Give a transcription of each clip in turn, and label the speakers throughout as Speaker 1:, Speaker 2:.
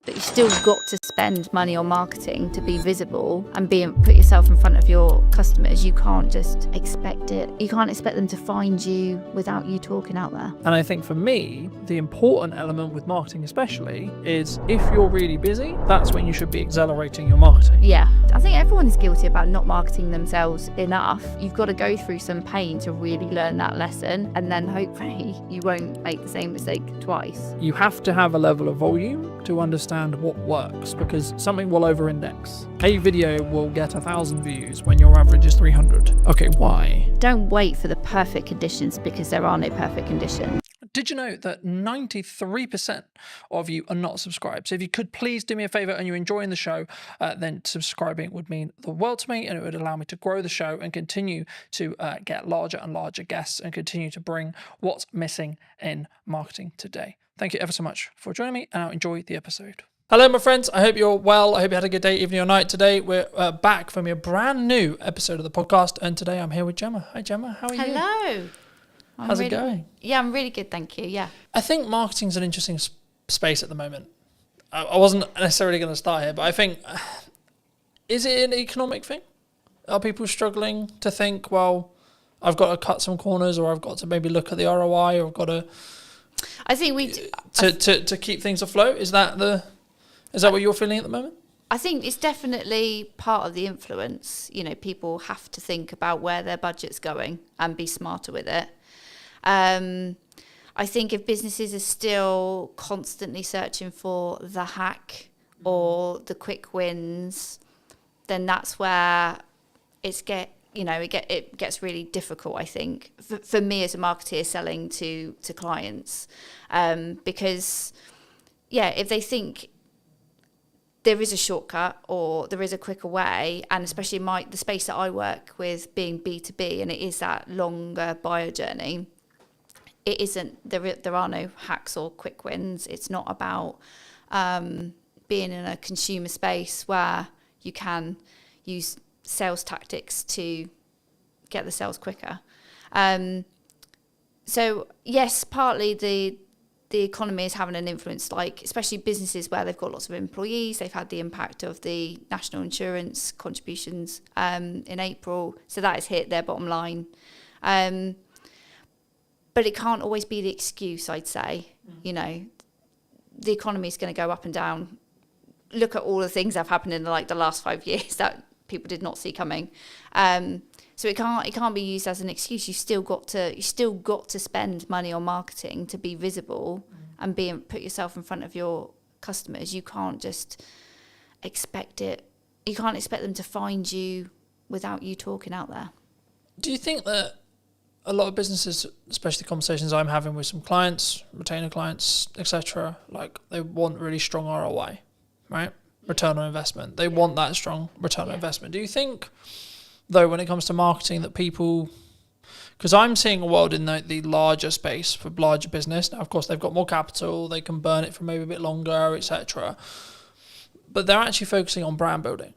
Speaker 1: But you still got to spend money on marketing to be visible and put yourself in front of your customers. You can't just expect it. You can't expect them to find you without you talking out there.
Speaker 2: And I think for me, the important element with marketing especially is if you're really busy, that's when you should be accelerating your marketing.
Speaker 1: Yeah, I think everyone is guilty about not marketing themselves enough. You've got to go through some pain to really learn that lesson, and then hopefully you won't make the same mistake twice.
Speaker 2: You have to have a level of volume to understand what works, because something will over-index. A video will get 1,000 views when your average is 300. Okay, why?
Speaker 1: Don't wait for the perfect conditions, because there are no perfect conditions.
Speaker 2: Did you know that 93% of you are not subscribed? So if you could please do me a favor and you're enjoying the show, then subscribing would mean the world to me, and it would allow me to grow the show and continue to get larger and larger guests and continue to bring what's missing in marketing today. Thank you ever so much for joining me, and I'll enjoy the episode. Hello, my friends. I hope you're well. I hope you had a good day, evening, or night. Today, we're back from a brand new episode of the podcast, and today I'm here with Gemma. Hi, Gemma. How are you?
Speaker 1: Hello.
Speaker 2: How's it going?
Speaker 1: Yeah, I'm really good, thank you. Yeah.
Speaker 2: I think marketing's an interesting space at the moment. I wasn't necessarily going to start here, but I think, is it an economic thing? Are people struggling to think, well, I've got to cut some corners, or I've got to maybe look at the ROI, or I've got to...
Speaker 1: I think
Speaker 2: to keep things afloat? Is that what you're feeling at the moment?
Speaker 1: I think it's definitely part of the influence. You know, people have to think about where their budget's going and be smarter with it. I think if businesses are still constantly searching for the hack or the quick wins, then that's where it gets really difficult, I think, for me as a marketer selling to clients. Because, if they think there is a shortcut or there is a quicker way, and especially the space that I work with being B2B, and it is that longer buyer journey, it isn't, there are no hacks or quick wins. It's not about being in a consumer space where you can use sales tactics to get the sales quicker. So yes, partly the economy is having an influence, like especially businesses where they've got lots of employees. They've had the impact of the national insurance contributions in April, so that has hit their bottom line. But it can't always be the excuse, I'd say. You know, the economy is going to go up and down. Look at all the things that have happened in the last 5 years that people did not see coming. So it can't be used as an excuse. You still got to spend money on marketing to be visible and put yourself in front of your customers. You can't just expect it. You can't expect them to find you without you talking out there.
Speaker 2: Do you think that a lot of businesses, especially conversations I'm having with some clients, retainer clients, etc., like they want really strong ROI, right? Return on investment. They want that strong return on investment. Do you think, though, when it comes to marketing, that people, because I'm seeing a world in the larger space for larger business. Now, of course, they've got more capital, they can burn it for maybe a bit longer, etc. But they're actually focusing on brand building,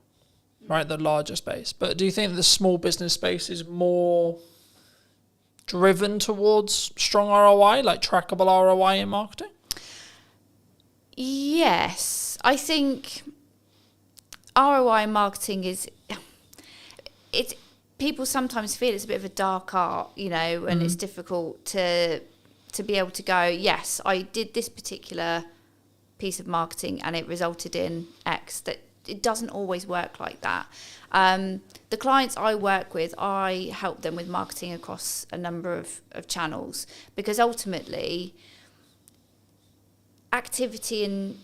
Speaker 2: right? The larger space. But do you think the small business space is more driven towards strong ROI, like trackable ROI in marketing?
Speaker 1: Yes, I think ROI marketing people sometimes feel it's a bit of a dark art, you know, and it's difficult to be able to go, yes, I did this particular piece of marketing and it resulted in X. That it doesn't always work like that. The clients I work with, I help them with marketing across a number of channels, because ultimately activity in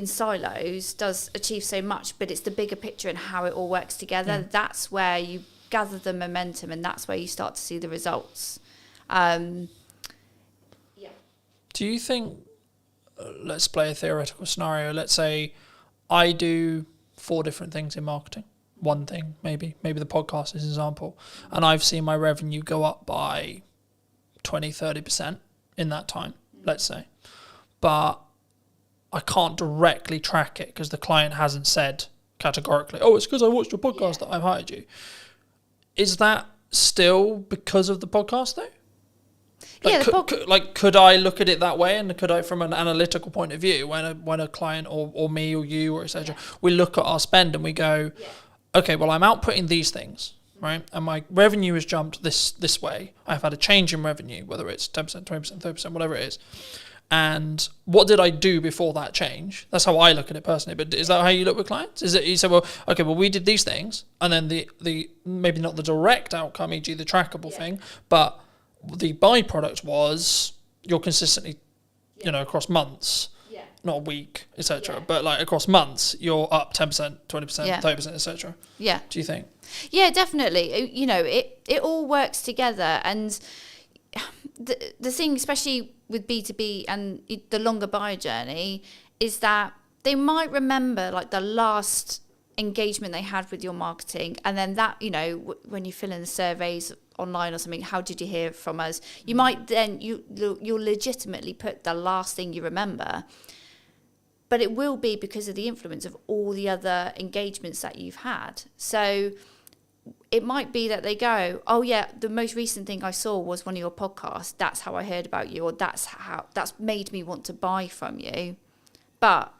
Speaker 1: silos does achieve so much, but it's the bigger picture and how it all works together. That's where you gather the momentum, and that's where you start to see the results. Do
Speaker 2: you think, let's play a theoretical scenario, let's say I do 4 different things in marketing, one thing maybe the podcast is an example, and I've seen my revenue go up by 20-30% in that time, let's say, but I can't directly track it because the client hasn't said categorically, oh, it's because I watched your podcast that I've hired you. Is that still because of the podcast though? Could I look at it that way, and could I, from an analytical point of view, when a client or me or you or etc., we look at our spend and we go, okay, well, I'm outputting these things, right, and my revenue has jumped this way. I've had a change in revenue, whether it's 10%, 20%, 30%, whatever it is. And what did I do before that change? That's how I look at it personally. But is that how you look with clients? Is it you say, well, okay, well, we did these things, and then the maybe not the direct outcome, e.g. the trackable thing, but the byproduct was you're consistently, across months, not a week, etc., but like across months, you're up 10%, 20%, 30%, etc. Yeah. Do you think?
Speaker 1: Yeah, definitely. It all works together, and the thing, especially with B2B and the longer buyer journey, is that they might remember like the last engagement they had with your marketing, and then that, when you fill in the surveys online or something, how did you hear from us? You might then, you'll legitimately put the last thing you remember, but it will be because of the influence of all the other engagements that you've had. So it might be that they go, oh yeah, the most recent thing I saw was one of your podcasts. That's how I heard about you, or that's made me want to buy from you. But,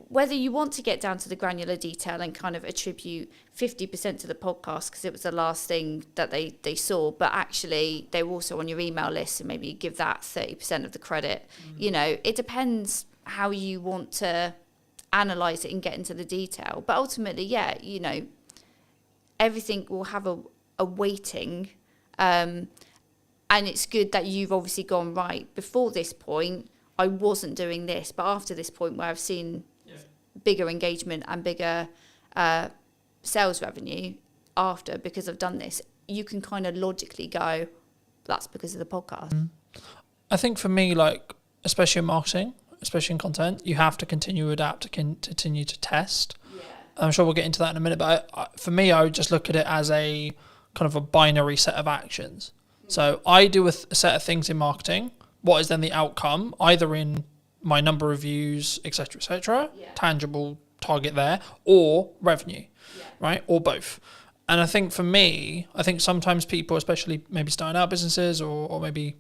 Speaker 1: whether you want to get down to the granular detail and kind of attribute 50% to the podcast because it was the last thing that they saw, but actually they were also on your email list, and maybe you give that 30% of the credit. It depends how you want to analyze it and get into the detail. But ultimately, everything will have a weighting, and it's good that you've obviously gone, right, before this point I wasn't doing this, but after this point where I've seen bigger engagement and bigger sales revenue after, because I've done this, you can kind of logically go, that's because of the podcast.
Speaker 2: I think for me, like, especially in marketing, especially in content, you have to continue to adapt, to continue to test. I'm sure we'll get into that in a minute, but for me, I would just look at it as a kind of a binary set of actions. So I do a set of things in marketing. What is then the outcome, either in my number of views, etc., tangible target there, or revenue, right, or both. And I think for me, sometimes people, especially maybe starting out businesses, or maybe,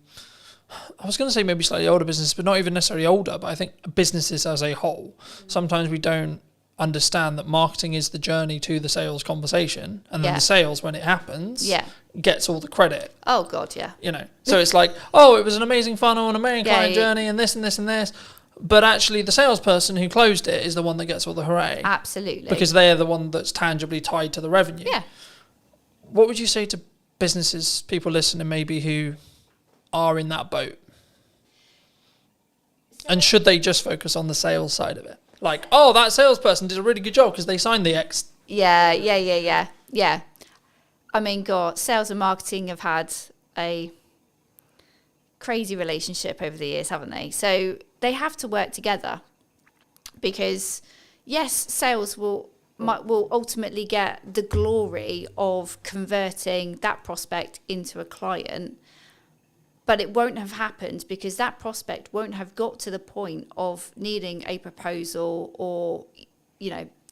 Speaker 2: I was going to say maybe slightly older businesses, but not even necessarily older, but I think businesses as a whole, sometimes we don't understand that marketing is the journey to the sales conversation, and then the sales, when it happens, gets all the credit.
Speaker 1: Oh God, yeah.
Speaker 2: So it's like, oh, it was an amazing funnel, an amazing client journey, and this and this and this, but actually the salesperson who closed it is the one that gets all the hooray.
Speaker 1: Absolutely.
Speaker 2: Because they're the one that's tangibly tied to the revenue.
Speaker 1: Yeah.
Speaker 2: What would you say to businesses, people listening maybe who are in that boat? And should they just focus on the sales side of it? Like, oh, that salesperson did a really good job because they signed the X.
Speaker 1: Yeah. I mean, God, sales and marketing have had a crazy relationship over the years, haven't they? So they have to work together, because yes, sales will ultimately get the glory of converting that prospect into a client, but it won't have happened because that prospect won't have got to the point of needing a proposal or,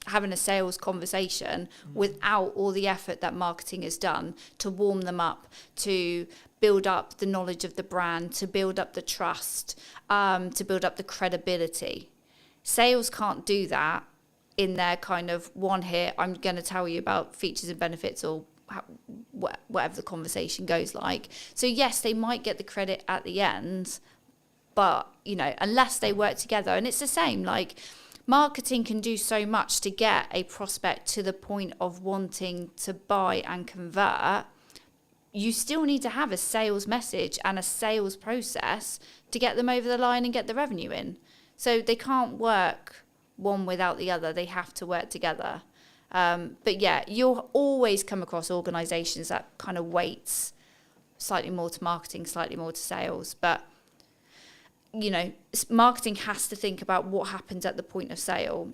Speaker 1: having a sales conversation without all the effort that marketing has done to warm them up, to build up the knowledge of the brand, to build up the trust, to build up the credibility. Sales can't do that in their kind of one hit, I'm going to tell you about features and benefits, or whatever the conversation goes like. So yes, they might get the credit at the end, but unless they work together. And it's the same, like, marketing can do so much to get a prospect to the point of wanting to buy and convert. You still need to have a sales message and a sales process to get them over the line and get the revenue in. So they can't work one without the other. They have to work together. But yeah, you'll always come across organisations that kind of weights slightly more to marketing, slightly more to sales. But, marketing has to think about what happens at the point of sale,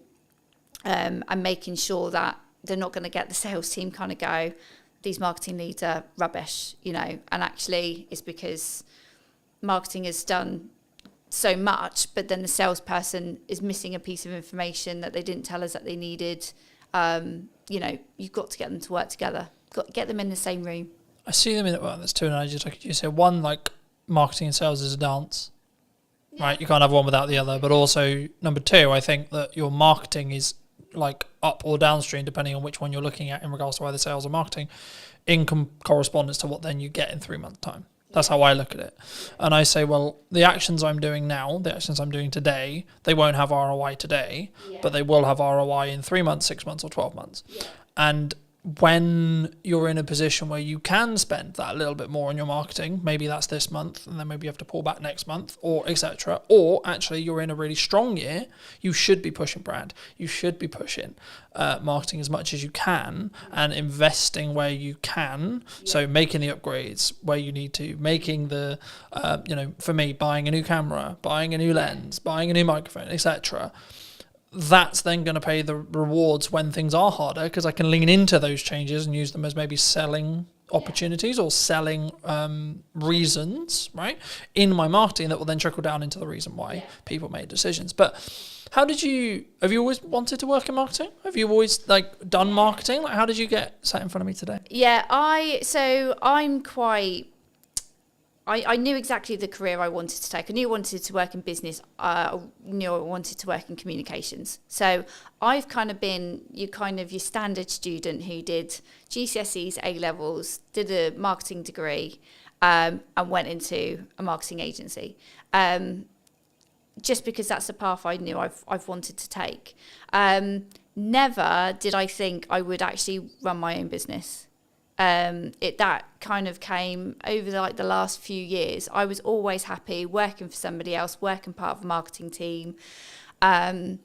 Speaker 1: and making sure that they're not going to get the sales team kind of go, these marketing leads are rubbish, and actually it's because marketing has done so much, but then the salesperson is missing a piece of information that they didn't tell us that they needed. You've got to get them to work together. Got to get them in the same room.
Speaker 2: I see them in it. Well, there's two analogies I could use here. One, like marketing and sales is a dance, right? You can't have one without the other. But also, number two, I think that your marketing is like up or downstream, depending on which one you're looking at in regards to either sales or marketing, in correspondence to what then you get in 3 months' time. That's how I look at it. And I say, well, the actions I'm doing now, the actions I'm doing today, they won't have ROI today, but they will have ROI in 3 months, 6 months, or 12 months. Yeah. And when you're in a position where you can spend that little bit more on your marketing, maybe that's this month, and then maybe you have to pull back next month, or etc. Or actually you're in a really strong year, you should be pushing brand, you should be pushing marketing as much as you can, and investing where you can. So making the upgrades where you need to, making the for me, buying a new camera, buying a new lens, buying a new microphone, etc. That's then going to pay the rewards when things are harder, because I can lean into those changes and use them as maybe selling opportunities or selling reasons, right, in my marketing that will then trickle down into the reason why people made decisions. But have you always wanted to work in marketing? Have you always done marketing? How did you get sat in front of me today?
Speaker 1: Yeah, I knew exactly the career I wanted to take. I knew I wanted to work in business. I knew I wanted to work in communications. So I've kind of been your standard student who did GCSEs, A-levels, did a marketing degree, and went into a marketing agency. Just because that's the path I knew I've wanted to take. Never did I think I would actually run my own business. That kind of came over the last few years. I was always happy working for somebody else, working part of a marketing team. I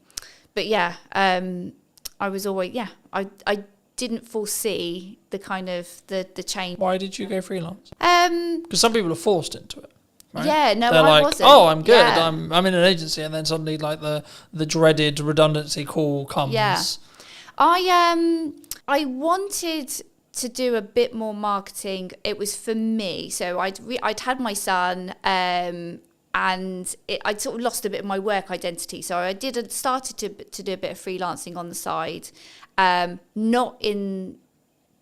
Speaker 1: was always, I didn't foresee the kind of the change.
Speaker 2: Why did you go freelance? Because some people are forced into it. Right?
Speaker 1: Yeah, no,
Speaker 2: they're
Speaker 1: I
Speaker 2: like,
Speaker 1: wasn't.
Speaker 2: oh, I'm good.
Speaker 1: Yeah.
Speaker 2: I'm in an agency, and then suddenly the dreaded redundancy call comes.
Speaker 1: Yeah, I wanted to do a bit more marketing. It was for me. So I'd had my son, and I'd sort of lost a bit of my work identity. So I started to do a bit of freelancing on the side, not in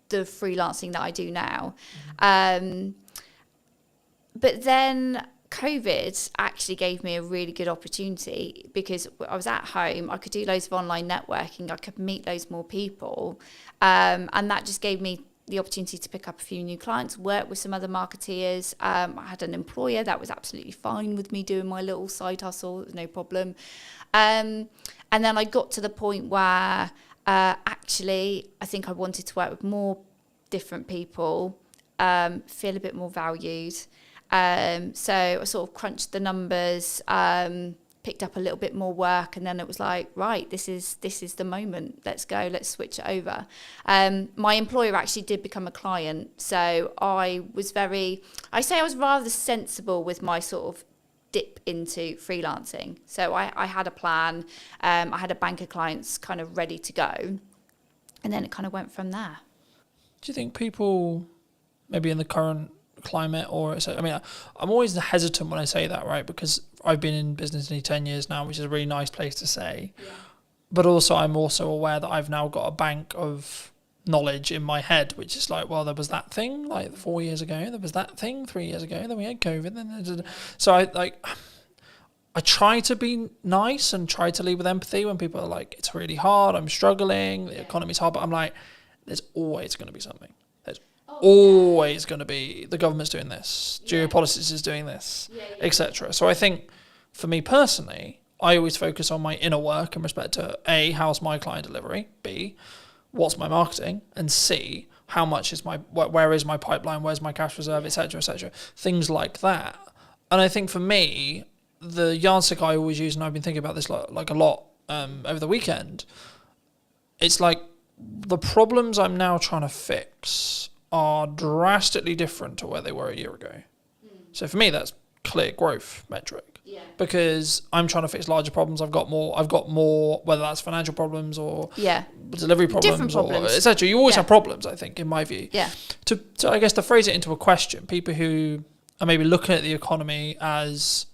Speaker 1: the freelancing that I do now. But then COVID actually gave me a really good opportunity, because I was at home, I could do loads of online networking, I could meet loads more people, and that just gave me the opportunity to pick up a few new clients, work with some other marketeers. I had an employer that was absolutely fine with me doing my little side hustle, it was no problem. And then I got to the point where actually I think I wanted to work with more different people, feel a bit more valued. So I sort of crunched the numbers, picked up a little bit more work, and then it was like, right, this is the moment. Let's go. Let's switch it over. My employer actually did become a client, so I was rather sensible with my sort of dip into freelancing. So I had a plan. I had a bank of clients kind of ready to go, and then it kind of went from there.
Speaker 2: Do you think people, maybe in the current climate, I'm always hesitant when I say that, right? Because I've been in business nearly 10 years now, which is a really nice place to say. Yeah. But also, I'm also aware that I've now got a bank of knowledge in my head, which is like, well, there was that thing 4 years ago, there was that thing 3 years ago, then we had COVID. So I try to be nice and try to lead with empathy when people are like, it's really hard, I'm struggling, the economy's hard, but I'm like, there's always going to be something. Always going to be, the government's doing this, geopolitics is doing this, etc. So I think for me personally, I always focus on my inner work in respect to A, how's my client delivery, B, what's my marketing, and C, how much is where is my pipeline, where's my cash reserve, etc., etc. Things like that. And I think for me, the yardstick I always use, and I've been thinking about this like a lot over the weekend, it's like the problems I'm now trying to fix are drastically different to where they were a year ago. So for me, that's clear growth metric. Yeah. Because I'm trying to fix larger problems. I've got more, whether that's financial problems or delivery problems,
Speaker 1: different problems,
Speaker 2: or etc. You always have problems, I think, in my view.
Speaker 1: Yeah.
Speaker 2: To I guess to phrase it into a question, people who are maybe looking at the economy as,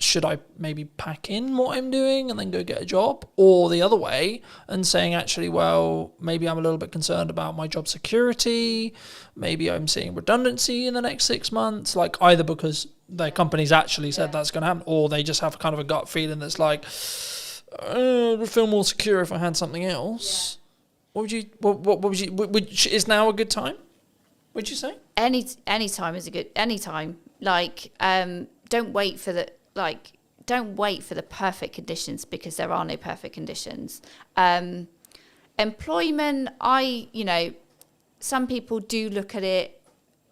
Speaker 2: should I maybe pack in what I'm doing and then go get a job? Or the other way, and saying, actually, well, maybe I'm a little bit concerned about my job security. Maybe I'm seeing redundancy in the next 6 months, either because their company's actually said that's going to happen, or they just have kind of a gut feeling that's like, I would feel more secure if I had something else. What would you, is now a good time, would you say?
Speaker 1: Any time is a good, any time. Like, don't wait for the perfect conditions, because there are no perfect conditions. Employment, some people do look at it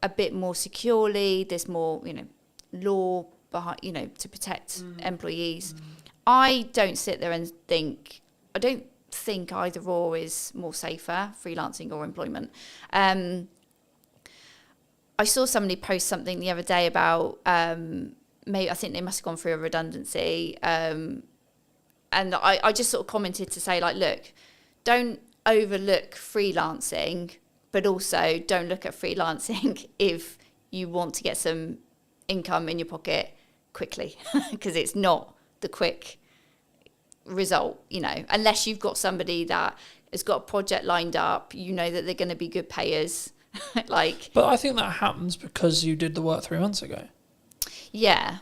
Speaker 1: a bit more securely. There's more, law behind, to protect employees. I don't sit there and think, I don't think either or is more safer, freelancing or employment. I saw somebody post something the other day about, maybe I think they must have gone through a redundancy. And I just sort of commented to say, like, look, don't overlook freelancing, but also don't look at freelancing if you want to get some income in your pocket quickly, because it's not the quick result, unless you've got somebody that has got a project lined up, that they're going to be good payers. But
Speaker 2: I think that happens because you did the work 3 months ago.
Speaker 1: Yeah,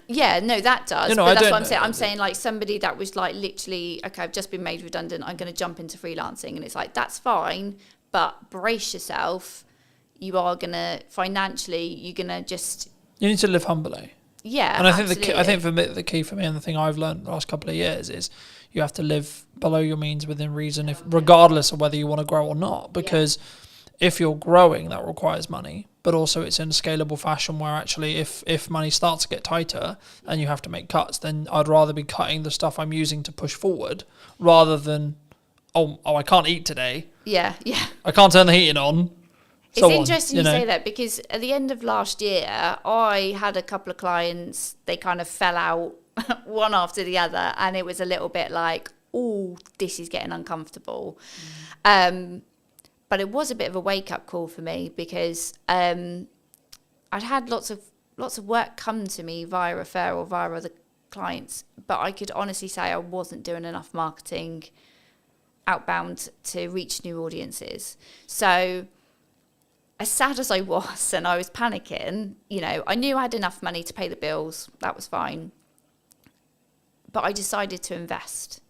Speaker 1: no, that does. But that's what I'm saying. I'm saying, like, somebody that was like literally, okay, I've just been made redundant, I'm going to jump into freelancing, and it's like, that's fine, but brace yourself. You are going to financially, you need to live humbly. Yeah,
Speaker 2: and I think for me, the key for me, and the thing I've learned the last couple of years, is you have to live below your means within reason, regardless of whether you want to grow or not. Because if you're growing, that requires money, but also it's in a scalable fashion where actually, if money starts to get tighter and you have to make cuts, then I'd rather be cutting the stuff I'm using to push forward, rather than I can't eat today.
Speaker 1: Yeah.
Speaker 2: I can't turn the heating on.
Speaker 1: It's interesting you say that, because at the end of last year, I had a couple of clients, they kind of fell out one after the other, and it was a little bit like, oh, this is getting uncomfortable. But it was a bit of a wake-up call for me, because I'd had lots of work come to me via referral, via other clients, but I could honestly say I wasn't doing enough marketing outbound to reach new audiences. So as sad as I was, and I was panicking, I knew I had enough money to pay the bills. That was fine. But I decided to invest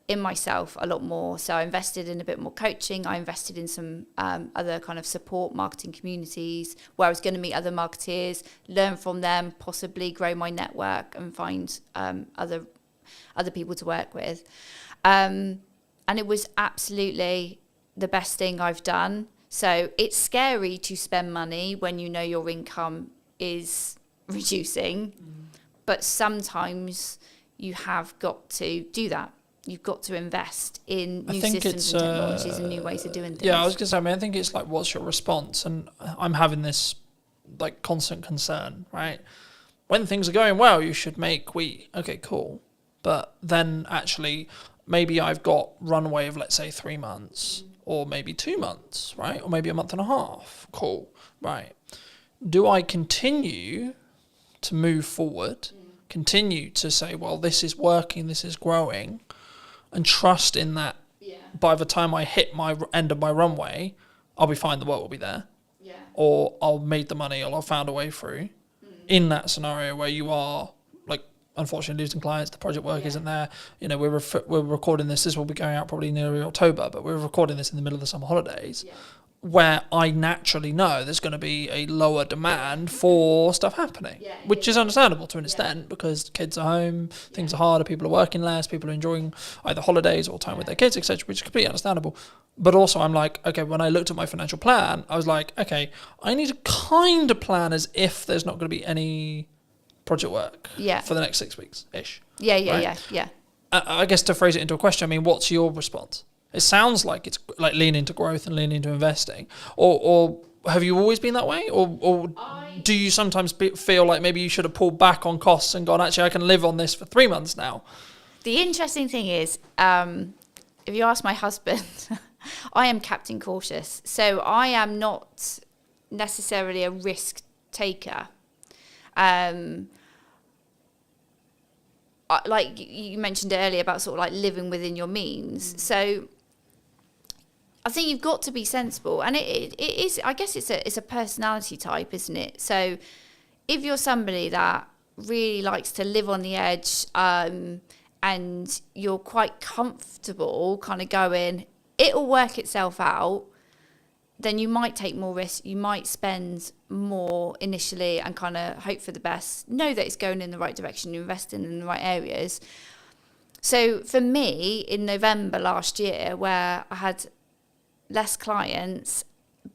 Speaker 1: in myself a lot more. So I invested in a bit more coaching. I invested in some other kind of support marketing communities where I was going to meet other marketeers, learn from them, possibly grow my network and find other people to work with. And it was absolutely the best thing I've done. So it's scary to spend money when your income is reducing, but sometimes you have got to do that. You've got to invest in new systems and technologies and new ways of doing things.
Speaker 2: Yeah, I was going to say, I think it's like, what's your response? And I'm having this like constant concern, right? When things are going well, you should make wheat. Okay, cool. But then actually, maybe I've got runway of, let's say, 3 months. Or maybe 2 months, right? Or maybe a month and a half. Cool, right. Do I continue to move forward, continue to say, well, this is working, this is growing, and trust in that by the time I hit my end of my runway, I'll be fine, the work will be there. Yeah. Or I'll make the money, or I'll found a way through. In that scenario where you are, like, unfortunately losing clients, the project work isn't there. We're recording this will be going out probably nearly October, but we're recording this in the middle of the summer holidays, where I naturally know there's going to be a lower demand for stuff happening, which is understandable to an extent, because kids are home, things are harder, people are working less, people are enjoying either holidays or time with their kids, etc., which is completely understandable. But also I'm like, okay, when I looked at my financial plan, I was like, okay, I need to kind of plan as if there's not going to be any project work for the next 6 weeks-ish. Yeah. I guess to phrase it into a question, what's your response? It sounds like it's like lean into growth and lean into investing. Or have you always been that way? Or do you sometimes feel like maybe you should have pulled back on costs and gone, actually, I can live on this for 3 months now?
Speaker 1: The interesting thing is, if you ask my husband, I am Captain Cautious. So I am not necessarily a risk taker. Like you mentioned earlier about sort of like living within your means. So I think you've got to be sensible, and it is. I guess it's a personality type, isn't it? So if you're somebody that really likes to live on the edge, and you're quite comfortable kind of going, it'll work itself out, then you might take more risk. You might spend more initially and kind of hope for the best, know that it's going in the right direction, you're investing in the right areas. So for me, in November last year, where I had less clients,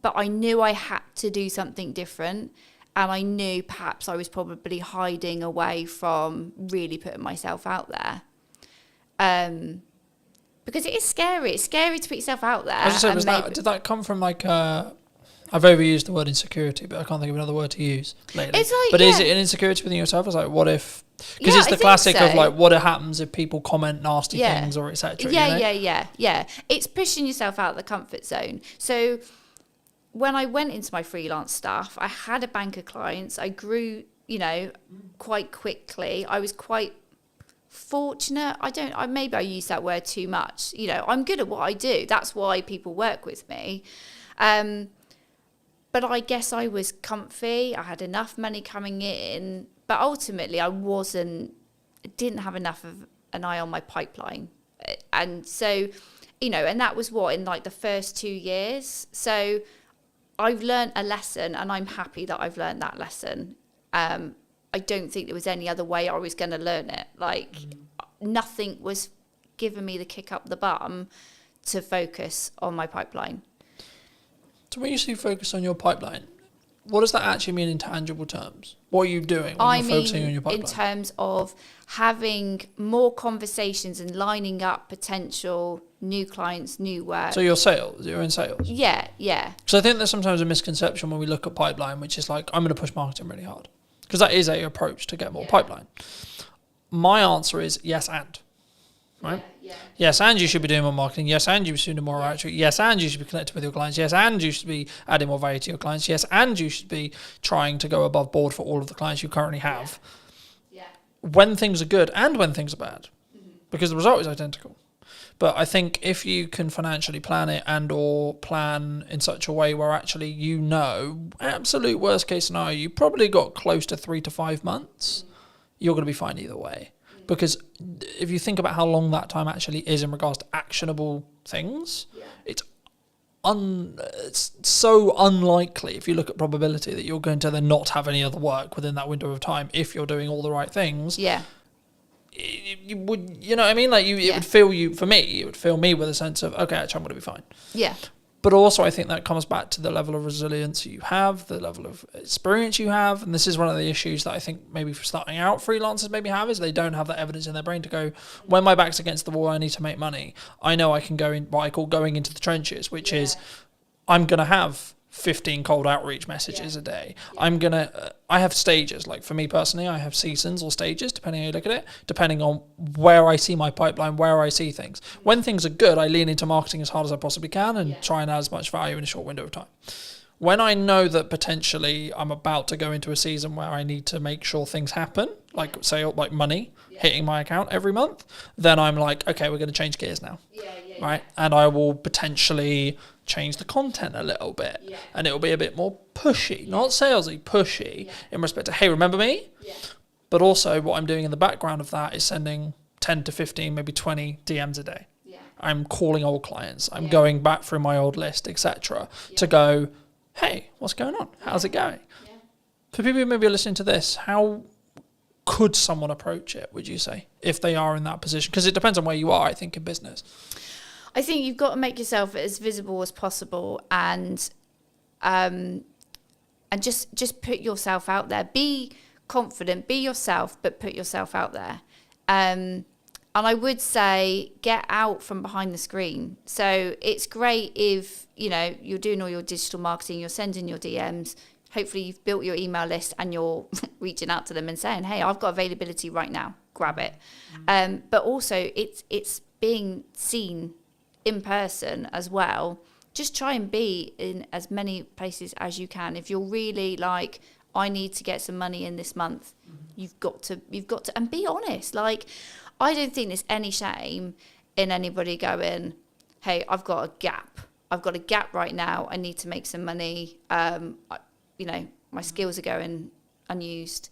Speaker 1: but I knew I had to do something different, and I knew perhaps I was probably hiding away from really putting myself out there. Because it is scary. It's scary to put yourself out there.
Speaker 2: I was just saying, did that come from like, I've overused the word insecurity, but I can't think of another word to use lately.
Speaker 1: It's like,
Speaker 2: but is it an insecurity within yourself? It's like, what if, because it's the classic of like, what happens if people comment nasty things or etc.
Speaker 1: Yeah. It's pushing yourself out of the comfort zone. So when I went into my freelance stuff, I had a bank of clients. I grew, quite quickly. I was quite fortunate. Maybe I use that word too much. I'm good at what I do. That's why people work with me. But I guess I was comfy. I had enough money coming in, but ultimately I didn't have enough of an eye on my pipeline. And so, and that was in like the first 2 years. So I've learned a lesson, and I'm happy that I've learned that lesson. I don't think there was any other way I was going to learn it. Like, nothing was giving me the kick up the bum to focus on my pipeline.
Speaker 2: So when you say focus on your pipeline, what does that actually mean in tangible terms? What are you doing when you're focusing on your pipeline?
Speaker 1: In terms of having more conversations and lining up potential new clients, new work.
Speaker 2: So you're in sales?
Speaker 1: Yeah.
Speaker 2: So I think there's sometimes a misconception when we look at pipeline, which is like, I'm going to push marketing really hard. Because that is a approach to get more pipeline. My answer is yes and. Right? Yeah. Yes, and you should be doing more marketing. Yes, and you should be doing more outreach. Yes, and you should be connected with your clients. Yes, and you should be adding more value to your clients. Yes, and you should be trying to go above board for all of the clients you currently have. Yeah. When things are good and when things are bad. Mm-hmm. Because the result is identical. But I think if you can financially plan it and or plan in such a way where actually absolute worst case scenario, you probably got close to 3 to 5 months, you're going to be fine either way. Because if you think about how long that time actually is in regards to actionable things, it's so unlikely, if you look at probability, that you're going to then not have any other work within that window of time if you're doing all the right things. Yeah. You would, you know what I mean? Like it would fill me with a sense of, okay, actually, I'm going to be fine. Yeah. But also I think that comes back to the level of resilience you have, the level of experience you have. And this is one of the issues that I think maybe for starting out freelancers maybe have, is they don't have that evidence in their brain to go, when my back's against the wall, I need to make money. I know I can go in what I call going into the trenches, which is I'm going to have 15 cold outreach messages a day. I have stages. Like for me personally, I have seasons or stages, depending how you look at it, depending on where I see my pipeline, where I see things. When things are good, I lean into marketing as hard as I possibly can and try and add as much value in a short window of time. When I know that potentially I'm about to go into a season where I need to make sure things happen, like say like money hitting my account every month, then I'm like, okay, we're going to change gears now. Right? And I will potentially change the content a little bit, and it'll be a bit more pushy, not salesy, pushy in respect to, hey, remember me? But also what I'm doing in the background of that is sending 10 to 15, maybe 20 DMs a day. I'm calling old clients. I'm going back through my old list, etc. to go, hey, what's going on? How's it going? For people who maybe are listening to this, how could someone approach it, would you say, if they are in that position? Because it depends on where you are, I think, in business.
Speaker 1: I think you've got to make yourself as visible as possible, and just put yourself out there. Be confident, be yourself, but put yourself out there. And I would say get out from behind the screen. So it's great if, you're doing all your digital marketing, you're sending your DMs, hopefully you've built your email list and you're reaching out to them and saying, hey, I've got availability right now, grab it. But also it's being seen in person as well. Just try and be in as many places as you can. If you're really like, I need to get some money in this month, you've got to, and be honest. Like, I don't think there's any shame in anybody going, hey, I've got a gap right now. I need to make some money. My skills are going unused.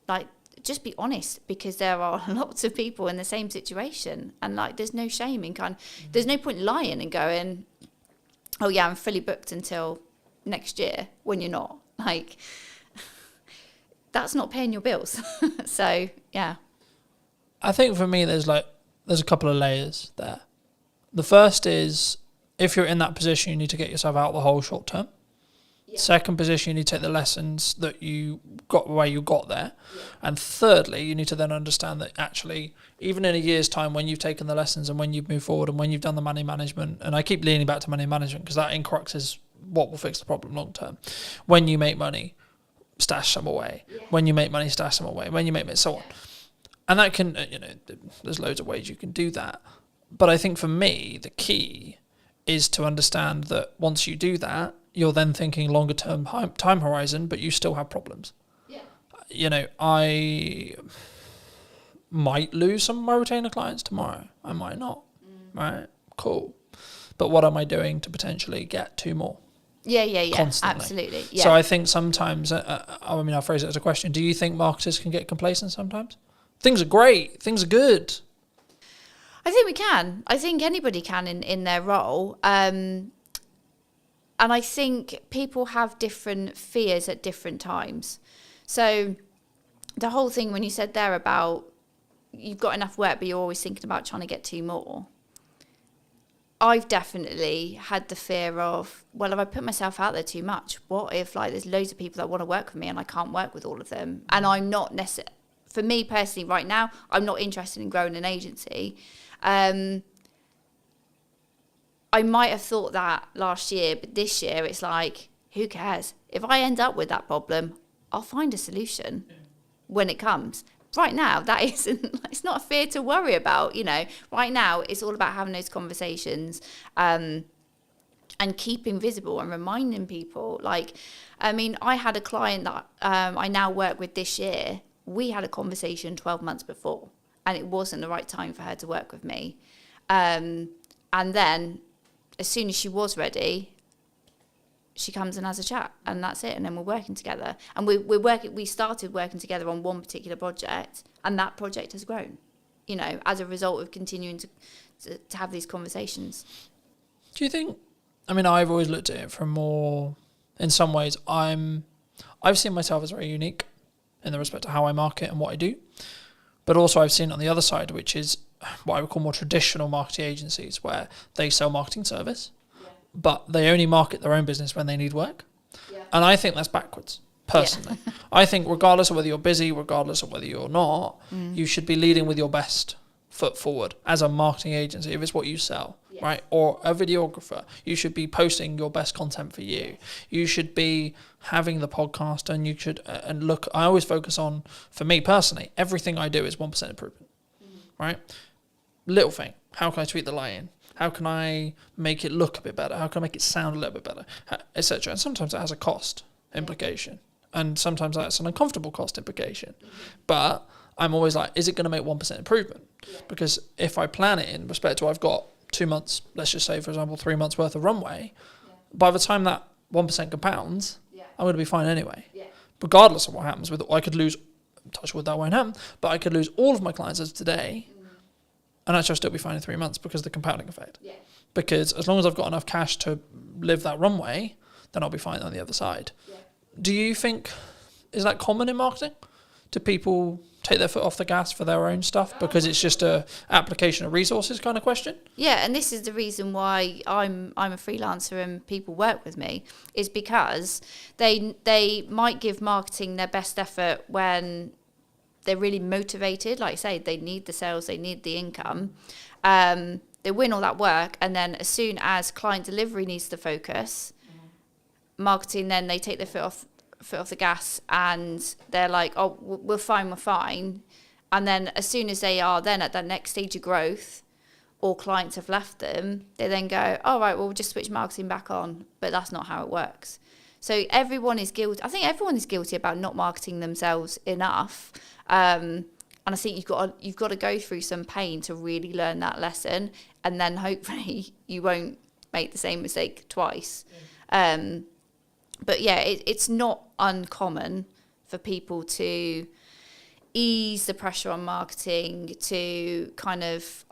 Speaker 1: Like, just be honest, because there are lots of people in the same situation, and like, there's no shame in there's no point lying and going, oh yeah, I'm fully booked until next year, when you're not. Like, that's not paying your bills. So yeah.
Speaker 2: I think for me, there's a couple of layers there. The first is, if you're in that position, you need to get yourself out of the hole short term. Yeah. Second position, you need to take the lessons that you got where you got there. Yeah. And thirdly, you need to then understand that actually, even in a year's time, when you've taken the lessons and when you've moved forward and when you've done the money management, and I keep leaning back to money management because that in crux is what will fix the problem long term. When you make money, stash some away. Yeah. When you make money, stash some away. When you make money, so on. And that can, there's loads of ways you can do that. But I think for me, the key is to understand that once you do that, you're then thinking longer term time horizon, but you still have problems. Yeah. I might lose some of my retainer clients tomorrow. I might not. Right? Cool. But what am I doing to potentially get 2 more?
Speaker 1: Yeah.
Speaker 2: Constantly.
Speaker 1: Absolutely. Yeah.
Speaker 2: So I think sometimes, I'll phrase it as a question. Do you think marketers can get complacent sometimes? Things are great. Things are good.
Speaker 1: I think we can. I think anybody can in their role. And I think people have different fears at different times. So the whole thing when you said there about you've got enough work, but you're always thinking about trying to get 2 more. I've definitely had the fear of, well, if I put myself out there too much, what if there's loads of people that want to work with me and I can't work with all of them? And I'm not necessarily, for me personally right now, I'm not interested in growing an agency. I might have thought that last year, but this year it's like, who cares? If I end up with that problem, I'll find a solution when it comes. Right now, that isn't, it's not a fear to worry about, Right now, it's all about having those conversations and keeping visible and reminding people. I had a client that I now work with this year. We had a conversation 12 months before, and it wasn't the right time for her to work with me. And then as soon as she was ready, she comes and has a chat, and that's it. And then we're working together, and we started working together on one particular project, and that project has grown, as a result of continuing to have these conversations.
Speaker 2: Do you think, I've always looked at it from more, in some ways, I've seen myself as very unique in the respect to how I market and what I do. But also I've seen on the other side, which is what I would call more traditional marketing agencies, where they sell marketing service, but they only market their own business when they need work. Yeah. And I think that's backwards, personally. Yeah. I think regardless of whether you're busy, regardless of whether you're not, you should be leading with your best foot forward as a marketing agency, if it's what you sell, right? Or a videographer, you should be posting your best content for you. You should be having the podcast, and you should, and look, I always focus on, for me personally, everything I do is 1% improvement, right? Little thing, how can I tweak the lighting? How can I make it look a bit better? How can I make it sound a little bit better, etc. And sometimes it has a cost implication, and sometimes that's an uncomfortable cost implication. But I'm always like, is it going to make 1% improvement? Yeah. Because if I plan it in respect to I've got 2 months, let's just say, for example, 3 months worth of runway, by the time that 1% compounds, I'm going to be fine anyway. Yeah. Regardless of what happens with it, I could lose, touch wood, that won't happen, but I could lose all of my clients as of today, and actually I'll still be fine in 3 months because of the compounding effect. Yeah. Because as long as I've got enough cash to live that runway, then I'll be fine on the other side. Yeah. Do you think, is that common in marketing? Do people take their foot off the gas for their own stuff because it's just a application of resources kind of question?
Speaker 1: Yeah, and this is the reason why I'm a freelancer and people work with me, is because they might give marketing their best effort when they're really motivated. Like I say, they need the sales, they need the income. They win all that work, and then as soon as client delivery needs the focus, marketing, then they take their foot off the gas, and they're like, oh, we're fine. And then as soon as they are then at that next stage of growth, or clients have left them, they then go, all right, well, we'll just switch marketing back on. But that's not how it works. So everyone is guilty. I think everyone is guilty about not marketing themselves enough. And I think you've got to go through some pain to really learn that lesson, and then hopefully you won't make the same mistake twice. But yeah, it's not uncommon for people to ease the pressure on marketing, to kind of,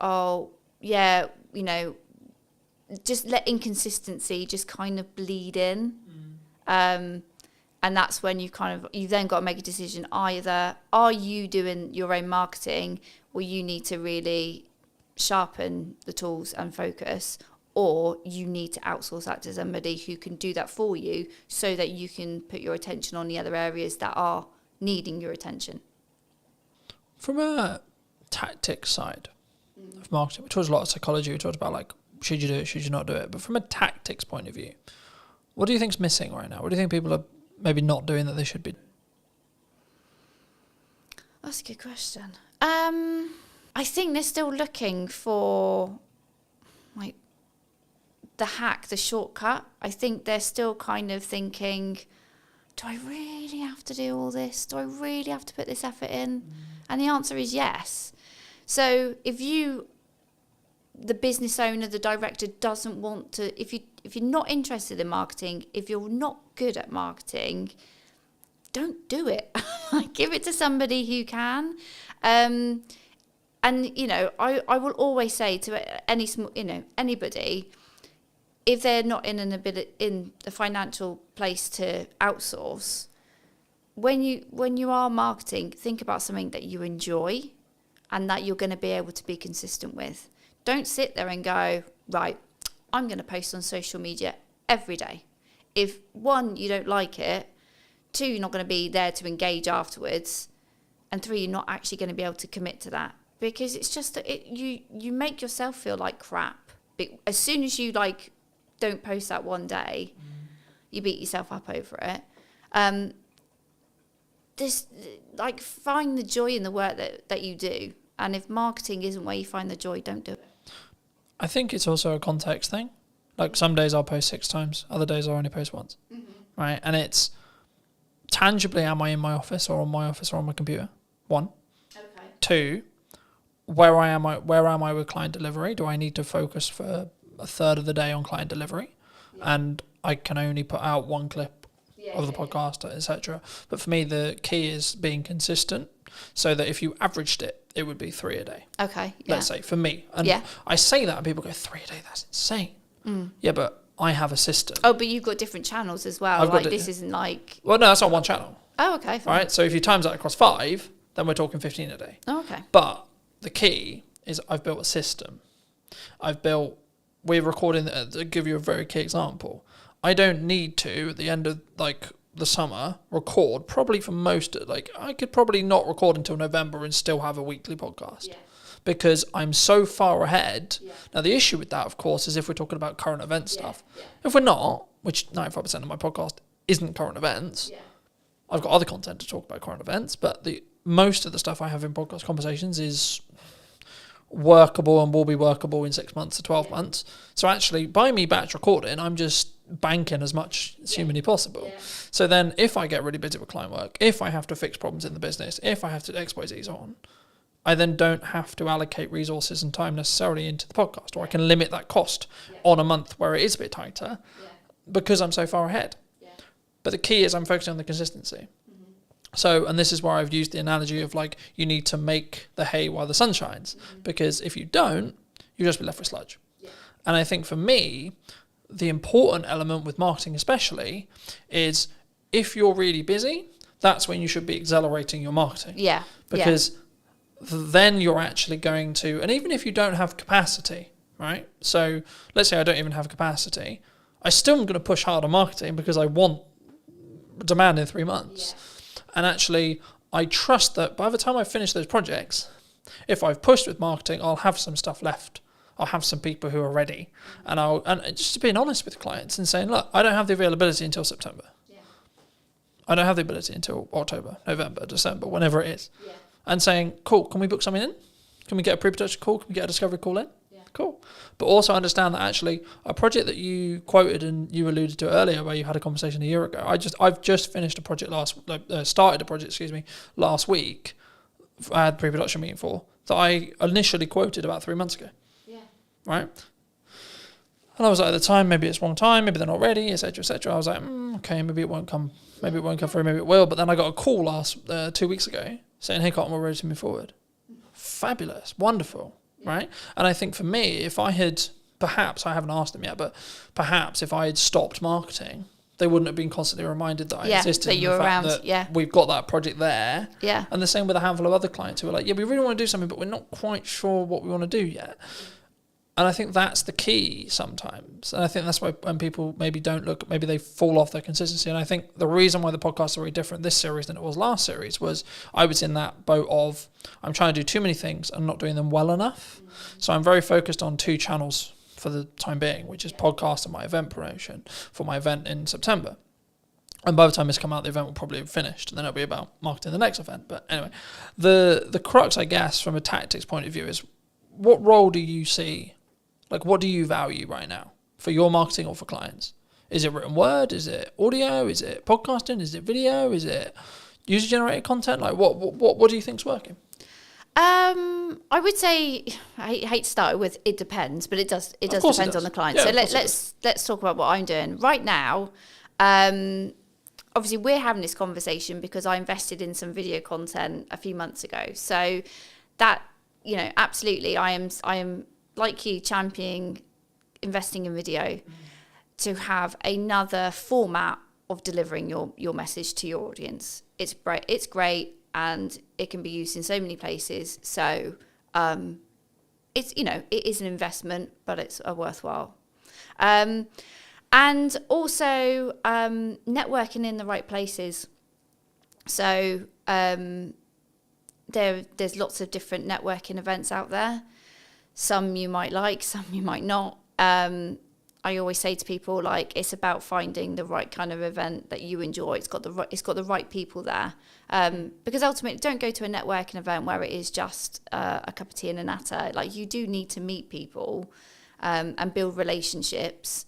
Speaker 1: just let inconsistency just kind of bleed in. And that's when you've then got to make a decision. Either are you doing your own marketing, or you need to really sharpen the tools and focus, or you need to outsource that to somebody who can do that for you so that you can put your attention on the other areas that are needing your attention.
Speaker 2: From a tactics side of marketing, we talked a lot of psychology, we talked about like, should you do it, should you not do it? But from a tactics point of view, what do you think's missing right now? What do you think people are maybe not doing that they should be?
Speaker 1: That's a good question. I think they're still looking for like the hack, the shortcut. I think they're still kind of thinking, do I really have to do all this? Do I really have to put this effort in? And the answer is yes. So if the business owner, the director doesn't want to, if you're not interested in marketing, if you're not good at marketing, don't do it. Give it to somebody who can. And I will always say to anybody, if they're not in the financial place to outsource, when you are marketing, think about something that you enjoy and that you're going to be able to be consistent with. Don't sit there and go, right, I'm going to post on social media every day. If 1, you don't like it, 2, you're not going to be there to engage afterwards, and 3, you're not actually going to be able to commit to that, because it's just that you make yourself feel like crap. As soon as you don't post that one day, you beat yourself up over it. Find the joy in the work that you do, and if marketing isn't where you find the joy, don't do it.
Speaker 2: I think it's also a context thing. Like some days I'll post 6 times, other days I'll only post once, right? And it's tangibly, am I in my office or on my office or on my computer? 1.
Speaker 1: Okay.
Speaker 2: 2, where am I with client delivery? Do I need to focus for a third of the day on client delivery? Yeah. And I can only put out 1 clip of the podcast, etc. But for me, the key is being consistent, so that if you averaged it, it would be 3 a day.
Speaker 1: Okay.
Speaker 2: Let's say for me. And I say that and people go, 3 a day, that's insane. Yeah, but I have a system.
Speaker 1: Oh, but you've got different channels as well. This isn't like...
Speaker 2: Well, no, that's not one channel.
Speaker 1: Oh, okay. Fine.
Speaker 2: Right, so if you times that across 5, then we're talking 15 a day.
Speaker 1: Oh, okay.
Speaker 2: But the key is I've built a system. We're recording, to give you a very key example, I don't need to, at the end of the summer, record probably for most, I could probably not record until November and still have a weekly podcast. Yeah. Because I'm so far ahead. Yeah. Now, the issue with that, of course, is if we're talking about current event stuff. Yeah. If we're not, which 95% of my podcast isn't current events, I've got other content to talk about current events, but most of the stuff I have in podcast conversations is workable and will be workable in 6 months to 12 months. So actually, by me batch recording, I'm just banking as much as humanly possible. Yeah. So then if I get really busy with client work, if I have to fix problems in the business, if I have to X, Y, Z's on, I then don't have to allocate resources and time necessarily into the podcast, or I can limit that cost on a month where it is a bit tighter because I'm so far ahead. Yeah. But the key is I'm focusing on the consistency. So, and this is where I've used the analogy of you need to make the hay while the sun shines, because if you don't, you'll just be left with sludge. Yeah. And I think for me, the important element with marketing especially is if you're really busy, that's when you should be accelerating your marketing. Yeah. Because then you're actually going to, and even if you don't have capacity, right? So let's say I don't even have capacity, I still am going to push hard on marketing because I want demand in 3 months. Yeah. And actually, I trust that by the time I finish those projects, if I've pushed with marketing, I'll have some stuff left. I'll have some people who are ready. And just being honest with clients and saying, look, I don't have the availability until September. Yeah. I don't have the ability until October, November, December, whenever it is. Yeah. And saying, cool, can we book something in? Can we get a pre-production call? Can we get a discovery call in? Yeah. Cool. But also understand that actually a project that you quoted and you alluded to earlier where you had a conversation a year ago, I've just finished a project started a project last week. I had a pre-production meeting for that I initially quoted about 3 months ago. Yeah. Right? And I was like, at the time, maybe it's wrong time, maybe they're not ready, etc., etc. I was like, okay, maybe it won't come Maybe it won't come through, maybe it will. But then I got a call 2 weeks ago saying, hey, Cotton, we're ready to move forward. Fabulous. Wonderful. Right? And I think for me, if I had, perhaps, I haven't asked them yet, but perhaps if I had stopped marketing, they wouldn't have been constantly reminded that I existed.
Speaker 1: That you're around. That
Speaker 2: we've got that project there.
Speaker 1: Yeah.
Speaker 2: And the same with a handful of other clients who are like, yeah, we really want to do something, but we're not quite sure what we want to do yet. And I think that's the key sometimes. And I think that's why when people maybe don't look, maybe they fall off their consistency. And I think the reason why the podcasts are very different this series than it was last series was I was in that boat of I'm trying to do too many things and not doing them well enough. So I'm very focused on 2 channels for the time being, which is podcast and my event promotion for my event in September. And by the time this come out, the event will probably have finished, and then it'll be about marketing the next event. But anyway, the crux, I guess, from a tactics point of view is what role do you see? Like, what do you value right now for your marketing or for clients? Is it written word? Is it audio? Is it podcasting? Is it video? Is it user-generated content? Like, what do you think's working?
Speaker 1: I would say I hate to start with it depends, but it does depend on the client. So let's talk about what I'm doing right now. Obviously, we're having this conversation because I invested in some video content a few months ago. So that absolutely, I am. Like you, championing investing in video to have another format of delivering your message to your audience. It's great, and it can be used in so many places. So it's it is an investment, but it's a worthwhile. And also networking in the right places. So there's lots of different networking events out there. Some you might like, some you might not. I always say to people, like, it's about finding the right kind of event that you enjoy. It's got the right people there. Because ultimately, don't go to a networking event where it is just a cup of tea and a natter. Like, you do need to meet people and build relationships.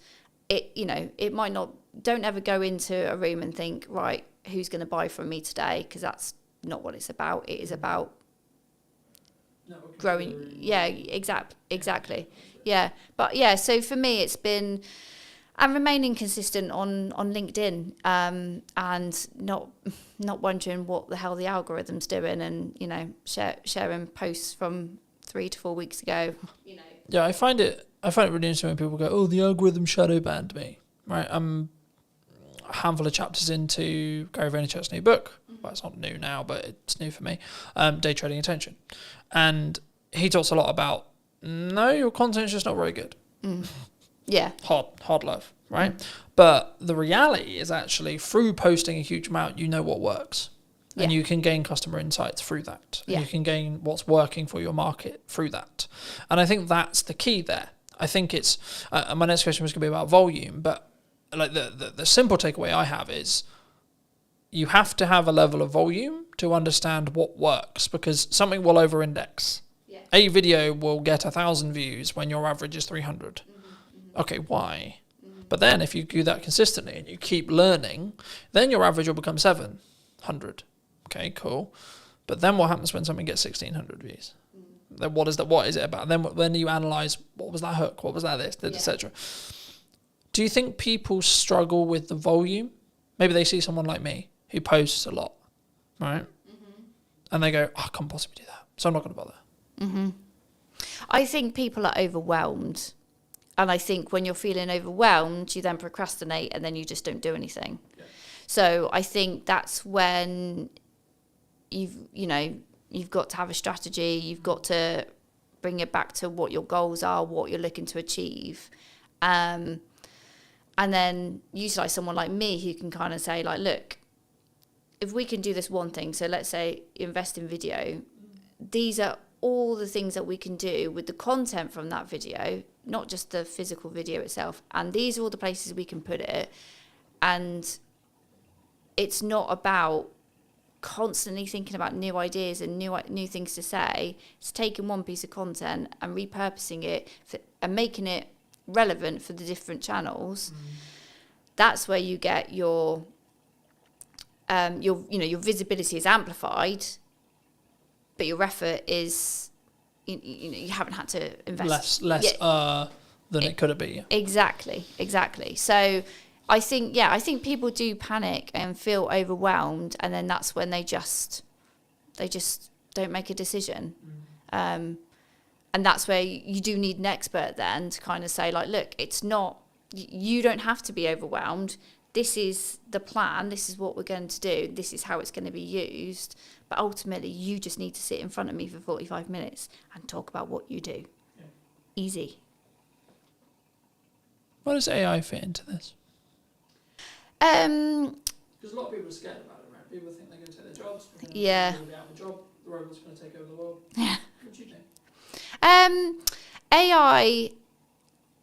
Speaker 1: It might not. Don't ever go into a room and think, right, who's going to buy from me today? Because that's not what it's about. It is about growing. Yeah, exactly. Yeah, but yeah. So for me, it's been and remaining consistent on LinkedIn, and not wondering what the hell the algorithm's doing, and sharing posts from 3 to 4 weeks ago.
Speaker 2: Yeah, I find it really interesting when people go, "Oh, the algorithm shadow banned me." Right, I'm a handful of chapters into Gary Vaynerchuk's new book. Well, it's not new now, but it's new for me. Day Trading Attention, and he talks a lot about no, your content's just not very good.
Speaker 1: Yeah,
Speaker 2: hard love, right? But the reality is actually through posting a huge amount, you know what works. And you can gain customer insights through that. And you can gain what's working for your market through that. And I think that's the key there. I think it's, my next question was going to be about volume, but like the simple takeaway I have is you have to have a level of volume to understand what works, because something will over-index. Yeah. A video will get 1,000 views when your average is 300. Okay, why? But then if you do that consistently and you keep learning, then your average will become 700. Okay, cool. But then what happens when something gets 1,600 views? Then what is it about? Then when you analyse, what was that hook? What was that this, etc. Do you think people struggle with the volume? Maybe they see someone like me who posts a lot, right? And they go, I can't possibly do that, so I'm not going to bother.
Speaker 1: I think people are overwhelmed. And I think when you're feeling overwhelmed, you then procrastinate and then you just don't do anything. Yeah. So I think that's when you've got to have a strategy. You've got to bring it back to what your goals are, what you're looking to achieve. And then utilise someone like me who can kind of say, like, look, if we can do this one thing, so let's say invest in video, these are all the things that we can do with the content from that video, not just the physical video itself. And these are all the places we can put it. And it's not about constantly thinking about new ideas and new things to say. It's taking one piece of content and repurposing it and making it relevant for the different channels. That's where you get your visibility is amplified, but your effort is you haven't had to invest
Speaker 2: less than it could have been.
Speaker 1: Exactly. So I think people do panic and feel overwhelmed, and then that's when they just don't make a decision. And that's where you do need an expert then to kind of say, like, look, it's not, you don't have to be overwhelmed. This is the plan. This is what we're going to do. This is how it's going to be used. But ultimately, you just need to sit in front of me for 45 minutes and talk about what you do. Yeah. Easy.
Speaker 2: Where does AI fit into this?
Speaker 1: Because
Speaker 2: a lot of people are scared about it, right? People think they're going to take their jobs.
Speaker 1: Yeah.
Speaker 2: They're going to be out of a job. The robot's going to take over the world.
Speaker 1: Yeah.
Speaker 2: What do you think?
Speaker 1: AI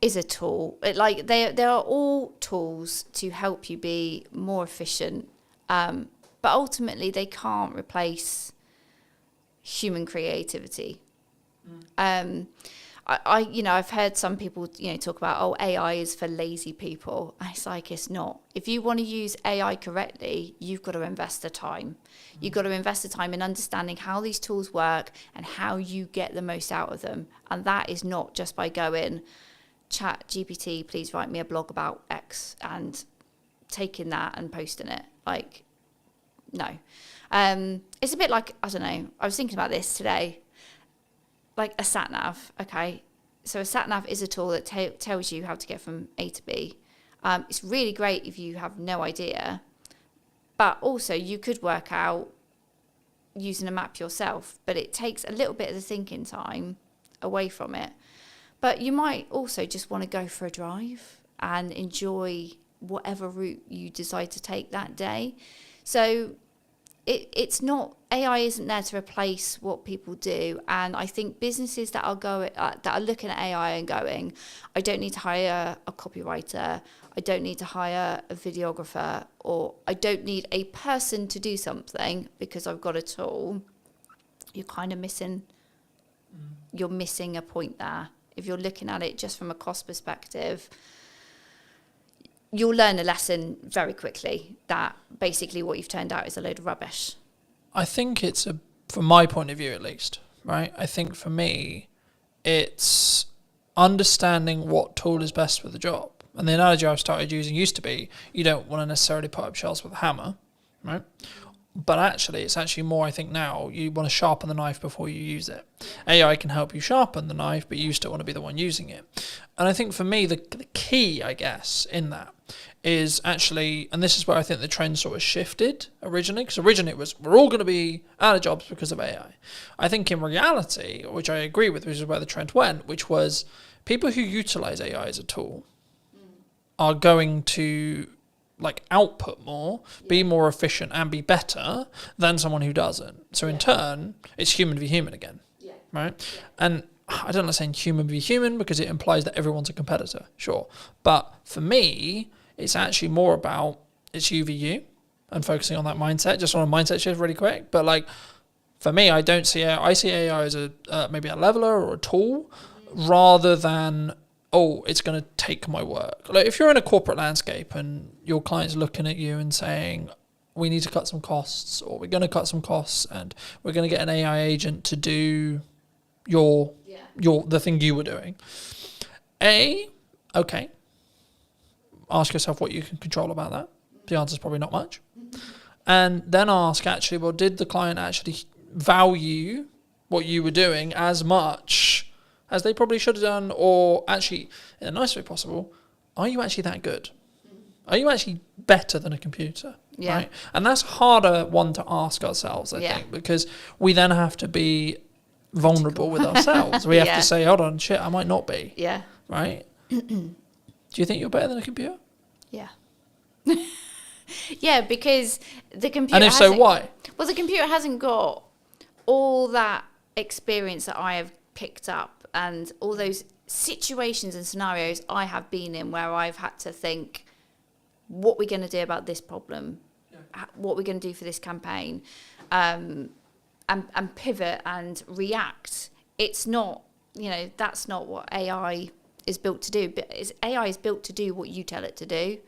Speaker 1: is a tool. They are all tools to help you be more efficient, but ultimately they can't replace human creativity. I've heard some people talk about, AI is for lazy people. It's like, it's not. If you want to use AI correctly, you've got to invest the time. You've got to invest the time in understanding how these tools work and how you get the most out of them. And that is not just by going, chat GPT, please write me a blog about X, and taking that and posting it. Like, no. It's a bit like, I don't know, I was thinking about this today. Like a sat nav, okay? So a sat nav is a tool that tells you how to get from A to B. It's really great if you have no idea, but also you could work out using a map yourself, but it takes a little bit of the thinking time away from it. But you might also just want to go for a drive and enjoy whatever route you decide to take that day. So it's not, AI isn't there to replace what people do. And I think businesses that are looking at AI and going, I don't need to hire a copywriter, I don't need to hire a videographer, or I don't need a person to do something because I've got a tool, you're kind of missing a point there. If you're looking at it just from a cost perspective, you'll learn a lesson very quickly that basically what you've turned out is a load of rubbish.
Speaker 2: I think it's from my point of view at least, right? I think for me, it's understanding what tool is best for the job. And the analogy I've started using used to be, you don't want to necessarily put up shelves with a hammer, right? But actually, it's actually more, I think now, you want to sharpen the knife before you use it. AI can help you sharpen the knife, but you still want to be the one using it. And I think for me, the key, I guess, in that is actually, and this is where I think the trend sort of shifted originally, because originally it was, we're all going to be out of jobs because of AI. I think in reality, which I agree with, which is where the trend went, which was people who utilize AI as a tool are going to output more, be more efficient and be better than someone who doesn't. So in turn, it's human v human again, right? Yeah. And I don't like saying human v human because it implies that everyone's a competitor, sure. But for me, it's actually more about it's you v you and focusing on that mindset, just on a mindset shift really quick. But for me, I see AI as maybe a leveler or a tool rather than, it's going to take my work. If you're in a corporate landscape and your client's looking at you and saying, we need to cut some costs, or we're going to cut some costs and we're going to get an AI agent to do the thing you were doing. Okay. Ask yourself what you can control about that. The answer is probably not much. And then ask actually, well, did the client actually value what you were doing as much as they probably should have done, or actually, in the nicest way possible, are you actually that good? Are you actually better than a computer? Yeah. Right? And that's a harder one to ask ourselves, I think, because we then have to be vulnerable with ourselves. We have to say, hold on, shit, I might not be. Yeah. Right? Do you think you're better than a computer?
Speaker 1: Yeah. Yeah, because the computer
Speaker 2: And if so, why?
Speaker 1: Well, the computer hasn't got all that experience that I have picked up and all those situations and scenarios I have been in where I've had to think, what we're going to do about this problem, what we're going to do for this campaign, and pivot and react. It's not, that's not what AI is built to do. But AI is built to do what you tell it to do.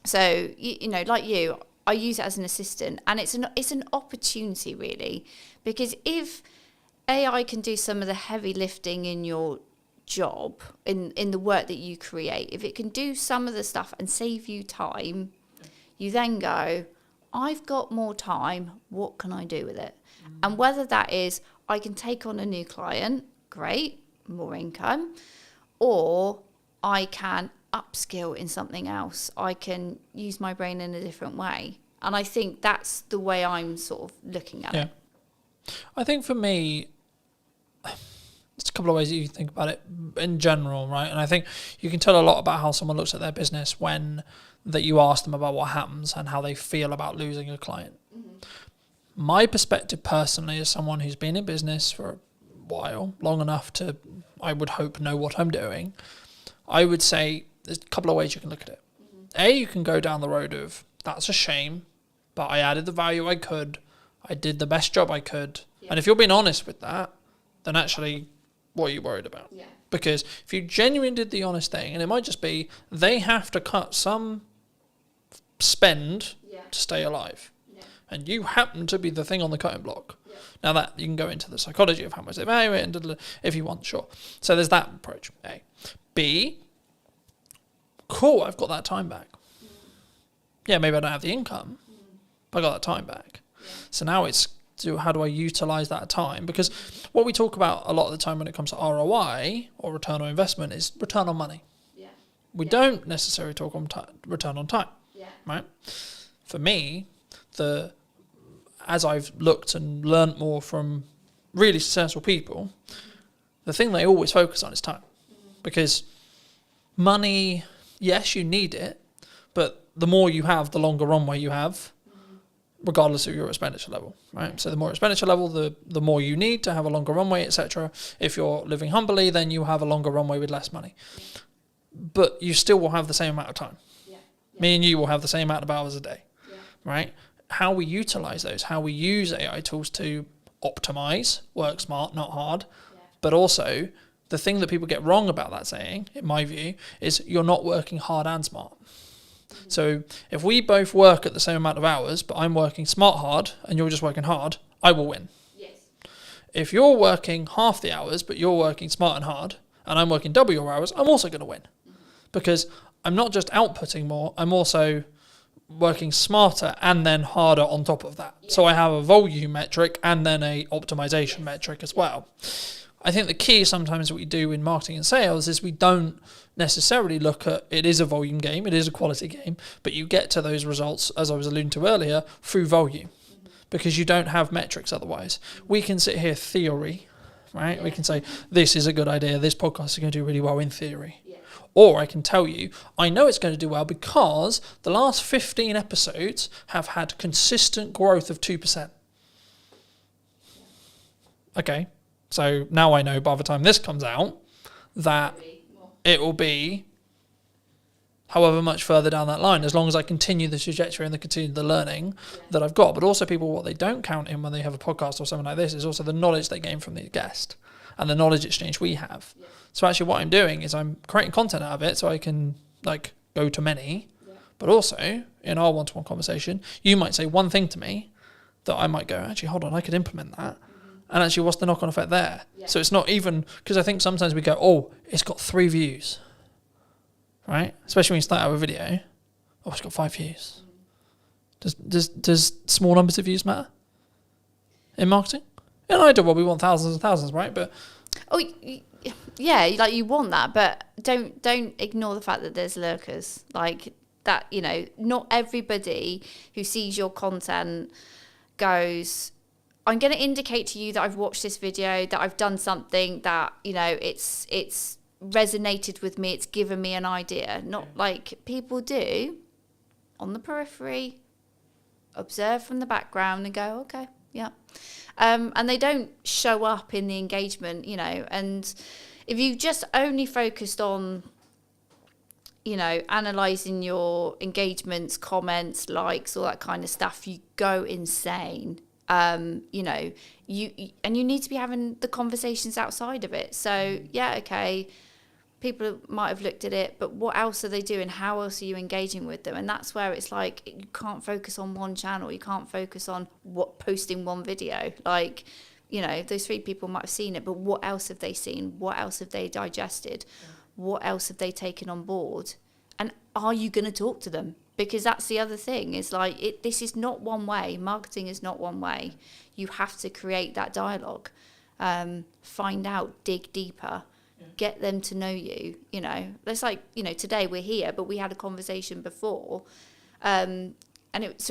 Speaker 1: So, like you, I use it as an assistant, and it's an opportunity really, because if AI can do some of the heavy lifting in your job, in the work that you create, if it can do some of the stuff and save you time, you then go, I've got more time, what can I do with it? And whether that is I can take on a new client, great, more income, or I can upskill in something else. I can use my brain in a different way. And I think that's the way I'm sort of looking at it.
Speaker 2: I think for me, there's a couple of ways that you think about it in general, right? And I think you can tell a lot about how someone looks at their business when that you ask them about what happens and how they feel about losing a client. My perspective personally, as someone who's been in business for a while, long enough to, I would hope, know what I'm doing, I would say there's a couple of ways you can look at it. You can go down the road of, that's a shame, but I added the value I could, I did the best job I could. And if you're being honest with that, then actually, what are you worried about? Because if you genuinely did the honest thing, and it might just be they have to cut some spend to stay alive, and you happen to be the thing on the cutting block. Now that you can go into the psychology of how much they value it, and if you want, sure. So there's that approach. A. B. Cool, I've got that time back. Yeah, maybe I don't have the income, but I got that time back. So now it's, how do I utilize that time? Because what we talk about a lot of the time when it comes to ROI or return on investment is return on money. We don't necessarily talk on return on time, right? For me, as I've looked and learnt more from really successful people, the thing they always focus on is time. Because money, yes, you need it, but the more you have, the longer runway you have, regardless of your expenditure level, right? So the more expenditure level, the more you need to have a longer runway, etc. If you're living humbly, then you have a longer runway with less money. But you still will have the same amount of time. Me and you will have the same amount of hours a day, right? How we utilize those, how we use AI tools to optimize, work smart, not hard, but also the thing that people get wrong about that saying, in my view, is you're not working hard and smart. So if we both work at the same amount of hours, but I'm working smart hard and you're just working hard, I will win. If you're working half the hours, but you're working smart and hard, and I'm working double your hours, I'm also going to win. Because I'm not just outputting more, I'm also working smarter and then harder on top of that. So I have a volume metric and then a optimization metric as well. I think the key sometimes what we do in marketing and sales is we don't necessarily look at, it is a volume game, it is a quality game, but you get to those results, as I was alluding to earlier, through volume, because you don't have metrics otherwise. We can sit here theory, right? We can say, this is a good idea, this podcast is going to do really well in theory. Or I can tell you, I know it's going to do well because the last 15 episodes have had consistent growth of 2%. Okay. So now I know by the time this comes out that it will be however much further down that line, as long as I continue the trajectory and continue the learning that I've got. But also people, what they don't count in when they have a podcast or something like this is also the knowledge they gain from the guest and the knowledge exchange we have. So actually what I'm doing is I'm creating content out of it so I can go to many, but also in our one-to-one conversation, you might say one thing to me that I might go, actually, hold on, I could implement that. And actually, what's the knock-on effect there? So it's not even, because I think sometimes we go, oh, it's got 3 views, right? Especially when you start out a video, oh, it's got 5 views. Does small numbers of views matter in marketing? In an ideal world, we want thousands and thousands, right? But
Speaker 1: yeah, like you want that, but don't ignore the fact that there's lurkers like that. You know, not everybody who sees your content goes, I'm going to indicate to you that I've watched this video, that I've done something that, you know, it's resonated with me, it's given me an idea. Not like people do on the periphery, observe from the background and go, okay, yeah. And they don't show up in the engagement, you know. And if you just only focused on, you know, analysing your engagements, comments, likes, all that kind of stuff, you go insane. You know, you need to be having the conversations outside of it. So yeah, okay, people might have looked at it, but what else are they doing? How else are you engaging with them? And that's where it's like, you can't focus on one channel. You can't focus on posting one video. Like, You know, those 3 people might have seen it, but what else have they seen? What else have they digested? What else have they taken on board? And are you going to talk to them? Because that's the other thing, is like, this is not one way. Marketing is not one way. You have to create that dialogue, find out, dig deeper, get them to know you. You know, it's like, you know, today we're here, but we had a conversation before. So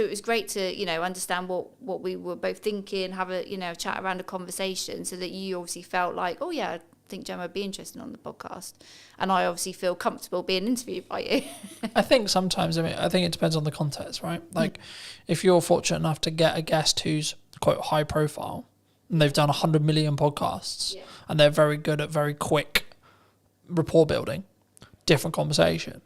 Speaker 1: it was great to, you know, understand what we were both thinking, have a, you know, chat around a conversation, so that you obviously felt like, oh yeah, I think Gemma would be interested on the podcast. And I obviously feel comfortable being interviewed by you.
Speaker 2: I think sometimes, I think it depends on the context, right? Like if you're fortunate enough to get a guest who's quite high profile and they've done 100 million podcasts and they're very good at very quick rapport building, different conversation.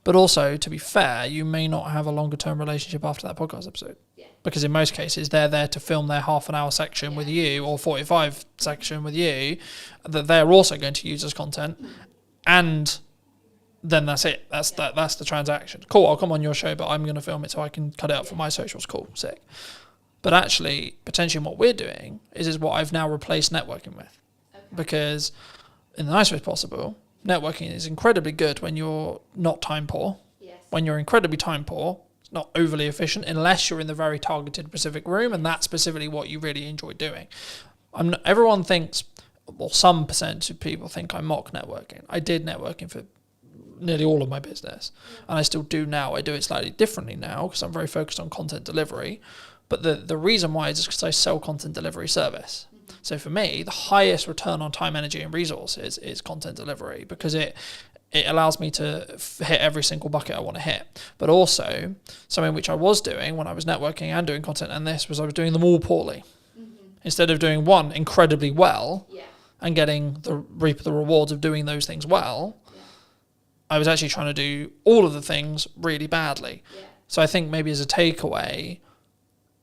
Speaker 2: But also, to be fair, you may not have a longer term relationship after that podcast episode. Because in most cases, they're there to film their half an hour section with you, or 45 section with you, that they're also going to use as content. And then that's it. That's the transaction. Cool, I'll come on your show, but I'm going to film it so I can cut it up for my socials. Cool, sick. But actually, potentially what we're doing is what I've now replaced networking with. Because in the nicest way possible, networking is incredibly good when you're not time poor. When you're incredibly time poor, it's not overly efficient unless you're in the very targeted specific room, and that's specifically what you really enjoy doing. Everyone thinks, well, some percentage of people think I mock networking. I did networking for nearly all of my business, and I still do now. I do it slightly differently now because I'm very focused on content delivery. But the reason why is because I sell content delivery service. So for me, the highest return on time, energy, and resources is content delivery, because it allows me to hit every single bucket I want to hit. But also, something which I was doing when I was networking and doing content, and this was I was doing them all poorly. Instead of doing one incredibly well and reap the rewards of doing those things well, I was actually trying to do all of the things really badly. So I think maybe as a takeaway,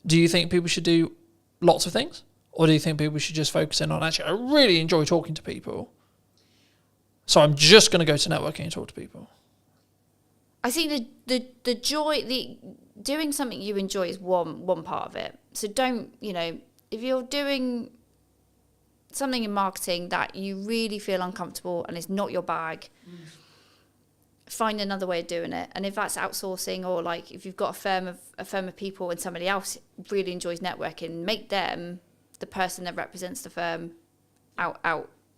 Speaker 2: do you think people should do lots of things? Or do you think people should just focus in on, actually, I really enjoy talking to people, so I'm just going to go to networking and talk to people?
Speaker 1: I think the joy, doing something you enjoy is one part of it. So don't, you know, if you're doing something in marketing that you really feel uncomfortable and it's not your bag, find another way of doing it. And if that's outsourcing, or like if you've got a firm of people and somebody else really enjoys networking, make them the person that represents the firm out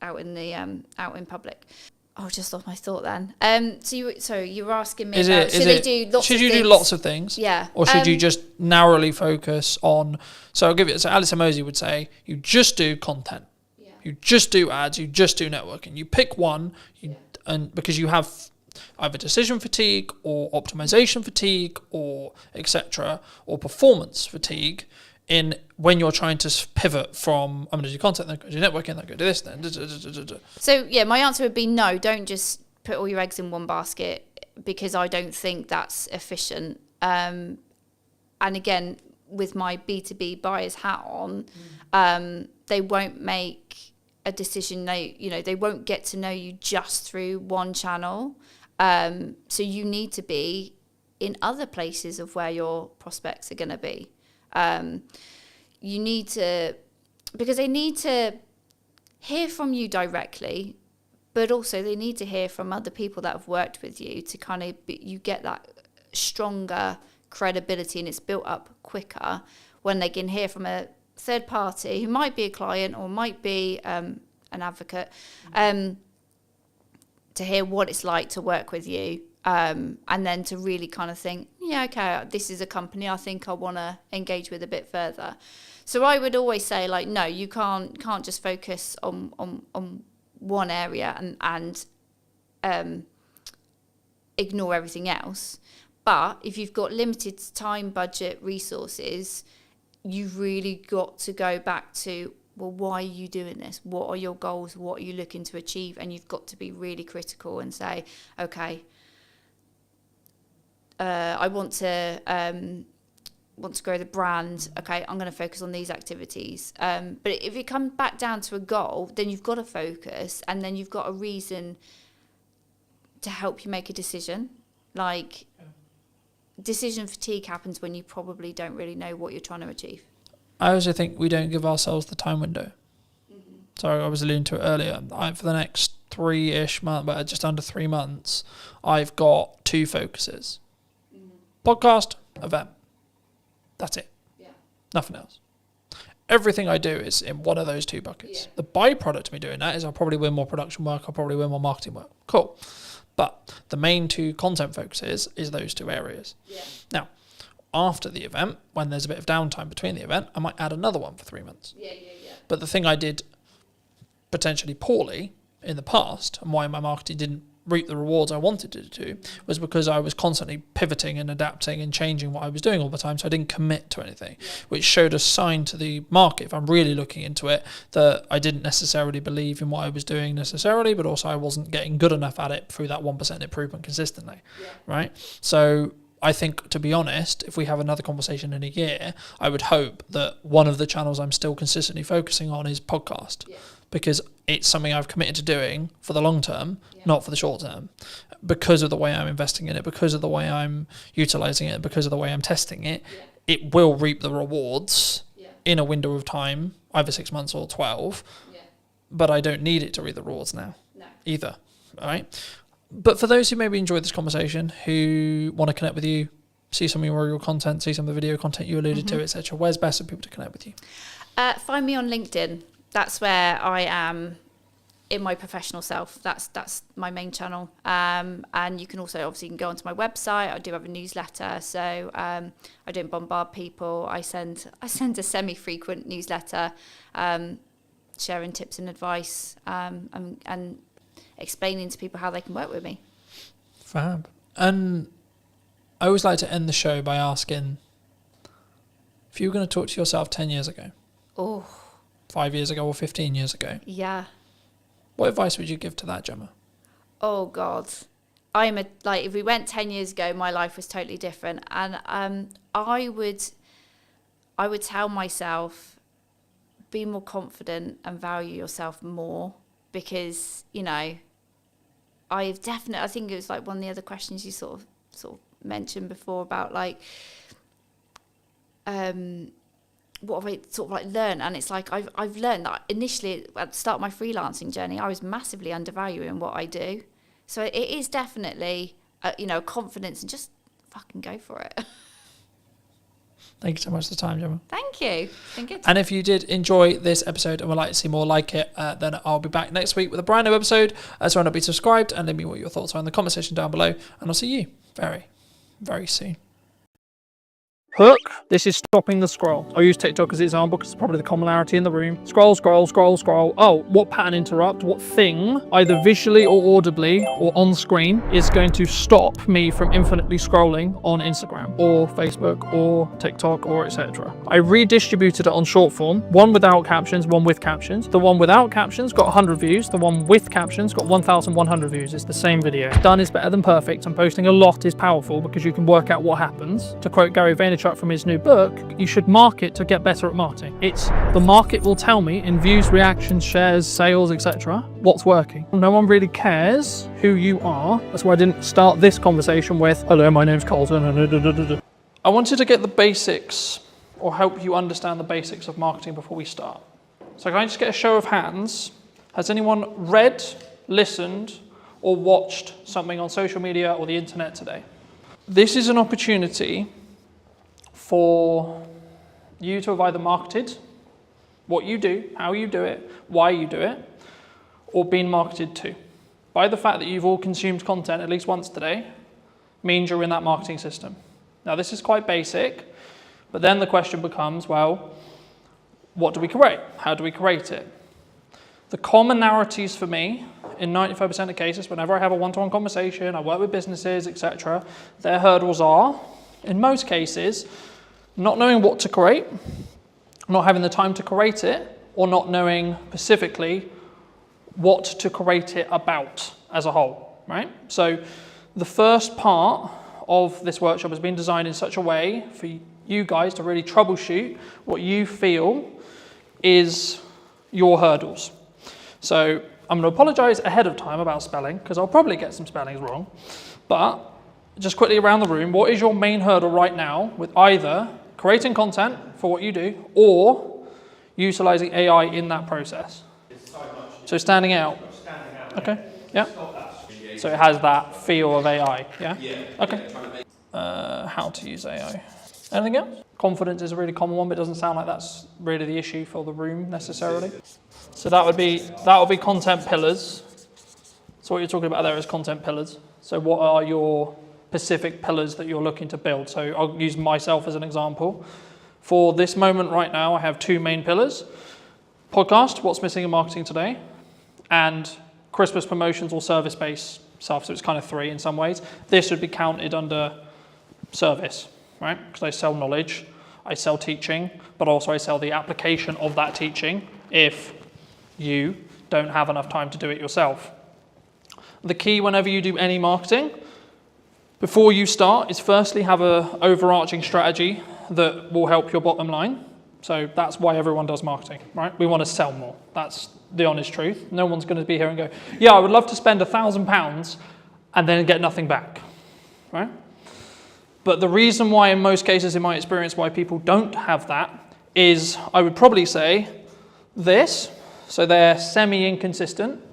Speaker 1: in public. Oh, I just lost my thought then. So you were asking me about should you do lots of things?
Speaker 2: Yeah. Or should you just narrowly focus on? So I'll give it. So Alice Emosi would say, you just do content. Yeah. You just do ads. You just do networking. You pick one, and because you have either decision fatigue or optimization fatigue or etc. or performance fatigue. In when you're trying to pivot from, I'm going to do content, then go do networking, then go do this, then.
Speaker 1: So, yeah, my answer would be no, don't just put all your eggs in one basket, because I don't think that's efficient. And again, with my B2B buyer's hat on, they won't make a decision. They won't get to know you just through one channel. So you need to be in other places of where your prospects are going to be. You need to, because they need to hear from you directly, but also they need to hear from other people that have worked with you to kind of, you get that stronger credibility, and it's built up quicker when they can hear from a third party who might be a client or might be an advocate, to hear what it's like to work with you. And then to really kind of think, yeah, okay, this is a company I think I want to engage with a bit further. So I would always say, like, no, you can't just focus on one area and ignore everything else. But if you've got limited time, budget, resources, you've really got to go back to, well, why are you doing this? What are your goals? What are you looking to achieve? And you've got to be really critical and say, okay, I want to grow the brand. Okay, I'm going to focus on these activities. But if it comes back down to a goal, then you've got to focus, and then you've got a reason to help you make a decision. Like, decision fatigue happens when you probably don't really know what you're trying to achieve.
Speaker 2: I also think we don't give ourselves the time window. So I was alluding to it earlier. For the next 3-ish months, but just under 3 months, I've got 2 focuses. Podcast, event. That's it. Yeah. Nothing else. Everything I do is in one of those 2 buckets. Yeah. The byproduct of me doing that is I'll probably win more production work, I'll probably win more marketing work. Cool. But the main 2 content focuses is those 2 areas. Yeah. Now, after the event, when there's a bit of downtime between the event, I might add another one for 3 months. Yeah. But the thing I did potentially poorly in the past, and why my marketing didn't reap the rewards I wanted it to, was because I was constantly pivoting and adapting and changing what I was doing all the time, so I didn't commit to anything, which showed a sign to the market, if I'm really looking into it, that I didn't necessarily believe in what I was doing necessarily, but also I wasn't getting good enough at it through that 1% improvement consistently, right? So I think, to be honest, if we have another conversation in a year, I would hope that one of the channels I'm still consistently focusing on is podcast. Because it's something I've committed to doing for the long term, not for the short term, because of the way I'm investing in it, because of the way I'm utilizing it, because of the way I'm testing it. It will reap the rewards in a window of time, either 6 months or 12, but I don't need it to reap the rewards now either. All right. But for those who maybe enjoyed this conversation, who want to connect with you, see some of your content, see some of the video content you alluded to, etc., where's best for people to connect with you?
Speaker 1: Find me on LinkedIn. That's where I am in my professional self. That's my main channel. And you can also obviously go onto my website. I do have a newsletter, so I don't bombard people. I send a semi-frequent newsletter, sharing tips and advice, and explaining to people how they can work with me.
Speaker 2: Fab. And I always like to end the show by asking, if you were going to talk to yourself 10 years ago, 5 years ago or 15 years ago. Yeah. What advice would you give to that, Gemma?
Speaker 1: Oh, God. If we went 10 years ago, my life was totally different. And I would tell myself, be more confident and value yourself more, because, I think it was like one of the other questions you sort of mentioned before about what have I sort of learned? And it's like I've learned that initially at the start of my freelancing journey, I was massively undervaluing what I do. So it is definitely confidence, and just fucking go for it.
Speaker 2: Thank you so much for the time, Gemma.
Speaker 1: Thank you. It's been good.
Speaker 2: And if you did enjoy this episode and would like to see more like it, then I'll be back next week with a brand new episode. So why not be subscribed and let me know what your thoughts are in the comment section down below. And I'll see you very, very soon. Hook. This is stopping the scroll. I'll use TikTok as an example because it's probably the commonality in the room. Scroll, scroll, scroll, scroll. Oh, what pattern interrupt? What thing, either visually or audibly or on screen, is going to stop me from infinitely scrolling on Instagram or Facebook or TikTok or etc. I redistributed it on short form. One without captions, one with captions. The one without captions got 100 views. The one with captions got 1,100 views. It's the same video. Done is better than perfect, and posting a lot is powerful because you can work out what happens. To quote Gary Vaynerchuk from his new book, you should market to get better at marketing. It's the market will tell me in views, reactions, shares, sales, etc. what's working. No one really cares who you are. That's why I didn't start this conversation with, hello, my name's Colton. I wanted to get the basics, or help you understand the basics of marketing before we start. So can I just get a show of hands? Has anyone read, listened, or watched something on social media or the internet today? This is an opportunity for you to have either marketed what you do, how you do it, why you do it, or been marketed to. By the fact that you've all consumed content at least once today, means you're in that marketing system. Now this is quite basic, but then the question becomes, well, what do we create? How do we create it? The commonalities for me, in 95% of cases, whenever I have a one-to-one conversation, I work with businesses, etc., their hurdles are, in most cases, not knowing what to create, not having the time to create it, or not knowing specifically what to create it about as a whole, right? So the first part of this workshop has been designed in such a way for you guys to really troubleshoot what you feel is your hurdles. So I'm going to apologize ahead of time about spelling, because I'll probably get some spellings wrong, but just quickly around the room, what is your main hurdle right now with either creating content for what you do or utilizing AI in that process. So standing out. Okay, yeah. So it has that feel of AI, yeah? Okay. How to use AI. Anything else? Confidence is a really common one, but it doesn't sound like that's really the issue for the room necessarily. So that would be content pillars. So what you're talking about there is content pillars. So what are your specific pillars that you're looking to build? So I'll use myself as an example. For this moment right now, I have 2 main pillars. Podcast, what's missing in marketing today, and Christmas promotions or service-based stuff. So it's kind of 3 in some ways. This would be counted under service, right? Because I sell knowledge, I sell teaching, but also I sell the application of that teaching if you don't have enough time to do it yourself. The key whenever you do any marketing, before you start, is firstly have an overarching strategy that will help your bottom line. So that's why everyone does marketing, right? We want to sell more. That's the honest truth. No one's going to be here and go, yeah, I would love to spend £1,000 and then get nothing back, right? But the reason why, in most cases, in my experience, why people don't have that is, I would probably say, this. So they're semi-inconsistent.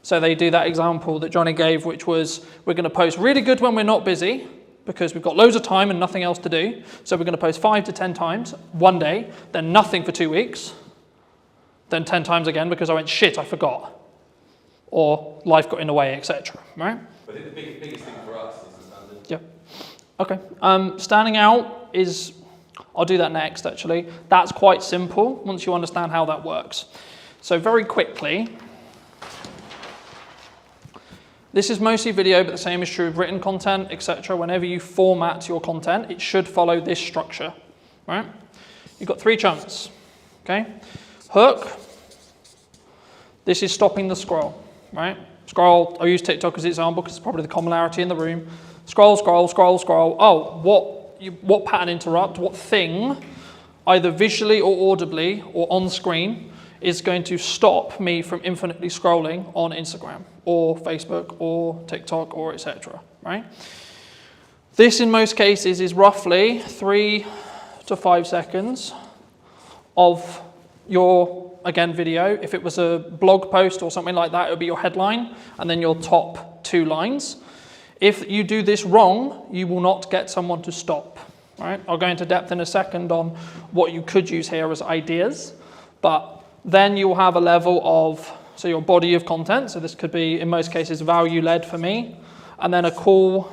Speaker 2: So they do that example that Johnny gave, which was, we're going to post really good when we're not busy, because we've got loads of time and nothing else to do. So we're going to post 5 to 10 times one day, then nothing for 2 weeks, then 10 times again because I went, shit, I forgot. Or life got in the way, etc. Right?
Speaker 3: But I think the biggest thing for us is the standard.
Speaker 2: Yeah. Okay. Standing out is, I'll do that next actually. That's quite simple once you understand how that works. So very quickly, this is mostly video, but the same is true of written content, etc. Whenever you format your content, it should follow this structure, right? You've got 3 chunks, okay? Hook, this is stopping the scroll, right? Scroll, I'll use TikTok as an example because it's probably the commonality in the room. Scroll, scroll, scroll, scroll. Oh, what pattern interrupt, what thing, either visually or audibly or on screen, is going to stop me from infinitely scrolling on Instagram or Facebook or TikTok or etc. Right? This in most cases is roughly 3 to 5 seconds of your, again, video. If it was a blog post or something like that, it would be your headline and then your top 2 lines. If you do this wrong, you will not get someone to stop. Right? I'll go into depth in a second on what you could use here as ideas, but then you'll have a level of, so your body of content, so this could be, in most cases, value-led for me, and then a call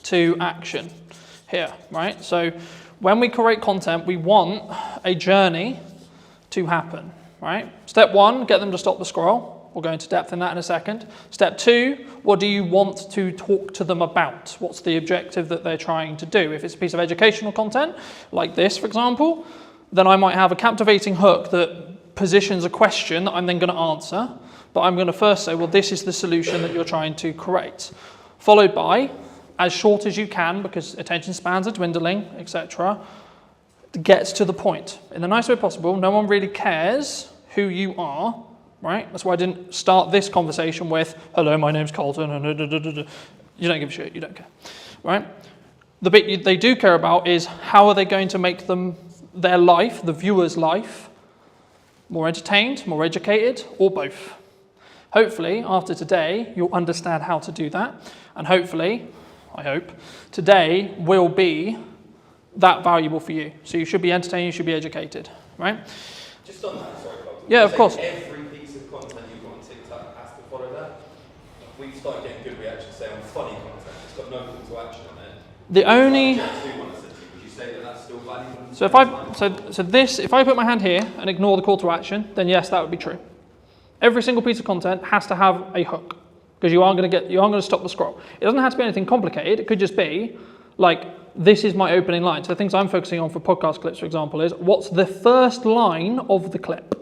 Speaker 2: to action here, right? So when we create content, we want a journey to happen, right? Step 1, get them to stop the scroll. We'll go into depth in that in a second. Step 2, what do you want to talk to them about? What's the objective that they're trying to do? If it's a piece of educational content, like this, for example, then I might have a captivating hook that positions a question that I'm then going to answer, but I'm going to first say, well, this is the solution that you're trying to create, followed by, as short as you can, because attention spans are dwindling, etc., gets to the point in the nicest way possible. No one really cares who you are, right? That's why I didn't start this conversation with, hello, my name's Colton, and you don't give a shit, you don't care, right? The bit they do care about is how are they going to make their life, the viewer's life, more entertained, more educated, or both. Hopefully, after today, you'll understand how to do that. And hopefully, I hope, today will be that valuable for you. So you should be entertained, you should be educated, right?
Speaker 3: Just on that, sorry, Bob.
Speaker 2: Yeah, of course.
Speaker 3: Every piece of content you've got on TikTok has to follow that. We start getting good reactions, say, on funny content. It's got no call to action on it.
Speaker 2: The only...
Speaker 3: Would you say that that's still valuable?
Speaker 2: So if I put my hand here and ignore the call to action, then yes, that would be true. Every single piece of content has to have a hook because you aren't going to stop the scroll. It doesn't have to be anything complicated. It could just be like, this is my opening line. So the things I'm focusing on for podcast clips, for example, is what's the first line of the clip,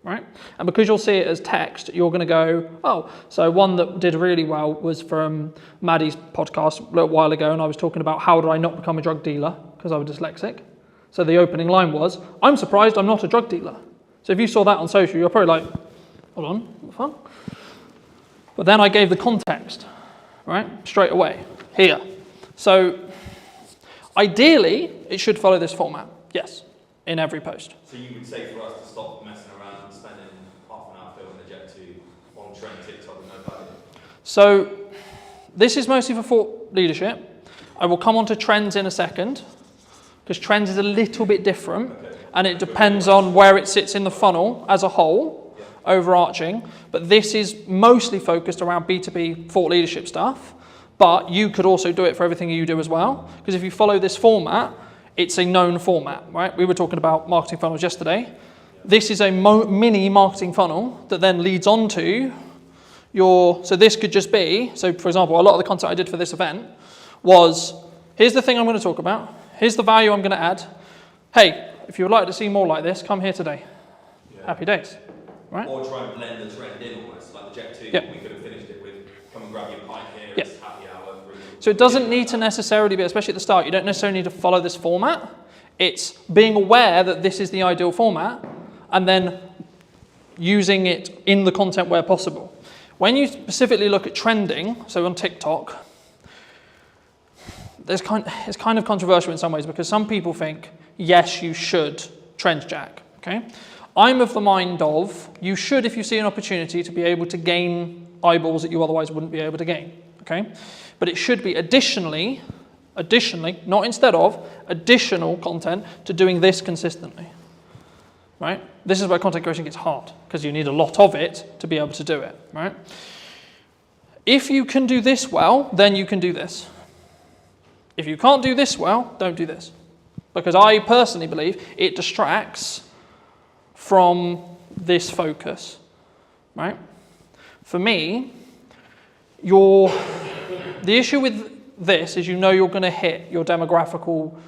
Speaker 2: right? And because you'll see it as text, you're going to go, oh, so one that did really well was from Maddie's podcast a little while ago, and I was talking about how did I not become a drug dealer because I was dyslexic. So the opening line was, I'm surprised I'm not a drug dealer. So if you saw that on social, you're probably like, hold on, what the fuck? But then I gave the context, right? Straight away, here. So Ideally, it should follow this format, yes, in every post.
Speaker 3: So you would say for us to stop messing around and spending half an hour filming a Jet 2 on trend TikTok with no value?
Speaker 2: So this is mostly for thought leadership. I will come on to trends in a second, because trends is a little bit different, and it depends on where it sits in the funnel as a whole, overarching. But this is mostly focused around B2B thought leadership stuff. But you could also do it for everything you do as well. Because if you follow this format, it's a known format, right? We were talking about marketing funnels yesterday. This is a mini marketing funnel that then leads on to your, so this could just be, so for example, a lot of the content I did for this event was, here's the thing I'm going to talk about. Here's the value I'm going to add. Hey, if you would like to see more like this, come here today. Yeah. Happy days, right?
Speaker 3: Or try and blend the trend in almost, like the Jet 2,
Speaker 2: yep.
Speaker 3: We could have finished it with, come and grab your pint here,
Speaker 2: yep.
Speaker 3: It's happy hour.
Speaker 2: So it doesn't need to necessarily be, especially at the start, you don't necessarily need to follow this format. It's being aware that this is the ideal format and then using it in the content where possible. When you specifically look at trending, so on TikTok, it's kind of controversial in some ways because some people think, yes, you should trend jack, okay? I'm of the mind of, you should if you see an opportunity to be able to gain eyeballs that you otherwise wouldn't be able to gain, okay? But it should be additionally, not instead of, additional content to doing this consistently, right? This is where content creation gets hard because you need a lot of it to be able to do it, right? If you can do this well, then you can do this. If you can't do this well, don't do this. Because I personally believe it distracts from this focus, right? For me, the issue with this is you know you're going to hit your demographical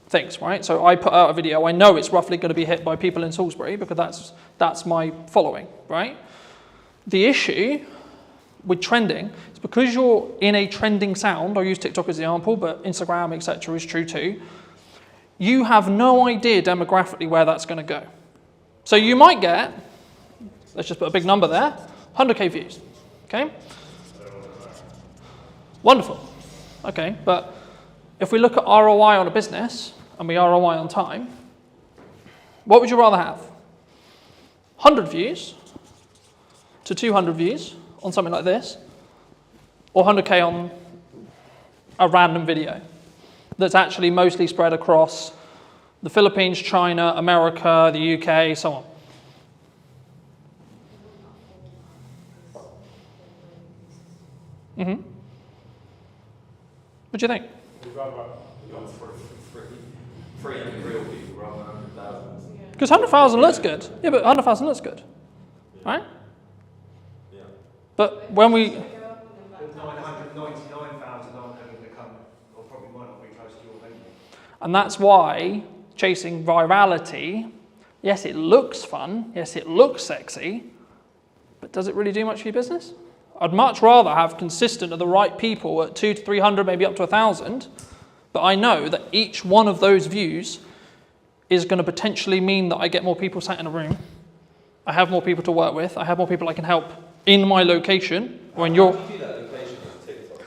Speaker 2: things, right? So I put out a video, I know it's roughly going to be hit by people in Salisbury because that's my following, right? The issue with trending is because you're in a trending sound, I'll use TikTok as an example, but Instagram, etc. is true too, you have no idea demographically where that's going to go. So you might get, let's just put a big number there, 100k views, okay? Wonderful. Okay, but if we look at ROI on a business and we ROI on time, what would you rather have? 100 views to 200 views on something like this, or 100k on a random video that's actually mostly spread across the Philippines, China, America, the UK, so on. Mm-hmm. What do you think?
Speaker 3: We'd rather go for free and real people rather than 100,000.
Speaker 2: Because 100,000 looks good. Yeah, but 100,000 looks good. Yeah. Right?
Speaker 3: Yeah.
Speaker 2: But when we...
Speaker 4: 999,000 aren't going to become, or probably might not be close to your venue.
Speaker 2: And that's why chasing virality, yes, it looks fun, yes, it looks sexy, but does it really do much for your business? I'd much rather have consistent of the right people at 200 to 300, maybe up to 1,000, but I know that each one of those views is going to potentially mean that I get more people sat in a room, I have more people to work with, I have more people I can help in my location, or in your...
Speaker 3: How do you do that location with TikTok?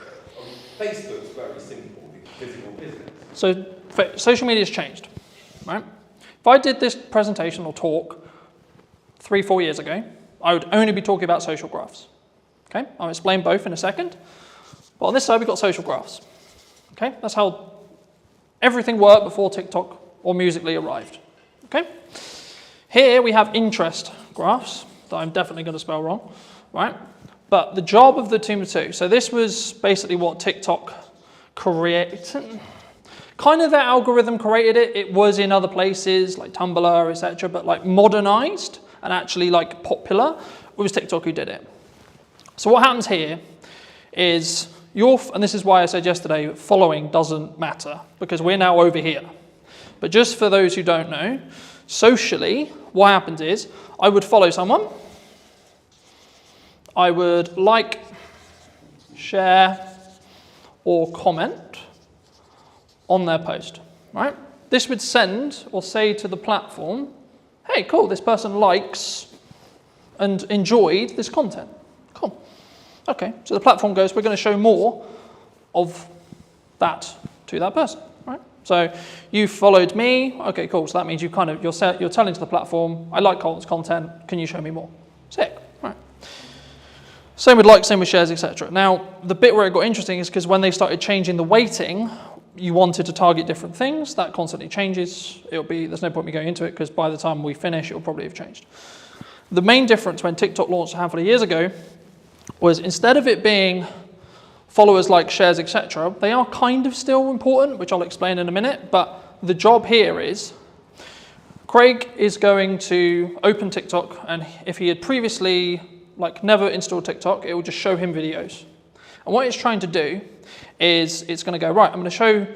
Speaker 3: Facebook's very simple, physical business.
Speaker 2: So social media has changed, right? If I did this presentation or talk 3-4 years ago, I would only be talking about social graphs. Okay, I'll explain both in a second. But on this side, we've got social graphs. Okay, that's how everything worked before TikTok or Musical.ly arrived. Okay, here we have interest graphs that I'm definitely going to spell wrong, right? But the job of the team of two. So this was basically what TikTok created. Kind of their algorithm created it. It was in other places like Tumblr, etc. But like modernized and actually like popular, it was TikTok who did it. So what happens here is and this is why I said yesterday, following doesn't matter because we're now over here. But just for those who don't know, socially, what happens is I would follow someone, I would like, share, or comment on their post, right? This would send or say to the platform, hey, cool, this person likes and enjoyed this content. Cool. Okay, so the platform goes, we're going to show more of that to that person, right? So you followed me. Okay, cool. So that means you're telling to the platform, I like Colton's content. Can you show me more? Sick. Right. Same with likes, same with shares, etc. Now, the bit where it got interesting is because when they started changing the weighting, you wanted to target different things. That constantly changes. There's no point me going into it because by the time we finish, it'll probably have changed. The main difference when TikTok launched a handful of years ago was instead of it being followers, like shares, etc., they are kind of still important, which I'll explain in a minute. But the job here is Craig is going to open TikTok, and if he had previously never installed TikTok, it will just show him videos. And what it's trying to do is it's going to go, right, I'm going to show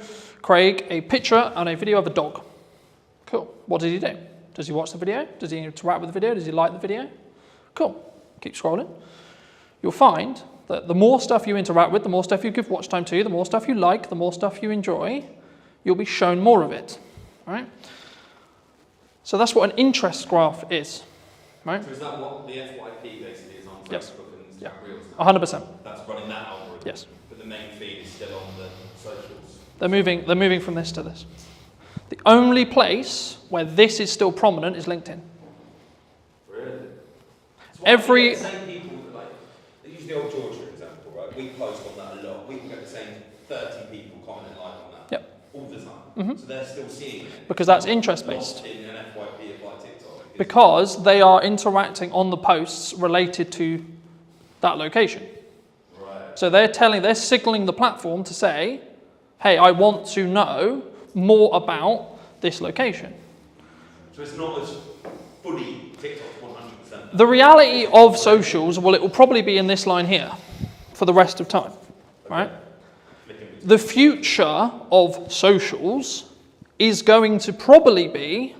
Speaker 2: Craig a picture and a video of a dog. Cool. What does he do? Does he watch the video? Does he interact with the video? Does he like the video? Cool. Keep scrolling. You'll find that the more stuff you interact with, the more stuff you give watch time to, the more stuff you like, the more stuff you enjoy, you'll be shown more of it. Right? So that's what an interest graph is. Right?
Speaker 3: So is that what the FYP basically is on Facebook
Speaker 2: Yes.
Speaker 3: and
Speaker 2: Yeah.
Speaker 3: Reels?
Speaker 2: 100%.
Speaker 3: That's running that algorithm.
Speaker 2: Yes.
Speaker 3: But the main feed is still on the socials.
Speaker 2: They're moving from this to this. The only place where this is still prominent is LinkedIn.
Speaker 3: Really? So
Speaker 2: Every-
Speaker 3: the same people use the old Georgia example, right? We post on that a lot. We can get the same 30 people commenting on that.
Speaker 2: Yep.
Speaker 3: All the time.
Speaker 2: Mm-hmm.
Speaker 3: So they're still seeing it.
Speaker 2: Because that's interest-based.
Speaker 3: Not in an FYP of like TikTok.
Speaker 2: Because they are interacting on the posts related to that location.
Speaker 3: Right.
Speaker 2: So they're signaling the platform to say, hey, I want to know more about this location.
Speaker 3: So it's not as fully TikTok's 100%.
Speaker 2: The reality of socials, well, it will probably be in this line here for the rest of time, right? The future of socials is going to probably be,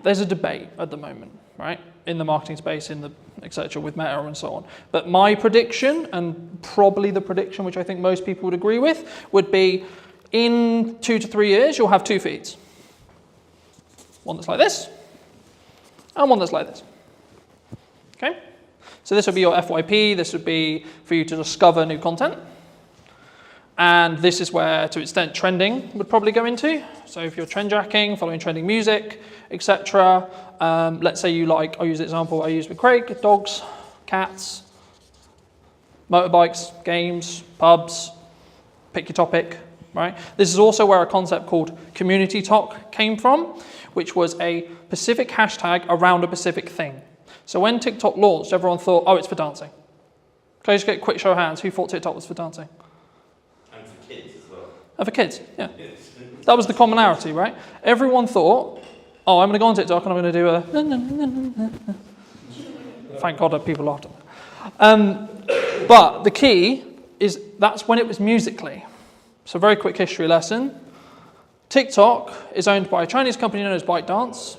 Speaker 2: there's a debate at the moment, right? In the marketing space, in the etc. with Meta and so on. But my prediction, and probably the prediction which I think most people would agree with, would be in 2 to 3 years, you'll have 2 feeds. One that's like this, and one that's like this. Okay? So this would be your FYP, this would be for you to discover new content. And this is where, to an extent, trending would probably go into. So if you're trend jacking, following trending music, etc. Let's say you like, I'll use the example I used with Craig, dogs, cats, motorbikes, games, pubs, pick your topic, right? This is also where a concept called community talk came from, which was a specific hashtag around a specific thing. So when TikTok launched, everyone thought, oh, it's for dancing. Can I just get a quick show of hands? Who thought TikTok was for dancing?
Speaker 3: And for kids as well.
Speaker 2: Oh, for kids, yeah. That was the commonality, right? Everyone thought, oh, I'm going to go on TikTok and I'm going to do a... Thank God that people laughed at that. But the key is that's when it was Musical.ly. So very quick history lesson. TikTok is owned by a Chinese company known as ByteDance,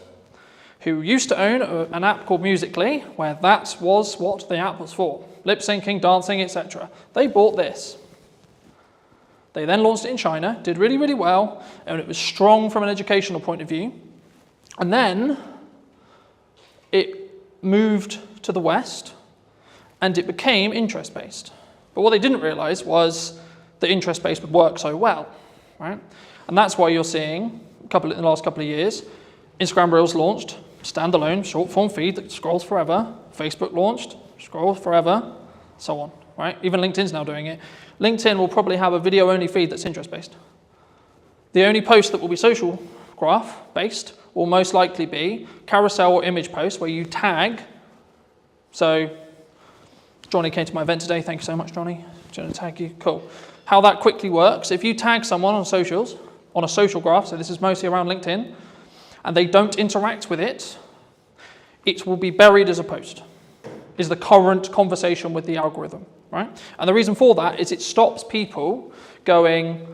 Speaker 2: who used to own an app called Musical.ly, where that was what the app was for. Lip syncing, dancing, etc. They bought this. They then launched it in China, did really, really well, and it was strong from an educational point of view. And then it moved to the West, and it became interest-based. But what they didn't realize was that interest-based would work so well, right? And that's why you're seeing, in the last couple of years, Instagram Reels launched, standalone, short-form feed that scrolls forever. Facebook launched, scrolls forever, so on, right? Even LinkedIn's now doing it. LinkedIn will probably have a video-only feed that's interest-based. The only post that will be social graph-based will most likely be carousel or image posts where you tag. So Johnny came to my event today. Thank you so much, Johnny. Do you want to tag you? Cool. How that quickly works, if you tag someone on socials, on a social graph, so this is mostly around LinkedIn, and they don't interact with it, it will be buried as a post, is the current conversation with the algorithm, right? And the reason for that is it stops people going,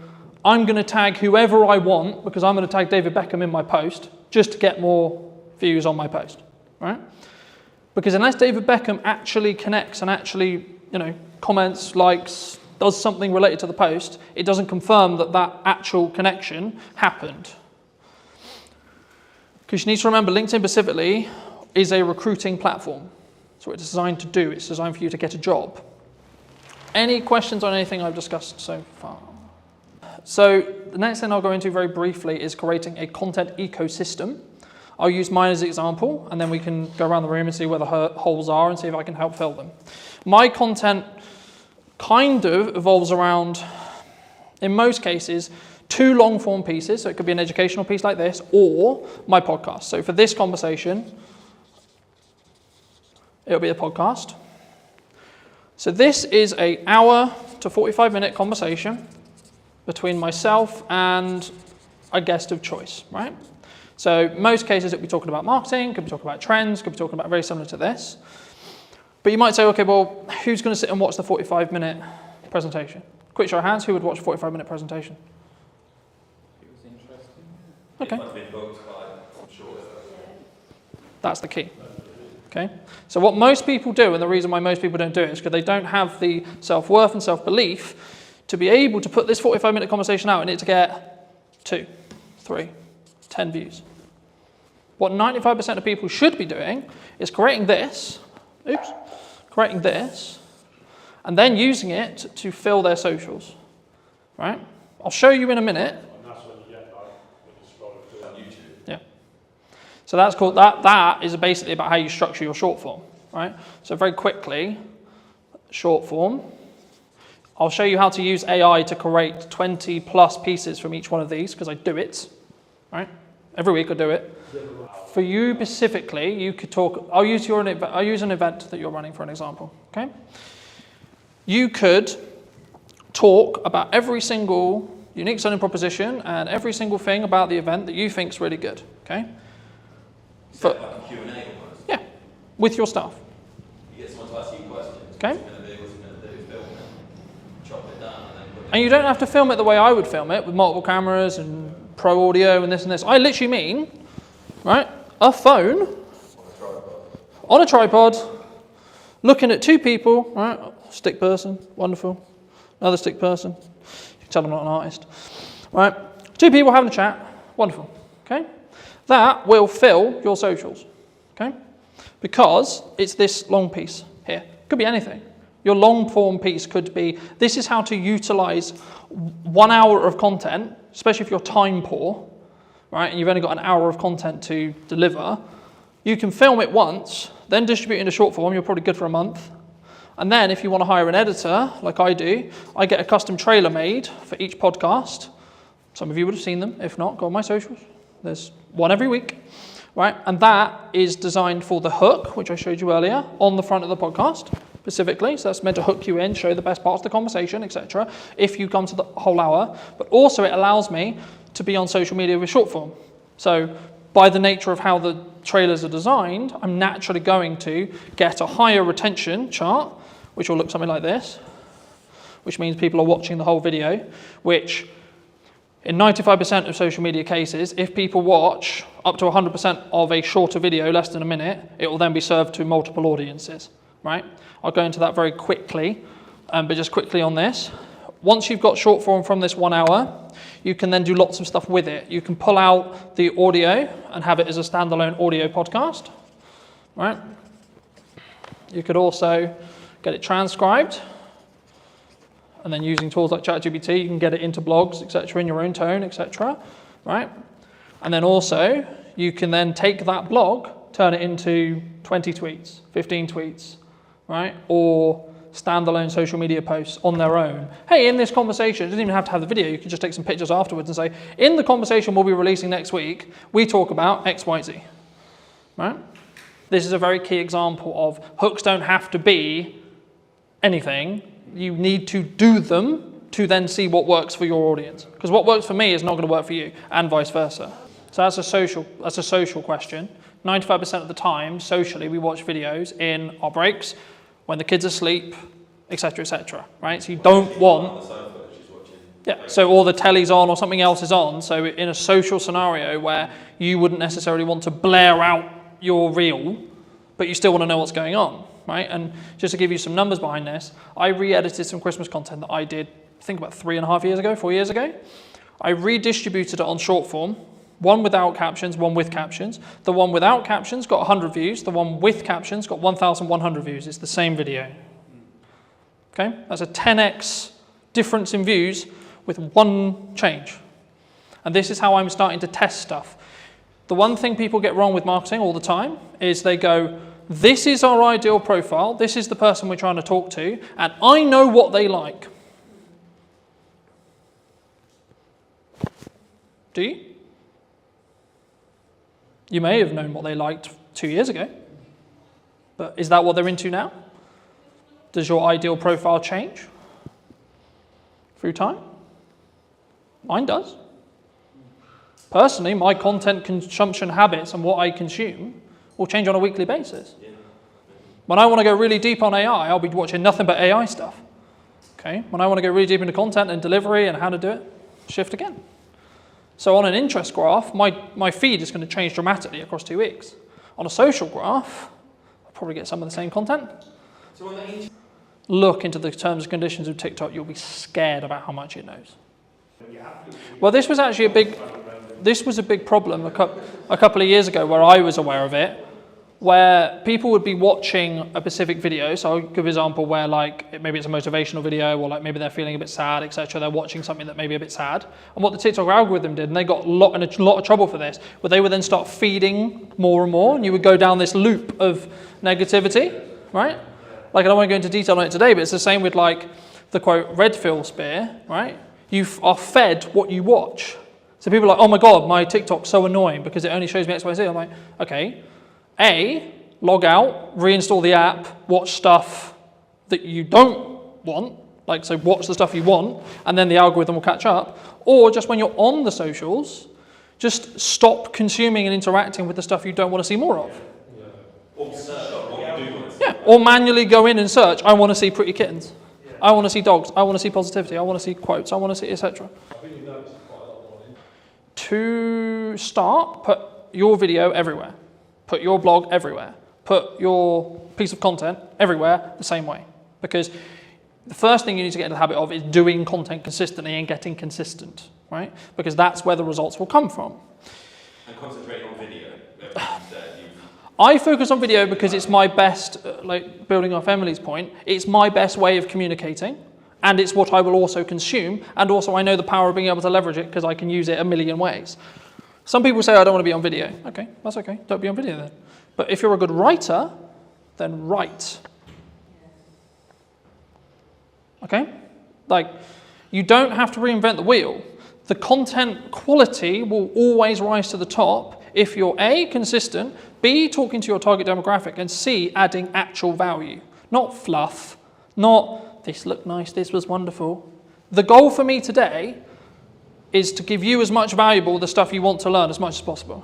Speaker 2: I'm going to tag whoever I want because I'm going to tag David Beckham in my post just to get more views on my post, right? Because unless David Beckham actually connects and actually, comments, likes, does something related to the post, it doesn't confirm that that actual connection happened. Because you need to remember, LinkedIn specifically is a recruiting platform. That's what it's designed to do. It's designed for you to get a job. Any questions on anything I've discussed so far? So the next thing I'll go into very briefly is creating a content ecosystem. I'll use mine as an example, and then we can go around the room and see where the holes are and see if I can help fill them. My content kind of evolves around, in most cases, 2 long form pieces. So it could be an educational piece like this, or my podcast. So for this conversation, it'll be a podcast. So this is an hour to 45-minute conversation between myself and a guest of choice, right? So most cases it'll be talking about marketing, could be talking about trends, could be talking about very similar to this. But you might say, okay, well, who's going to sit and watch the 45-minute presentation? Quick show of hands, who would watch a 45-minute presentation?
Speaker 3: It was interesting.
Speaker 2: Okay.
Speaker 3: If I've been booked by, I'm sure.
Speaker 2: That's the key. Okay. So what most people do, and the reason why most people don't do it, is because they don't have the self-worth and self-belief to be able to put this 45-minute conversation out and it to get 2, 3, 10 views. What 95% of people should be doing is creating this, and then using it to fill their socials, right? I'll show you in a minute.
Speaker 5: And that's when you get like when you scroll through on YouTube.
Speaker 2: Yeah. So that's called that is basically about how you structure your short form, right? So very quickly, short form. I'll show you how to use AI to create 20 plus pieces from each one of these, because I do it, right? Every week I do it. For you specifically, you could talk, I'll use an event that you're running for an example, okay? You could talk about every single unique selling proposition and every single thing about the event that you think is really good, okay?
Speaker 3: Like a Q&A almost.
Speaker 2: Yeah, with your staff.
Speaker 3: You get someone to ask you questions.
Speaker 2: Okay.
Speaker 3: What's it going to do, film it, chop it down, and then put it
Speaker 2: And you don't have to film it the way I would film it, with multiple cameras and pro audio and this and this. I literally mean, right, a phone on a tripod, looking at 2 people, right, stick person, wonderful, another stick person, you can tell I'm not an artist, right, 2 people having a chat, wonderful, okay? That will fill your socials, okay? Because it's this long piece here. Could be anything. Your long form piece could be, this is how to utilize 1 hour of content, especially if you're time poor, right, and you've only got an hour of content to deliver. You can film it once, then distribute it into short form, you're probably good for a month. And then if you want to hire an editor, like I do, I get a custom trailer made for each podcast. Some of you would have seen them. If not, go on my socials. There's one every week, right? And that is designed for the hook, which I showed you earlier, on the front of the podcast specifically. So that's meant to hook you in, show the best parts of the conversation, etc. if you come to the whole hour. But also it allows me to be on social media with short form. So by the nature of how the trailers are designed, I'm naturally going to get a higher retention chart, which will look something like this, which means people are watching the whole video, which in 95% of social media cases, if people watch up to 100% of a shorter video, less than a minute, it will then be served to multiple audiences, right? I'll go into that very quickly, but just quickly on this. Once you've got short form from this 1 hour, you can then do lots of stuff with it. You can pull out the audio and have it as a standalone audio podcast, right? You could also get it transcribed, and then using tools like ChatGPT, you can get it into blogs, etc., in your own tone, etc., right? And then also, you can then take that blog, turn it into 20 tweets, 15 tweets, right? Or standalone social media posts on their own. Hey, in this conversation, it doesn't even have to have the video, you can just take some pictures afterwards and say, in the conversation we'll be releasing next week, we talk about X, Y, Z, right? This is a very key example of hooks don't have to be anything. You need to do them to then see what works for your audience. Because what works for me is not going to work for you, and vice versa. So that's a social question. 95% of the time, socially, we watch videos in our breaks, when the kids are asleep, etc., right? So you don't want... Yeah, so or the telly's on or something else is on. So in a social scenario where you wouldn't necessarily want to blare out your reel, but you still want to know what's going on, right? And just to give you some numbers behind this, I re-edited some Christmas content that I did, I think about 3.5 years ago, 4 years ago. I redistributed it on short form, one without captions, one with captions. The one without captions got 100 views. The one with captions got 1,100 views. It's the same video. Okay, that's a 10x difference in views with one change. And this is how I'm starting to test stuff. The one thing people get wrong with marketing all the time is they go, this is our ideal profile, this is the person we're trying to talk to, and I know what they like. Do you? You may have known what they liked 2 years ago, but is that what they're into now? Does your ideal profile change through time? Mine does. Personally, my content consumption habits and what I consume will change on a weekly basis. When I want to go really deep on AI, I'll be watching nothing but AI stuff. Okay? When I want to go really deep into content and delivery and how to do it, shift again. So on an interest graph, my feed is going to change dramatically across 2 weeks. On a social graph, I'll probably get some of the same content.
Speaker 3: So on the
Speaker 2: Look into the terms and conditions of TikTok, you'll be scared about how much it knows. Well, this was actually a big problem a couple of years ago where I was aware of it, where people would be watching a specific video. So I'll give an example where like maybe it's a motivational video or like maybe they're feeling a bit sad, etc. They're watching something that may be a bit sad. And what the TikTok algorithm did, and they got in a lot of trouble for this, but they would then start feeding more and more, and you would go down this loop of negativity, right? Like I don't want to go into detail on it today, but it's the same with like the quote red pill spear, right? You are fed what you watch. So people are like, oh my God, my TikTok's so annoying because it only shows me X, Y, Z. I'm like, okay. A, log out, reinstall the app, watch stuff that you don't want, like so watch the stuff you want, and then the algorithm will catch up. Or just when you're on the socials, just stop consuming and interacting with the stuff you don't want to see more of.
Speaker 3: Or search what you do want to see.
Speaker 2: Yeah, or manually go in and search, I want to see pretty kittens. I want to see dogs, I want to see positivity, I want to see quotes, I want to see etc. To start, put your video everywhere. Put your blog everywhere. Put your piece of content everywhere the same way. Because the first thing you need to get into the habit of is doing content consistently and getting consistent, right? Because that's where the results will come from.
Speaker 3: And concentrate on video.
Speaker 2: I focus on video because it's my best, like building off Emily's point, it's my best way of communicating. And it's what I will also consume. And also I know the power of being able to leverage it because I can use it a million ways. Some people say, I don't want to be on video. Okay, that's okay. Don't be on video then. But if you're a good writer, then write. Okay? Like, you don't have to reinvent the wheel. The content quality will always rise to the top if you're A, consistent, B, talking to your target demographic, and C, adding actual value. Not fluff, not this looked nice, this was wonderful. The goal for me today is to give you as much valuable the stuff you want to learn as much as possible.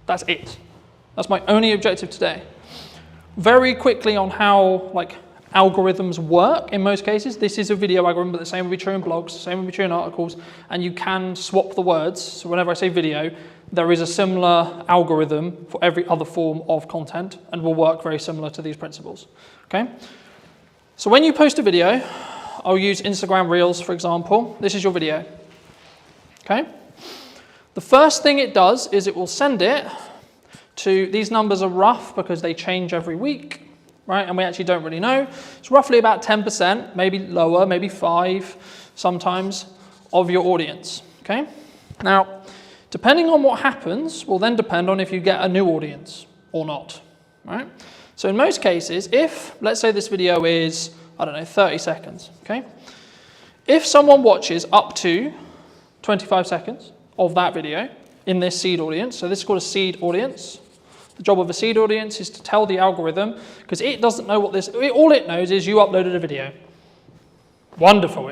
Speaker 2: That's it. That's my only objective today. Very quickly on how like algorithms work in most cases. This is a video algorithm, but the same will be true in blogs, the same will be true in articles, and you can swap the words. So whenever I say video, there is a similar algorithm for every other form of content and will work very similar to these principles. Okay? So when you post a video, I'll use Instagram Reels, for example. This is your video. Okay? The first thing it does is it will send it to, these numbers are rough because they change every week, right? And we actually don't really know. It's roughly about 10%, maybe lower, maybe 5% sometimes, of your audience, okay? Now, depending on what happens will then depend on if you get a new audience or not, right? So in most cases, if, let's say this video is, I don't know, 30 seconds, okay? If someone watches up to 25 seconds of that video in this seed audience. So this is called a seed audience. The job of a seed audience is to tell the algorithm, because it doesn't know what all it knows is you uploaded a video. Wonderful.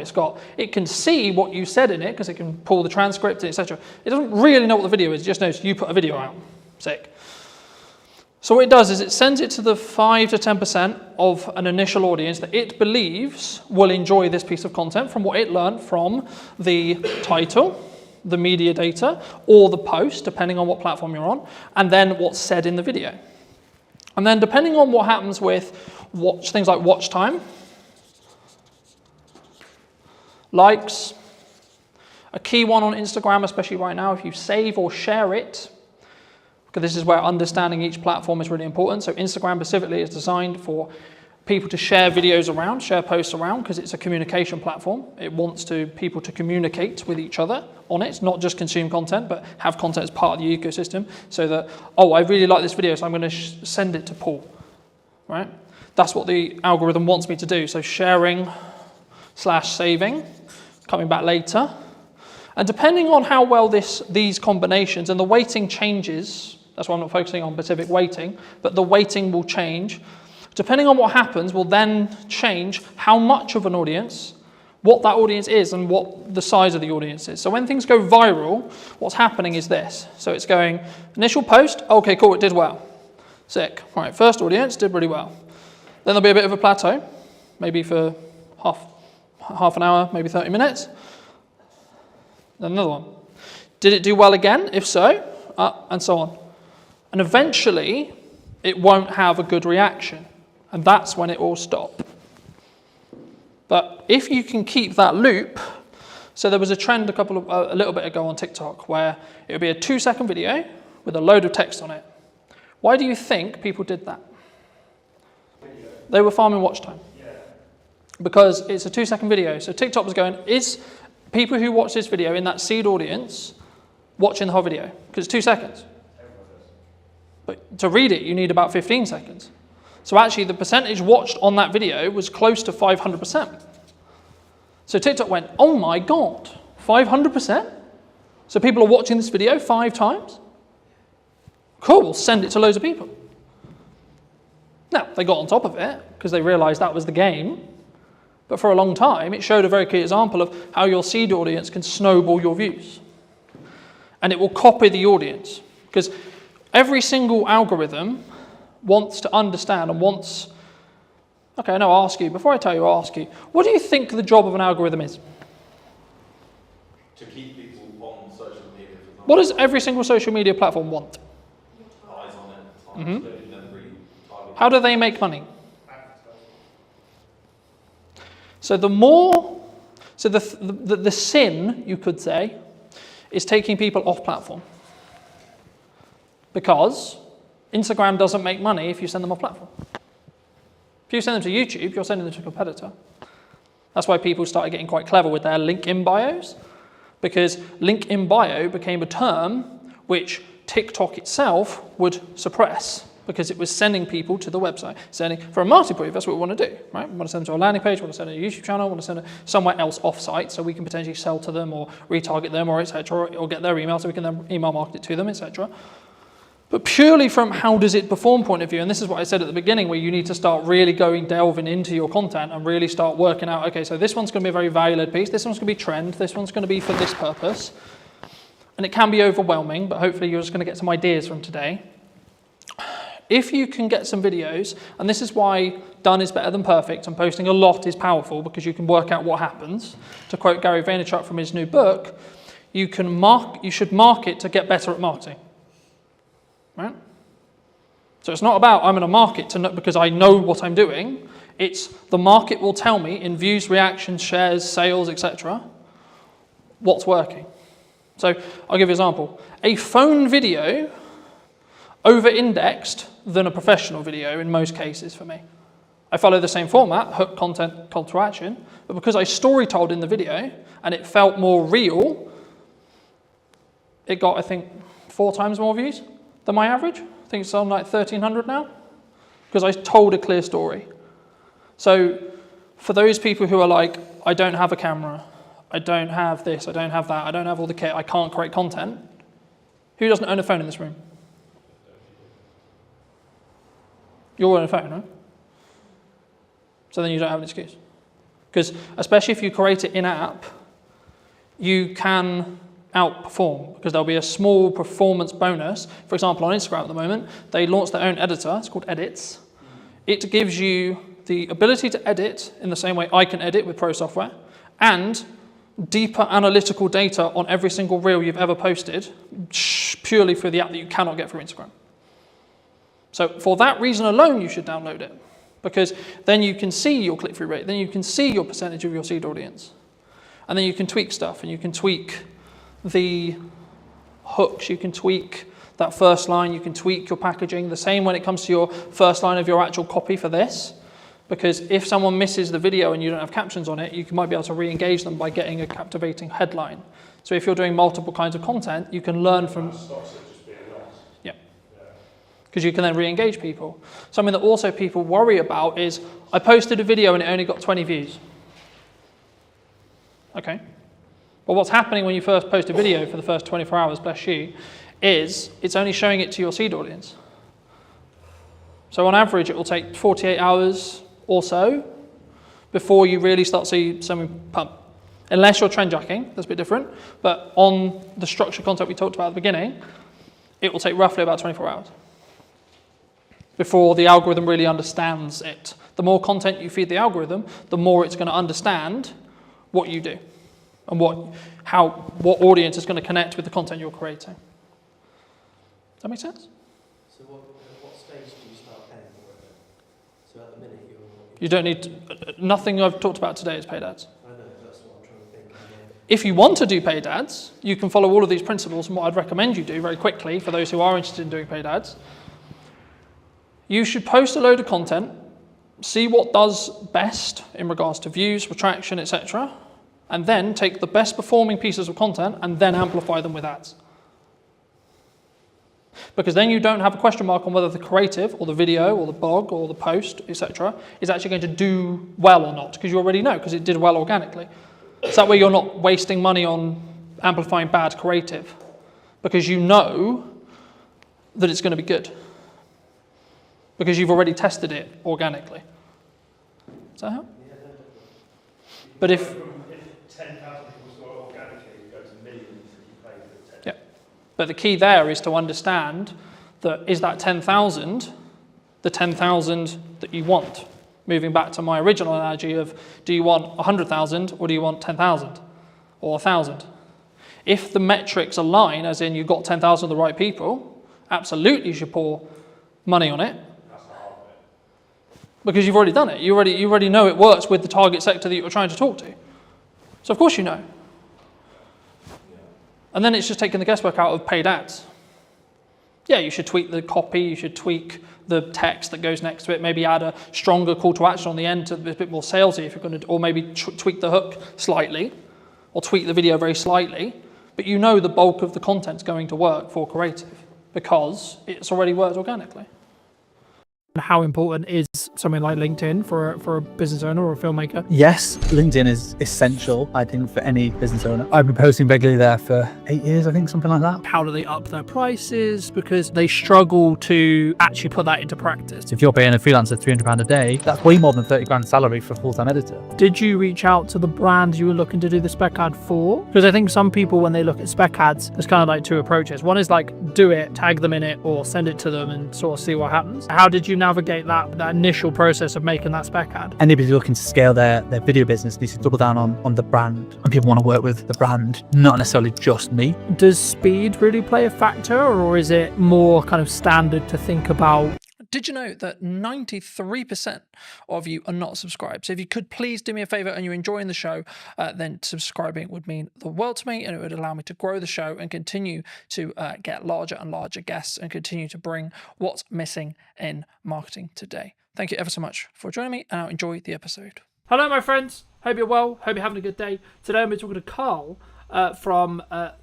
Speaker 2: It can see what you said in it because it can pull the transcript, etc. It doesn't really know what the video is. It just knows you put a video out. Sick. So what it does is it sends it to the 5 to 10% of an initial audience that it believes will enjoy this piece of content from what it learned from the title, the media data, or the post, depending on what platform you're on, and then what's said in the video. And then depending on what happens with things like watch time, likes, a key one on Instagram, especially right now, if you save or share it, because this is where understanding each platform is really important. So Instagram specifically is designed for people to share videos around, share posts around, because it's a communication platform. It wants people to communicate with each other on it, not just consume content, but have content as part of the ecosystem, so that, oh, I really like this video, so I'm going to send it to Paul, right? That's what the algorithm wants me to do. So sharing/saving, coming back later. And depending on how well these combinations, and the weighting changes, that's why I'm not focusing on specific weighting, but the weighting will change. Depending on what happens will then change how much of an audience, what that audience is, and what the size of the audience is. So when things go viral, what's happening is this. So it's going, initial post, okay, cool, it did well. Sick. All right, first audience, did really well. Then there'll be a bit of a plateau, maybe for half an hour, maybe 30 minutes. Then another one. Did it do well again? If so, and so on. And eventually, it won't have a good reaction. And that's when it will stop. But if you can keep that loop, so there was a trend a little bit ago on TikTok where it would be a 2-second video with a load of text on it. Why do you think people did that? They were farming watch time. Because it's a 2-second video. So TikTok was going, is people who watch this video in that seed audience watching the whole video? Because it's 2 seconds. But to read it, you need about 15 seconds. So actually, the percentage watched on that video was close to 500%. So TikTok went, oh my God, 500%? So people are watching this video 5 times? Cool, we'll send it to loads of people. Now, they got on top of it because they realized that was the game. But for a long time, it showed a very clear example of how your seed audience can snowball your views. And it will copy the audience. Because every single algorithm wants to understand and wants... Okay, no, I'll ask you. Before I tell you, I'll ask you. What do you think the job of an algorithm is?
Speaker 3: To keep people on social media. For example.
Speaker 2: What does every single social media platform want?
Speaker 3: Eyes on it.
Speaker 2: Mm-hmm.
Speaker 3: So you never really target.
Speaker 2: How do they make money? So the sin, you could say, is taking people off platform. Because Instagram doesn't make money if you send them off platform. If you send them to YouTube, you're sending them to a competitor. That's why people started getting quite clever with their link in bios, because link in bio became a term which TikTok itself would suppress, because it was sending people to the website. For a marketing point, that's what we want to do, right? We want to send them to a landing page, we want to send them to a YouTube channel, we want to send them somewhere else off-site so we can potentially sell to them or retarget them or etc. or get their email so we can then email market it to them, etc. But purely from how does it perform point of view, and this is what I said at the beginning, where you need to start really delving into your content and really start working out, okay, so this one's going to be a very value-led piece, this one's going to be trend, this one's going to be for this purpose. And it can be overwhelming, but hopefully you're just going to get some ideas from today. If you can get some videos, and this is why done is better than perfect, and posting a lot is powerful because you can work out what happens. To quote Gary Vaynerchuk from his new book, you should market to get better at marketing. Right? So it's not about I'm going to market because I know what I'm doing. It's the market will tell me in views, reactions, shares, sales, etc. what's working. So I'll give you an example. A phone video over-indexed than a professional video in most cases for me. I follow the same format, hook, content, call to action, but because I story-told in the video and it felt more real, it got, I think, 4 times more views than my average. I think it's on like 1,300 now, because I told a clear story. So for those people who are like, I don't have a camera, I don't have this, I don't have that, I don't have all the kit, I can't create content, who doesn't own a phone in this room? You all own a phone, right? So then you don't have an excuse. Because especially if you create it in-app, you can outperform, because there'll be a small performance bonus. For example, on Instagram at the moment, they launched their own editor. It's called Edits. It gives you the ability to edit in the same way I can edit with pro software, and deeper analytical data on every single reel you've ever posted, purely through the app that you cannot get through Instagram. So for that reason alone, you should download it, because then you can see your click-through rate, then you can see your percentage of your seed audience, and then you can tweak stuff, and you can tweak the hooks, you can tweak that first line, you can tweak your packaging. The same when it comes to your first line of your actual copy for this. Because if someone misses the video and you don't have captions on it, you might be able to re-engage them by getting a captivating headline. So if you're doing multiple kinds of content, you can learn from...
Speaker 5: That stops it just being lost.
Speaker 2: Yeah. Because you can then re-engage people. Something that also people worry about is, I posted a video and it only got 20 views. Okay. But what's happening when you first post a video for the first 24 hours, bless you, is it's only showing it to your seed audience. So on average, it will take 48 hours or so before you really start to see something pump. Unless you're trend jacking, that's a bit different. But on the structured content we talked about at the beginning, it will take roughly about 24 hours before the algorithm really understands it. The more content you feed the algorithm, the more it's going to understand what you do and what audience is going to connect with the content you're creating. Does that make sense?
Speaker 6: So what stage do you start paying for it? So at the minute
Speaker 2: You don't need to, nothing I've talked about today is paid ads.
Speaker 6: I know, that's what I'm trying to think.
Speaker 2: If you want to do paid ads, you can follow all of these principles, and what I'd recommend you do very quickly for those who are interested in doing paid ads, you should post a load of content, see what does best in regards to views, retraction, etc., and then take the best performing pieces of content and then amplify them with ads. Because then you don't have a question mark on whether the creative or the video or the blog or the post, etc., is actually going to do well or not, because you already know, because it did well organically. So that way you're not wasting money on amplifying bad creative, because you know that it's going to be good, because you've already tested it organically. Does that help? But if
Speaker 5: 10,000 people saw it organically, you go to millions if you pay for 10.
Speaker 2: yeah. But the key there is to understand that is that 10,000 the 10,000 that you want? Moving back to my original analogy of, do you want 100,000 or do you want 10,000 or 1,000? If the metrics align, as in you've got 10,000 of the right people, absolutely you should pour money on it.
Speaker 5: That's the hard bit.
Speaker 2: Because you've already done it. You already know it works with the target sector that you're trying to talk to. So of course you know. And then it's just taking the guesswork out of paid ads. Yeah, you should tweak the copy, you should tweak the text that goes next to it, maybe add a stronger call to action on the end to be a bit more salesy if you're going to, or maybe tweak the hook slightly, or tweak the video very slightly, but you know the bulk of the content's going to work for creative because it's already worked organically.
Speaker 7: How important is something like LinkedIn for a business owner or a filmmaker?
Speaker 8: Yes, LinkedIn is essential, I think, for any business owner. I've been posting regularly there for 8 years, I think, something like that.
Speaker 7: How do they up their prices? Because they struggle to actually put that into practice.
Speaker 8: If you're paying a freelancer £300 a day, that's way more than 30 grand salary for a full-time editor.
Speaker 7: Did you reach out to the brand you were looking to do the spec ad for? Because I think some people, when they look at spec ads, there's kind of like two approaches. One is like, do it, tag them in it, or send it to them and sort of see what happens. How did you navigate that initial process of making that spec ad?
Speaker 8: Anybody looking to scale their video business needs to double down on the brand. And people want to work with the brand, not necessarily just me.
Speaker 7: Does speed really play a factor, or is it more kind of standard to think about?
Speaker 2: Did you know that 93% of you are not subscribed? So if you could please do me a favor and you're enjoying the show, then subscribing would mean the world to me, and it would allow me to grow the show and continue to get larger and larger guests and continue to bring what's missing in marketing today. Thank you ever so much for joining me, and I'll enjoy the episode.
Speaker 7: Hello, my friends. Hope you're well. Hope you're having a good day. Today I'm talking to Carl from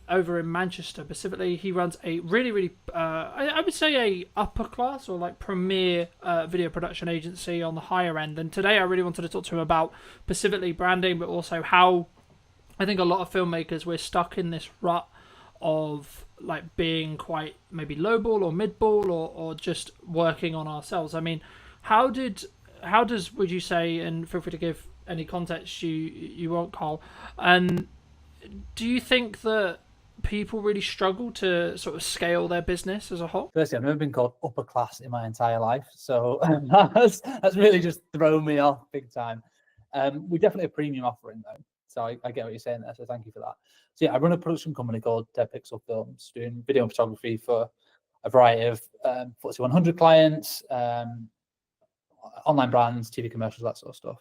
Speaker 7: over in Manchester. Specifically, he runs a really, I would say a upper class or like premier video production agency on the higher end. And today I really wanted to talk to him about specifically branding, but also how I think a lot of filmmakers, we're stuck in this rut of like being quite maybe lowball or midball or just working on ourselves. I mean, how does would you say, and feel free to give any context you want, Carl, and do you think that people really struggle to sort of scale their business as a whole?
Speaker 8: Firstly, I've never been called upper class in my entire life, so that's really just thrown me off big time. We're definitely a premium offering though, so I get what you're saying there, so thank you for that. So yeah, I run a production company called Dead Pixel Films, doing video and photography for a variety of FTSE 100 clients, online brands, TV commercials, that sort of stuff.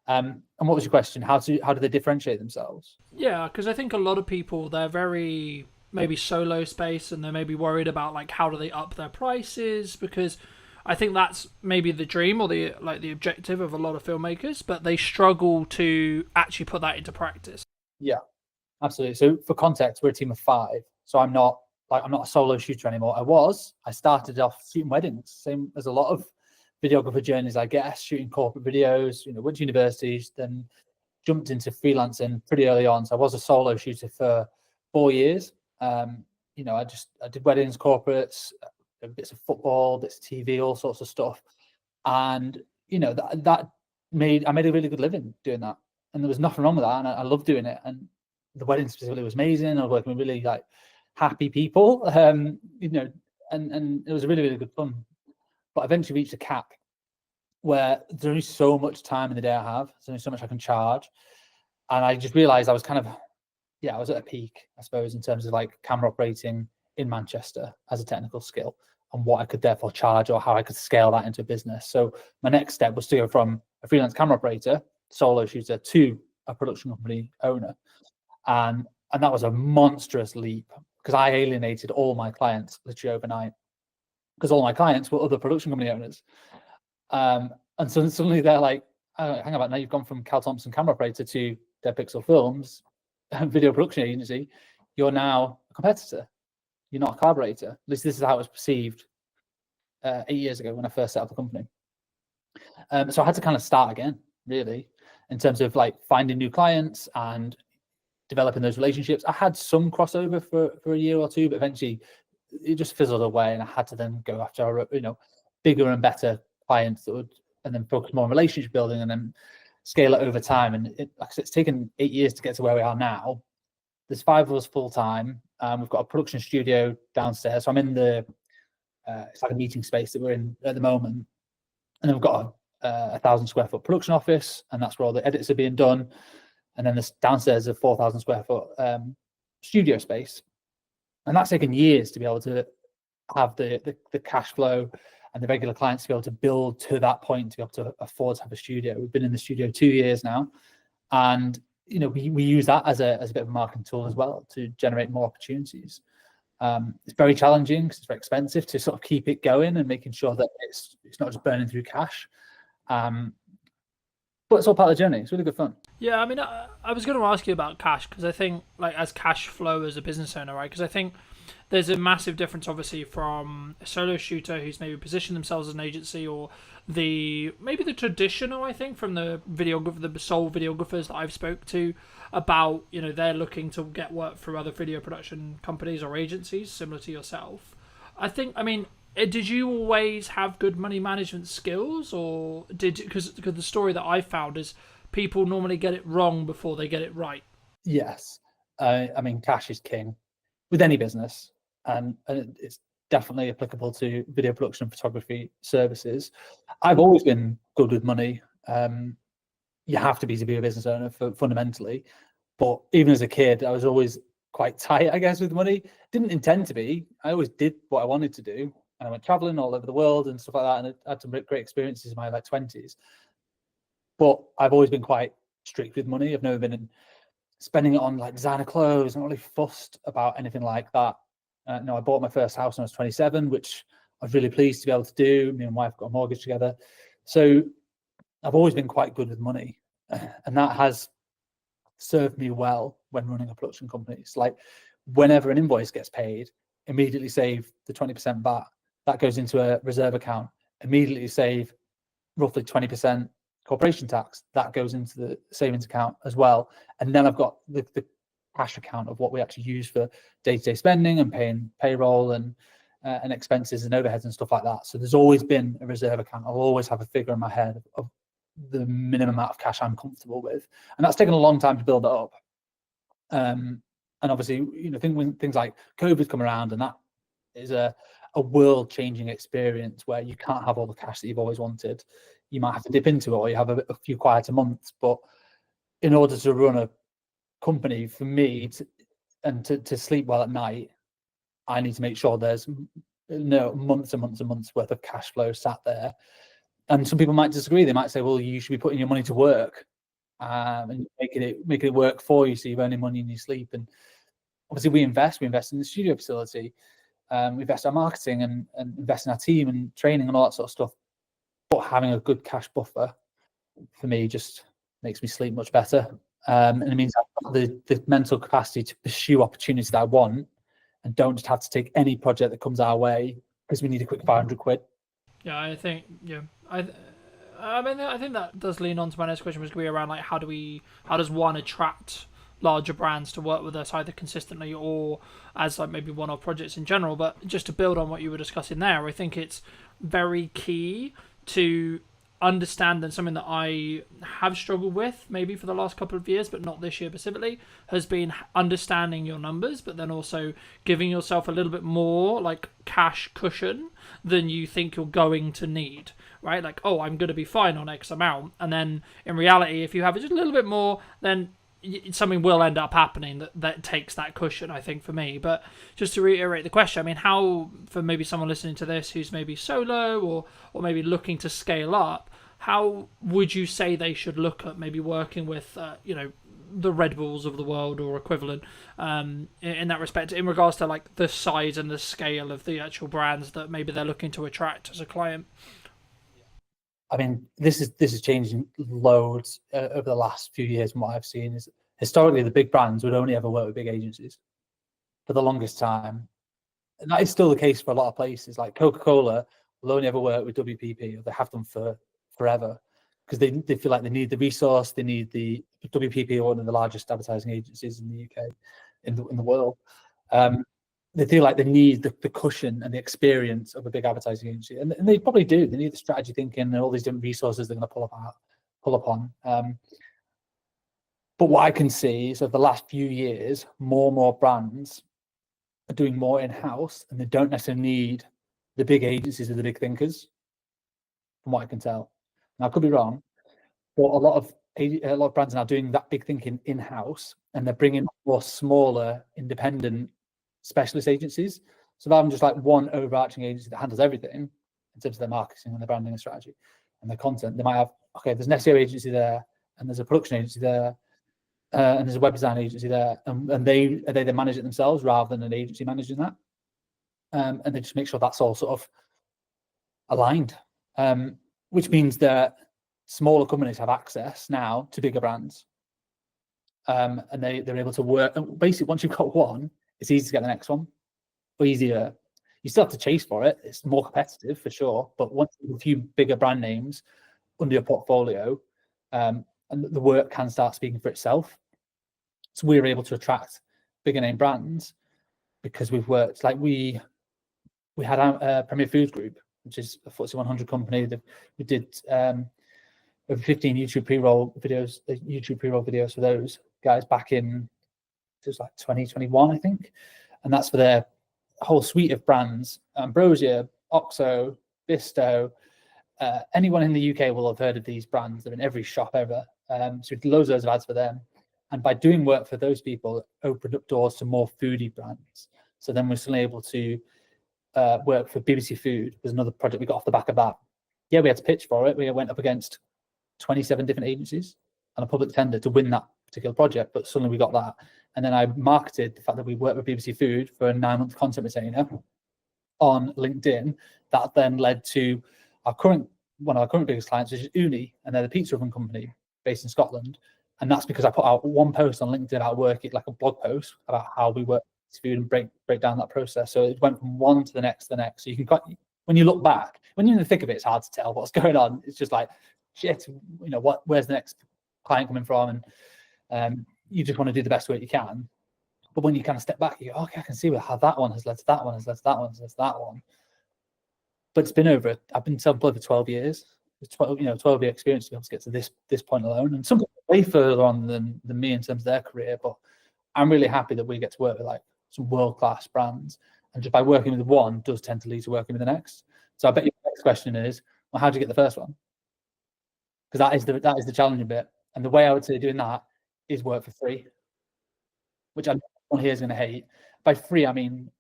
Speaker 8: And what was your question? How do they differentiate themselves?
Speaker 7: Yeah, because I think a lot of people, they're very maybe solo space, and they're maybe worried about like how do they up their prices, because I think that's maybe the dream or the objective of a lot of filmmakers, but they struggle to actually put that into practice.
Speaker 8: Yeah, absolutely. So for context, we're a team of 5. So I'm not a solo shooter anymore. I started off shooting weddings, same as a lot of videographer journeys, I guess, shooting corporate videos, went to universities, then jumped into freelancing pretty early on. So I was a solo shooter for 4 years. I did weddings, corporates, bits of football, bits of TV, all sorts of stuff. And, I made a really good living doing that. And there was nothing wrong with that. And I loved doing it. And the wedding specifically was amazing. I was working with really happy people, and it was really, really good fun. But eventually reached a cap where there's only so much time in the day I have. There's only so much I can charge. And I just realized I was I was at a peak, I suppose, in terms of camera operating in Manchester as a technical skill and what I could therefore charge or how I could scale that into a business. So my next step was to go from a freelance camera operator, solo shooter, to a production company owner. And that was a monstrous leap because I alienated all my clients literally overnight because all my clients were other production company owners. And so suddenly they're like, oh, hang about now, you've gone from Cal Thompson camera operator to Dead Pixel Films, video production agency. You're now a competitor. You're not a collaborator. At least this is how it was perceived 8 years ago when I first set up the company. So I had to kind of start again, really, in terms of finding new clients and developing those relationships. I had some crossover for a year or two, but eventually it just fizzled away, and I had to then go after bigger and better clients that would, and then focus more on relationship building, and then scale it over time. And it's taken 8 years to get to where we are now. There's 5 of us full time. We've got a production studio downstairs. So I'm in the it's like a meeting space that we're in at the moment, and then we've got a 1,000 square foot production office, and that's where all the edits are being done. And then this downstairs is a 4,000 square foot studio space, and that's taken years to be able to have the cash flow and the regular clients to be able to build to that point to be able to afford to have a studio. We've been in the studio 2 years now, and we use that as a bit of a marketing tool as well to generate more opportunities. It's very challenging because it's very expensive to sort of keep it going and making sure that it's not just burning through cash. But it's all part of the journey. It's really good fun.
Speaker 7: Yeah, I mean, I was going to ask you about cash because I think, as cash flow as a business owner, right? Because I think there's a massive difference, obviously, from a solo shooter who's maybe positioned themselves as an agency, or maybe the traditional, I think, from the sole videographers that I've spoke to about, they're looking to get work through other video production companies or agencies similar to yourself. Did you always have good money management skills, or because the story that I found is people normally get it wrong before they get it right?
Speaker 8: Yes. Cash is king with any business, and it's definitely applicable to video production and photography services. I've always been good with money. You have to be a business owner fundamentally, but even as a kid, I was always quite tight, I guess, with money. Didn't intend to be. I always did what I wanted to do. And I went traveling all over the world and stuff like that, and I had some great experiences in my 20s. But I've always been quite strict with money. I've never been spending it on designer clothes. I'm not really fussed about anything like that. I bought my first house when I was 27, which I was really pleased to be able to do. Me and my wife got a mortgage together. So I've always been quite good with money. And that has served me well when running a production company. It's whenever an invoice gets paid, immediately save the 20% VAT. That goes into a reserve account. Immediately save roughly 20% corporation tax. That goes into the savings account as well. And then I've got the cash account of what we actually use for day-to-day spending and paying payroll and expenses and overheads and stuff like that. So there's always been a reserve account. I'll always have a figure in my head of the minimum amount of cash I'm comfortable with. And that's taken a long time to build it up. And obviously, when things like COVID come around, and that is a world-changing experience where you can't have all the cash that you've always wanted. You might have to dip into it, or you have a few quieter months. But in order to run a company, for me, to sleep well at night, I need to make sure there's months and months and months worth of cash flow sat there. And some people might disagree. They might say, well, you should be putting your money to work and making it work for you, so you're earning money in your sleep. And obviously we invest in the studio facility. we invest in our marketing and invest in our team and training and all that sort of stuff. But having a good cash buffer for me just makes me sleep much better. And it means I've got the mental capacity to pursue opportunities that I want and don't just have to take any project that comes our way because we need a quick 500 quid.
Speaker 7: Yeah, I think I mean, I think that does lean on to my next question, was going to be around like how does one attract larger brands to work with us either consistently or as like maybe one-off projects in general. But just to build on what you were discussing there, I think it's very key to understand, and something that I have struggled with maybe for the last couple of years, but not this year specifically, has been understanding your numbers, but then also giving yourself a little bit more like cash cushion than you think you're going to need, right? Like, oh, I'm going to be fine on X amount. And then in reality, if you have just a little bit more, then something will end up happening that takes that cushion, I think, for me. But just to reiterate the question, I mean, how, for maybe someone listening to this who's maybe solo or maybe looking to scale up, how would you say they should look at maybe working with, the Red Bulls of the world or equivalent in that respect, in regards to like the size and the scale of the actual brands that maybe they're looking to attract as a client?
Speaker 8: I mean, this is changing loads over the last few years. And what I've seen is historically the big brands would only ever work with big agencies for the longest time, and that is still the case for a lot of places. Like Coca-Cola will only ever work with WPP, or they have done for forever, because they feel like they need the resource. They need the WPP, one of the largest advertising agencies in the UK, in the world. They feel like they need the cushion and the experience of a big advertising agency, and they probably do. They need the strategy thinking and all these different resources they're going to pull upon. But what I can see is over the last few years, more and more brands are doing more in-house, and they don't necessarily need the big agencies or the big thinkers, from what I can tell. Now, I could be wrong, but a lot of brands are now doing that big thinking in-house, and they're bringing more smaller, independent specialist agencies. So rather than just like one overarching agency that handles everything in terms of their marketing and their branding and strategy and their content, they might have, okay, there's an SEO agency there, and there's a production agency there, and there's a web design agency there, and they manage it themselves rather than an agency managing that. And they just make sure that's all sort of aligned, which means that smaller companies have access now to bigger brands, and they're able to work. And basically, once you've got one, it's easy to get the next one, or easier. You still have to chase for it. It's more competitive for sure, but once you have a few bigger brand names under your portfolio, and the work can start speaking for itself. So we're able to attract bigger name brands because we've worked, like we had a Premier Foods Group, which is a FTSE 100 company. That we did over 15 YouTube pre-roll videos for those guys back in, it was like 2021, I think. And that's for their whole suite of brands: Ambrosia, Oxo, Bisto. Anyone in the UK will have heard of these brands. They're in every shop ever. So we did loads of ads for them. And by doing work for those people, it opened up doors to more foodie brands. So then we're suddenly able to work for BBC Food. There's another project we got off the back of that. Yeah, we had to pitch for it. We went up against 27 different agencies and a public tender to win that particular project, but suddenly we got that. And then I marketed the fact that we worked with BBC Food for a 9-month content retainer on LinkedIn. That then led to one of our current biggest clients, which is Uni, and they're the pizza oven company based in Scotland. And that's because I put out one post on LinkedIn about working, like a blog post about how we work with food and break down that process. So it went from one to the next. So you can, when you look back, when you're in the thick of it, it's hard to tell what's going on. It's just like, shit, where's the next client coming from? And you just want to do the best work you can. But when you kind of step back, you go, okay, I can see how that one has led to that one, has led to that one, has led to that one. But it's been I've been self-employed for 12 years. It's 12-year experience to be able to get to this point alone. And some people are way further on than me in terms of their career, but I'm really happy that we get to work with like some world-class brands. And just by working with one does tend to lead to working with the next. So I bet your next question is, well, how did you get the first one? Because that is the challenging bit. And the way I would say doing that is work for free, which I know everyone here is going to hate. By free, I mean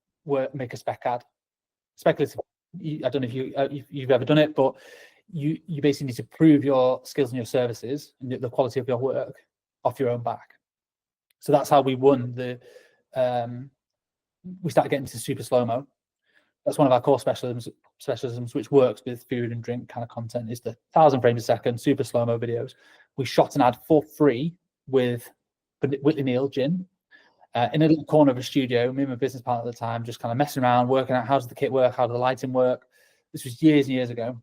Speaker 8: make a spec ad. Speculative. I don't know if you've ever done it, but you basically need to prove your skills and your services and the quality of your work off your own back. So that's how we won we started getting to super slow-mo. That's one of our core specialisms, which works with food and drink kind of content, is the 1,000 frames a second, super slow-mo videos. We shot an ad for free with Whitley Neal Gin in a little corner of a studio. Me and my business partner at the time just kind of messing around, working out how does the kit work, how does the lighting work. This was years and years ago.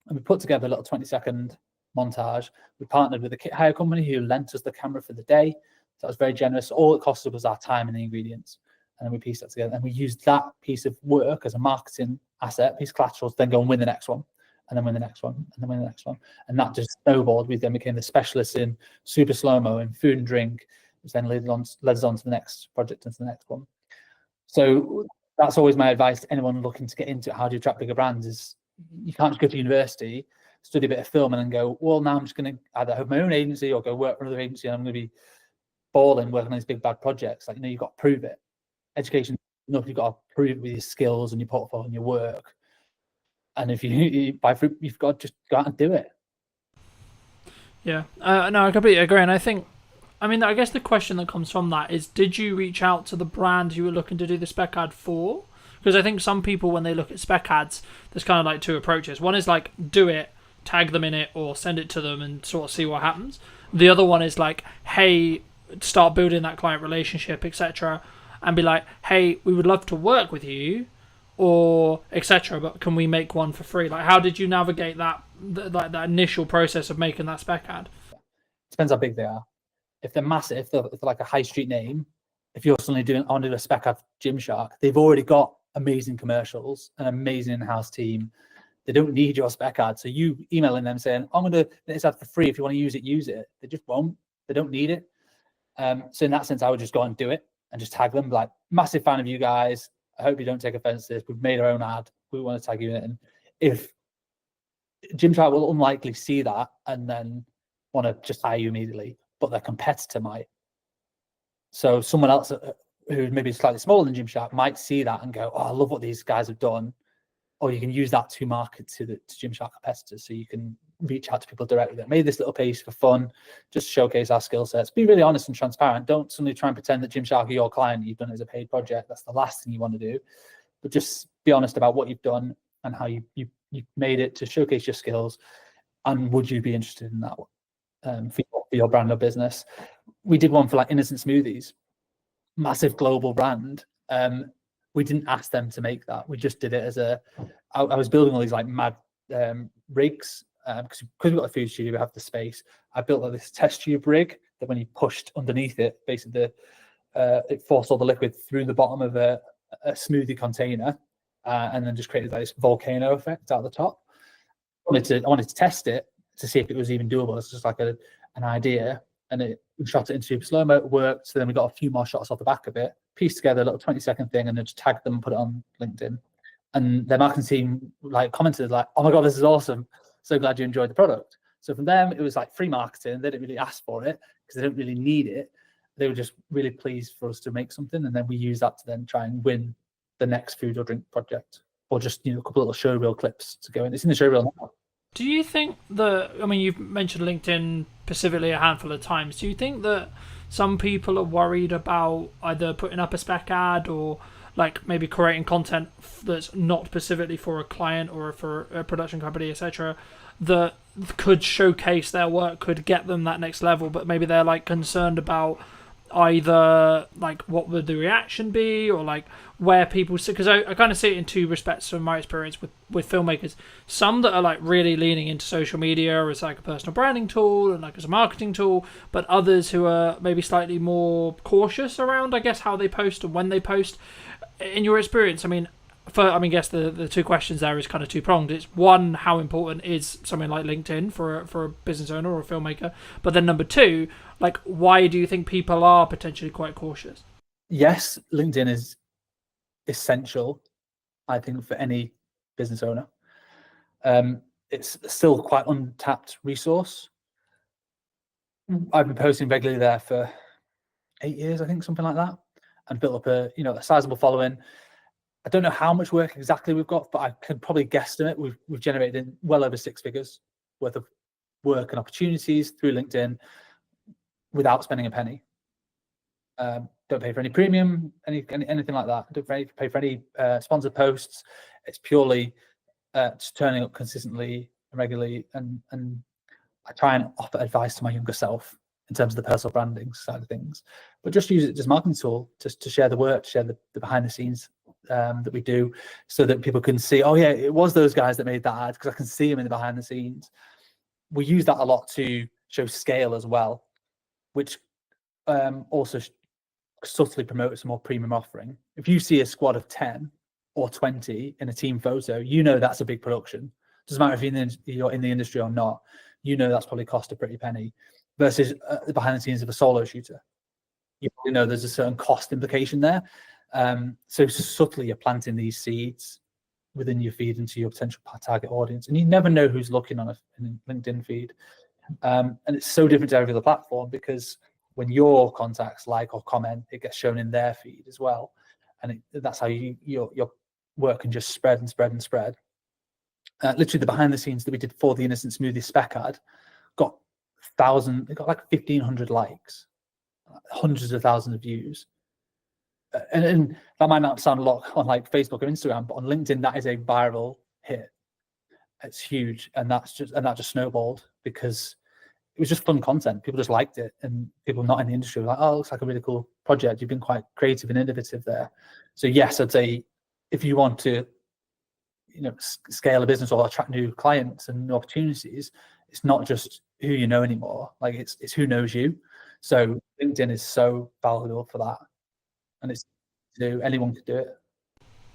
Speaker 8: And we put together a little 20-second montage. We partnered with a kit hire company who lent us the camera for the day. So that was very generous. All it cost us was our time and the ingredients. And then we pieced that together. And we used that piece of work as a marketing asset, piece of collateral, to then go and win the next one, and then win the next one, and then win the next one. And that just snowballed. We then became the specialists in super slow-mo and food and drink, which then led us on to the next project and to the next one. So that's always my advice to anyone looking to get into it. How do you attract bigger brands? Is you can't just go to university, study a bit of film, and then go, well, now I'm just going to either have my own agency or go work for another agency, and I'm going to be balling working on these big bad projects. Like, you've got to prove it. Education, you've got to prove it with your skills and your portfolio and your work. And if you buy fruit, you've got to just go out and do it.
Speaker 7: Yeah, no, I completely agree. And I guess the question that comes from that is, did you reach out to the brand you were looking to do the spec ad for? Because I think some people, when they look at spec ads, there's kind of like two approaches. One is like, do it, tag them in it, or send it to them and sort of see what happens. The other one is like, hey, start building that client relationship, etc., and be like, hey, we would love to work with you, or etc., but can we make one for free? Like, how did you navigate that initial process of making that spec ad?
Speaker 8: Depends how big they are. If they're massive, if they're like a high street name, if you're suddenly doing on a spec ad for Gymshark, they've already got amazing commercials, an amazing in-house team. They don't need your spec ad. So you emailing them saying, I'm going to do this ad for free. If you want to use it, use it. They just won't. They don't need it. So in that sense, I would just go and do it and just tag them. Like, massive fan of you guys. I hope you don't take offense to this. We've made our own ad. We want to tag you in it. And if Gymshark will unlikely see that and then want to just hire you immediately, but their competitor might. So someone else who maybe slightly smaller than Gymshark might see that and go, oh, I love what these guys have done. Or you can use that to market to Gymshark competitors. So you can reach out to people directly that made this little piece for fun, just showcase our skill sets. Be really honest and transparent. Don't suddenly try and pretend that Gymshark are your client. You've done it as a paid project. That's the last thing you want to do. But just be honest about what you've done and how you made it to showcase your skills. And would you be interested in that one for your brand or business? We did one for like Innocent Smoothies, massive global brand. We didn't ask them to make that. We just did it as I was building all these like mad rigs because we've got a food studio, we have the space. I built like this test tube rig that when you pushed underneath it, basically it forced all the liquid through the bottom of a smoothie container and then just created like this volcano effect out the top. I wanted to test it to see if it was even doable. It's just like an idea, and we shot it in super slow-mo. It worked. So then we got a few more shots off the back of it, pieced together a little 20-second thing, and then just tagged them and put it on LinkedIn. And their marketing team like commented like, "Oh my god, this is awesome! So glad you enjoyed the product." So from them, it was like free marketing. They didn't really ask for it because they didn't really need it. They were just really pleased for us to make something, and then we use that to then try and win the next food or drink project, or just a couple of little showreel clips to go in. It's in the showreel now.
Speaker 7: Do you think you've mentioned LinkedIn specifically a handful of times. Do you think that some people are worried about either putting up a spec ad or like maybe creating content that's not specifically for a client or for a production company, etc., that could showcase their work, could get them that next level, but maybe they're like concerned about either like what would the reaction be or like where people see, because I kind of see it in two respects from my experience with filmmakers. Some that are like really leaning into social media as like a personal branding tool and like as a marketing tool, but others who are maybe slightly more cautious around, I guess, how they post and when they post. In your experience, I guess the two questions there is kind of two-pronged. It's one, how important is something like LinkedIn for a business owner or a filmmaker? But then number two, like, why do you think people are potentially quite cautious?
Speaker 8: Yes, LinkedIn is essential, I think, for any business owner. It's still quite untapped resource. I've been posting regularly there for 8 years, I think, something like that, and built up a sizable following. I don't know how much work exactly we've got, but I could probably guesstimate we've generated well over 6 figures worth of work and opportunities through LinkedIn without spending a penny. Don't pay for any premium, anything like that. Don't pay for any sponsored posts. It's purely just turning up consistently and regularly, and I try and offer advice to my younger self in terms of the personal branding side of things, but just use it as a marketing tool, just to share the work, to share the behind the scenes that we do, so that people can see, oh yeah, it was those guys that made that ad, because I can see them in the behind the scenes. We use that a lot to show scale as well, which also subtly promotes a more premium offering. If you see a squad of 10 or 20 in a team photo, you know that's a big production. Doesn't matter if you're in the industry or not, you know that's probably cost a pretty penny, versus the behind the scenes of a solo shooter. You probably know there's a certain cost implication there. So subtly you're planting these seeds within your feed into your potential target audience, and you never know who's looking on a LinkedIn feed. And it's so different to every other platform, because when your contacts like or comment, it gets shown in their feed as well, and that's how your work can just spread and spread and spread. Literally, the behind the scenes that we did for the Innocent Smoothie spec ad got like 1,500 likes, hundreds of thousands of views. And that might not sound a lot on like Facebook or Instagram, but on LinkedIn, that is a viral hit. It's huge, and that just snowballed because it was just fun content. People just liked it, and people not in the industry were like, "Oh, it looks like a really cool project. You've been quite creative and innovative there." So yes, I'd say if you want to, scale a business or attract new clients and new opportunities, it's not just who you know anymore. Like it's who knows you. So LinkedIn is so valuable for that, and anyone could do it.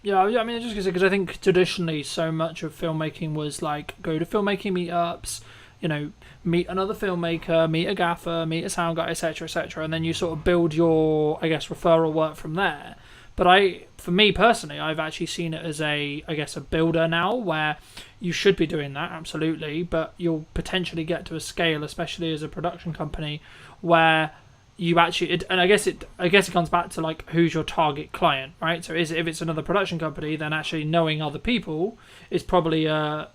Speaker 7: Yeah, I mean, just because I think traditionally so much of filmmaking was like go to filmmaking meetups, meet another filmmaker, meet a gaffer, meet a sound guy, etc., and then you sort of build your, I guess, referral work from there. But for me personally, I've actually seen it as a builder now, where you should be doing that, absolutely, but you'll potentially get to a scale, especially as a production company, where you actually, and I guess it comes back to like who's your target client, right? So if it's another production company, then actually knowing other people is probably a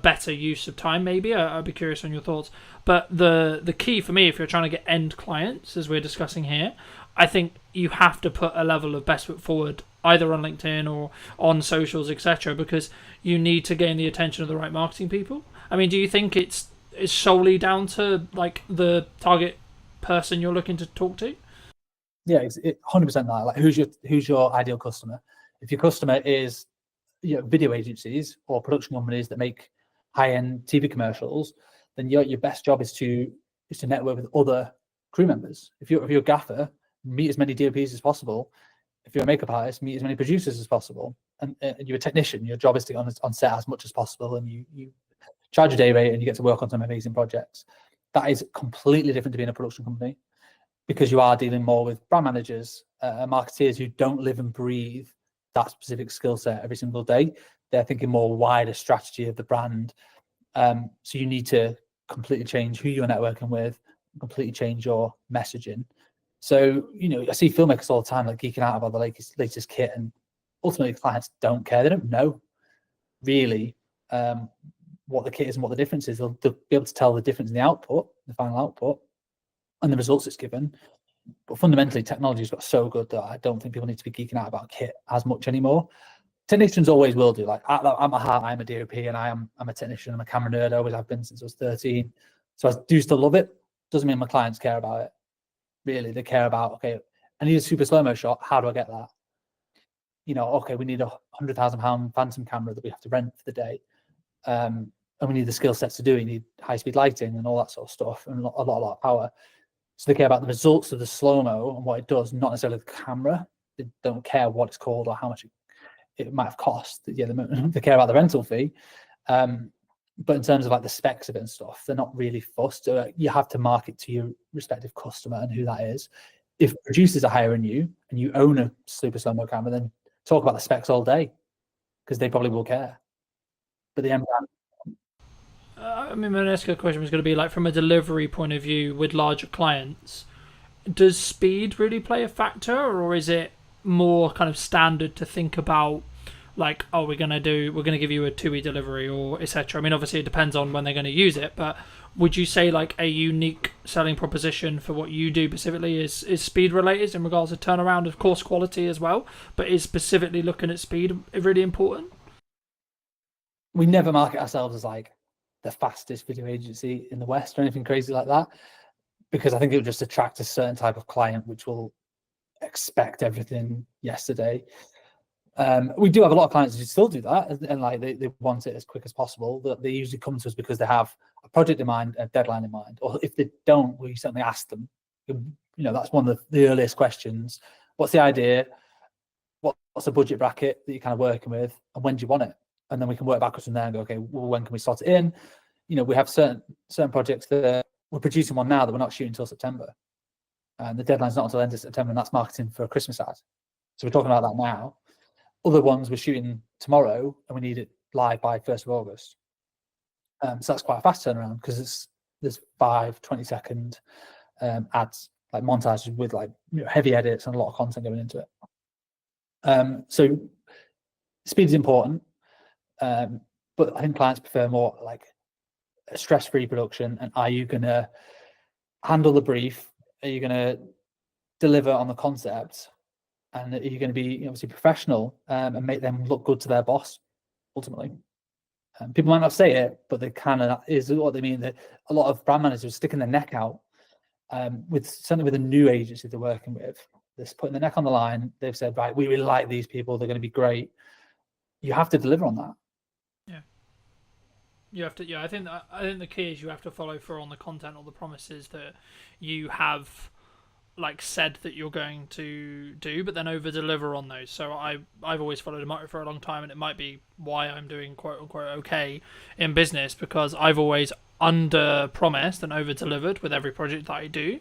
Speaker 7: better use of time. Maybe I'd be curious on your thoughts. But the key for me, if you're trying to get end clients, as we're discussing here, I think you have to put a level of best foot forward, either on LinkedIn or on socials, etc., because you need to gain the attention of the right marketing people. I mean, do you think it's solely down to like the target person you're looking to talk to?
Speaker 8: Yeah, it's 100% that. Like, who's your ideal customer? If your customer is video agencies or production companies that make high-end TV commercials, then your best job is to network with other crew members. If you're a gaffer, meet as many DOPs as possible. If you're a makeup artist, meet as many producers as possible. And you're a technician, your job is to get on set as much as possible, and you charge a day rate and you get to work on some amazing projects. That is completely different to being a production company, because you are dealing more with brand managers, marketeers who don't live and breathe that specific skill set every single day. They're thinking more wider strategy of the brand. So you need to completely change who you're networking with, completely change your messaging. So, I see filmmakers all the time like geeking out about the latest kit, and ultimately clients don't care. They don't know really what the kit is and what the difference is. They'll be able to tell the difference in the output, the final output, and the results it's given. But fundamentally, technology's got so good that I don't think people need to be geeking out about kit as much anymore. Technicians always will do. Like at my heart, I'm a DOP, and I'm a technician. I'm a camera nerd. I always have been since I was 13. So I do still love it. Doesn't mean my clients care about it. Really, they care about, okay, I need a super slow-mo shot. How do I get that? Okay, we need a £100,000 Phantom camera that we have to rent for the day. And we need the skill sets to do it. You need high-speed lighting and all that sort of stuff, and a lot of power. So they care about the results of the slow-mo and what it does, not necessarily the camera. They don't care what it's called or how much it might have cost. Yeah, they care about the rental fee. But in terms of like the specs of it and stuff, they're not really fussed. So you have to market to your respective customer and who that is. If producers are hiring you and you own a super slow-mo camera, then talk about the specs all day, because they probably will care. But the end
Speaker 7: I mean, my next question was going to be like, from a delivery point of view with larger clients, does speed really play a factor, or is it more kind of standard to think about like, oh, we're going to give you a 2-week delivery or etc.? I mean, obviously it depends on when they're going to use it, but would you say like a unique selling proposition for what you do specifically is speed related in regards to turnaround, of course quality as well, but is specifically looking at speed really important?
Speaker 8: We never market ourselves as like the fastest video agency in the West or anything crazy like that, because I think it would just attract a certain type of client which will expect everything yesterday. We do have a lot of clients who still do that, and like they want it as quick as possible. That they usually come to us because they have a project in mind, a deadline in mind, or if they don't, we certainly ask them. You know, that's one of the earliest questions. What's the idea? What's the budget bracket that you're kind of working with, and when do you want it? And then we can work backwards from there and go, okay, well, when can we slot it in? You know, we have certain projects that we're producing one now that we're not shooting until September, and the deadline's not until the end of September, and that's marketing for a Christmas ad. So we're talking about that now. Other ones we're shooting tomorrow, and we need it live by 1st of August. So that's quite a fast turnaround because there's 5 20-second ads, like montages with like heavy edits and a lot of content going into it. So speed is important, but I think clients prefer more like a stress-free production. And are you going to handle the brief? Are you going to deliver on the concept? And are you going to be obviously professional and make them look good to their boss ultimately? People might not say it, but they kind of is what they mean. That a lot of brand managers are sticking their neck out certainly with a new agency they're working with. They're putting their neck on the line. They've said, right, we really like these people. They're going to be great. You have to deliver on that.
Speaker 7: Yeah. You have to. Yeah, I think the key is you have to follow through on the content or the promises that you have like said that you're going to do, but then over deliver on those. So I've always followed a motto for a long time, and it might be why I'm doing quote unquote okay in business, because I've always under promised and over delivered with every project that I do.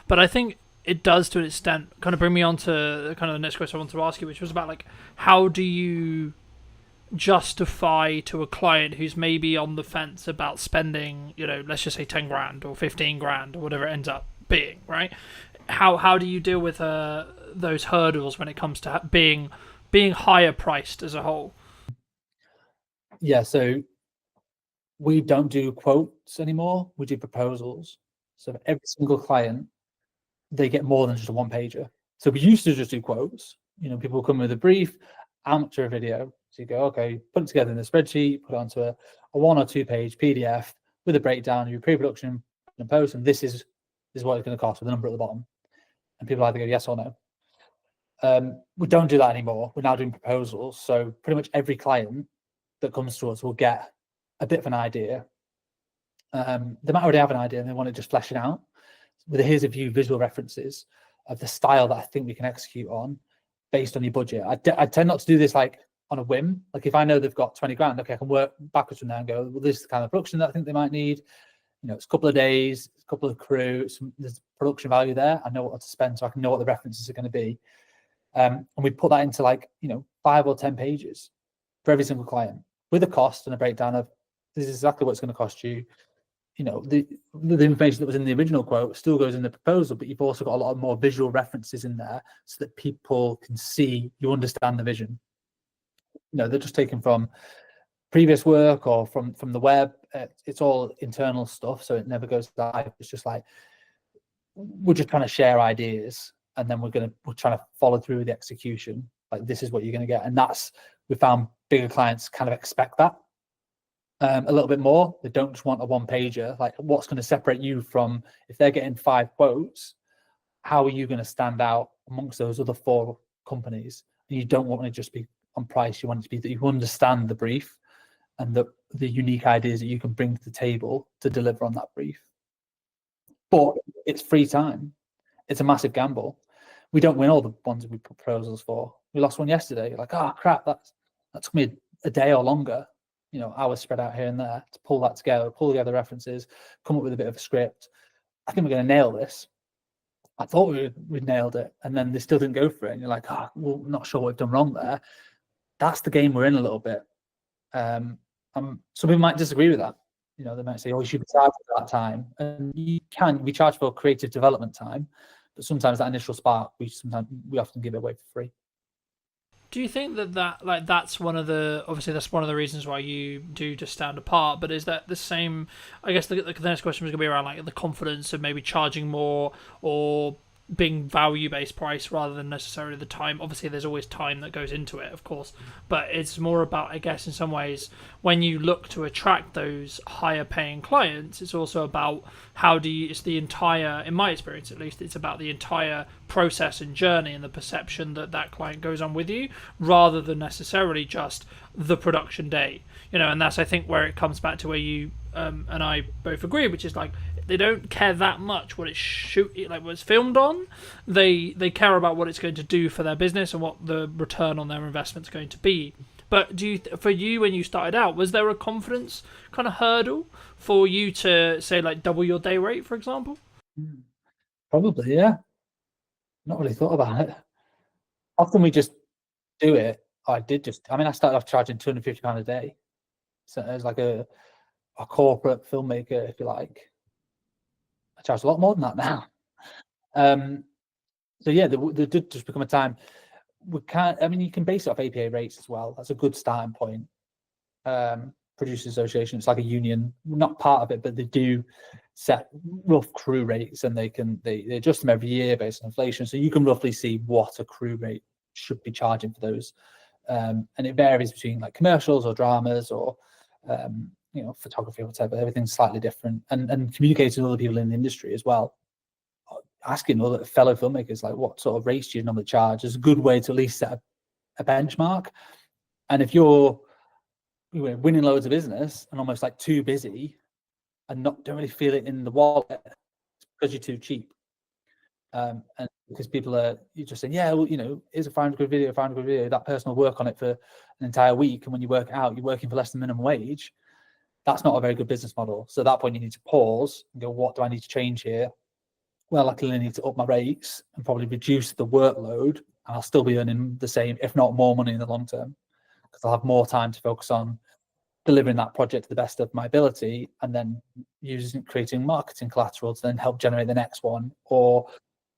Speaker 7: But I think it does to an extent kind of bring me on to kind of the next question I wanted to ask you, which was about like how do you justify to a client who's maybe on the fence about spending, let's just say 10 grand or 15 grand or whatever it ends up being, right? How do you deal with those hurdles when it comes to being higher priced as a whole?
Speaker 8: Yeah, so we don't do quotes anymore. We do proposals. So for every single client, they get more than just a one pager. So we used to just do quotes. People come with a brief, amateur video. So you go, okay, put it together in a spreadsheet, put it onto a 1 or 2 page PDF with a breakdown of your pre-production and post, and this is what it's going to cost with a number at the bottom. And people either go yes or no. We don't do that anymore. We're now doing proposals. So pretty much every client that comes to us will get a bit of an idea. They might already have an idea and they want to just flesh it out. Here's a few visual references of the style that I think we can execute on based on your budget. I tend not to do this like on a whim. Like if I know they've got 20 grand, okay, I can work backwards from there and go, well, this is the kind of production that I think they might need. It's a couple of days, a couple of crew, there's production value there. I know what to spend, so I can know what the references are going to be. And we put that into 5 or 10 pages for every single client with a cost and a breakdown of this is exactly what it's going to cost you. The information that was in the original quote still goes in the proposal, but you've also got a lot of more visual references in there so that people can see you understand the vision. They're just taken from previous work or from the web. It's all internal stuff, so it never goes live. It's just like we're just trying to share ideas, and then we're trying to follow through with the execution. Like this is what you're going to get, and we found bigger clients kind of expect that a little bit more. They don't just want a one pager. Like what's going to separate you from if they're getting 5 quotes? How are you going to stand out amongst those other 4 companies? And you don't want it to just be on price. You want it to be that you understand the brief and the unique ideas that you can bring to the table to deliver on that brief. But it's free time. It's a massive gamble. We don't win all the ones we put proposals for. We lost one yesterday. You're like, oh crap, that took me a day or longer, hours spread out here and there to pull that together, pull together references, come up with a bit of a script. I think we're going to nail this. I thought we'd nailed it, and then they still didn't go for it. And you're like, oh, well, not sure what we've done wrong there. That's the game we're in a little bit. Some people might disagree with that. They might say, oh, you should be charged for that time. And we charge for creative development time, but sometimes that initial spark, we often give it away for free.
Speaker 7: Do you think that like that's one of the obviously that's one of the reasons why you do just stand apart? But is that the same? I guess the next question was going to be around like the confidence of maybe charging more or being value based price rather than necessarily the time. Obviously, there's always time that goes into it, of course, but it's more about, I guess, in some ways, when you look to attract those higher paying clients, it's also about how do you. It's the entire, in my experience at least, it's about the entire process and journey and the perception that that client goes on with you, rather than necessarily just the production day. And that's I think where it comes back to where you and I both agree, which is like they don't care that much what what it's filmed on. They care about what it's going to do for their business and what the return on their investment is going to be. But for you when you started out, was there a confidence kind of hurdle for you to say like double your day rate, for example?
Speaker 8: Probably, yeah. Not really thought about it. Often we just do it. I started off charging £250 a day. So as like a corporate filmmaker, if you like. I charge a lot more than that now. So yeah, there did just become a time we can't. I mean, you can base it off APA rates as well. That's a good starting point. Producers Association, it's like a union, not part of it, but they do set rough crew rates, and they adjust them every year based on inflation. So you can roughly see what a crew rate should be charging for those, and it varies between like commercials or dramas or photography or whatever. Everything's slightly different, and communicating with other people in the industry as well. Asking other fellow filmmakers like what sort of rates do you normally charge is a good way to at least set a benchmark. And if you're winning loads of business and almost like too busy and don't really feel it in the wallet because you're too cheap, and because you're just saying, yeah, well, here's a 500 quid video, that person will work on it for an entire week, and when you work it out, you're working for less than minimum wage. That's not a very good business model. So at that point, you need to pause and go, what do I need to change here? Well, I clearly need to up my rates and probably reduce the workload, and I'll still be earning the same, if not more money in the long term, because I'll have more time to focus on delivering that project to the best of my ability, and then creating marketing collateral to then help generate the next one, or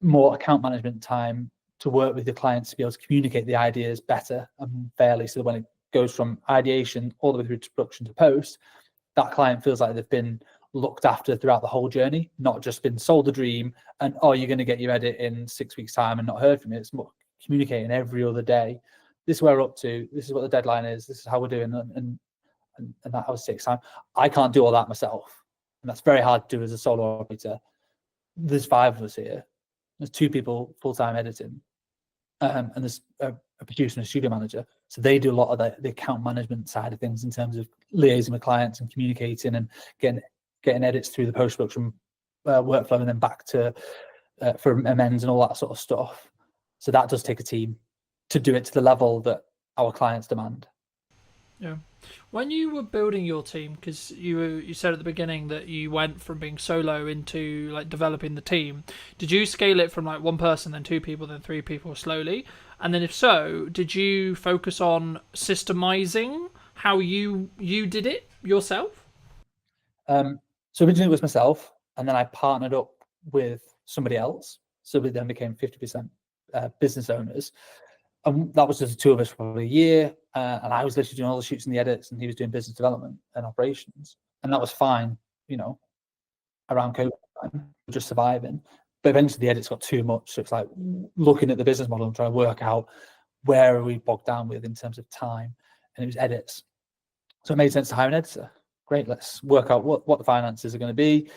Speaker 8: more account management time to work with the clients to be able to communicate the ideas better and fairly, so that when it goes from ideation all the way through to production to post, that client feels like they've been looked after throughout the whole journey, not just been sold a dream and, you're going to get your edit in 6 weeks time and not heard from it. It's more communicating every other day. This is where we're up to. This is what the deadline is. This is how we're doing. And that always takes time. I can't do all that myself. And that's very hard to do as a solo operator. There's 5 of us here. There's 2 people full-time editing. And there's a producer and a studio manager. So they do a lot of the account management side of things in terms of liaising with clients and communicating and getting edits through the post-production workflow and then back to for amends and all that sort of stuff. So that does take a team to do it to the level that our clients demand.
Speaker 7: Yeah. When you were building your team, because you said at the beginning that you went from being solo into like developing the team, did you scale it from like 1 person, then 2 people, then 3 people slowly? And then if so, did you focus on systemizing how you did it yourself?
Speaker 8: So originally it was myself, and then I partnered up with somebody else. So we then became 50% business owners. And that was just the 2 of us for probably a year. And I was literally doing all the shoots and the edits, and he was doing business development and operations. And that was fine, around COVID time, just surviving. But eventually the edits got too much. So it's like looking at the business model and trying to work out where are we bogged down with in terms of time. And it was edits. So it made sense to hire an editor. Great, let's work out what the finances are going to be.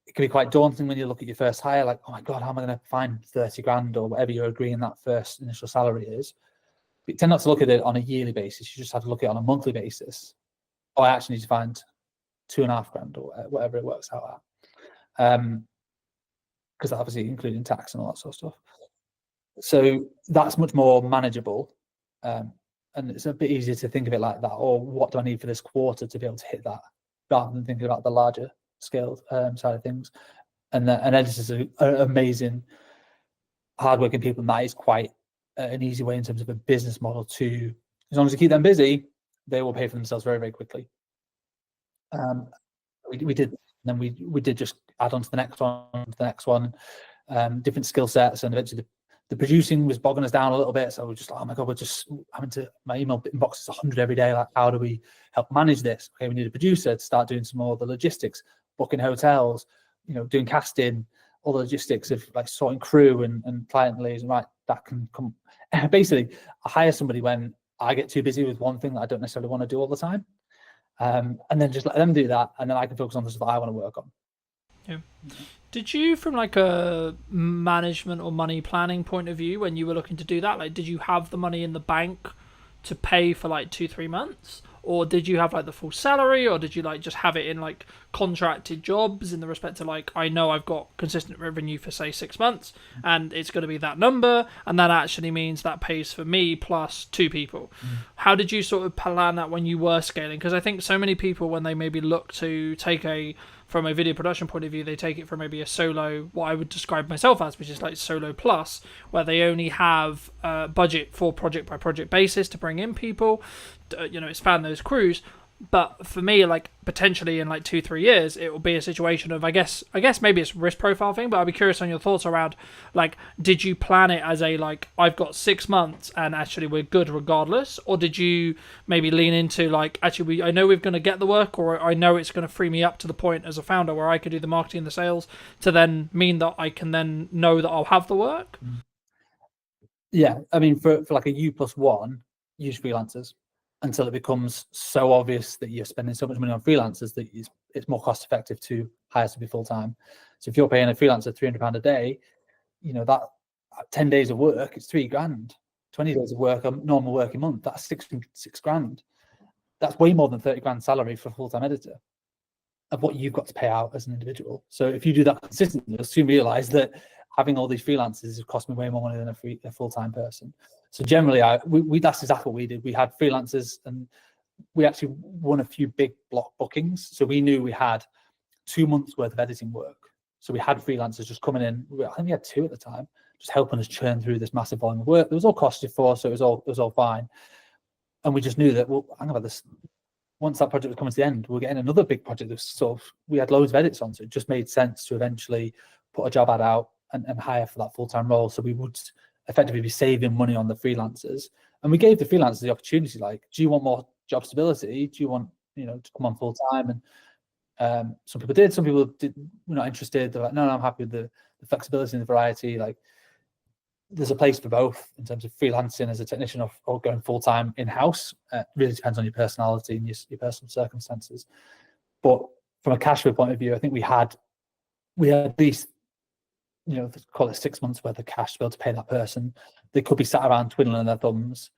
Speaker 8: It can be quite daunting when you look at your first hire, like, oh my God, how am I going to find 30 grand or whatever you're agreeing that first initial salary is? But you tend not to look at it on a yearly basis. You just have to look at it on a monthly basis. I actually need to find 2.5 grand or whatever it works out at. Because obviously including tax and all that sort of stuff. So that's much more manageable. And it's a bit easier to think of it like that, or what do I need for this quarter to be able to hit that, rather than thinking about the larger scale side of things. And editors are amazing, hardworking people, and that is quite an easy way in terms of a business model to, as long as you keep them busy, they will pay for themselves very, very quickly. We did, and then we did just add on to the next one, different skill sets, and eventually the producing was bogging us down a little bit. So we're just like, oh my God, we're just having to, my email inbox is 100 every day. Like, how do we help manage this? Okay, we need a producer to start doing some more of the logistics, booking hotels, doing casting, all the logistics of like sorting crew and client liaison. Right, that can come. Basically, I hire somebody when I get too busy with one thing that I don't necessarily want to do all the time. And then just let them do that. And then I can focus on the stuff that I want to work on.
Speaker 7: Yeah. Did you, from like a management or money planning point of view, when you were looking to do that, like, did you have the money in the bank to pay for like 2-3 months, or did you have like the full salary, or did you like just have it in like contracted jobs in the respect to like, I know I've got consistent revenue for say 6 months and it's going to be that number, and that actually means that pays for me plus 2 people. How did you sort of plan that when you were scaling? Because I think so many people, when they maybe look to take from a video production point of view, they take it from maybe a solo, what I would describe myself as, which is like solo plus, where they only have budget for project by project basis to bring in people, expand those crews. But for me, like potentially in like 2-3 years, it will be a situation of, I guess maybe it's risk profile thing, but I'd be curious on your thoughts around, like, did you plan it as a, like, I've got 6 months and actually we're good regardless? Or did you maybe lean into like, actually, I know we're going to get the work, or I know it's going to free me up to the point as a founder where I could do the marketing and the sales to then mean that I can then know that I'll have the work?
Speaker 8: Yeah. I mean, for like a U+1, use freelancers until it becomes so obvious that you're spending so much money on freelancers that it's more cost effective to hire somebody full time. So if you're paying a freelancer £300 a day, that 10 days of work, it's £3,000. 20 days of work, a normal working month, that's six grand. That's way more than 30 grand salary for a full-time editor of what you've got to pay out as an individual. So if you do that consistently, you'll soon realize that having all these freelancers has cost me way more money than a full-time person. So generally, that's exactly what we did. We had freelancers, and we actually won a few big block bookings. So we knew we had 2 months worth of editing work. So we had freelancers just coming in. I think we had 2 at the time, just helping us churn through this massive volume of work. It was all costed for, so it was all fine. And we just knew that, well, hang about this. Once that project was coming to the end, we were getting another big project that was sort of, we had loads of edits on, so it just made sense to eventually put a job ad out and hire for that full-time role. So we would effectively be saving money on the freelancers. And we gave the freelancers the opportunity, like, do you want more job stability? Do you want, to come on full-time? And some people did, some people were not interested. They're like, no, I'm happy with the flexibility and the variety. Like, there's a place for both in terms of freelancing as a technician or going full-time in-house. Really depends on your personality and your personal circumstances. But from a cash flow point of view, I think we had at least, call it 6 months worth of cash to be able to pay that person. They could be sat around twiddling their thumbs.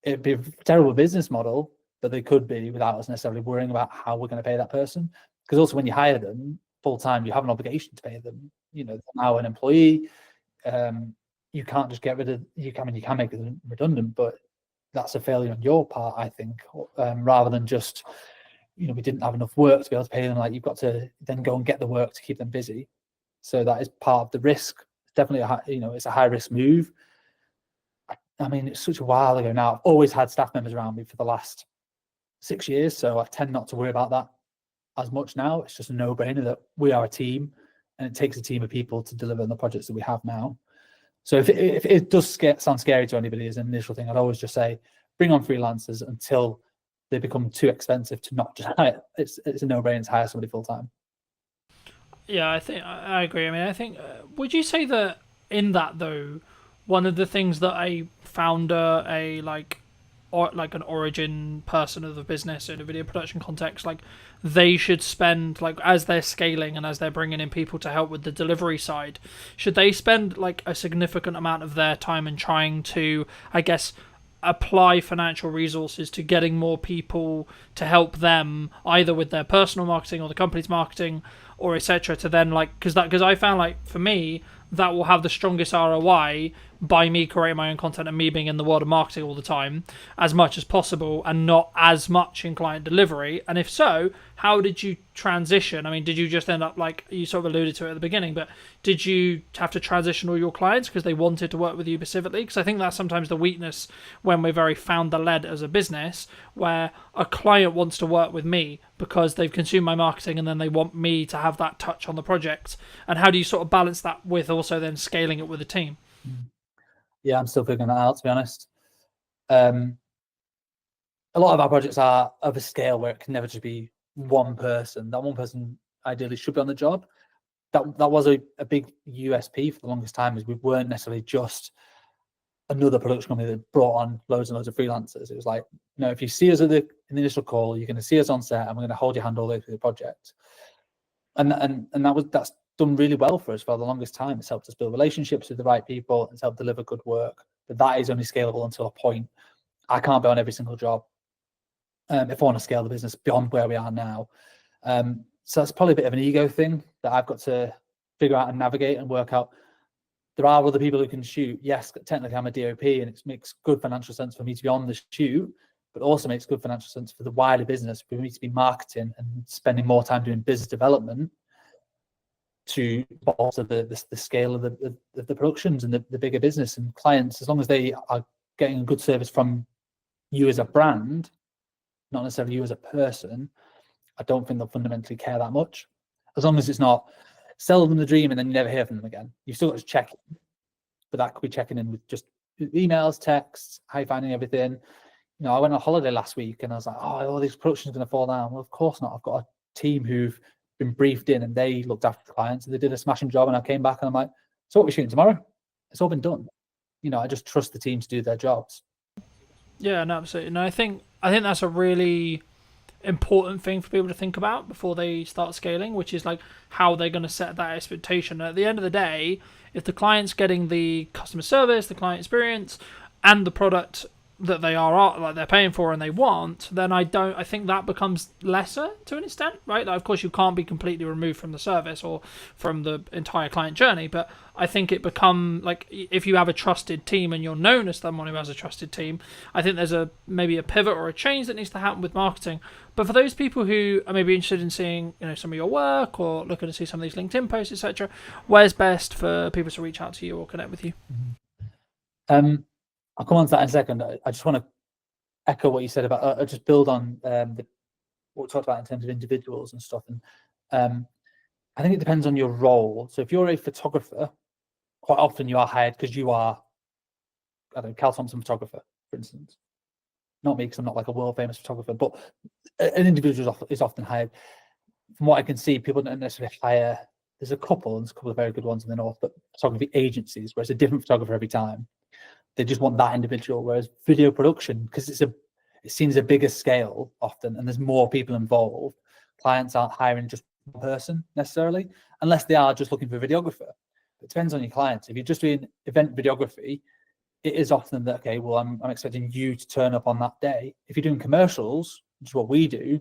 Speaker 8: It'd be a terrible business model, but they could be without us necessarily worrying about how we're going to pay that person. Because also when you hire them full-time, you have an obligation to pay them. They're now an employee. You can't just get rid of, you can make it redundant, but that's a failure on your part, I think, rather than just, we didn't have enough work to be able to pay them. Like, you've got to then go and get the work to keep them busy. So that is part of the risk. It's definitely it's a high risk move. I mean, it's such a while ago now. I've always had staff members around me for the last 6 years, so I tend not to worry about that as much now. It's just a no-brainer that we are a team, and it takes a team of people to deliver on the projects that we have now. So if it does sound scary to anybody as an initial thing, I'd always just say, bring on freelancers until they become too expensive to not just hire. It's a no-brainer to hire somebody full-time.
Speaker 7: Yeah, I think I agree. I mean, I think, would you say that in that though, one of the things that a founder, like an origin person of the business in a video production context, like, they should spend, like, as they're scaling and as they're bringing in people to help with the delivery side, should they spend like a significant amount of their time in trying to, I guess, apply financial resources to getting more people to help them either with their personal marketing or the company's marketing or etc., to then, like, because I found, like, for me, that will have the strongest ROI by me creating my own content and me being in the world of marketing all the time as much as possible and not as much in client delivery. And if so, how did you transition? I mean, did you just end up, like you sort of alluded to it at the beginning, but did you have to transition all your clients because they wanted to work with you specifically? Because I think that's sometimes the weakness when we're very founder-led as a business, where a client wants to work with me because they've consumed my marketing and then they want me to have that touch on the project. And how do you sort of balance that with also then scaling it with a team?
Speaker 8: Yeah, I'm still figuring that out, to be honest. A lot of our projects are of a scale where it can never just be one person. That one person ideally should be on the job. That was a big USP for the longest time, is we weren't necessarily just another production company that brought on loads and loads of freelancers. It was like, you know, if you see us in the initial call, you're going to see us on set, and we're going to hold your hand all the way through the project. And that's done really well for us for the longest time. It's helped us build relationships with the right people. It's helped deliver good work. But that is only scalable until a point. I can't be on every single job if I want to scale the business beyond where we are now. So that's probably a bit of an ego thing that I've got to figure out and navigate and work out. There are other people who can shoot. Yes, technically I'm a DOP, and it makes good financial sense for me to be on the shoot, but also makes good financial sense for the wider business for me to be marketing and spending more time doing business development to bolster the scale of the productions and the bigger business and clients. As long as they are getting a good service from you as a brand, not necessarily you as a person, I don't think they'll fundamentally care that much. As long as it's not sell them the dream and then you never hear from them again. You've still got to check in, but that could be checking in with just emails, texts, how you finding everything. You know, I went on holiday last week and I was like, oh, all these productions are going to fall down. Well, of course not. I've got a team who've been briefed in and they looked after the clients and they did a smashing job. And I came back and I'm like, so what are we shooting tomorrow? It's all been done. You know, I just trust the team to do their jobs.
Speaker 7: Yeah, no, absolutely. And I think that's a really important thing for people to think about before they start scaling, which is like how they're going to set that expectation. At the end of the day, if the client's getting the customer service, the client experience, and the product that they are like they're paying for and they want, then I think that becomes lesser to an extent, right? Like, of course, you can't be completely removed from the service or from the entire client journey, but I think it become like if you have a trusted team and you're known as someone who has a trusted team, I think there's maybe a pivot or a change that needs to happen with marketing. But for those people who are maybe interested in seeing, you know, some of your work or looking to see some of these LinkedIn posts, etc., where's best for people to reach out to you or connect with you?
Speaker 8: I'll come on to that in a second. I just want to echo what you said about just build on what we talked about in terms of individuals and stuff. And I think it depends on your role. So if you're a photographer, quite often you are hired because you are, I don't know, Cal Thompson photographer, for instance. Not me, because I'm not like a world famous photographer, but an individual is often hired. From what I can see, people don't necessarily hire. There's a couple of very good ones in the north, but photography agencies where it's a different photographer every time. They just want that individual. Whereas video production, because it seems a bigger scale often, and there's more people involved. Clients aren't hiring just one person necessarily, unless they are just looking for a videographer. It depends on your clients. If you're just doing event videography, it is often that, okay, well, I'm expecting you to turn up on that day. If you're doing commercials, which is what we do,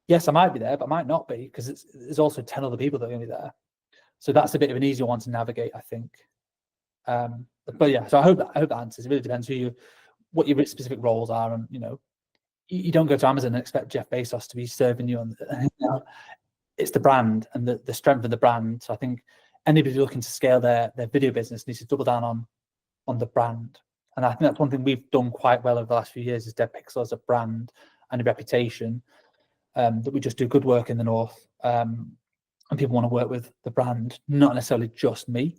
Speaker 8: yes, I might be there, but I might not be, because there's also 10 other people that are going to be there. So that's a bit of an easier one to navigate, I think. But yeah, so I hope that answers. It really depends what your specific roles are, and you know, you don't go to Amazon and expect Jeff Bezos to be serving you on. You know, it's the brand and the strength of the brand. So I think anybody looking to scale their video business needs to double down on the brand, and I think that's one thing we've done quite well over the last few years is Dead Pixel as a brand and a reputation, that we just do good work in the north, and people want to work with the brand, not necessarily just me.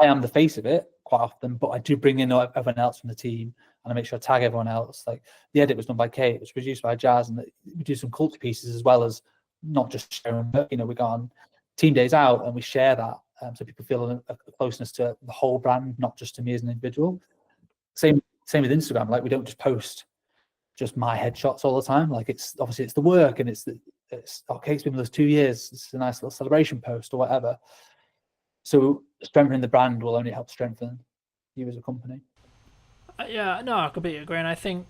Speaker 8: I am the face of it quite often, but I do bring in everyone else from the team, and I make sure I tag everyone else. Like the edit was done by Kate, it was produced by Jazz, and we do some culture pieces as well as not just sharing. You know, we go on team days out and we share that, so people feel a closeness to the whole brand, not just to me as an individual. Same with Instagram. Like we don't just post just my headshots all the time. Like it's the work, and it's Kate's been with us 2 years. It's a nice little celebration post or whatever. So strengthening the brand will only help strengthen you as a company.
Speaker 7: Yeah, no, I completely agree. And I think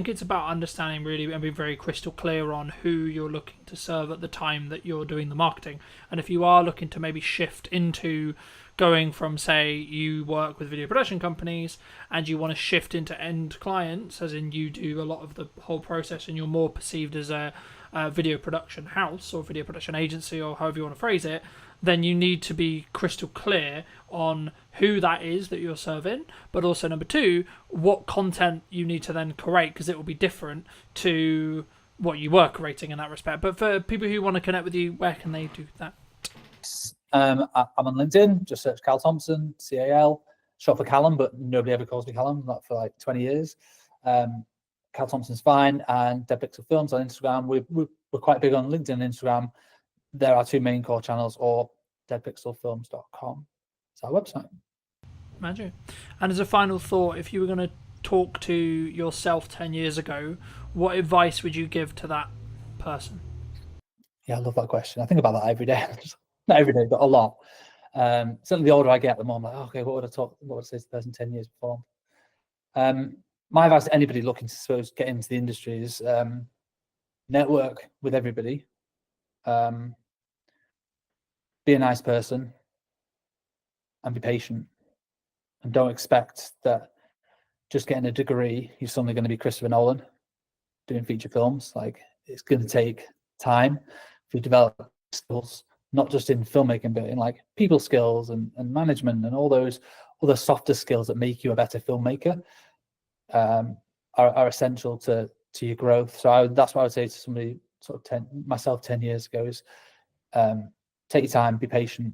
Speaker 7: it's about understanding really and being very crystal clear on who you're looking to serve at the time that you're doing the marketing. And if you are looking to maybe shift into going from, say, you work with video production companies and you want to shift into end clients, as in you do a lot of the whole process and you're more perceived as a video production house or video production agency or however you want to phrase it, then you need to be crystal clear on who that is that you're serving, but also number two, what content you need to then create, because it will be different to what you were creating in that respect. But for people who want to connect with you, where can they do that?
Speaker 8: I'm on LinkedIn, just search Cal Thompson, CAL. short for Callum, but nobody ever calls me Callum, not for like 20 years. Cal Thompson's fine, and Dead Pixel Films on Instagram. We're quite big on LinkedIn and Instagram. There are 2 main core channels, or deadpixelfilms.com. It's our website.
Speaker 7: Magic. And as a final thought, if you were going to talk to yourself 10 years ago, what advice would you give to that person?
Speaker 8: Yeah, I love that question. I think about that every day. Not every day, but a lot. Certainly the older I get, the more I'm like, okay, what would I say to the person 10 years before? My advice to anybody looking to get into the industry is network with everybody. Be a nice person and be patient. And don't expect that just getting a degree, you're suddenly going to be Christopher Nolan doing feature films. Like, it's going to take time to develop skills, not just in filmmaking, but in like people skills and management and all those other softer skills that make you a better filmmaker are essential to your growth. So that's what I would say to somebody sort of myself 10 years ago is take your time, be patient,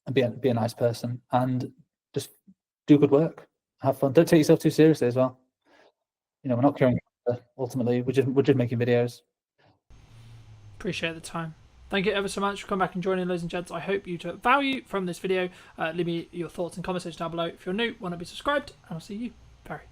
Speaker 8: and be a nice person, and just do good work, have fun. Don't take yourself too seriously as well. You know, we're not curing cancer, ultimately. We're just making videos.
Speaker 7: Appreciate the time. Thank you ever so much for coming back and joining, ladies and gents. I hope you took value from this video. Leave me your thoughts and comments down below. If you're new, want to be subscribed, and I'll see you very,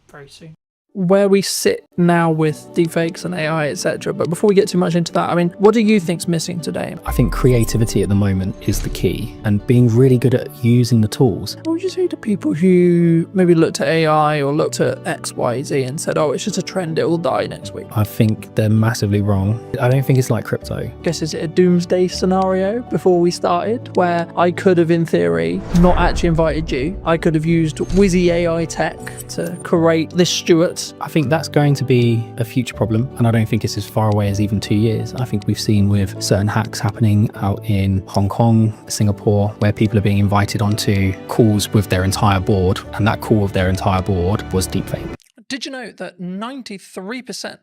Speaker 7: very soon. Where we sit now with deepfakes and AI, etc. But before we get too much into that, I mean, what do you think's missing today?
Speaker 9: I think creativity at the moment is the key, and being really good at using the tools.
Speaker 7: What would you say to people who maybe looked at AI or looked at X, Y, Z and said, oh, it's just a trend, it will die next week?
Speaker 9: I think they're massively wrong. I don't think it's like crypto.
Speaker 7: I guess, is it a doomsday scenario before we started, where I could have, in theory, not actually invited you? I could have used whizzy AI tech to create this Stuart.
Speaker 9: I think that's going to be a future problem, and I don't think it's as far away as even 2 years. I think we've seen with certain hacks happening out in Hong Kong, Singapore, where people are being invited onto calls with their entire board, and that call with their entire board was deepfake.
Speaker 7: Did you know that 93%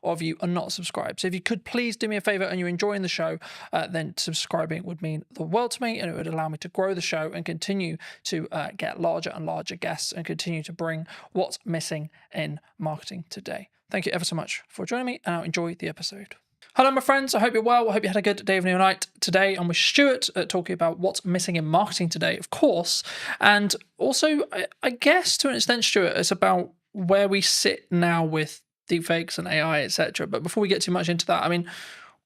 Speaker 7: of you are not subscribed? So if you could please do me a favor and you're enjoying the show, then subscribing would mean the world to me, and it would allow me to grow the show and continue to get larger and larger guests and continue to bring what's missing in marketing today. Thank you ever so much for joining me, and I'll enjoy the episode. Hello, my friends. I hope you're well. I hope you had a good day, evening, or night. Today, I'm with Stuart talking about what's missing in marketing today, of course. And also, I guess to an extent, Stuart, it's about where we sit now with deepfakes and AI, etc. But before we get too much into that, I mean,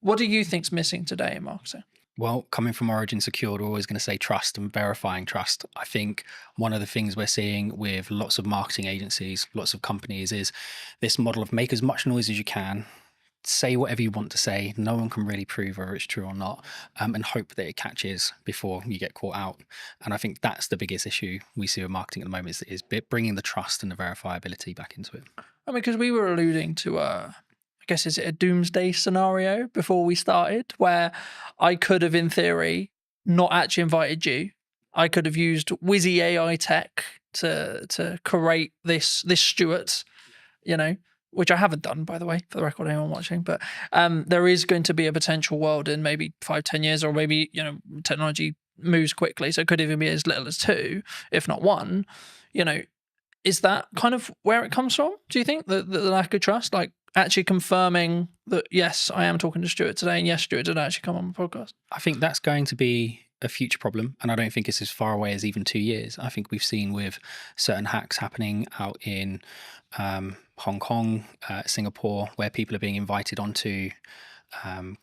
Speaker 7: what do you think's missing today in marketing?
Speaker 9: Well, coming from Origin Secured, we're always going to say trust and verifying trust. I think one of the things we're seeing with lots of marketing agencies, lots of companies, is this model of make as much noise as you can, say whatever you want to say, no one can really prove whether it's true or not, and hope that it catches before you get caught out. And I think that's the biggest issue we see with marketing at the moment, is bringing the trust and the verifiability back into it.
Speaker 7: I mean, because we were alluding to, I guess, is it a doomsday scenario before we started, where I could have, in theory, not actually invited you. I could have used whizzy AI tech to create this Stuart, you know, which I haven't done, by the way, for the record, anyone watching. But there is going to be a potential world in maybe 5-10 years, or maybe, you know, technology moves quickly, so it could even be as little as 2, if not 1. You know, is that kind of where it comes from? Do you think the lack of trust, like actually confirming that, yes, I am talking to Stuart today, and yes, Stuart did actually come on the podcast?
Speaker 9: I think that's going to be a future problem, and I don't think it's as far away as even 2 years. I think we've seen with certain hacks happening out in Hong Kong, Singapore, where people are being invited onto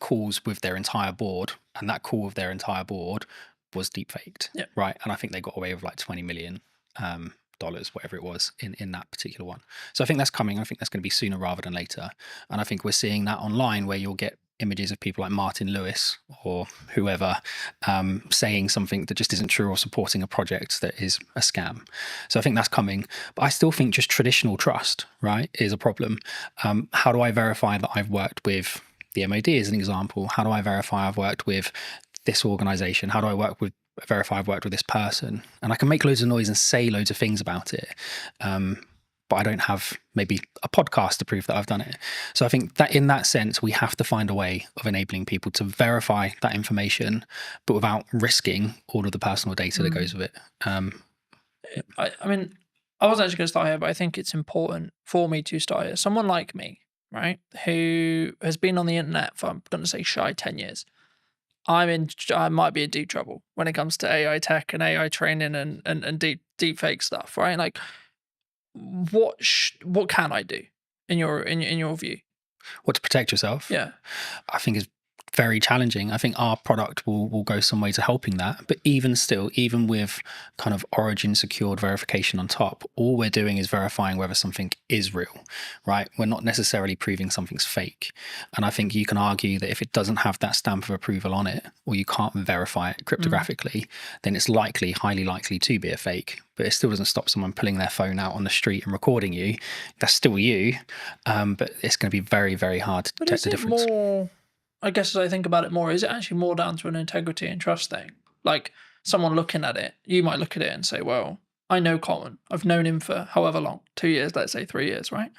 Speaker 9: calls with their entire board, and that call with their entire board was deepfaked, right? And I think they got away with like $20 million, whatever it was, in that particular one. So I think that's coming. I think that's going to be sooner rather than later. And I think we're seeing that online, where you'll get images of people like Martin Lewis or whoever saying something that just isn't true, or supporting a project that is a scam. So I think that's coming. But I still think just traditional trust, right, is a problem. How do I verify that I've worked with the MOD, as an example? How do I verify I've worked with this organization? How do I verify I've worked with this person? And I can make loads of noise and say loads of things about it, but I don't have maybe a podcast to prove that I've done it. So I think that in that sense, we have to find a way of enabling people to verify that information, but without risking all of the personal data that goes with it.
Speaker 2: I mean, I wasn't actually going to start here, but I think it's important for me to start here. Someone like me, right, who has been on the internet for, I'm going to say, shy 10 years. I might be in deep trouble when it comes to AI tech and AI training and deep fake stuff, right? Like, what can I do in your view?
Speaker 9: What, to protect yourself?
Speaker 2: Yeah.
Speaker 9: I think is very challenging. I think our product will go some way to helping that. But even still, even with kind of origin secured verification on top, all we're doing is verifying whether something is real, right? We're not necessarily proving something's fake. And I think you can argue that if it doesn't have that stamp of approval on it, or you can't verify it cryptographically, then it's highly likely to be a fake. But it still doesn't stop someone pulling their phone out on the street and recording you. That's still you. But it's going to be very, very hard to detect the difference.
Speaker 2: More, I guess as I think about it more, is it actually more down to an integrity and trust thing? Like, someone looking at it, you might look at it and say, well, I know Colin. I've known him for however long, 2 years, let's say 3 years, right?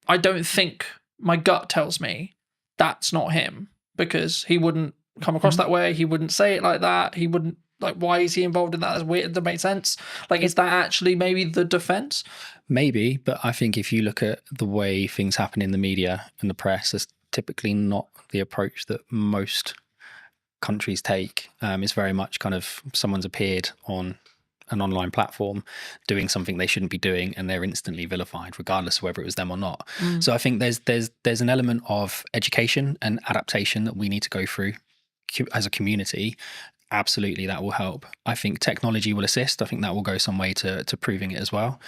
Speaker 2: I don't think, my gut tells me that's not him, because he wouldn't come across that way. He wouldn't say it like that. He wouldn't, like, why is he involved in that? That's weird. That makes sense. Like, is that actually maybe the defense?
Speaker 9: Maybe, but I think if you look at the way things happen in the media and the press, that's typically not the approach that most countries take. It's very much kind of someone's appeared on an online platform doing something they shouldn't be doing, and they're instantly vilified, regardless of whether it was them or not. So I think there's an element of education and adaptation that we need to go through as a community. Absolutely, that will help. I think technology will assist. I think that will go some way to proving it as well.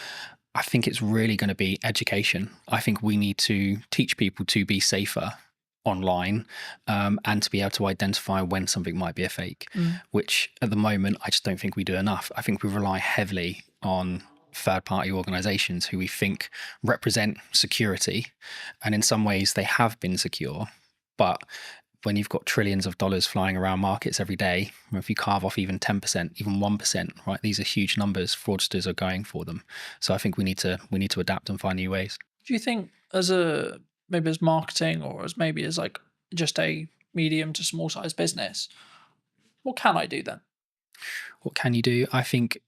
Speaker 9: I think it's really going to be education. I think we need to teach people to be safer online, and to be able to identify when something might be a fake, which at the moment I just don't think we do enough. I think we rely heavily on third-party organizations who we think represent security, and in some ways they have been secure, but when you've got trillions of dollars flying around markets every day, if you carve off even 10%, even 1%, right, these are huge numbers. Fraudsters are going for them. So I think we need to adapt and find new ways.
Speaker 2: Do you think maybe as marketing, or as maybe as like just a medium to small size business, what can I do then?
Speaker 9: What can you do? I think,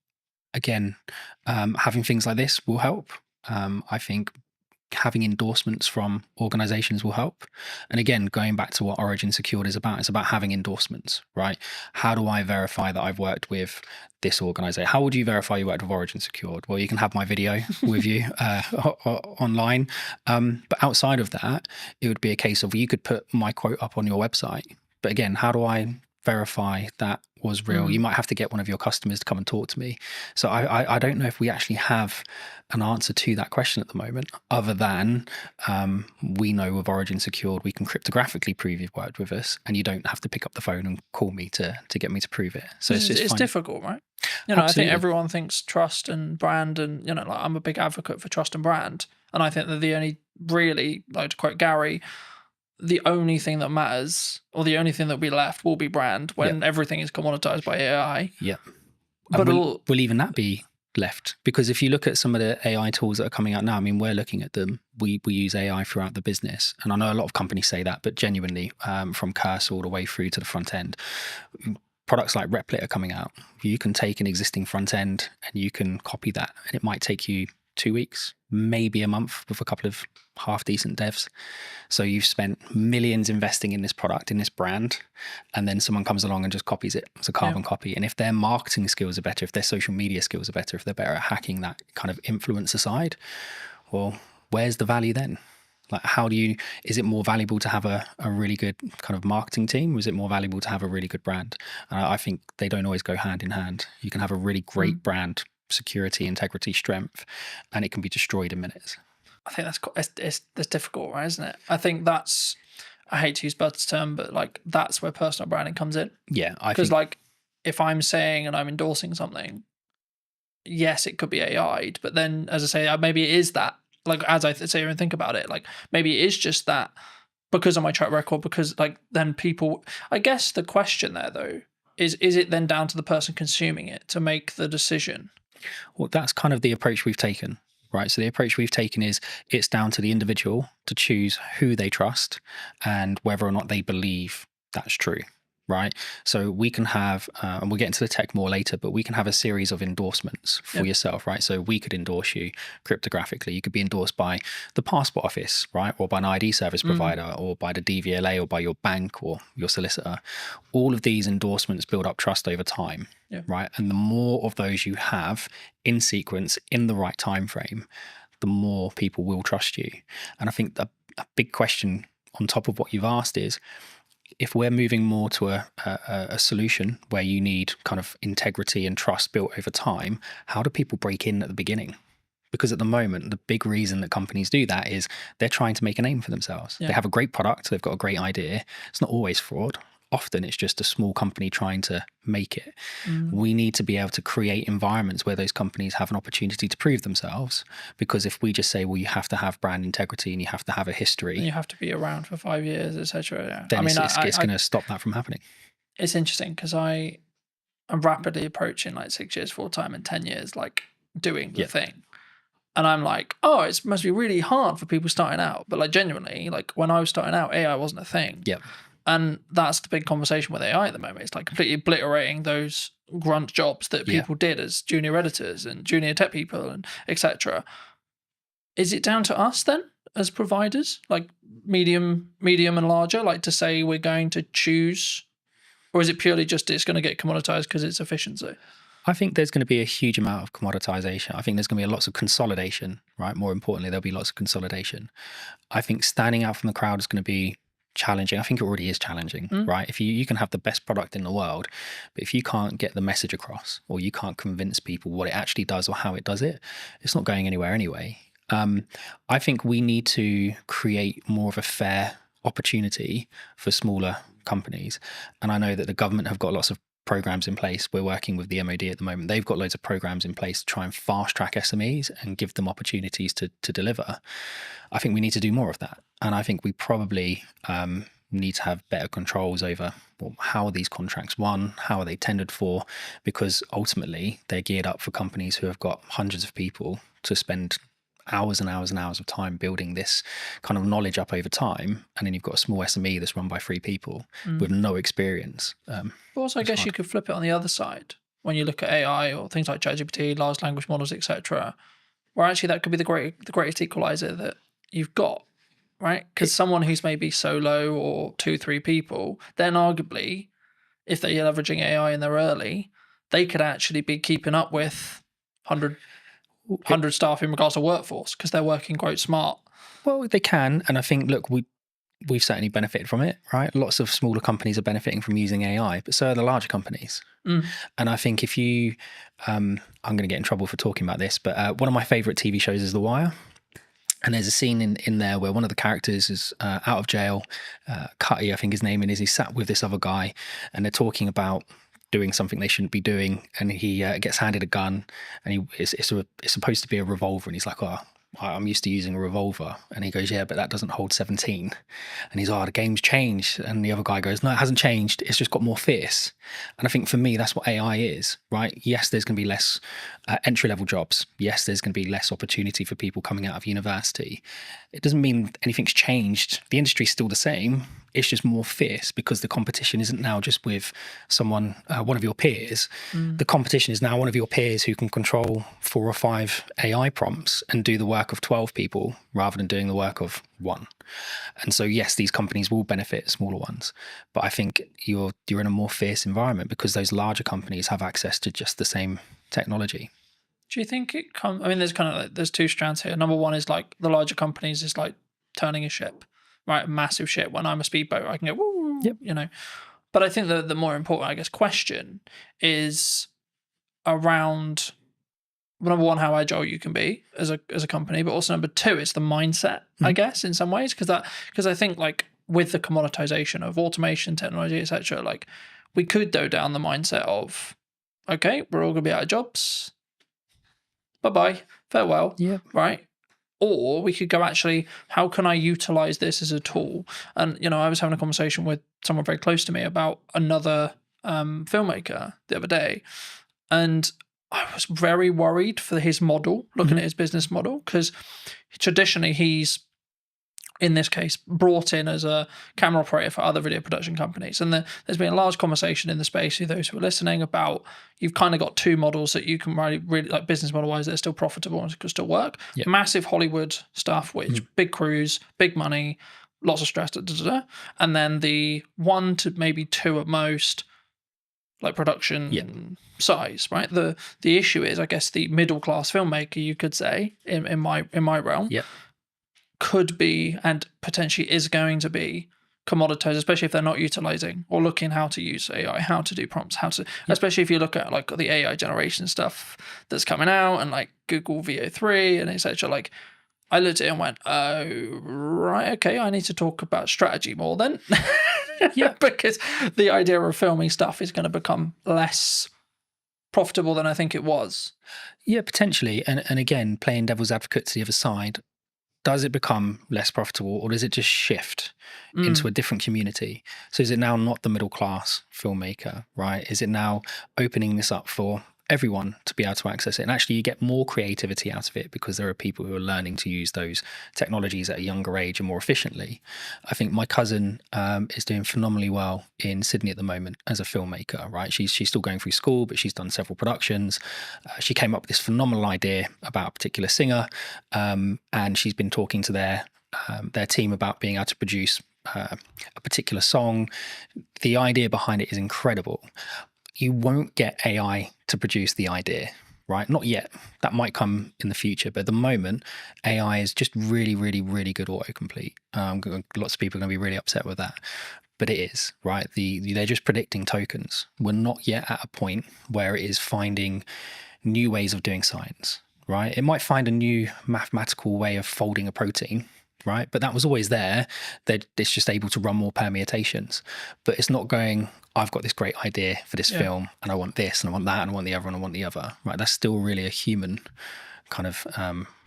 Speaker 9: again, having things like this will help. I think having endorsements from organizations will help. And again, going back to what Origin Secured is about, it's about having endorsements, right? How do I verify that I've worked with this organization? How would you verify you worked with Origin Secured? Well, you can have my video with you online. But outside of that, it would be a case of, you could put my quote up on your website. But again, how do I verify that was real? You might have to get one of your customers to come and talk to me. So I don't know if we actually have an answer to that question at the moment, other than we know with Origin Secured, we can cryptographically prove you've worked with us, and you don't have to pick up the phone and call me to get me to prove it. So it's
Speaker 2: difficult, right? You know, I think everyone thinks trust and brand, and, you know, like, I'm a big advocate for trust and brand, and I think that the only really, like to quote Gary, the only thing that matters, or the only thing that will be left, will be brand when everything is commoditized by AI.
Speaker 9: Yeah.
Speaker 2: But
Speaker 9: will even that be left? Because if you look at some of the AI tools that are coming out now, I mean, we're looking at them. We use AI throughout the business. And I know a lot of companies say that, but genuinely, from cursor all the way through to the front end, products like Replit are coming out. You can take an existing front end and you can copy that, and it might take you 2 weeks, maybe a month, with a couple of half decent devs. So you've spent millions investing in this product, in this brand, and then someone comes along and just copies it. It's a carbon copy. And if their marketing skills are better, if their social media skills are better, if they're better at hacking that kind of influencer side, well, where's the value then? Like, is it more valuable to have a really good kind of marketing team, or is it more valuable to have a really good brand? I think they don't always go hand in hand. You can have a really great brand, security, integrity, strength, and it can be destroyed in minutes.
Speaker 2: I think that's difficult, right? Isn't it? I think that's, I hate to use Bud's term, but like, that's where personal branding comes in.
Speaker 9: Yeah,
Speaker 2: because like, if I'm saying and I'm endorsing something, yes, it could be AI'd, but then, as I say, maybe it is that. Like, as I say and think about it, like, maybe it is just that, because of my track record, because like, then people, I guess the question there though is it then down to the person consuming it to make the decision?
Speaker 9: Well, that's kind of the approach we've taken, right? So the approach we've taken is, it's down to the individual to choose who they trust and whether or not they believe that's true, right? So we can have, and we'll get into the tech more later, but we can have a series of endorsements for yourself, right? So we could endorse you cryptographically. You could be endorsed by the passport office, right? Or by an ID service provider, or by the DVLA, or by your bank or your solicitor. All of these endorsements build up trust over time, right? And the more of those you have in sequence, in the right time frame, the more people will trust you. And I think a big question on top of what you've asked is, if we're moving more to a solution where you need kind of integrity and trust built over time, how do people break in at the beginning? Because at the moment, the big reason that companies do that is they're trying to make a name for themselves. They have a great product, they've got a great idea. It's not always fraud. Often it's just a small company trying to make it. We need to be able to create environments where those companies have an opportunity to prove themselves. Because if we just say, well, you have to have brand integrity and you have to have a history,
Speaker 7: And you have to be around for 5 years, etc.
Speaker 9: then it's going to stop that from happening.
Speaker 7: It's interesting because I'm rapidly approaching like 6 years full time and 10 years like doing the thing. And I'm like, oh, it must be really hard for people starting out. But like genuinely, like when I was starting out, AI wasn't a thing. And that's the big conversation with AI at the moment. It's like completely obliterating those grunt jobs that people did as junior editors and junior tech people and etc. Is it down to us then as providers, like medium and larger, like to say we're going to choose, or is it purely just it's going to get commoditized because it's efficiency?
Speaker 9: I think there's going to be a huge amount of commoditization. I think there's going to be lots of consolidation, right? More importantly, there'll be lots of consolidation. I think standing out from the crowd is going to be challenging. I think it already is challenging, right? If you can have the best product in the world, but if you can't get the message across, or you can't convince people what it actually does or how it does it, it's not going anywhere anyway. I think we need to create more of a fair opportunity for smaller companies. And I know that the government have got lots of programs in place. We're working with the MOD at the moment. They've got loads of programs in place to try and fast track SMEs and give them opportunities to deliver. I think we need to do more of that. And I think we probably need to have better controls over how are these contracts won, how are they tendered for, because ultimately they're geared up for companies who have got hundreds of people to spend hours and hours and hours of time building this kind of knowledge up over time, and then you've got a small SME that's run by 3 people with no experience.
Speaker 7: But also, I guess you could flip it on the other side when you look at AI or things like ChatGPT, large language models, etc., where actually that could be the greatest equalizer that you've got, right? Because someone who's maybe solo or 2-3 people, then arguably, if they're leveraging AI and they're early, they could actually be keeping up with 100 staff in regards to workforce because they're working quite smart.
Speaker 9: Well, they can, and I think, look, we've certainly benefited from it, right? Lots of smaller companies are benefiting from using AI, but so are the larger companies. And I think if you, I'm going to get in trouble for talking about this, but one of my favourite TV shows is The Wire. And there's a scene in there where one of the characters is out of jail. Cutty, I think his name is. He's sat with this other guy, and they're talking about doing something they shouldn't be doing, and he gets handed a gun, and it's supposed to be a revolver, and he's like, oh, I'm used to using a revolver. And he goes, yeah, but that doesn't hold 17. And he's, oh, the game's changed. And the other guy goes, no, it hasn't changed. It's just got more fierce. And I think for me, that's what AI is, right? Yes, there's going to be less entry-level jobs. Yes, there's going to be less opportunity for people coming out of university. It doesn't mean anything's changed. The industry's still the same. It's just more fierce because the competition isn't now just with someone, one of your peers. The competition is now one of your peers who can control 4 or 5 AI prompts and do the work of 12 people rather than doing the work of 1. And so, yes, these companies will benefit smaller ones, but I think you're in a more fierce environment because those larger companies have access to just the same technology.
Speaker 7: Do you think it comes? I mean, there's kind of like, there's 2 strands here. Number one is like the larger companies is like turning a ship. Right, a massive ship. When I'm a speedboat, I can go, woo, you know. But I think the more important, I guess, question is around, number one, how agile you can be as a company, but also number 2, it's the mindset, I guess, in some ways, because I think like with the commoditization of automation, technology, etc., like we could go down the mindset of, okay, we're all gonna be out of jobs. Bye-bye, farewell. Right. Or we could go, actually, how can I utilize this as a tool? And, you know, I was having a conversation with someone very close to me about another filmmaker the other day. And I was very worried for his model, looking at his business model, because traditionally he's
Speaker 2: in this case, brought in as a camera operator for other video production companies. And there's been a large conversation in the space, for those who are listening, about you've kind of got two models that you can really like business model wise that are still profitable and can still work.
Speaker 9: Yep.
Speaker 2: Massive Hollywood stuff, which big crews, big money, lots of stress, and then the 1 to maybe 2 at most, like production size, right? The issue is, I guess, the middle class filmmaker, you could say, in my realm.
Speaker 9: Yep.
Speaker 2: Could be and potentially is going to be commoditized, especially if they're not utilizing or looking how to use AI, how to do prompts, especially if you look at like the AI generation stuff that's coming out and like Google VO3 and etc. Like I looked at it and went, oh, right, okay, I need to talk about strategy more then. Yeah, because the idea of filming stuff is going to become less profitable than I think it was.
Speaker 9: Yeah, potentially. And again, playing devil's advocate to the other side, does it become less profitable, or does it just shift into a different community? So is it now not the middle class filmmaker, right? Is it now opening this up for everyone to be able to access it? And actually you get more creativity out of it because there are people who are learning to use those technologies at a younger age and more efficiently. I think my cousin is doing phenomenally well in Sydney at the moment as a filmmaker, right? She's still going through school, but she's done several productions. She came up with this phenomenal idea about a particular singer, and she's been talking to their team about being able to produce a particular song. The idea behind it is incredible. You won't get AI to produce the idea, right? Not yet. That might come in the future, but at the moment, AI is just really, really, really good autocomplete. Lots of people are going to be really upset with that, but it is, right? They're just predicting tokens. We're not yet at a point where it is finding new ways of doing science, right? It might find a new mathematical way of folding a protein, right? But that was always there. It's just able to run more permutations. But it's not going, I've got this great idea for this film, and I want this, and I want that, and I want the other, and I want the other, right? That's still really a human kind of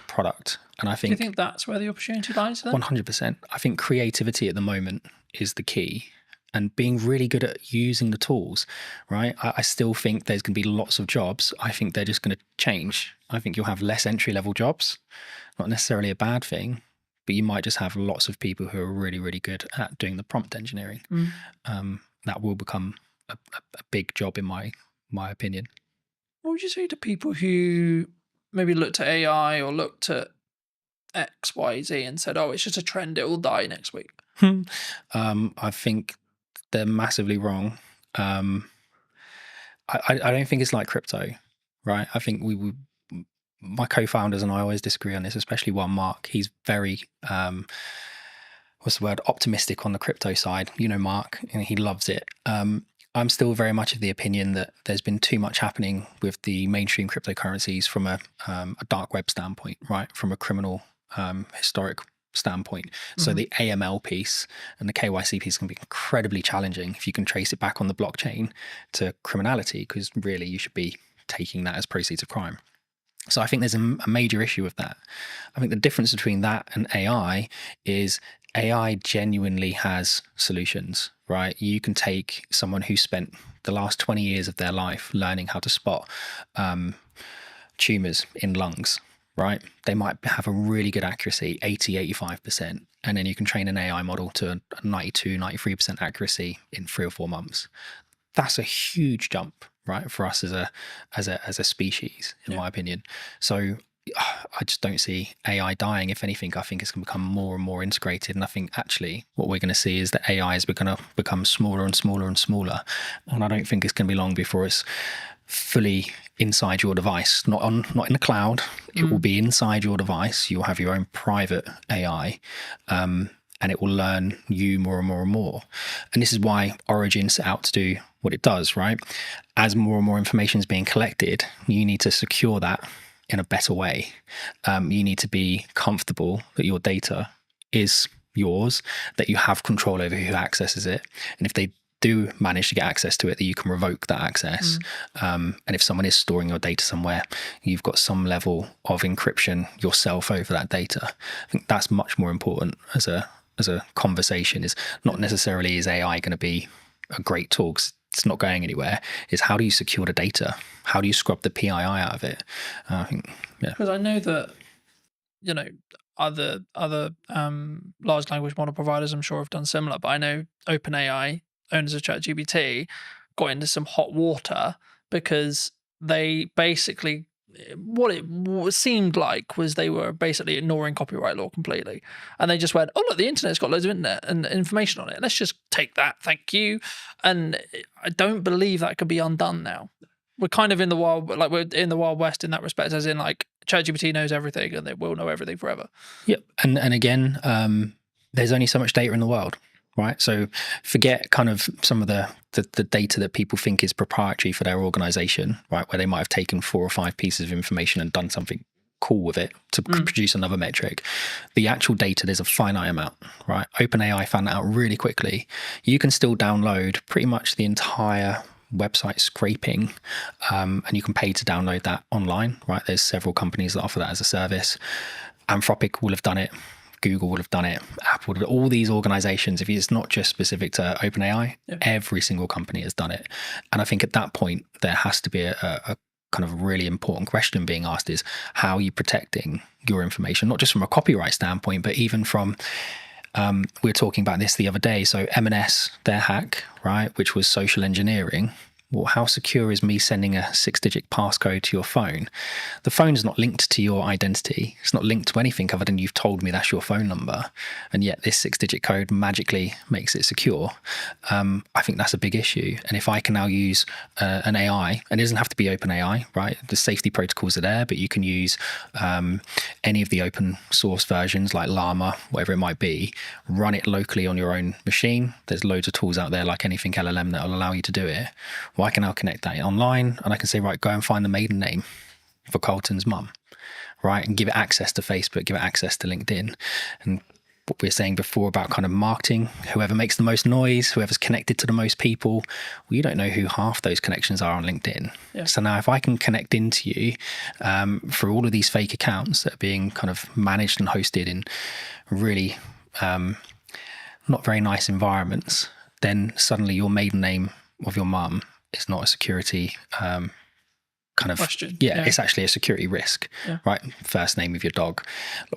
Speaker 9: product. And I think...
Speaker 2: Do you think that's where the opportunity lies then?
Speaker 9: 100%. I think creativity at the moment is the key, and being really good at using the tools, right? I still think there's going to be lots of jobs. I think they're just going to change. I think you'll have less entry-level jobs, not necessarily a bad thing, but you might just have lots of people who are really, really good at doing the prompt engineering. That will become a big job in my opinion.
Speaker 2: What would you say to people who maybe looked at AI or looked at X, Y, Z and said, oh, it's just a trend, it will die next week?
Speaker 9: I think they're massively wrong. I don't think it's like crypto, right? I think my co-founders and I always disagree on this, especially one Mark. He's very, optimistic on the crypto side. You know, Mark, and he loves it. I'm still very much of the opinion that there's been too much happening with the mainstream cryptocurrencies from a dark web standpoint, right? From a criminal historic standpoint. So the AML piece and the KYC piece can be incredibly challenging if you can trace it back on the blockchain to criminality, because really you should be taking that as proceeds of crime. So I think there's a major issue with that. I think the difference between that and AI is AI genuinely has solutions, right? You can take someone who spent the last 20 years of their life learning how to spot tumors in lungs, right? They might have a really good accuracy, 80-85%. And then you can train an AI model to 92-93% accuracy in 3 or 4 months. That's a huge jump, right, for us as a species, in my opinion. So I just don't see AI dying. If anything, I think it's going to become more and more integrated. And I think actually what we're going to see is that AI is going to become smaller and smaller and smaller. And I don't think it's going to be long before it's fully inside your device, not in the cloud. It will be inside your device. You'll have your own private AI. And it will learn you more and more and more. And this is why Origin set out to do what it does, right? As more and more information is being collected, you need to secure that in a better way. You need to be comfortable that your data is yours, that you have control over who accesses it. And if they do manage to get access to it, that you can revoke that access. And if someone is storing your data somewhere, you've got some level of encryption yourself over that data. I think that's much more important as a conversation. Is not necessarily is AI going to be a great tool, 'cause it's not going anywhere. Is how do you secure the data? How do you scrub the PII out of it? I think, yeah.
Speaker 2: Because I know that, you know, other large language model providers, I'm sure, have done similar. But I know OpenAI, owners of ChatGPT, got into some hot water because they basically, what it seemed like was they were basically ignoring copyright law completely, and they just went, "Oh look, the internet's got loads of internet and information on it. Let's just take that, thank you." And I don't believe that could be undone now. We're kind of in the wild, like we're in the Wild West in that respect, as in like ChatGPT knows everything and they will know everything forever.
Speaker 9: Yep. And again, there's only so much data in the world, right? So forget kind of some of the data that people think is proprietary for their organization, right? Where they might have taken 4 or 5 pieces of information and done something cool with it to produce another metric. The actual data, there's a finite amount, right? OpenAI found that out really quickly. You can still download pretty much the entire website scraping, and you can pay to download that online, right? There's several companies that offer that as a service. Anthropic will have done it. Google will have done it. Apple would have, all these organizations, if it's not just specific to OpenAI, every single company has done it. And I think at that point, there has to be a kind of really important question being asked is, how are you protecting your information? Not just from a copyright standpoint, but even from, we were talking about this the other day. So M&S, their hack, right, which was social engineering. Well, how secure is me sending a 6-digit passcode to your phone? The phone's not linked to your identity. It's not linked to anything other than you've told me that's your phone number. And yet this 6-digit code magically makes it secure. I think that's a big issue. And if I can now use an AI, and it doesn't have to be OpenAI, right? The safety protocols are there, but you can use any of the open source versions like Llama, whatever it might be, run it locally on your own machine. There's loads of tools out there like anything LLM that will allow you to do it. Well, I can now connect that online and I can say, right, go and find the maiden name for Carlton's mum, right? And give it access to Facebook, give it access to LinkedIn. And what we were saying before about kind of marketing, whoever makes the most noise, whoever's connected to the most people, well, you don't know who half those connections are on LinkedIn. Yeah. So now if I can connect into you for all of these fake accounts that are being kind of managed and hosted in really not very nice environments, then suddenly your maiden name of your mum is not a security kind of question. Yeah, it's actually a security risk, right? First name of your dog,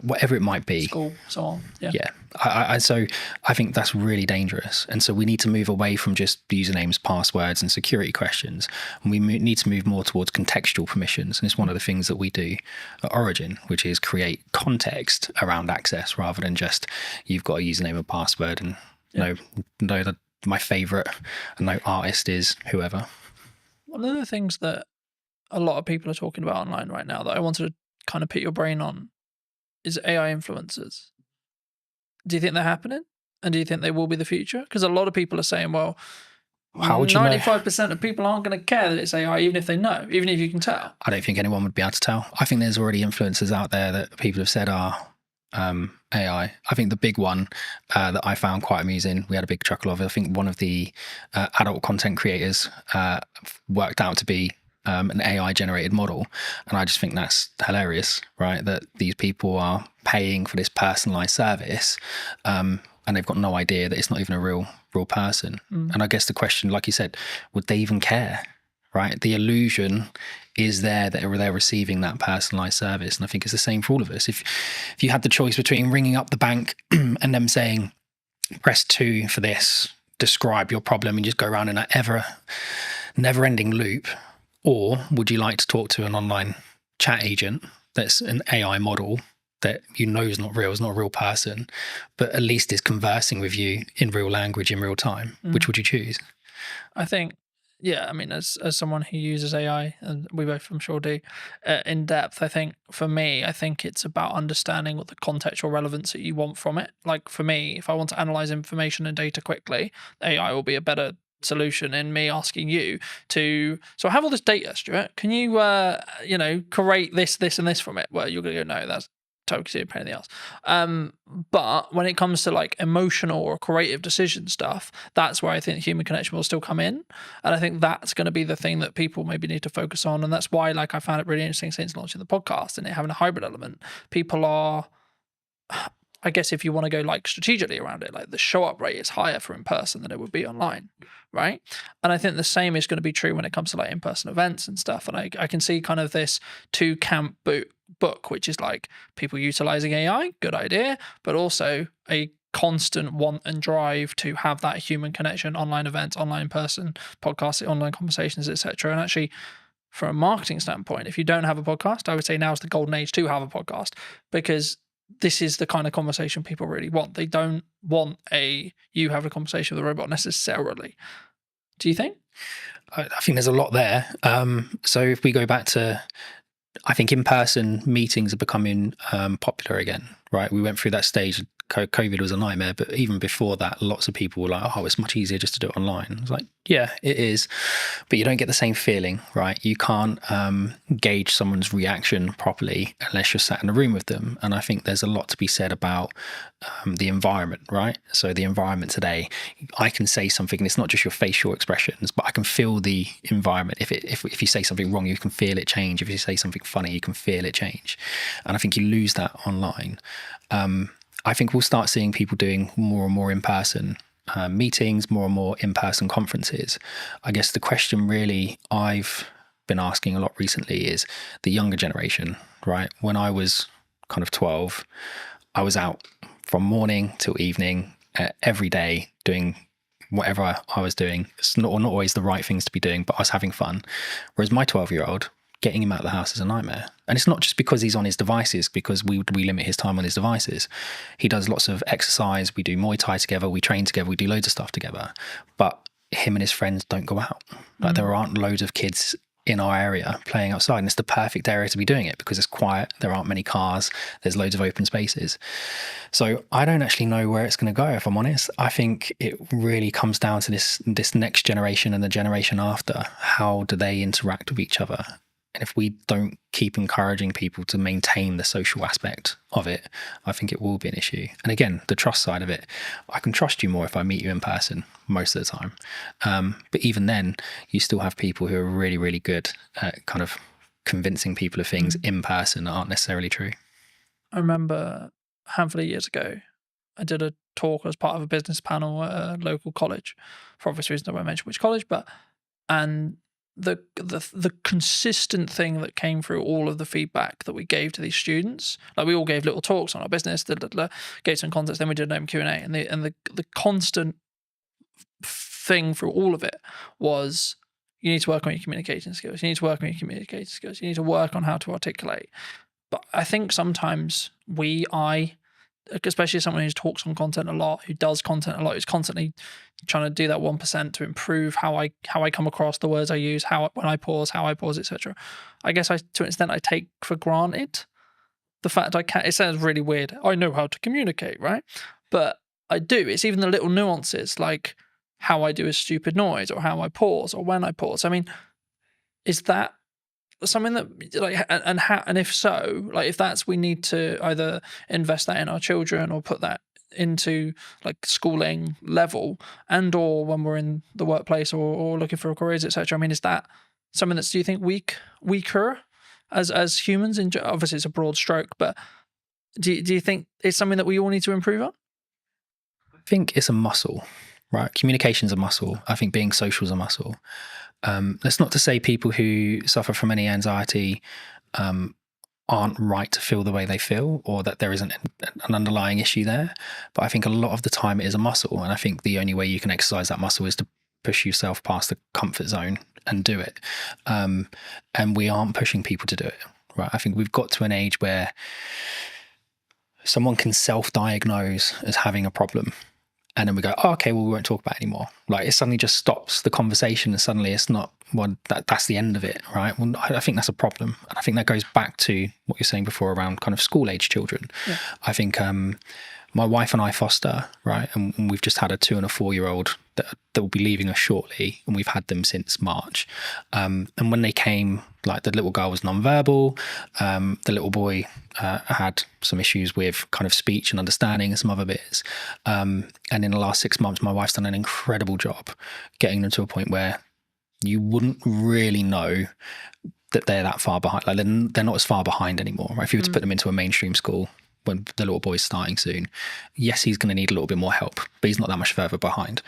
Speaker 9: whatever it might be,
Speaker 2: school, so on.
Speaker 9: So I think that's really dangerous, and so we need to move away from just usernames, passwords, and security questions, and we need to move more towards contextual permissions. And it's one of the things that we do at Origin, which is create context around access rather than just you've got a username and password and know that my favorite artist is whoever.
Speaker 2: One of the things that a lot of people are talking about online right now that I wanted to kind of pick your brain on is AI influencers. Do you think they're happening? And do you think they will be the future? Because a lot of people are saying, well, how would you 95% of people aren't going to care that it's AI, even if they know, even if you can tell.
Speaker 9: I don't think anyone would be able to tell. I think there's already influencers out there that people have said are AI. I think the big one that I found quite amusing, we had a big chuckle of it. I think one of the adult content creators worked out to be an AI generated model. And I just think that's hilarious, right? That these people are paying for this personalized service and they've got no idea that it's not even a real person. And I guess the question, like you said, would they even care? Right? The illusion is there that they're receiving that personalized service. And I think it's the same for all of us. If you had the choice between ringing up the bank and them saying, press 2 for this, describe your problem, and just go around in an never-ending loop, or would you like to talk to an online chat agent that's an AI model that you know is not real, is not a real person, but at least is conversing with you in real language in real time? Which would you choose?
Speaker 2: I think, I mean, as someone who uses AI, and we both, I'm sure, do, in depth, I think for me, I think it's about understanding what the contextual relevance that you want from it. Like for me, if I want to analyze information and data quickly, AI will be a better solution in me asking you to, so I have all this data, Stuart, can you, create this, and this from it? Well, you're going to go, no, that's totally a pain in the ass. But when it comes to like emotional or creative decision stuff, that's where I think human connection will still come in. And I think that's going to be the thing that people maybe need to focus on. And that's why, like, I found it really interesting since launching the podcast and it having a hybrid element. People are, I guess if you want to go like strategically around it, like the show up rate is higher for in person than it would be online, right? And I think the same is going to be true when it comes to like in-person events and stuff. And I can see kind of this two camp book, which is like people utilizing AI, good idea, but also a constant want and drive to have that human connection, online events, online person, podcasts, online conversations, etc. And actually, from a marketing standpoint, if you don't have a podcast, I would say now is the golden age to have a podcast, because this is the kind of conversation people really want. They don't want you having a conversation with a robot necessarily. Do you think?
Speaker 9: I think there's a lot there. So if we go back to, I think in-person meetings are becoming popular again, right? We went through that stage. COVID was a nightmare, but even before that, lots of people were like, oh, it's much easier just to do it online. I was like, yeah, it is, but you don't get the same feeling, right? You can't gauge someone's reaction properly unless you're sat in a room with them. And I think there's a lot to be said about the environment, right? So the environment today, I can say something, and it's not just your facial expressions, but I can feel the environment. If you say something wrong, you can feel it change. If you say something funny, you can feel it change. And I think you lose that online. I think we'll start seeing people doing more and more in-person meetings, more and more in-person conferences. I guess the question really I've been asking a lot recently is the younger generation, right? When I was kind of 12, I was out from morning till evening every day doing whatever I was doing. It's not always the right things to be doing, but I was having fun. Whereas my 12-year-old, getting him out of the house is a nightmare. And it's not just because he's on his devices, because we limit his time on his devices. He does lots of exercise. We do Muay Thai together. We train together. We do loads of stuff together. But him and his friends don't go out. Like there aren't loads of kids in our area playing outside. And it's the perfect area to be doing it because it's quiet. There aren't many cars. There's loads of open spaces. So I don't actually know where it's going to go, if I'm honest. I think it really comes down to this next generation and the generation after. How do they interact with each other? And if we don't keep encouraging people to maintain the social aspect of it, I think it will be an issue. And again, the trust side of it, I can trust you more if I meet you in person most of the time. But even then, you still have people who are really, really good at kind of convincing people of things in person that aren't necessarily true.
Speaker 2: I remember a handful of years ago, I did a talk as part of a business panel at a local college. For obvious reasons, I won't mention which college, and the consistent thing that came through all of the feedback that we gave to these students, like we all gave little talks on our business, gave some context, then we did an open Q&A, and the constant thing through all of it was, you need to work on your communication skills. You need to work on your communication skills. You need to work on how to articulate. But I think sometimes especially someone who talks on content a lot, who does content a lot, who's constantly trying to do that 1% to improve how I come across, the words I use, how I pause, etc. I guess to an extent I take for granted the fact it sounds really weird. I know how to communicate, right? But I do. It's even the little nuances, like how I do a stupid noise, or how I pause, or when I pause. I mean, is that something that, like, and if so, like, if that's, we need to either invest that in our children or put that into like schooling level, and or when we're in the workplace or looking for careers, etc. I mean, is that something that's, do you think, weaker as humans? Obviously it's a broad stroke, but do you think it's something that we all need to improve on?
Speaker 9: I think it's a muscle, right? Communication's a muscle. I think being social is a muscle. That's not to say people who suffer from any anxiety aren't right to feel the way they feel, or that there isn't an underlying issue there. But I think a lot of the time it is a muscle. And I think the only way you can exercise that muscle is to push yourself past the comfort zone and do it. And we aren't pushing people to do it, right? I think we've got to an age where someone can self-diagnose as having a problem. And then we go, oh, okay, well, we won't talk about it anymore. Like, it suddenly just stops the conversation, and suddenly it's not, well, that's the end of it, right? Well, I think that's a problem. And I think that goes back to what you're saying before around kind of school-age children. Yeah. I think my wife and I foster, right? And we've just had a 2 and a 4-year-old that will be leaving us shortly, and we've had them since March. And when they came, like, the little girl was nonverbal. The little boy had some issues with kind of speech and understanding and some other bits. And in the last 6 months, my wife's done an incredible job getting them to a point where you wouldn't really know that they're that far behind. Like, they're not as far behind anymore, right? If you were to put them into a mainstream school when the little boy's starting soon, yes, he's going to need a little bit more help, but he's not that much further behind.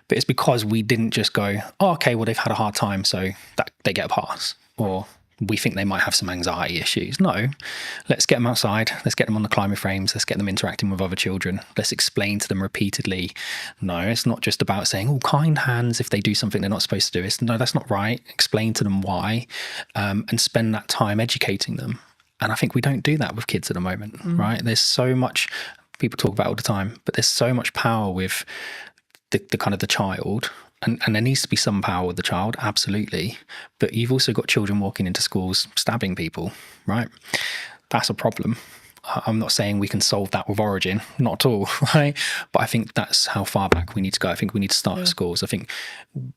Speaker 9: But it's because we didn't just go, oh, okay, well, they've had a hard time, so that they get a pass, or we think they might have some anxiety issues. No, let's get them outside. Let's get them on the climber frames. Let's get them interacting with other children. Let's explain to them repeatedly. No, it's not just about saying, oh, kind hands if they do something they're not supposed to do. No, that's not right. Explain to them why, and spend that time educating them. And I think we don't do that with kids at the moment, right? There's so much, people talk about it all the time, but there's so much power with the kind of the child. And there needs to be some power with the child, absolutely. But you've also got children walking into schools stabbing people, right? That's a problem. I'm not saying we can solve that with Origin, not at all, right? But I think that's how far back we need to go. I think we need to start at schools. I think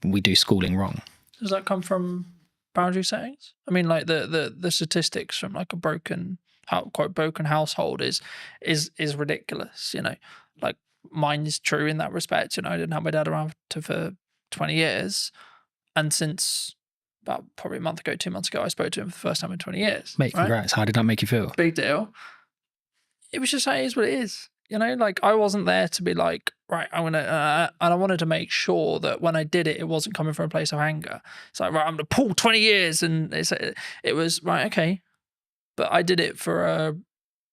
Speaker 9: we do schooling wrong.
Speaker 2: Does that come from boundary settings? I mean, like the statistics from like a quote broken household is ridiculous. You know, like mine is true in that respect. You know, I didn't have my dad around for 20 years, and since about probably a month ago, 2 months ago, I spoke to him for the first time in 20 years.
Speaker 9: Mate, congrats. Right? How did that make you feel?
Speaker 2: Big deal. It was just like, it is what it is. You know, like I wasn't there to be like, right, I'm going to, and I wanted to make sure that when I did it, it wasn't coming from a place of anger. It's like, right, I'm going to pull 20 years. And it was, right, okay. But I did it for a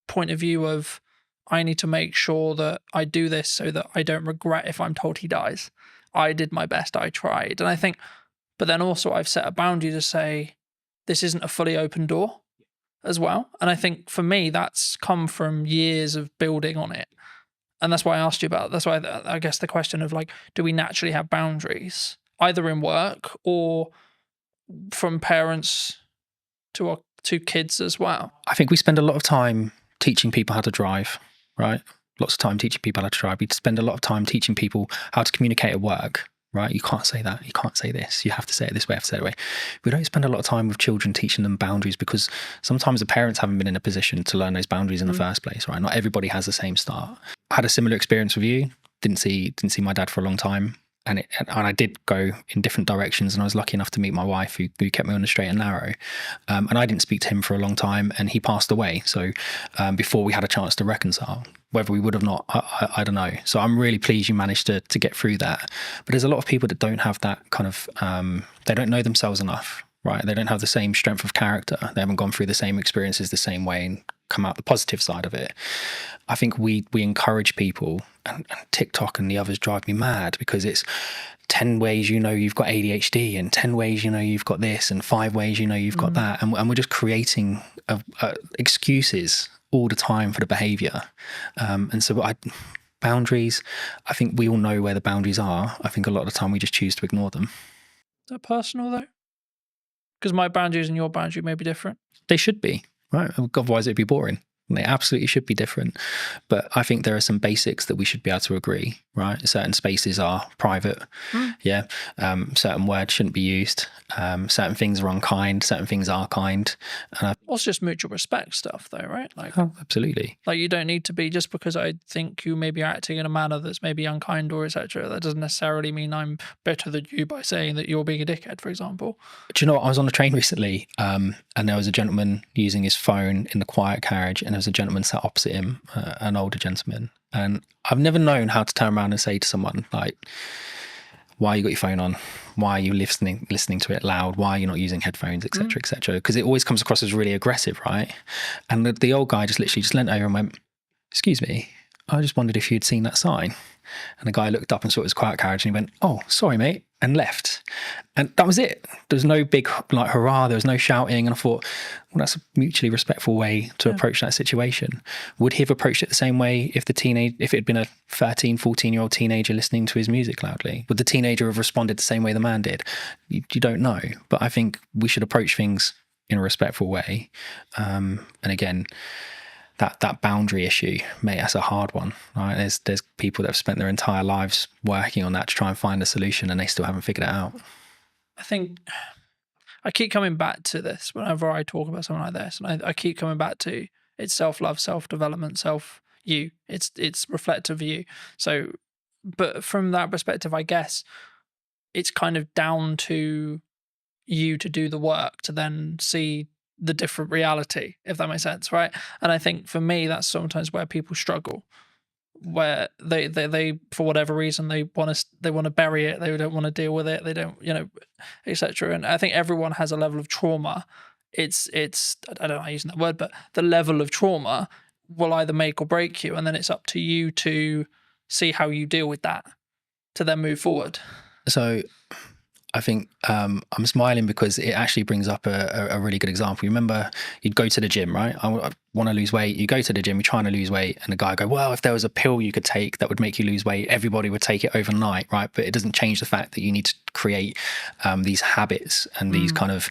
Speaker 2: point of view of, I need to make sure that I do this so that I don't regret if I'm told he dies. I did my best, I tried. And I think, but then also I've set a boundary to say, this isn't a fully open door as well. And I think for me, that's come from years of building on it. And that's why I asked you about, that's why I guess the question of like, do we naturally have boundaries, either in work or from parents to kids as well?
Speaker 9: I think we spend a lot of time teaching people how to drive, right? Lots of time teaching people how to drive. We spend a lot of time teaching people how to communicate at work, right? You can't say that. You can't say this. You have to say it this way. You have to say it that way. We don't spend a lot of time with children teaching them boundaries because sometimes the parents haven't been in a position to learn those boundaries in the first place, right? Not everybody has the same start. I had a similar experience with you. Didn't see my dad for a long time. And I did go in different directions, and I was lucky enough to meet my wife who kept me on the straight and narrow. And I didn't speak to him for a long time, and he passed away. So before we had a chance to reconcile, whether we would have not, I don't know. So I'm really pleased you managed to get through that. But there's a lot of people that don't have that kind of, they don't know themselves enough, right? They don't have the same strength of character. They haven't gone through the same experiences the same way and come out the positive side of it. I think we encourage people, and TikTok and the others drive me mad because it's 10 ways you know you've got ADHD and 10 ways you know you've got this and 5 ways you know you've got that. And we're just creating excuses all the time for the behaviour. And so boundaries, I think we all know where the boundaries are. I think a lot of the time we just choose to ignore them.
Speaker 2: Is that personal though? Because my boundaries and your boundary may be different.
Speaker 9: They should be, right? Otherwise it'd be boring. They absolutely should be different. But I think there are some basics that we should be able to agree, right? Certain spaces are private. Yeah. Certain words shouldn't be used. Certain things are unkind. Certain things are kind.
Speaker 2: Well, it's just mutual respect stuff though, right? Like,
Speaker 9: oh, absolutely.
Speaker 2: Like you don't need to be, just because I think you may be acting in a manner that's maybe unkind or etc. That doesn't necessarily mean I'm better than you by saying that you're being a dickhead, for example.
Speaker 9: Do you know what? I was on the train recently and there was a gentleman using his phone in the quiet carriage, and there was a gentleman sat opposite him, an older gentleman. And I've never known how to turn around and say to someone like, why you got your phone on? Why are you listening to it loud? Why are you not using headphones, etc., etc.? Because it always comes across as really aggressive, right? And the old guy just literally leant over and went, "Excuse me, I just wondered if you'd seen that sign." And the guy looked up and saw his quiet carriage and he went, "Oh, sorry, mate," and left. And that was it. There was no big like hurrah. There was no shouting. And I thought, well, that's a mutually respectful way to approach that situation. Would he have approached it the same way if it had been a 13, 14-year-old teenager listening to his music loudly? Would the teenager have responded the same way the man did? You don't know. But I think we should approach things in a respectful way. And again, that boundary issue, mate, that's a hard one, right? There's people that have spent their entire lives working on that to try and find a solution, and they still haven't figured it out.
Speaker 2: I think I keep coming back to this whenever I talk about something like this, and I keep coming back to it's self-love, self-development, self-you. It's reflective of you. So, but from that perspective, I guess it's kind of down to you to do the work to then see the different reality, if that makes sense, right? And I think for me, that's sometimes where people struggle, where they for whatever reason they want to bury it, they don't want to deal with it, they don't, etc. And I think everyone has a level of trauma it's I don't know using that word, but the level of trauma will either make or break you, and then it's up to you to see how you deal with that to then move forward.
Speaker 9: So I think I'm smiling because it actually brings up a really good example. You remember you'd go to the gym, right? I want to lose weight. You go to the gym, you're trying to lose weight, and the guy go, well, if there was a pill you could take that would make you lose weight, everybody would take it overnight, right? But it doesn't change the fact that you need to create these habits and these kind of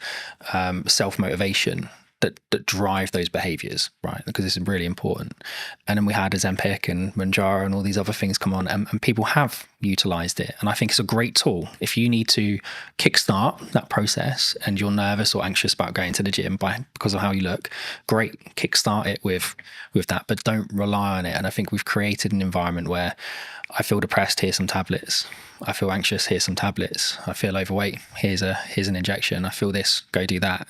Speaker 9: self-motivation that drive those behaviors, right? Because this is really important. And then we had Ozempic and Mounjaro and all these other things come on, and people have utilized it. And I think it's a great tool. If you need to kickstart that process and you're nervous or anxious about going to the gym because of how you look, great, kickstart it with that, but don't rely on it. And I think we've created an environment where I feel depressed, here's some tablets. I feel anxious, here's some tablets. I feel overweight, here's an injection. I feel this, go do that.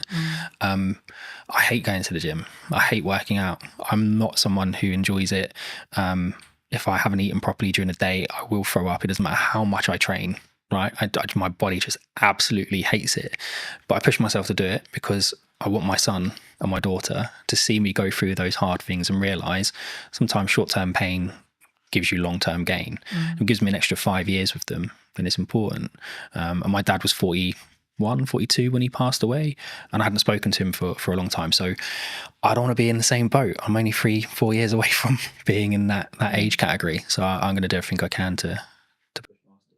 Speaker 9: I hate going to the gym. I hate working out. I'm not someone who enjoys it. If I haven't eaten properly during the day, I will throw up. It doesn't matter how much I train, right? My body just absolutely hates it. But I push myself to do it because I want my son and my daughter to see me go through those hard things and realize sometimes short-term pain gives you long-term gain. It gives me an extra 5 years with them, then it's important. And my dad was 41, 42 when he passed away, and I hadn't spoken to him for a long time. So I don't want to be in the same boat. I'm only 3-4 years away from being in that age category. So I'm going to do everything I can to.
Speaker 2: Do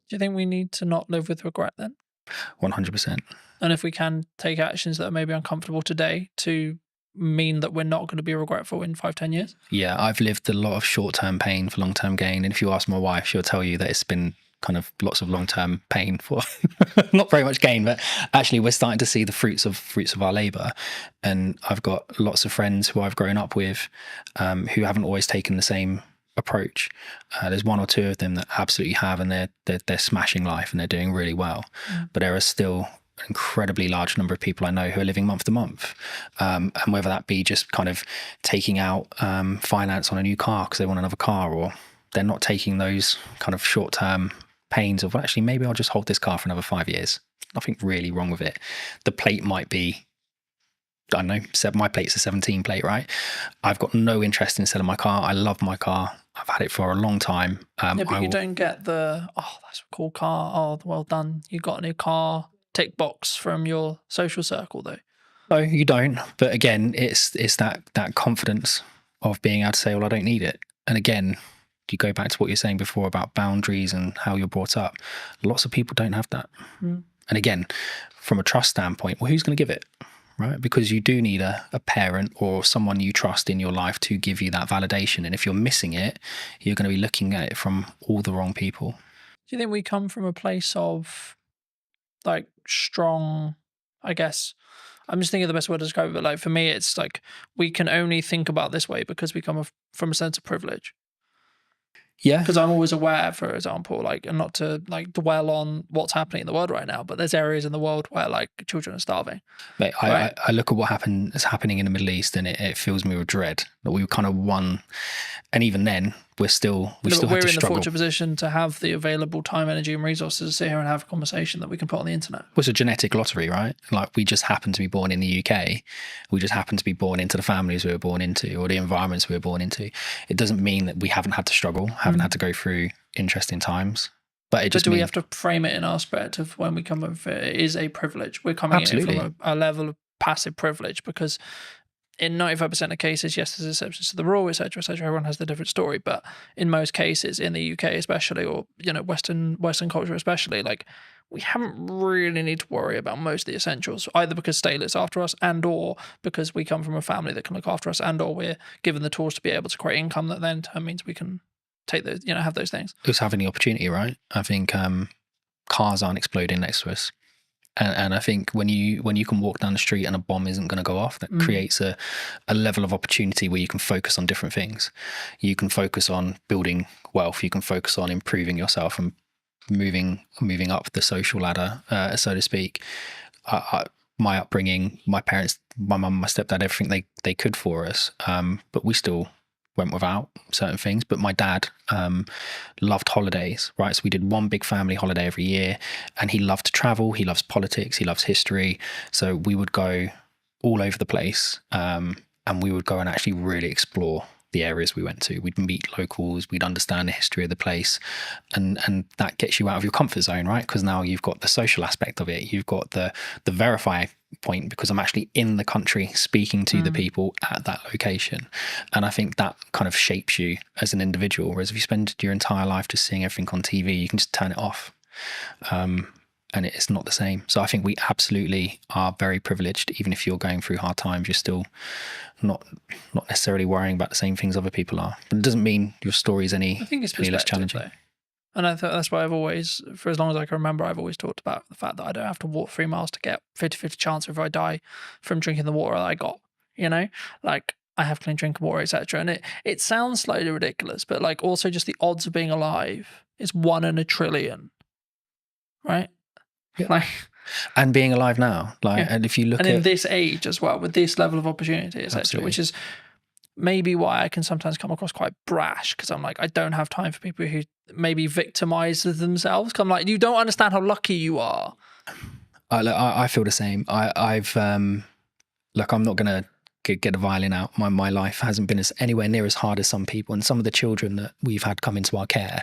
Speaker 2: you think we need to not live with regret then?
Speaker 9: 100%.
Speaker 2: And if we can take actions that are maybe uncomfortable today to mean that we're not going to be regretful in 5-10 years?
Speaker 9: Yeah, I've lived a lot of short-term pain for long-term gain. And if you ask my wife, she'll tell you that it's been kind of lots of long-term pain for not very much gain, but actually we're starting to see the fruits of our labor. And I've got lots of friends who I've grown up with who haven't always taken the same approach. There's one or two of them that absolutely have, and they're smashing life and they're doing really well. But there are still an incredibly large number of people I know who are living month to month, and whether that be just kind of taking out finance on a new car because they want another car, or they're not taking those kind of short-term pains of, well, actually maybe I'll just hold this car for another 5 years. Nothing really wrong with it. The plate might be, I don't know, my plate's a 17 plate, right? I've got no interest in selling my car. I love my car. I've had it for a long time.
Speaker 2: Yeah, but you don't get the, oh, that's a cool car. Oh, well done. You got a new car. Tick box from your social circle, though.
Speaker 9: No, you don't. But again, it's that confidence of being able to say, well, I don't need it. And again, you go back to what you're saying before about boundaries and how you're brought up. Lots of people don't have that. And again, from a trust standpoint, well, who's going to give it? Right? Because you do need a parent or someone you trust in your life to give you that validation. And if you're missing it, you're going to be looking at it from all the wrong people.
Speaker 2: Do you think we come from a place of like strong, I guess, I'm just thinking of the best word to describe it, but like for me, it's like we can only think about this way because we come from a sense of privilege.
Speaker 9: Yeah.
Speaker 2: Because I'm always aware, for example, like, and not to like dwell on what's happening in the world right now, but there's areas in the world where like children are starving.
Speaker 9: Mate,
Speaker 2: right?
Speaker 9: I look at what is happening in the Middle East, and it fills me with dread that we kind of won. And even then, we're in the
Speaker 2: fortunate position to have the available time, energy, and resources to sit here and have a conversation that we can put on the internet.
Speaker 9: Well, it's a genetic lottery, right? Like we just happen to be born in the UK. We just happen to be born into the families we were born into, or the environments we were born into. It doesn't mean that we haven't had to struggle, haven't had to go through interesting times. But
Speaker 2: we have to frame it in our perspective when we come with it is a privilege. We're coming in from a level of passive privilege because in 95% of cases, yes, there's exceptions to the rule, etc., etc. Everyone has the different story, but in most cases, in the UK especially, or Western culture especially, like we haven't really need to worry about most of the essentials, either because state looks after us, and or because we come from a family that can look after us, and or we're given the tools to be able to create income that then in turn means we can take those, have those things.
Speaker 9: It's having the opportunity, right? I think cars aren't exploding next to us. And I think when you can walk down the street and a bomb isn't going to go off, that creates a level of opportunity where you can focus on different things. You can focus on building wealth. You can focus on improving yourself and moving up the social ladder, so to speak. My upbringing, my parents, my mum, my stepdad, everything they could for us, but we still went without certain things. But my dad loved holidays, right? So we did one big family holiday every year, and he loved to travel. He loves politics. He loves history. So we would go all over the place, and we would go and actually really explore the areas we went to. We'd meet locals, we'd understand the history of the place, and that gets you out of your comfort zone, right? Because now you've got the social aspect of it, you've got the verify point, because I'm actually in the country speaking to the people at that location. And I think that kind of shapes you as an individual, whereas if you spend your entire life just seeing everything on TV, you can just turn it off. And it's not the same. So I think we absolutely are very privileged. Even if you're going through hard times, you're still not necessarily worrying about the same things other people are. But it doesn't mean your story is any less challenging.
Speaker 7: Though. And I thought that's why I've always, for as long as I can remember, I've always talked about the fact that I don't have to walk 3 miles to get 50-50 chance if I die from drinking the water that I got, you know? Like, I have clean drinking water, etc. And it sounds slightly ridiculous, but like also just the odds of being alive is 1 in a trillion, right?
Speaker 9: Yeah.
Speaker 7: Like,
Speaker 9: and being alive now, like, and if you look
Speaker 7: in this age as well, with this level of opportunity, etc., which is maybe why I can sometimes come across quite brash, because I'm like, I don't have time for people who maybe victimize themselves. Cause I'm like, you don't understand how lucky you are.
Speaker 9: I feel the same. I've look, I'm not gonna get a violin out. My life hasn't been anywhere near as hard as some people, and some of the children that we've had come into our care,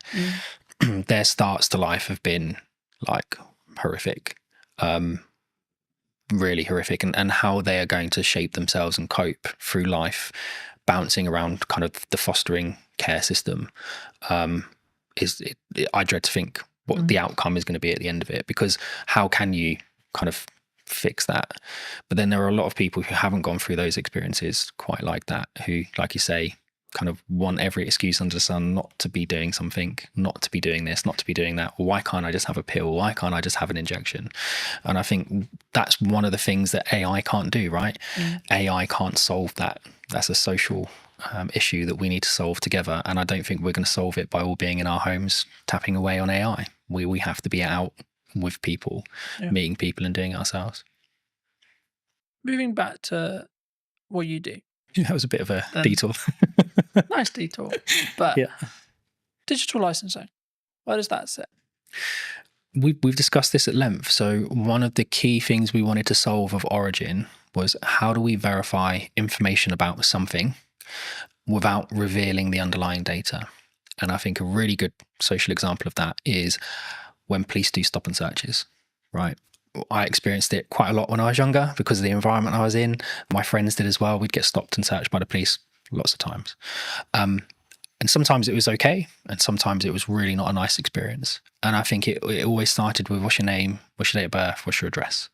Speaker 9: their starts to life have been like horrific, really horrific, and how they are going to shape themselves and cope through life, bouncing around kind of the fostering care system, I dread to think what the outcome is going to be at the end of it, because how can you kind of fix that? But then there are a lot of people who haven't gone through those experiences quite like that, who, like you say, kind of want every excuse under the sun not to be doing something, not to be doing this, not to be doing that. Why can't I just have a pill? Why can't I just have an injection? And I think that's one of the things that AI can't do, right? AI can't solve that. That's a social issue that we need to solve together. And I don't think we're going to solve it by all being in our homes tapping away on AI. We have to be out with people, meeting people and doing it ourselves.
Speaker 7: Moving back to what you do.
Speaker 9: That was a bit of a detour.
Speaker 7: Nice detour. But digital licensing, where does that sit?
Speaker 9: We've discussed this at length. So one of the key things we wanted to solve of Origin was, how do we verify information about something without revealing the underlying data? And I think a really good social example of that is when police do stop and searches, right? I experienced it quite a lot when I was younger because of the environment I was in. My friends did as well. We'd get stopped and searched by the police lots of times. And sometimes it was okay, and sometimes it was really not a nice experience. And I think it always started with, what's your name, what's your date of birth, what's your address?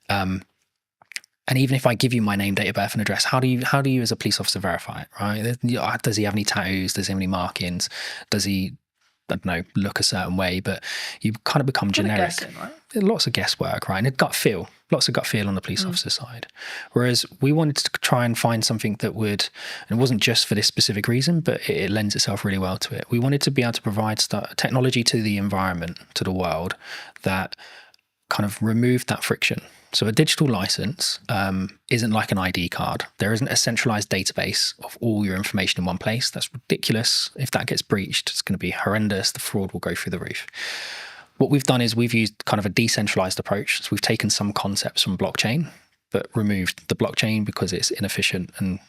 Speaker 9: And even if I give you my name, date of birth and address, how do you as a police officer verify it, right? Does he have any tattoos? Does he have any markings? Does he, I don't know, look a certain way? But you kind of become generic.
Speaker 7: Guessing, right?
Speaker 9: Lots of guesswork, right? And lots of gut feel on the police officer side. Whereas we wanted to try and find something that would, and it wasn't just for this specific reason, but it lends itself really well to it. We wanted to be able to provide technology to the environment, to the world, that kind of removed that friction. So a digital license isn't like an ID card. There isn't a centralized database of all your information in one place. That's ridiculous. If that gets breached, it's going to be horrendous. The fraud will go through the roof. What we've done is we've used kind of a decentralized approach. So we've taken some concepts from blockchain, but removed the blockchain because it's inefficient and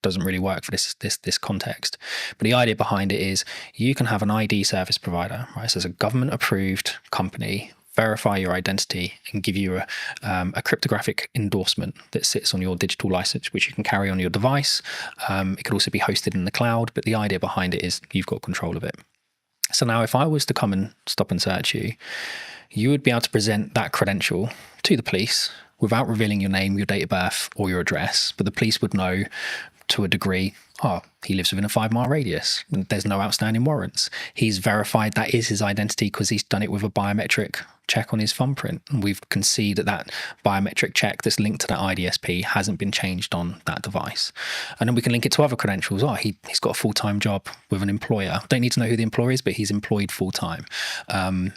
Speaker 9: doesn't really work for this context. But the idea behind it is, you can have an ID service provider, right? So it's a government approved company, verify your identity and give you a cryptographic endorsement that sits on your digital license, which you can carry on your device. It could also be hosted in the cloud, but the idea behind it is you've got control of it. So now if I was to come and stop and search you, you would be able to present that credential to the police without revealing your name, your date of birth or your address, but the police would know to a degree, he lives within a 5-mile radius. There's no outstanding warrants. He's verified that is his identity because he's done it with a biometric check on his thumbprint. And we can see that biometric check that's linked to that IDSP hasn't been changed on that device. And then we can link it to other credentials. He's got a full-time job with an employer. Don't need to know who the employer is, but he's employed full-time.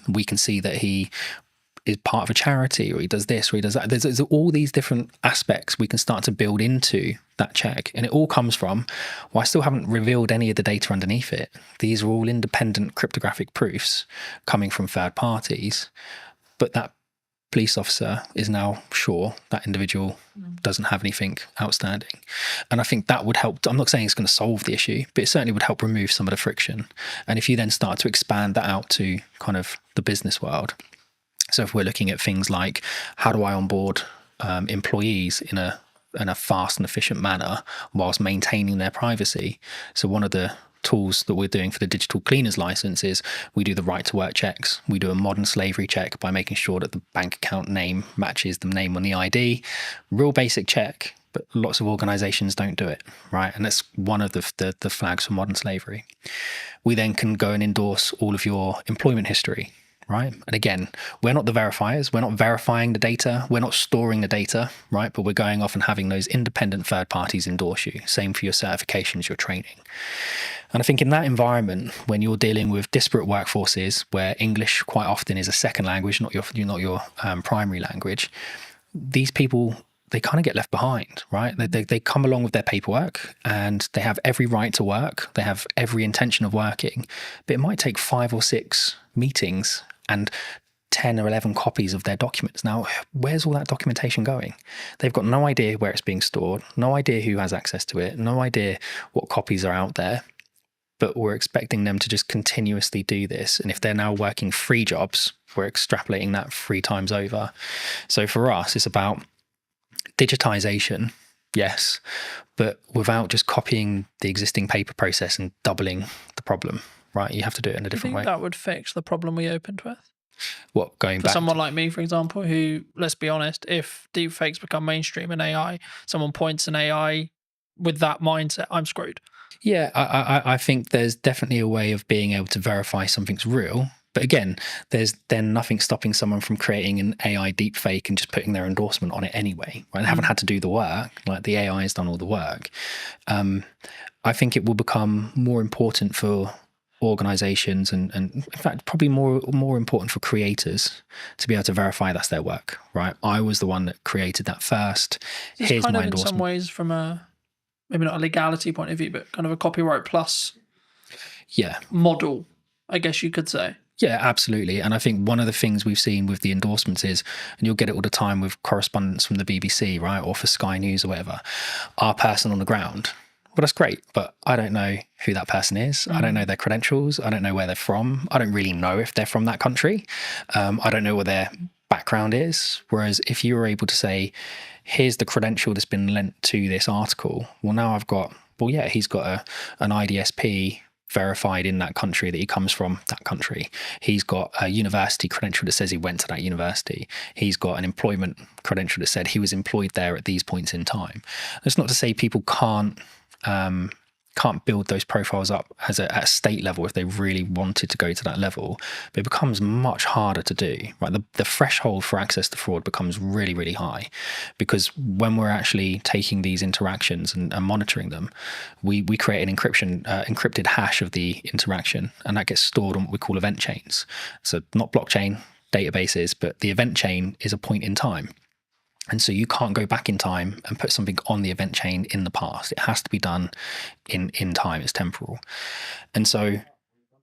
Speaker 9: We can see that he is part of a charity, or he does this, or he does that. There's all these different aspects we can start to build into that check. And it all comes from, I still haven't revealed any of the data underneath it. These are all independent cryptographic proofs coming from third parties. But that police officer is now sure that individual doesn't have anything outstanding. And I think that would help. I'm not saying it's going to solve the issue, but it certainly would help remove some of the friction. And if you then start to expand that out to kind of the business world, so if we're looking at things like how do I onboard employees in a fast and efficient manner whilst maintaining their privacy. So one of the tools that we're doing for the digital cleaners license is we do the right to work checks. We do a modern slavery check by making sure that the bank account name matches the name on the ID. Real basic check, but lots of organizations don't do it, right? And that's one of the flags for modern slavery. We then can go and endorse all of your employment history, right? And again, we're not the verifiers. We're not verifying the data. We're not storing the data, right? But we're going off and having those independent third parties endorse you. Same for your certifications, your training. And I think in that environment, when you're dealing with disparate workforces where English quite often is a second language, not your primary language, these people, they kind of get left behind, right? They come along with their paperwork and they have every right to work. They have every intention of working, but it might take 5 or 6 meetings and 10 or 11 copies of their documents. Now, where's all that documentation going? They've got no idea where it's being stored, no idea who has access to it, no idea what copies are out there. But we're expecting them to just continuously do this. And if they're now working 3 jobs, we're extrapolating that 3 times over. So for us, it's about digitization, yes, but without just copying the existing paper process and doubling the problem, right? You have to do it in a different way.
Speaker 2: That would fix the problem we opened with?
Speaker 9: What, going
Speaker 2: for
Speaker 9: back?
Speaker 2: Someone like me, for example, who, let's be honest, if deepfakes become mainstream in AI, someone points an AI with that mindset, I'm screwed.
Speaker 9: Yeah, I think there's definitely a way of being able to verify something's real. But again, there's then nothing stopping someone from creating an AI deepfake and just putting their endorsement on it anyway. Right? They haven't had to do the work. Like the AI has done all the work. I think it will become more important for organizations and in fact probably more important for creators to be able to verify that's their work. Right? I was the one that created that first.
Speaker 2: It's
Speaker 9: Here's
Speaker 2: kind
Speaker 9: my
Speaker 2: of
Speaker 9: endorsement.
Speaker 2: in some ways from a maybe not a legality point of view, but kind of a copyright plus model, I guess you could say.
Speaker 9: Yeah, absolutely. And I think one of the things we've seen with the endorsements is, and you'll get it all the time with correspondence from the BBC, right, or for Sky News or whatever, our person on the ground. Well, that's great, but I don't know who that person is. I don't know their credentials. I don't know where they're from. I don't really know if they're from that country. I don't know what their background is. Whereas if you were able to say, here's the credential that's been lent to this article, well, now I've got, well, yeah, he's got an IDSP verified in that country that he comes from that country. He's got a university credential that says he went to that university. He's got an employment credential that said he was employed there at these points in time. That's not to say people can't build those profiles up at a state level if they really wanted to go to that level, but it becomes much harder to do, right? The threshold for access to fraud becomes really, really high, because when we're actually taking these interactions and monitoring them, we create an encrypted hash of the interaction, and that gets stored on what we call event chains. So not blockchain databases, but the event chain is a point in time. And so you can't go back in time and put something on the event chain in the past. It has to be done in time. It's temporal. And so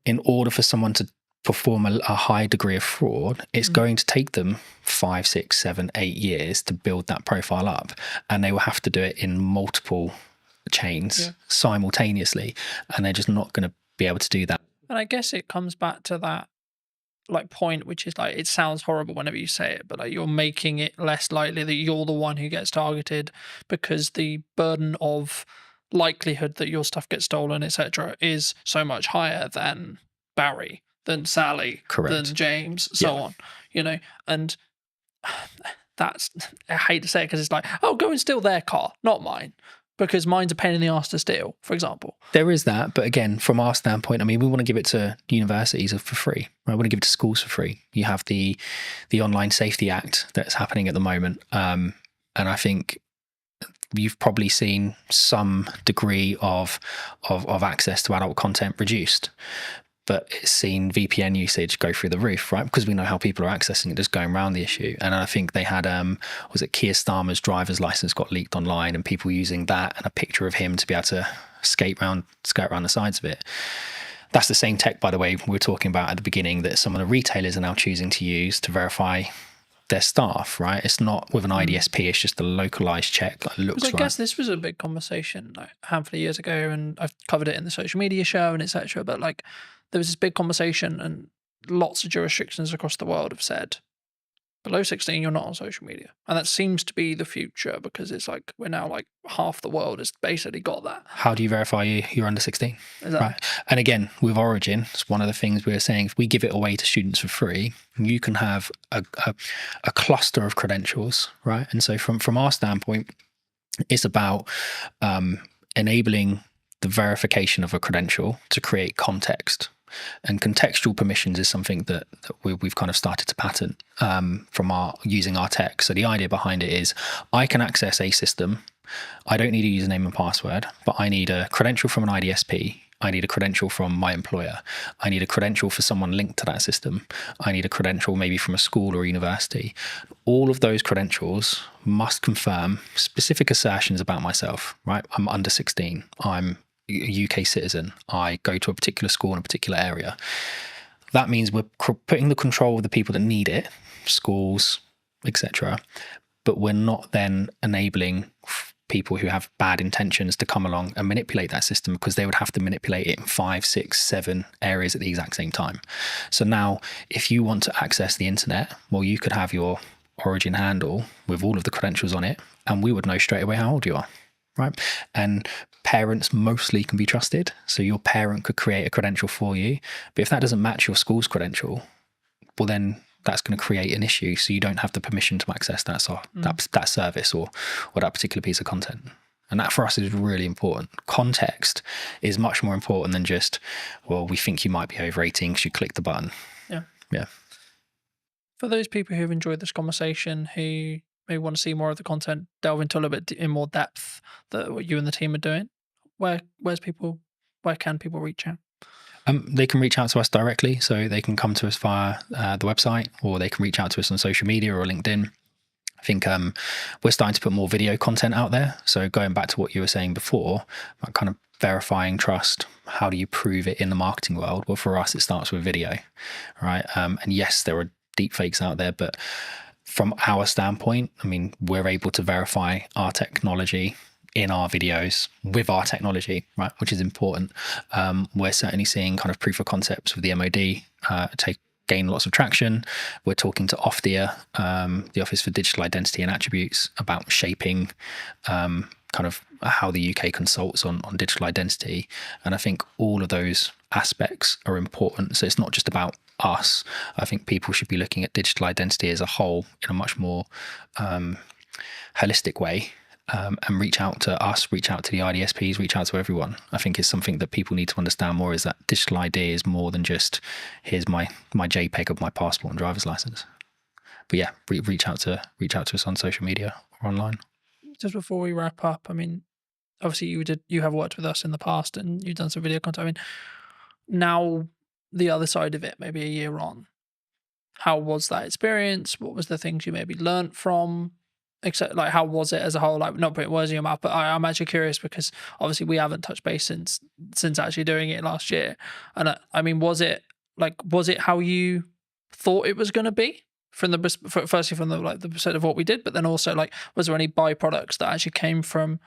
Speaker 9: in order for someone to perform a high degree of fraud, it's going to take them 5, 6, 7, 8 years to build that profile up. And they will have to do it in multiple chains simultaneously. And they're just not going to be able to do that.
Speaker 2: And I guess it comes back to that point, which is like, it sounds horrible whenever you say it, but like you're making it less likely that you're the one who gets targeted, because the burden of likelihood that your stuff gets stolen, etc., is so much higher than Barry, than Sally, than James, so on, and that's, I hate to say it because it's like, oh, go and steal their car, not mine, because mine's a pain in the ass to steal, for example.
Speaker 9: There is that, but again, from our standpoint, I mean, we want to give it to universities for free. Right? We want to give it to schools for free. You have the Online Safety Act that's happening at the moment, and I think you've probably seen some degree of access to adult content reduced. But it's seen VPN usage go through the roof, right? Because we know how people are accessing it, just going around the issue. And I think they had, was it Keir Starmer's driver's license got leaked online, and people using that and a picture of him to be able to skirt around the sides of it. That's the same tech, by the way, we were talking about at the beginning that some of the retailers are now choosing to use to verify their staff, right? It's not with an IDSP, it's just a localized check that looks
Speaker 2: Because I
Speaker 9: right.
Speaker 2: guess this was a big conversation like a handful of years ago, and I've covered it in the social media show and etc. But like, there was this big conversation, and lots of jurisdictions across the world have said, below 16, you're not on social media. And that seems to be the future, because it's like we're now like half the world has basically got that.
Speaker 9: How do you verify you're under 16?
Speaker 2: Exactly.
Speaker 9: Right. And again, with Origin, it's one of the things we were saying, if we give it away to students for free, you can have a cluster of credentials, right? And so from our standpoint, it's about enabling the verification of a credential to create context. And contextual permissions is something that we've kind of started to patent from using our tech. So the idea behind it is I can access a system. I don't need a username and password, but I need a credential from an IDSP. I need a credential from my employer. I need a credential for someone linked to that system. I need a credential maybe from a school or university. All of those credentials must confirm specific assertions about myself, right? I'm under 16. I'm a UK citizen. I go to a particular school in a particular area. That means we're putting the control of the people that need it, schools, etc. But we're not then enabling people who have bad intentions to come along and manipulate that system, because they would have to manipulate it in 5, 6, 7 areas at the exact same time. So now if you want to access the internet, well, you could have your Origin handle with all of the credentials on it, and we would know straight away how old you are, right? And parents mostly can be trusted. So your parent could create a credential for you, but if that doesn't match your school's credential, well, then that's going to create an issue. So you don't have the permission to access that that service or that particular piece of content. And that for us is really important. Context is much more important than just, well, we think you might be over 18 because you click the button. Yeah.
Speaker 2: For those people who have enjoyed this conversation, who may want to see more of the content, delve into a little bit in more depth that what you and the team are doing, where can people reach out?
Speaker 9: They can reach out to us directly, so they can come to us via the website, or they can reach out to us on social media or LinkedIn. I think we're starting to put more video content out there. So going back to what you were saying before, about kind of verifying trust, how do you prove it in the marketing world? Well, for us, it starts with video, right? And yes, there are deep fakes out there, but from our standpoint, I mean, we're able to verify our technology in our videos with our technology, right, which is important. We're certainly seeing kind of proof of concepts with the MOD gain lots of traction. We're talking to OFDIA, the Office for Digital Identity and Attributes, about shaping kind of how the UK consults on digital identity. And I think all of those aspects are important. So it's not just about us. I think people should be looking at digital identity as a whole in a much more holistic way. And reach out to us, reach out to the IDSPs, reach out to everyone. I think is something that people need to understand more, is that digital ID is more than just, here's my JPEG of my passport and driver's license. But yeah, reach out to us on social media or online.
Speaker 2: Just before we wrap up, I mean, obviously you have worked with us in the past and you've done some video content. I mean, now the other side of it, maybe a year on, how was that experience? What was the things you maybe learnt from? Except, like, how was it as a whole? Like, not putting words in your mouth, but I'm actually curious, because obviously we haven't touched base since actually doing it last year. And I mean, was it how you thought it was going to be firstly from the perspective of what we did, but then also, like, was there any byproducts that actually came from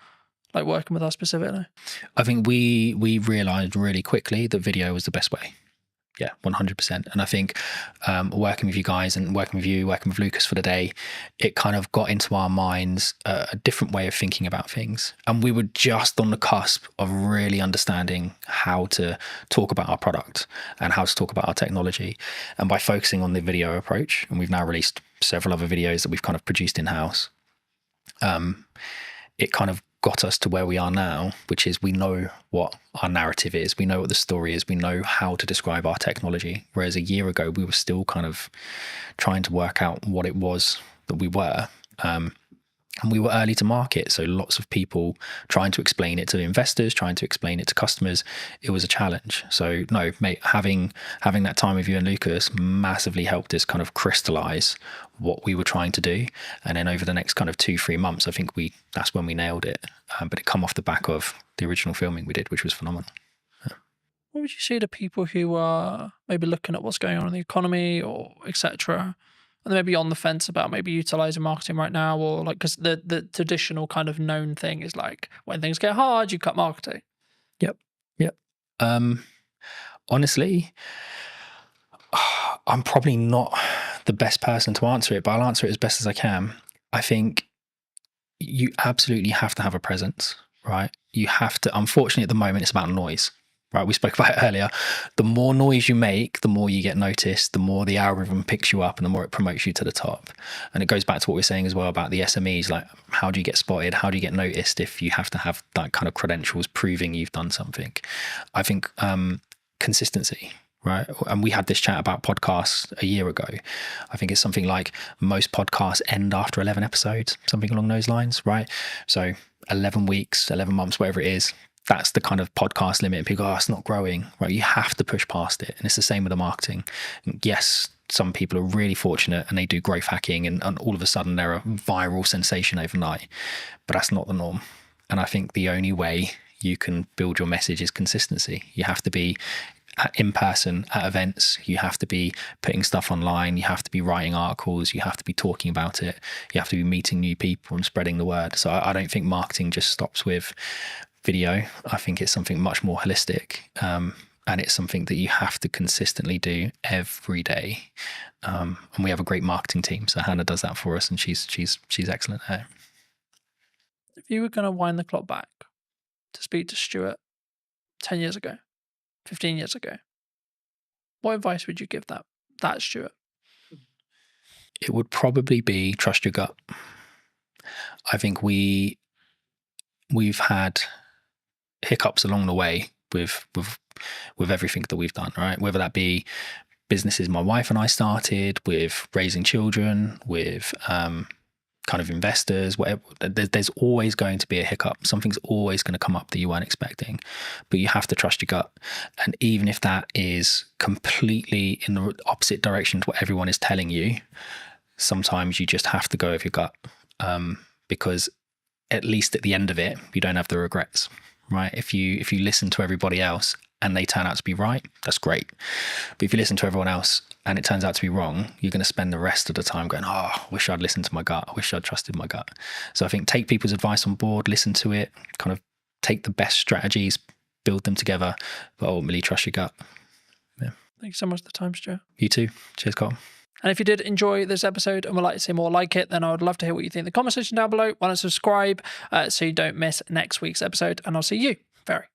Speaker 2: like working with us specifically?
Speaker 9: I think we realized really quickly that video was the best way. Yeah, 100%. And I think working with you guys and working with Lucas for the day, it kind of got into our minds a different way of thinking about things. And we were just on the cusp of really understanding how to talk about our product and how to talk about our technology. And by focusing on the video approach, and we've now released several other videos that we've kind of produced in-house, it kind of got us to where we are now, which is we know what our narrative is, we know what the story is, we know how to describe our technology. Whereas a year ago, we were still kind of trying to work out what it was that we were. And we were early to market, so lots of people trying to explain it to investors, trying to explain it to customers. It was a challenge. So no, mate, having that time with you and Lucas massively helped us kind of crystallize what we were trying to do. And then over the next kind of 2-3 months, I think that's when we nailed it. But it come off the back of the original filming we did, which was phenomenal. Yeah.
Speaker 2: What would you say to people who are maybe looking at what's going on in the economy or etc., and they may be on the fence about maybe utilizing marketing right now, or like, because the traditional kind of known thing is like when things get hard, you cut marketing.
Speaker 9: Yep. Honestly, I'm probably not the best person to answer it, but I'll answer it as best as I can. I think you absolutely have to have a presence, right? You have to. Unfortunately, at the moment, it's about noise, right? We spoke about it earlier. The more noise you make, the more you get noticed, the more the algorithm picks you up, and the more it promotes you to the top. And it goes back to what we're saying as well about the SMEs. Like, how do you get spotted? How do you get noticed if you have to have that kind of credentials proving you've done something? I think consistency. Right. And we had this chat about podcasts a year ago. I think it's something like most podcasts end after 11 episodes, something along those lines. Right. So 11 weeks, 11 months, whatever it is, that's the kind of podcast limit. And people go, oh, it's not growing. Right. You have to push past it. And it's the same with the marketing. Yes, some people are really fortunate and they do growth hacking and all of a sudden they're a viral sensation overnight. But that's not the norm. And I think the only way you can build your message is consistency. You have to be in person at events, you have to be putting stuff online, you have to be writing articles, you have to be talking about it, you have to be meeting new people and spreading the word. So I don't think marketing just stops with video. I think it's something much more holistic, and it's something that you have to consistently do every day. And we have a great marketing team, so Hannah does that for us, and she's excellent at it.
Speaker 2: If you were going to wind the clock back to speak to Stuart 10 years ago, 15 years ago, what advice would you give that Stuart?
Speaker 9: It would probably be trust your gut. I think we've had hiccups along the way with everything that we've done, right? Whether that be businesses my wife and I started, with raising children, with kind of investors, whatever. There's always going to be a hiccup. Something's always going to come up that you weren't expecting, but you have to trust your gut. And even if that is completely in the opposite direction to what everyone is telling you, sometimes you just have to go with your gut, because at least at the end of it, you don't have the regrets, right? If you listen to everybody else and they turn out to be right, that's great. But if you listen to everyone else and it turns out to be wrong, you're going to spend the rest of the time going, oh, I wish I'd listened to my gut. I wish I'd trusted my gut. So I think take people's advice on board, listen to it, kind of take the best strategies, build them together, but ultimately trust your gut. Yeah.
Speaker 2: Thank you so much for the time, Stuart.
Speaker 9: You too. Cheers, Carl.
Speaker 2: And if you did enjoy this episode and would like to see more like it, then I would love to hear what you think in the comment section down below. Why not subscribe so you don't miss next week's episode? And I'll see you very,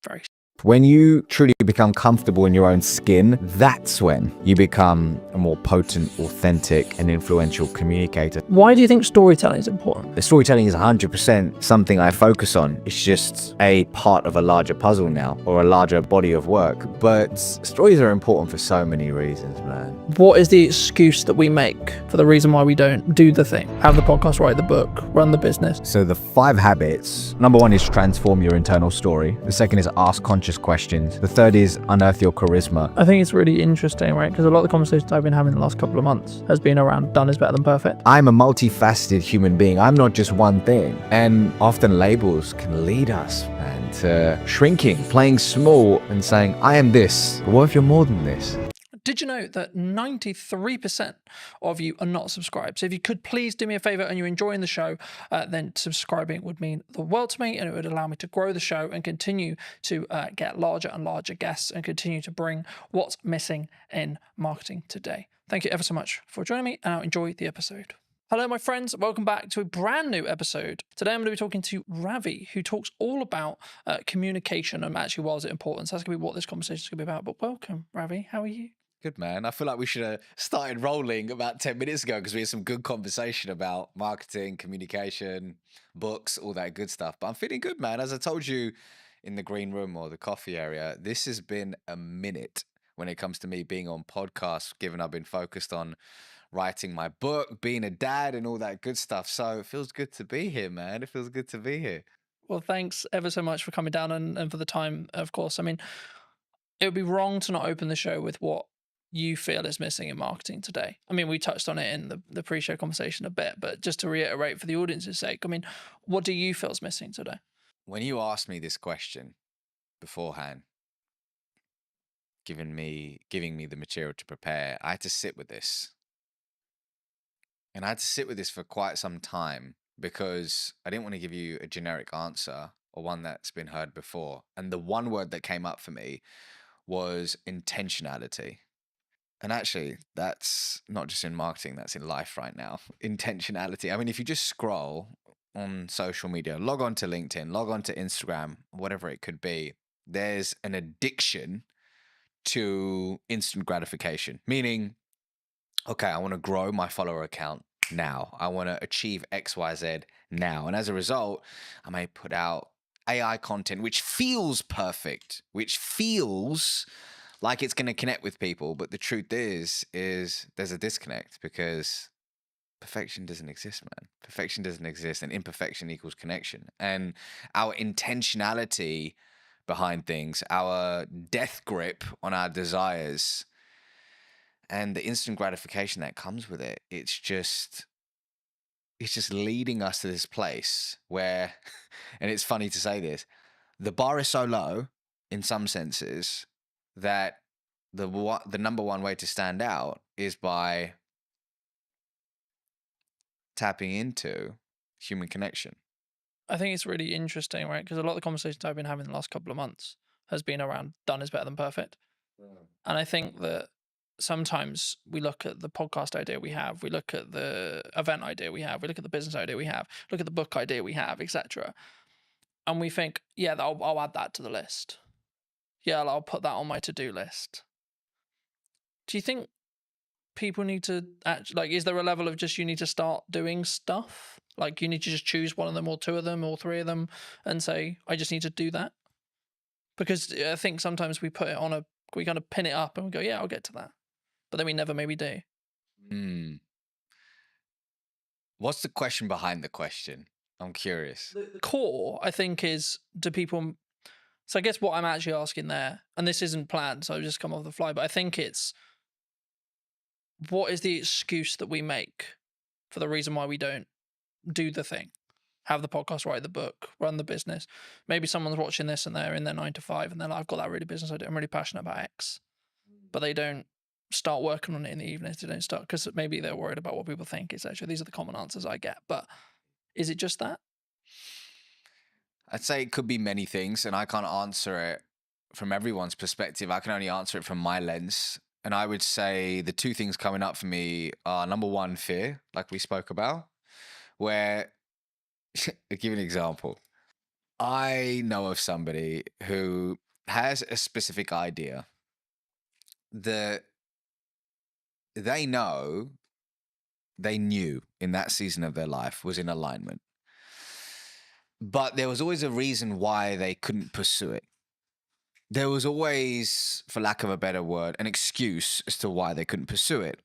Speaker 2: very soon.
Speaker 10: When you truly become comfortable in your own skin, that's when you become a more potent, authentic, and influential communicator.
Speaker 2: Why do you think storytelling is important?
Speaker 10: The storytelling is 100% something I focus on. It's just a part of a larger puzzle now, or a larger body of work. But stories are important for so many reasons, man.
Speaker 2: What is the excuse that we make for the reason why we don't do the thing? Have the podcast, write the book, run the business.
Speaker 10: So the 5 habits. Number 1 is transform your internal story. The second is ask conscious questions. The third is unearth your charisma.
Speaker 2: I think it's really interesting, right? Because a lot of the conversations I've been having the last couple of months has been around done is better than perfect.
Speaker 10: I'm a multifaceted human being. I'm not just one thing. And often labels can lead us, man, to shrinking, playing small and saying, I am this. But what if you're more than this?
Speaker 2: Did you know that 93% of you are not subscribed? So if you could please do me a favor and you're enjoying the show, then subscribing would mean the world to me, and it would allow me to grow the show and continue to get larger and larger guests and continue to bring what's missing in marketing today. Thank you ever so much for joining me, and I'll enjoy the episode. Hello, my friends. Welcome back to a brand new episode. Today, I'm going to be talking to Ravi, who talks all about communication and actually why is it important. So that's going to be what this conversation is going to be about. But welcome, Ravi. How are you?
Speaker 11: Good, man. I feel like we should have started rolling about 10 minutes ago because we had some good conversation about marketing, communication, books, all that good stuff. But I'm feeling good, man. As I told you in the green room or the coffee area, this has been a minute when it comes to me being on podcasts, given I've been focused on writing my book, being a dad and all that good stuff. So it feels good to be here, man. It feels good to be here.
Speaker 2: Well, thanks ever so much for coming down and for the time, of course. I mean, it would be wrong to not open the show with what you feel is missing in marketing today. I mean, we touched on it in the pre-show conversation a bit, but just to reiterate for the audience's sake, I mean, what do you feel is missing today?
Speaker 11: When you asked me this question beforehand, giving me the material to prepare, I had to sit with this And I had to sit with this for quite some time because I didn't want to give you a generic answer or one that's been heard before. And the one word that came up for me was intentionality. And actually, that's not just in marketing, that's in life right now. Intentionality. I mean, if you just scroll on social media, log on to LinkedIn, log on to Instagram, whatever it could be, there's an addiction to instant gratification, meaning, okay, I want to grow my follower account now. I want to achieve XYZ now. And as a result, I may put out AI content, which feels perfect, which feels like it's going to connect with people. But the truth is there's a disconnect because perfection doesn't exist, man. Perfection doesn't exist, and imperfection equals connection. And our intentionality behind things, our death grip on our desires, and the instant gratification that comes with it, it's just leading us to this place where, and it's funny to say this, the bar is so low in some senses that the number one way to stand out is by tapping into human connection.
Speaker 2: I think it's really interesting, right? Because a lot of the conversations I've been having the last couple of months has been around done is better than perfect. And I think that sometimes we look at the podcast idea we have, we look at the event idea we have, we look at the business idea we have, look at the book idea we have, etc. And we think, yeah, I'll add that to the list. Yeah, I'll put that on my to-do list. Do you think people need to is there a level of just you need to start doing stuff? Like you need to just choose one of them or two of them or three of them and say, I just need to do that? Because I think sometimes we put it on we kind of pin it up and we go, yeah, I'll get to that. But then we never maybe do.
Speaker 11: What's the question behind the question? I'm curious.
Speaker 2: The core, I think, is do people... So I guess what I'm actually asking there, and this isn't planned, so I've just come off the fly, but I think it's what is the excuse that we make for the reason why we don't do the thing? Have the podcast, write the book, run the business. Maybe someone's watching this and they're in their 9 to 5 and they're like, I've got that really business idea. I'm really passionate about X. But they don't start working on it in the evenings. They don't start because maybe they're worried about what people think, etc. These are the common answers I get. But is it just that?
Speaker 11: I'd say it could be many things, and I can't answer it from everyone's perspective. I can only answer it from my lens. And I would say the two things coming up for me are, number one, fear, like we spoke about, where, I'll give you an example. I know of somebody who has a specific idea that they knew in that season of their life was in alignment. But there was always a reason why they couldn't pursue it. There was always, for lack of a better word, an excuse as to why they couldn't pursue it.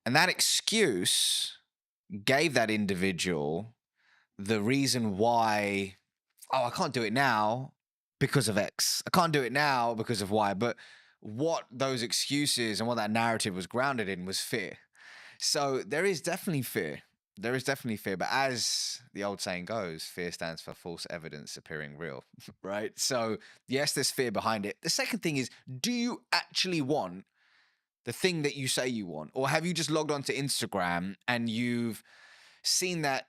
Speaker 11: And that excuse gave that individual the reason why, I can't do it now because of X. I can't do it now because of Y. But what those excuses and what that narrative was grounded in was fear. So there is definitely fear. There is definitely fear, but as the old saying goes, fear stands for false evidence appearing real, right? So yes, there's fear behind it. The second thing is, do you actually want the thing that you say you want? Or have you just logged onto Instagram and you've seen that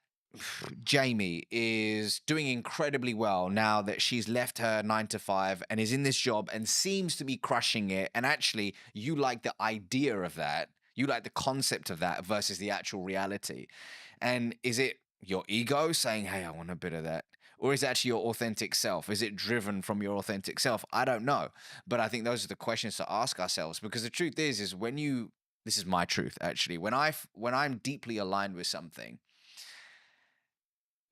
Speaker 11: Jamie is doing incredibly well now that she's left her 9 to 5 and is in this job and seems to be crushing it, and actually you like the idea of that? You like the concept of that versus the actual reality. And is it your ego saying, hey, I want a bit of that? Or is it actually your authentic self? Is it driven from your authentic self? I don't know. But I think those are the questions to ask ourselves, because the truth is when you, this is my truth actually, when I'm deeply aligned with something,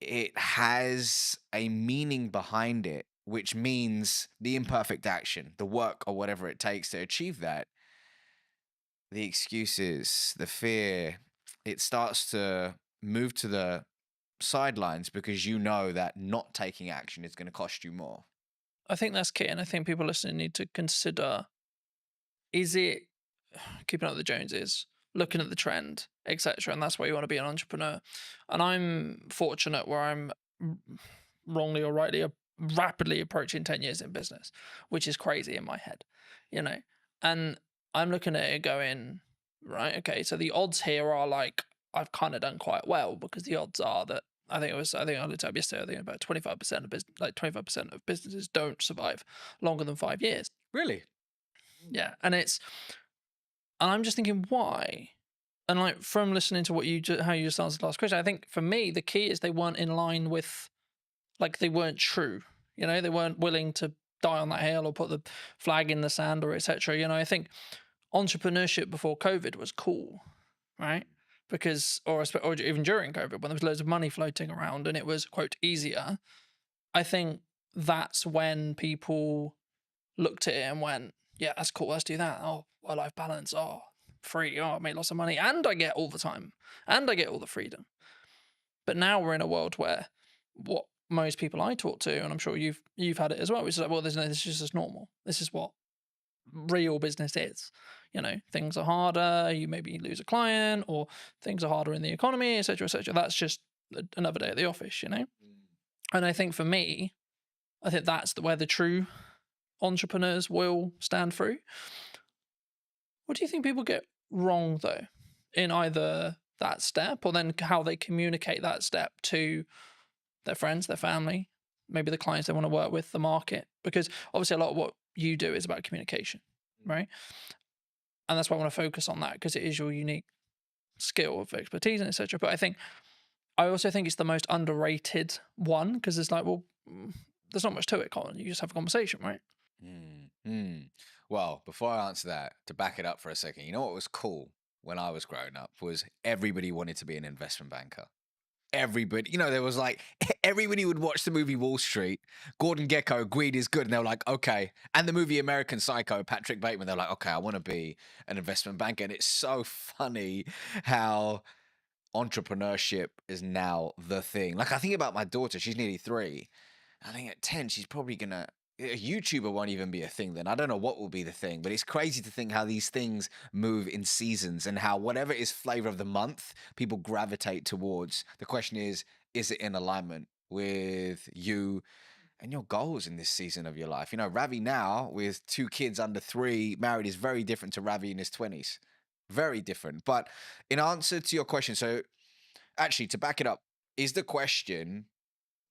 Speaker 11: it has a meaning behind it, which means the imperfect action, the work or whatever it takes to achieve that. The excuses, the fear, it starts to move to the sidelines because you know that not taking action is going to cost you more.
Speaker 2: I think that's key. And I think people listening need to consider, is it keeping up with the Joneses, looking at the trend, etc. And that's why you want to be an entrepreneur. And I'm fortunate where I'm wrongly or rightly rapidly approaching 10 years in business, which is crazy in my head, and I'm looking at it going, right, okay, so the odds here are like
Speaker 7: I've kind of done quite well, because the odds are that I think I looked up yesterday. I think about 25% of business, like 25% of businesses don't survive longer than 5 years.
Speaker 11: Really?
Speaker 7: Yeah, and I'm just thinking why. And like from listening to what how you just answered the last question, I think for me the key is they weren't in line with, like, they weren't true. You know, they weren't willing to die on that hill or put the flag in the sand or etc. You know, I think entrepreneurship before COVID was cool, right? Because, or even during COVID, when there was loads of money floating around and it was, quote, easier, I think that's when people looked at it and went, yeah, that's cool, let's do that. Oh, work-life balance, oh, free, oh, I make lots of money, and I get all the time, and I get all the freedom. But now we're in a world where what most people I talk to, and I'm sure you've had it as well, which is like, well, this is just as normal. This is what real business is. You know, things are harder, you maybe lose a client, or things are harder in the economy, etc., etc. That's just another day at the office, you know? And I think for me, I think that's where the true entrepreneurs will stand through. What do you think people get wrong, though, in either that step or then how they communicate that step to their friends, their family, maybe the clients they want to work with, the market? Because obviously a lot of what you do is about communication, right? And that's why I want to focus on that, because it is your unique skill of expertise and etc. But I also think it's the most underrated one, because it's like, well, there's not much to it, Colin. You just have a conversation, right?
Speaker 11: Well, before I answer that, to back it up for a second, you know what was cool when I was growing up was everybody wanted to be an investment banker. Everybody, you know, there was like, everybody would watch the movie Wall Street. Gordon Gekko, greed is good. And they were like, okay. And the movie American Psycho, Patrick Bateman, they're like, okay, I want to be an investment banker. And it's so funny how entrepreneurship is now the thing. Like, I think about my daughter, she's nearly 3. I think at 10, she's probably going to, a YouTuber won't even be a thing then. I don't know what will be the thing, but it's crazy to think how these things move in seasons and how whatever is flavor of the month, people gravitate towards. The question is it in alignment with you and your goals in this season of your life? You know, Ravi now with 2 kids under 3, married, is very different to Ravi in his 20s. Very different. But in answer to your question, so actually to back it up, is the question,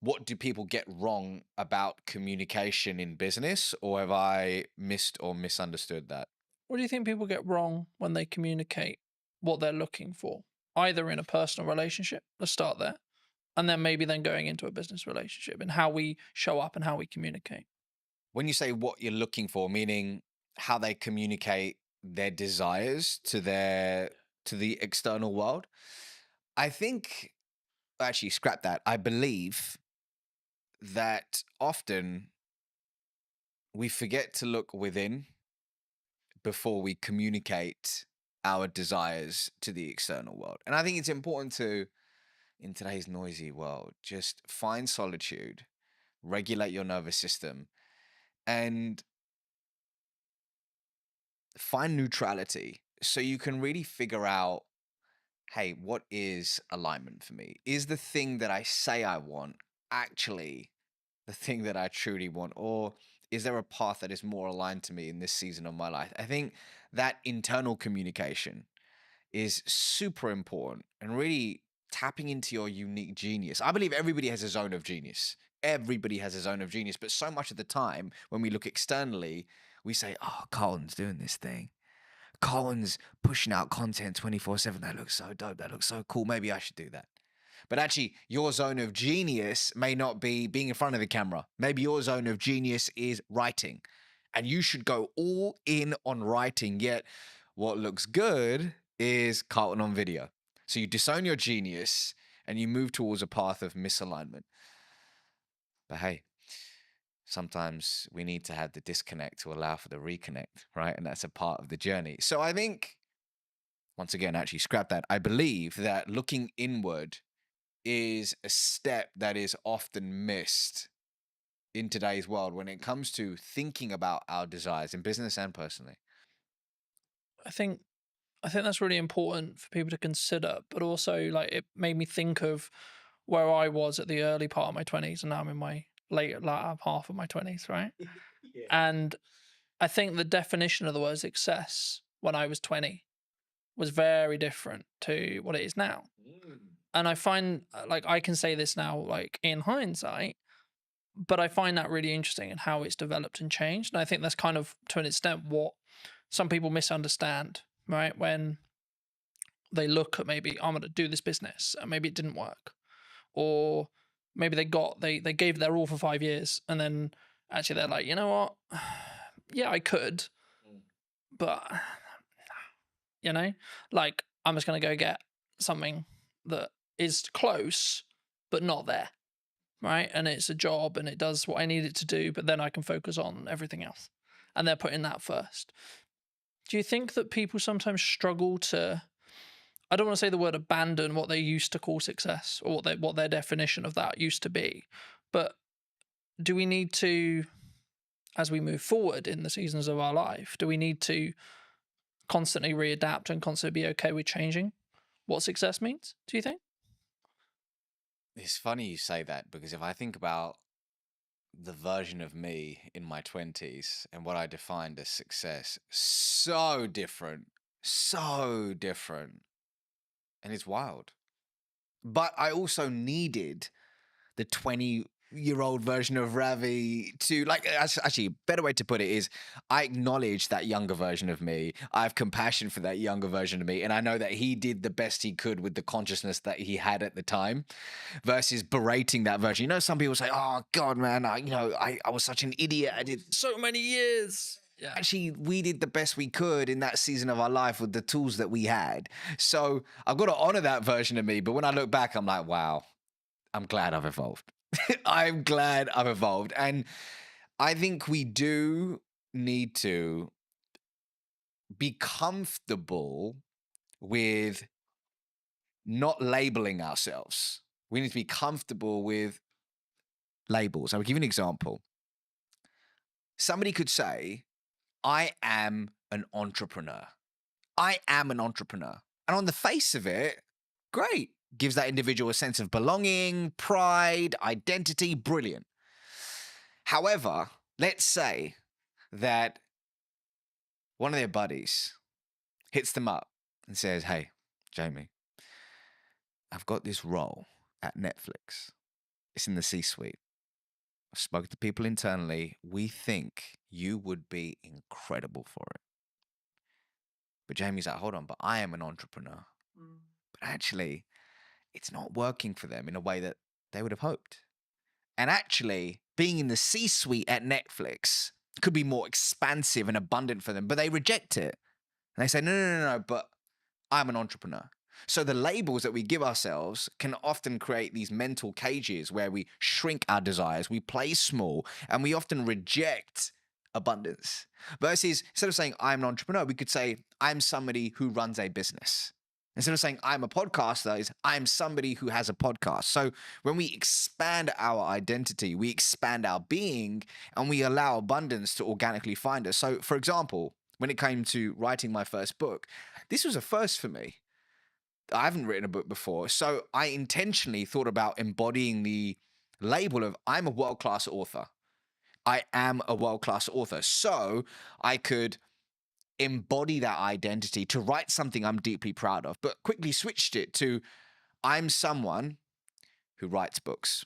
Speaker 11: what do people get wrong about communication in business, or have I missed or misunderstood that?
Speaker 7: What do you think people get wrong when they communicate what they're looking for, either in a personal relationship, let's start there, and then maybe then going into a business relationship, and how we show up and how we communicate?
Speaker 11: When you say what you're looking for, meaning how they communicate their desires to the external world, I think, actually scrap that. I believe that often we forget to look within before we communicate our desires to the external world. And I think it's important to, in today's noisy world, just find solitude, regulate your nervous system, and find neutrality so you can really figure out, hey, what is alignment for me? Is the thing that I say I want actually the thing that I truly want? Or is there a path that is more aligned to me in this season of my life? I think that internal communication is super important and really tapping into your unique genius. I believe everybody has a zone of genius. Everybody has a zone of genius. But so much of the time when we look externally, we say, oh, Colin's doing this thing. Colin's pushing out content 24/7. That looks so dope. That looks so cool. Maybe I should do that. But actually, your zone of genius may not be being in front of the camera. Maybe your zone of genius is writing. And you should go all in on writing. Yet, what looks good is Carlton on video. So you disown your genius and you move towards a path of misalignment. But hey, sometimes we need to have the disconnect to allow for the reconnect, right? And that's a part of the journey. So I think, once again, actually scrap that. I believe that looking inward is a step that is often missed in today's world when it comes to thinking about our desires in business and personally.
Speaker 7: I think that's really important for people to consider, but also like it made me think of where I was at the early part of my 20s, and now I'm in my later half of my 20s, right? And I think the definition of the word success when I was 20
Speaker 2: was very different to what it is now. And I find, like, I can say this now, like, in hindsight, but I find that really interesting in how it's developed and changed. And I think that's kind of, to an extent, what some people misunderstand, right? When they look at, maybe I'm going to do this business and maybe it didn't work, or maybe they gave their all for 5 years and then actually they're like, you know what? Yeah, I could, but you know, like, I'm just going to go get something that is close, but not there. Right. And it's a job and it does what I need it to do, but then I can focus on everything else. And they're putting that first. Do you think that people sometimes struggle to, I don't want to say the word abandon what they used to call success, or what their definition of that used to be, but do we need to, as we move forward in the seasons of our life, do we need to constantly readapt and constantly be okay with changing what success means, do you think?
Speaker 11: It's funny you say that, because if I think about the version of me in my 20s and what I defined as success, so different. And it's wild. But I also needed the 20-year-old version of Ravi to, like, actually, a better way to put it is, I acknowledge that younger version of me. I have compassion for that younger version of me. And I know that he did the best he could with the consciousness that he had at the time, versus berating that version. You know, some people say, oh, God, man, I was such an idiot. I did
Speaker 2: so many years. Yeah.
Speaker 11: Actually, we did the best we could in that season of our life with the tools that we had. So I've got to honor that version of me. But when I look back, I'm like, wow, I'm glad I've evolved. I'm glad I've evolved. And I think we do need to be comfortable with not labeling ourselves. We need to be comfortable with labels. I'll give you an example. Somebody could say, I am an entrepreneur. I am an entrepreneur. And on the face of it, great. Gives that individual a sense of belonging, pride, identity, brilliant. However, let's say that one of their buddies hits them up and says, hey, Jamie, I've got this role at Netflix. It's in the C-suite. I've spoken to people internally. We think you would be incredible for it. But Jamie's like, hold on, but I am an entrepreneur. But actually, it's not working for them in a way that they would have hoped. And actually, being in the C-suite at Netflix could be more expansive and abundant for them, but they reject it. And they say, no, but I'm an entrepreneur. So the labels that we give ourselves can often create these mental cages where we shrink our desires, we play small, and we often reject abundance. Versus, instead of saying I'm an entrepreneur, we could say I'm somebody who runs a business. Instead of saying I'm a podcaster, is I'm somebody who has a podcast. So when we expand our identity, we expand our being, and we allow abundance to organically find us. So, for example, when it came to writing my first book, this was a first for me. I haven't written a book before, so I intentionally thought about embodying the label of I'm a world-class author. I am a world-class author. So I could embody that identity to write something I'm deeply proud of, but quickly switched it to I'm someone who writes books.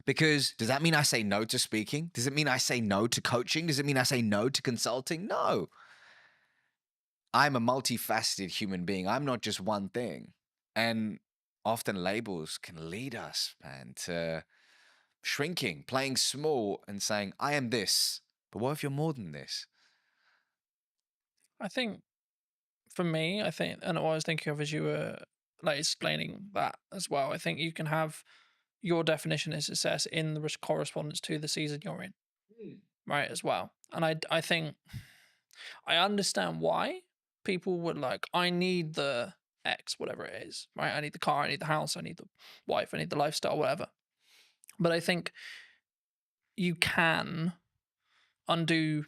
Speaker 11: Because does that mean I say no to speaking? Does it mean I say no to coaching? Does it mean I say no to consulting? No. I'm a multifaceted human being. I'm not just one thing. And often labels can lead us, man, to shrinking, playing small and saying, I am this. But what if you're more than this?
Speaker 2: I think for me, and what I was thinking of as you were like explaining that as well, I think you can have your definition of success in the correspondence to the season you're in, right, as well. And I think I understand why people would like, I need the X, whatever it is, right? I need the car, I need the house, I need the wife, I need the lifestyle, whatever. But I think you can undo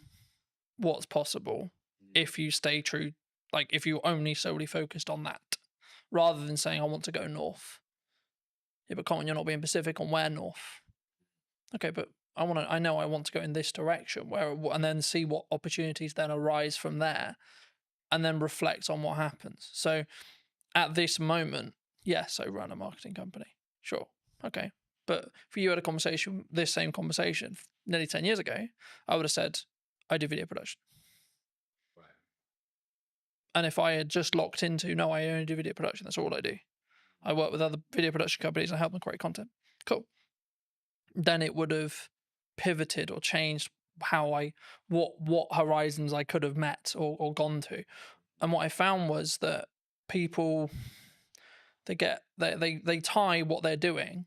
Speaker 2: what's possible if you stay true, like if you're only solely focused on that, rather than saying, I want to go north. Yeah, but Colin, you're not being specific on where north. Okay, but I know I want to go in this direction, and then see what opportunities then arise from there. and then reflect on what happens. So at this moment, yes, I run a marketing company. Sure. Okay. But if you had a conversation, this same conversation nearly 10 years ago, I would have said, I do video production.
Speaker 11: Right.
Speaker 2: And if I had just locked into, no, I only do video production, that's all I do. I work with other video production companies and help them create content. Cool. Then it would have pivoted or changed how what horizons I could have met or gone to. And what I found was that people, they tie what they're doing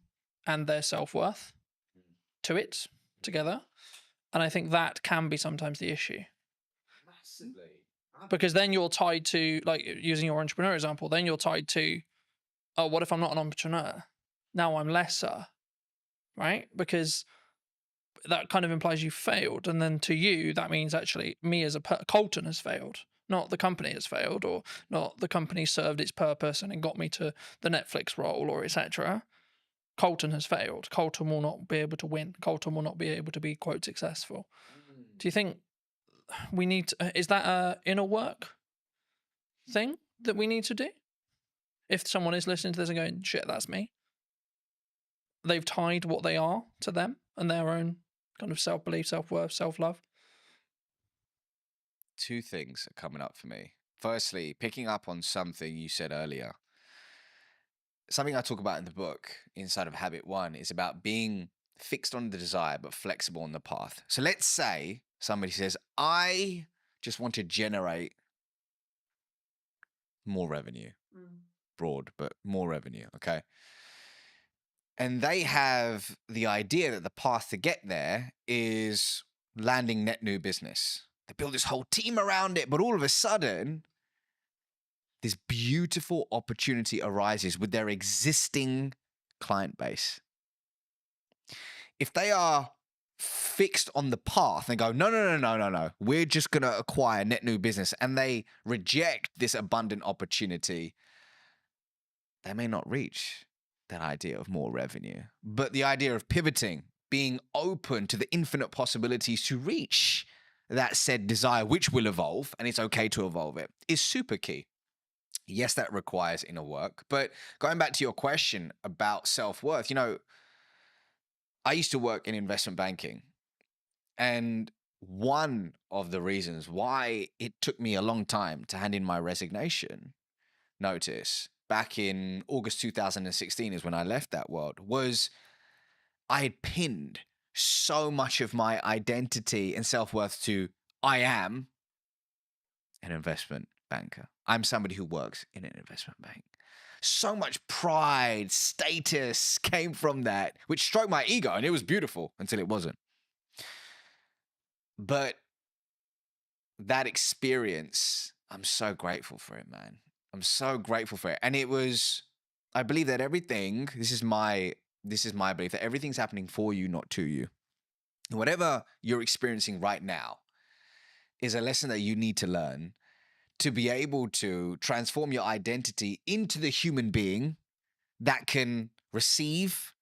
Speaker 2: and their self-worth to it together. And I think that can be sometimes the issue.
Speaker 11: Massively.
Speaker 2: Because then you're tied to, like using your entrepreneur example, then you're tied to, oh, what if I'm not an entrepreneur? Now I'm lesser, right? Because that kind of implies you failed. And then to you, that means actually me as Colton has failed, not the company has failed, or not the company served its purpose and it got me to the Netflix role or etc. Colton has failed. Colton will not be able to win. Colton will not be able to be, quote, successful. Do you think we need to, is that a inner work thing that we need to do? If someone is listening to this and going, shit, that's me. They've tied what they are to them and their own kind of self-belief, self-worth, self-love.
Speaker 11: Two things are coming up for me. Firstly, picking up on something you said earlier. Something I talk about in the book, Inside of Habit 1, is about being fixed on the desire, but flexible on the path. So let's say somebody says, I just want to generate more revenue. Broad, but more revenue, okay? And they have the idea that the path to get there is landing net new business. They build this whole team around it, but all of a sudden, this beautiful opportunity arises with their existing client base. If they are fixed on the path and go, no, we're just going to acquire net new business, and they reject this abundant opportunity, they may not reach that idea of more revenue. But the idea of pivoting, being open to the infinite possibilities to reach that said desire, which will evolve, and it's okay to evolve it, is super key. Yes, that requires inner work. But going back to your question about self-worth, I used to work in investment banking. And one of the reasons why it took me a long time to hand in my resignation notice back in August 2016 is when I left that world, was I had pinned so much of my identity and self-worth to I am an investment banker. I'm somebody who works in an investment bank. So much pride, status came from that, which stroked my ego, and it was beautiful until it wasn't. But that experience, I'm so grateful for it, man. I'm so grateful for it. And it was, I believe that everything, this is my belief, that everything's happening for you, not to you. And whatever you're experiencing right now is a lesson that you need to learn to be able to transform your identity into the human being that can receive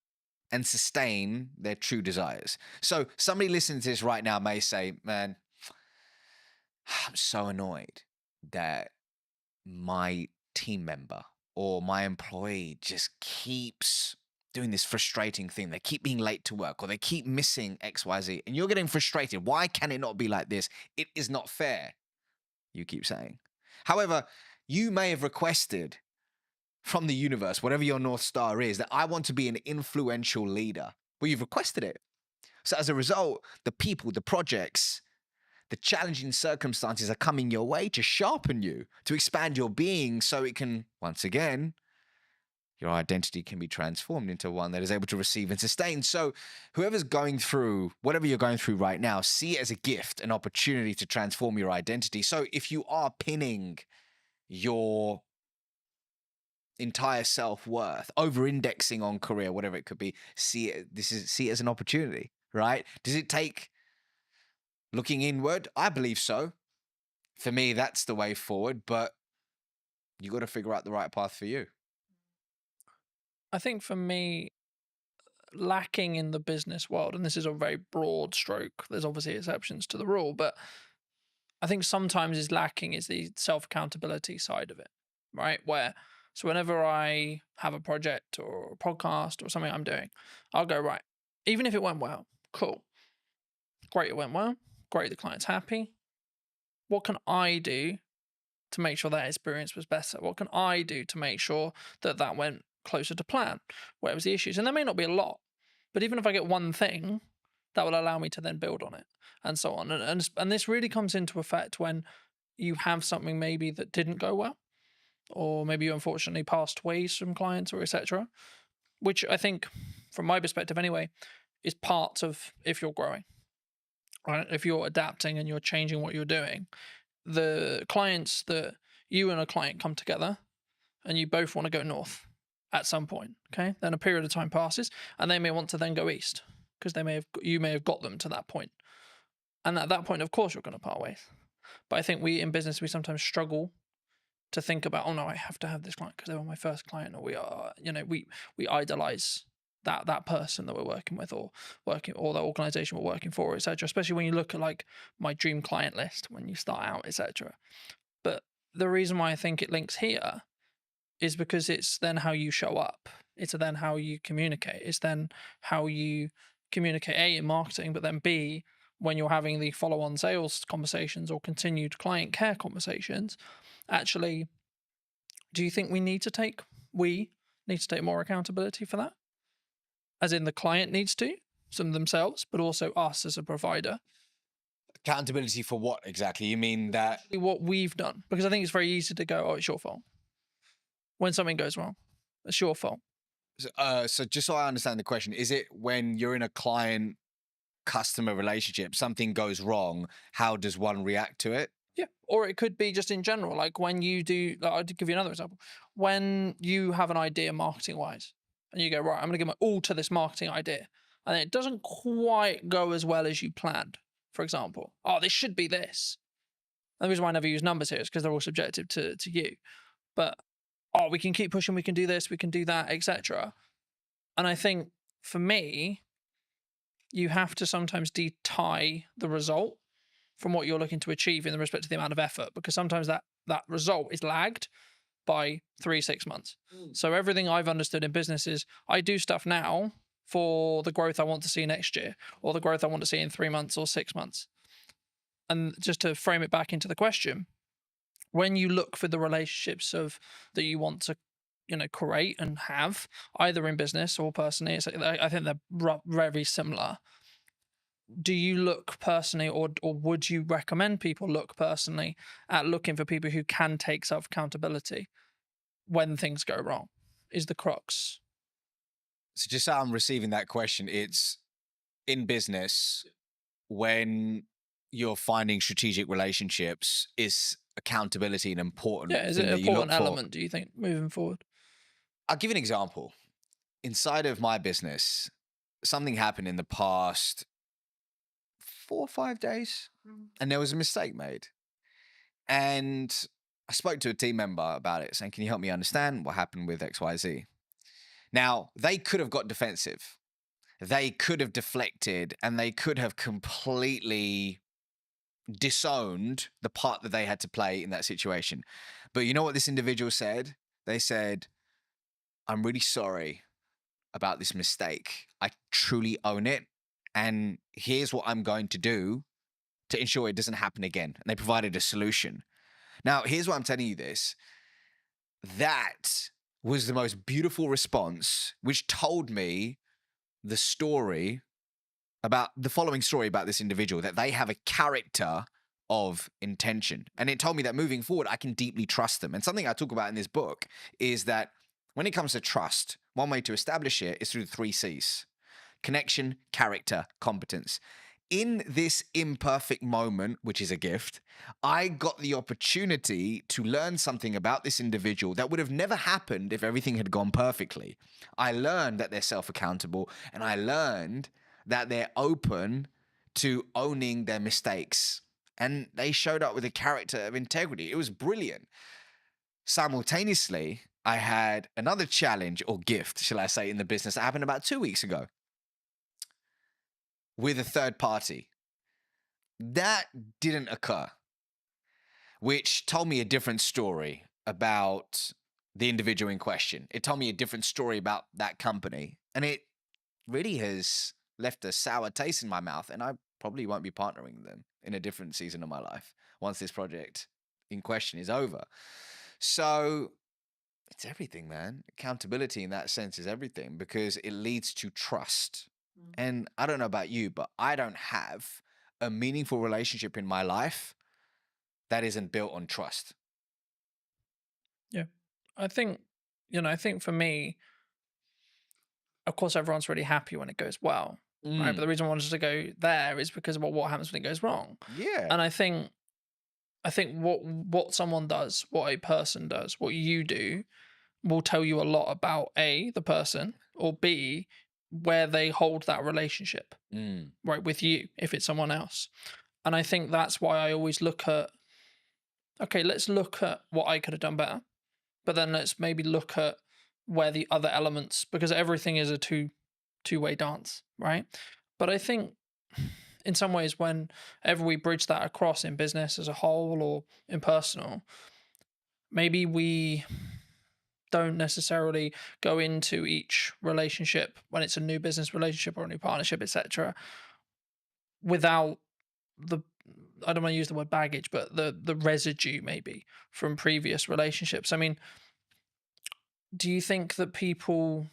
Speaker 11: and sustain their true desires. So somebody listening to this right now may say, man, I'm so annoyed that my team member or my employee just keeps doing this frustrating thing. They keep being late to work, or they keep missing XYZ, and you're getting frustrated. Why can it not be like this? It is not fair, you keep saying. However, you may have requested from the universe, whatever your North Star is, that I want to be an influential leader. Well, you've requested it. So as a result, the people, the projects, the challenging circumstances are coming your way to sharpen you, to expand your being so it can, once again, your identity can be transformed into one that is able to receive and sustain. So whoever's going through, whatever you're going through right now, see it as a gift, an opportunity to transform your identity. So if you are pinning your entire self-worth, over-indexing on career, whatever it could be, see it as an opportunity, right? Does it take looking inward? I believe so. For me, that's the way forward, but you got to figure out the right path for you.
Speaker 2: I think for me, lacking in the business world, and this is a very broad stroke, there's obviously exceptions to the rule, but I think sometimes is lacking is the self accountability side of it, right? So whenever I have a project or a podcast or something I'm doing, I'll go, right, even if it went well, cool, great, it went well, great, the client's happy. What can I do to make sure that experience was better? What can I do to make sure that that went closer to plan? Where was the issues? And there may not be a lot, but even if I get one thing, that will allow me to then build on it and so on. And this really comes into effect when you have something maybe that didn't go well, or maybe you unfortunately passed ways from clients or etc., which I think, from my perspective anyway, is part of if you're growing, right? If you're adapting and you're changing what you're doing, the clients that you and a client come together and you both want to go north at some point, okay? Then a period of time passes and they may want to then go east because you may have got them to that point. And at that point, of course, you're going to part ways. But I think we in business, we sometimes struggle to think about, oh no, I have to have this client because they were my first client, or we idolize that person that we're working with, or the organization we're working for, etc. Especially when you look at like my dream client list when you start out, etc. But the reason why I think it links here is because it's then how you show up. It's then how you communicate. It's then how you communicate, A, in marketing, but then B, when you're having the follow-on sales conversations or continued client care conversations. Actually, do you think we need to take more accountability for that? As in the client needs to, some themselves, but also us as a provider.
Speaker 11: Accountability for what exactly? You mean that
Speaker 2: what we've done? Because I think it's very easy to go, oh, it's your fault. When something goes wrong, it's your fault.
Speaker 11: So just so I understand the question, is it when you're in a client customer relationship, something goes wrong, how does one react to it?
Speaker 2: Yeah. Or it could be just in general, like when you do, I'll give you another example. When you have an idea marketing wise and you go, right, I'm going to give my all to this marketing idea, and it doesn't quite go as well as you planned, for example. Oh, this should be this. And the reason why I never use numbers here is because they're all subjective to you. But, oh, we can keep pushing, we can do this, we can do that, etc. And I think for me, you have to sometimes tie the result from what you're looking to achieve in respect to the amount of effort, because sometimes that result is lagged by 3-6 months. So everything I've understood in business is I do stuff now for the growth I want to see next year, or the growth I want to see in 3 months or 6 months. And just to frame it back into the question, when you look for the relationships that you want to create and have, either in business or personally, I think they're very similar. Do you look personally, or would you recommend people look personally at looking for people who can take self-accountability when things go wrong? Is the crux.
Speaker 11: So just so I'm receiving that question, it's in business, when you're finding strategic relationships, is accountability an important
Speaker 2: is
Speaker 11: thing
Speaker 2: it
Speaker 11: that
Speaker 2: an
Speaker 11: you look
Speaker 2: important
Speaker 11: for?
Speaker 2: element, do you think, moving forward?
Speaker 11: I'll give you an example. Inside of my business, something happened in the past 4 or 5 days, and there was a mistake made. And I spoke to a team member about it, saying, can you help me understand what happened with XYZ? Now, they could have got defensive. They could have deflected, and they could have completely disowned the part that they had to play in that situation. But you know what this individual said? They said, I'm really sorry about this mistake. I truly own it. And here's what I'm going to do to ensure it doesn't happen again. And they provided a solution. Now, here's why I'm telling you this. That was the most beautiful response, which told me the following story about this individual, that they have a character of intention. And it told me that moving forward, I can deeply trust them. And something I talk about in this book is that when it comes to trust, one way to establish it is through the 3 C's: connection, character, competence. In this imperfect moment, which is a gift, I got the opportunity to learn something about this individual that would have never happened if everything had gone perfectly. I learned that they're self-accountable, and I learned that they're open to owning their mistakes. And they showed up with a character of integrity. It was brilliant. Simultaneously, I had another challenge, or gift, shall I say, in the business that happened about 2 weeks ago with a third party. That didn't occur. which told me a different story about the individual in question. It told me a different story about that company. And it really has left a sour taste in my mouth. And I probably won't be partnering with them in a different season of my life once this project in question is over. So it's everything, man. Accountability in that sense is everything because it leads to trust. And I don't know about you, but I don't have a meaningful relationship in my life that isn't built on trust.
Speaker 2: Yeah. I think, I think for me, of course, everyone's really happy when it goes well, right? But the reason I wanted to go there is because of what happens when it goes wrong.
Speaker 11: Yeah.
Speaker 2: And I think what someone does, what a person does, what you do will tell you a lot about A, the person, or B, where they hold that relationship, right, with you, if it's someone else. And I think that's why I always look at, okay, let's look at what I could have done better, but then let's maybe look at where the other elements, because everything is a two-way dance, right? But I think in some ways, whenever we bridge that across in business as a whole or in personal, maybe we don't necessarily go into each relationship when it's a new business relationship or a new partnership, etc., without the, I don't want to use the word baggage, but the residue maybe from previous relationships. I mean, do you think that people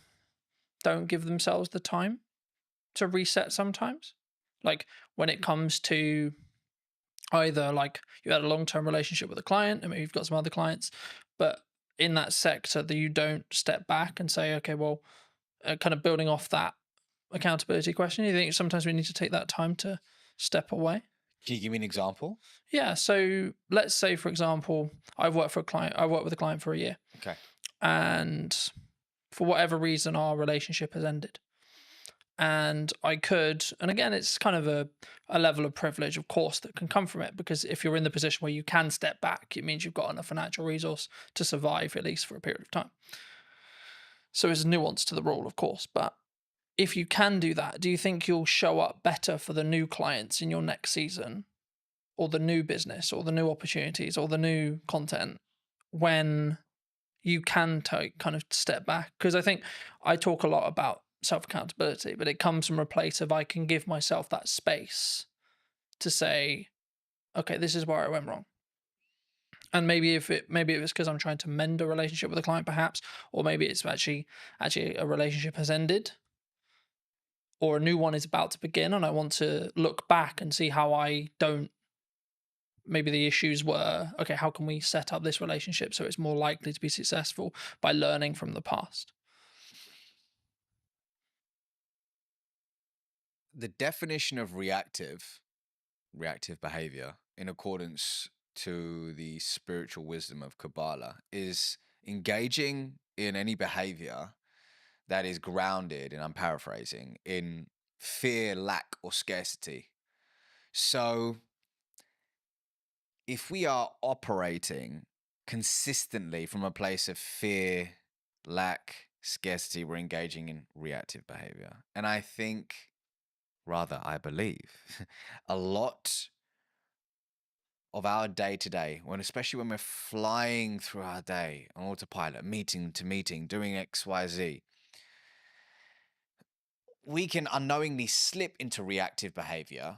Speaker 2: don't give themselves the time to reset sometimes? Like when it comes to either like you had a long-term relationship with a client and maybe you've got some other clients, but in that sector that you don't step back and say, okay, well, kind of building off that accountability question, you think sometimes we need to take that time to step away?
Speaker 11: Can you give me an example?
Speaker 2: Yeah. So let's say, for example, I worked with a client for a year.
Speaker 11: Okay.
Speaker 2: And for whatever reason, our relationship has ended. And I could, and again, it's kind of a level of privilege, of course, that can come from it, because if you're in the position where you can step back, it means you've got enough financial resource to survive at least for a period of time. So there's nuance to the rule, of course, but if you can do that, do you think you'll show up better for the new clients in your next season, or the new business, or the new opportunities, or the new content when you can kind of step back? Because I think I talk a lot about self-accountability, but it comes from a place of I can give myself that space to say, okay, this is where I went wrong. And maybe if it's because I'm trying to mend a relationship with a client, perhaps, or maybe it's actually a relationship has ended, or a new one is about to begin, and I want to look back and see how I don't. Maybe the issues were, okay, how can we set up this relationship so it's more likely to be successful by learning from the past?
Speaker 11: The definition of reactive behavior, in accordance to the spiritual wisdom of Kabbalah, is engaging in any behavior that is grounded, and I'm paraphrasing, in fear, lack, or scarcity. So if we are operating consistently from a place of fear, lack, scarcity, we're engaging in reactive behavior. And I think, rather, I believe, a lot of our day to day, especially when we're flying through our day on autopilot, meeting to meeting, doing X, Y, Z, we can unknowingly slip into reactive behavior.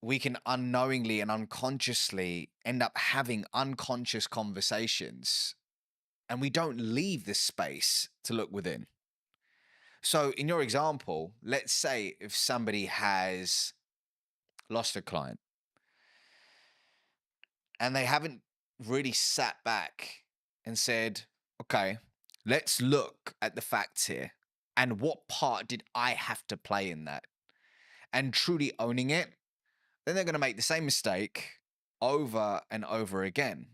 Speaker 11: We can unknowingly and unconsciously end up having unconscious conversations, and we don't leave the space to look within. So in your example, let's say if somebody has lost a client and they haven't really sat back and said, okay, let's look at the facts here. And what part did I have to play in that? And truly owning it, then they're going to make the same mistake over and over again.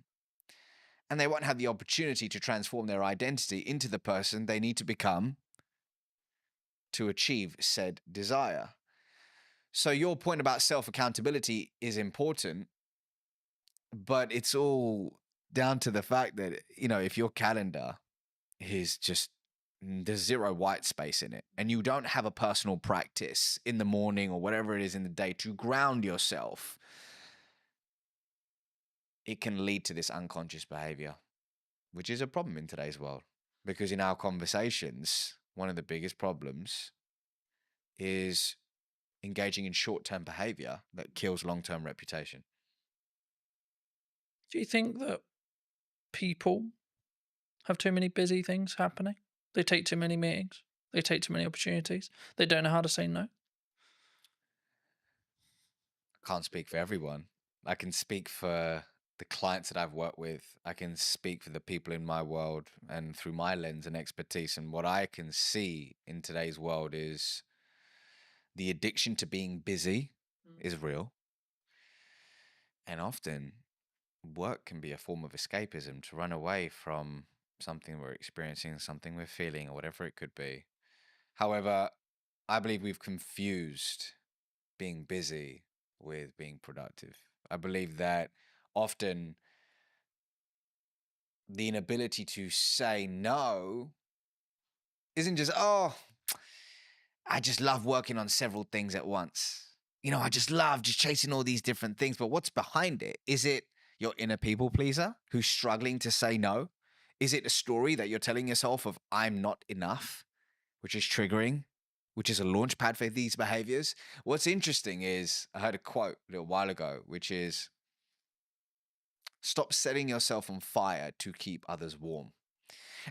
Speaker 11: And they won't have the opportunity to transform their identity into the person they need to become to achieve said desire. So your point about self-accountability is important, but it's all down to the fact that, if your calendar is just, there's zero white space in it, and you don't have a personal practice in the morning or whatever it is in the day to ground yourself, it can lead to this unconscious behavior, which is a problem in today's world. Because in our conversations, one of the biggest problems is engaging in short-term behavior that kills long-term reputation.
Speaker 2: Do you think that people have too many busy things happening? They take too many meetings. They take too many opportunities. They don't know how to say no.
Speaker 11: I can't speak for everyone. I can speak for the clients that I've worked with. I can speak for the people in my world and through my lens and expertise. And what I can see in today's world is the addiction to being busy is real. And often work can be a form of escapism to run away from something we're experiencing, something we're feeling, or whatever it could be. However, I believe we've confused being busy with being productive. I believe that often the inability to say no isn't just, oh, I just love working on several things at once. You know, I just love just chasing all these different things. But what's behind it? Is it your inner people pleaser who's struggling to say no? Is it a story that you're telling yourself of I'm not enough, which is triggering, which is a launch pad for these behaviors? What's interesting is I heard a quote a little while ago, which is stop setting yourself on fire to keep others warm.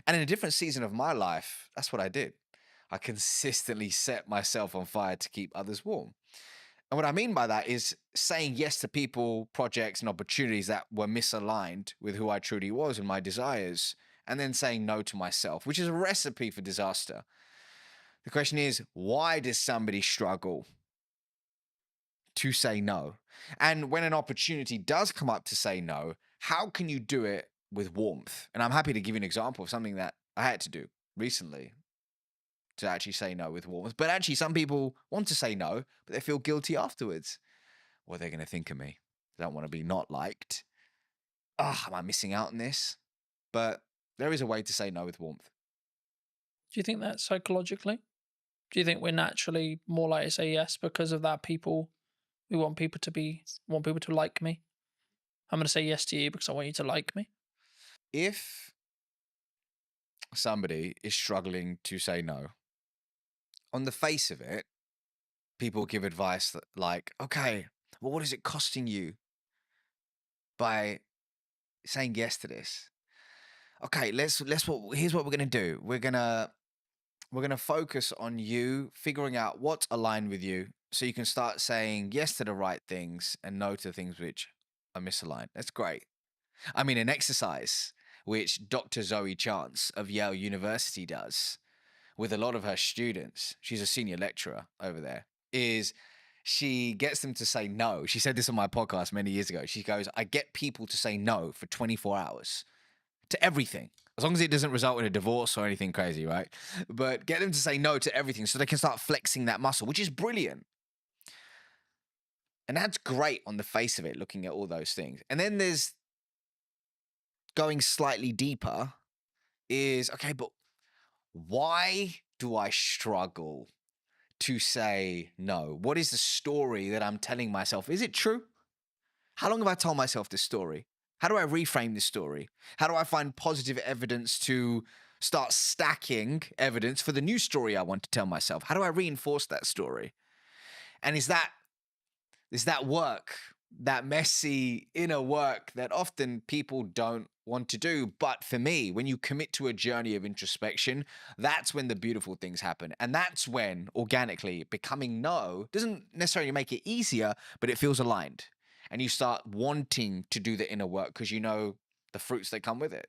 Speaker 11: And in a different season of my life, that's what I did. I consistently set myself on fire to keep others warm. And what I mean by that is saying yes to people, projects, and opportunities that were misaligned with who I truly was and my desires, and then saying no to myself, which is a recipe for disaster. The question is, why does somebody struggle to say no? And when an opportunity does come up to say no, how can you do it with warmth? And I'm happy to give you an example of something that I had to do recently to actually say no with warmth. But actually, some people want to say no, but they feel guilty afterwards. What are they going to think of me? They don't want to be not liked. Am I missing out on this? But there is a way to say no with warmth.
Speaker 2: Do you think that psychologically? Do you think we're naturally more likely to say yes because of that? We want people to like me. I'm going to say yes to you because I want you to like me.
Speaker 11: If somebody is struggling to say no, on the face of it, people give advice that like, okay, well, what is it costing you by saying yes to this? Okay, here's what we're gonna do. We're gonna focus on you figuring out what's aligned with you, so you can start saying yes to the right things and no to things which are misaligned. That's great. I mean, an exercise which Dr. Zoe Chance of Yale University does with a lot of her students, she's a senior lecturer over there, is she gets them to say no. She said this on my podcast many years ago. She goes, I get people to say no for 24 hours to everything, as long as it doesn't result in a divorce or anything crazy, right? But get them to say no to everything so they can start flexing that muscle, which is brilliant. And that's great on the face of it, looking at all those things. And then there's going slightly deeper is, okay, but why do I struggle to say no? What is the story that I'm telling myself? Is it true? How long have I told myself this story? How do I reframe this story? How do I find positive evidence to start stacking evidence for the new story I want to tell myself? How do I reinforce that story? And is that work, that messy inner work that often people don't want to do? But for me, when you commit to a journey of introspection, that's when the beautiful things happen. And that's when organically becoming no doesn't necessarily make it easier, but it feels aligned. And you start wanting to do the inner work because you know the fruits that come with it.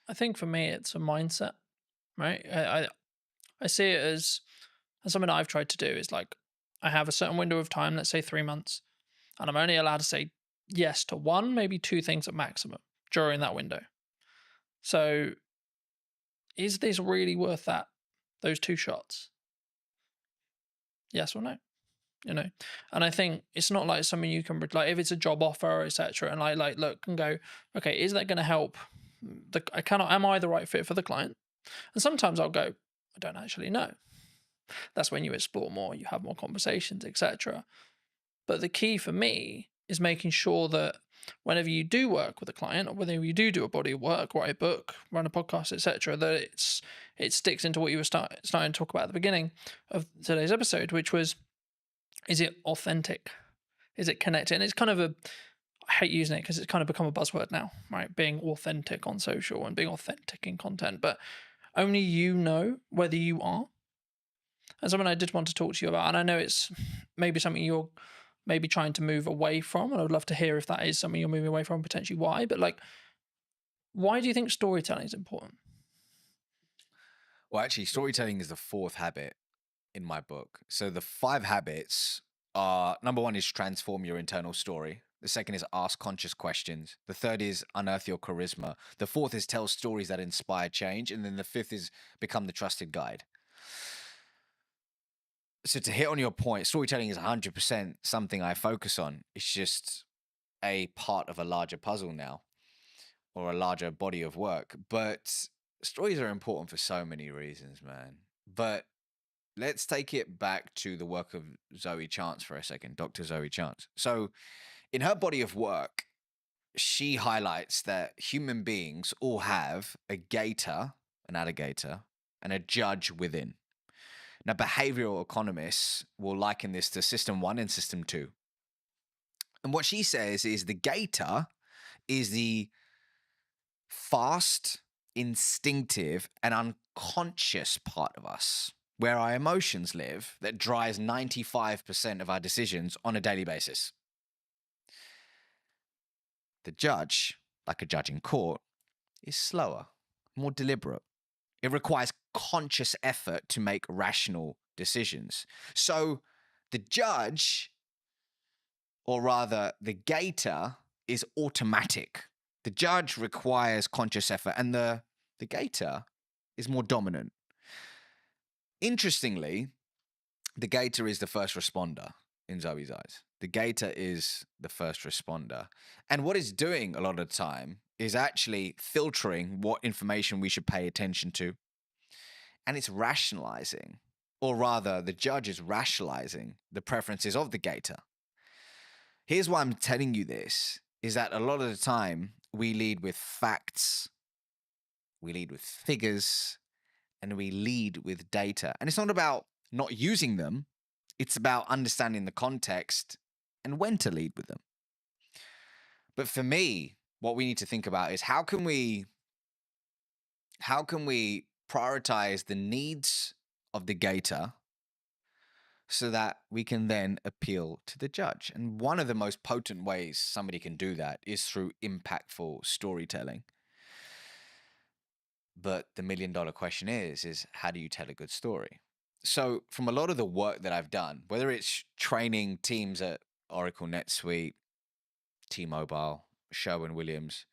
Speaker 2: I think for me, it's a mindset, right? I see it as something I've tried to do is like, I have a certain window of time, let's say 3 months, and I'm only allowed to say yes to 1, maybe 2 things at maximum during that window. So is this really worth those 2 shots? Yes or no? You know, and I think it's not like something you can like if it's a job offer, etc. And like look and go, okay, is that going to help? Am I the right fit for the client? And sometimes I'll go, I don't actually know. That's when you explore more, you have more conversations, etc. But the key for me is making sure that whenever you do work with a client, or whenever you do a body of work, write a book, run a podcast, etc., that it sticks into what you were starting to talk about at the beginning of today's episode, which was, is it authentic? Is it connected? And it's kind of I hate using it because it's kind of become a buzzword now, right? Being authentic on social and being authentic in content, but only you know whether you are. And something I did want to talk to you about, and I know it's maybe something you're maybe trying to move away from, and I would love to hear if that is something you're moving away from, potentially why, but like, why do you think storytelling is important?
Speaker 11: Well, actually, storytelling is the fourth habit in my book. So the 5 habits are, number 1 is transform your internal story. The second is ask conscious questions. The third is unearth your charisma. The fourth is tell stories that inspire change. And then the fifth is become the trusted guide. So to hit on your point, storytelling is 100% something I focus on. It's just a part of a larger puzzle now, or a larger body of work. But stories are important for so many reasons, man. But let's take it back to the work of Zoe Chance for a second, Dr. Zoe Chance. So in her body of work, she highlights that human beings all have a gator, an alligator, and a judge within. Now, behavioral economists will liken this to system 1 and system 2. And what she says is the gator is the fast, instinctive, and unconscious part of us, where our emotions live, that drives 95% of our decisions on a daily basis. The judge, like a judge in court, is slower, more deliberate. It requires conscious effort to make rational decisions. So the judge, or rather the gator, is automatic. The judge requires conscious effort, and the gator is more dominant. Interestingly, the gator is the first responder in Zoe's eyes. The gator is the first responder. And what it's doing a lot of the time is actually filtering what information we should pay attention to. And it's rationalizing, or rather, the judge is rationalizing the preferences of the gator. Here's why I'm telling you this, is that a lot of the time we lead with facts, we lead with figures, and we lead with data. And it's not about not using them, it's about understanding the context and when to lead with them. But for me, what we need to think about is how can we prioritize the needs of the gator so that we can then appeal to the judge. And one of the most potent ways somebody can do that is through impactful storytelling. But the $1 million question is how do you tell a good story? So from a lot of the work that I've done, whether it's training teams at Oracle NetSuite, T-Mobile, Sherwin-Williams,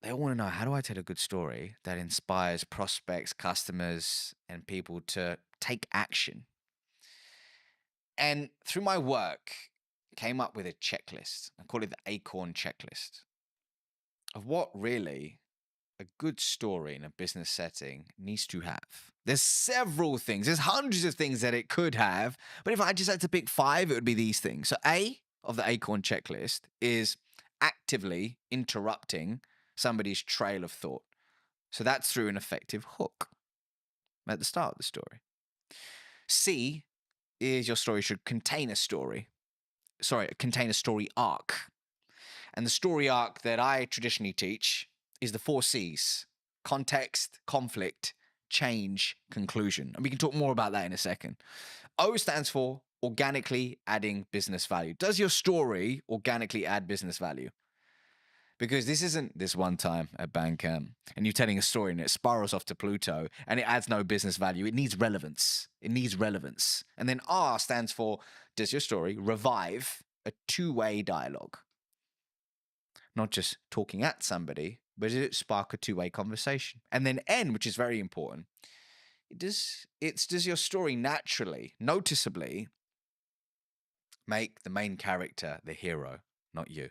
Speaker 11: they all want to know, how do I tell a good story that inspires prospects, customers, and people to take action? And through my work, came up with a checklist. I call it the Acorn checklist of what really a good story in a business setting needs to have. There's several things. There's hundreds of things that it could have. But if I just had to pick 5, it would be these things. So A of the Acorn checklist is actively interrupting somebody's trail of thought. So that's through an effective hook at the start of the story. C is your story should contain a story arc. And the story arc that I traditionally teach is the 4 C's: context, conflict, change, conclusion. And we can talk more about that in a second. O stands for organically adding business value. Does your story organically add business value? Because this isn't this one time at Bandcamp and you're telling a story and it spirals off to Pluto and it adds no business value. It needs relevance. And then R stands for, does your story revive a 2-way dialogue? Not just talking at somebody, but does it spark a 2-way conversation? And then N, which is very important, does your story naturally, noticeably make the main character the hero, not you?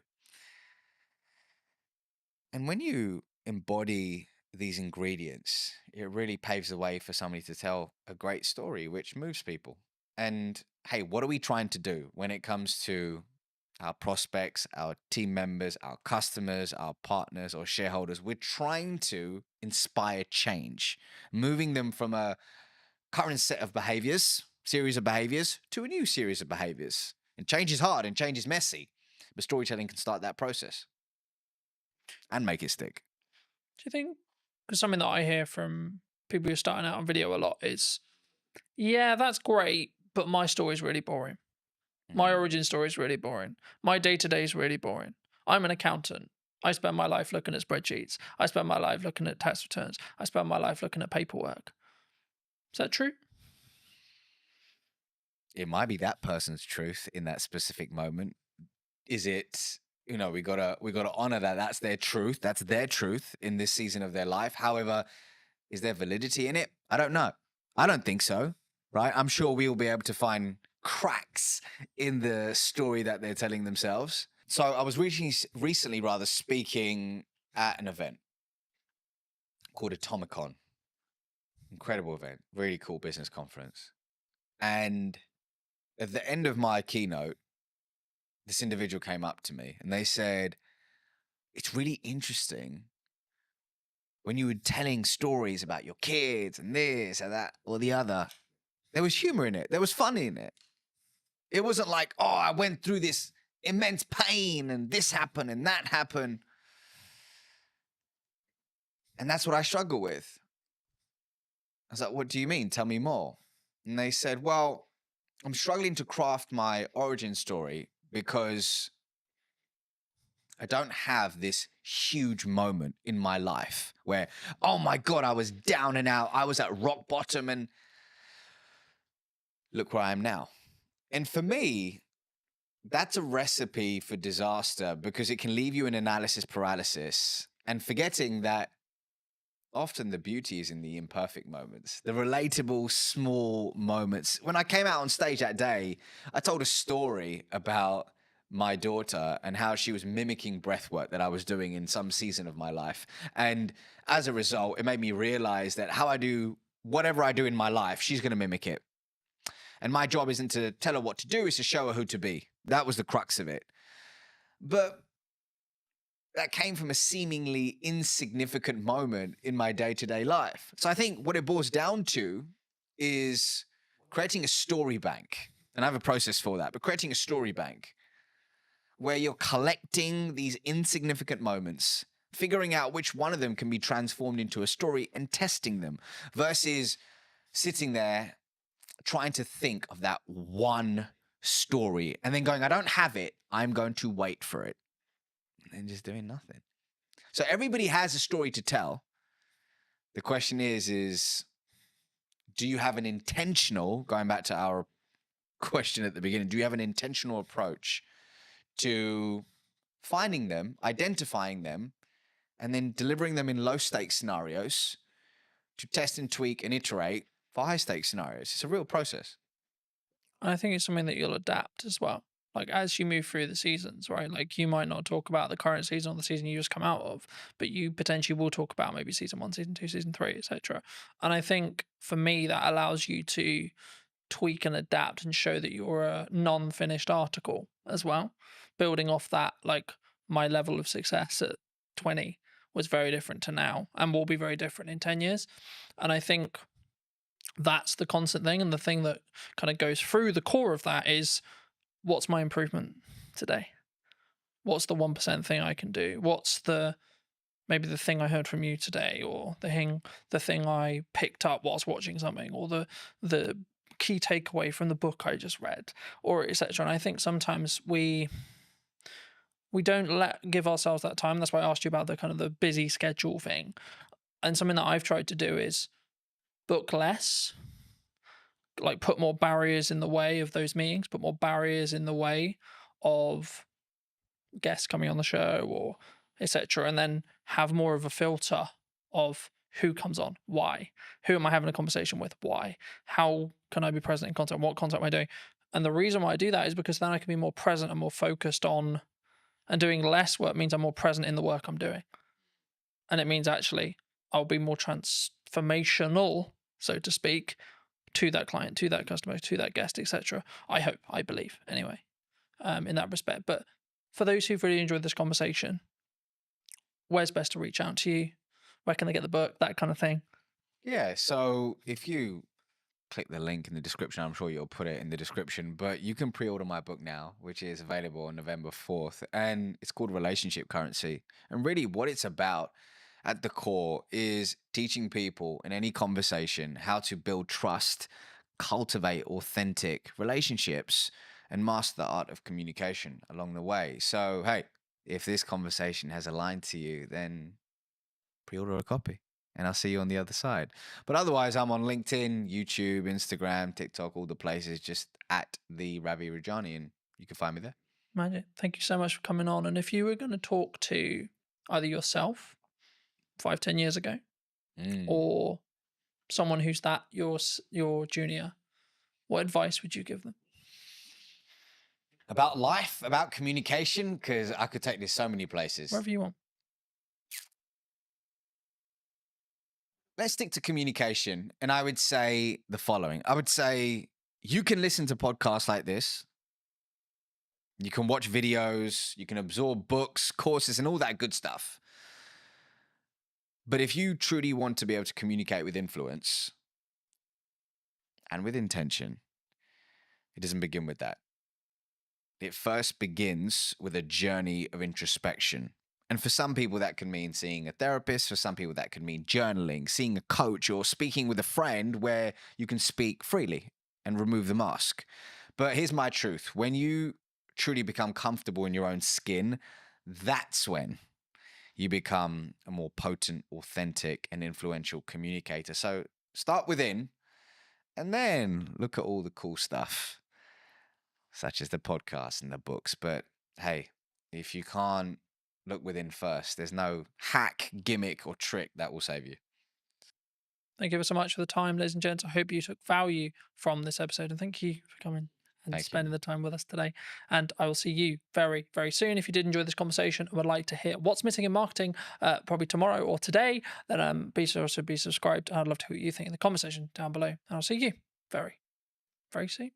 Speaker 11: And when you embody these ingredients, it really paves the way for somebody to tell a great story, which moves people. And hey, what are we trying to do when it comes to our prospects, our team members, our customers, our partners, or shareholders. We're trying to inspire change, moving them from a current set of series of behaviors, to a new series of behaviors. And change is hard and change is messy, but storytelling can start that process and make it stick.
Speaker 7: Do you think, because something that I hear from people who are starting out on video a lot is, yeah, that's great, but my story is really boring. My origin story is really boring. My day-to-day is really boring. I'm an accountant. I spend my life looking at spreadsheets. I spend my life looking at tax returns. I spend my life looking at paperwork. Is that true?
Speaker 11: It might be that person's truth in that specific moment. Is it, we gotta honor that that's their truth. That's their truth in this season of their life. However, is there validity in it? I don't know. I don't think so, right? I'm sure we'll be able to find cracks in the story that they're telling themselves. So I was recently speaking at an event called Atomicon. Incredible event, really cool business conference. And at the end of my keynote, this individual came up to me and they said, it's really interesting when you were telling stories about your kids and this and that or the other, there was humor in it. There was fun in it. It wasn't like, oh, I went through this immense pain and this happened and that happened. And that's what I struggle with. I was like, what do you mean? Tell me more. And they said, well, I'm struggling to craft my origin story because I don't have this huge moment in my life where, oh my God, I was down and out. I was at rock bottom and look where I am now. And for me, that's a recipe for disaster because it can leave you in analysis paralysis and forgetting that often the beauty is in the imperfect moments, the relatable small moments. When I came out on stage that day, I told a story about my daughter and how she was mimicking breathwork that I was doing in some season of my life. And as a result, it made me realize that how I do whatever I do in my life, she's going to mimic it. And my job isn't to tell her what to do, it's to show her who to be. That was the crux of it. But that came from a seemingly insignificant moment in my day-to-day life. So I think what it boils down to is creating a story bank. And I have a process for that, but creating a story bank where you're collecting these insignificant moments, figuring out which one of them can be transformed into a story and testing them versus sitting there trying to think of that one story and then going, I don't have it. I'm going to wait for it. And just doing nothing. So everybody has a story to tell. The question is, do you have an intentional, going back to our question at the beginning, do you have an intentional approach to finding them, identifying them, and then delivering them in low stakes scenarios to test and tweak and iterate for high stakes scenarios? It's a real process.
Speaker 7: And I think it's something that you'll adapt as well. Like as you move through the seasons, right? Like you might not talk about the current season or the season you just come out of, but you potentially will talk about maybe season 1, season 2, season 3, etc. And I think for me that allows you to tweak and adapt and show that you're a non-finished article as well. Building off that, like my level of success at 20 was very different to now and will be very different in 10 years. And I think that's the constant thing. And the thing that kind of goes through the core of that is, what's my improvement today? What's the 1% thing I can do? What's maybe the thing I heard from you today, or the thing I picked up whilst watching something, or the key takeaway from the book I just read, or etc. And I think sometimes we don't give ourselves that time. That's why I asked you about the kind of the busy schedule thing. And something that I've tried to do is book less, like put more barriers in the way of those meetings, put more barriers in the way of guests coming on the show or etc. And then have more of a filter of who comes on, why, who am I having a conversation with, why, how can I be present in content, what content am I doing? And the reason why I do that is because then I can be more present and more focused on, and doing less work means I'm more present in the work I'm doing. And it means actually I'll be more transformational, so to speak, to that client, to that customer, to that guest, etc. I hope, I believe, anyway. in that respect. But for those who've really enjoyed this conversation, where's best to reach out to you? Where can they get the book? That kind of thing.
Speaker 11: Yeah, so if you click the link in the description, I'm sure you'll put it in the description, but you can pre-order my book now, which is available on November 4th, and it's called Relationship Currency. And really what it's about at the core is teaching people in any conversation how to build trust, cultivate authentic relationships, and master the art of communication along the way. So, hey, if this conversation has aligned to you, then pre-order a copy and I'll see you on the other side. But otherwise, I'm on LinkedIn, YouTube, Instagram, TikTok, all the places, just at the Ravi Rajani, and you can find me there.
Speaker 7: Magic. Thank you so much for coming on. And if you were going to talk to either yourself 5-10 years ago or someone who's your junior, what advice would you give them?
Speaker 11: About life, about communication, because I could take this so many places.
Speaker 7: Wherever you want.
Speaker 11: Let's stick to communication. And I would say the following. I would say you can listen to podcasts like this. You can watch videos. You can absorb books, courses, and all that good stuff. But if you truly want to be able to communicate with influence and with intention, it doesn't begin with that. It first begins with a journey of introspection. And for some people, that can mean seeing a therapist. For some people, that could mean journaling, seeing a coach, or speaking with a friend where you can speak freely and remove the mask. But here's my truth. When you truly become comfortable in your own skin, that's when you become a more potent, authentic, and influential communicator. So start within and then look at all the cool stuff, such as the podcast and the books. But hey, if you can't look within first, there's no hack, gimmick, or trick that will save you.
Speaker 7: Thank you so much for the time, ladies and gents. I hope you took value from this episode, and thank you for coming and spending the time with us today. And I will see you very, very soon. If you did enjoy this conversation and would like to hear what's missing in marketing, probably tomorrow or today, then be sure to be subscribed. I'd love to hear what you think in the conversation down below. And I'll see you very, very soon.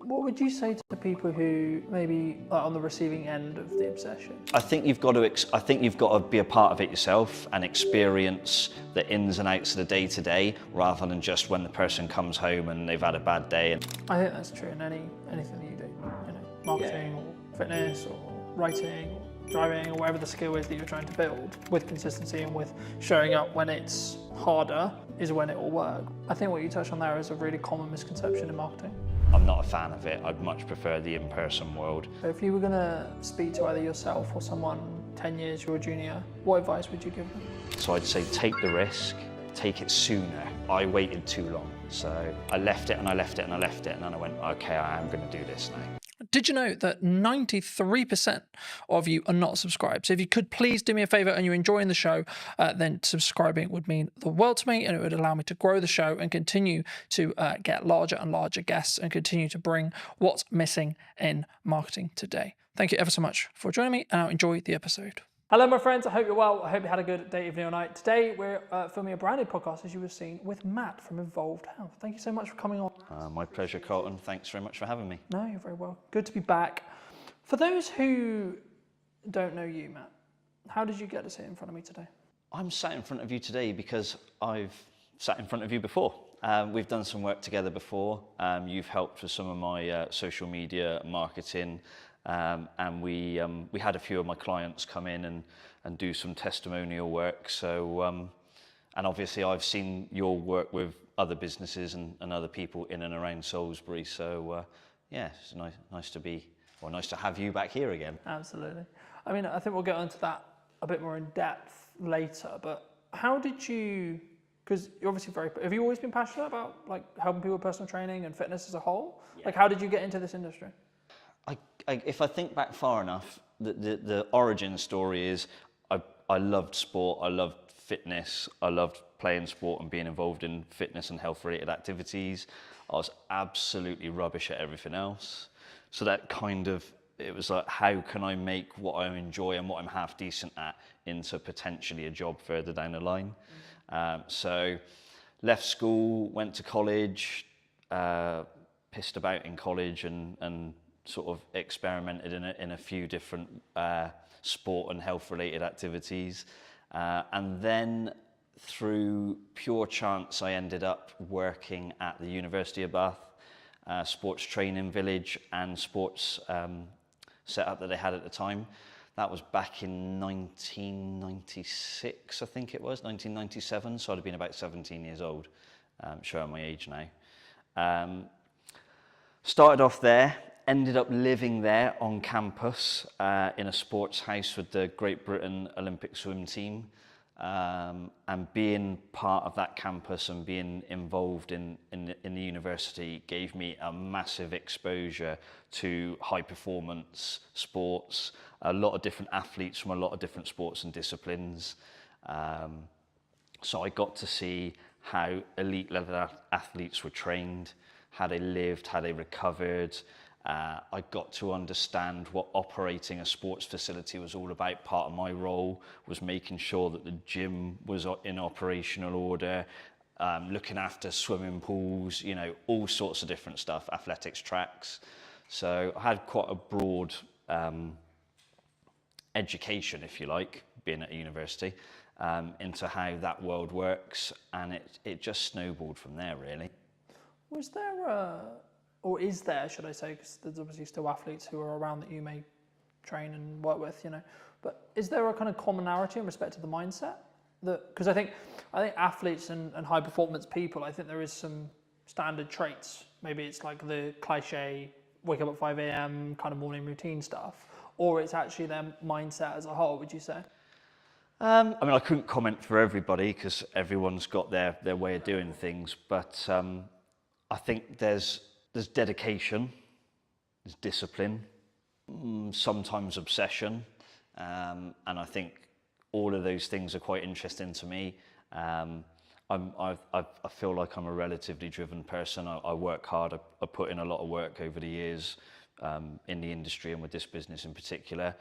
Speaker 7: What would you say to people who maybe are on the receiving end of the obsession?
Speaker 12: I think you've got to be a part of it yourself and experience the ins and outs of the day-to-day, rather than just when the person comes home and they've had a bad day.
Speaker 7: I think that's true in anything that you do. You know, marketing or fitness or writing or driving or whatever the skill is that you're trying to build, with consistency and with showing up when it's harder is when it will work. I think what you touched on there is a really common misconception in marketing.
Speaker 12: I'm not a fan of it. I'd much prefer the in-person world.
Speaker 7: If you were going to speak to either yourself or someone 10 years your junior, what advice would you give them?
Speaker 12: So I'd say take the risk, take it sooner. I waited too long. So I left it and I left it and I left it, and then I went, okay, I am going to do this now.
Speaker 7: Did you know that 93% of you are not subscribed? So if you could please do me a favor and you're enjoying the show, then subscribing would mean the world to me, and it would allow me to grow the show and continue to get larger and larger guests and continue to bring what's missing in marketing today. Thank you ever so much for joining me, and I'll enjoy the episode. Hello, my friends. I hope you're well. I hope you had a good day, evening, or night. Today, we're filming a brand new podcast, as you have seen, with Matt from Involved Health. Thank you so much for coming on.
Speaker 12: My pleasure, Colton. Thanks very much for having me.
Speaker 7: No, you're very well. Good to be back. For those who don't know you, Matt, how did you get to sit in front of me today?
Speaker 12: I'm sat in front of you today because I've sat in front of you before. We've done some work together before. You've helped with some of my social media marketing. And we had a few of my clients come in and do some testimonial work. So, and obviously I've seen your work with other businesses and other people in and around Salisbury. So, yeah, it's nice to have you back here again.
Speaker 7: Absolutely. I mean, I think we'll get onto that a bit more in depth later, but how did you, because you're obviously have you always been passionate about like helping people with personal training and fitness as a whole? Yeah. Like, how did you get into this industry?
Speaker 12: If I think back far enough, the origin story is I loved sport, I loved fitness, I loved playing sport and being involved in fitness and health related activities. I was absolutely rubbish at everything else. So that it was like, how can I make what I enjoy and what I'm half decent at into potentially a job further down the line? So left school, went to college, pissed about in college and sort of experimented in a few different sport and health related activities. And then through pure chance, I ended up working at the University of Bath, sports training village and sports setup that they had at the time. That was back in 1996, I think it was, 1997. So I'd have been about 17 years old, showing my age now. Started off there, ended up living there on campus in a sports house with the Great Britain Olympic swim team. And being part of that campus and being involved in the university gave me a massive exposure to high performance sports, a lot of different athletes from a lot of different sports and disciplines. So I got to see how elite level athletes were trained, how they lived, how they recovered. I got to understand what operating a sports facility was all about. Part of my role was making sure that the gym was in operational order, looking after swimming pools, you know, all sorts of different stuff, athletics tracks. So I had quite a broad education, if you like, being at a university, into how that world works, and it just snowballed from there, really.
Speaker 7: Was there or is there, should I say, because there's obviously still athletes who are around that you may train and work with, you know, but is there a kind of commonality in respect to the mindset? Because I think athletes and high performance people, I think there is some standard traits. Maybe it's like the cliche, wake up at 5 a.m. kind of morning routine stuff, or it's actually their mindset as a whole, would you say?
Speaker 12: I mean, I couldn't comment for everybody because everyone's got their way of doing things, but I think there's dedication, there's discipline, sometimes obsession, and I think all of those things are quite interesting to me. I feel like I'm a relatively driven person. I work hard. I put in a lot of work over the years in the industry and with this business in particular.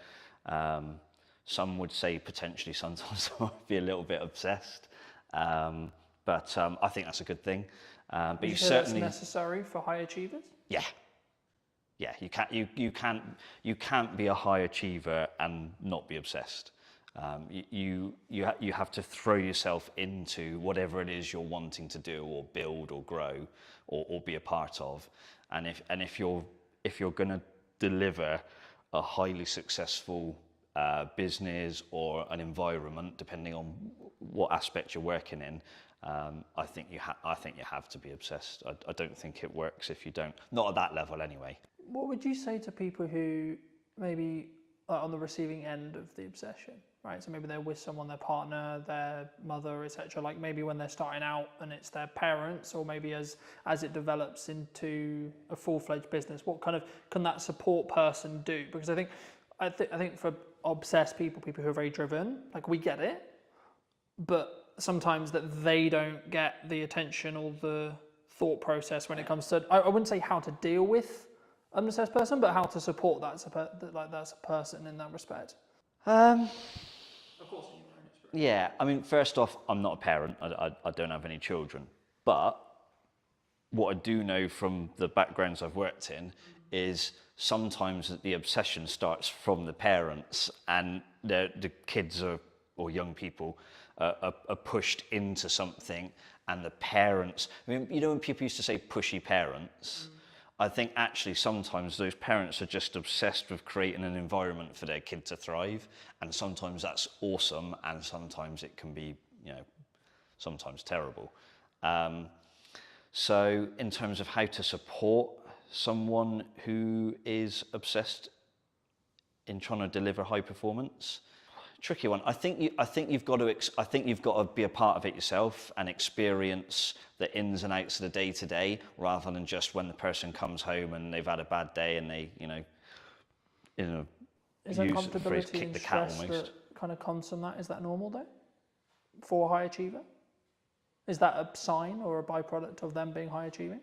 Speaker 12: Some would say potentially sometimes I might be a little bit obsessed, but I think that's a good thing. But you certainly
Speaker 7: that's necessary for high achievers.
Speaker 12: Yeah, you can't be a high achiever and not be obsessed. You have to throw yourself into whatever it is you're wanting to do or build or grow or be a part of, and if you're going to deliver a highly successful business or an environment, depending on what aspect you're working in, I think you have to be obsessed. I don't think it works if you don't. Not at that level, anyway.
Speaker 7: What would you say to people who maybe are on the receiving end of the obsession, right? So maybe they're with someone, their partner, their mother, etc. Like maybe when they're starting out and it's their parents, or maybe as it develops into a full-fledged business, what kind of can that support person do? Because I think for obsessed people who are very driven, like we get it, but sometimes that they don't get the attention or the thought process when it comes to, I wouldn't say how to deal with an obsessed person, but how to support that's a person in that respect.
Speaker 12: Of course. Yeah, I mean, first off, I'm not a parent. I don't have any children. But what I do know from the backgrounds I've worked in is sometimes the obsession starts from the parents, and the kids or young people are pushed into something, and the parents, I mean, you know, when people used to say pushy parents, I think actually sometimes those parents are just obsessed with creating an environment for their kid to thrive, and sometimes that's awesome, and sometimes it can be, you know, sometimes terrible. So in terms of how to support someone who is obsessed in trying to deliver high performance, tricky one. I think you've got to be a part of it yourself and experience the ins and outs of the day to day, rather than just when the person comes home and they've had a bad day and they,
Speaker 7: is uncomfortability and stress that kind of comes from that? Is that normal though for a high achiever? Is that a sign or a byproduct of them being high achieving?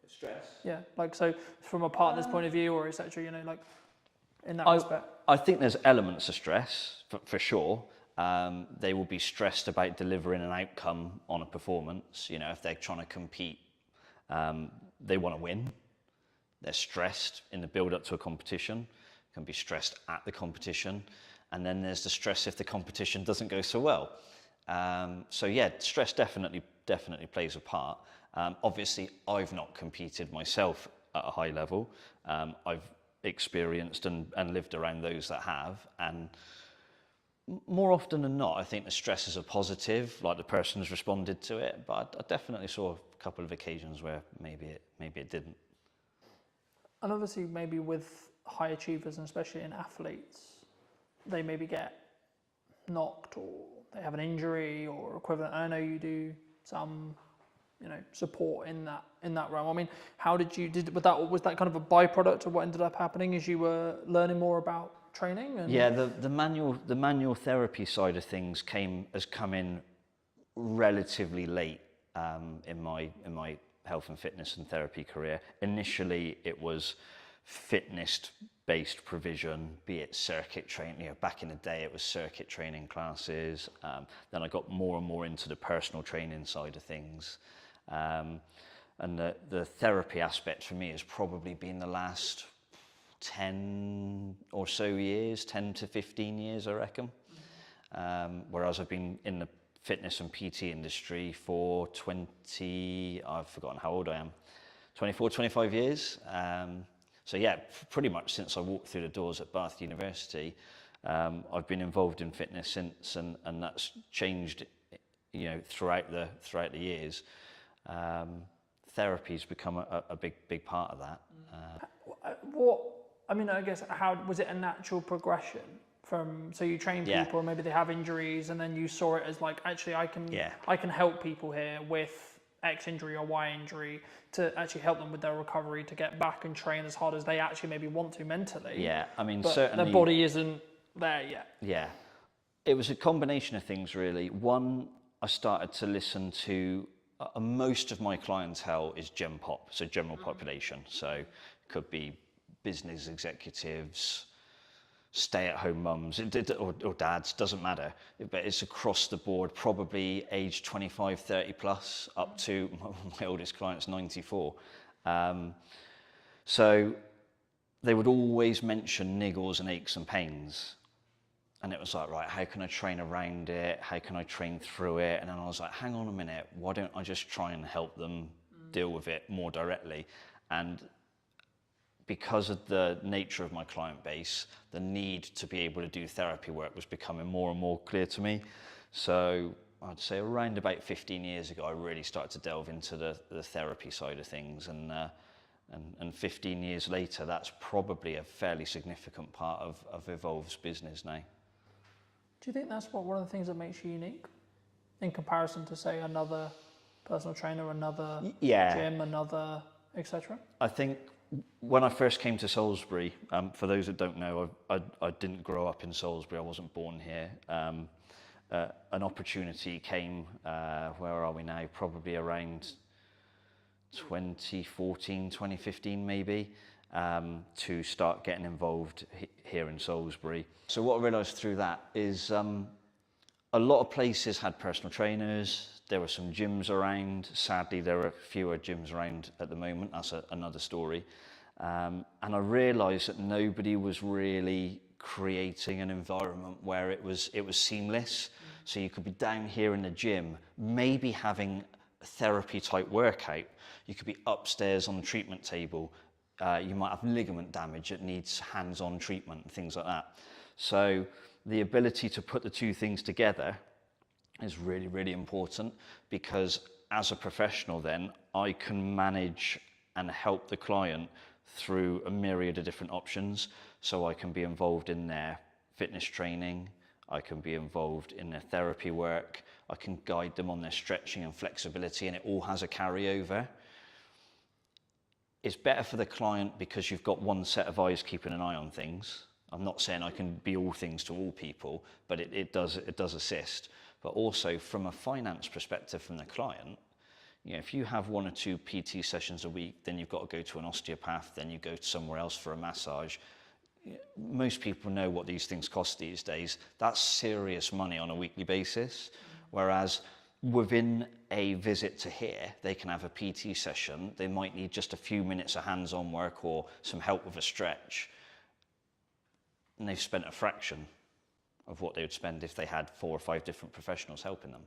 Speaker 12: Stress.
Speaker 7: Yeah, like so from a partner's point of view, or etc. You know, like in that respect.
Speaker 12: I think there's elements of stress for sure. They will be stressed about delivering an outcome on a performance. You know, if they're trying to compete, they want to win. They're stressed in the build up to a competition, can be stressed at the competition, and then there's the stress if the competition doesn't go so well. So yeah, stress definitely plays a part. Obviously, I've not competed myself at a high level. I've experienced and lived around those that have, and more often than not, I think the stresses are positive, like the person's responded to it, but I definitely saw a couple of occasions where maybe it didn't.
Speaker 7: And obviously maybe with high achievers, and especially in athletes, they maybe get knocked or they have an injury or equivalent. I know you do some, support in that realm. I mean, how was that kind of a byproduct of what ended up happening as you were learning more about training? And
Speaker 12: yeah, the manual therapy side of things has come in relatively late in my health and fitness and therapy career. Initially, it was fitness-based provision, be it circuit training. Back in the day, it was circuit training classes. Then I got more and more into the personal training side of things. And the therapy aspect for me has probably been the last 10 or so years, 10 to 15 years, I reckon. Whereas I've been in the fitness and PT industry for I've forgotten how old I am, 24, 25 years. So yeah, pretty much since I walked through the doors at Bath University, I've been involved in fitness since, and that's changed, throughout the years. Therapy's become a big part of that.
Speaker 7: How was it a natural progression so you train people,
Speaker 12: Yeah.
Speaker 7: or maybe they have injuries, and then you saw it as like, actually I can help people here with X injury or Y injury to actually help them with their recovery to get back and train as hard as they actually maybe want to mentally.
Speaker 12: Yeah, I mean,
Speaker 7: but
Speaker 12: certainly
Speaker 7: their body isn't there yet.
Speaker 12: Yeah, it was a combination of things really. One, I started to listen to most of my clientele is Gen Pop, so general population. So it could be business executives, stay-at-home mums or dads, doesn't matter, but it's across the board, probably age 25, 30 plus, up to my oldest client's 94. So they would always mention niggles and aches and pains. And it was like, right, how can I train around it? How can I train through it? And then I was like, hang on a minute, why don't I just try and help them deal with it more directly? And because of the nature of my client base, the need to be able to do therapy work was becoming more and more clear to me. So I'd say around about 15 years ago, I really started to delve into the therapy side of things. And 15 years later, that's probably a fairly significant part of Evolve's business now.
Speaker 7: Do you think that's one of the things that makes you unique in comparison to, say, another personal trainer, another gym, another etc.? I
Speaker 12: think when I first came to Salisbury, for those that don't know, I didn't grow up in Salisbury. I wasn't born here. An opportunity came, where are we now? Probably around 2014, 2015 maybe, to start getting involved here in Salisbury. So what I realised through that is a lot of places had personal trainers. There were some gyms around. Sadly, there are fewer gyms around at the moment. That's another story. And I realised that nobody was really creating an environment where it was seamless. So you could be down here in the gym, maybe having a therapy type workout. You could be upstairs on the treatment table. You might have ligament damage that needs hands-on treatment and things like that. So the ability to put the two things together is really, really important, because as a professional then, I can manage and help the client through a myriad of different options. So I can be involved in their fitness training, I can be involved in their therapy work, I can guide them on their stretching and flexibility, and it all has a carryover. It's better for the client because you've got one set of eyes keeping an eye on things. I'm not saying I can be all things to all people, but it does assist. But also from a finance perspective from the client, if you have 1 or 2 PT sessions a week, then you've got to go to an osteopath, then you go to somewhere else for a massage. Most people know what these things cost these days. That's serious money on a weekly basis. Whereas within a visit to here, they can have a PT session. They might need just a few minutes of hands-on work or some help with a stretch. And they've spent a fraction of what they would spend if they had 4 or 5 different professionals helping them.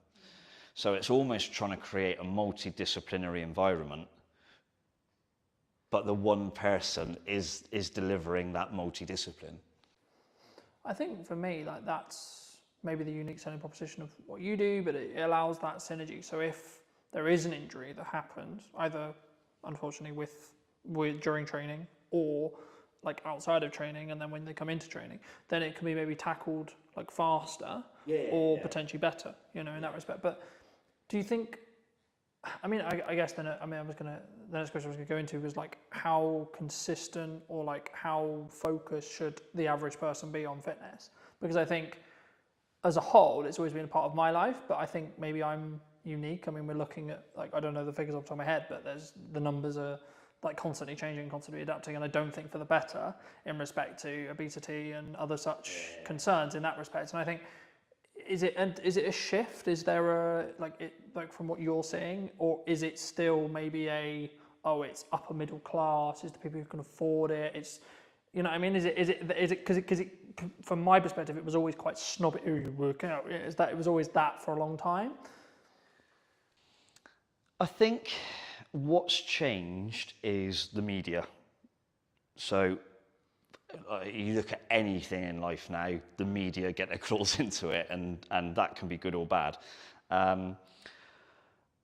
Speaker 12: So it's almost trying to create a multidisciplinary environment, but the one person is delivering that multidiscipline.
Speaker 7: I think for me, like, that's maybe the unique selling proposition of what you do, but it allows that synergy. So if there is an injury that happens, either unfortunately with during training or like outside of training, and then when they come into training, then it can be maybe tackled like faster or potentially better, you know, in that respect. But do you think, I mean, I guess then, the next question I was going to go into was like how consistent or like how focused should the average person be on fitness? Because I think as a whole, it's always been a part of my life, but I think maybe I'm unique. I mean, we're looking at, like, I don't know the figures off the top of my head, but the numbers are like constantly changing, constantly adapting, and I don't think for the better in respect to obesity and other such concerns in that respect. And I think, is it a shift? Is there a like from what you're seeing, or is it still maybe it's upper middle class? Is the people who can afford it? It's, you know what I mean? Is it because from my perspective, it was always quite snobby. Oh, you work out. Is that it was always that for a long time?
Speaker 12: I think what's changed is the media. So you look at anything in life now, the media get their claws into it, and that can be good or bad.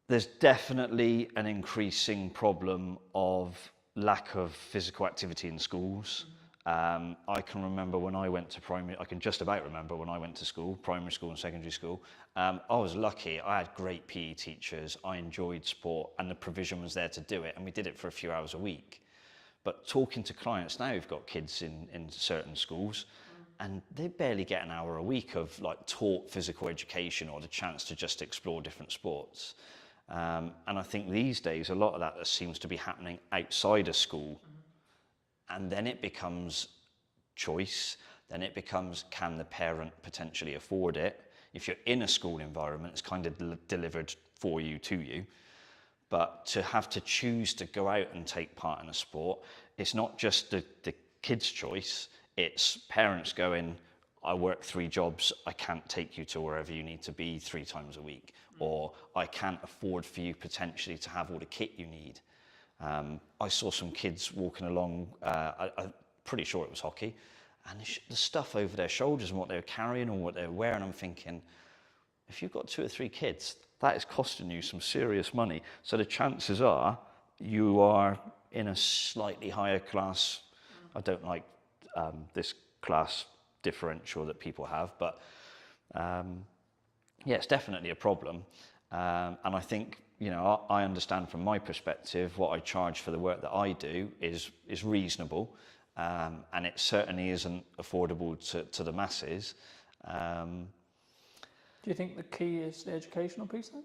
Speaker 12: There's definitely an increasing problem of lack of physical activity in schools. I can remember when I went to primary, I can just about remember when I went to school, primary school and secondary school. I was lucky, I had great PE teachers, I enjoyed sport, and the provision was there to do it, and we did it for a few hours a week. But talking to clients now who've got kids in certain schools, and they barely get an hour a week of like taught physical education or the chance to just explore different sports. And I think these days, a lot of that seems to be happening outside of school. And then it becomes choice. Then it becomes, can the parent potentially afford it? If you're in a school environment, it's kind of delivered for you, to you. But to have to choose to go out and take part in a sport, it's not just the kid's choice, it's parents going, I work 3 jobs, I can't take you to wherever you need to be 3 times a week. Or I can't afford for you potentially to have all the kit you need. I saw some kids walking along, I'm pretty sure it was hockey, and the stuff over their shoulders and what they were carrying or what they were wearing, I'm thinking, if you've got 2 or 3 kids, that is costing you some serious money. So the chances are you are in a slightly higher class. I don't like this class differential that people have, but yeah, it's definitely a problem. And I think, you know, I understand from my perspective what I charge for the work that I do is reasonable, and it certainly isn't affordable to the masses.
Speaker 7: Do you think the key is the educational piece then?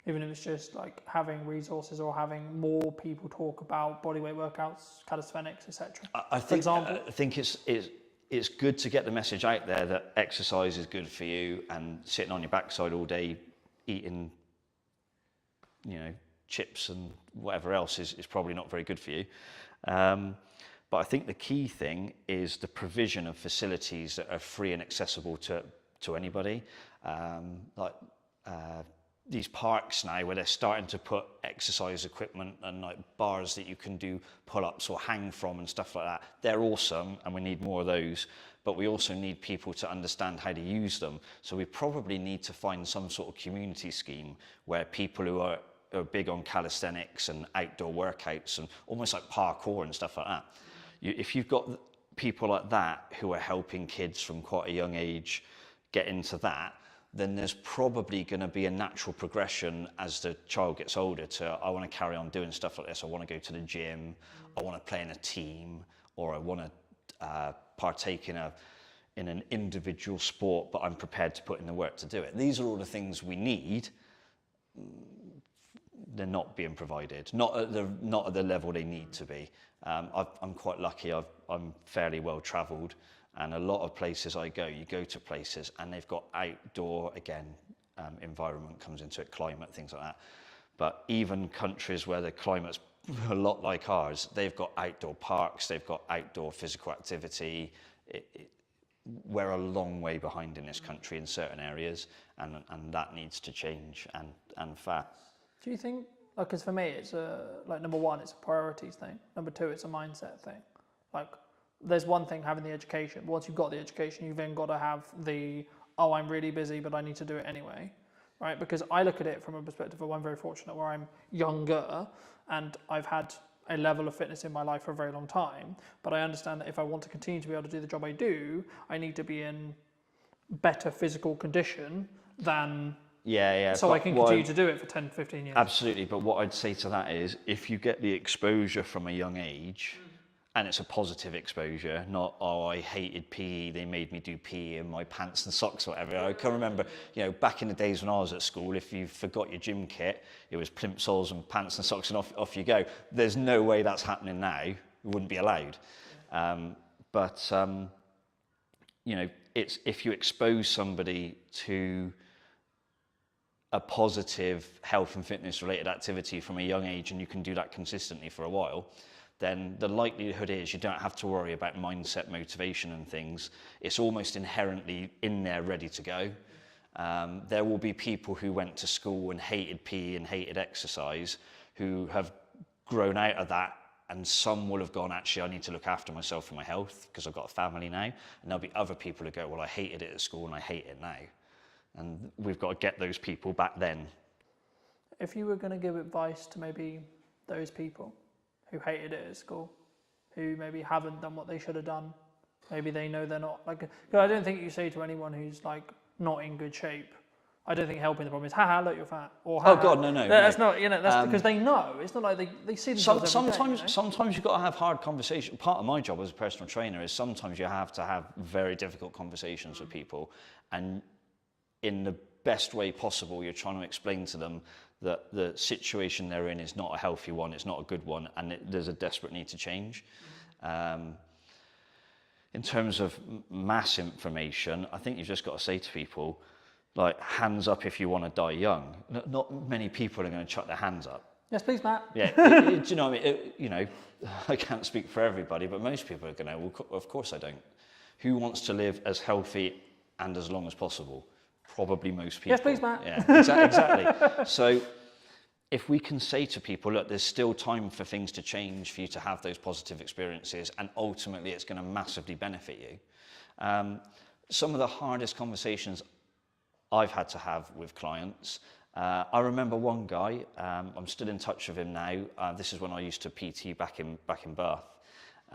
Speaker 7: Even if it's just like having resources or having more people talk about bodyweight workouts, calisthenics, etc.
Speaker 12: I think it's good to get the message out there that exercise is good for you, and sitting on your backside all day eating, you know, chips and whatever else is probably not very good for you. But I think the key thing is the provision of facilities that are free and accessible to anybody. These parks now where they're starting to put exercise equipment and like bars that you can do pull-ups or hang from and stuff like that, they're awesome, and we need more of those. But we also need people to understand how to use them. So we probably need to find some sort of community scheme where people who are big on calisthenics and outdoor workouts and almost like parkour and stuff like that. If you've got people like that who are helping kids from quite a young age get into that, then there's probably going to be a natural progression as the child gets older to, I want to carry on doing stuff like this. I want to go to the gym. I want to play in a team, or I want to partake in an individual sport, but I'm prepared to put in the work to do it. These are all the things we need. They're not being provided, not at the level they need to be. I'm quite lucky. I'm fairly well travelled, and a lot of places I go, you go to places and they've got outdoor, again, environment comes into it, climate, things like that. But even countries where the climate's a lot like ours, they've got outdoor parks, they've got outdoor physical activity. We're a long way behind in this country in certain areas, and that needs to change, and fast.
Speaker 7: Do you think, like, because for me, it's like, number one, it's a priorities thing. Number two, it's a mindset thing. Like, there's one thing having the education. Once you've got the education, you've then got to have the, oh, I'm really busy, but I need to do it anyway, right? Because I look at it from a perspective of, I'm very fortunate where I'm younger and I've had a level of fitness in my life for a very long time, but I understand that if I want to continue to be able to do the job I do, I need to be in better physical condition than so I can continue to do it for 10, 15 years.
Speaker 12: Absolutely, but what I'd say to that is, if you get the exposure from a young age, and it's a positive exposure, not, oh, I hated PE, they made me do PE in my pants and socks or whatever. I can remember, back in the days when I was at school, if you forgot your gym kit, it was plimsolls and pants and socks and off you go. There's no way that's happening now. It wouldn't be allowed. It's if you expose somebody to a positive health and fitness related activity from a young age, and you can do that consistently for a while, then the likelihood is you don't have to worry about mindset, motivation and things. It's almost inherently in there, ready to go. There will be people who went to school and hated PE and hated exercise who have grown out of that, and some will have gone, actually, I need to look after myself and my health because I've got a family now. And there'll be other people who go, well, I hated it at school and I hate it now. And we've got to get those people back then.
Speaker 7: If you were going to give advice to maybe those people who hated it at school, who maybe haven't done what they should have done, maybe they know they're not, like, I don't think you say to anyone who's like not in good shape, I don't think helping the problem is, haha, look, you're fat, or
Speaker 12: oh God, no.
Speaker 7: That's not, that's because they know. It's not like they see themselves
Speaker 12: Sometimes you've got to have hard conversations. Part of my job as a personal trainer is sometimes you have to have very difficult conversations with people, and in the best way possible, you're trying to explain to them that the situation they're in is not a healthy one, it's not a good one, and there's a desperate need to change. In terms of mass information, I think you've just got to say to people, like, hands up if you want to die young. Not many people are going to chuck their hands up.
Speaker 7: Yes, please, Matt.
Speaker 12: Yeah, do you know what I mean? I can't speak for everybody, but most people are going to, well, of course I don't. Who wants to live as healthy and as long as possible? Probably most people.
Speaker 7: Yes, please, Matt.
Speaker 12: Yeah, exactly. So if we can say to people, look, there's still time for things to change, for you to have those positive experiences, and ultimately it's going to massively benefit you. Some of the hardest conversations I've had to have with clients, I remember one guy, I'm still in touch with him now. This is when I used to PT back in Bath.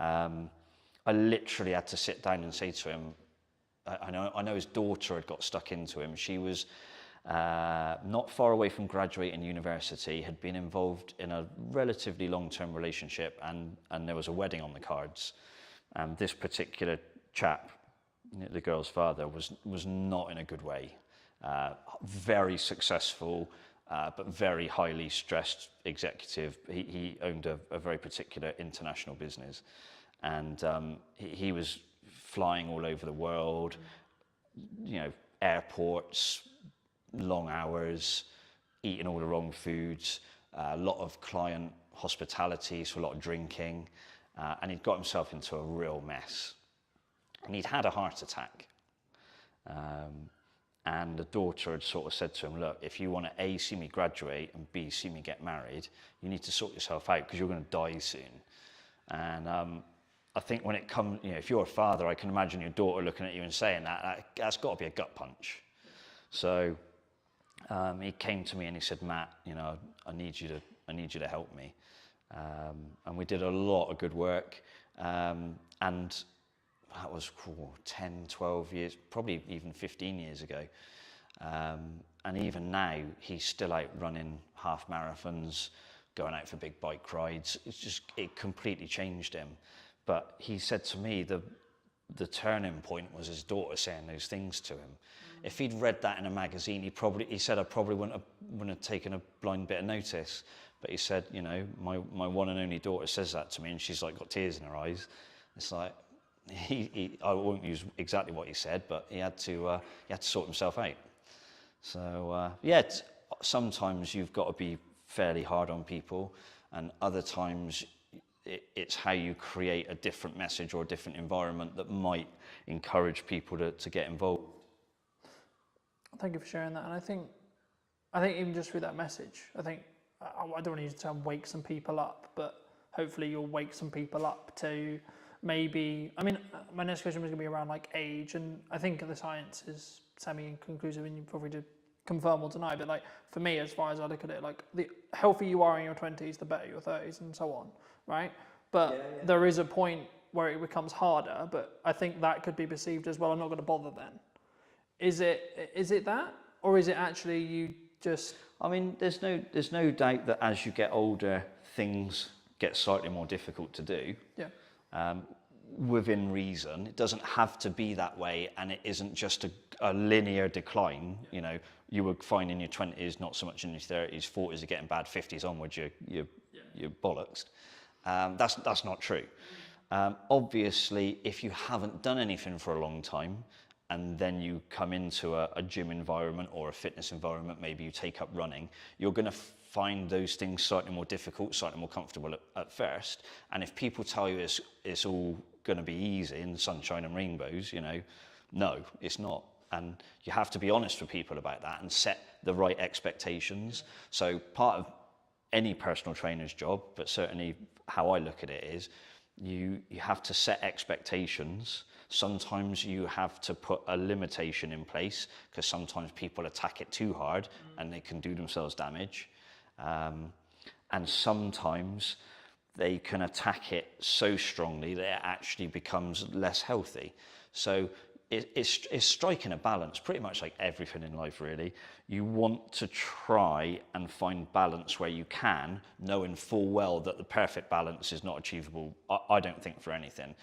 Speaker 12: I literally had to sit down and say to him, I know his daughter had got stuck into him. She was not far away from graduating university, had been involved in a relatively long-term relationship, and there was a wedding on the cards. This particular chap, the girl's father, was not in a good way. Very successful, but very highly stressed executive. He owned a very particular international business, and he was flying all over the world, airports, long hours, eating all the wrong foods, a lot of client hospitality, so a lot of drinking, and he'd got himself into a real mess. And he'd had a heart attack. And the daughter had sort of said to him, look, if you want to A, see me graduate, and B, see me get married, you need to sort yourself out because you're going to die soon. And I think when it comes, if you're a father, I can imagine your daughter looking at you and saying that's got to be a gut punch. So he came to me and he said, Matt, I need you to help me. And we did a lot of good work. And that was 10, 12 years, probably even 15 years ago. And even now, he's still out running half marathons, going out for big bike rides. It completely changed him. But he said to me, the turning point was his daughter saying those things to him. If he'd read that in a magazine, he said I probably wouldn't have taken a blind bit of notice. But he said, my one and only daughter says that to me, and she's like got tears in her eyes. It's like, I won't use exactly what he said, but he had to sort himself out. So yeah, sometimes you've got to be fairly hard on people, and other times it's how you create a different message or a different environment that might encourage people to get involved.
Speaker 7: Thank you for sharing that. And I think even just through that message, I think, I don't want to use the term wake some people up, but hopefully you'll wake some people up to maybe, I mean, my next question was going to be around like age, and I think the science is semi-conclusive, and you probably did confirm or deny, but like for me, as far as I look at it, like the healthier you are in your 20s, the better your 30s and so on, right? But there is a point where it becomes harder, but I think that could be perceived as, well, I'm not going to bother then. Is it that, or is it actually you just...
Speaker 12: I mean, there's no doubt that as you get older, things get slightly more difficult to do.
Speaker 7: Yeah.
Speaker 12: Within reason. It doesn't have to be that way, and it isn't just a linear decline. You know, you were fine in your 20s, not so much in your 30s, 40s are getting bad, 50s onwards, you're bollocks. That's not true. Obviously, if you haven't done anything for a long time, and then you come into a gym environment or a fitness environment, maybe you take up running, you're going to find those things slightly more difficult, slightly more comfortable at first. And if people tell you it's all going to be easy and sunshine and rainbows, you know, no, it's not. And you have to be honest with people about that and set the right expectations. So part of any personal trainer's job, but certainly how I look at it is, you have to set expectations. Sometimes you have to put a limitation in place, because sometimes people attack it too hard and they can do themselves damage. And sometimes they can attack it so strongly that it actually becomes less healthy. So it's striking a balance, pretty much like everything in life, really. You want to try and find balance where you can, knowing full well that the perfect balance is not achievable, I don't think, for anything.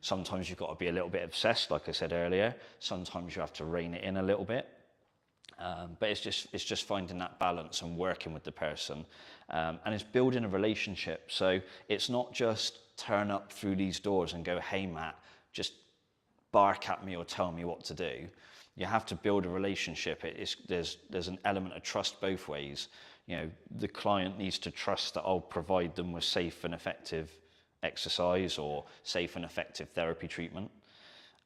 Speaker 12: Sometimes you've got to be a little bit obsessed, like I said earlier. Sometimes you have to rein it in a little bit. But it's just finding that balance and working with the person. And it's building a relationship. So it's not just turn up through these doors and go, hey, Matt, just bark at me or tell me what to do. You have to build a relationship. There's an element of trust both ways. You know, the client needs to trust that I'll provide them with safe and effective exercise or safe and effective therapy treatment.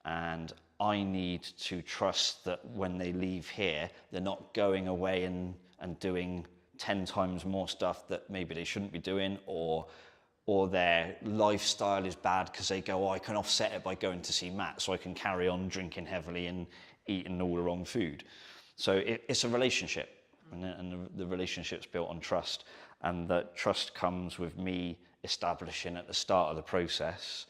Speaker 12: And I need to trust that when they leave here, they're not going away and doing 10 times more stuff that maybe they shouldn't be doing, or their lifestyle is bad because they go, oh, I can offset it by going to see Matt, so I can carry on drinking heavily and eating all the wrong food. So it's a relationship, and the relationship's built on trust, and that trust comes with me establishing at the start of the process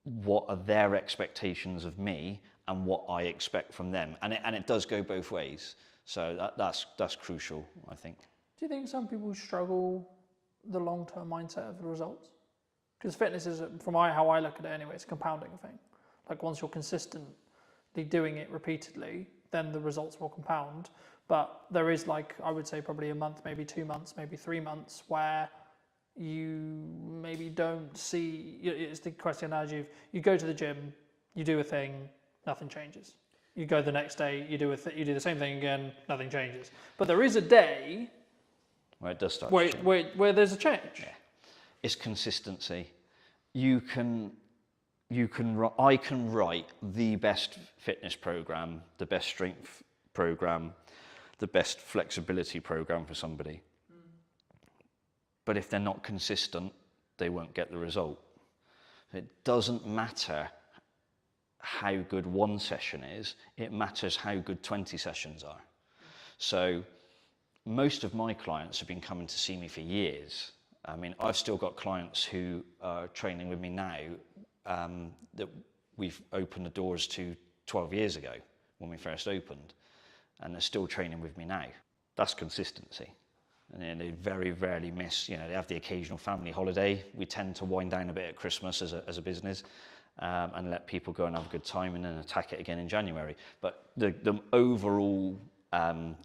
Speaker 12: what are their expectations of me and what I expect from them, and it does go both ways. So that's crucial, I think.
Speaker 7: Do you think some people struggle the long-term mindset of the results? Because fitness is, from how I look at it anyway, it's a compounding thing. Like once you're consistently doing it repeatedly, then the results will compound. But there is, like, I would say probably a month, maybe 2 months, maybe 3 months where you maybe don't see, it's the question analogy of you go to the gym, you do a thing, nothing changes. You go the next day, you do the same thing again, nothing changes. But there is a day
Speaker 12: where it does start
Speaker 7: where there's a change.
Speaker 12: Yeah. It's consistency. I can write the best fitness program, the best strength program, the best flexibility program for somebody. But if they're not consistent, they won't get the result. It doesn't matter how good one session is, it matters how good 20 sessions are. So most of my clients have been coming to see me for years. I mean, I've still got clients who are training with me now that we've opened the doors to 12 years ago when we first opened, and they're still training with me now. That's consistency. And they very rarely miss, they have the occasional family holiday. We tend to wind down a bit at Christmas as a business and let people go and have a good time and then attack it again in January. But the overall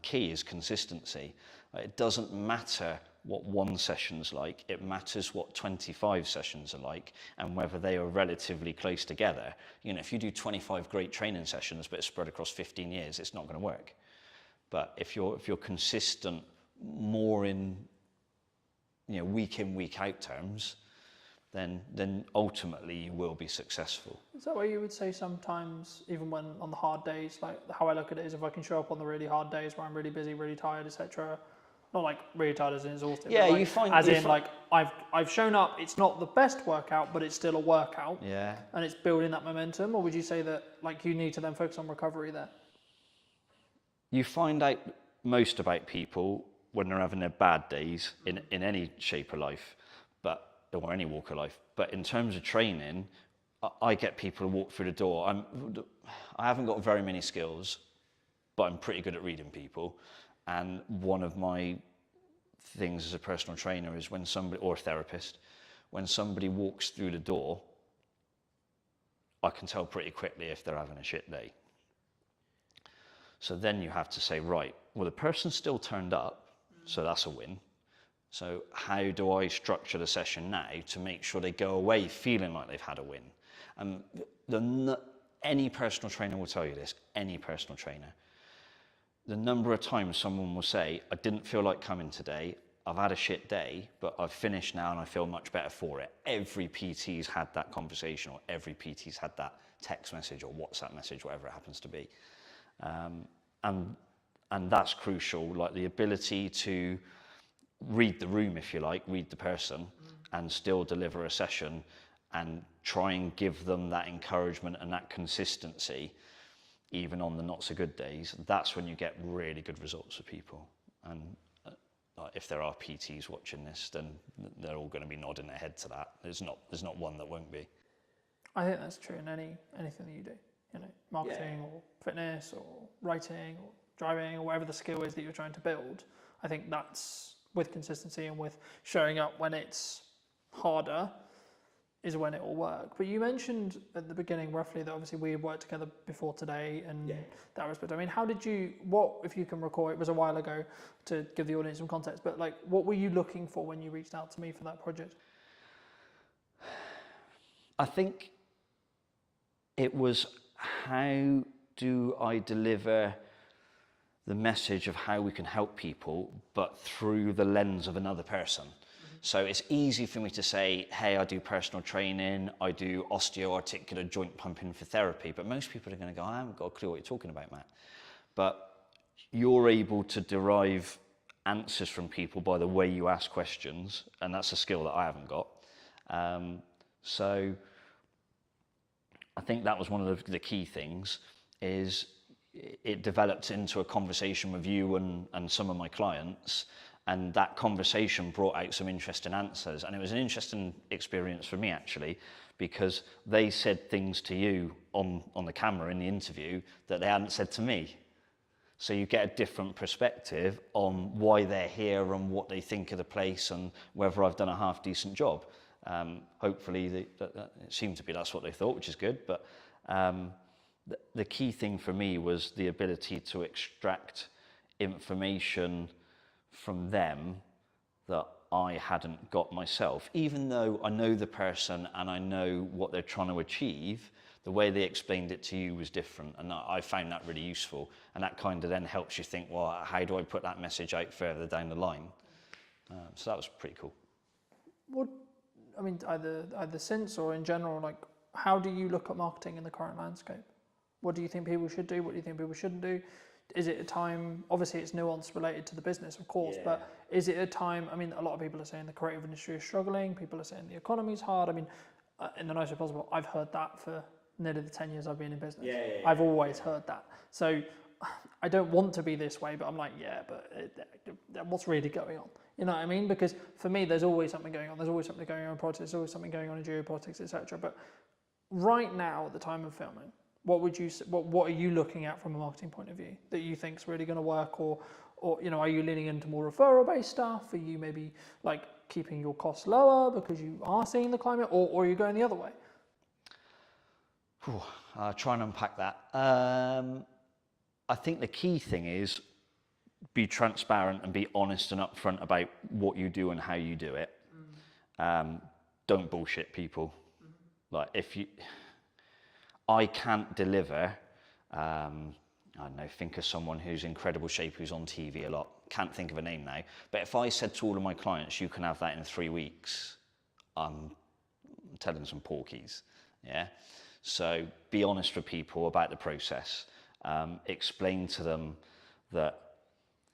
Speaker 12: key is consistency. It doesn't matter what one session's like, it matters what 25 sessions are like and whether they are relatively close together. If you do 25 great training sessions but it's spread across 15 years, it's not going to work. But if you're consistent more in, week in, week out terms, then ultimately you will be successful.
Speaker 7: Is that why you would say sometimes, even when on the hard days, like how I look at it is if I can show up on the really hard days where I'm really busy, really tired, etc. Not like really tired as in exhausted.
Speaker 12: Yeah,
Speaker 7: but like,
Speaker 12: you find
Speaker 7: as in like I've shown up. It's not the best workout, but it's still a workout.
Speaker 12: Yeah.
Speaker 7: And it's building that momentum. Or would you say that like you need to then focus on recovery there?
Speaker 12: You find out most about people when they're having their bad days in any shape of life, or any walk of life. But in terms of training, I get people to walk through the door. I haven't got very many skills, but I'm pretty good at reading people. And one of my things as a personal trainer is when somebody, or a therapist, when somebody walks through the door, I can tell pretty quickly if they're having a shit day. So then you have to say, right, well, the person still turned up, so that's a win. So how do I structure the session now to make sure they go away feeling like they've had a win? Any personal trainer will tell you this, any personal trainer. The number of times someone will say, I didn't feel like coming today, I've had a shit day, but I've finished now and I feel much better for it. Every PT's had that conversation, or every PT's had that text message or WhatsApp message, whatever it happens to be. And that's crucial, like the ability to read the room, if you like, read the person, and still deliver a session and try and give them that encouragement and that consistency, even on the not so good days. That's when you get really good results for people. And if there are PTs watching this, then they're all going to be nodding their head to that. There's not one that won't be.
Speaker 7: I think that's true in anything that you do, marketing or fitness or writing or driving or whatever the skill is that you're trying to build. I think that's with consistency and with showing up when it's harder is when it will work. But you mentioned at the beginning roughly that obviously we had worked together before today and that respect. I mean, what, if you can recall, it was a while ago to give the audience some context, but like what were you looking for when you reached out to me for that project?
Speaker 12: I think it was, how do I deliver the message of how we can help people, but through the lens of another person. So it's easy for me to say, hey, I do personal training, I do osteoarticular joint pumping for therapy, but most people are going to go, I haven't got a clue what you're talking about, Matt. But you're able to derive answers from people by the way you ask questions, and that's a skill that I haven't got. So I think that was one of the key things, is it developed into a conversation with you and some of my clients, and that conversation brought out some interesting answers. And it was an interesting experience for me, actually, because they said things to you on the camera in the interview that they hadn't said to me. So you get a different perspective on why they're here and what they think of the place and whether I've done a half decent job. Hopefully it seemed to be that's what they thought, which is good. But the key thing for me was the ability to extract information from them that I hadn't got myself. Even though I know the person and I know what they're trying to achieve, the way they explained it to you was different, and I found that really useful. And that kind of then helps you think, well, how do I put that message out further down the line? So that was pretty cool.
Speaker 7: What, I mean, either since or in general, like, how do you look at marketing in the current landscape? What do you think people should do? What do you think people shouldn't do? Is it a time, obviously it's nuance related to the business, of course, but is it a time, I mean, a lot of people are saying the creative industry is struggling, people are saying the economy's hard. I mean, in the nicest way possible, I've heard that for nearly the 10 years I've been in business. I've always heard that. So I don't want to be this way, but I'm like, but what's really going on? You know what I mean? Because for me, there's always something going on. There's always something going on in politics, there's always something going on in geopolitics, etc. But right now, at the time of filming, what are you looking at from a marketing point of view that you think is really going to work, or are you leaning into more referral based stuff? Are you maybe like keeping your costs lower because you are seeing the climate, or are you going the other way?
Speaker 12: I'll try and unpack that. I think the key thing is be transparent and be honest and upfront about what you do and how you do it. Don't bullshit people. Like I can't deliver I don't know, think of someone who's in incredible shape, who's on TV a lot. Can't think of a name now. But if I said to all of my clients, you can have that in 3 weeks, I'm telling some porkies, yeah? So be honest with people about the process. Explain to them that,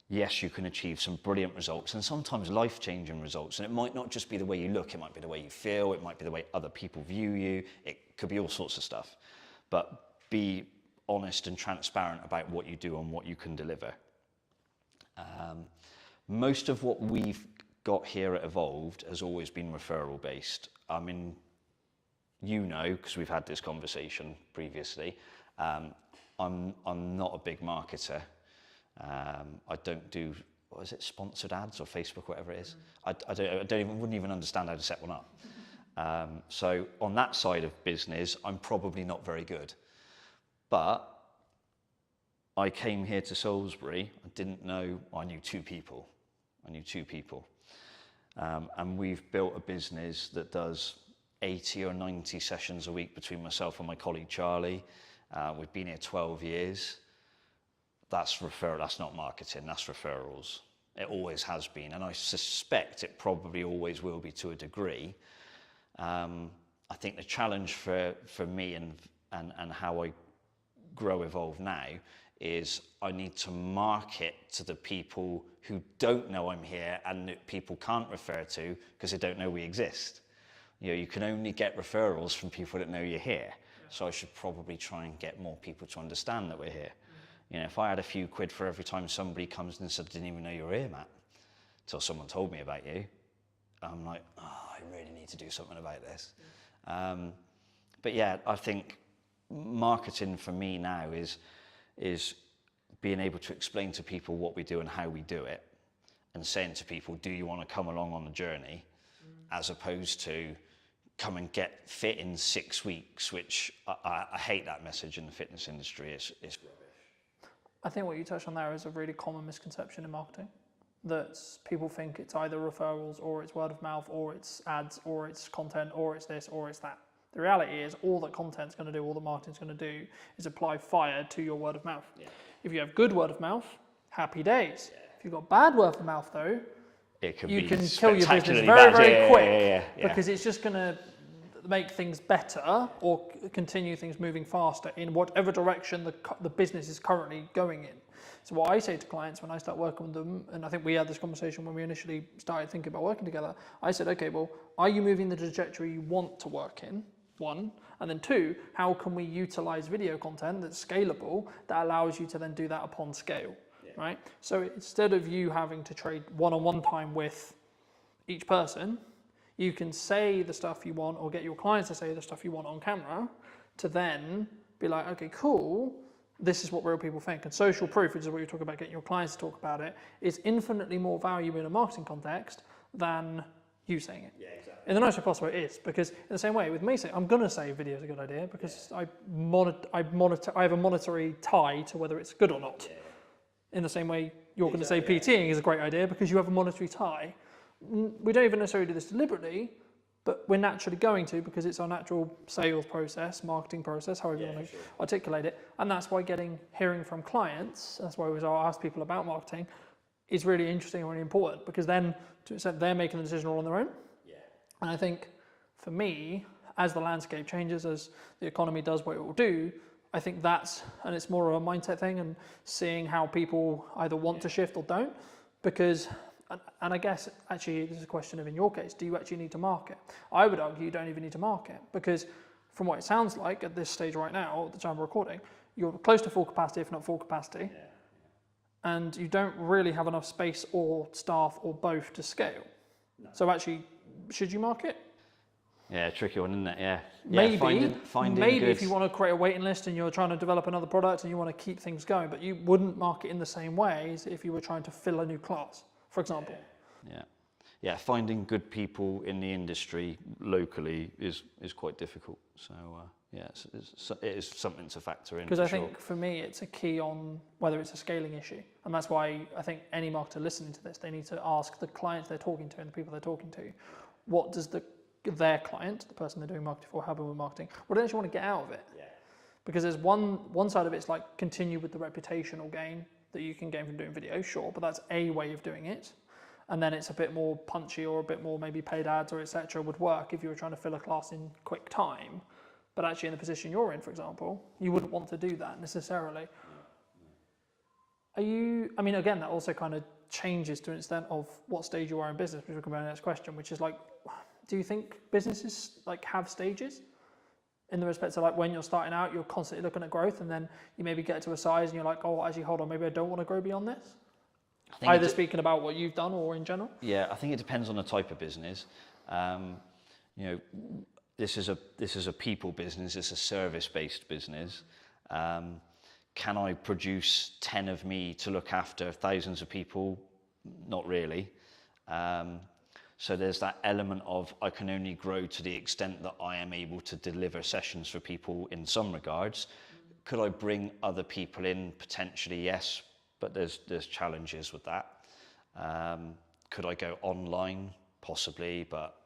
Speaker 12: yes, you can achieve some brilliant results and sometimes life-changing results. And it might not just be the way you look, it might be the way you feel, it might be the way other people view you. It could be all sorts of stuff. But be honest and transparent about what you do and what you can deliver. Most of what we've got here at Evolved has always been referral based. I mean, you know, because we've had this conversation previously, I'm not a big marketer. I don't do, what is it, sponsored ads or Facebook, whatever it is. Wouldn't even understand how to set one up. So on that side of business, I'm probably not very good. But I came here to Salisbury, I knew two people. And we've built a business that does 80 or 90 sessions a week between myself and my colleague Charlie. We've been here 12 years. That's referral, that's not marketing, that's referrals. It always has been, and I suspect it probably always will be to a degree. I think the challenge for me and how I grow Evolve now is I need to market to the people who don't know I'm here and that people can't refer to because they don't know we exist. You know, you can only get referrals from people that know you're here. So I should probably try and get more people to understand that we're here. You know, if I had a few quid for every time somebody comes and said, I didn't even know you were here, Matt, until someone told me about you, I'm like, oh, I really need to do something about this. But yeah, I think marketing for me now is being able to explain to people what we do and how we do it, and saying to people, do you want to come along on the journey, as opposed to come and get fit in 6 weeks, which I hate that message in the fitness industry. It's rubbish.
Speaker 7: I think what you touched on there is a really common misconception in marketing, that people think it's either referrals or it's word of mouth or it's ads or it's content or it's this or it's that. The reality is all that content's going to do, all that marketing's going to do is apply fire to your word of mouth. Yeah. If you have good word of mouth, happy days. Yeah. If you've got bad word of mouth though, you can kill your business very, very quick because it's just going to make things better or continue things moving faster in whatever direction the business is currently going in. So what I say to clients when I start working with them, and I think we had this conversation when we initially started thinking about working together, I said, okay, well, are you moving the trajectory you want to work in? 1, and then 2, how can we utilize video content that's scalable that allows you to then do that upon scale, right? So instead of you having to trade one-on-one time with each person, you can say the stuff you want or get your clients to say the stuff you want on camera to then be like, okay, cool, this is what real people think. And social proof, which is what you're talking about, getting your clients to talk about it, is infinitely more value in a marketing context than you saying it. Yeah, exactly. In the nicest possible way it is, because in the same way with me saying, I'm going to say video is a good idea because I have a monetary tie to whether it's good or not. Yeah. In the same way you're going to say PTing is a great idea because you have a monetary tie. We don't even necessarily do this deliberately, but we're naturally going to because it's our natural sales process, marketing process, however you want to articulate it. And that's why hearing from clients, that's why I ask people about marketing, is really interesting and really important because then to an extent they're making the decision all on their own. Yeah. And I think for me, as the landscape changes, as the economy does what it will do, I think and it's more of a mindset thing and seeing how people either want to shift or don't, because, and I guess actually this is a question of, in your case, do you actually need to market? I would argue you don't even need to market because from what it sounds like at this stage right now, at the time of recording, you're close to full capacity, if not full capacity. Yeah. And you don't really have enough space or staff or both to scale. No. So actually, should you market?
Speaker 12: Yeah, tricky one, isn't it? Yeah.
Speaker 7: Maybe,
Speaker 12: finding
Speaker 7: maybe
Speaker 12: good.
Speaker 7: If you want to create a waiting list and you're trying to develop another product and you want to keep things going, but you wouldn't market in the same way as if you were trying to fill a new class, for example.
Speaker 12: Yeah, finding good people in the industry locally is quite difficult. So it is something to factor in.
Speaker 7: Because I think for me, it's a key on whether it's a scaling issue. And that's why I think any marketer listening to this, they need to ask the clients they're talking to and the people they're talking to, what does their client, the person they're doing marketing for, helping with marketing, what do they actually want to get out of it? Yeah. Because there's one side of it's like continue with the reputational gain that you can gain from doing video, sure, but that's a way of doing it. And then it's a bit more punchy or a bit more maybe paid ads or etc. would work if you were trying to fill a class in quick time. But actually in the position you're in, for example, you wouldn't want to do that necessarily. Are you, I mean, again, that also kind of changes to an extent of what stage you are in business, which will come to the next question, which is like, do you think businesses like have stages? In the respect of like when you're starting out, you're constantly looking at growth and then you maybe get to a size and you're like, oh, actually, hold on, maybe I don't want to grow beyond this? Either speaking about what you've done or in general?
Speaker 12: Yeah, I think it depends on the type of business. You know, this is a people business, it's a service-based business. Can I produce 10 of me to look after thousands of people? Not really. So there's that element of I can only grow to the extent that I am able to deliver sessions for people in some regards. Could I bring other people in? Potentially, yes, but there's challenges with that. Could I go online? Possibly, but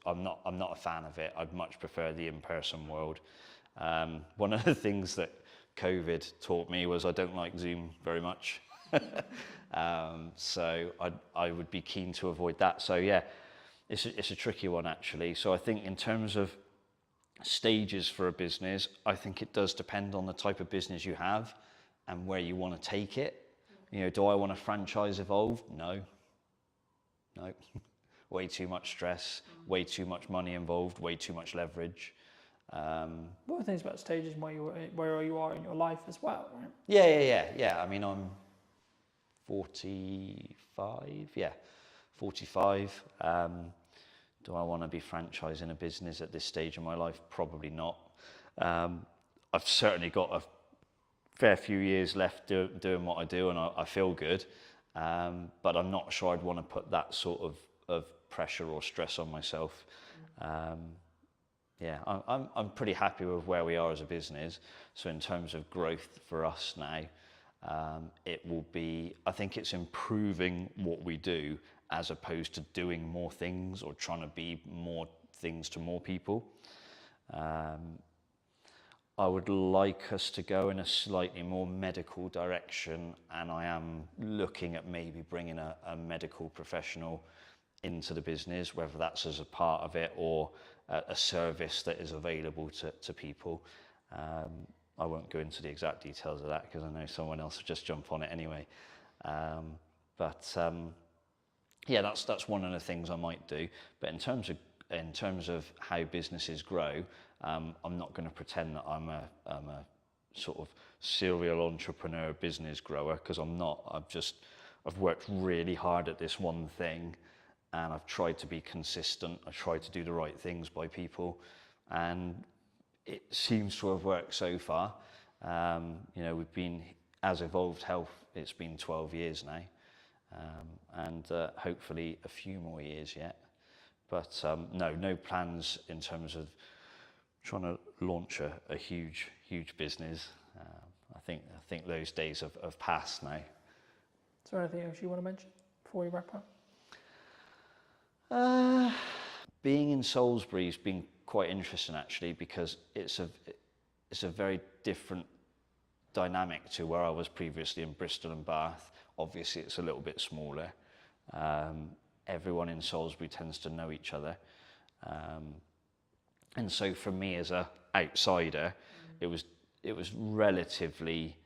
Speaker 12: I'm not a fan of it. I'd much prefer the in-person world. One of the things that COVID taught me was I don't like Zoom very much. So I would be keen to avoid that. So yeah, it's a tricky one actually. So I think in terms of stages for a business, I think it does depend on the type of business you have and where you want to take it. You know, do I want a franchise evolve? No. Way too much stress, way too much money involved, way too much leverage.
Speaker 7: What are the things about stages where you are in your life as well, right?
Speaker 12: Yeah. I mean, I'm 45, 45. Do I want to be franchising a business at this stage of my life? Probably not. I've certainly got a fair few years left doing what I do, and I feel good. But I'm not sure I'd want to put that sort of pressure or stress on myself. I'm pretty happy with where we are as a business. So in terms of growth for us now, it will be, I think it's improving what we do as opposed to doing more things or trying to be more things to more people. I would like us to go in a slightly more medical direction, and I am looking at maybe bringing a medical professional into the business, whether that's as a part of it or a service that is available to people. I won't go into the exact details of that because I know someone else will just jump on it anyway. That's one of the things I might do. But in terms of how businesses grow, I'm not going to pretend that I'm a sort of serial entrepreneur business grower, because I'm not. I've worked really hard at this one thing, and I've tried to be consistent. I tried to do the right things by people, and it seems to have worked so far. We've been, as Evolved Health, it's been 12 years now, and hopefully a few more years yet. But no plans in terms of trying to launch a huge business. I think those days have passed now.
Speaker 7: Is there anything else you want to mention before we wrap up?
Speaker 12: Being in Salisbury has been quite interesting actually, because it's a very different dynamic to where I was previously in Bristol and Bath. Obviously it's a little bit smaller. Everyone in Salisbury tends to know each other. And so for me as a outsider, it was relatively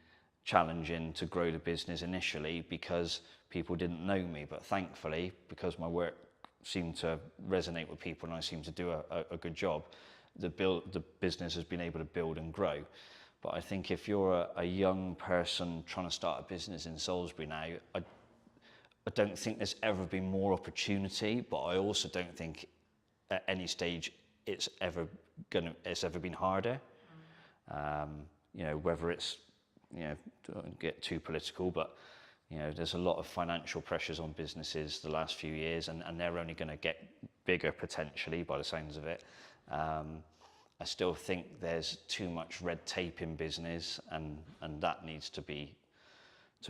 Speaker 12: challenging to grow the business initially because people didn't know me. But thankfully, because my work seemed to resonate with people and I seemed to do a good job, the business has been able to build and grow. But I think if you're a young person trying to start a business in Salisbury now, I don't think there's ever been more opportunity, but I also don't think at any stage it's ever been harder. Whether it's, don't get too political, but there's a lot of financial pressures on businesses the last few years, and they're only going to get bigger potentially by the sounds of it. I still think there's too much red tape in business, and that needs to be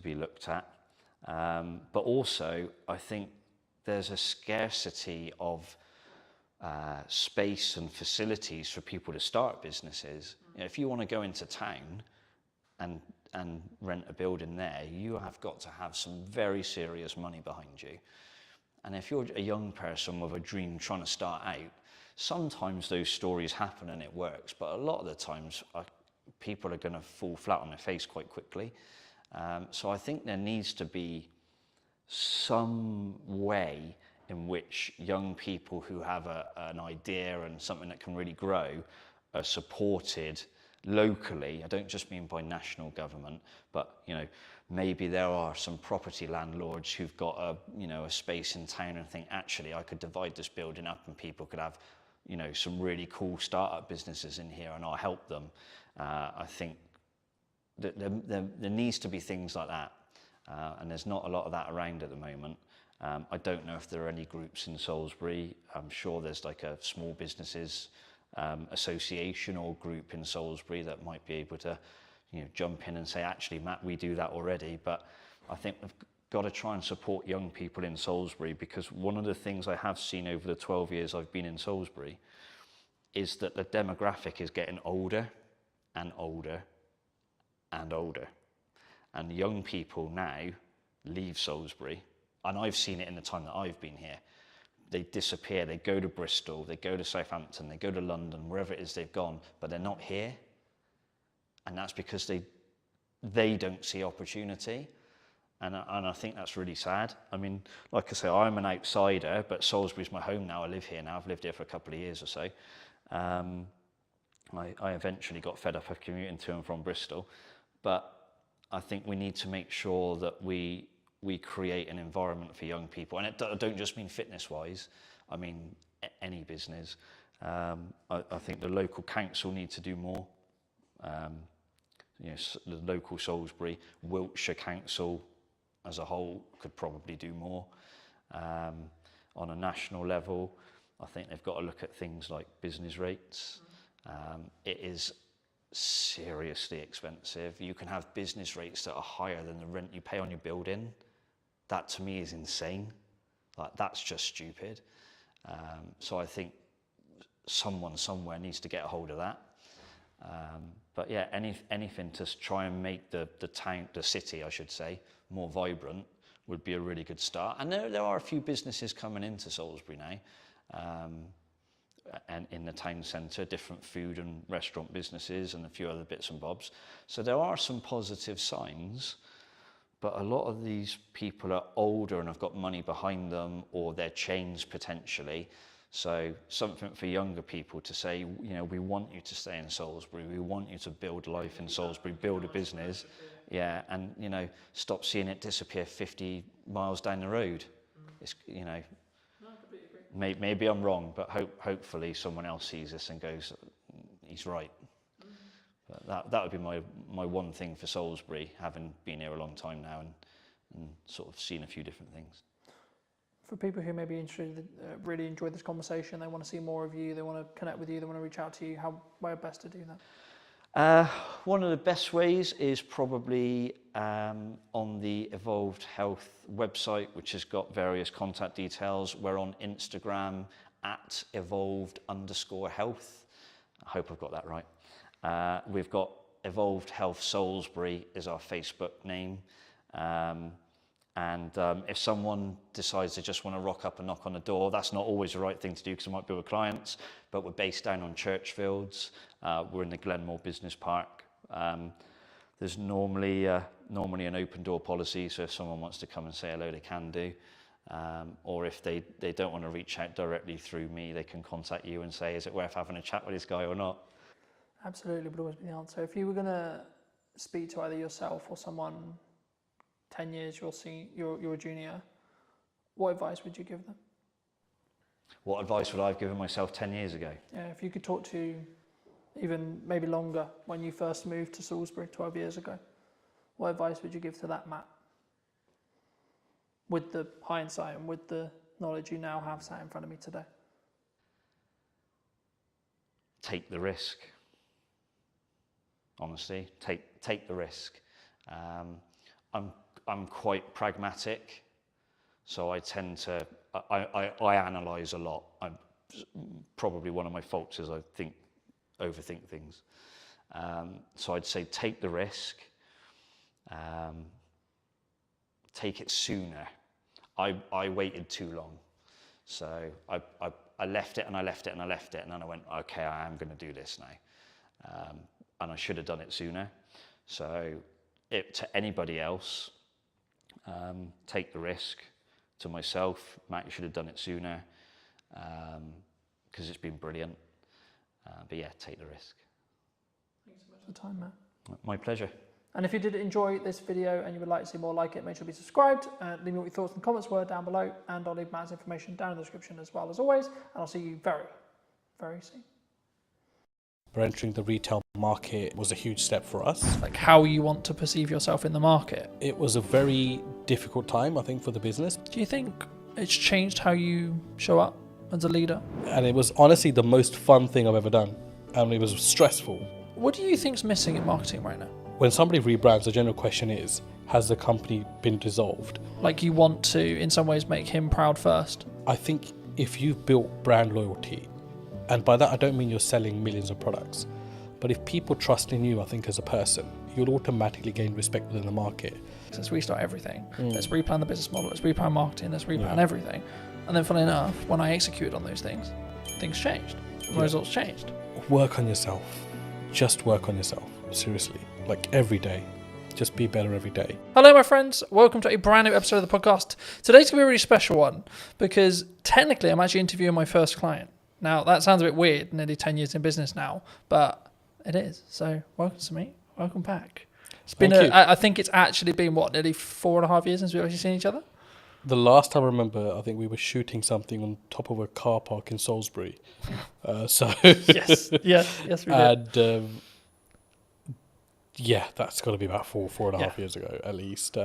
Speaker 12: looked at. But also, I think there's a scarcity of space and facilities for people to start businesses You know, if you want to go into town and rent a building there, you have got to have some very serious money behind you. And if you're a young person with a dream trying to start out, sometimes those stories happen and it works, but a lot of the times people are going to fall flat on their face quite quickly. So I think there needs to be some way in which young people who have an idea and something that can really grow are supported locally. I don't just mean by national government, but you know, maybe there are some property landlords who've got a space in town and think, actually, I could divide this building up and people could have, you know, some really cool startup businesses in here and I'll help them. I think that there needs to be things like that, and there's not a lot of that around at the moment. I don't know if there are any groups in Salisbury. I'm sure there's like a small businesses association or group in Salisbury that might be able to, you know, jump in and say, actually, Matt, we do that already. But I think we've got to try and support young people in Salisbury, because one of the things I have seen over the 12 years I've been in Salisbury is that the demographic is getting older and older and older. And young people now leave Salisbury, and I've seen it in the time that I've been here. They disappear, they go to Bristol, they go to Southampton, they go to London, wherever it is they've gone, but they're not here. And that's because they don't see opportunity. And I think that's really sad. I mean, like I say, I'm an outsider, but Salisbury's my home now. I live here now. I've lived here for a couple of years or so. I eventually got fed up of commuting to and from Bristol. But I think we need to make sure that we create an environment for young people. And I don't just mean fitness-wise. I mean any business. I think the local council need to do more. You know, the local Salisbury, Wiltshire Council as a whole could probably do more. On a national level, I think they've got to look at things like business rates. It is seriously expensive. You can have business rates that are higher than the rent you pay on your building. That to me is insane. Like, that's just stupid. So I think someone somewhere needs to get a hold of that. But yeah, anything to try and make the city, I should say, more vibrant would be a really good start. And there are a few businesses coming into Salisbury now, and in the town centre, different food and restaurant businesses and a few other bits and bobs. So there are some positive signs, but a lot of these people are older and have got money behind them, or they're chains potentially. So something for younger people to say, you know, we want you to stay in Salisbury, we want you to build life in Salisbury, build a business, yeah, and, you know, stop seeing it disappear 50 miles down the road. It's, you know, maybe I'm wrong, but hopefully someone else sees this and goes, he's right. But that would be my one thing for Salisbury, having been here a long time now and sort of seen a few different things.
Speaker 7: For people who may be interested, really enjoyed this conversation, they want to see more of you, they want to connect with you, they want to reach out to you, how best to do that?
Speaker 12: One of the best ways is probably on the Evolved Health website, which has got various contact details. We're on Instagram at evolved_health. I hope I've got that right. We've got Evolved Health Salisbury is our Facebook name. And if someone decides they just want to rock up and knock on the door, that's not always the right thing to do, because I might be with clients, but we're based down on Churchfields. We're in the Glenmore Business Park. There's normally an open door policy, so if someone wants to come and say hello, they can do. Or if they don't want to reach out directly through me, they can contact you and say, is it worth having a chat with this guy or not?
Speaker 7: Absolutely, would always be the answer. If you were going to speak to either yourself or someone 10 years you're a junior, what advice would you give them?
Speaker 12: What advice would I have given myself 10 years ago?
Speaker 7: Yeah, if you could talk to even maybe longer, when you first moved to Salisbury 12 years ago, what advice would you give to that Matt? With the hindsight and with the knowledge you now have sat in front of me today.
Speaker 12: Take the risk. Honestly, take the risk. I'm quite pragmatic, so I tend to I analyse a lot. Probably one of my faults is I overthink things. So I'd say take the risk, take it sooner. I waited too long. So I left it and I left it and I left it, and then I went, okay, I am going to do this now. And I should have done it sooner. So to anybody else, take the risk. To myself, Matt, you should have done it sooner, because it's been brilliant. But yeah, take the risk.
Speaker 7: Thanks so much for the time, Matt.
Speaker 12: My pleasure.
Speaker 7: And if you did enjoy this video and you would like to see more like it, make sure to be subscribed. Leave me what your thoughts and comments were down below, and I'll leave Matt's information down in the description as well as always. And I'll see you very, very soon.
Speaker 13: Entering the retail market was a huge step for us.
Speaker 2: Like how you want to perceive yourself in the market.
Speaker 13: It was a very difficult time, I think, for the business.
Speaker 2: Do you think it's changed how you show up as a leader?
Speaker 13: And it was honestly the most fun thing I've ever done. And it was stressful.
Speaker 2: What do you think's missing in marketing right now?
Speaker 13: When somebody rebrands, the general question is, has the company been dissolved?
Speaker 2: Like you want to, in some ways, make him proud first.
Speaker 13: I think if you've built brand loyalty, and by that I don't mean you're selling millions of products, but if people trust in you, I think as a person, you'll automatically gain respect within the market.
Speaker 2: Let's restart everything. Let's replan the business model. Let's replan marketing. Let's replan everything. And then funnily enough, when I executed on those things, things changed. The results changed.
Speaker 13: Work on yourself. Just work on yourself. Seriously. Like every day. Just be better every day.
Speaker 2: Hello, my friends. Welcome to a brand new episode of the podcast. Today's going to be a really special one because technically I'm actually interviewing my first client. Now, that sounds a bit weird, nearly 10 years in business now, but it is. So, welcome to me. Welcome back. It's been, I think it's actually been, nearly 4.5 years since we've actually seen each other?
Speaker 13: The last time I remember, I think we were shooting something on top of a car park in Salisbury.
Speaker 2: Yes, we did.
Speaker 13: And yeah, that's got to be about 4.5 years ago, at least.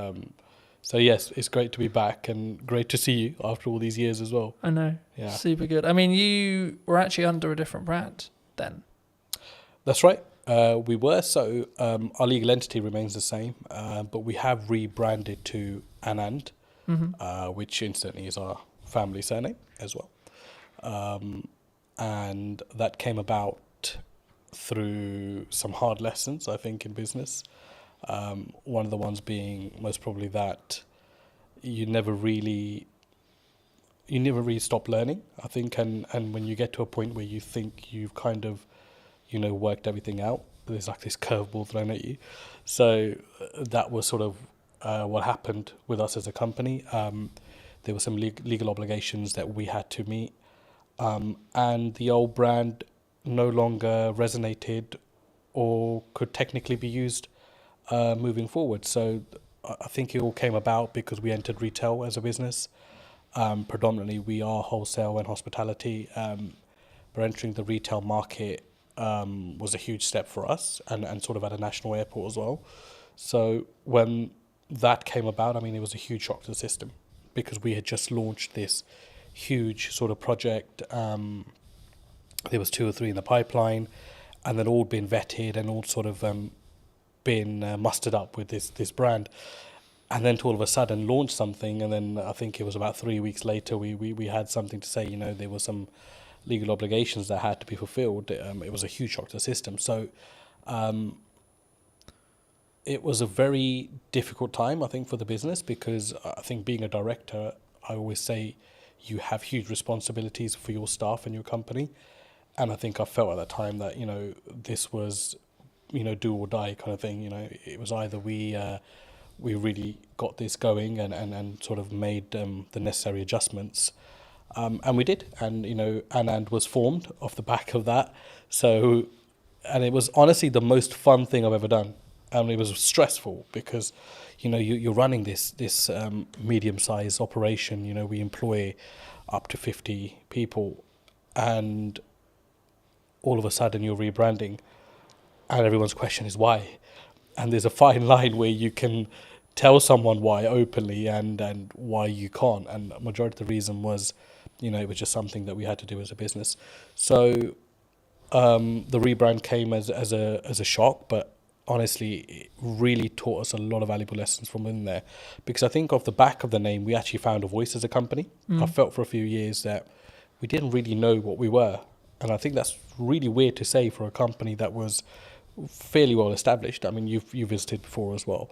Speaker 13: So yes, it's great to be back and great to see you after all these years as well.
Speaker 2: I know.
Speaker 13: Yeah.
Speaker 2: Super good. I mean, you were actually under a different brand then.
Speaker 13: That's right. We were. So our legal entity remains the same, but we have rebranded to Anand, which incidentally is our family surname as well. And that came about through some hard lessons, I think, in business. One of the ones being most probably that you never really stop learning, I think, and when you get to a point where you think you've kind of, worked everything out, there's like this curveball thrown at you. So that was sort of what happened with us as a company. There were some legal obligations that we had to meet, and the old brand no longer resonated or could technically be used moving forward. So I think it all came about because we entered retail as a business. Predominantly we are wholesale and hospitality, but entering the retail market was a huge step for us and sort of at a national airport as well. So when that came about, I mean, it was a huge shock to the system because we had just launched this huge sort of project. There was 2 or 3 in the pipeline, and then all been vetted and all sort of been mustered up with this brand, and then to all of a sudden launch something, and then I think it was about 3 weeks later we had something to say. There were some legal obligations that had to be fulfilled. It was a huge shock to the system. So it was a very difficult time, I think, for the business, because I think being a director, I always say you have huge responsibilities for your staff and your company. And I think I felt at that time that, this was, do or die kind of thing. It was either we really got this going and sort of made the necessary adjustments. And we did. And, Anand was formed off the back of that. So, and it was honestly the most fun thing I've ever done. And it was stressful because, you're running this medium-sized operation. We employ up to 50 people, and all of a sudden you're rebranding, and everyone's question is why. And there's a fine line where you can tell someone why openly and why you can't. And the majority of the reason was, it was just something that we had to do as a business. So the rebrand came as a shock, but honestly, it really taught us a lot of valuable lessons from within there. Because I think off the back of the name, we actually found a voice as a company. I felt for a few years that we didn't really know what we were. And I think that's really weird to say for a company that was fairly well established. I mean, you visited before as well.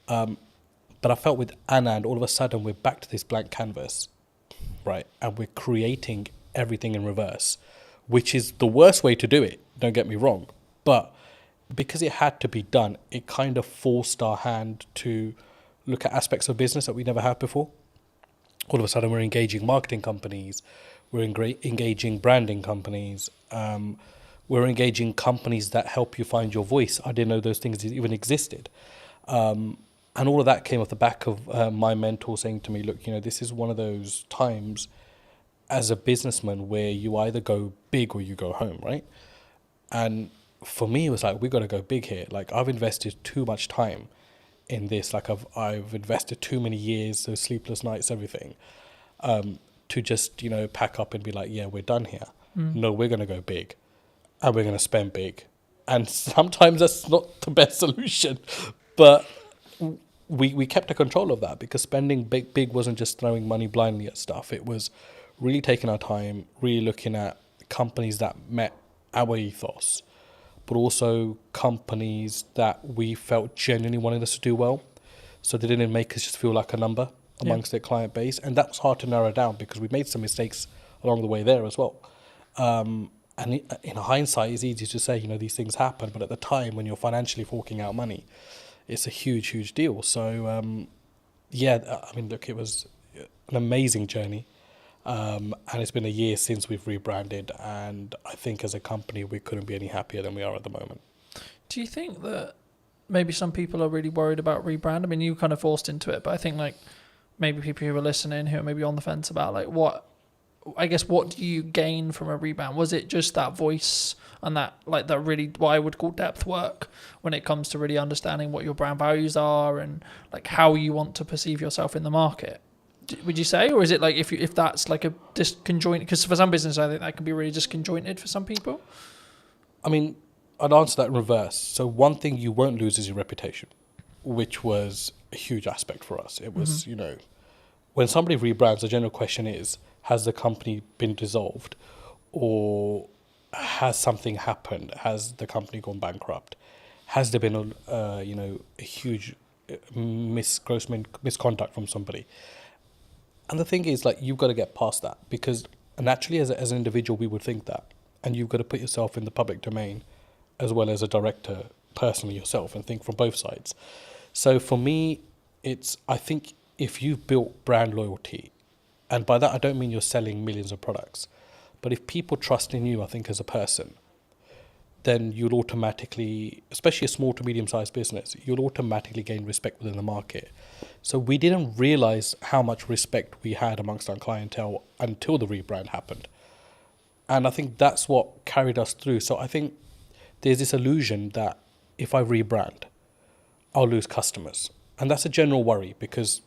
Speaker 13: But I felt with Anand, all of a sudden we're back to this blank canvas, right? And we're creating everything in reverse, which is the worst way to do it, don't get me wrong. But because it had to be done, it kind of forced our hand to look at aspects of business that we never had before. All of a sudden we're engaging marketing companies, we're engaging branding companies, we're engaging companies that help you find your voice. I didn't know those things even existed. And all of that came off the back of my mentor saying to me, look, this is one of those times as a businessman where you either go big or you go home, right? And for me, it was like, we got to go big here. Like, I've invested too much time in this. Like, I've invested too many years, those sleepless nights, everything, to just, pack up and be like, yeah, we're done here. No, we're going to go big and we're going to spend big. And sometimes that's not the best solution, but we kept a control of that, because spending big wasn't just throwing money blindly at stuff. It was really taking our time, really looking at companies that met our ethos, but also companies that we felt genuinely wanted us to do well. So they didn't make us just feel like a number amongst their client base. And that was hard to narrow down, because we made some mistakes along the way there as well. And in hindsight, it's easy to say, these things happen. But at the time, when you're financially forking out money, it's a huge, huge deal. So, I mean, look, it was an amazing journey. And it's been a year since we've rebranded. And I think as a company, we couldn't be any happier than we are at the moment.
Speaker 2: Do you think that maybe some people are really worried about rebrand? I mean, you kind of forced into it, but I think like maybe people who are listening who are maybe on the fence about like what do you gain from a rebrand? Was it just that voice and that like that really what I would call depth work when it comes to really understanding what your brand values are and like how you want to perceive yourself in the market? Would you say, or is it like if that's like a disconjointed? Because for some business, I think that can be really disconjointed for some people.
Speaker 13: I mean, I'd answer that in reverse. So one thing you won't lose is your reputation, which was a huge aspect for us. It was, when somebody rebrands, the general question is, has the company been dissolved, or has something happened? Has the company gone bankrupt? Has there been a huge gross misconduct from somebody? And the thing is, like, you've got to get past that, because naturally as an individual, we would think that. And you've got to put yourself in the public domain as well as a director personally yourself and think from both sides. So for me, I think if you've built brand loyalty, and by that I don't mean you're selling millions of products, but if people trust in you, I think as a person, then you'll automatically, especially a small to medium-sized business, you'll automatically gain respect within the market. So we didn't realize how much respect we had amongst our clientele until the rebrand happened. And I think that's what carried us through. So I think there's this illusion that if I rebrand, I'll lose customers. And that's a general worry, because,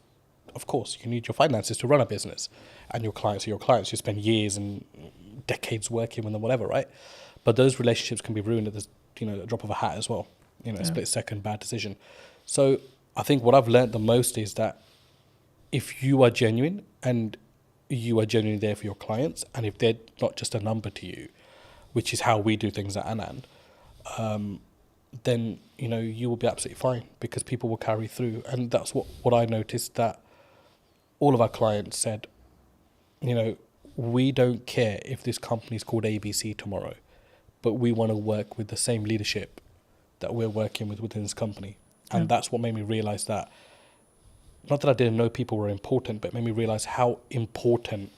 Speaker 13: of course, you need your finances to run a business. And your clients are your clients. You spend years and decades working with them, whatever, right? But those relationships can be ruined at the drop of a hat as well. A split-second bad decision. So I think what I've learned the most is that if you are genuine and you are genuinely there for your clients, and if they're not just a number to you, which is how we do things at Anand, then you will be absolutely fine, because people will carry through. And that's what I noticed, that all of our clients said, we don't care if this company is called ABC tomorrow, but we want to work with the same leadership that we're working with within this company. And that's what made me realize that, not that I didn't know people were important, but it made me realize how important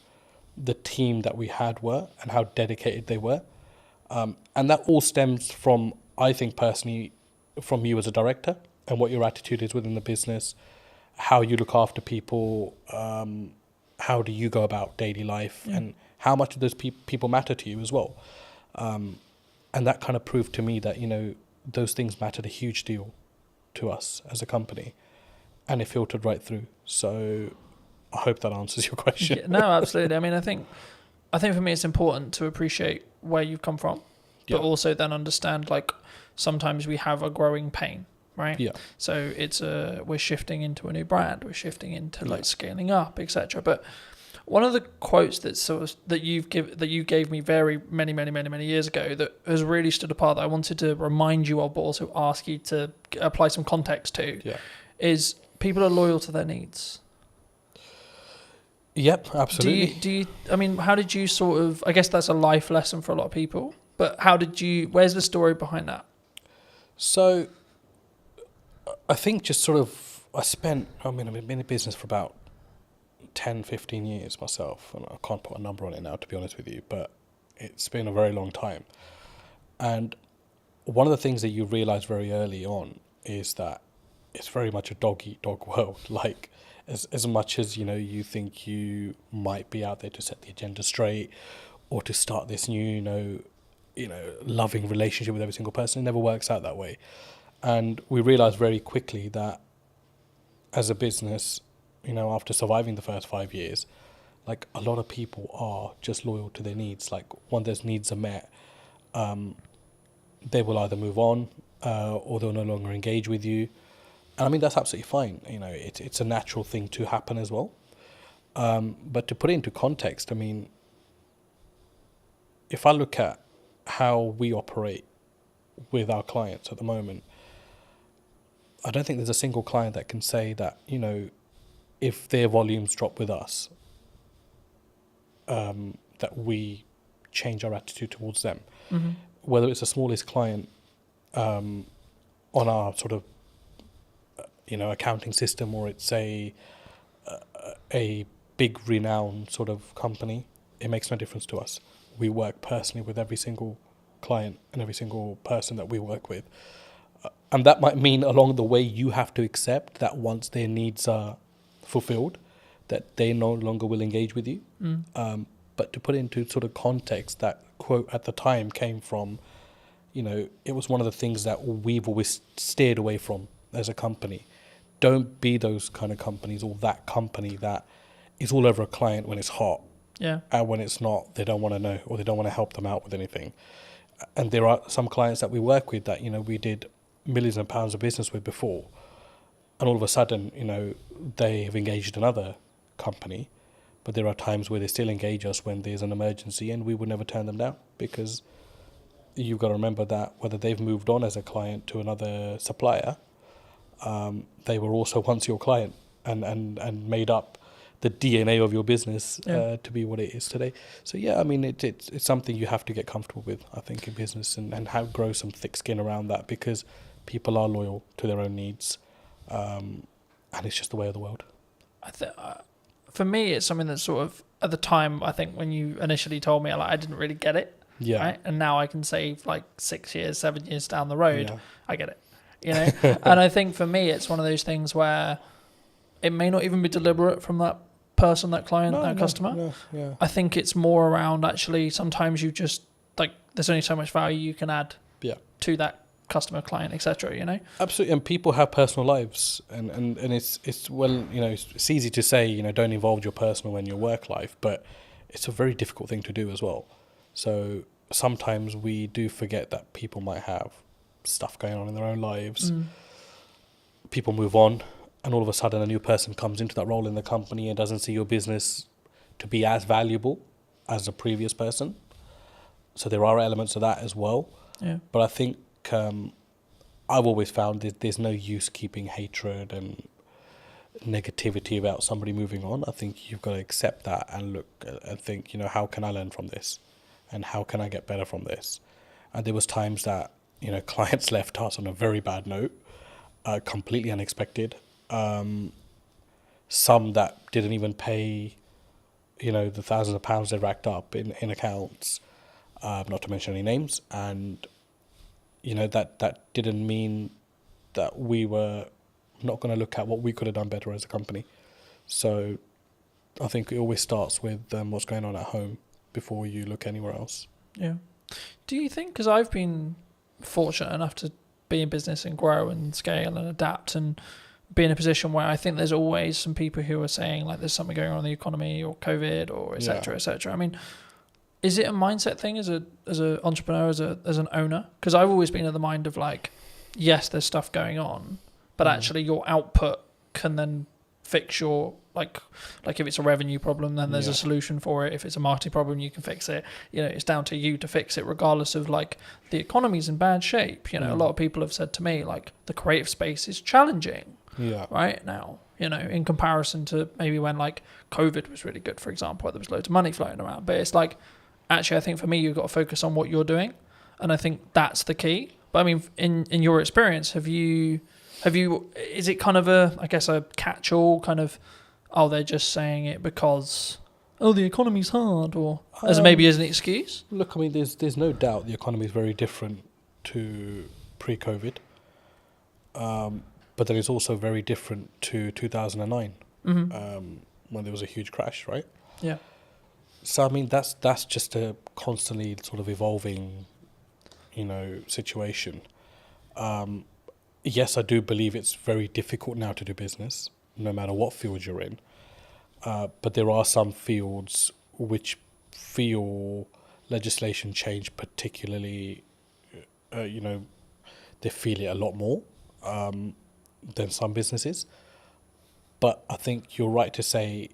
Speaker 13: the team that we had were and how dedicated they were. And that all stems from, I think personally, from you as a director and what your attitude is within the business, how you look after people, how do you go about daily life, and how much do those people matter to you as well. And that kind of proved to me that, those things mattered a huge deal to us as a company, and it filtered right through. So I hope that answers your question.
Speaker 2: Yeah, no, absolutely. I mean, I think for me it's important to appreciate where you've come from, but also then understand, like, sometimes we have a growing pain, right? Yeah. So it's we're shifting into a new brand, we're shifting into like scaling up, etc. But One of the quotes that you gave me very many years ago that has really stood apart that I wanted to remind you of, but also ask you to apply some context to, is people are loyal to their needs.
Speaker 13: Yep, absolutely.
Speaker 2: Do you? I mean, how did you sort of? I guess that's a life lesson for a lot of people. But how did you? Where's the story behind that?
Speaker 13: So, I think just sort of I've been in business for about 10, 15 years myself, and I can't put a number on it now, to be honest with you, but it's been a very long time. And one of the things that you realize very early on is that it's very much a dog-eat-dog world. Like, as much as, you think you might be out there to set the agenda straight or to start this new, loving relationship with every single person, it never works out that way. And we realized very quickly that as a business, after surviving the first 5 years, like, a lot of people are just loyal to their needs. Like, when those needs are met, they will either move on or they'll no longer engage with you. And I mean, that's absolutely fine. It's a natural thing to happen as well. But to put it into context, I mean, if I look at how we operate with our clients at the moment, I don't think there's a single client that can say that, if their volumes drop with us, that we change our attitude towards them.
Speaker 2: Mm-hmm.
Speaker 13: Whether it's the smallest client on our sort of, accounting system, or it's a big renowned sort of company, it makes no difference to us. We work personally with every single client and every single person that we work with. And that might mean along the way you have to accept that once their needs are fulfilled, that they no longer will engage with you. But to put it into sort of context, that quote at the time came from, it was one of the things that we've always steered away from as a company. Don't be those kind of companies, or that company that is all over a client when it's hot.
Speaker 2: Yeah.
Speaker 13: And when it's not, they don't want to know, or they don't want to help them out with anything. And there are some clients that we work with that, we did millions of pounds of business with before. And all of a sudden, they have engaged another company. But there are times where they still engage us when there's an emergency, and we would never turn them down, because you've got to remember that whether they've moved on as a client to another supplier, they were also once your client and made up the DNA of your business to be what it is today. So yeah, I mean, it's something you have to get comfortable with, I think, in business, and grow some thick skin around that, because people are loyal to their own needs, and it's just the way of the world.
Speaker 2: For me, it's something that sort of, at the time, I think when you initially told me, I didn't really get it.
Speaker 13: Yeah.
Speaker 2: Right? And now I can say, 6 years, 7 years down the road, I get it. And I think for me, it's one of those things where it may not even be deliberate from that person, that client, customer.
Speaker 13: Yeah.
Speaker 2: I think it's more around, actually, sometimes you just, there's only so much value you can add to that customer, client, etc.
Speaker 13: Absolutely. And people have personal lives, and it's well, it's easy to say, don't involve your personal and your work life, but it's a very difficult thing to do as well. So sometimes we do forget that people might have stuff going on in their own lives. People move on, and all of a sudden a new person comes into that role in the company and doesn't see your business to be as valuable as the previous person. So there are elements of that as well.
Speaker 2: Yeah.
Speaker 13: But I think I've always found that there's no use keeping hatred and negativity about somebody moving on. I think you've got to accept that and look and think, how can I learn from this? And how can I get better from this? And there was times that, clients left us on a very bad note, completely unexpected. Some that didn't even pay, the thousands of pounds they racked up in accounts, not to mention any names. And, that didn't mean that we were not going to look at what we could have done better as a company. So I think it always starts with what's going on at home before you look anywhere else.
Speaker 2: Yeah. Do you think, because I've been fortunate enough to be in business and grow and scale and adapt and be in a position where I think there's always some people who are saying there's something going on in the economy or COVID or et cetera, et cetera. I mean, is it a mindset thing as an entrepreneur, as an owner? Because I've always been of the mind of yes, there's stuff going on, but actually your output can then
Speaker 7: fix your like if it's a revenue problem, then there's a solution for it. If it's a marketing problem, you can fix it. You know, it's down to you to fix it, regardless of like the economy's in bad shape. You know, a lot of people have said to me like the creative space is challenging right now. You know, in comparison to maybe when like COVID was really good, for example, where there was loads of money floating around. But it's like, actually, I think for me, you've got to focus on what you're doing, and I think that's the key. But I mean, in your experience, have you? Is it kind of I guess a catch-all kind of? Oh, they're just saying it because the economy's hard, or as maybe as an excuse.
Speaker 13: Look, I mean, there's no doubt the economy is very different to pre-COVID, but then it's also very different to 2009, when there was a huge crash, right?
Speaker 7: Yeah.
Speaker 13: So I mean, that's just a constantly sort of evolving, you know, situation. Yes, I do believe it's very difficult now to do business, no matter what field you're in. But there are some fields which feel legislation change particularly, you know, they feel it a lot more than some businesses. But I think you're right to say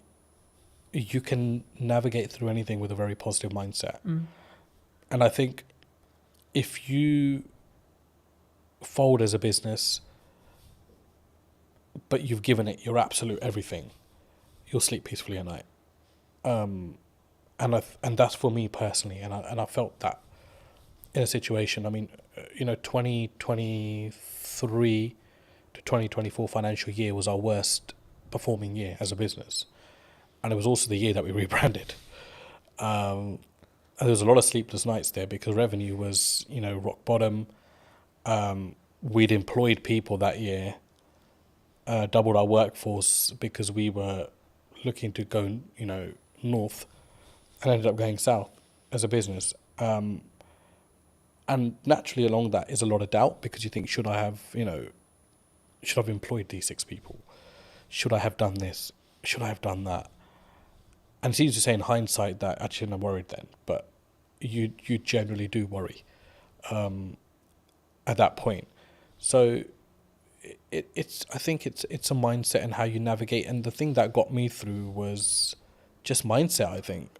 Speaker 13: you can navigate through anything with a very positive mindset. And I think if you fold as a business, but you've given it your absolute everything, you'll sleep peacefully at night. And that's for me personally, and I felt that in a situation. I mean, you know, 2023 to 2024 financial year was our worst performing year as a business, and it was also the year that we rebranded. And there was a lot of sleepless nights there because revenue was, you know, rock bottom. We'd employed people that year, doubled our workforce because we were looking to go, you know, north, and ended up going south as a business. And naturally along that is a lot of doubt because you think, should I have employed these 6 people? Should I have done this? Should I have done that? And it's easy to say in hindsight that actually I'm worried then, but you generally do worry at that point. So I think it's a mindset and how you navigate. And the thing that got me through was just mindset. I think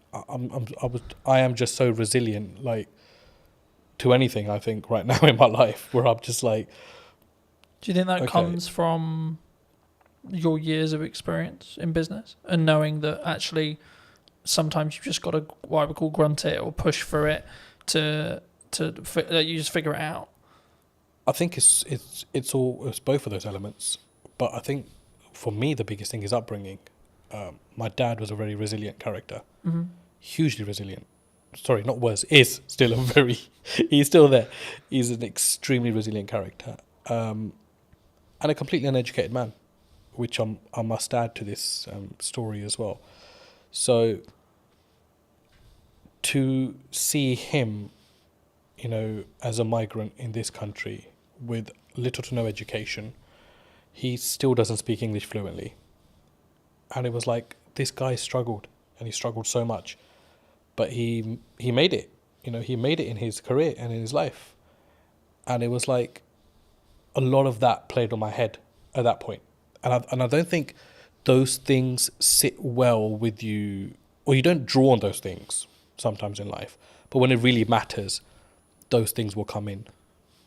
Speaker 13: I am just so resilient, like, to anything. I think right now in my life, where I'm just like.
Speaker 7: Do you think that comes from your years of experience in business and knowing that actually sometimes you've just got to what I would call grunt it or push through it to you just figure it out?
Speaker 13: I think it's both of those elements, but I think for me the biggest thing is upbringing. My dad was a very resilient character, hugely resilient. Sorry, not was, is still a very. He's still there. He's an extremely resilient character, and a completely uneducated man, which I must add to this story as well. So to see him, you know, as a migrant in this country with little to no education, he still doesn't speak English fluently. And it was like, this guy struggled, and he struggled so much. But he made it, you know, he made it in his career and in his life. And it was like, a lot of that played on my head at that point. And I don't think those things sit well with you, or you don't draw on those things sometimes in life. But when it really matters, those things will come in,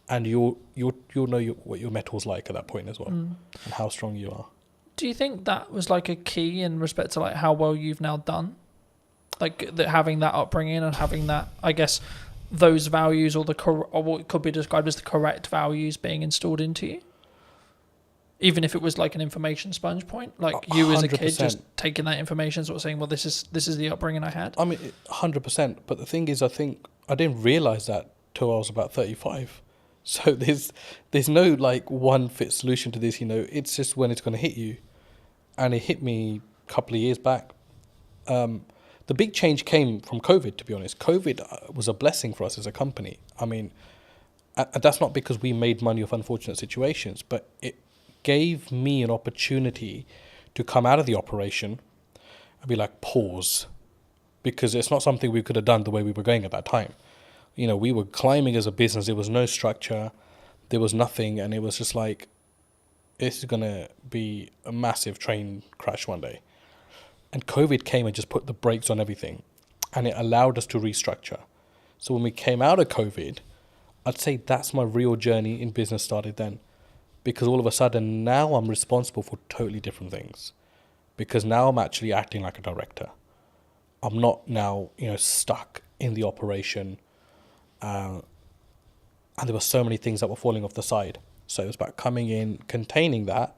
Speaker 13: and you'll know what your metal's like at that point as well, and how strong you are.
Speaker 7: Do you think that was like a key in respect to like how well you've now done, like that having that upbringing and having that, I guess, those values or what could be described as the correct values being installed into you? Even if it was like an information sponge point, like you as a kid 100%. Just taking that information, sort of saying, well, this is the upbringing I had.
Speaker 13: I mean, 100%. But the thing is, I think I didn't realize that till I was about 35. So there's no like one fit solution to this. You know, it's just when it's going to hit you, and it hit me a couple of years back. The big change came from COVID. To be honest, COVID was a blessing for us as a company. I mean, and that's not because we made money off unfortunate situations, but it gave me an opportunity to come out of the operation and be like, pause, because it's not something we could have done the way we were going at that time. You know, we were climbing as a business. There was no structure, there was nothing, and it was just like, this is going to be a massive train crash one day. And COVID came and just put the brakes on everything. And it allowed us to restructure. So when we came out of COVID, I'd say that's my real journey in business started then. Because all of a sudden now I'm responsible for totally different things. Because now I'm actually acting like a director. I'm not now, stuck in the operation. And there were so many things that were falling off the side. So it was about coming in, containing that,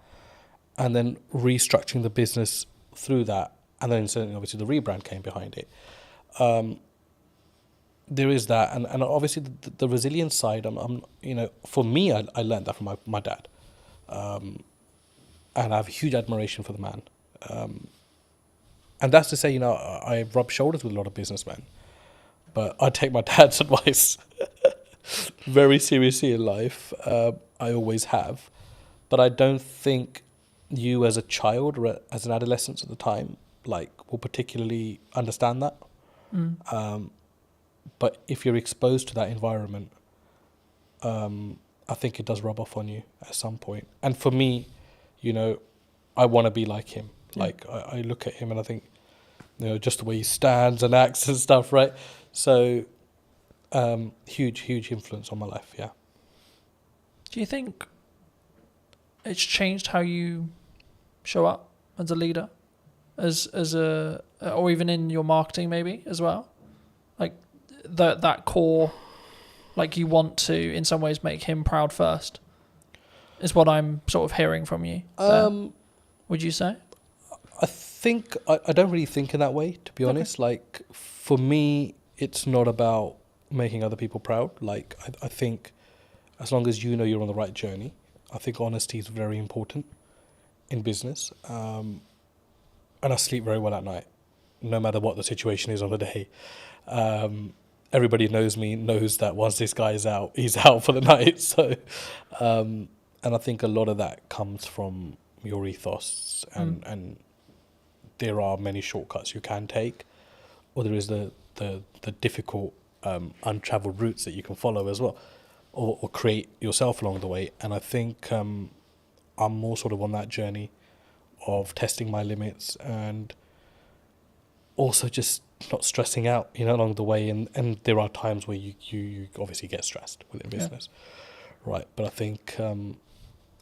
Speaker 13: and then restructuring the business through that. And then certainly, obviously, the rebrand came behind it. There is that. And obviously, the resilience side, for me, I learned that from my dad. And I have a huge admiration for the man. And that's to say, I rub shoulders with a lot of businessmen. But I take my dad's advice very seriously in life. I always have. But I don't think you as a child or as an adolescent at the time, will particularly understand that. But if you're exposed to that environment, I think it does rub off on you at some point. And for me, I want to be like him. Yeah. I look at him and I think, just the way he stands and acts and stuff, right? So, huge influence on my life, yeah.
Speaker 7: Do you think it's changed how you show up as a leader, or even in your marketing maybe as well? That core, you want to in some ways make him proud first, is what I'm sort of hearing from you. Would you say?
Speaker 13: I think I don't really think in that way, to be honest. For me, it's not about making other people proud. I think as long as you're on the right journey, I think honesty is very important in business. And I sleep very well at night, no matter what the situation is on the day. Everybody knows me, knows that once this guy is out, he's out for the night. So, and I think a lot of that comes from your ethos, and there are many shortcuts you can take, or there is the difficult untraveled routes that you can follow as well, or create yourself along the way. And I think I'm more sort of on that journey of testing my limits and also just not stressing out, along the way. And there are times where you obviously get stressed within business, right? But I think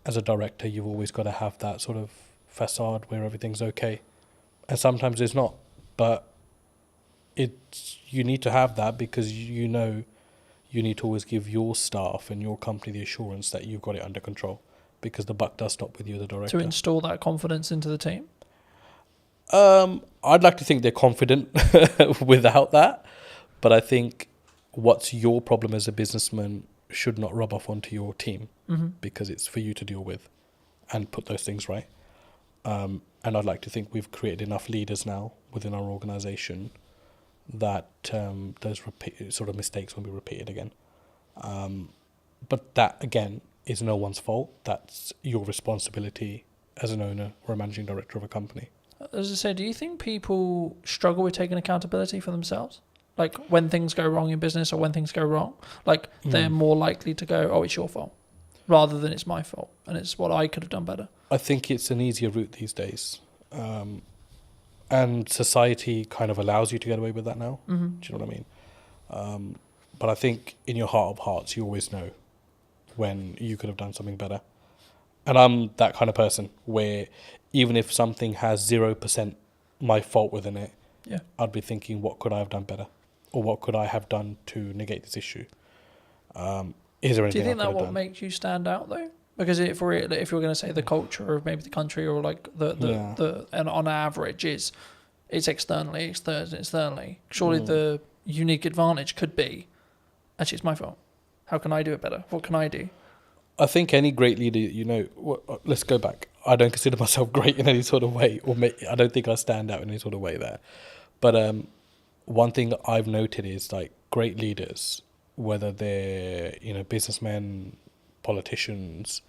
Speaker 13: as a director, you've always got to have that sort of facade where everything's okay. And sometimes it's not, but you need to have that because you need to always give your staff and your company the assurance that you've got it under control, because the buck does stop with you, the director.
Speaker 7: To install that confidence into the team?
Speaker 13: I'd like to think they're confident without that, but I think what's your problem as a businessman should not rub off onto your team, because it's for you to deal with and put those things right. And I'd like to think we've created enough leaders now within our organisation that those sort of mistakes won't be repeated again. But that, again, is no one's fault. That's your responsibility as an owner or a managing director of a company.
Speaker 7: As I say, do you think people struggle with taking accountability for themselves? When things go wrong in business or when things go wrong, they're more likely to go, oh, it's your fault, rather than it's my fault and it's what I could have done better.
Speaker 13: I think it's an easier route these days. And society kind of allows you to get away with that now. Do you know what I mean? But I think in your heart of hearts, you always know when you could have done something better. And I'm that kind of person where even if something has 0% my fault within it, I'd be thinking, what could I have done better? Or what could I have done to negate this issue? Is there anything
Speaker 7: Do you think
Speaker 13: that
Speaker 7: what makes you stand out though? Because if you're going to say the culture of maybe the country or the and on average it's externally. Surely the unique advantage could be, actually it's my fault. How can I do it better? What can I do?
Speaker 13: I think any great leader, let's go back. I don't consider myself great in any sort of way, I don't think I stand out in any sort of way there. But one thing that I've noted is great leaders, whether they're businessmen, politicians,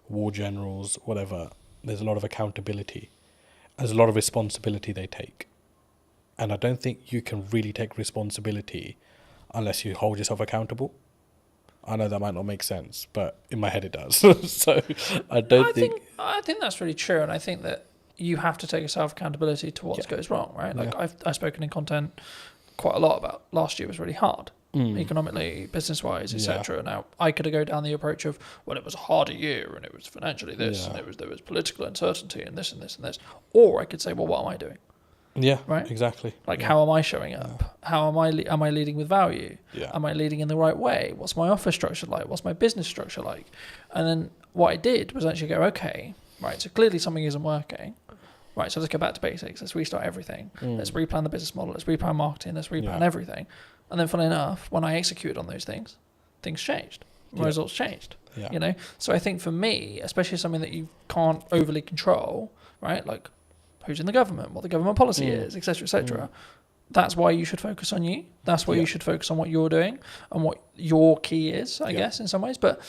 Speaker 13: war generals, whatever, there's a lot of accountability. There's a lot of responsibility they take. And I don't think you can really take responsibility unless you hold yourself accountable. I know that might not make sense, but in my head it does. So I think
Speaker 2: that's really true, and I think that you have to take a self accountability to what goes wrong, right? Like I've spoken in content quite a lot about last year was really hard. Economically, business-wise, etc. Now, I could go down the approach of, well, it was a harder year, and it was financially this, and there was political uncertainty, and this, and this, and this. Or I could say, well, what am I doing?
Speaker 13: Yeah,
Speaker 2: right.
Speaker 13: Exactly.
Speaker 2: Like, how am I showing up? How am I? Am I leading with value? Am I leading in the right way? What's my office structure like? What's my business structure like? And then what I did was actually go, okay, right. So clearly something isn't working. Right, so let's go back to basics. Let's restart everything. Let's replan the business model. Let's replan marketing. Let's replan everything. And then, funnily enough, when I executed on those things changed. My results changed. You know. So I think for me, especially something that you can't overly control, right? Like who's in the government, what the government policy is, etc., etc. That's why you should focus on you. That's why you should focus on what you're doing and what your key is, I guess, in some ways. But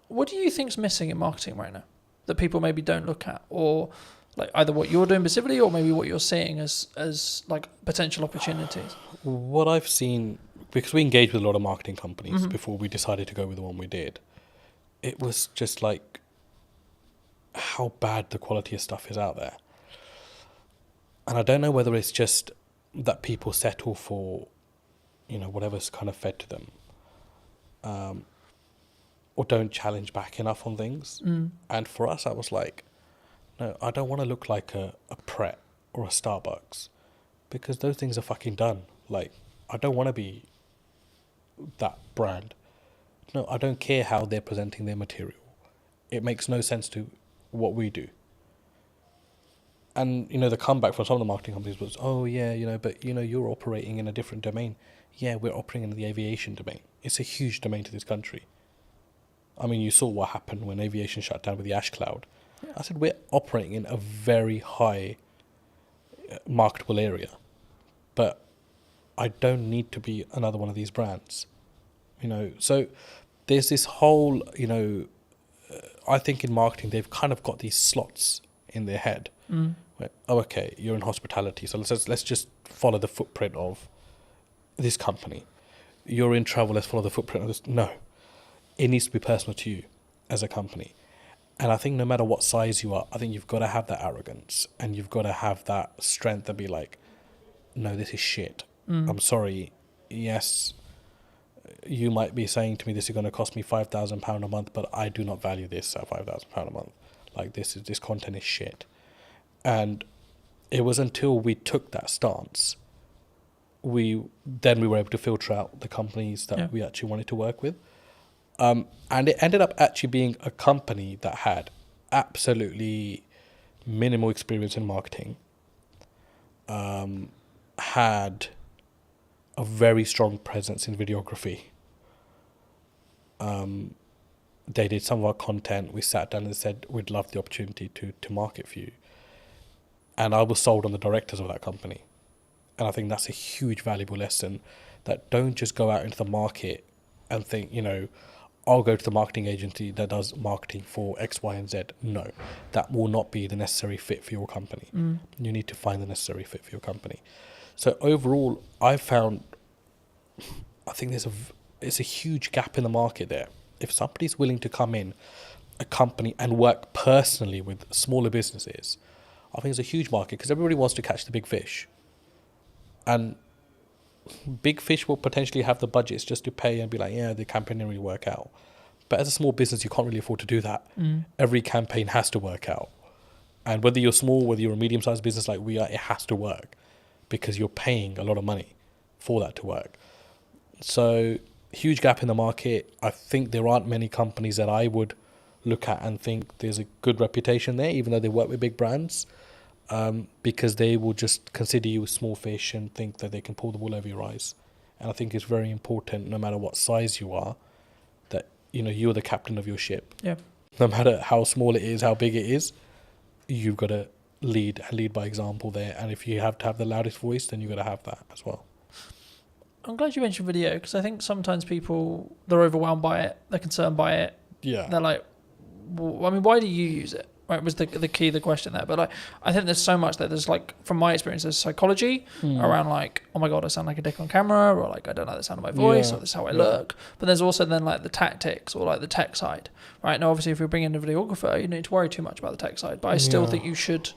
Speaker 2: what do you think's missing in marketing right now that people maybe don't look at, or like either what you're doing specifically or maybe what you're seeing as like potential opportunities?
Speaker 13: What I've seen, because we engaged with a lot of marketing companies before we decided to go with the one we did, it was just like how bad the quality of stuff is out there. And I don't know whether it's just that people settle for, you know, whatever's kind of fed to them, or don't challenge back enough on things. And for us, I was like, no, I don't want to look like a Pret or a Starbucks, because those things are fucking done. Like, I don't want to be that brand. No, I don't care how they're presenting their material. It makes no sense to what we do. And, you know, the comeback from some of the marketing companies was, oh, yeah, you know, but, you know, you're operating in a different domain. Yeah, we're operating in the aviation domain. It's a huge domain to this country. I mean, you saw what happened when aviation shut down with the ash cloud. I said, we're operating in a very high marketable area, but I don't need to be another one of these brands, you know. So there's this whole, you know, I think in marketing, they've kind of got these slots in their head. Where, oh, okay, you're in hospitality, so let's just follow the footprint of this company. You're in travel, let's follow the footprint of this. No, it needs to be personal to you as a company. And I think no matter what size you are, I think you've got to have that arrogance and you've got to have that strength to be like, no, this is shit. I'm sorry. Yes, you might be saying to me this is going to cost me £5,000 a month, but I do not value this at £5,000 a month. Like this content is shit. And it was until we took that stance, we were able to filter out the companies that we actually wanted to work with. And it ended up actually being a company that had absolutely minimal experience in marketing, had a very strong presence in videography. They did some of our content. We sat down and said, we'd love the opportunity to market for you. And I was sold on the directors of that company. And I think that's a huge valuable lesson, that don't just go out into the market and think, you know, I'll go to the marketing agency that does marketing for X, Y, and Z. No, that will not be the necessary fit for your company. You need to find the necessary fit for your company. So overall, I think it's a huge gap in the market there. If somebody's willing to come in a company and work personally with smaller businesses, I think it's a huge market, because everybody wants to catch the big fish. And big fish will potentially have the budgets just to pay and be like, yeah, the campaign didn't really work out. But as a small business, you can't really afford to do that. Every campaign has to work out. And whether you're small, whether you're a medium-sized business like we are, it has to work, because you're paying a lot of money for that to work. So huge gap in the market. I think there aren't many companies that I would look at and think there's a good reputation there, even though they work with big brands. Because they will just consider you a small fish and think that they can pull the wool over your eyes. And I think it's very important, no matter what size you are, that, you know, you're the captain of your ship. Yeah. No matter how small it is, how big it is, you've got to lead by example there. And if you have to have the loudest voice, then you've got to have that as well.
Speaker 2: I'm glad you mentioned video, because I think sometimes people, they're overwhelmed by it, they're concerned by it.
Speaker 13: Yeah.
Speaker 2: They're like, well, I mean, why do you use it? right, was the key of the question there. But like, I think there's so much that there's like, from my experience, there's psychology around like, oh my God, I sound like a dick on camera, or like, I don't like the sound of my voice, or this is how I look. But there's also then like the tactics or like the tech side, right? Now, obviously, if you're bringing in a videographer, you don't need to worry too much about the tech side. But I still think you should,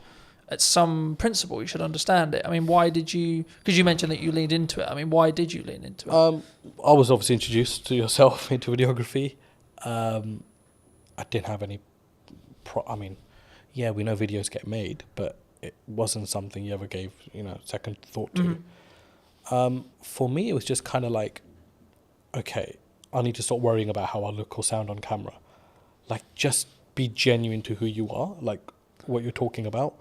Speaker 2: at some principle, you should understand it. I mean, why did you, because you mentioned that you leaned into it. I mean, why did you lean into it?
Speaker 13: I was obviously introduced to yourself into videography. I didn't have any we know videos get made, but it wasn't something you ever gave, second thought to. For me, it was just kind of like, okay, I need to stop worrying about how I look or sound on camera. Like, just be genuine to who you are, like what you're talking about.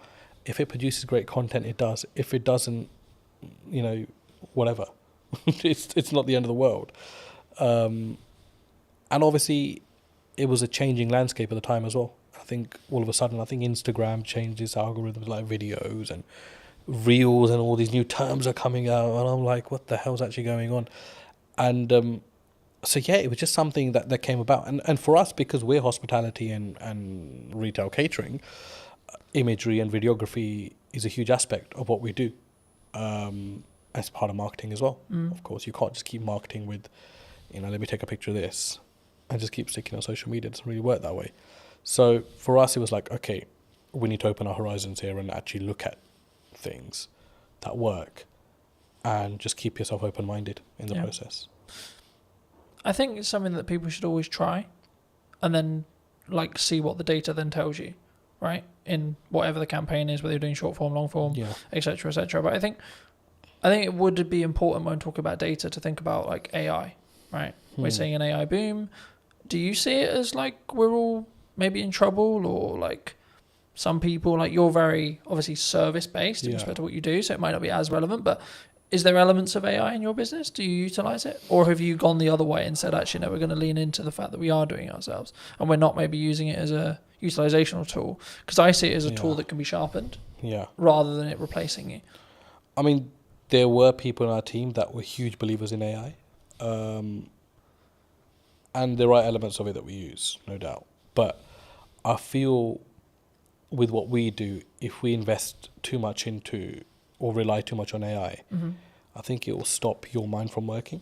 Speaker 13: If it produces great content, it does. If it doesn't, whatever. it's not the end of the world. And obviously, it was a changing landscape at the time as well. I think all of a sudden, Instagram changed its algorithms, like videos and reels, and all these new terms are coming out, and I'm like, what the hell's actually going on? And it was just something that came about. And for us, because we're hospitality and retail catering, imagery and videography is a huge aspect of what we do, as part of marketing as well. Of course, you can't just keep marketing with, let me take a picture of this and just keep sticking on social media. It doesn't really work that way. So for us, it was like, okay, we need to open our horizons here and actually look at things that work, and just keep yourself open-minded in the process.
Speaker 2: I think it's something that people should always try, and then like see what the data then tells you, right? In whatever the campaign is, whether you're doing short form, long form, etc., etc. But I think it would be important when talking about data to think about like AI, right? We're seeing an AI boom. Do you see it as like we're all maybe in trouble, or like some people, like you're very obviously service based in respect to what you do, so it might not be as relevant, but is there elements of AI in your business? Do you utilize it? Or have you gone the other way and said, actually, no, we're going to lean into the fact that we are doing it ourselves and we're not maybe using it as a utilizational tool? Because I see it as a tool that can be sharpened rather than it replacing you.
Speaker 13: I mean, there were people in our team that were huge believers in AI. And there are elements of it that we use, no doubt. But I feel with what we do, if we invest too much into or rely too much on AI, I think it will stop your mind from working.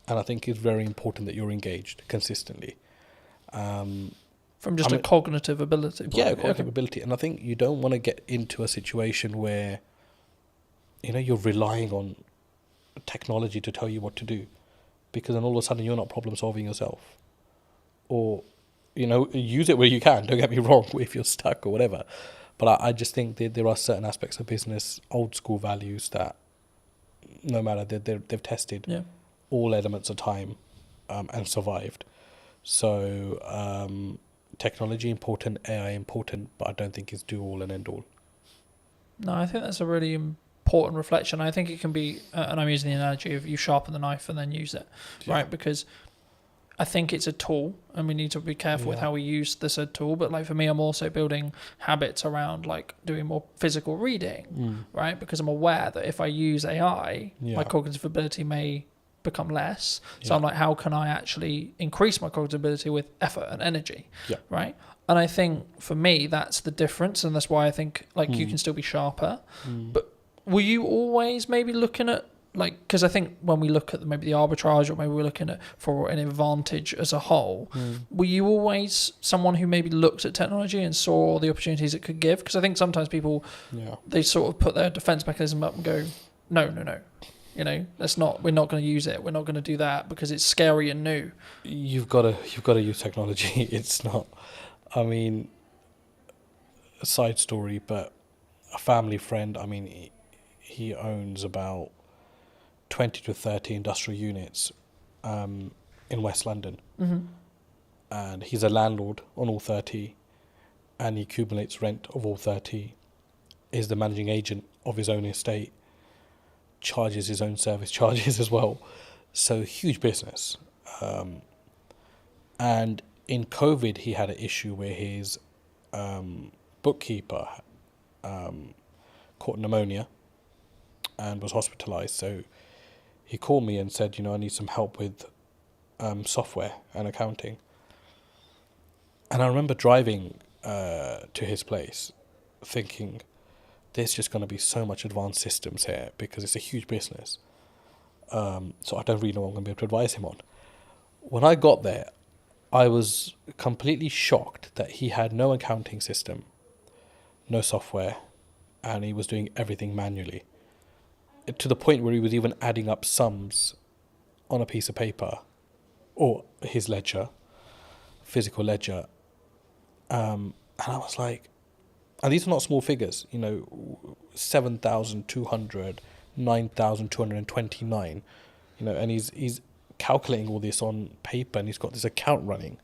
Speaker 13: And I think it's very important that you're engaged consistently. From
Speaker 2: just a cognitive ability.
Speaker 13: Cognitive ability. And I think you don't want to get into a situation where, you're relying on technology to tell you what to do. Because then all of a sudden you're not problem solving yourself. Or, use it where you can, don't get me wrong, if you're stuck or whatever. But I just think that there are certain aspects of business, old school values, that no matter, they've tested all elements of time and survived. So technology important, AI important, but I don't think it's do all and end all.
Speaker 2: No, I think that's a really important reflection. I think it can be, and I'm using the analogy of you sharpen the knife and then use it, right? Because I think it's a tool, and we need to be careful with how we use the said tool. But like for me, I'm also building habits around like doing more physical reading, right? Because I'm aware that if I use AI, my cognitive ability may become less. So I'm like, how can I actually increase my cognitive ability with effort and energy, right? And I think for me, that's the difference, and that's why I think like you can still be sharper. But were you always maybe looking at, like, because I think when we look at maybe the arbitrage, or maybe we're looking at for an advantage as a whole, were you always someone who maybe looked at technology and saw the opportunities it could give? Because I think sometimes people, they sort of put their defense mechanism up and go, no, we're not going to use it. We're not going to do that because it's scary and new.
Speaker 13: You've got to use technology. It's not, I mean, a side story, but a family friend, I mean, he owns about 20 to 30 industrial units in West London. And he's a landlord on all 30, and he accumulates rent of all 30, is the managing agent of his own estate, charges his own service charges as well. So huge business. And in COVID, he had an issue where his bookkeeper caught pneumonia and was hospitalized. So he called me and said, I need some help with software and accounting. And I remember driving to his place, thinking there's just going to be so much advanced systems here because it's a huge business. So I don't really know what I'm going to be able to advise him on. When I got there, I was completely shocked that he had no accounting system, no software, and he was doing everything manually. To the point where he was even adding up sums on a piece of paper or his ledger, physical ledger. And I was like, and these are not small figures, 7,200, 9,229, and he's calculating all this on paper, and he's got this account running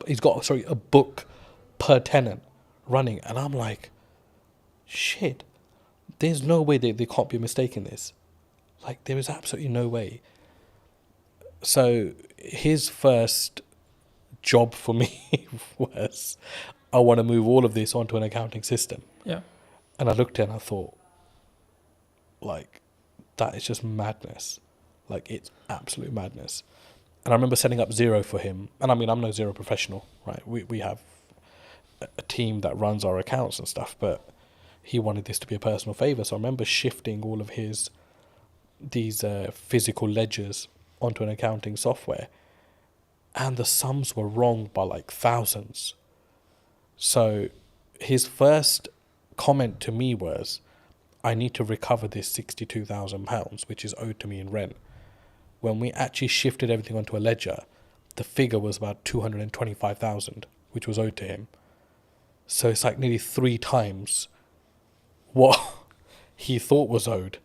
Speaker 13: he's got a book per tenant running, and I'm like, shit, there's no way they can't be mistaking this. Like, there is absolutely no way. So his first job for me was, I want to move all of this onto an accounting system.
Speaker 2: Yeah.
Speaker 13: And I looked at it and I thought, like, that is just madness. Like, it's absolute madness. And I remember setting up Xero for him. And I mean, I'm no Xero professional, right? We have a team that runs our accounts and stuff, but he wanted this to be a personal favor. So I remember shifting all of these physical ledgers onto an accounting software, and the sums were wrong by like thousands. So his first comment to me was, I need to recover this £62,000, which is owed to me in rent. When we actually shifted everything onto a ledger, the figure was about 225,000, which was owed to him. So it's like nearly 3 times what he thought was owed.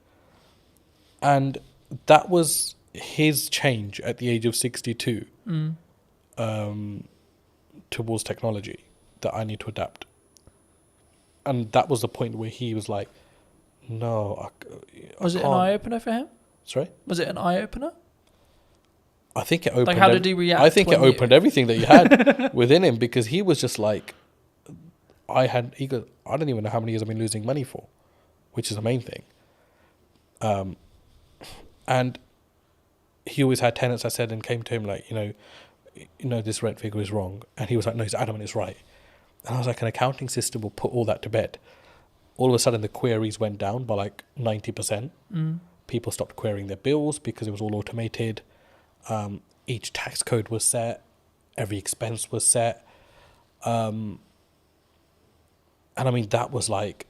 Speaker 13: And that was his change at the age of 62 towards technology, that I need to adapt. And that was the point where he was like, no,
Speaker 2: Was it an eye-opener for him?
Speaker 13: Sorry?
Speaker 2: Was it an eye-opener?
Speaker 13: I think it opened...
Speaker 2: Like, how did he react?
Speaker 13: I think it opened everything that he had within him, because he was just like, I don't even know how many years I've been losing money for, which is the main thing. And he always had tenants, I said, and came to him like, this rent figure is wrong. And he was like, no, he's adamant it's right. And I was like, an accounting system will put all that to bed. All of a sudden, the queries went down by like 90%. People stopped querying their bills because it was all automated. Each tax code was set. Every expense was set. And I mean, that was like,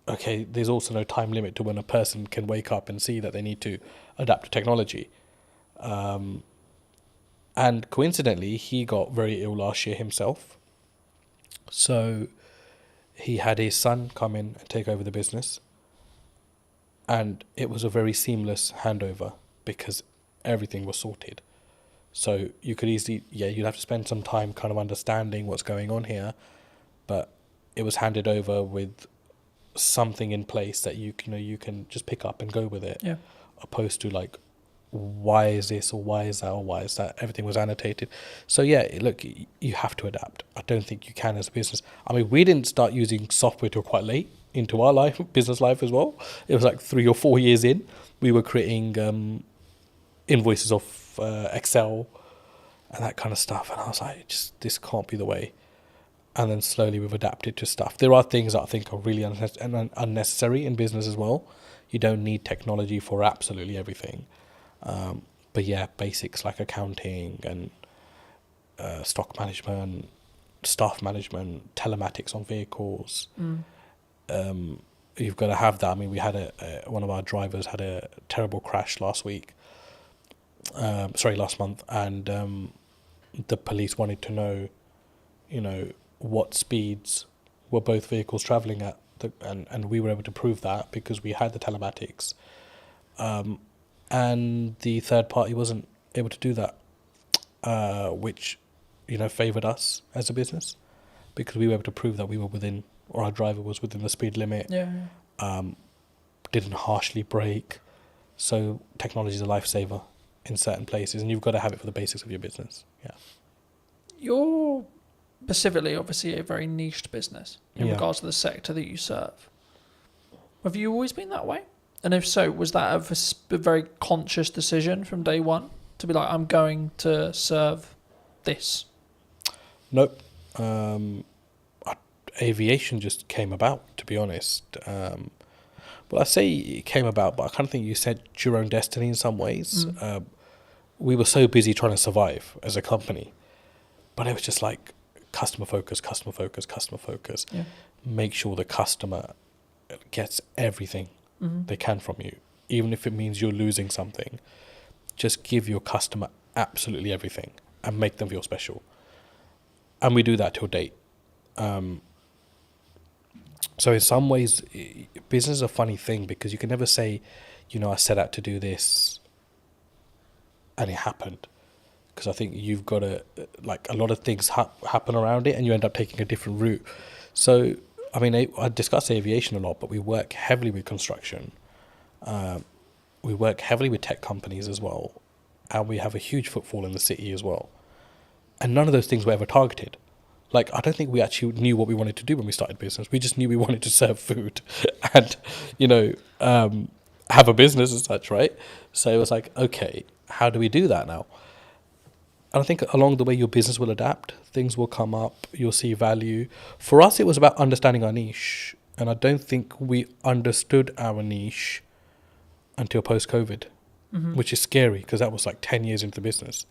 Speaker 13: okay, there's also no time limit to when a person can wake up and see that they need to adapt to technology. And coincidentally, he got very ill last year himself. So he had his son come in and take over the business. And it was a very seamless handover because everything was sorted. So you could easily, you'd have to spend some time kind of understanding what's going on here. But it was handed over with something in place that you can just pick up and go with it.
Speaker 2: Yeah.
Speaker 13: Opposed to like, why is this or why is that or why is that? Everything was annotated. So yeah, look, you have to adapt. I don't think you can as a business. I mean, we didn't start using software till quite late into our business life as well. It was like 3 or 4 years in. We were creating invoices off Excel and that kind of stuff. And I was like, this can't be the way. And then slowly we've adapted to stuff. There are things that I think are really unnecessary in business as well. You don't need technology for absolutely everything. But yeah, basics like accounting and stock management, staff management, telematics on vehicles. You've got to have that. I mean, we had one of our drivers had a terrible crash last month, and the police wanted to know, what speeds were both vehicles travelling at, and we were able to prove that because we had the telematics. And the third party wasn't able to do that, which, favoured us as a business because we were able to prove that we were within, or our driver was within the speed limit. Didn't harshly brake. So technology is a lifesaver in certain places, and you've got to have it for the basics of your business. Yeah.
Speaker 2: You're specifically, obviously, a very niched business in regards to the sector that you serve. Have you always been that way? And if so, was that a very conscious decision from day one to be like, I'm going to serve this?
Speaker 13: Nope. aviation just came about, to be honest. Well, I say it came about, but I kind of think you set your own destiny in some ways. We were so busy trying to survive as a company, but it was just like customer focus, customer focus, customer focus.
Speaker 7: Yeah.
Speaker 13: Make sure the customer gets everything they can from you, even if it means you're losing something. Just give your customer absolutely everything and make them feel special. And we do that till date. So in some ways, business is a funny thing because you can never say, I set out to do this and it happened. Because I think you've got to, a lot of things happen around it and you end up taking a different route. So, I discuss aviation a lot, but we work heavily with construction. We work heavily with tech companies as well. And we have a huge footfall in the city as well. And none of those things were ever targeted. I don't think we actually knew what we wanted to do when we started business. We just knew we wanted to serve food and, have a business as such, right? So it was like, okay, how do we do that now? And I think along the way, your business will adapt. Things will come up. You'll see value. For us, it was about understanding our niche. And I don't think we understood our niche until post-COVID, which is scary because that was 10 years into the business.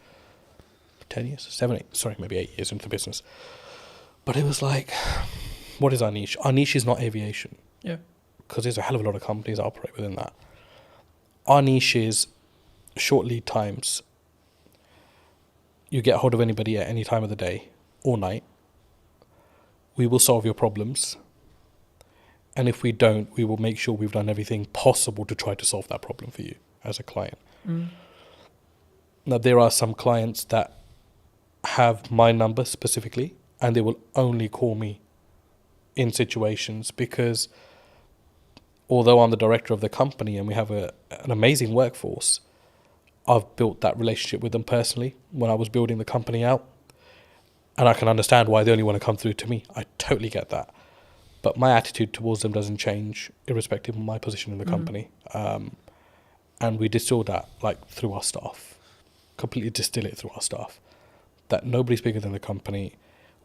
Speaker 13: 10 years? 7, 8, sorry, maybe 8 years into the business. But it was what is our niche? Our niche is not aviation.
Speaker 7: Yeah.
Speaker 13: Because there's a hell of a lot of companies that operate within that. Our niche is short lead times. You get hold of anybody at any time of the day or night. We will solve your problems. And if we don't, we will make sure we've done everything possible to try to solve that problem for you as a client. Now, there are some clients that have my number specifically, and they will only call me in situations because although I'm the director of the company and we have an amazing workforce, I've built that relationship with them personally when I was building the company out. And I can understand why they only want to come through to me. I totally get that. But my attitude towards them doesn't change irrespective of my position in the company. And we distill that through our staff, completely distill it through our staff. That nobody's bigger than the company.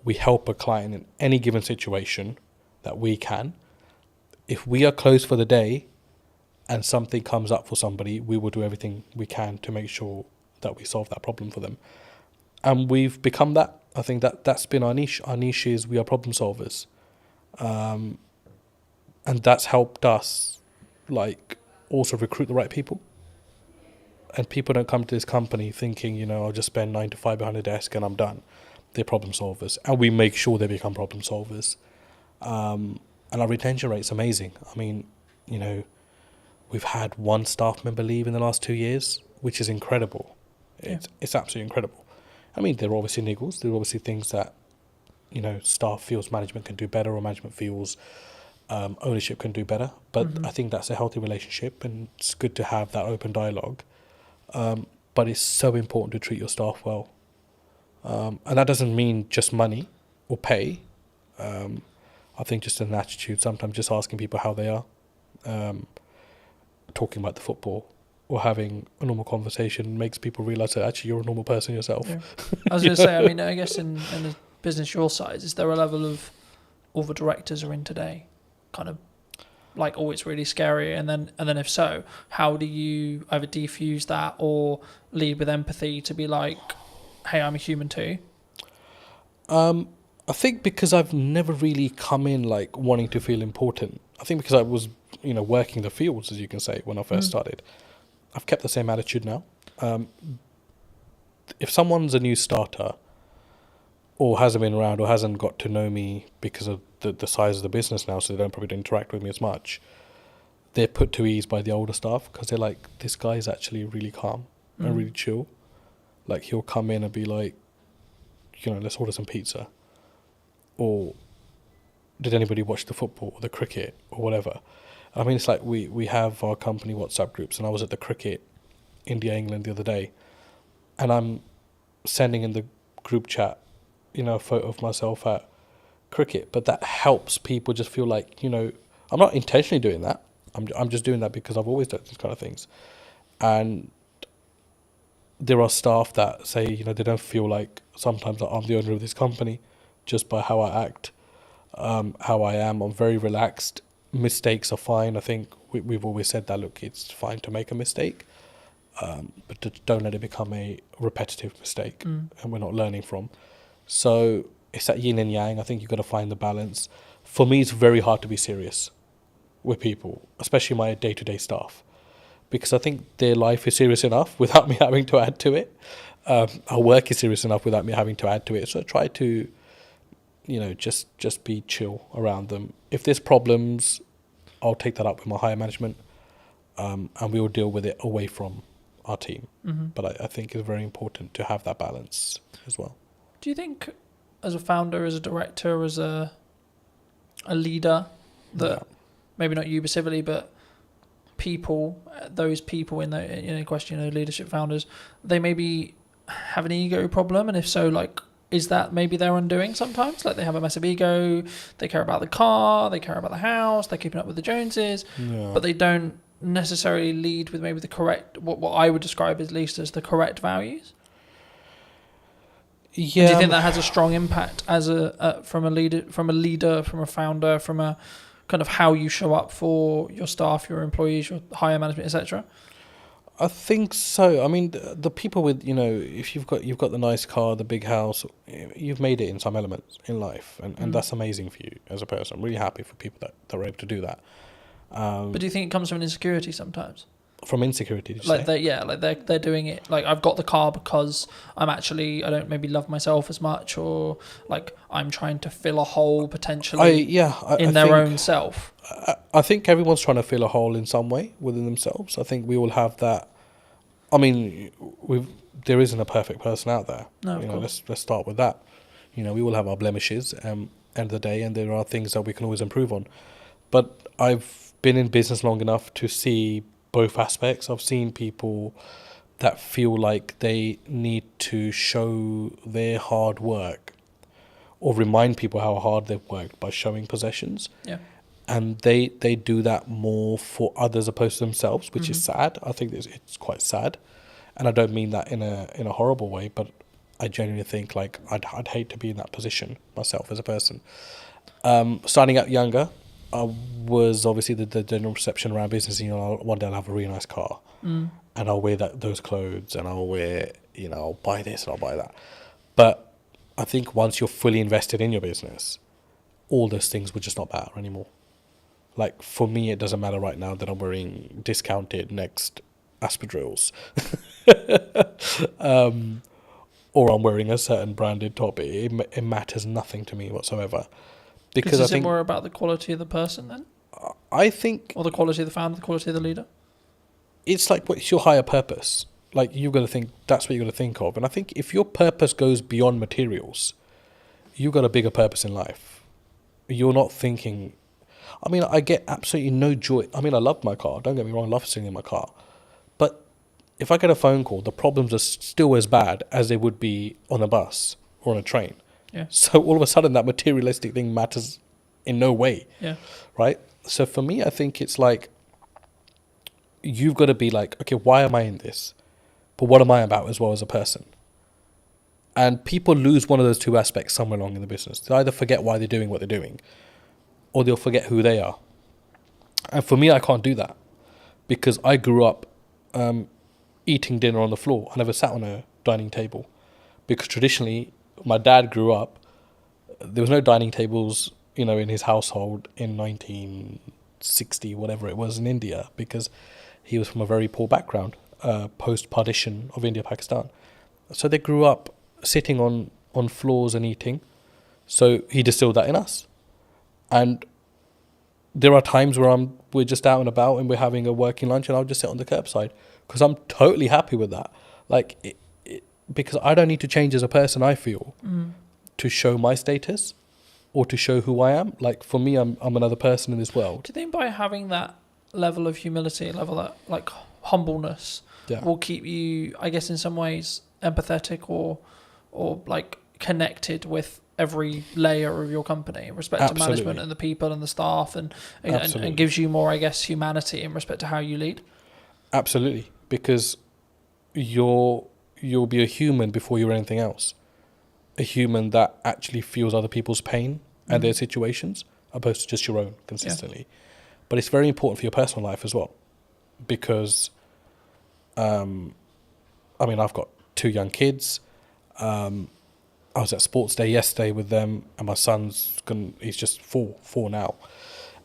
Speaker 13: We help a client in any given situation that we can. If we are closed for the day and something comes up for somebody, we will do everything we can to make sure that we solve that problem for them. And we've become that. I think that's been our niche. Our niche is we are problem solvers. And that's helped us also recruit the right people. And people don't come to this company thinking, I'll just spend 9 to 5 behind a desk and I'm done. They're problem solvers. And we make sure they become problem solvers. And our retention rate's amazing. We've had one staff member leave in the last 2 years, which is incredible. It's absolutely incredible. There are obviously niggles. There are obviously things that, staff feels management can do better or management feels ownership can do better. But I think that's a healthy relationship and it's good to have that open dialogue. But it's so important to treat your staff well. And that doesn't mean just money or pay. I think just an attitude, sometimes just asking people how they are, talking about the football or having a normal conversation makes people realise that actually you're a normal person yourself.
Speaker 7: Yeah. I was going to say, I guess in a business your size, is there a level of all the directors are in today kind of it's really scary, and then if so, how do you either defuse that or lead with empathy to be hey, I'm a human too?
Speaker 13: I think because I've never really come in wanting to feel important. I think because I was working the fields, as you can say, when I first started, I've kept the same attitude now. If someone's a new starter or hasn't been around or hasn't got to know me because of the size of the business now, so they don't probably interact with me as much, they're put to ease by the older staff because they're this guy is actually really calm and really chill. He'll come in and be let's order some pizza. Or did anybody watch the football or the cricket or whatever? It's we have our company WhatsApp groups, and I was at the cricket India-England the other day, and I'm sending in the group chat, a photo of myself at cricket, but that helps people just feel I'm not intentionally doing that. I'm just doing that because I've always done these kind of things. And there are staff that say, they don't feel sometimes that I'm the owner of this company just by how I act, how I am. I'm very relaxed. Mistakes are fine. I think we've always said that, look, it's fine to make a mistake, but don't let it become a repetitive mistake and we're not learning from. So it's that yin and yang. I think you've got to find the balance. For me, it's very hard to be serious with people, especially my day-to-day staff, because I think their life is serious enough without me having to add to it. Our work is serious enough without me having to add to it. So I try to, just be chill around them. If there's problems, I'll take that up with my higher management, and we will deal with it away from our team. But I think it's very important to have that balance as well.
Speaker 7: Do you think, as a founder, as a director, as a leader, that maybe not you specifically, but those people in the question, leadership founders, they maybe have an ego problem, and if so, like, is that maybe their undoing sometimes? Like, they have a massive ego, they care about the car, they care about the house, they're keeping up with the Joneses, but they don't necessarily lead with maybe the correct, what I would describe at least as the correct values.
Speaker 13: Yeah.
Speaker 7: Do you think that has a strong impact as from a leader, from a founder, from a kind of how you show up for your staff, your employees, your higher management, etc.?
Speaker 13: I think so. I mean, the people with, if you've got the nice car, the big house, you've made it in some elements in life, and that's amazing for you as a person. I'm really happy for people that are able to do that.
Speaker 7: But do you think it comes from an insecurity sometimes?
Speaker 13: From insecurity, did you
Speaker 7: like
Speaker 13: say?
Speaker 7: They're doing it like, I've got the car because I don't maybe love myself as much, or like I'm trying to fill a hole potentially in their own self.
Speaker 13: I think everyone's trying to fill a hole in some way within themselves. I think we all have that. I mean, there isn't a perfect person out there.
Speaker 7: No, of course.
Speaker 13: Let's start with that. We all have our blemishes end of the day, and there are things that we can always improve on. But I've been in business long enough to see both aspects. I've seen people that feel like they need to show their hard work or remind people how hard they've worked by showing possessions.
Speaker 7: Yeah.
Speaker 13: And they do that more for others opposed to themselves, which is sad. I think it's quite sad. And I don't mean that in a horrible way, but I genuinely think like I'd hate to be in that position myself as a person. Starting out younger, I was obviously the general perception around business. One day I'll have a really nice car, and I'll wear those clothes, and I'll wear, I'll buy this and I'll buy that. But I think once you're fully invested in your business, all those things would just not matter anymore. Like, for me, it doesn't matter right now that I'm wearing discounted Next Aspadrilles, or I'm wearing a certain branded top. It matters nothing to me whatsoever. Because I think
Speaker 7: more about the quality of the person then?
Speaker 13: I think...
Speaker 7: Or the quality of the founder, the quality of the leader?
Speaker 13: It's like, what's your higher purpose? Like, you've got to think, that's what you've got to think of. And I think if your purpose goes beyond materials, you've got a bigger purpose in life. You're not thinking... I mean, I get absolutely no joy. I mean, I love my car. Don't get me wrong, I love sitting in my car. But if I get a phone call, the problems are still as bad as they would be on a bus or on a train.
Speaker 7: Yeah.
Speaker 13: So all of a sudden, that materialistic thing matters in no way.
Speaker 7: Yeah.
Speaker 13: Right? So for me, I think it's like, you've got to be like, okay, why am I in this? But what am I about as well as a person? And people lose one of those two aspects somewhere along in the business. They either forget why they're doing what they're doing, or they'll forget who they are. And for me, I can't do that, because I grew up eating dinner on the floor. I never sat on a dining table, because traditionally, my dad grew up, there was no dining tables, in his household in 1960, whatever it was, in India, because he was from a very poor background, post-partition of India, Pakistan. So they grew up sitting on floors and eating. So he distilled that in us. And there are times where we're just out and about and we're having a working lunch, and I'll just sit on the curbside, because I'm totally happy with that. Like, because I don't need to change as a person, I feel, to show my status or to show who I am. Like, for me, I'm another person in this world.
Speaker 7: Do you think by having that level of humility, that like humbleness, will keep you, I guess, in some ways empathetic or like connected with every layer of your company in respect to management and the people and the staff, and gives you more, I guess, humanity in respect to how you lead? Absolutely, because you'll be a human before you're anything else.
Speaker 13: a human that actually feels other people's pain and their situations, opposed to just your own consistently. But it's very important for your personal life as well, because, I mean, I've got 2 young kids. I was at sports day yesterday with them, and my he's just four now,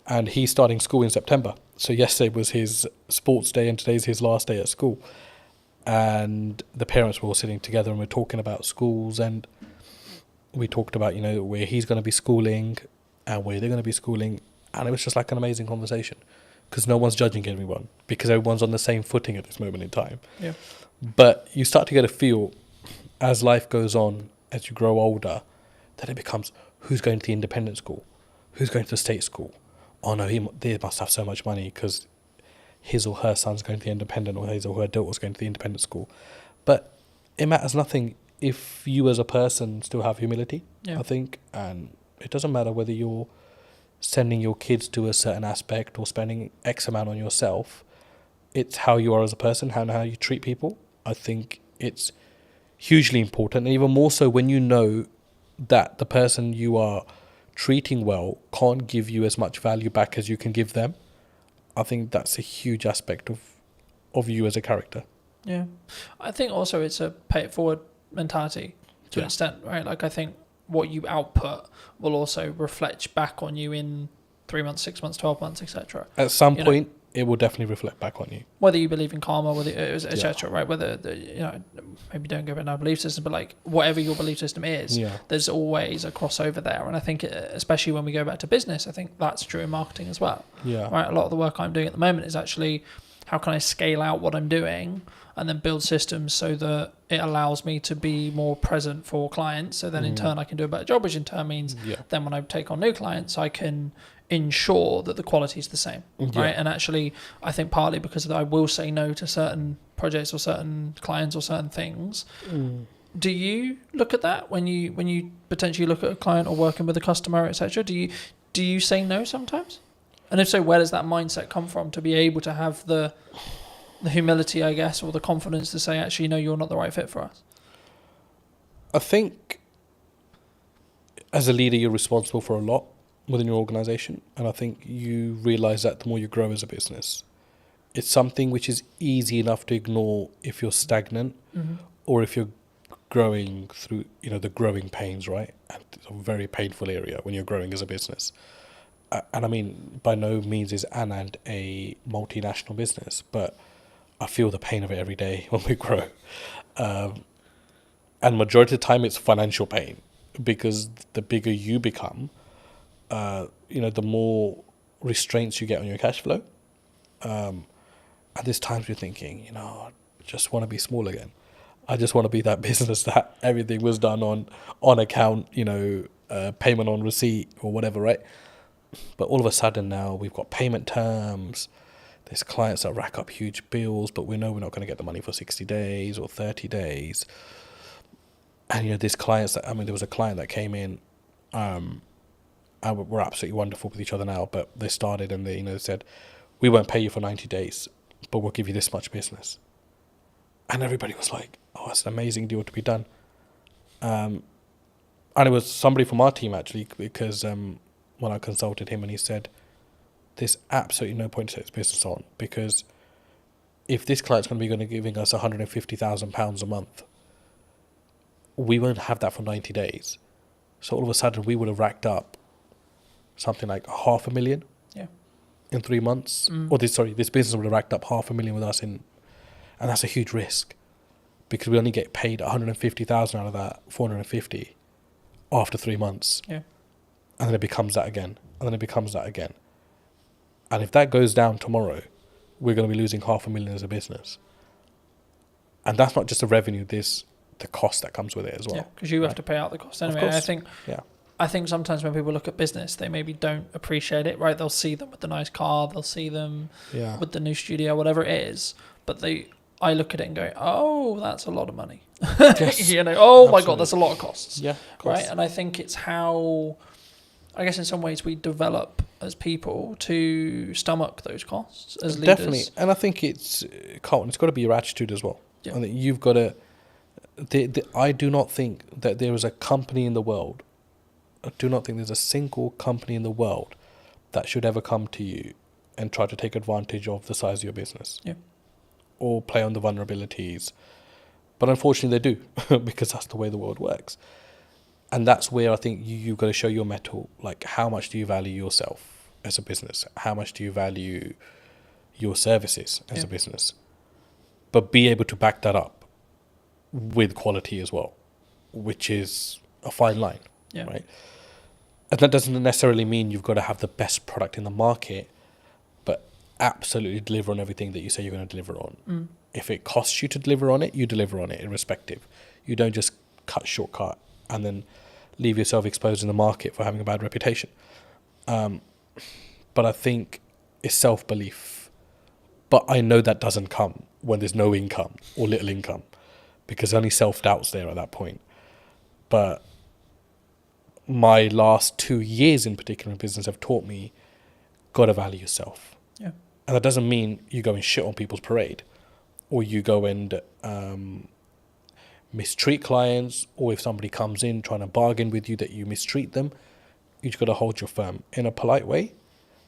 Speaker 13: and he's starting school in September. So yesterday was his sports day, and today's his last day at school. And the parents were all sitting together, and we're talking about schools, and we talked about, you know, where he's going to be schooling and where they're going to be schooling, and it was just like an amazing conversation, because no one's judging anyone, because everyone's on the same footing at this moment in time.
Speaker 2: Yeah.
Speaker 13: But you start to get a feel as life goes on, as you grow older, that it becomes, who's going to the independent school? Who's going to the state school? Oh no, they must have so much money because his or her son's going to the independent, or his or her daughter's going to the independent school. But it matters nothing if you as a person still have humility, I think. And it doesn't matter whether you're sending your kids to a certain aspect or spending X amount on yourself. It's how you are as a person, how you treat people. I think it's hugely important, and even more so when you know that the person you are treating well can't give you as much value back as you can give them. I think that's a huge aspect of you as a character.
Speaker 2: Yeah. I think also it's a pay it forward mentality to an extent, right? Like, I think what you output will also reflect back on you in 3 months, 6 months, 12 months, etc.
Speaker 13: At some point, it will definitely reflect back on you.
Speaker 2: Whether you believe in karma, whether etc. Right? Whether maybe don't go about our belief system, but like whatever your belief system is, there's always a crossover there. And I think, especially when we go back to business, I think that's true in marketing as well.
Speaker 13: Yeah.
Speaker 2: Right. A lot of the work I'm doing at the moment is actually, how can I scale out what I'm doing and then build systems so that it allows me to be more present for clients. So then in turn I can do a better job, which in turn means then when I take on new clients, I can ensure that the quality is the same, right? And actually, I think partly because I will say no to certain projects or certain clients or certain things. Do you look at that when you potentially look at a client or working with a customer, etc.? Do you say no sometimes? And if so, where does that mindset come from to be able to have the humility, I guess, or the confidence to say, actually, no, you're not the right fit for us?
Speaker 13: I think as a leader, you're responsible for a lot within your organization. And I think you realize that the more you grow as a business. It's something which is easy enough to ignore if you're stagnant or if you're growing through, the growing pains, right? And it's a very painful area when you're growing as a business. And I mean, by no means is Anand a multinational business, but I feel the pain of it every day when we grow. And majority of the time it's financial pain, because the bigger you become, the more restraints you get on your cash flow. And there's times you're thinking, I just want to be small again. I just want to be that business that everything was done on account, payment on receipt or whatever, right? But all of a sudden now we've got payment terms. There's clients that rack up huge bills, but we know we're not going to get the money for 60 days or 30 days. And, there's clients there was a client that came in, and we're absolutely wonderful with each other now, but they started and they, said, we won't pay you for 90 days, but we'll give you this much business. And everybody was like, oh, that's an amazing deal to be done. And it was somebody from our team, actually, because when I consulted him, and he said, there's absolutely no point to take this business on, because if this client's going to be giving us £150,000 a month, we won't have that for 90 days. So all of a sudden we would have racked up something like $500,000 in 3 months. Or this business would have racked up $500,000 with us and that's a huge risk, because we only get paid 150,000 out of that 450 after 3 months. Yeah. And then it becomes that again. And then it becomes that again. And if that goes down tomorrow, we're going to be losing $500,000 as a business. And that's not just the revenue, there's the cost that comes with it as well.
Speaker 2: Yeah, because you have to pay out the cost anyway. I think sometimes when people look at business, they maybe don't appreciate it, right? They'll see them with the nice car, they'll see them with the new studio, whatever it is. But I look at it and go, oh, that's a lot of money.
Speaker 13: Yes,
Speaker 2: my God, that's a lot of costs.
Speaker 13: Yeah, of course.
Speaker 2: Right? And I think it's how, I guess in some ways we develop as people to stomach those costs as leaders.
Speaker 13: Definitely. And I think Carlton, it's got to be your attitude as well. Yeah. I think you've got to I do not think that there is a company in the world. I do not think there's a single company in the world that should ever come to you and try to take advantage of the size of your business.
Speaker 2: Yeah.
Speaker 13: Or play on the vulnerabilities. But unfortunately they do, because that's the way the world works. And that's where I think you've got to show your mettle. Like, how much do you value yourself as a business? How much do you value your services as a business? But be able to back that up with quality as well, which is a fine line, right? And that doesn't necessarily mean you've got to have the best product in the market, but absolutely deliver on everything that you say you're going to deliver on. If it costs you to deliver on it, you deliver on it, irrespective. You don't just shortcut and then leave yourself exposed in the market for having a bad reputation. But I think it's self-belief. But I know that doesn't come when there's no income or little income, because only self-doubt's there at that point. But my last 2 years in particular in business have taught me, gotta value yourself.
Speaker 2: Yeah.
Speaker 13: And that doesn't mean you go and shit on people's parade, or you go and mistreat clients, or if somebody comes in trying to bargain with you that you mistreat them. You've got to hold your firm in a polite way,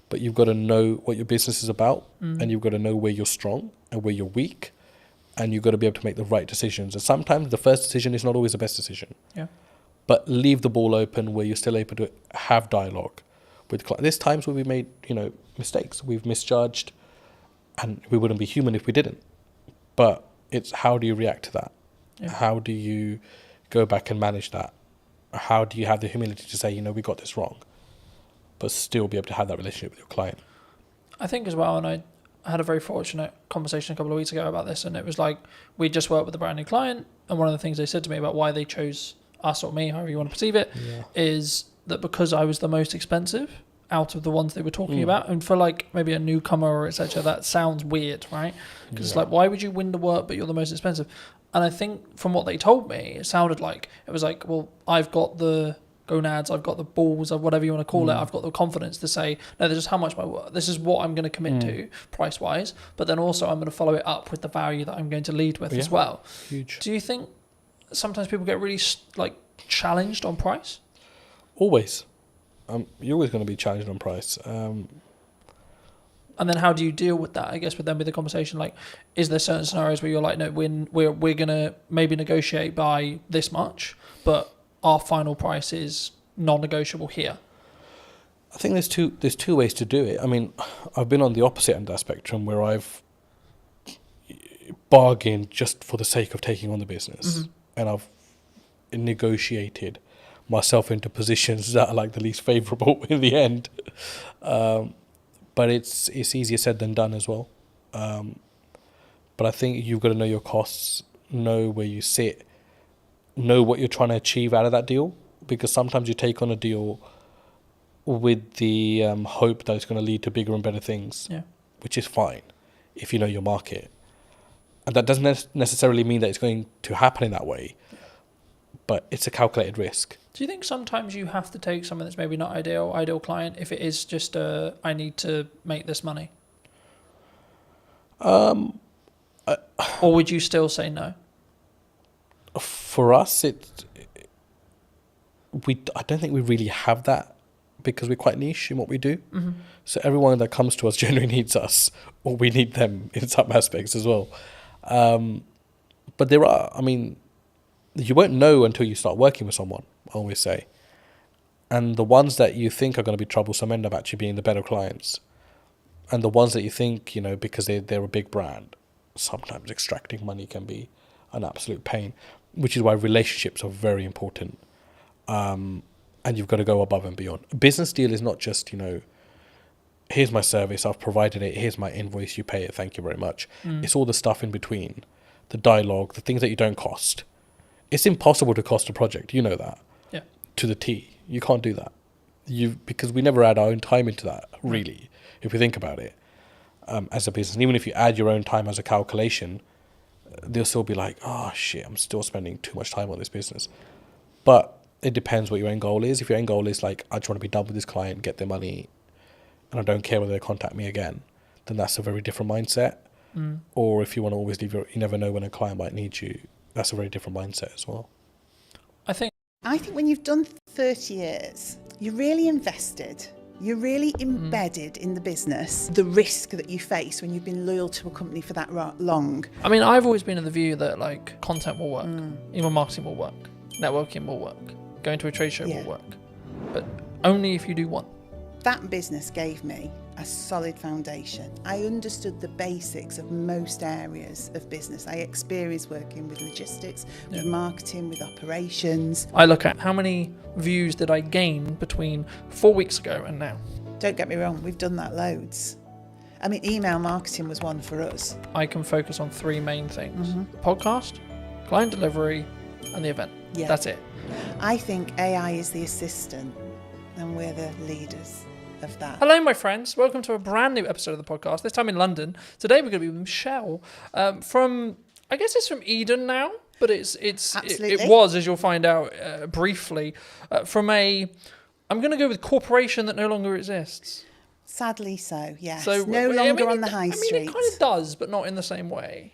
Speaker 13: but you've got to know what your business is about, and you've got to know where you're strong and where you're weak, and you've got to be able to make the right decisions. And sometimes the first decision is not always the best decision.
Speaker 2: Yeah.
Speaker 13: But leave the ball open where you're still able to have dialogue with clients. There's times where we made, mistakes. We've misjudged, and we wouldn't be human if we didn't. But it's, how do you react to that? Yeah. How do you go back and manage that? How do you have the humility to say, we got this wrong, but still be able to have that relationship with your client?
Speaker 2: I think as well, and I had a very fortunate conversation a couple of weeks ago about this, and it was like, we just worked with a brand new client, and one of the things they said to me about why they chose us or me, however you want to perceive it, is that because I was the most expensive out of the ones they were talking about, and for like maybe a newcomer or etc., that sounds weird, right? Because it's like, why would you win the work but you're the most expensive? And I think from what they told me, it sounded like it was like, well, I've got the gonads, I've got the balls, or whatever you want to call it, I've got the confidence to say, no, this is how much this is what I'm going to commit to price wise, but then also I'm going to follow it up with the value that I'm going to lead with as well.
Speaker 13: Huge.
Speaker 2: Do you think sometimes people get really challenged on price?
Speaker 13: Always. You're always going to be challenged on price.
Speaker 2: And then how do you deal with that? I guess with them with the conversation, like, is there certain scenarios where you're like, no, we're going to maybe negotiate by this much, but our final price is non-negotiable here?
Speaker 13: I think there's two ways to do it. I mean, I've been on the opposite end of that spectrum where I've bargained just for the sake of taking on the business, and I've negotiated myself into positions that are like the least favourable in the end. But it's easier said than done as well. But I think you've got to know your costs, know where you sit, know what you're trying to achieve out of that deal, because sometimes you take on a deal with the hope that it's going to lead to bigger and better things, which is fine if you know your market. And that doesn't necessarily mean that it's going to happen in that way, but it's a calculated risk.
Speaker 2: Do you think sometimes you have to take something that's maybe not ideal client, if it is just I need to make this money? Or would you still say no?
Speaker 13: For us, I don't think we really have that, because we're quite niche in what we do. So everyone that comes to us generally needs us, or we need them in some aspects as well. But there are, you won't know until you start working with someone, I always say. And the ones that you think are going to be troublesome end up actually being the better clients. And the ones that you think, because they're a big brand, sometimes extracting money can be an absolute pain, which is why relationships are very important. And you've got to go above and beyond. A business deal is not just, here's my service, I've provided it, here's my invoice, you pay it, thank you very much. It's all the stuff in between, the dialogue, the things that you don't cost. It's impossible to cost a project, you know that.
Speaker 2: Yeah.
Speaker 13: To the T. You can't do that. Because we never add our own time into that, really, if we think about it, as a business. And even if you add your own time as a calculation, they'll still be like, oh shit, I'm still spending too much time on this business. But it depends what your end goal is. If your end goal is like, I just want to be done with this client, get their money, and I don't care whether they contact me again, then that's a very different mindset. Or if you want to always leave you never know when a client might need you, that's a very different mindset as well.
Speaker 2: I think
Speaker 14: when you've done 30 years, you're really invested. You're really embedded in the business. The risk that you face when you've been loyal to a company for that long.
Speaker 2: I mean, I've always been of the view that like content will work, email marketing will work, networking will work, going to a trade show will work, but only if you do one.
Speaker 14: That business gave me a solid foundation. I understood the basics of most areas of business. I experienced working with logistics, with marketing, with operations.
Speaker 2: I look at how many views did I gain between 4 weeks ago and now.
Speaker 14: Don't get me wrong, we've done that loads. I mean, email marketing was one for us.
Speaker 2: I can focus on three main things: the podcast, client delivery, and the event.
Speaker 14: Yeah.
Speaker 2: That's it.
Speaker 14: I think AI is the assistant and we're the leaders of that.
Speaker 2: Hello, my friends. Welcome to a brand new episode of the podcast, this time in London. Today we're going to be with Michelle from, I guess it's from Eden now, but it was, as you'll find out briefly, from I'm going to go with corporation that no longer exists.
Speaker 14: Sadly so, yes.
Speaker 2: So,
Speaker 14: no longer on the high street.
Speaker 2: I mean, it kind of does, but not in the same way.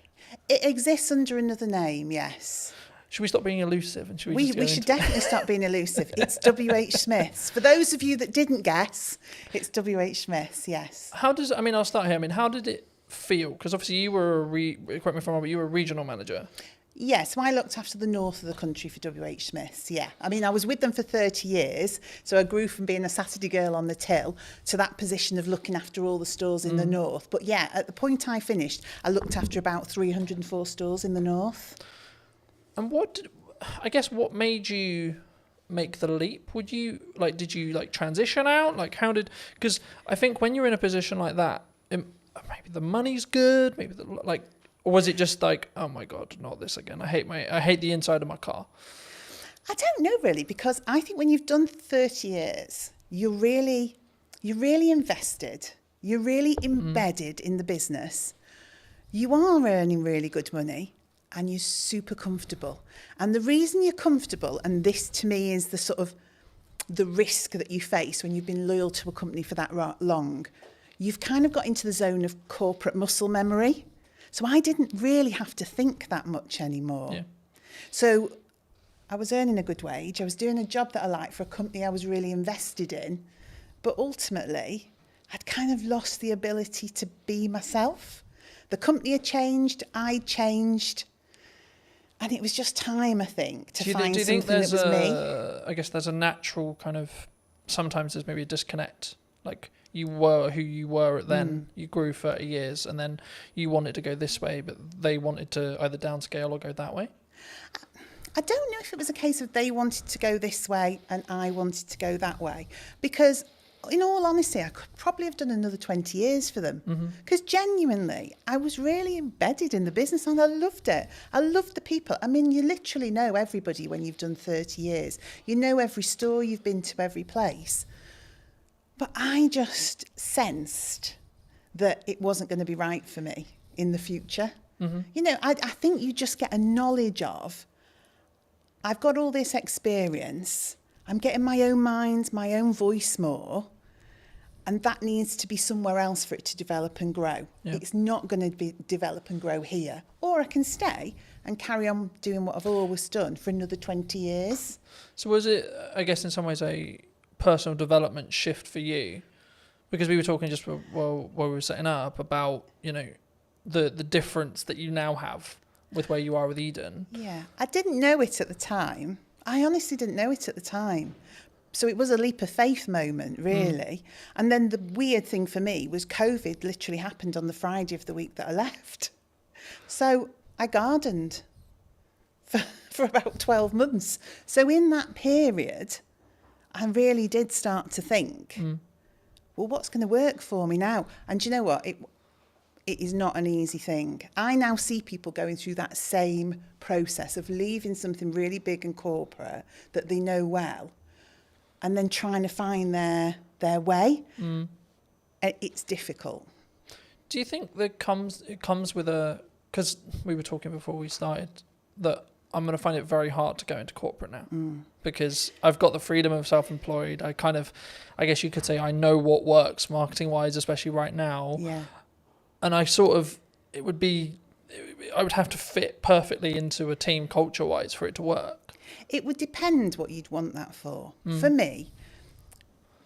Speaker 14: It exists under another name, yes.
Speaker 2: Should we stop being elusive? And
Speaker 14: we should definitely stop being elusive. It's W.H. Smith's. For those of you that didn't guess, it's W.H. Smith's, yes.
Speaker 2: I'll start here. How did it feel? Because obviously you were, correct me if I'm wrong, but you were a regional manager.
Speaker 14: Yes, so I looked after the north of the country for W.H. Smith's, yeah. I mean, I was with them for 30 years, so I grew from being a Saturday girl on the till to that position of looking after all the stores in the north. But yeah, at the point I finished, I looked after about 304 stores in the north.
Speaker 2: And what made you make the leap? Did you transition out? Because I think when you're in a position like that, maybe the money's good, or was it just like, oh my God, not this again. I hate the inside of my car.
Speaker 14: I don't know really, because I think when you've done 30 years, you're really invested. You're really embedded in the business. You are earning really good money. And you're super comfortable. And the reason you're comfortable, and this to me is the sort of the risk that you face when you've been loyal to a company for that long, you've kind of got into the zone of corporate muscle memory. So I didn't really have to think that much anymore. Yeah. So I was earning a good wage. I was doing a job that I liked for a company I was really invested in. But ultimately, I'd kind of lost the ability to be myself. The company had changed, I'd changed. And it was just time, I think, to find something that was me.
Speaker 2: I guess there's a natural kind of, sometimes there's maybe a disconnect. Like you were who you were then, you grew 30 years and then you wanted to go this way, but they wanted to either downscale or go that way.
Speaker 14: I don't know if it was a case of they wanted to go this way and I wanted to go that way. Because in all honesty, I could probably have done another 20 years for them. Because genuinely, I was really embedded in the business and I loved it. I loved the people. I mean, you literally know everybody when you've done 30 years. You know every store, you've been to every place. But I just sensed that it wasn't going to be right for me in the future. You know, I think you just get a knowledge of, I've got all this experience, I'm getting my own mind, my own voice more. And that needs to be somewhere else for it to develop and grow. Yeah. It's not going to develop and grow here. Or I can stay and carry on doing what I've always done for another 20 years.
Speaker 2: So was it, I guess, in some ways a personal development shift for you? Because we were talking just while we were setting up about, you know, the difference that you now have with where you are with Eden.
Speaker 14: Yeah, I didn't know it at the time. I honestly didn't know it at the time. So it was a leap of faith moment, really. And then the weird thing for me was COVID literally happened on the Friday of the week that I left. So I gardened for about 12 months. So in that period, I really did start to think, well, what's going to work for me now? And do you know what? It is not an easy thing. I now see people going through that same process of leaving something really big and corporate that they know well, and then trying to find their way. It's difficult.
Speaker 2: Do you think that it comes with because we were talking before we started that I'm going to find it very hard to go into corporate now because I've got the freedom of self-employed. I guess you could say I know what works marketing wise, especially right now.
Speaker 14: Yeah.
Speaker 2: And it I would have to fit perfectly into a team culture-wise for it to work.
Speaker 14: It would depend what you'd want that for. For me,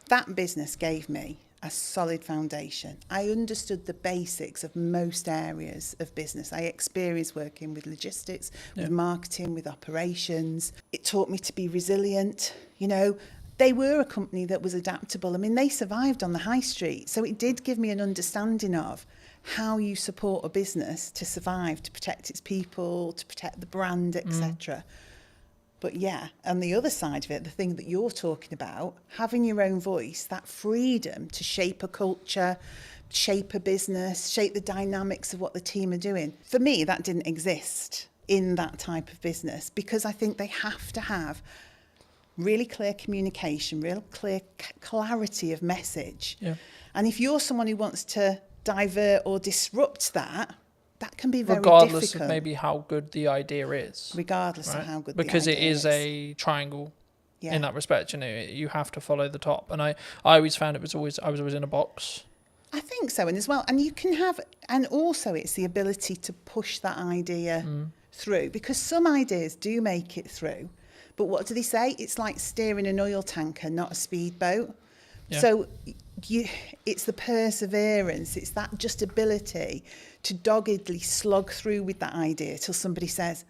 Speaker 14: that business gave me a solid foundation. I understood the basics of most areas of business. I experienced working with logistics, with marketing, with operations. It taught me to be resilient. You know, they were a company that was adaptable. I mean, they survived on the high street. So it did give me an understanding of how you support a business to survive, to protect its people, to protect the brand, etc. But yeah, on the other side of it, the thing that you're talking about, having your own voice, that freedom to shape a culture, shape a business, shape the dynamics of what the team are doing. For me, that didn't exist in that type of business, because I think they have to have really clear communication, real clear clarity of message. Yeah. And if you're someone who wants to divert or disrupt that, that can be very
Speaker 2: regardless
Speaker 14: difficult.
Speaker 2: Of maybe how good the idea is.
Speaker 14: Regardless of how good
Speaker 2: because
Speaker 14: the idea
Speaker 2: it is a triangle
Speaker 14: Yeah.
Speaker 2: in that respect. You know, you have to follow the top. And I always found I was always in a box.
Speaker 14: I think so, and as well, and you can have, and also it's the ability to push that idea through, because some ideas do make it through. But what do they say? It's like steering an oil tanker, not a speedboat. Yeah. So it's the perseverance, it's that just ability to doggedly slog through with that idea till somebody says,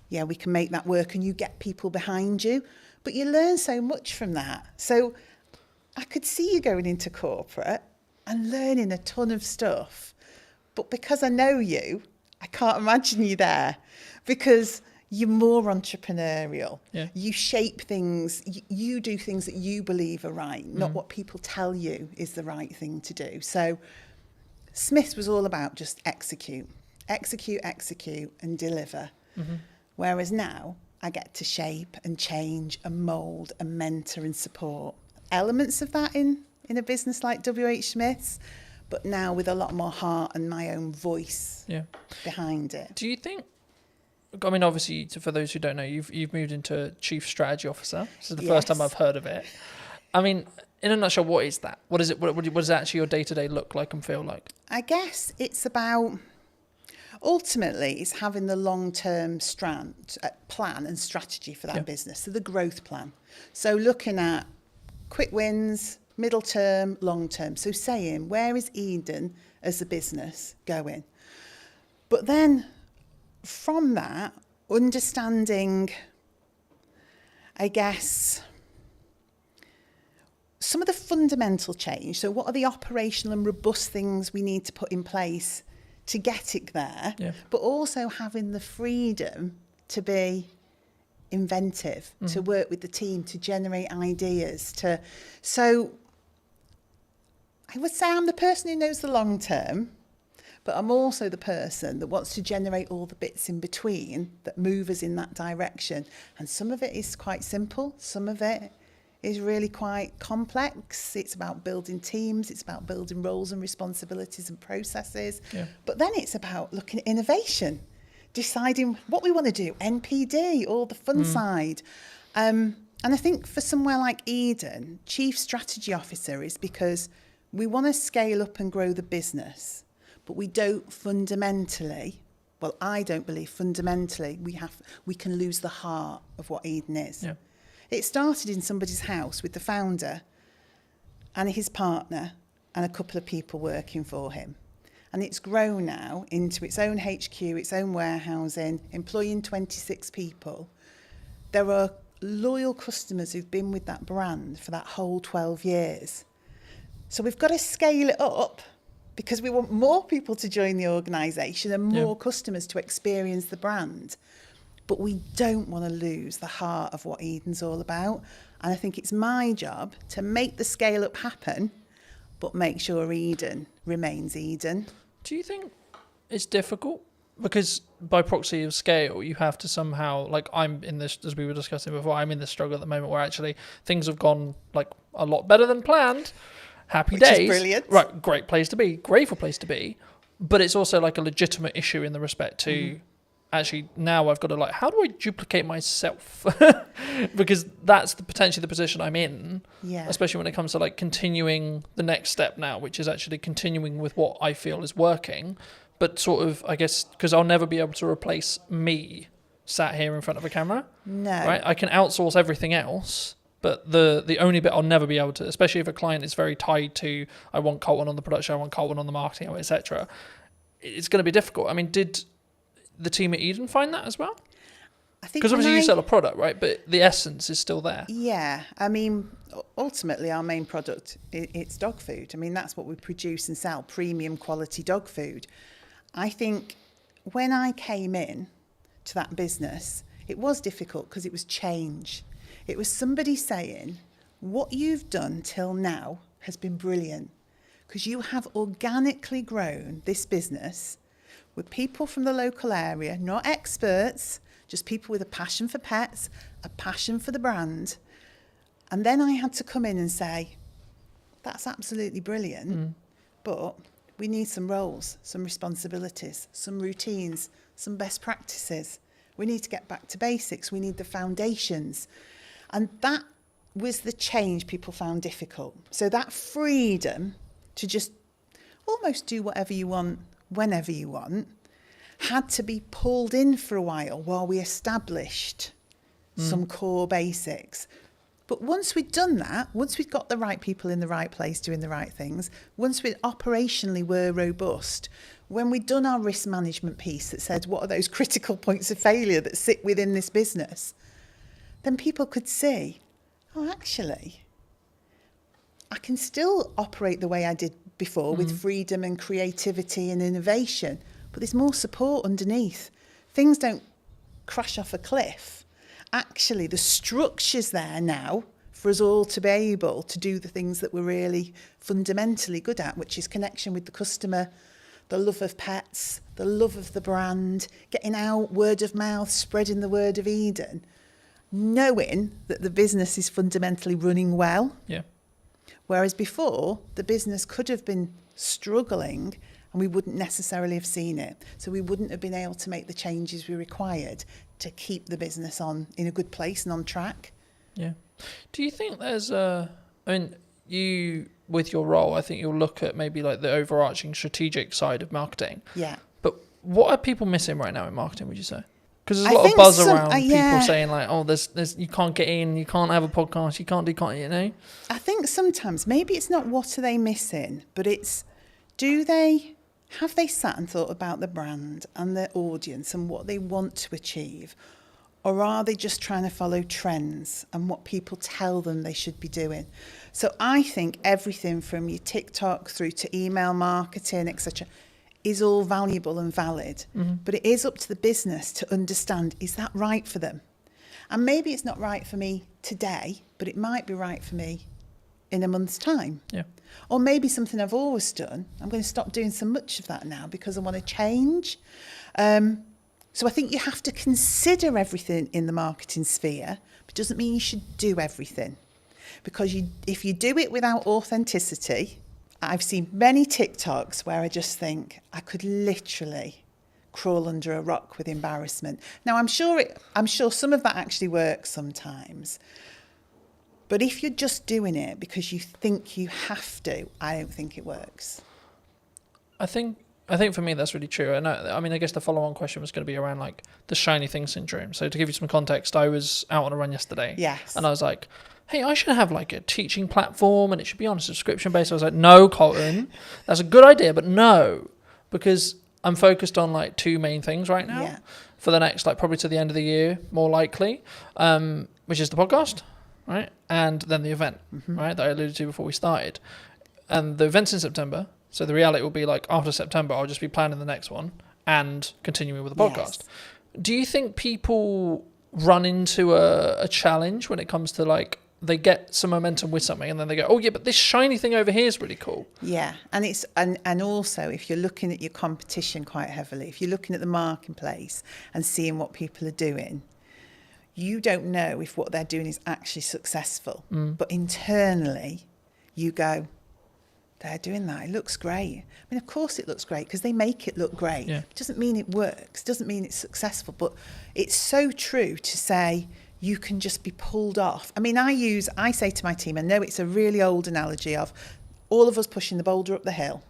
Speaker 14: yeah, we can make that work, and you get people behind you. But you learn so much from that. So I could see you going into corporate and learning a ton of stuff. But because I know you, I can't imagine you there, because you're more entrepreneurial. Yeah. You shape things, you do things that you believe are right, not what people tell you is the right thing to do. So Smith's was all about just execute, and deliver. Whereas now I get to shape and change and mould and mentor and support elements of that in a business like WH Smith's, but now with a lot more heart and my own voice behind it.
Speaker 2: Do you think, I mean, obviously, for those who don't know, you've moved into Chief Strategy Officer. This is the first time I've heard of it. I mean, in a nutshell, what is that? What is it? What does actually your day-to-day look like and feel like?
Speaker 14: I guess it's about, ultimately, it's having the long-term plan and strategy for that business, so the growth plan. So looking at quick wins, middle term, long term. So saying, where is Eden as a business going? But then from that, understanding, I guess, some of the fundamental change. So what are the operational and robust things we need to put in place to get it there? Yeah. But also having the freedom to be inventive, to work with the team, to generate ideas. So I would say I'm the person who knows the long term, but I'm also the person that wants to generate all the bits in between that move us in that direction. And some of it is quite simple. Some of it is really quite complex. It's about building teams. It's about building roles and responsibilities and processes. Yeah. But then it's about looking at innovation, deciding what we want to do, NPD, all the fun side. And I think for somewhere like Eden, Chief Strategy Officer is because we want to scale up and grow the business, but we don't fundamentally, well, I don't believe fundamentally we can lose the heart of what Eden is. Yeah. It started in somebody's house with the founder and his partner and a couple of people working for him. And it's grown now into its own HQ, its own warehousing, employing 26 people. There are loyal customers who've been with that brand for that whole 12 years. So we've got to scale it up because we want more people to join the organisation and more customers to experience the brand. But we don't want to lose the heart of what Eden's all about. And I think it's my job to make the scale up happen, but make sure Eden remains Eden.
Speaker 2: Do you think it's difficult? Because by proxy of scale, you have to somehow, like I'm in this, as we were discussing before, I'm in this struggle at the moment where actually things have gone like a lot better than planned. Happy
Speaker 14: Which
Speaker 2: days.
Speaker 14: Is brilliant.
Speaker 2: Right, great place to be, grateful place to be. But it's also like a legitimate issue in the respect to actually now I've got to like, how do I duplicate myself? Because that's potentially the position I'm in, especially when it comes to like continuing the next step now, which is actually continuing with what I feel is working, but sort of, I guess, because I'll never be able to replace me sat here in front of a camera.
Speaker 14: No.
Speaker 2: Right? I can outsource everything else, but the only bit I'll never be able to, especially if a client is very tied to, I want Colton on the production, I want Colton on the marketing, etc., it's going to be difficult. I mean, did the team at Eden find that as well?
Speaker 14: I think
Speaker 2: because obviously you sell a product, right? But the essence is still there.
Speaker 14: Yeah, I mean, ultimately our main product, it's dog food. I mean, that's what we produce and sell, premium quality dog food. I think when I came in to that business, it was difficult because it was change. It was somebody saying, what you've done till now has been brilliant, because you have organically grown this business with people from the local area, not experts, just people with a passion for pets, a passion for the brand. And then I had to come in and say, that's absolutely brilliant, but we need some roles, some responsibilities, some routines, some best practices. We need to get back to basics. We need the foundations. And that was the change people found difficult. So that freedom to just almost do whatever you want, whenever you want, had to be pulled in for a while we established some core basics. But once we'd done that, once we'd got the right people in the right place doing the right things, once we operationally were robust, when we'd done our risk management piece that said what are those critical points of failure that sit within this business, then people could see, oh, actually, I can still operate the way I did before with freedom and creativity and innovation, but there's more support underneath. Things don't crash off a cliff. Actually, the structure's there now for us all to be able to do the things that we're really fundamentally good at, which is connection with the customer, the love of pets, the love of the brand, getting out, word of mouth, spreading the word of Eden, knowing that the business is fundamentally running well.
Speaker 2: Yeah.
Speaker 14: Whereas before, the business could have been struggling and we wouldn't necessarily have seen it. So we wouldn't have been able to make the changes we required to keep the business on in a good place and on track.
Speaker 2: Yeah. Do you think there's you, with your role, I think you'll look at maybe like the overarching strategic side of marketing.
Speaker 14: Yeah.
Speaker 2: But what are people missing right now in marketing, would you say? Because there's a lot of buzz around people saying like, oh, there's you can't get in, you can't have a podcast, you can't do content, you know?
Speaker 14: I think sometimes maybe it's not what are they missing, but it's have they sat and thought about the brand and their audience and what they want to achieve? Or are they just trying to follow trends and what people tell them they should be doing? So I think everything from your TikTok through to email marketing, etc., is all valuable and valid. But it is up to the business to understand, is that right for them? And maybe it's not right for me today, but it might be right for me in a month's time.
Speaker 2: Yeah.
Speaker 14: Or maybe something I've always done, I'm going to stop doing so much of that now because I want to change. So I think you have to consider everything in the marketing sphere, but it doesn't mean you should do everything. Because if you do it without authenticity, I've seen many TikToks where I just think I could literally crawl under a rock with embarrassment. Now, I'm sure some of that actually works sometimes. But if you're just doing it because you think you have to, I don't think it works.
Speaker 2: I think for me that's really true. And I mean, I guess the follow-on question was going to be around like the shiny thing syndrome. So to give you some context, I was out on a run yesterday.
Speaker 14: Yes.
Speaker 2: And I was like, hey, I should have like a teaching platform and it should be on a subscription base. I was like, no, Colton, that's a good idea, but no, because I'm focused on like two main things right now for the next, like probably to the end of the year, more likely, which is the podcast, right? And then the event, right, that I alluded to before we started. And the event's in September. So the reality will be like after September, I'll just be planning the next one and continuing with the podcast. Yes. Do you think people run into a challenge when it comes to like, they get some momentum with something and then they go, oh yeah, but this shiny thing over here is really cool.
Speaker 14: Yeah. And it's, and also if you're looking at your competition quite heavily, if you're looking at the marketplace and seeing what people are doing, you don't know if what they're doing is actually successful. But internally, you go, they're doing that. It looks great. I mean, of course it looks great because they make it look great. Yeah. It doesn't mean it works. Doesn't mean it's successful. But it's so true to say you can just be pulled off. I mean, I say to my team, I know it's a really old analogy of all of us pushing the boulder up the hill.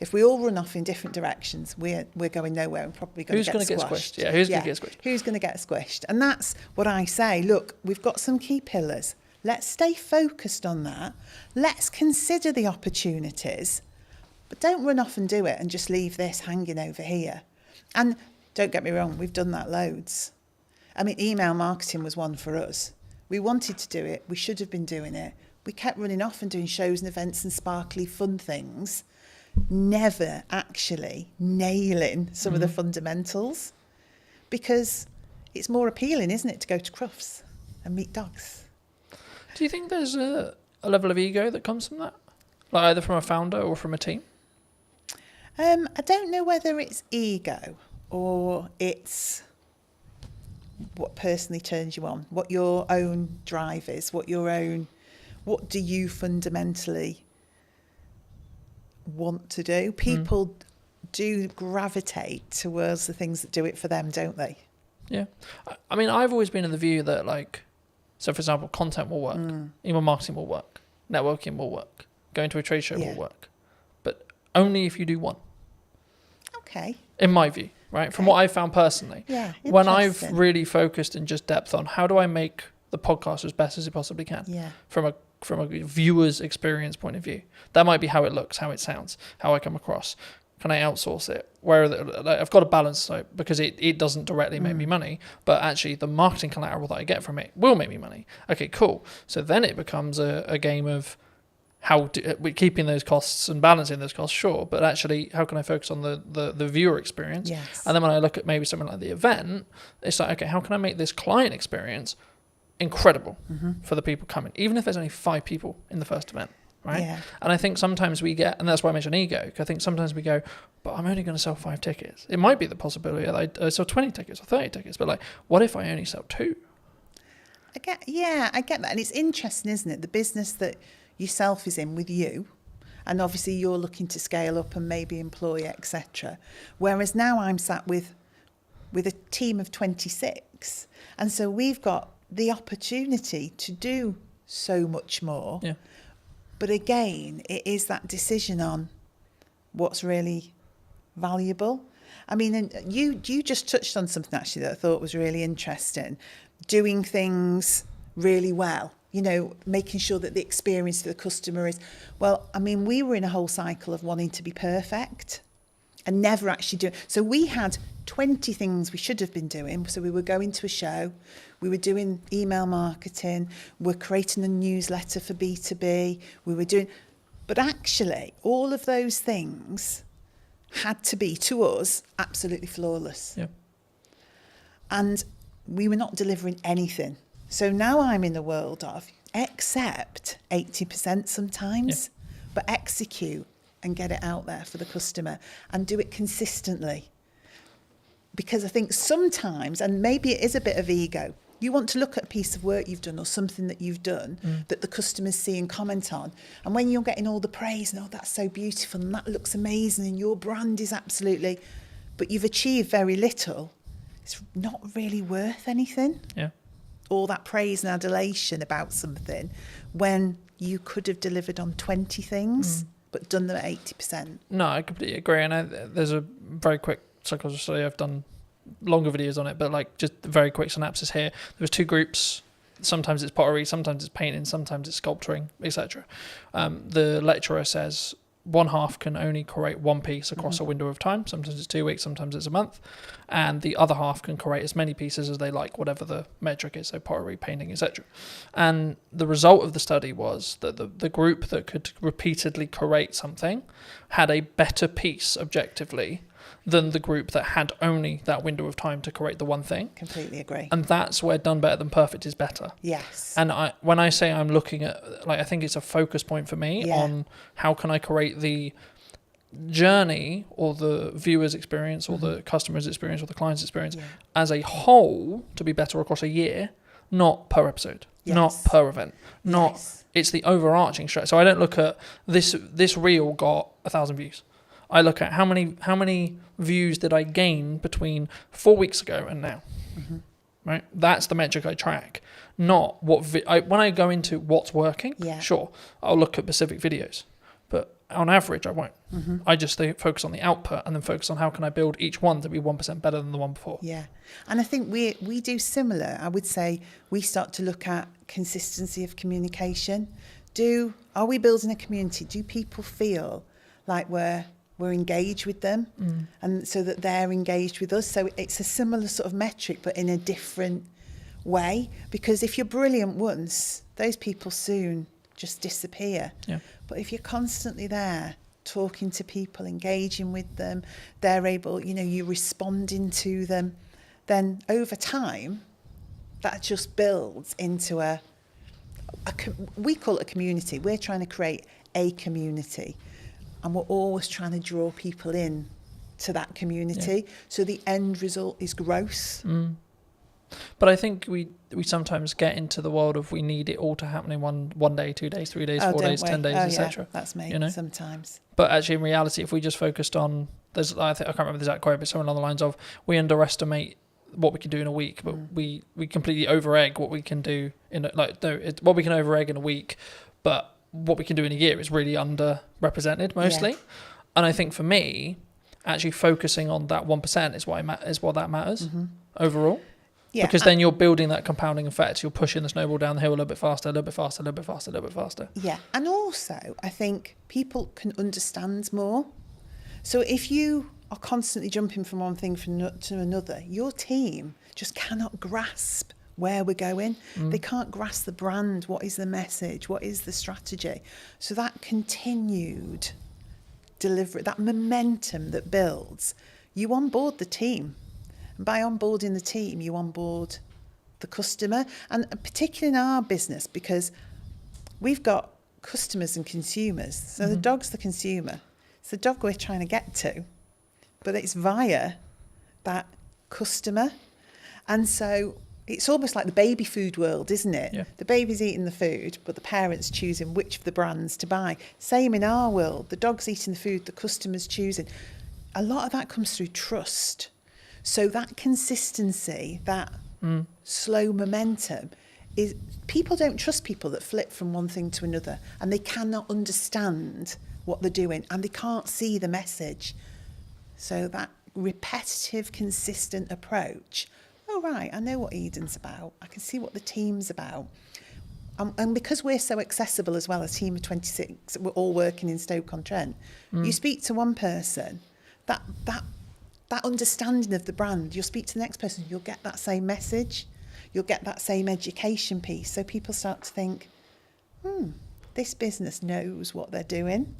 Speaker 14: If we all run off in different directions, we're going nowhere and probably going to get squashed.
Speaker 7: Yeah, who's going to get squished?
Speaker 14: Who's going to get squished? And that's what I say. Look, we've got some key pillars. Let's stay focused on that. Let's consider the opportunities, but don't run off and do it and just leave this hanging over here. And don't get me wrong, we've done that loads. I mean, email marketing was one for us. We wanted to do it. We should have been doing it. We kept running off and doing shows and events and sparkly fun things, never actually nailing some of the fundamentals, because it's more appealing, isn't it, to go to Crufts and meet dogs.
Speaker 7: Do you think there's a level of ego that comes from that? Like either from a founder or from a team?
Speaker 14: I don't know whether it's ego or it's what personally turns you on, what your own drive is, what do you fundamentally want to do? People do gravitate towards the things that do it for them, don't they?
Speaker 7: Yeah. I mean, I've always been in the view that, like, so for example, content will work, email marketing will work, networking will work, going to a trade show will work, but only if you do one.
Speaker 14: Okay.
Speaker 7: In my view, right? From what I've found personally.
Speaker 14: Yeah.
Speaker 7: When I've really focused in just depth on how do I make the podcast as best as it possibly can.
Speaker 14: Yeah.
Speaker 7: From a viewer's experience point of view. That might be how it looks, how it sounds, how I come across. Can I outsource it? I've got a balance, so because it doesn't directly make me money, but actually the marketing collateral that I get from it will make me money. Okay, cool. So then it becomes a game of we're keeping those costs and balancing those costs, sure, but actually how can I focus on the viewer experience?
Speaker 14: Yes.
Speaker 7: And then when I look at maybe something like the event, it's like, okay, how can I make this client experience incredible for the people coming, even if there's only 5 people in the first event, right?
Speaker 14: Yeah.
Speaker 7: And I think sometimes we get, and that's why I mentioned ego, because I think sometimes we go, but I'm only going to sell 5 tickets. It might be the possibility that I sell 20 tickets or 30 tickets, but like, what if I only sell 2?
Speaker 14: I get that. And it's interesting, isn't it? The business that yourself is in with you, and obviously you're looking to scale up and maybe employ, etc. Whereas now I'm sat with a team of 26, and so we've got the opportunity to do so much more.
Speaker 7: Yeah.
Speaker 14: But again, it is that decision on what's really valuable. I mean, and you just touched on something actually that I thought was really interesting. Doing things really well, you know, making sure that the experience to the customer is, well, I mean, we were in a whole cycle of wanting to be perfect and never actually doing. So we had 20 things we should have been doing. So we were going to a show, we were doing email marketing, we're creating a newsletter for B2B, we were doing, but actually all of those things had to be, to us, absolutely flawless.
Speaker 7: Yeah.
Speaker 14: And we were not delivering anything. So now I'm in the world of accept 80% sometimes, but execute and get it out there for the customer and do it consistently. Because I think sometimes, and maybe it is a bit of ego, you want to look at a piece of work you've done or something that you've done that the customers see and comment on. And when you're getting all the praise and, oh, that's so beautiful and that looks amazing and your brand is absolutely, but you've achieved very little, it's not really worth anything.
Speaker 7: Yeah.
Speaker 14: All that praise and adulation about something when you could have delivered on 20 things but done them at 80%.
Speaker 7: No, I completely agree. And there's a very quick psychology study. I've done longer videos on it, but like just a very quick synopsis here. There was 2 groups. Sometimes it's pottery, sometimes it's painting, sometimes it's sculpturing, etc. The lecturer says one half can only create one piece across a window of time. Sometimes it's 2 weeks, sometimes it's a month. And the other half can create as many pieces as they like, whatever the metric is, so pottery, painting, etc. And the result of the study was that the group that could repeatedly create something had a better piece objectively than the group that had only that window of time to create the one thing.
Speaker 14: Completely agree.
Speaker 7: And that's where done better than perfect is better.
Speaker 14: Yes.
Speaker 7: And when I say I'm looking at, like, I think it's a focus point for me on how can I create the journey or the viewer's experience or the customer's experience or the client's experience as a whole to be better across a year, not per episode, not per event, not it's the overarching strategy. So I don't look at this reel got 1,000 views. I look at how many views did I gain between 4 weeks ago and now, right? That's the metric I track, not what when I go into what's working. Sure, I'll look at specific videos, but
Speaker 2: on average, I won't.
Speaker 14: Mhm.
Speaker 2: I just focus on the output and then focus on how can I build each one to be 1% better than the one before.
Speaker 14: Yeah. And I think we do similar. I would say we start to look at consistency of communication. Are we building a community? Do people feel like we're engaged with them, and so that they're engaged with us? So it's a similar sort of metric, but in a different way. Because if you're brilliant once, those people soon just disappear.
Speaker 2: Yeah.
Speaker 14: But if you're constantly there, talking to people, engaging with them, they're able, you're responding to them, then over time, that just builds into we call it a community. We're trying to create a community, and we're always trying to draw people in to that community.
Speaker 2: Yeah.
Speaker 14: So the end result is growth.
Speaker 2: But I think we sometimes get into the world of we need it all to happen in one day, 2 days, 3 days, 4 days, 10 days, etc.
Speaker 14: That's me sometimes.
Speaker 2: But actually, in reality, if we just focused on, I can't remember the exact quote, but something along the lines of, we underestimate what we can do in a week, but we completely over-egg what we can do what we can over-egg in a week, but what we can do in a year is really underrepresented mostly.
Speaker 14: Yeah.
Speaker 2: And I think for me, actually focusing on that 1% is what that matters overall.
Speaker 14: Yeah,
Speaker 2: because then you're building that compounding effect. You're pushing the snowball down the hill a little bit faster, a little bit faster, a little bit faster, a little bit faster.
Speaker 14: Yeah, and also I think people can understand more. So if you are constantly jumping from one thing to another, your team just cannot grasp where we're going. They can't grasp the brand. What is the message? What is the strategy? So that continued delivery, that momentum that builds, you onboard the team. And by onboarding the team, you onboard the customer. And particularly in our business, because we've got customers and consumers. So the dog's the consumer. It's the dog we're trying to get to, but it's via that customer. And so it's almost like the baby food world, isn't it?
Speaker 2: Yeah.
Speaker 14: The baby's eating the food, but the parent's choosing which of the brands to buy. Same in our world. The dog's eating the food, the customer's choosing. A lot of that comes through trust. So that consistency, that slow momentum, is people don't trust people that flip from one thing to another, and they cannot understand what they're doing, and they can't see the message. So that repetitive, consistent approach. Oh, right, I know what Eden's about. I can see what the team's about. And because we're so accessible as well, a team of 26, we're all working in Stoke-on-Trent. You speak to one person, that understanding of the brand, you'll speak to the next person, you'll get that same message, you'll get that same education piece. So people start to think, this business knows what they're doing.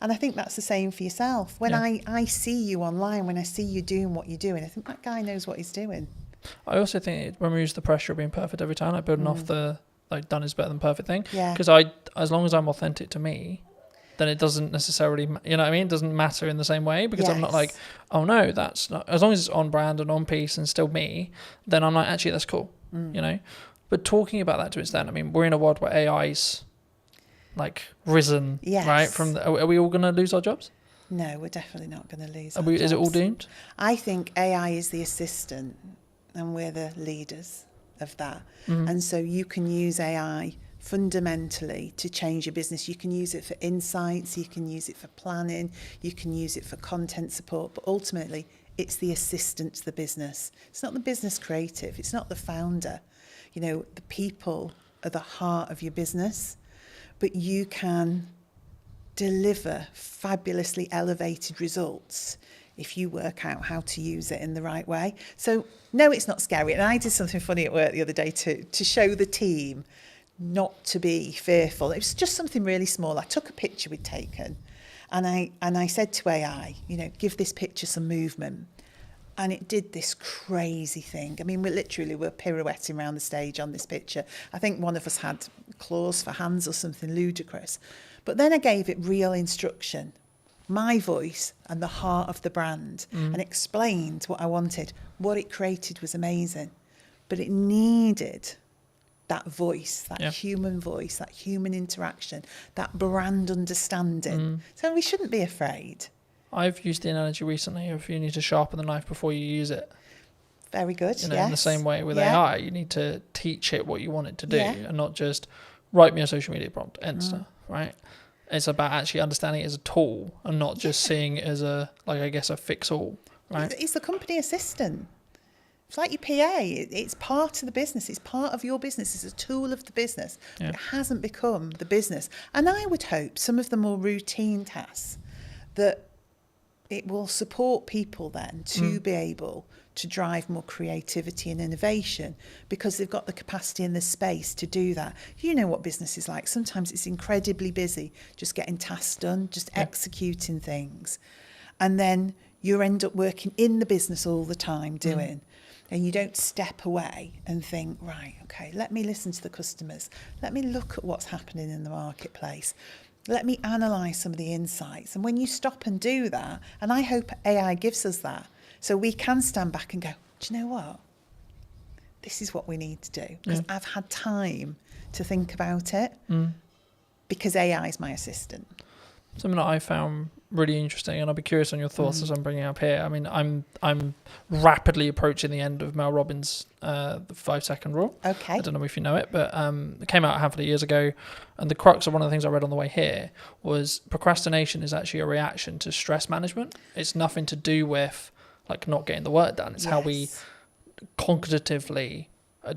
Speaker 14: And I think that's the same for yourself. When I see you online, when I see you doing what you're doing, I think that guy knows what he's doing.
Speaker 2: I also think it removes the pressure of being perfect every time, like building off the done is better than perfect thing.
Speaker 14: Yeah.
Speaker 2: Because as long as I'm authentic to me, then it doesn't necessarily, you know what I mean? It doesn't matter in the same way, because I'm not like, oh no, that's not, as long as it's on brand and on piece and still me, then I'm like, actually, that's cool, you know? But talking about that to its extent, I mean, we're in a world where AI's like risen, right? Are we all going to lose our jobs?
Speaker 14: No, we're definitely not going to lose
Speaker 2: our jobs. Is it all doomed?
Speaker 14: I think AI is the assistant and we're the leaders of that. And so you can use AI fundamentally to change your business. You can use it for insights, you can use it for planning, you can use it for content support, but ultimately it's the assistant to the business. It's not the business creative, it's not the founder. You know, the people are the heart of your business, but you can deliver fabulously elevated results if you work out how to use it in the right way. So no, it's not scary. And I did something funny at work the other day to show the team not to be fearful. It was just something really small. I took a picture we'd taken and I said to AI, you know, give this picture some movement. And it did this crazy thing. I mean, we're pirouetting around the stage on this picture. I think one of us had claws for hands or something ludicrous. But then I gave it real instruction, my voice and the heart of the brand, and explained what I wanted. What it created was amazing. But it needed that voice, that human voice, that human interaction, that brand understanding. So we shouldn't be afraid.
Speaker 2: I've used the analogy recently of you need to sharpen the knife before you use it.
Speaker 14: Very good,
Speaker 2: you know, in the same way with AI, you need to teach it what you want it to do and not just write me a social media prompt, end stuff, right? It's about actually understanding it as a tool and not just seeing it as a, like, I guess, a fix-all, right?
Speaker 14: It's the company assistant. It's like your PA. It's part of the business. It's part of your business. It's a tool of the business.
Speaker 2: Yeah.
Speaker 14: It hasn't become the business. And I would hope some of the more routine tasks that it will support people then to be able to drive more creativity and innovation, because they've got the capacity and the space to do that. You know what business is like. Sometimes it's incredibly busy, just getting tasks done, just executing things. And then you end up working in the business all the time doing. And you don't step away and think, right, okay, let me listen to the customers. Let me look at what's happening in the marketplace. Let me analyse some of the insights. And when you stop and do that, and I hope AI gives us that, so we can stand back and go, do you know what? This is what we need to do. Because I've had time to think about it, because AI is my assistant.
Speaker 2: Something that I found really interesting, and I'll be curious on your thoughts as I'm bringing up here. I mean, I'm rapidly approaching the end of Mel Robbins' the 5-second rule.
Speaker 14: Okay.
Speaker 2: I don't know if you know it, but it came out a handful of years ago, and the crux of one of the things I read on the way here was procrastination is actually a reaction to stress management. It's nothing to do with like not getting the work done. It's how we cognitively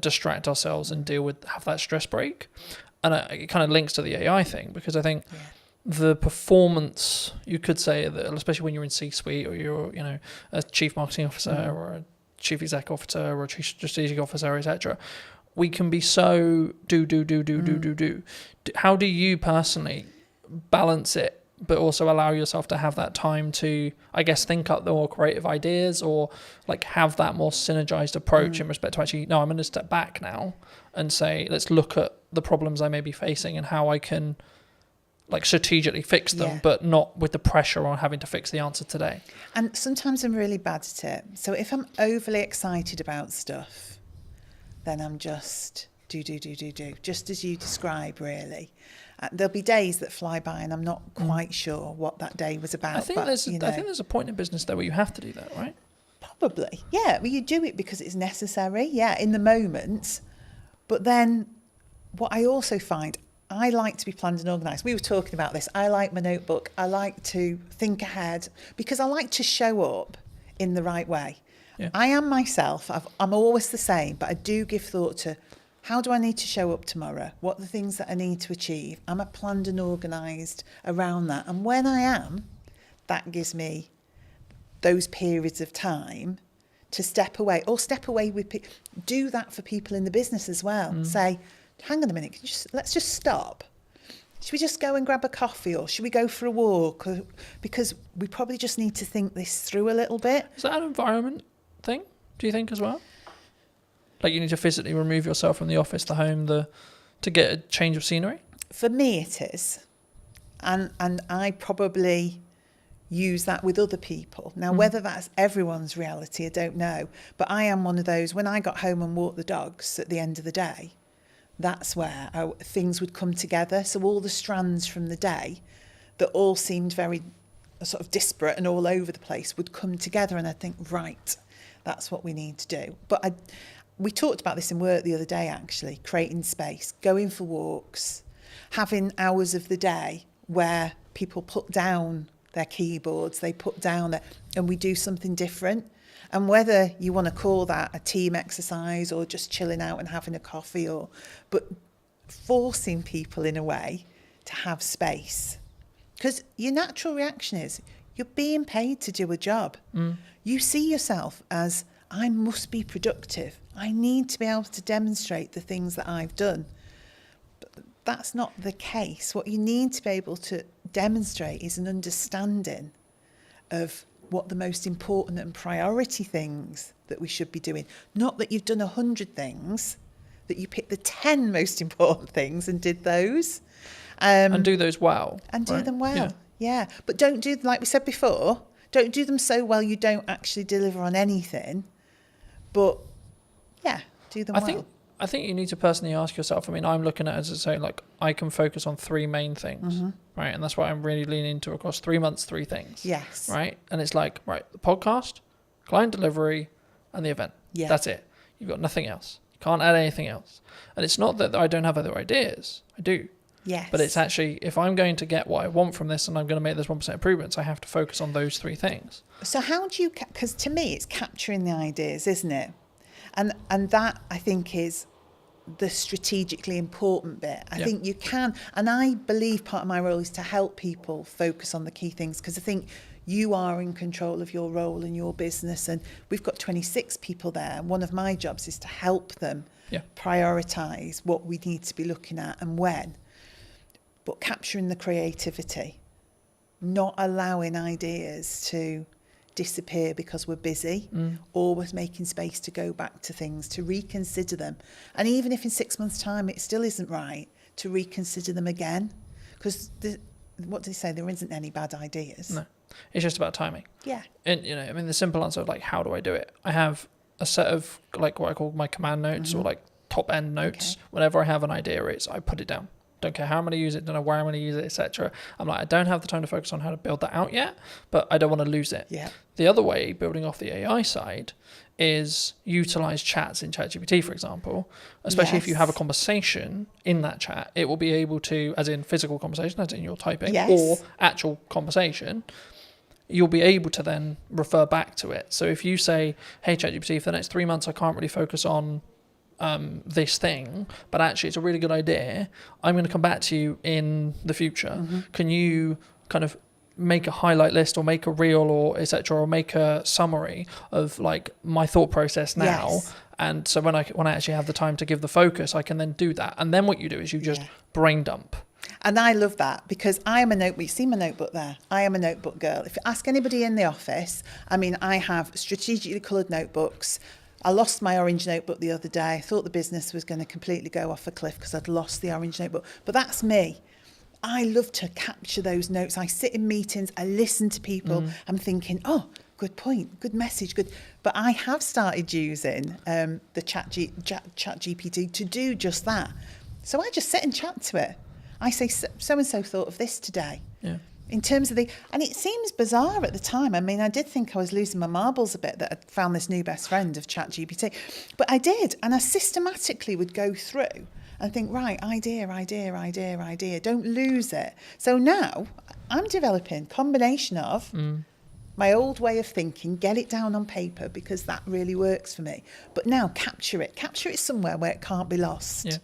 Speaker 2: distract ourselves and have that stress break. And it kind of links to the AI thing, because I think the performance, you could say that, especially when you're in C-suite or you're, you know, a chief marketing officer or a chief exec officer or a chief strategic officer, etc., we can be so do. How do you personally balance it, but also allow yourself to have that time to, I guess, think up the more creative ideas, or like have that more synergized approach in respect to actually, no, I'm going to step back now and say, let's look at the problems I may be facing and how I can like strategically fix them, but not with the pressure on having to fix the answer today.
Speaker 14: And sometimes I'm really bad at it. So if I'm overly excited about stuff, then I'm just do, just as you describe, really. There'll be days that fly by and I'm not quite sure what that day was about.
Speaker 2: I think there's a point in business there where you have to do that, right?
Speaker 14: Probably, yeah. Well, you do it because it's necessary, in the moment. But then what I also find, I like to be planned and organised. We were talking about this. I like my notebook. I like to think ahead because I like to show up in the right way. Yeah. I am myself. I'm always the same, but I do give thought to how do I need to show up tomorrow? What are the things that I need to achieve? Am I planned and organised around that? And when I am, that gives me those periods of time to step away with people. Do that for people in the business as well. Say, hang on a minute, let's just stop. Should we just go and grab a coffee, or should we go for a walk? Because we probably just need to think this through a little bit.
Speaker 2: Is that an environment thing, do you think, as well? Like you need to physically remove yourself from the office, the home, to get a change of scenery?
Speaker 14: For me it is. And I probably use that with other people. Now, whether that's everyone's reality, I don't know. But I am one of those, when I got home and walked the dogs at the end of the day, that's where things would come together. So all the strands from the day that all seemed very sort of disparate and all over the place would come together, and I'd think, right, that's what we need to do. But we talked about this in work the other day, actually, creating space, going for walks, having hours of the day where people put down their keyboards, they put down and we do something different. And whether you want to call that a team exercise or just chilling out and having a coffee, but forcing people in a way to have space. Because your natural reaction is you're being paid to do a job. You see yourself as, I must be productive. I need to be able to demonstrate the things that I've done. But that's not the case. What you need to be able to demonstrate is an understanding of what the most important and priority things that we should be doing. Not that you've done 100 things, that you picked the 10 most important things and did those.
Speaker 2: And do those well.
Speaker 14: And do them well, yeah. But don't do, like we said before, don't do them so well you don't actually deliver on anything. But, do them well.
Speaker 2: I think you need to personally ask yourself, I mean, I'm looking at it as to say, like, I can focus on 3 main things, right? And that's what I'm really leaning into across 3 months, 3 things.
Speaker 14: Yes.
Speaker 2: Right? And it's like, right, the podcast, client delivery, and the event. Yeah. That's it. You've got nothing else. You can't add anything else. And it's not that I don't have other ideas. I do.
Speaker 14: Yes.
Speaker 2: But it's actually, if I'm going to get what I want from this and I'm going to make those 1% improvements, I have to focus on those 3 things.
Speaker 14: So how do you, because to me it's capturing the ideas, isn't it? And that I think is the strategically important bit. I think you can, and I believe part of my role is to help people focus on the key things, because I think you are in control of your role and your business, and we've got 26 people there. One of my jobs is to help them prioritise what we need to be looking at and when. But capturing the creativity, not allowing ideas to disappear because we're busy, always making space to go back to things, to reconsider them. And even if in 6 months' time it still isn't right, to reconsider them again. Because what do they say? There isn't any bad ideas.
Speaker 2: No, it's just about timing.
Speaker 14: Yeah.
Speaker 2: And, you know, I mean, the simple answer of like, how do I do it? I have a set of like what I call my command notes or like top end notes. Whenever I have an idea, I put it down. Don't care how I'm going to use it, don't know where I'm going to use it, etc. I'm like, I don't have the time to focus on how to build that out yet, but I don't want to lose it.
Speaker 14: Yeah.
Speaker 2: The other way, building off the AI side, is utilize chats in ChatGPT, for example, especially if you have a conversation in that chat, it will be able to, as in physical conversation, as in your typing, or actual conversation, you'll be able to then refer back to it. So if you say, hey, ChatGPT, for the next 3 months, I can't really focus on this thing, but actually it's a really good idea, I'm going to come back to you in the future. Can you kind of make a highlight list or make a reel or etc., or make a summary of like my thought process now? And so when I actually have the time to give the focus, I can then do that. And then what you do is you just brain dump.
Speaker 14: And I love that, because I am a notebook. You see my notebook there? I am a notebook girl. If you ask anybody in the office, I mean, I have strategically coloured notebooks. I lost my orange notebook the other day. I thought the business was going to completely go off a cliff because I'd lost the orange notebook. But that's me. I love to capture those notes. I sit in meetings, I listen to people. I'm thinking, oh, good point, good message, good. But I have started using the chat GPT to do just that. So I just sit and chat to it. I say, so-and-so thought of this today.
Speaker 2: Yeah.
Speaker 14: In terms of and it seems bizarre at the time. I mean, I did think I was losing my marbles a bit that I'd found this new best friend of ChatGPT. But I did. And I systematically would go through and think, right, idea. Don't lose it. So now I'm developing a combination of my old way of thinking, get it down on paper because that really works for me. But now capture it somewhere where it can't be lost.
Speaker 2: Yeah.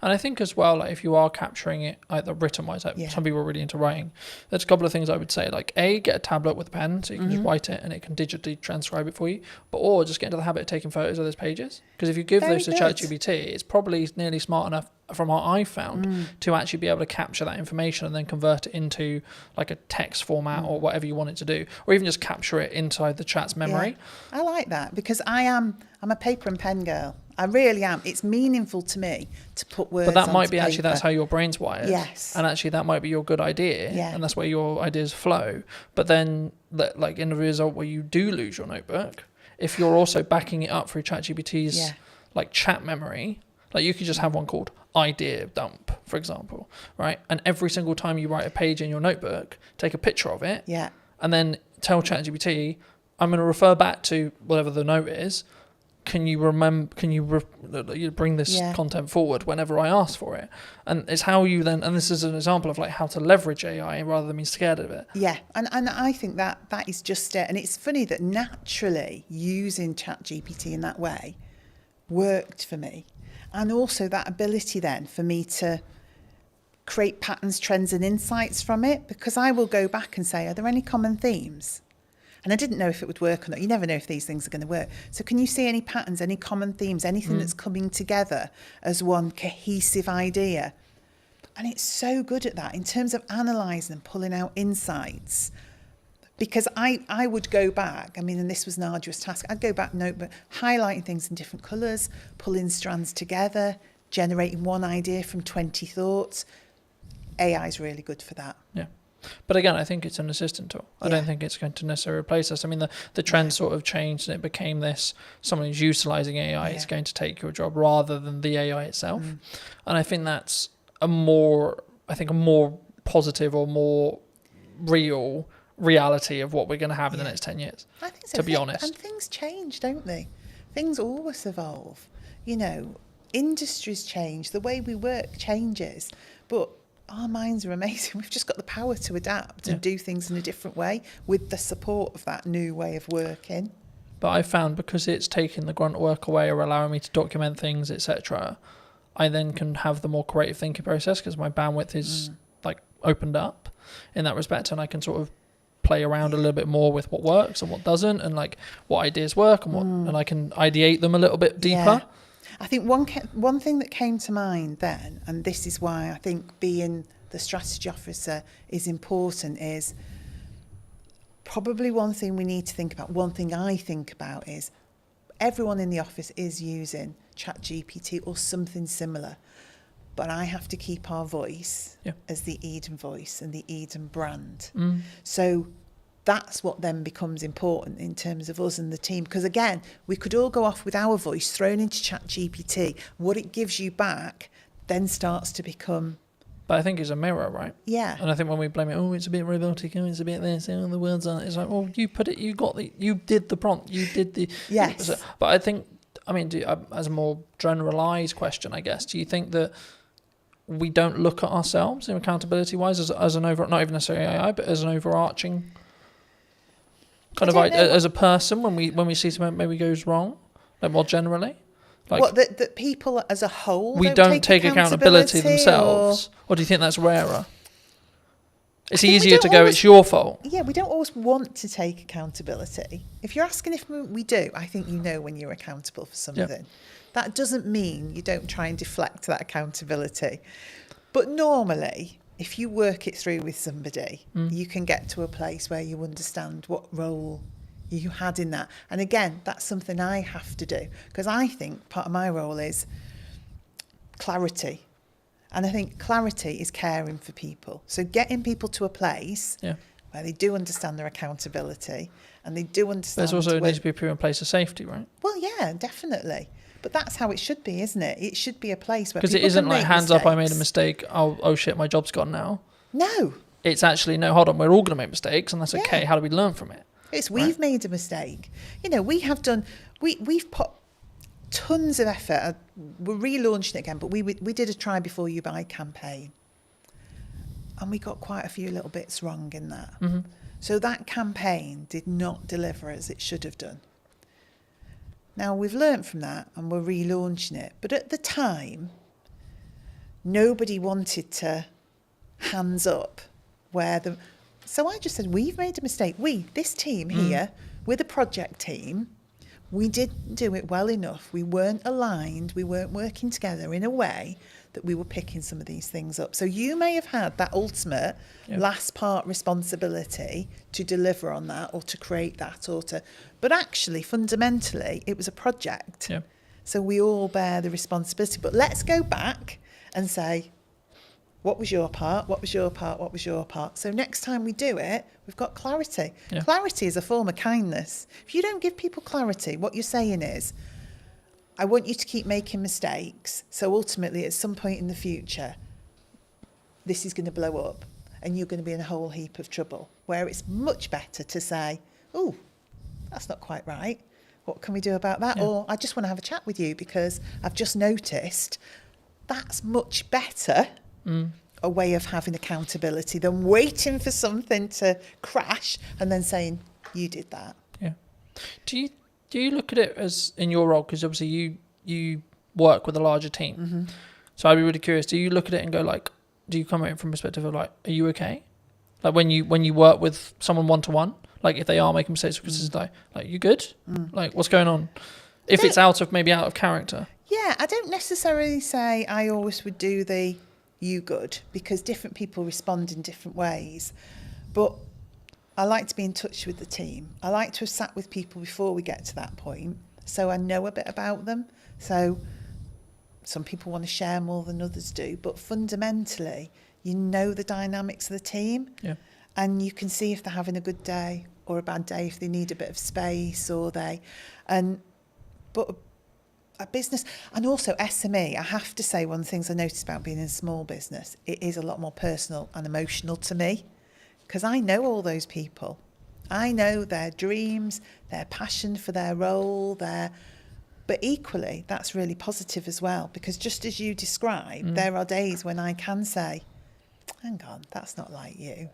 Speaker 2: And I think as well, like if you are capturing it either written wise, like some people are really into writing, there's a couple of things I would say, like get a tablet with a pen so you can just write it and it can digitally transcribe it for you, or just get into the habit of taking photos of those pages, because if you give those to ChatGPT, it's probably nearly smart enough from what I've found to actually be able to capture that information and then convert it into like a text format or whatever you want it to do, or even just capture it inside the chat's memory.
Speaker 14: I like that, because I'm a paper and pen girl. I really am. It's meaningful to me to put words.
Speaker 2: But that might
Speaker 14: onto
Speaker 2: be
Speaker 14: paper.
Speaker 2: actually that's how your brain's wired.
Speaker 14: Yes.
Speaker 2: And actually that might be your good idea.
Speaker 14: Yeah.
Speaker 2: And that's where your ideas flow. But then like in the result where you do lose your notebook, if you're also backing it up through ChatGPT's like chat memory, like you could just have one called idea dump, for example, right? And every single time you write a page in your notebook, take a picture of it.
Speaker 14: Yeah.
Speaker 2: And then tell ChatGPT, I'm going to refer back to whatever the note is. Can you bring this content forward whenever I ask for it? And it's how you then, and this is an example of like how to leverage AI rather than being scared of it.
Speaker 14: Yeah, and I think that is just it. And it's funny that naturally using ChatGPT in that way worked for me. And also that ability then for me to create patterns, trends and insights from it, because I will go back and say, are there any common themes? And I didn't know if it would work or not. You never know if these things are going to work. So can you see any patterns, any common themes, anything that's coming together as one cohesive idea? And it's so good at that in terms of analysing and pulling out insights. Because I would go back, I mean, and this was an arduous task, I'd go back notebook, highlighting things in different colours, pulling strands together, generating one idea from 20 thoughts. AI is really good for that.
Speaker 2: Yeah. But again, I think it's an assistant tool. I don't think it's going to necessarily replace us. I mean, the trend sort of changed and it became this, someone who's utilising AI is going to take your job rather than the AI itself. And I think that's a more positive or more real reality of what we're going to have in the next 10 years,
Speaker 14: I think so.
Speaker 2: To be honest.
Speaker 14: And things change, don't they? Things always evolve. You know, industries change, the way we work changes. But our minds are amazing. We've just got the power to adapt and do things in a different way with the support of that new way of working.
Speaker 2: But I found because it's taking the grunt work away or allowing me to document things, etc., I then can have the more creative thinking process because my bandwidth is like opened up in that respect, and I can sort of play around a little bit more with what works and what doesn't, and like what ideas work and what, and I can ideate them a little bit deeper.
Speaker 14: Yeah. I think one thing that came to mind then, and this is why I think being the strategy officer is important, is probably one thing we need to think about. One thing I think about is everyone in the office is using ChatGPT or something similar, but I have to keep our voice as the Eden voice and the Eden brand. So that's what then becomes important in terms of us and the team. Because again, we could all go off with our voice thrown into ChatGPT. What it gives you back then starts to become...
Speaker 2: But I think it's a mirror, right?
Speaker 14: Yeah.
Speaker 2: And I think when we blame it, oh, it's a bit robotic, oh, it's a bit this, oh, the words aren't... It's like, well, you put it, you did the prompt, you did the...
Speaker 14: Yes.
Speaker 2: But I think, I mean, as a more generalised question, I guess, do you think that we don't look at ourselves in accountability-wise as an over, not even necessarily AI, but as an overarching kind of like, as a person when we see something maybe goes wrong, like more generally? Like,
Speaker 14: what, that people as a whole
Speaker 2: we don't take accountability themselves? Or do you think that's rarer? It's easier to go, it's your fault.
Speaker 14: Yeah, we don't always want to take accountability. If you're asking if we do, I think you know when you're accountable for something. Yeah. That doesn't mean you don't try and deflect that accountability. But normally, if you work it through with somebody, you can get to a place where you understand what role you had in that. And again, that's something I have to do, because I think part of my role is clarity. And I think clarity is caring for people. So getting people to a place where they do understand their accountability and they do understand...
Speaker 2: There's also needs to be a proven place of safety, right?
Speaker 14: Well, yeah, definitely. But that's how it should be, isn't it? It should be a place where
Speaker 2: because it isn't like hands up, I made a mistake. Oh shit, my job's gone now.
Speaker 14: No.
Speaker 2: It's actually, no, hold on, we're all going to make mistakes, and that's okay. How do we learn from it?
Speaker 14: It's we've made a mistake. You know, we have done. We've put tons of effort. We're relaunching it again, but we did a try before you buy campaign, and we got quite a few little bits wrong in that. So that campaign did not deliver as it should have done. Now, we've learnt from that and we're relaunching it. But at the time, nobody wanted to hands up where the... So I just said, we've made a mistake. This team here, we're the project team. We didn't do it well enough. We weren't aligned. We weren't working together in a way that we were picking some of these things up. So you may have had that ultimate last part responsibility to deliver on that or to create that or to... But actually, fundamentally, it was a project. Yeah. So we all bear the responsibility. But let's go back and say, what was your part? What was your part? What was your part? So next time we do it, we've got clarity. Yeah. Clarity is a form of kindness. If you don't give people clarity, what you're saying is, I want you to keep making mistakes. So ultimately, at some point in the future, this is going to blow up and you're going to be in a whole heap of trouble. Where it's much better to say, oh, that's not quite right. What can we do about that? Yeah. Or I just want to have a chat with you because I've just noticed. That's much better a way of having accountability than waiting for something to crash and then saying, you did that.
Speaker 2: Yeah. Do you look at it as in your role, because obviously you work with a larger team, so I'd be really curious, do you look at it and go like, do you come at it from a perspective of like, are you okay? Like when you work with someone one-to-one, like if they are making mistakes, because it's like you good? Like what's going on? If it's out of character.
Speaker 14: Yeah, I don't necessarily say I always would do the you good, because different people respond in different ways. But I like to be in touch with the team. I like to have sat with people before we get to that point, so I know a bit about them. So some people want to share more than others do, but fundamentally, you know the dynamics of the team, and you can see if they're having a good day or a bad day, if they need a bit of space but a business, and also SME, I have to say one of the things I noticed about being in a small business, it is a lot more personal and emotional to me. Because I know all those people. I know their dreams, their passion for their role, but equally, that's really positive as well. Because just as you described, there are days when I can say, hang on, that's not like you.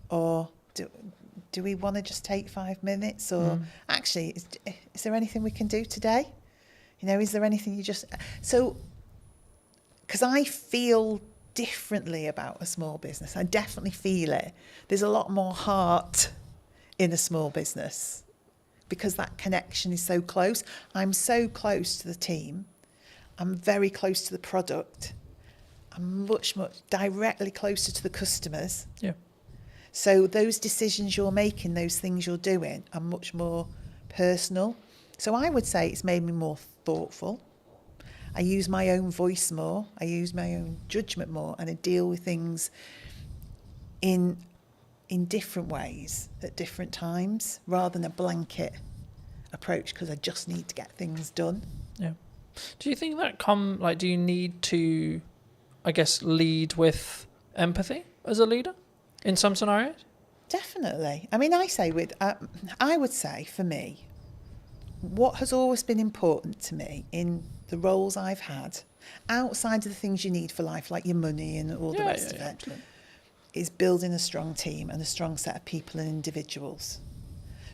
Speaker 14: Or do we want to just take 5 minutes? Or actually, is there anything we can do today? You know, is there anything you just... So, because I feel differently about a small business. I definitely feel it. There's a lot more heart in a small business because that connection is so close. I'm so close to the team. I'm very close to the product. I'm much directly closer to the customers.
Speaker 2: Yeah.
Speaker 14: So those decisions you're making, those things you're doing are much more personal. So I would say it's made me more thoughtful. I use my own voice more. I use my own judgment more, and I deal with things in different ways at different times rather than a blanket approach because I just need to get things done.
Speaker 2: Yeah. Do you think that do you need to, I guess, lead with empathy as a leader in some scenarios?
Speaker 14: Definitely. I mean, I would say for me, what has always been important to me in the roles I've had, outside of the things you need for life, like your money and all the rest of it,
Speaker 2: absolutely.
Speaker 14: is building a strong team and a strong set of people and individuals.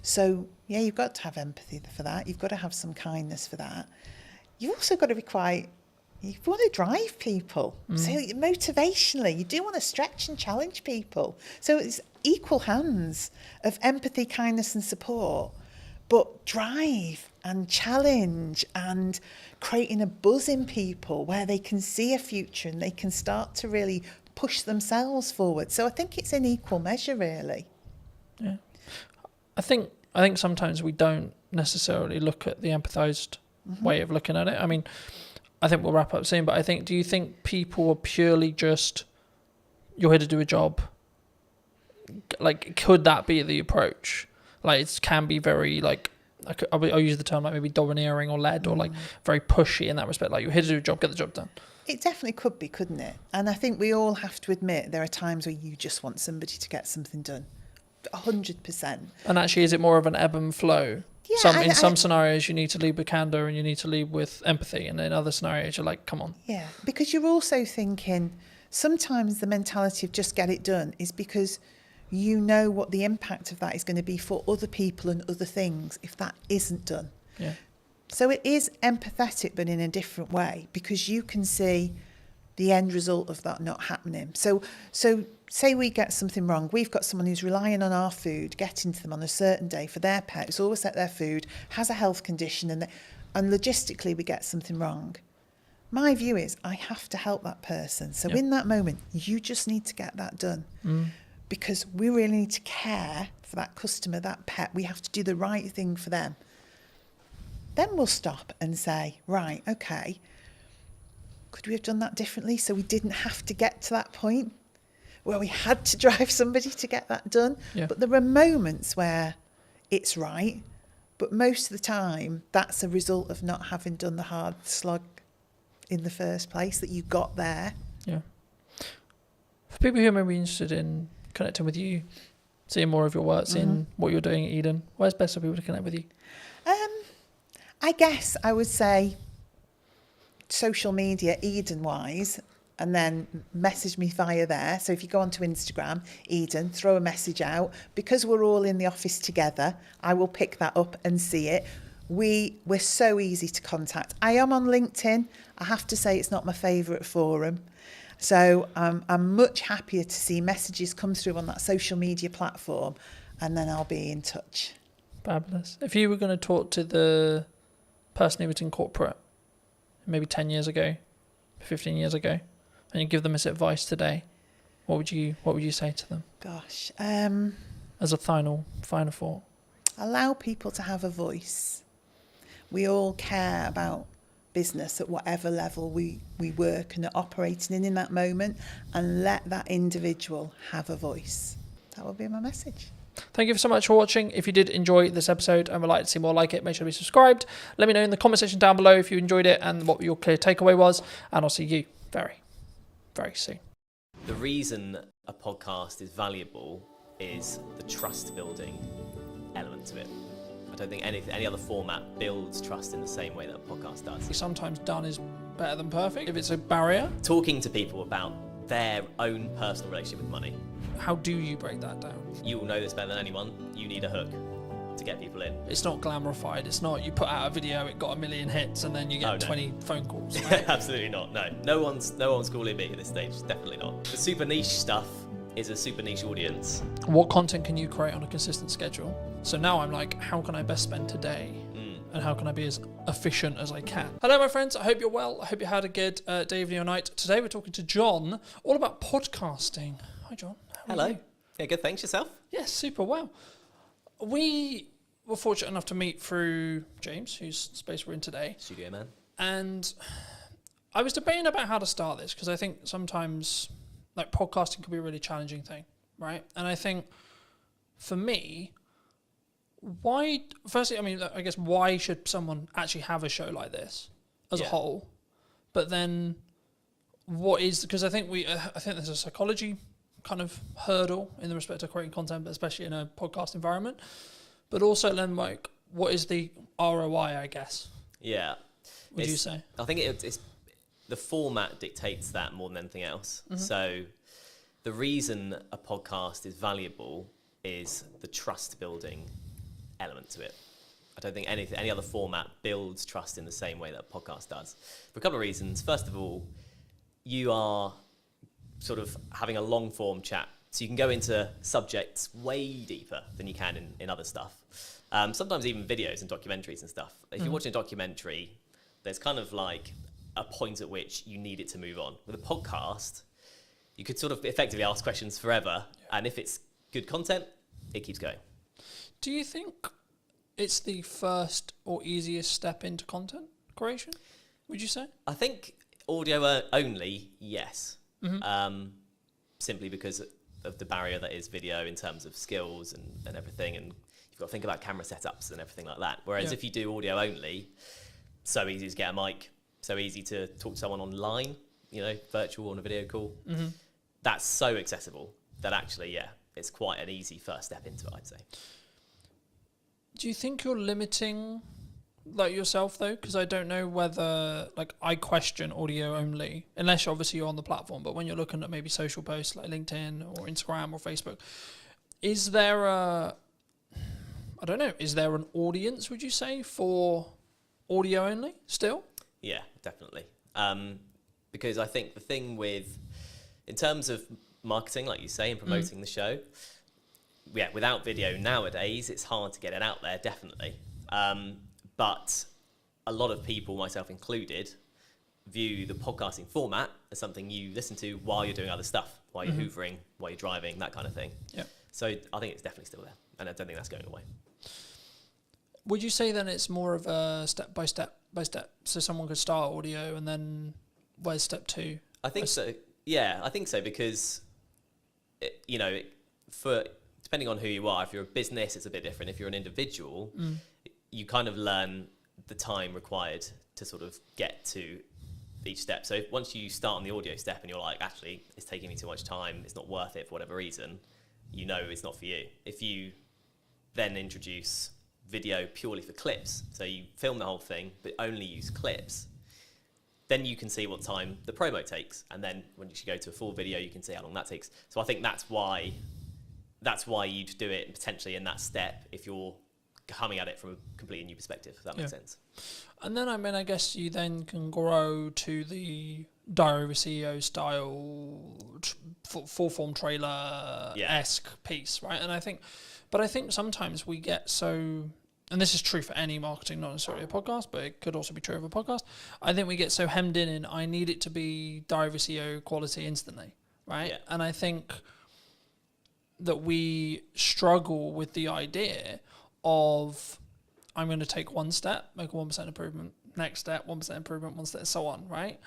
Speaker 14: So, yeah, you've got to have empathy for that. You've got to have some kindness for that. You've also got to be you want to drive people. So motivationally, you do want to stretch and challenge people. So it's equal hands of empathy, kindness and support, but drive and challenge and creating a buzz in people where they can see a future and they can start to really push themselves forward. So I think it's in equal measure, really.
Speaker 2: Yeah. I think sometimes we don't necessarily look at the empathized way of looking at it. I mean, I think we'll wrap up soon, but do you think people are purely just, you're here to do a job? Like, could that be the approach? Like, it can be very, I'll use the term, maybe domineering or led or, very pushy in that respect. Like, you're here to do a job, get the job done.
Speaker 14: It definitely could be, couldn't it? And I think we all have to admit there are times where you just want somebody to get something done. 100%.
Speaker 2: And actually, is it more of an ebb and flow?
Speaker 14: Yeah,
Speaker 2: in some scenarios, you need to lead with candor and you need to lead with empathy. And in other scenarios, you're like, come on.
Speaker 14: Yeah, because you're also thinking sometimes the mentality of just get it done is because you know what the impact of that is going to be for other people and other things if that isn't done.
Speaker 2: Yeah.
Speaker 14: So it is empathetic, but in a different way, because you can see the end result of that not happening. So say we get something wrong. We've got someone who's relying on our food, getting to them on a certain day for their pet, who's always at their food, has a health condition, and logistically we get something wrong. My view is I have to help that person. So in that moment, you just need to get that done. Because we really need to care for that customer, that pet. We have to do the right thing for them. Then we'll stop and say, right, okay, could we have done that differently so we didn't have to get to that point where we had to drive somebody to get that done?
Speaker 2: Yeah.
Speaker 14: But there are moments where it's right, but most of the time that's a result of not having done the hard slog in the first place, that you got there.
Speaker 2: Yeah. For people who may be interested in connecting with you, seeing more of your work, seeing what you're doing at Eden, where's best for people to connect with you?
Speaker 14: I guess I would say social media, Eden-wise, and then message me via there. So if you go onto Instagram, Eden, throw a message out. Because we're all in the office together, I will pick that up and see it. We're so easy to contact. I am on LinkedIn. I have to say it's not my favourite forum. So I'm much happier to see messages come through on that social media platform, and then I'll be in touch.
Speaker 2: Fabulous. If you were going to talk to the person who was in corporate maybe 10 years ago, 15 years ago, and you give them this advice today, what would you say to them?
Speaker 14: Gosh.
Speaker 2: As a final thought.
Speaker 14: Allow people to have a voice. We all care about business at whatever level we work and are operating in that moment, and let that individual have a voice. That would be my message.
Speaker 2: Thank you so much for watching. If you did enjoy this episode and would like to see more like it, make sure to be subscribed. Let me know in the comment section down below if you enjoyed it and what your clear takeaway was, and I'll see you very, very soon.
Speaker 15: The reason a podcast is valuable is the trust building element of it. I don't think any other format builds trust in the same way that a podcast does.
Speaker 2: Sometimes done is better than perfect if it's a barrier.
Speaker 15: Talking to people about their own personal relationship with money.
Speaker 2: How do you break that down?
Speaker 15: You will know this better than anyone. You need a hook to get people in.
Speaker 2: It's not glamorified. It's not you put out a video, it got 1 million hits, and then you get 20 phone calls. Right?
Speaker 15: Absolutely not. No one's calling me at this stage. Definitely not. The super niche stuff is a super niche audience.
Speaker 2: What content can you create on a consistent schedule? So now I'm like, how can I best spend today? And how can I be as efficient as I can? Hello, my friends. I hope you're well. I hope you had a good day, evening, or night. Today we're talking to John all about podcasting. Hi, John.
Speaker 15: Hello. Yeah, good. Thanks. Yourself?
Speaker 2: Yes, super well. We were fortunate enough to meet through James, whose space we're in today.
Speaker 15: Studio man.
Speaker 2: And I was debating about how to start this because I think sometimes like podcasting can be a really challenging thing, right? And I think for me, firstly, I mean, I guess why should someone actually have a show like this as a whole? But then because I think there's a psychology kind of hurdle in the respect of creating content, but especially in a podcast environment. But also then like, what is the ROI, I guess?
Speaker 15: Yeah.
Speaker 2: Would you say?
Speaker 15: I think it's the format dictates that more than anything else.
Speaker 2: Mm-hmm.
Speaker 15: So the reason a podcast is valuable is the trust building element to it. I don't think any other format builds trust in the same way that a podcast does. For a couple of reasons. First of all, you are sort of having a long form chat. So you can go into subjects way deeper than you can in other stuff. Sometimes even videos and documentaries and stuff. If you're watching a documentary, there's kind of like a point at which you need it to move on. With a podcast, you could sort of effectively ask questions forever. And if it's good content, it keeps going.
Speaker 2: Do you think it's the first or easiest step into content creation, would you say?
Speaker 15: I think audio only, yes.
Speaker 2: Mm-hmm.
Speaker 15: Simply because of the barrier that is video in terms of skills and everything. And you've got to think about camera setups and everything like that. Whereas if you do audio only, so easy to get a mic, so easy to talk to someone online, virtual on a video call.
Speaker 2: Mm-hmm.
Speaker 15: That's so accessible that actually, it's quite an easy first step into it, I'd say.
Speaker 2: Do you think you're limiting like yourself though? Because I don't know whether like I question audio only, unless obviously you're on the platform, but when you're looking at maybe social posts like LinkedIn or Instagram or Facebook, is there is there an audience, would you say, for audio only still?
Speaker 15: Yeah, definitely. Because I think the thing in terms of marketing, like you say, and promoting the show, without video nowadays, it's hard to get it out there, definitely. But a lot of people, myself included, view the podcasting format as something you listen to while you're doing other stuff, while you're hoovering, while you're driving, that kind of thing.
Speaker 2: Yeah.
Speaker 15: So I think it's definitely still there, and I don't think that's going away.
Speaker 2: Would you say then it's more of a step by step? So someone could start audio and then where's step 2?
Speaker 15: I think so. Yeah, I think so because, for depending on who you are, if you're a business, it's a bit different. If you're an individual, you kind of learn the time required to sort of get to each step. So once you start on the audio step and you're like, actually, it's taking me too much time, it's not worth it for whatever reason, it's not for you. If you then introduce video purely for clips, so you film the whole thing but only use clips, then you can see what time the promo takes, and then when you go to a full video, you can see how long that takes. So I think that's why you'd do it potentially in that step if you're coming at it from a completely new perspective, if that makes sense.
Speaker 2: And then, I guess you then can grow to the Diary of a CEO style, full form trailer-esque piece, right? And I think sometimes we get so, and this is true for any marketing, not necessarily a podcast, but it could also be true of a podcast. I think we get so hemmed in I need it to be Diary of a CEO quality instantly, right? Yeah. And I think that we struggle with the idea of I'm going to take one step, make a 1% improvement, next step, 1% improvement, one step, so on, right?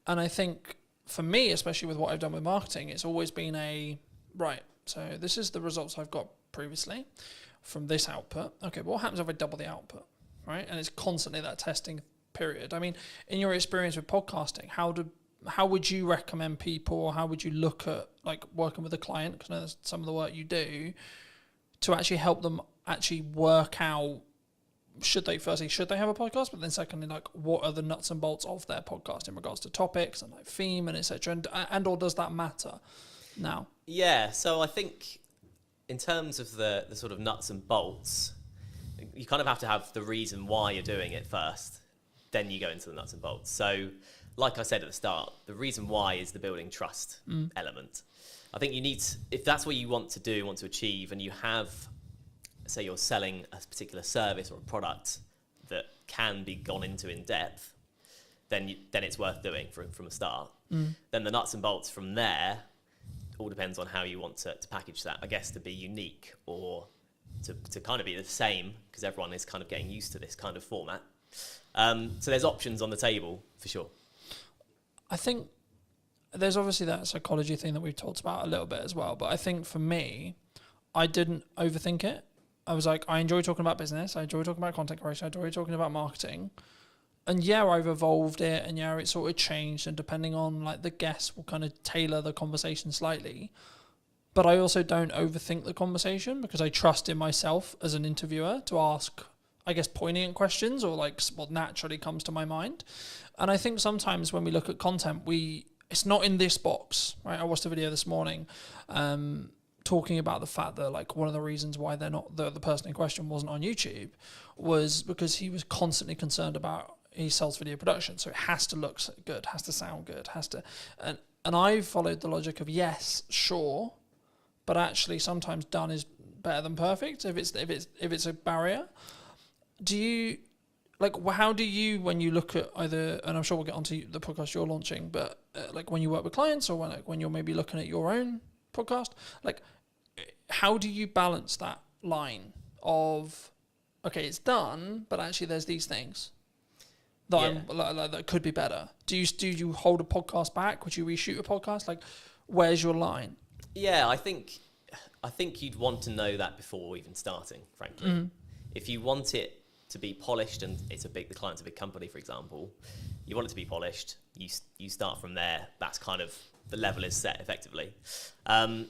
Speaker 2: And I think for me, especially with what I've done with marketing, it's always been so this is the results I've got previously from this output. Okay, but what happens if I double the output, right? And it's constantly that testing period. I mean, in your experience with podcasting, how would you recommend people, or how would you look at like working with a client, because I know that's some of the work you do, to actually help them actually work out should they have a podcast? But then secondly, like, what are the nuts and bolts of their podcast in regards to topics and like theme and etc. And or does that matter now?
Speaker 15: Yeah, so I think in terms of the sort of nuts and bolts, you kind of have to have the reason why you're doing it first, then you go into the nuts and bolts. So like I said at the start, the reason why is the building trust element. I think you need, if that's what you want to achieve, and you have, say you're selling a particular service or a product that can be gone into in depth, then it's worth doing from a start. Then the nuts and bolts from there all depends on how you want to package that, I guess, to be unique or to kind of be the same, because everyone is kind of getting used to this kind of format. So there's options on the table for sure.
Speaker 2: I think there's obviously that psychology thing that we've talked about a little bit as well, but I think for me, I didn't overthink it. I was like, I enjoy talking about business, I enjoy talking about content creation, I enjoy talking about marketing. And yeah, I've evolved it, and yeah, it's sort of changed, and depending on like the guests will kind of tailor the conversation slightly. But I also don't overthink the conversation, because I trust in myself as an interviewer to ask, I guess, poignant questions or like what naturally comes to my mind. And I think sometimes when we look at content, it's not in this box, right? I watched a video this morning talking about the fact that like one of the reasons why they're not, the person in question wasn't on YouTube was because he was constantly concerned about, he sells video production, so it has to look good, has to sound good, and I followed the logic of yes, sure, but actually sometimes done is better than perfect if it's a barrier. Do you, like, how do you, when you look at either, and I'm sure we'll get onto the podcast you're launching, but like when you work with clients or when you're maybe looking at your own podcast, like how do you balance that line of, okay, it's done, but actually there's these things that that could be better? Do you hold a podcast back? Would you reshoot a podcast? Like, where's your line?
Speaker 15: Yeah, I think you'd want to know that before even starting, frankly. If you want it to be polished, and the client's a big company, for example, you want it to be polished, you start from there. That's kind of, the level is set effectively. And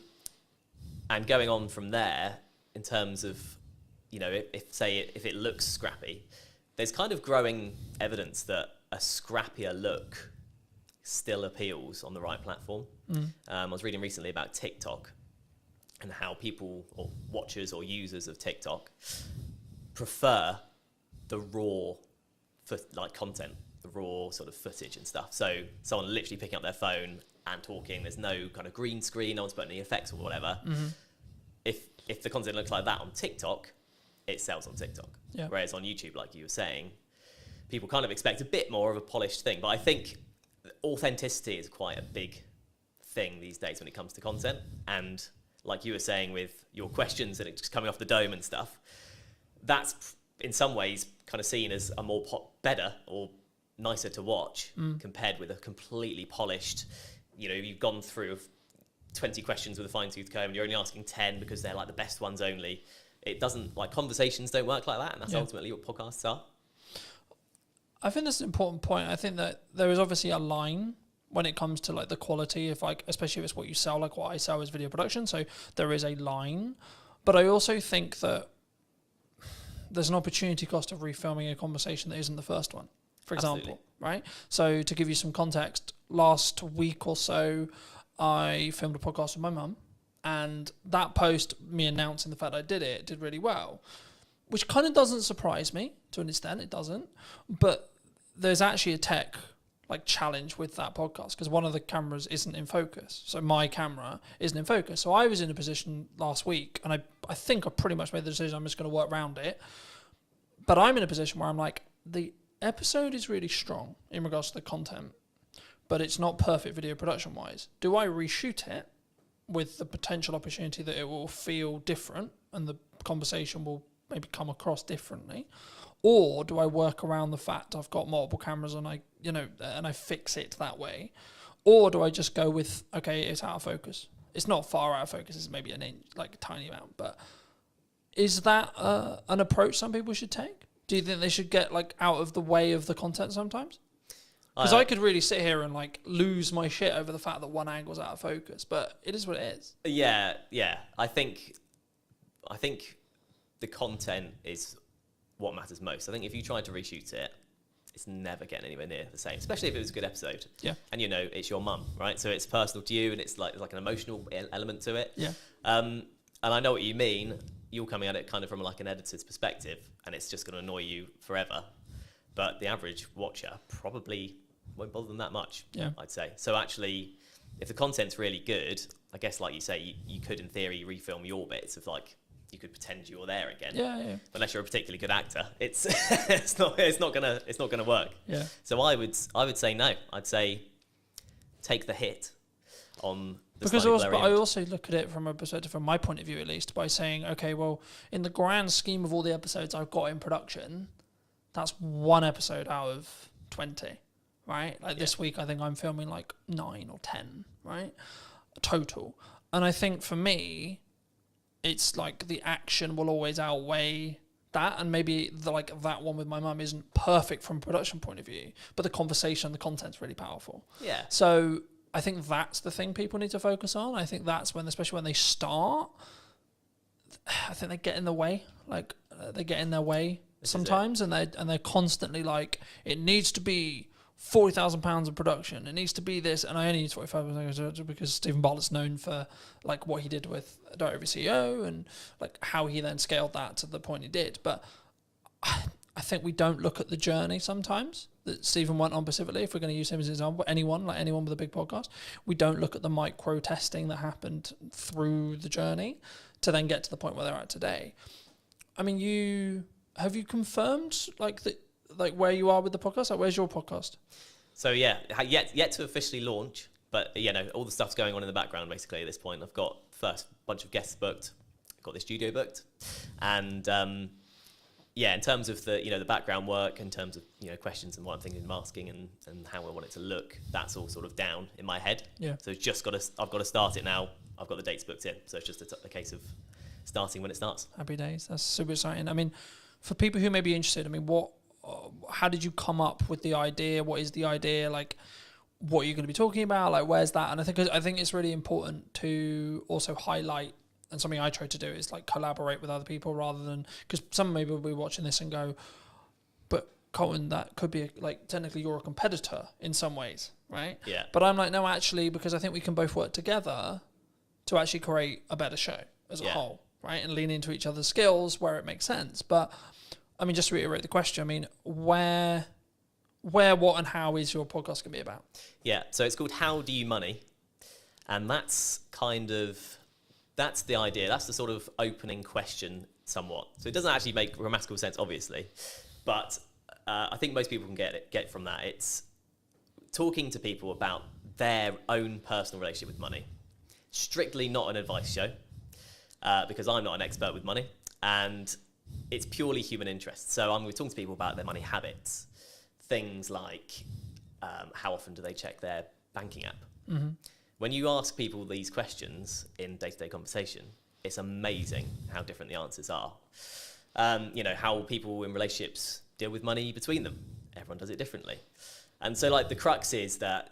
Speaker 15: going on from there, in terms of, you know, if it looks scrappy, there's kind of growing evidence that a scrappier look still appeals on the right platform. I was reading recently about TikTok and how people, or watchers or users of TikTok, prefer the raw content, the raw sort of footage and stuff. So someone literally picking up their phone and talking, there's no kind of green screen, no one's putting any effects or whatever. If the content looks like that on TikTok, it sells on TikTok. Yeah. Whereas on YouTube, like you were saying, people kind of expect a bit more of a polished thing. But I think authenticity is quite a big thing these days when it comes to content. And like you were saying with your questions and it's just coming off the dome and stuff, that's in some ways kind of seen as a more better or nicer to watch compared with a completely polished, you know, you've gone through 20 questions with a fine-tooth comb and you're only asking 10 because they're like the best ones only. It doesn't, like, conversations don't work like that, and that's ultimately what podcasts are.
Speaker 2: I think that's an important point. I think that there is obviously a line when it comes to like the quality, if like, especially if it's what you sell, like what I sell is video production, so there is a line. But I also think that there's an opportunity cost of refilming a conversation that isn't the first one, for example, right? So to give you some context, last week or so, I filmed a podcast with my mum, and that post, me announcing the fact I did it, did really well, which kind of doesn't surprise me to an extent. It doesn't, but there's actually a tech like challenge with that podcast because one of the cameras isn't in focus. So my camera isn't in focus. So I was in a position last week, and I think I pretty much made the decision I'm just going to work around it. But I'm in a position where I'm like, the episode is really strong in regards to the content, but it's not perfect video production wise. Do I reshoot it with the potential opportunity that it will feel different and the conversation will maybe come across differently? Or do I work around the fact I've got multiple cameras and I fix it that way? Or do I just go with, okay, it's out of focus. It's not far out of focus, it's maybe an inch, like a tiny amount. But is that an approach some people should take? Do you think they should get like out of the way of the content sometimes? Because I could really sit here and like lose my shit over the fact that one angle's out of focus, but it is what it is.
Speaker 15: Yeah. I think the content is what matters most. I think if you try to reshoot it, it's never getting anywhere near the same, especially if it was a good episode.
Speaker 2: Yeah.
Speaker 15: And it's your mum, right? So it's personal to you, and it's like an emotional element to it.
Speaker 2: Yeah.
Speaker 15: And I know what you mean. You're coming at it kind of from like an editor's perspective, and it's just going to annoy you forever. But the average watcher probably won't bother them that much, I'd say. So actually, if the content's really good, I guess like you say, you could in theory refilm your bits of like, you could pretend you're there again.
Speaker 2: Yeah.
Speaker 15: Unless you're a particularly good actor, it's it's not gonna work.
Speaker 2: Yeah.
Speaker 15: So I would say no. I'd say take the hit on the
Speaker 2: because
Speaker 15: slightly
Speaker 2: also,
Speaker 15: blurry
Speaker 2: but I
Speaker 15: image.
Speaker 2: also look at it from a perspective, from my point of view at least, by saying, okay, well, in the grand scheme of all the episodes I've got in production, that's one episode out of 20, right? Like this week, I think I'm filming like 9 or 10, right? Total. And I think for me, it's like the action will always outweigh that, and maybe that one with my mum isn't perfect from a production point of view, but the conversation, the content's really powerful.
Speaker 15: Yeah.
Speaker 2: So I think that's the thing people need to focus on. I think that's when, especially when they start, I think they get in the way. Like they get in their way sometimes, and they're constantly like, it needs to be £40,000 of production. It needs to be this, and I only use 45 because Stephen Bartlett's known for like what he did with Director of CEO and like how he then scaled that to the point he did. But I think we don't look at the journey sometimes that Stephen went on specifically. If we're going to use him as an example, anyone with a big podcast, we don't look at the micro testing that happened through the journey to then get to the point where they're at today. I mean, have you confirmed like where you are with the podcast? Like, where's your podcast?
Speaker 15: So yeah, yet to officially launch, but all the stuff's going on in the background basically at this point. I've got first bunch of guests booked, I've got the studio booked, and in terms of the background work, in terms of questions and what I'm thinking of asking and how I want it to look, that's all sort of down in my head.
Speaker 2: Yeah.
Speaker 15: So it's I've got to start it now. I've got the dates booked in, so it's just a case of starting when it starts.
Speaker 2: Happy days. That's super exciting. I mean, for people who may be interested, I mean, how did you come up with the idea? What is the idea? Like, what are you going to be talking about? Like, where's that? And I think it's really important to also highlight, and something I try to do is like collaborate with other people rather than, because some maybe will be watching this and go, but Colin, that could be like technically you're a competitor in some ways, right?
Speaker 15: Yeah.
Speaker 2: But I'm like, no, actually, because I think we can both work together to actually create a better show as a whole, right? And lean into each other's skills where it makes sense. But I mean, just to reiterate the question, I mean, where, what, and how is your podcast going to be about?
Speaker 15: Yeah, so it's called How Do You Money? And that's the idea. That's the sort of opening question somewhat. So it doesn't actually make grammatical sense, obviously. But I think most people can get from that. It's talking to people about their own personal relationship with money. Strictly not an advice show, because I'm not an expert with money. And it's purely human interest. So I'm talking to people about their money habits. Things like how often do they check their banking app?
Speaker 2: Mm-hmm.
Speaker 15: When you ask people these questions in day-to-day conversation, it's amazing how different the answers are. How people in relationships deal with money between them. Everyone does it differently. And so like the crux is that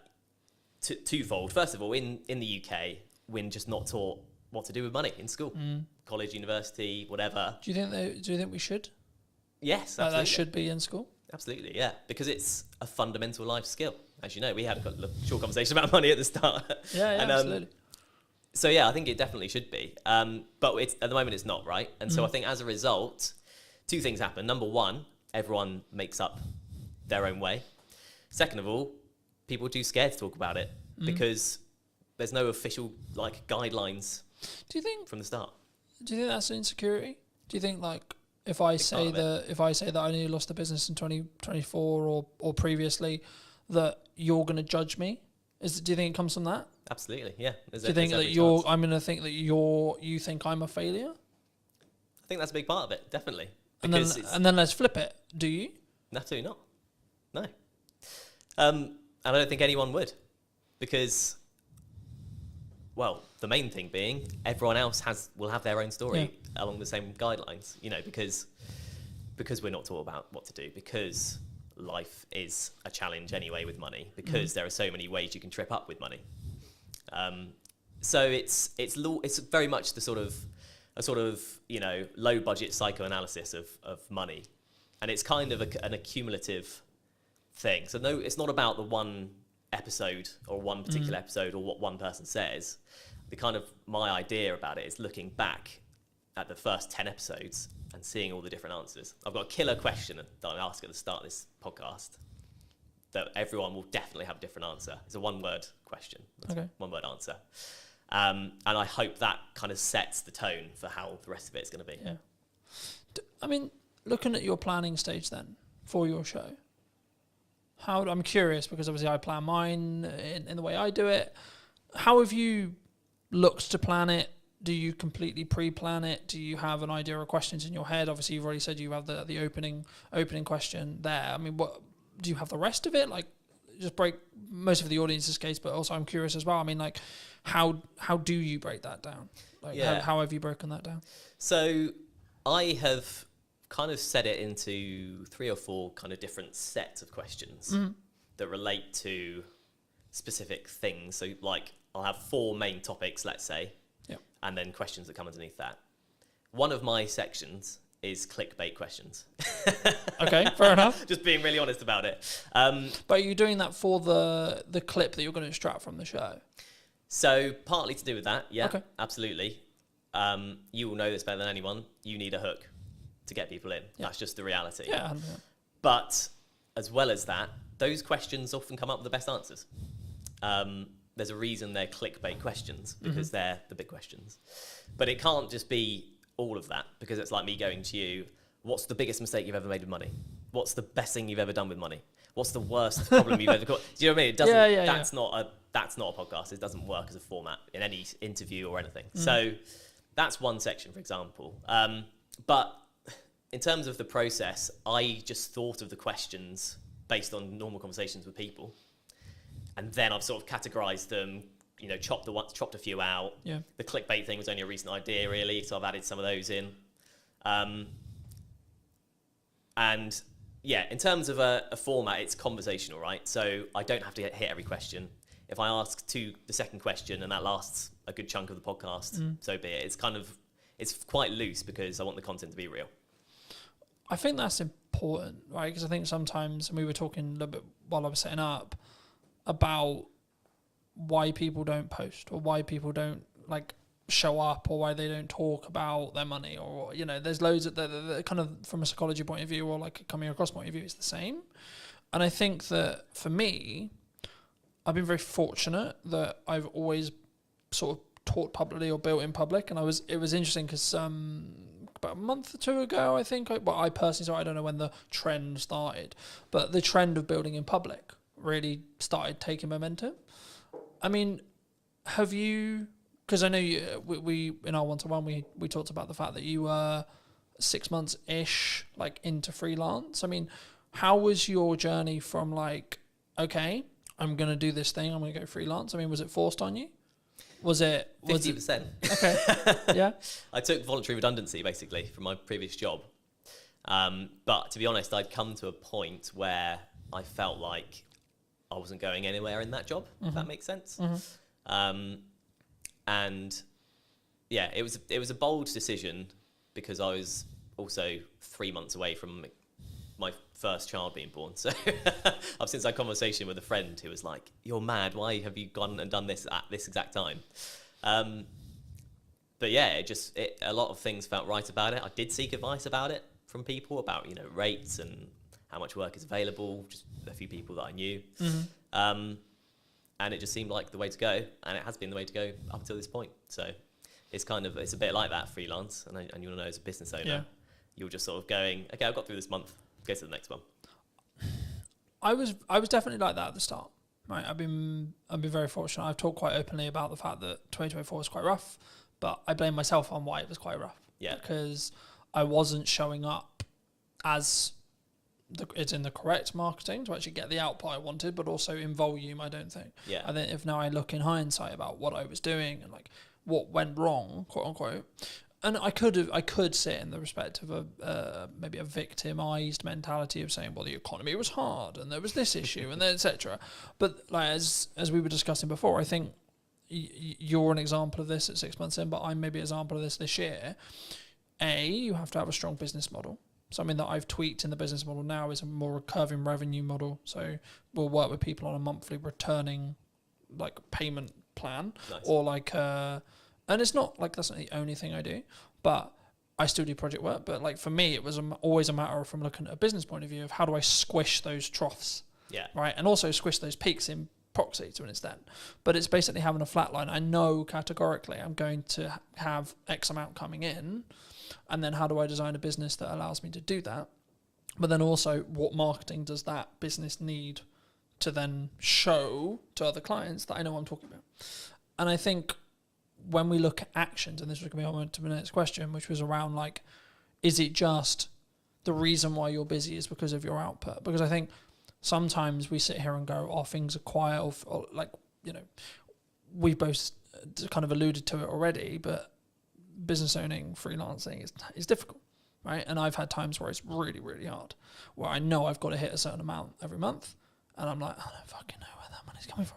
Speaker 15: twofold. First of all, in the UK, we're just not taught what to do with money in school. College, university, whatever.
Speaker 2: Do you think we should?
Speaker 15: Yes,
Speaker 2: absolutely.
Speaker 15: absolutely.
Speaker 2: That should be in school?
Speaker 15: Absolutely, yeah. Because it's a fundamental life skill. As you know, we had a short conversation about money at the start.
Speaker 2: Yeah, absolutely.
Speaker 15: So yeah, I think it definitely should be. But at the moment it's not, right? And so I think as a result, two things happen. Number one, everyone makes up their own way. Second of all, people are too scared to talk about it because there's no official like guidelines.
Speaker 2: Do you think
Speaker 15: from the start?
Speaker 2: Do you think that's an insecurity? Do you think like if I say that I only lost the business in 2024 or previously, that you're going to judge me? Do you think it comes from that?
Speaker 15: Absolutely, yeah. Do
Speaker 2: you think that I'm going to think that you think I'm a failure?
Speaker 15: I think that's a big part of it, definitely.
Speaker 2: And then let's flip it. Do you?
Speaker 15: Absolutely not. No. And I don't think anyone would, because, well, the main thing being everyone else will have their own story along the same guidelines. Because we're not taught about what to do, because life is a challenge anyway with money, because there are so many ways you can trip up with money. So it's very much the sort of low budget psychoanalysis of money, and it's kind of an accumulative thing. So no, it's not about the one episode or one particular episode or what one person says. The kind of my idea about it is looking back at the first 10 episodes and seeing all the different answers. I've got a killer question that I ask at the start of this podcast that everyone will definitely have a different answer. It's a one-word question, one-word answer. And I hope that kind of sets the tone for how the rest of it is going to be.
Speaker 2: Yeah. I mean, looking at your planning stage then for your show, I'm curious because obviously I plan mine in the way I do it. How have you looked to plan it? Do you completely pre-plan it? Do you have an idea of questions in your head? Obviously, you've already said you have the opening question there. I mean, what do you have the rest of it? Like, just break most of the audience's case, but also I'm curious as well. I mean, like, how do you break that down? Like, how have you broken that down?
Speaker 15: So I have kind of set it into 3 or 4 kind of different sets of questions that relate to specific things. So, like, I'll have 4 main topics, let's say, and then questions that come underneath that. One of my sections is clickbait questions.
Speaker 2: Okay, fair enough.
Speaker 15: Just being really honest about it.
Speaker 2: But are you doing that for the clip that you're going to extract from the show?
Speaker 15: So partly to do with that, yeah,
Speaker 2: okay.
Speaker 15: Absolutely. You will know this better than anyone. You need a hook to get people in. Yeah. That's just the reality.
Speaker 2: Yeah.
Speaker 15: But as well as that, those questions often come up with the best answers. There's a reason they're clickbait questions, because they're the big questions. But it can't just be all of that, because it's like me going to you, what's the biggest mistake you've ever made with money? What's the best thing you've ever done with money? What's the worst problem you've ever got? Do you know what I mean? It doesn't, that's not a podcast. It doesn't work as a format in any interview or anything. So that's one section, for example. But in terms of the process, I just thought of the questions based on normal conversations with people. And then I've sort of categorized them, you know, chopped a few out.
Speaker 2: Yeah.
Speaker 15: The clickbait thing was only a recent idea, really, so I've added some of those in. And yeah, in terms of a format, it's conversational, right? So I don't have to hit every question. If I ask the second question and that lasts a good chunk of the podcast, so be it. It's quite loose because I want the content to be real.
Speaker 2: I think that's important, right? Because I think sometimes, and we were talking a little bit while I was setting up, about why people don't post or why people don't like show up or why they don't talk about their money, or, you know, there's loads of the kind of from a psychology point of view or like coming across point of view, it's the same. And I think that for me, I've been very fortunate that I've always sort of taught publicly or built in public. And it was interesting because about a month or 2 ago, I think, I personally saw, I don't know when the trend started, but the trend of building in public really started taking momentum. I mean, have you, because I know we in our one-to-one, we talked about the fact that you were 6 months-ish like into freelance. I mean, how was your journey from like, okay, I'm going to do this thing, I'm going to go freelance? I mean, was it forced on you? Was it
Speaker 15: 50%?
Speaker 2: Okay. Yeah.
Speaker 15: I took voluntary redundancy basically from my previous job. But to be honest, I'd come to a point where I felt like I wasn't going anywhere in that job, if that makes sense. And yeah, it was a bold decision because I was also 3 months away from my first child being born. So I've since had a conversation with a friend who was like, "You're mad. Why have you gone and done this at this exact time?" But yeah, a lot of things felt right about it. I did seek advice about it from people about, you know, rates and how much work is available, just a few people that I knew. And it just seemed like the way to go, and it has been the way to go up until this point. So it's a bit like that freelance, and you'll know as a business owner, you're just sort of going, okay, I've got through this month, go to the next one.
Speaker 2: I was definitely like that at the start, right? I've been very fortunate. I've talked quite openly about the fact that 2024 was quite rough, but I blame myself on why it was quite rough.
Speaker 15: Yeah.
Speaker 2: Because I wasn't showing up as it's in the correct marketing to actually get the output I wanted, but also in volume, I don't think.
Speaker 15: Yeah.
Speaker 2: I think if now I look in hindsight about what I was doing and like what went wrong, quote unquote, and I could sit in the respect of maybe a victimized mentality of saying, well, the economy was hard and there was this issue and then etc. But like as we were discussing before, I think you're an example of this at 6 months in, but I'm maybe an example of this year. You have to have a strong business model. something that I've tweaked in the business model now is a more recurring revenue model. So we'll work with people on a monthly returning like payment plan.
Speaker 15: Nice.
Speaker 2: Or like, and it's not like that's not the only thing I do, but I still do project work. But like for me, it was always a matter of, from looking at a business point of view, of how do I squish those troughs,
Speaker 15: yeah,
Speaker 2: right, and also squish those peaks in proxy to an extent. But it's basically having a flat line. I know categorically I'm going to have X amount coming in, and then how do I design a business that allows me to do that? But then also, what marketing does that business need to then show to other clients that I know what I'm talking about? And I think when we look at actions, and this was going to be on to the next question, which was around like, is it just the reason why you're busy is because of your output? Because I think sometimes we sit here and go, oh, things are quiet, or like, you know, we both kind of alluded to it already, but business owning, freelancing is difficult, right? And I've had times where it's really, really hard, where I know I've got to hit a certain amount every month, and I'm like, I don't fucking know where that money's coming from.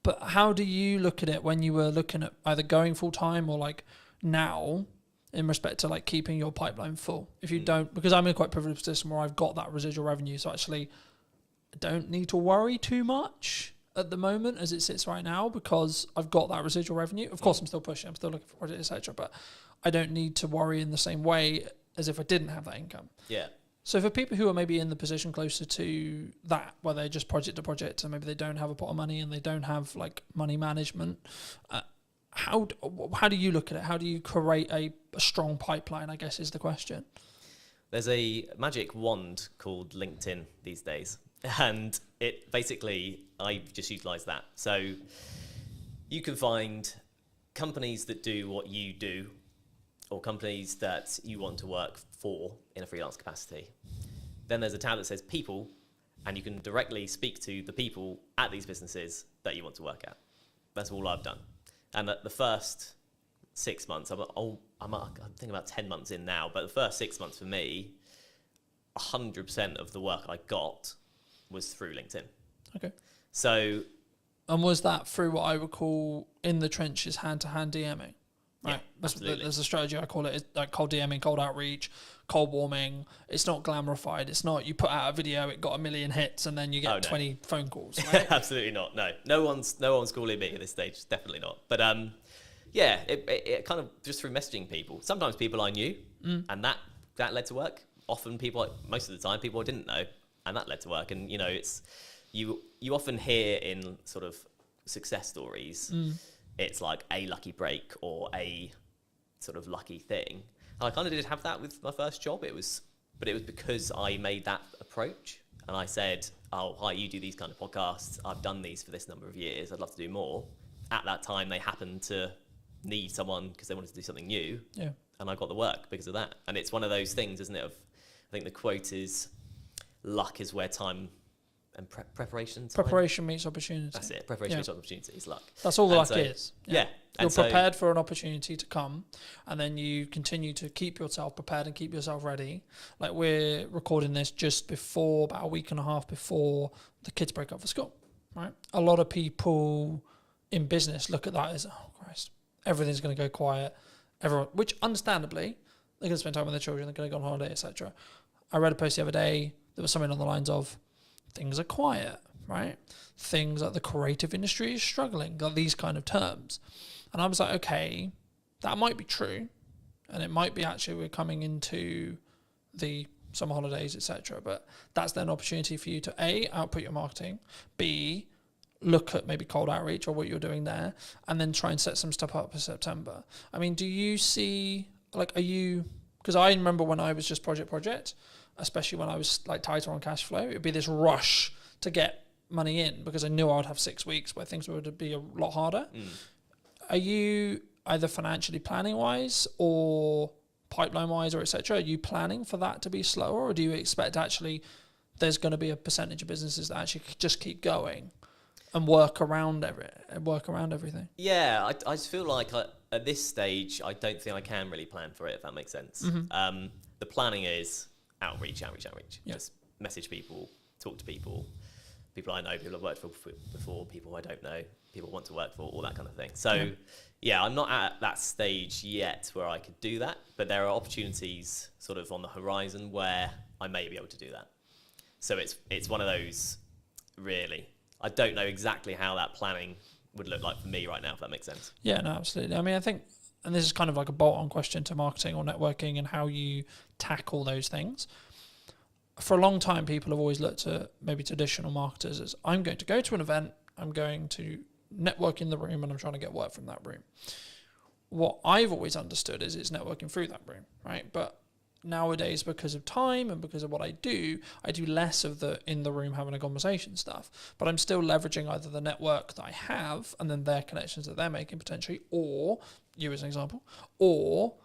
Speaker 2: But how do you look at it when you were looking at either going full time or like now, in respect to like keeping your pipeline full? If you don't, because I'm in a quite privileged position where I've got that residual revenue, so actually I don't need to worry too much at the moment as it sits right now, because I've got that residual revenue. Of course, I'm still pushing, I'm still looking for projects, etc. But I don't need to worry in the same way as if I didn't have that income.
Speaker 15: Yeah.
Speaker 2: So for people who are maybe in the position closer to that, where they're just project to project, and maybe they don't have a pot of money and they don't have like money management, how do you look at it? How do you create a strong pipeline, I guess, is the question.
Speaker 15: There's a magic wand called LinkedIn these days. And it basically, I just utilize that. So you can find companies that do what you do, or companies that you want to work for in a freelance capacity. Then there's a tab that says people, and you can directly speak to the people at these businesses that you want to work at. That's all I've done. And the first 6 months, I'm thinking about 10 months in now, but the first 6 months for me, 100% of the work I got was through LinkedIn.
Speaker 2: Okay.
Speaker 15: So,
Speaker 2: and was that through what I would call in the trenches hand-to-hand DMing? Right.
Speaker 15: Yeah, absolutely.
Speaker 2: There's a strategy I call it. It's like cold DMing, cold outreach, cold warming. It's not glamorified. It's not you put out a video, it got 1 million hits, and then you get 20 phone calls. Right?
Speaker 15: Absolutely not. No one's calling me at this stage. Definitely not. But yeah, it kind of just through messaging people. Sometimes people I knew, and that led to work. Often most of the time, people I didn't know, and that led to work. And you know, it's you often hear in sort of success stories, it's like a lucky break or a sort of lucky thing. And I kind of did have that with my first job. But it was because I made that approach, and I said, "Oh, hi, you do these kind of podcasts. I've done these for this number of years. I'd love to do more." At that time, they happened to need someone because they wanted to do something new.
Speaker 2: Yeah.
Speaker 15: And I got the work because of that. And it's one of those things, isn't it? I think the quote is, luck is where time and preparation
Speaker 2: meets opportunity.
Speaker 15: That's it. Preparation meets opportunity is luck.
Speaker 2: That's all luck is.
Speaker 15: Yeah.
Speaker 2: You're prepared for an opportunity to come, and then you continue to keep yourself prepared and keep yourself ready. Like we're recording this just before, about a week and a half before the kids break up for school, right? A lot of people in business look at that as, oh Christ, everything's going to go quiet. Which understandably, they're going to spend time with their children, they're going to go on holiday, etc. I read a post the other day, there was something on the lines of, things are quiet, right? Things like the creative industry is struggling, like these kind of terms. And I was like, okay, that might be true. And it might be actually we're coming into the summer holidays, etc. But that's then an opportunity for you to A, output your marketing, B, look at maybe cold outreach or what you're doing there, and then try and set some stuff up for September. I mean, do you see, like, because I remember when I was just project, especially when I was like tighter on cash flow, it'd be this rush to get money in because I knew I would have 6 weeks where things would be a lot harder. Are you either financially planning wise or pipeline wise or etc.? Are you planning for that to be slower, or do you expect actually there's going to be a percentage of businesses that actually just keep going and work around everything? Yeah,
Speaker 15: I just feel like at this stage, I don't think I can really plan for it, if that makes sense. The planning is outreach.
Speaker 2: Yeah.
Speaker 15: Just message people, talk to people, people I know, people I've worked for before, people I don't know, people I want to work for, all that kind of thing. So yeah, I'm not at that stage yet where I could do that, but there are opportunities sort of on the horizon where I may be able to do that. So it's one of those, really. I don't know exactly how that planning would look like for me right now, if that makes sense.
Speaker 2: Yeah, no, absolutely. I mean, I think, and this is kind of like a bolt-on question to marketing or networking and how you tackle those things. For a long time, people have always looked at maybe traditional marketers as, I'm going to go to an event, I'm going to network in the room, and I'm trying to get work from that room. What I've always understood is it's networking through that room, right? But nowadays, because of time and because of what I do less of the in the room having a conversation stuff, but I'm still leveraging either the network that I have and then their connections that they're making potentially, or you as an example, or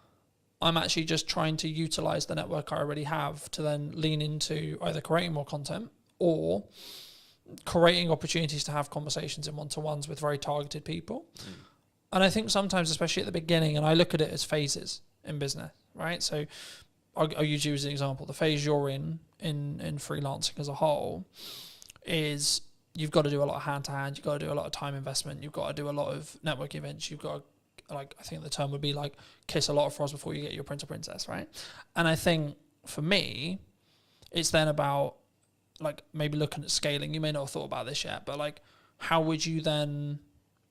Speaker 2: I'm actually just trying to utilize the network I already have to then lean into either creating more content or creating opportunities to have conversations in one-to-ones with very targeted people. And I think sometimes, especially at the beginning, and I look at it as phases in business, right? So I'll use you as an example. The phase you're in freelancing as a whole is you've got to do a lot of hand-to-hand, you've got to do a lot of time investment, you've got to do a lot of network events, you've got to, like, I think the term would be like kiss a lot of frogs before you get your prince or princess, right? And I think for me, it's then about like maybe looking at scaling. You may not have thought about this yet, but like how would you then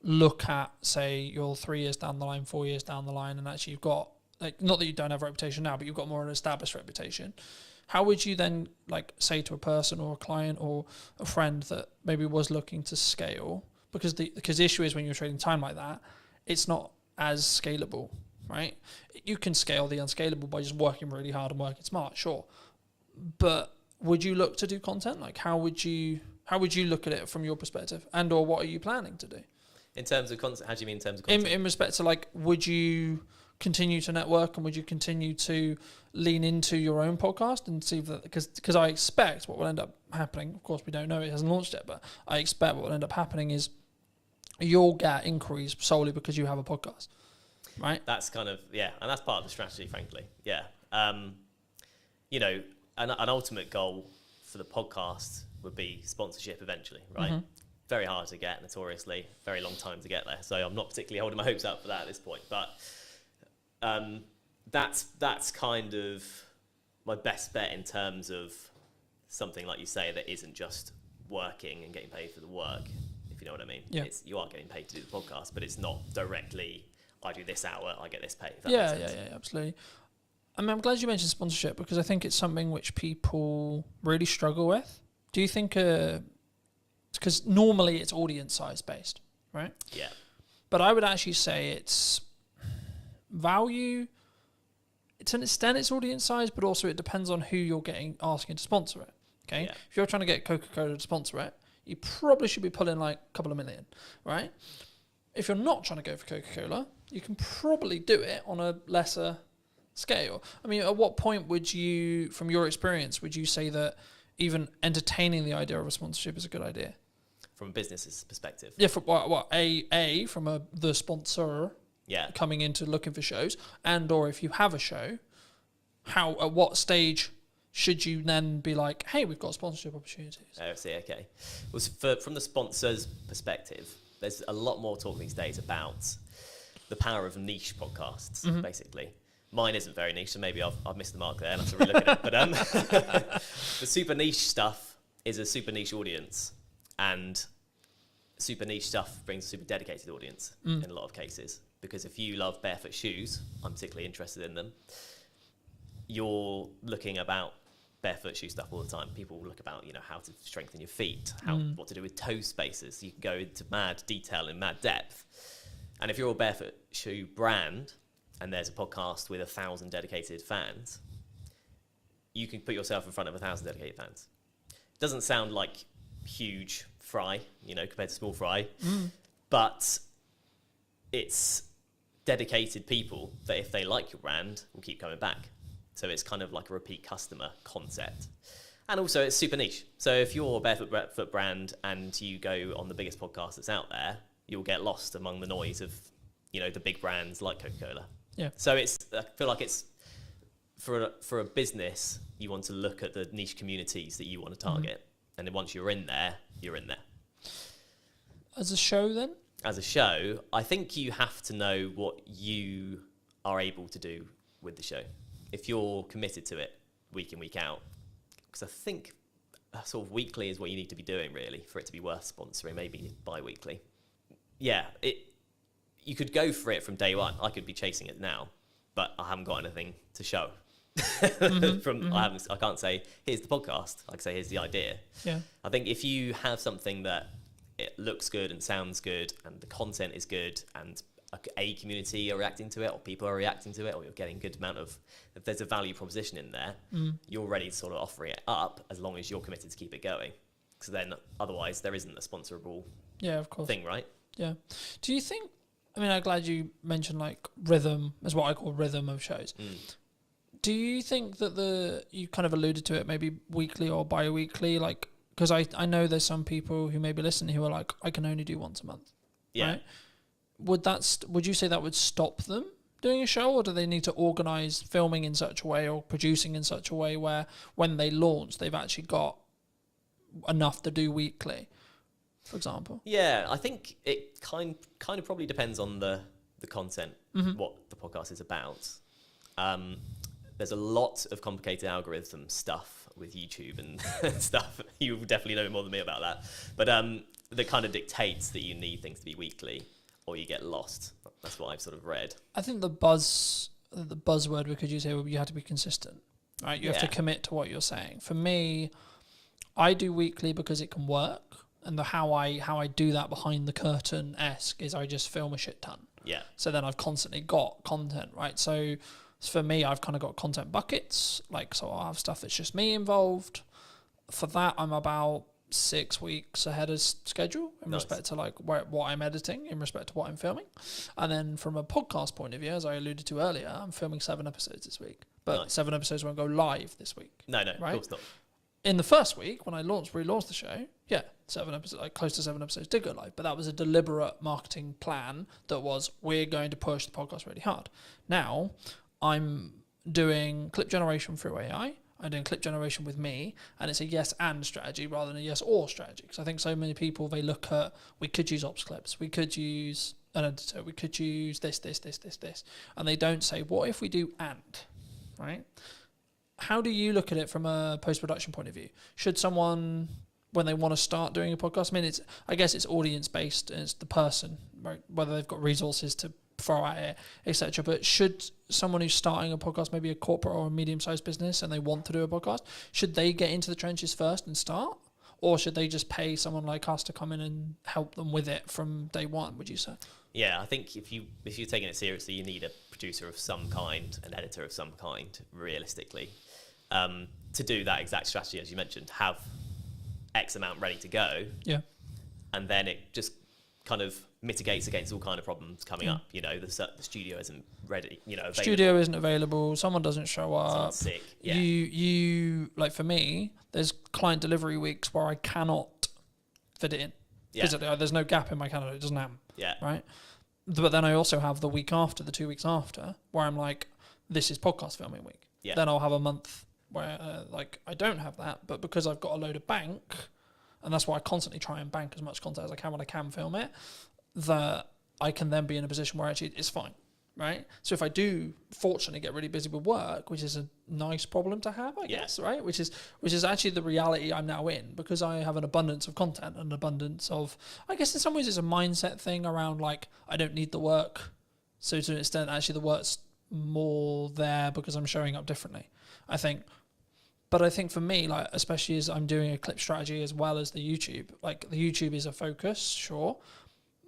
Speaker 2: look at, say, you're 3 years down the line, 4 years down the line, and actually you've got, like, not that you don't have a reputation now, but you've got more of an established reputation. How would you then like say to a person or a client or a friend that maybe was looking to scale, because the issue is when you're trading time like that, it's not as scalable, right? You can scale the unscalable by just working really hard and working smart, sure. But would you look to do content? Like how would you look at it from your perspective, and or what are you planning to do?
Speaker 15: In terms of content, how do you mean in terms of content?
Speaker 2: In respect to, like, would you continue to network and would you continue to lean into your own podcast and see that, because I expect what will end up happening, of course we don't know, it hasn't launched yet, but I expect what will end up happening is you'll get inquiries solely because you have a podcast, right?
Speaker 15: That's kind of, yeah, and that's part of the strategy, frankly. Yeah. You know, an ultimate goal for the podcast would be sponsorship eventually, right?
Speaker 2: Mm-hmm.
Speaker 15: Very hard to get, notoriously, very long time to get there. So I'm not particularly holding my hopes up for that at this point, but that's kind of my best bet in terms of something like you say that isn't just working and getting paid for the work, if you know what I mean.
Speaker 2: Yeah.
Speaker 15: You are getting paid to do the podcast, but it's not directly, I do this hour, I get this pay.
Speaker 2: Yeah, absolutely. I mean, I'm glad you mentioned sponsorship because I think it's something which people really struggle with. Do you think, because normally it's audience size based, right?
Speaker 15: Yeah.
Speaker 2: But I would actually say it's value. To an extent, it's audience size, but also it depends on who you're asking to sponsor it. Okay, if you're trying to get Coca-Cola to sponsor it, you probably should be pulling like a couple of million, right? If you're not trying to go for Coca-Cola, you can probably do it on a lesser scale. I mean, at what point would you, from your experience, would you say that even entertaining the idea of a sponsorship is a good idea?
Speaker 15: From a business's perspective.
Speaker 2: Yeah, from from the sponsor.
Speaker 15: Yeah.
Speaker 2: Coming into looking for shows, and or if you have a show, at what stage should you then be like, hey, we've got sponsorship opportunities?
Speaker 15: Oh, I see, okay. Well, from the sponsor's perspective, there's a lot more talk these days about the power of niche podcasts, basically. Mine isn't very niche, so maybe I've missed the mark there and I have to relook at it. But the super niche stuff is a super niche audience, and super niche stuff brings a super dedicated audience in a lot of cases. Because if you love barefoot shoes, I'm particularly interested in them, you're looking about barefoot shoe stuff all the time. People look about, how to strengthen your feet, what to do with toe spaces. You can go into mad detail and mad depth. And if you're a barefoot shoe brand and there's a podcast with 1,000 dedicated fans, you can put yourself in front of 1,000 dedicated fans. It doesn't sound like huge fry, compared to small fry, but it's dedicated people that if they like your brand will keep coming back. So it's kind of like a repeat customer concept. And also it's super niche. So if you're a barefoot brand and you go on the biggest podcast that's out there, you'll get lost among the noise of, the big brands like Coca-Cola.
Speaker 2: Yeah.
Speaker 15: So I feel like it's for a business, you want to look at the niche communities that you want to target. And then once you're in there, you're in there.
Speaker 2: As a show, then?
Speaker 15: As a show, I think you have to know what you are able to do with the show. If you're committed to it week in, week out, because I think sort of weekly is what you need to be doing, really, for it to be worth sponsoring, maybe bi-weekly. Yeah, you could go for it from day one. I could be chasing it now, but I haven't got anything to show. I can't say, here's the podcast. I can say, here's the idea.
Speaker 2: Yeah.
Speaker 15: I think if you have something that it looks good and sounds good and the content is good and a community are reacting to it or people are reacting to it or you're getting a good amount of, if there's a value proposition in there, you're ready to sort of offer it up as long as you're committed to keep it going. Because then otherwise there isn't a sponsorable thing, right?
Speaker 2: Yeah. Do you think, I mean, I'm glad you mentioned like rhythm, is what I call rhythm of shows. Do you think that you kind of alluded to it, maybe weekly or bi-weekly, like, because I know there's some people who maybe listen who are like, I can only do once a month.
Speaker 15: Yeah.
Speaker 2: Right? Would you say that would stop them doing a show, or do they need to organise filming in such a way or producing in such a way where when they launch, they've actually got enough to do weekly, for example?
Speaker 15: Yeah, I think it kind of probably depends on the content, what the podcast is about. There's a lot of complicated algorithm stuff with YouTube and stuff. You definitely know more than me about that. But that kind of dictates that you need things to be weekly or you get lost. That's what I've sort of read.
Speaker 2: I think the buzzword we could use here would be you have to be consistent, right? You have to commit to what you're saying. For me, I do weekly because it can work. And how I do that behind the curtain-esque is I just film a shit ton.
Speaker 15: Yeah.
Speaker 2: So then I've constantly got content, right? So for me, I've kind of got content buckets. Like, so I'll have stuff that's just me involved. For that, I'm about 6 weeks ahead of schedule in respect to like what I'm editing, in respect to what I'm filming. And then from a podcast point of view, as I alluded to earlier, I'm filming 7 episodes this week. But 7 episodes won't go live this week.
Speaker 15: No,
Speaker 2: right?
Speaker 15: Of course not.
Speaker 2: In the first week, when I relaunched the show, 7 episodes, like close to 7 episodes did go live, but that was a deliberate marketing plan that was, we're going to push the podcast really hard. Now, I'm doing clip generation through AI. I'm doing clip generation with me, and it's a yes and strategy rather than a yes or strategy. Because I think so many people, they look at, we could use ops clips, we could use an editor, we could use this, and they don't say, what if we do and, right? How do you look at it from a post-production point of view? Should someone, when they want to start doing a podcast, I mean, I guess it's audience-based, and it's the person, right? Whether they've got resources to throw at it, etc. But should someone who's starting a podcast, maybe a corporate or a medium-sized business, and they want to do a podcast, should they get into the trenches first and start? Or should they just pay someone like us to come in and help them with it from day one, would you say?
Speaker 15: Yeah, I think if you're taking it seriously, you need a producer of some kind, an editor of some kind, realistically. To do that exact strategy, as you mentioned, have X amount ready to go.
Speaker 2: Yeah.
Speaker 15: And then it just kind of mitigates against all kind of problems coming up. You know, the studio isn't ready, available.
Speaker 2: Studio isn't available, someone doesn't show up.
Speaker 15: Someone's sick. Yeah.
Speaker 2: You like, for me, there's client delivery weeks where I cannot fit it in. Physically, there's no gap in my calendar, it doesn't happen.
Speaker 15: Yeah.
Speaker 2: Right? But then I also have the week after, the 2 weeks after, where I'm like, this is podcast filming week.
Speaker 15: Yeah.
Speaker 2: Then I'll have a month where I don't have that, but because I've got a load of bank, and that's why I constantly try and bank as much content as I can when I can film it, that I can then be in a position where actually it's fine, right? So if I do fortunately get really busy with work, which is a nice problem to have, I guess, right? Which is actually the reality I'm now in, because I have an abundance of content, an abundance of, I guess in some ways it's a mindset thing around like, I don't need the work. So to an extent, actually the work's more there because I'm showing up differently, I think. But I think for me, like, especially as I'm doing a clip strategy as well as the YouTube, like the YouTube is a focus, sure.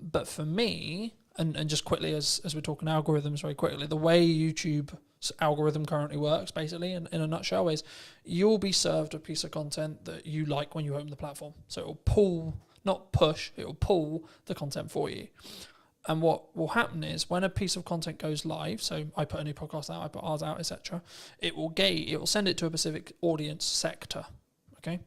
Speaker 2: But for me, and just quickly as we're talking algorithms very quickly, the way YouTube's algorithm currently works, basically, in a nutshell, is you'll be served a piece of content that you like when you open the platform. So it'll pull, not push, it'll pull the content for you. And what will happen is when a piece of content goes live, so I put a new podcast out, I put ours out, etc., it will send it to a specific audience sector, okay?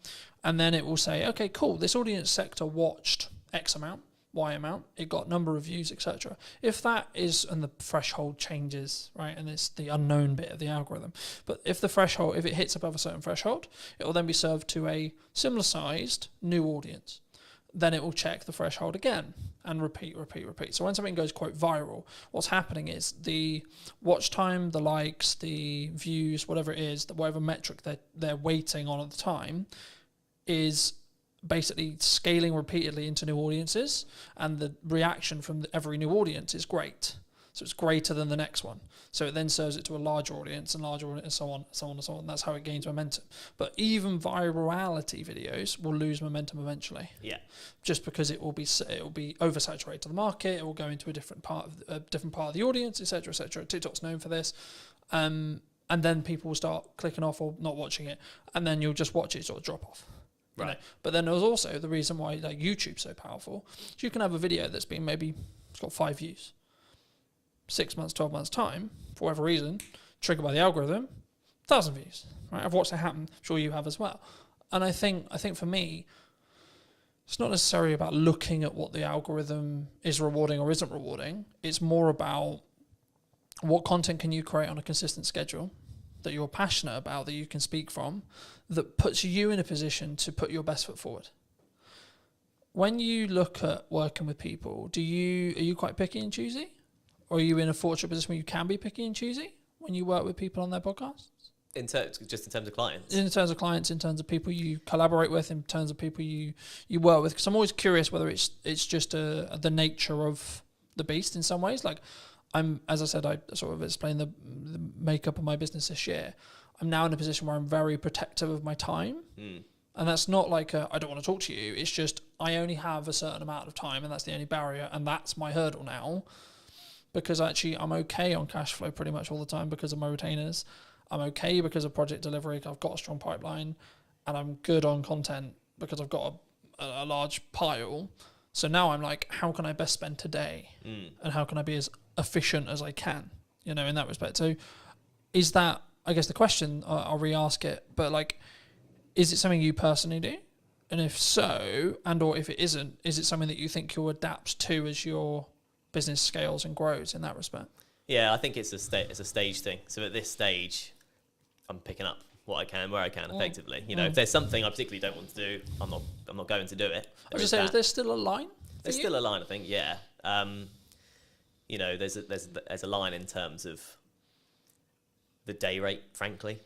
Speaker 2: And then it will say, okay, cool, this audience sector watched X amount, Y amount, it got number of views, etc. If that is, and the threshold changes, right, and it's the unknown bit of the algorithm, but if the threshold, if it hits above a certain threshold, it will then be served to a similar sized new audience. Then it will check the threshold again and repeat. So when something goes quote viral, what's happening is the watch time, the likes, the views, whatever it is, whatever metric they're waiting on at the time, is basically scaling repeatedly into new audiences, and the reaction from every new audience is great. So it's greater than the next one. So it then serves it to a larger audience and larger audience and so on, so on and so on. That's how it gains momentum. But even virality videos will lose momentum eventually.
Speaker 15: Yeah.
Speaker 2: Just because it will be oversaturated to the market. It will go into a different part of the audience, etc., etc. TikTok's known for this. And then people will start clicking off or not watching it, and then you'll just watch it sort of drop off.
Speaker 15: Right.
Speaker 2: You know? But then there's also the reason why like YouTube's so powerful. So you can have a video that's been it's got 5 views. 6 months, 12 months time, for whatever reason, triggered by the algorithm, 1,000 views. Right? I've watched it happen. I'm sure you have as well. And I think for me, it's not necessarily about looking at what the algorithm is rewarding or isn't rewarding. It's more about what content can you create on a consistent schedule that you're passionate about, that you can speak from, that puts you in a position to put your best foot forward. When you look at working with people, are you quite picky and choosy? Or are you in a fortunate position where you can be picky and choosy when you work with people on their podcasts?
Speaker 15: Just in terms of clients?
Speaker 2: In terms of clients, in terms of people you collaborate with, in terms of people you work with. Because I'm always curious whether it's just the nature of the beast in some ways. Like, as I said, I sort of explained the makeup of my business this year. I'm now in a position where I'm very protective of my time. Mm. And that's not like I don't want to talk to you. It's just I only have a certain amount of time, and that's the only barrier. And that's my hurdle now. Because actually I'm okay on cash flow pretty much all the time because of my retainers. I'm okay because of project delivery. I've got a strong pipeline, and I'm good on content because I've got a large pile. So now I'm like, how can I best spend today? And how can I be as efficient as I can, in that respect? So is that, I guess the question, I'll re-ask it, but like, is it something you personally do? And if so, and or if it isn't, is it something that you think you'll adapt to as your business scales and grows in that respect?
Speaker 15: Yeah, I think it's a stage thing. So at this stage, I'm picking up what I can, where I can, effectively. If there's something I particularly don't want to do, I'm not going to do it.
Speaker 2: I was just saying, is there still a line?
Speaker 15: There's still a line, I think. Yeah. There's a line in terms of the day rate. Frankly,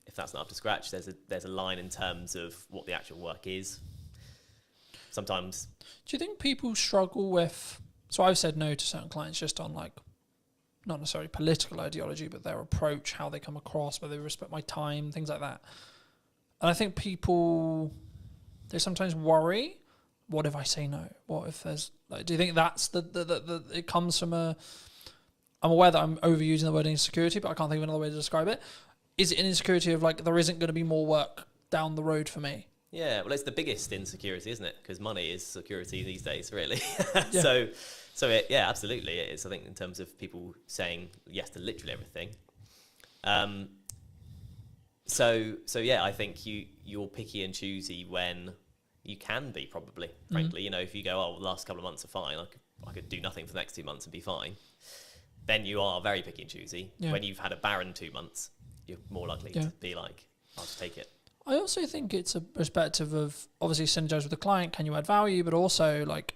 Speaker 15: if that's not up to scratch, there's a line in terms of what the actual work is. Sometimes.
Speaker 2: Do you think people struggle with? So I've said no to certain clients just on like, not necessarily political ideology, but their approach, how they come across, whether they respect my time, things like that. And I think people, they sometimes worry, what if I say no? What if there's, like, do you think that's it comes from I'm aware that I'm overusing the word insecurity, but I can't think of another way to describe it. Is it an insecurity of like, there isn't going to be more work down the road for me?
Speaker 15: Yeah, well, it's the biggest insecurity, isn't it? Because money is security these days, really.
Speaker 2: Yeah.
Speaker 15: Absolutely, it is. I think in terms of people saying yes to literally everything. I think you're picky and choosy when you can be, probably. Frankly, if you go, the last couple of months are fine. I could do nothing for the next 2 months and be fine. Then you are very picky and choosy. Yeah. When you've had a barren 2 months, you're more likely to be like, I'll just take it.
Speaker 2: I also think it's a perspective of obviously synergize with the client. Can you add value? But also like,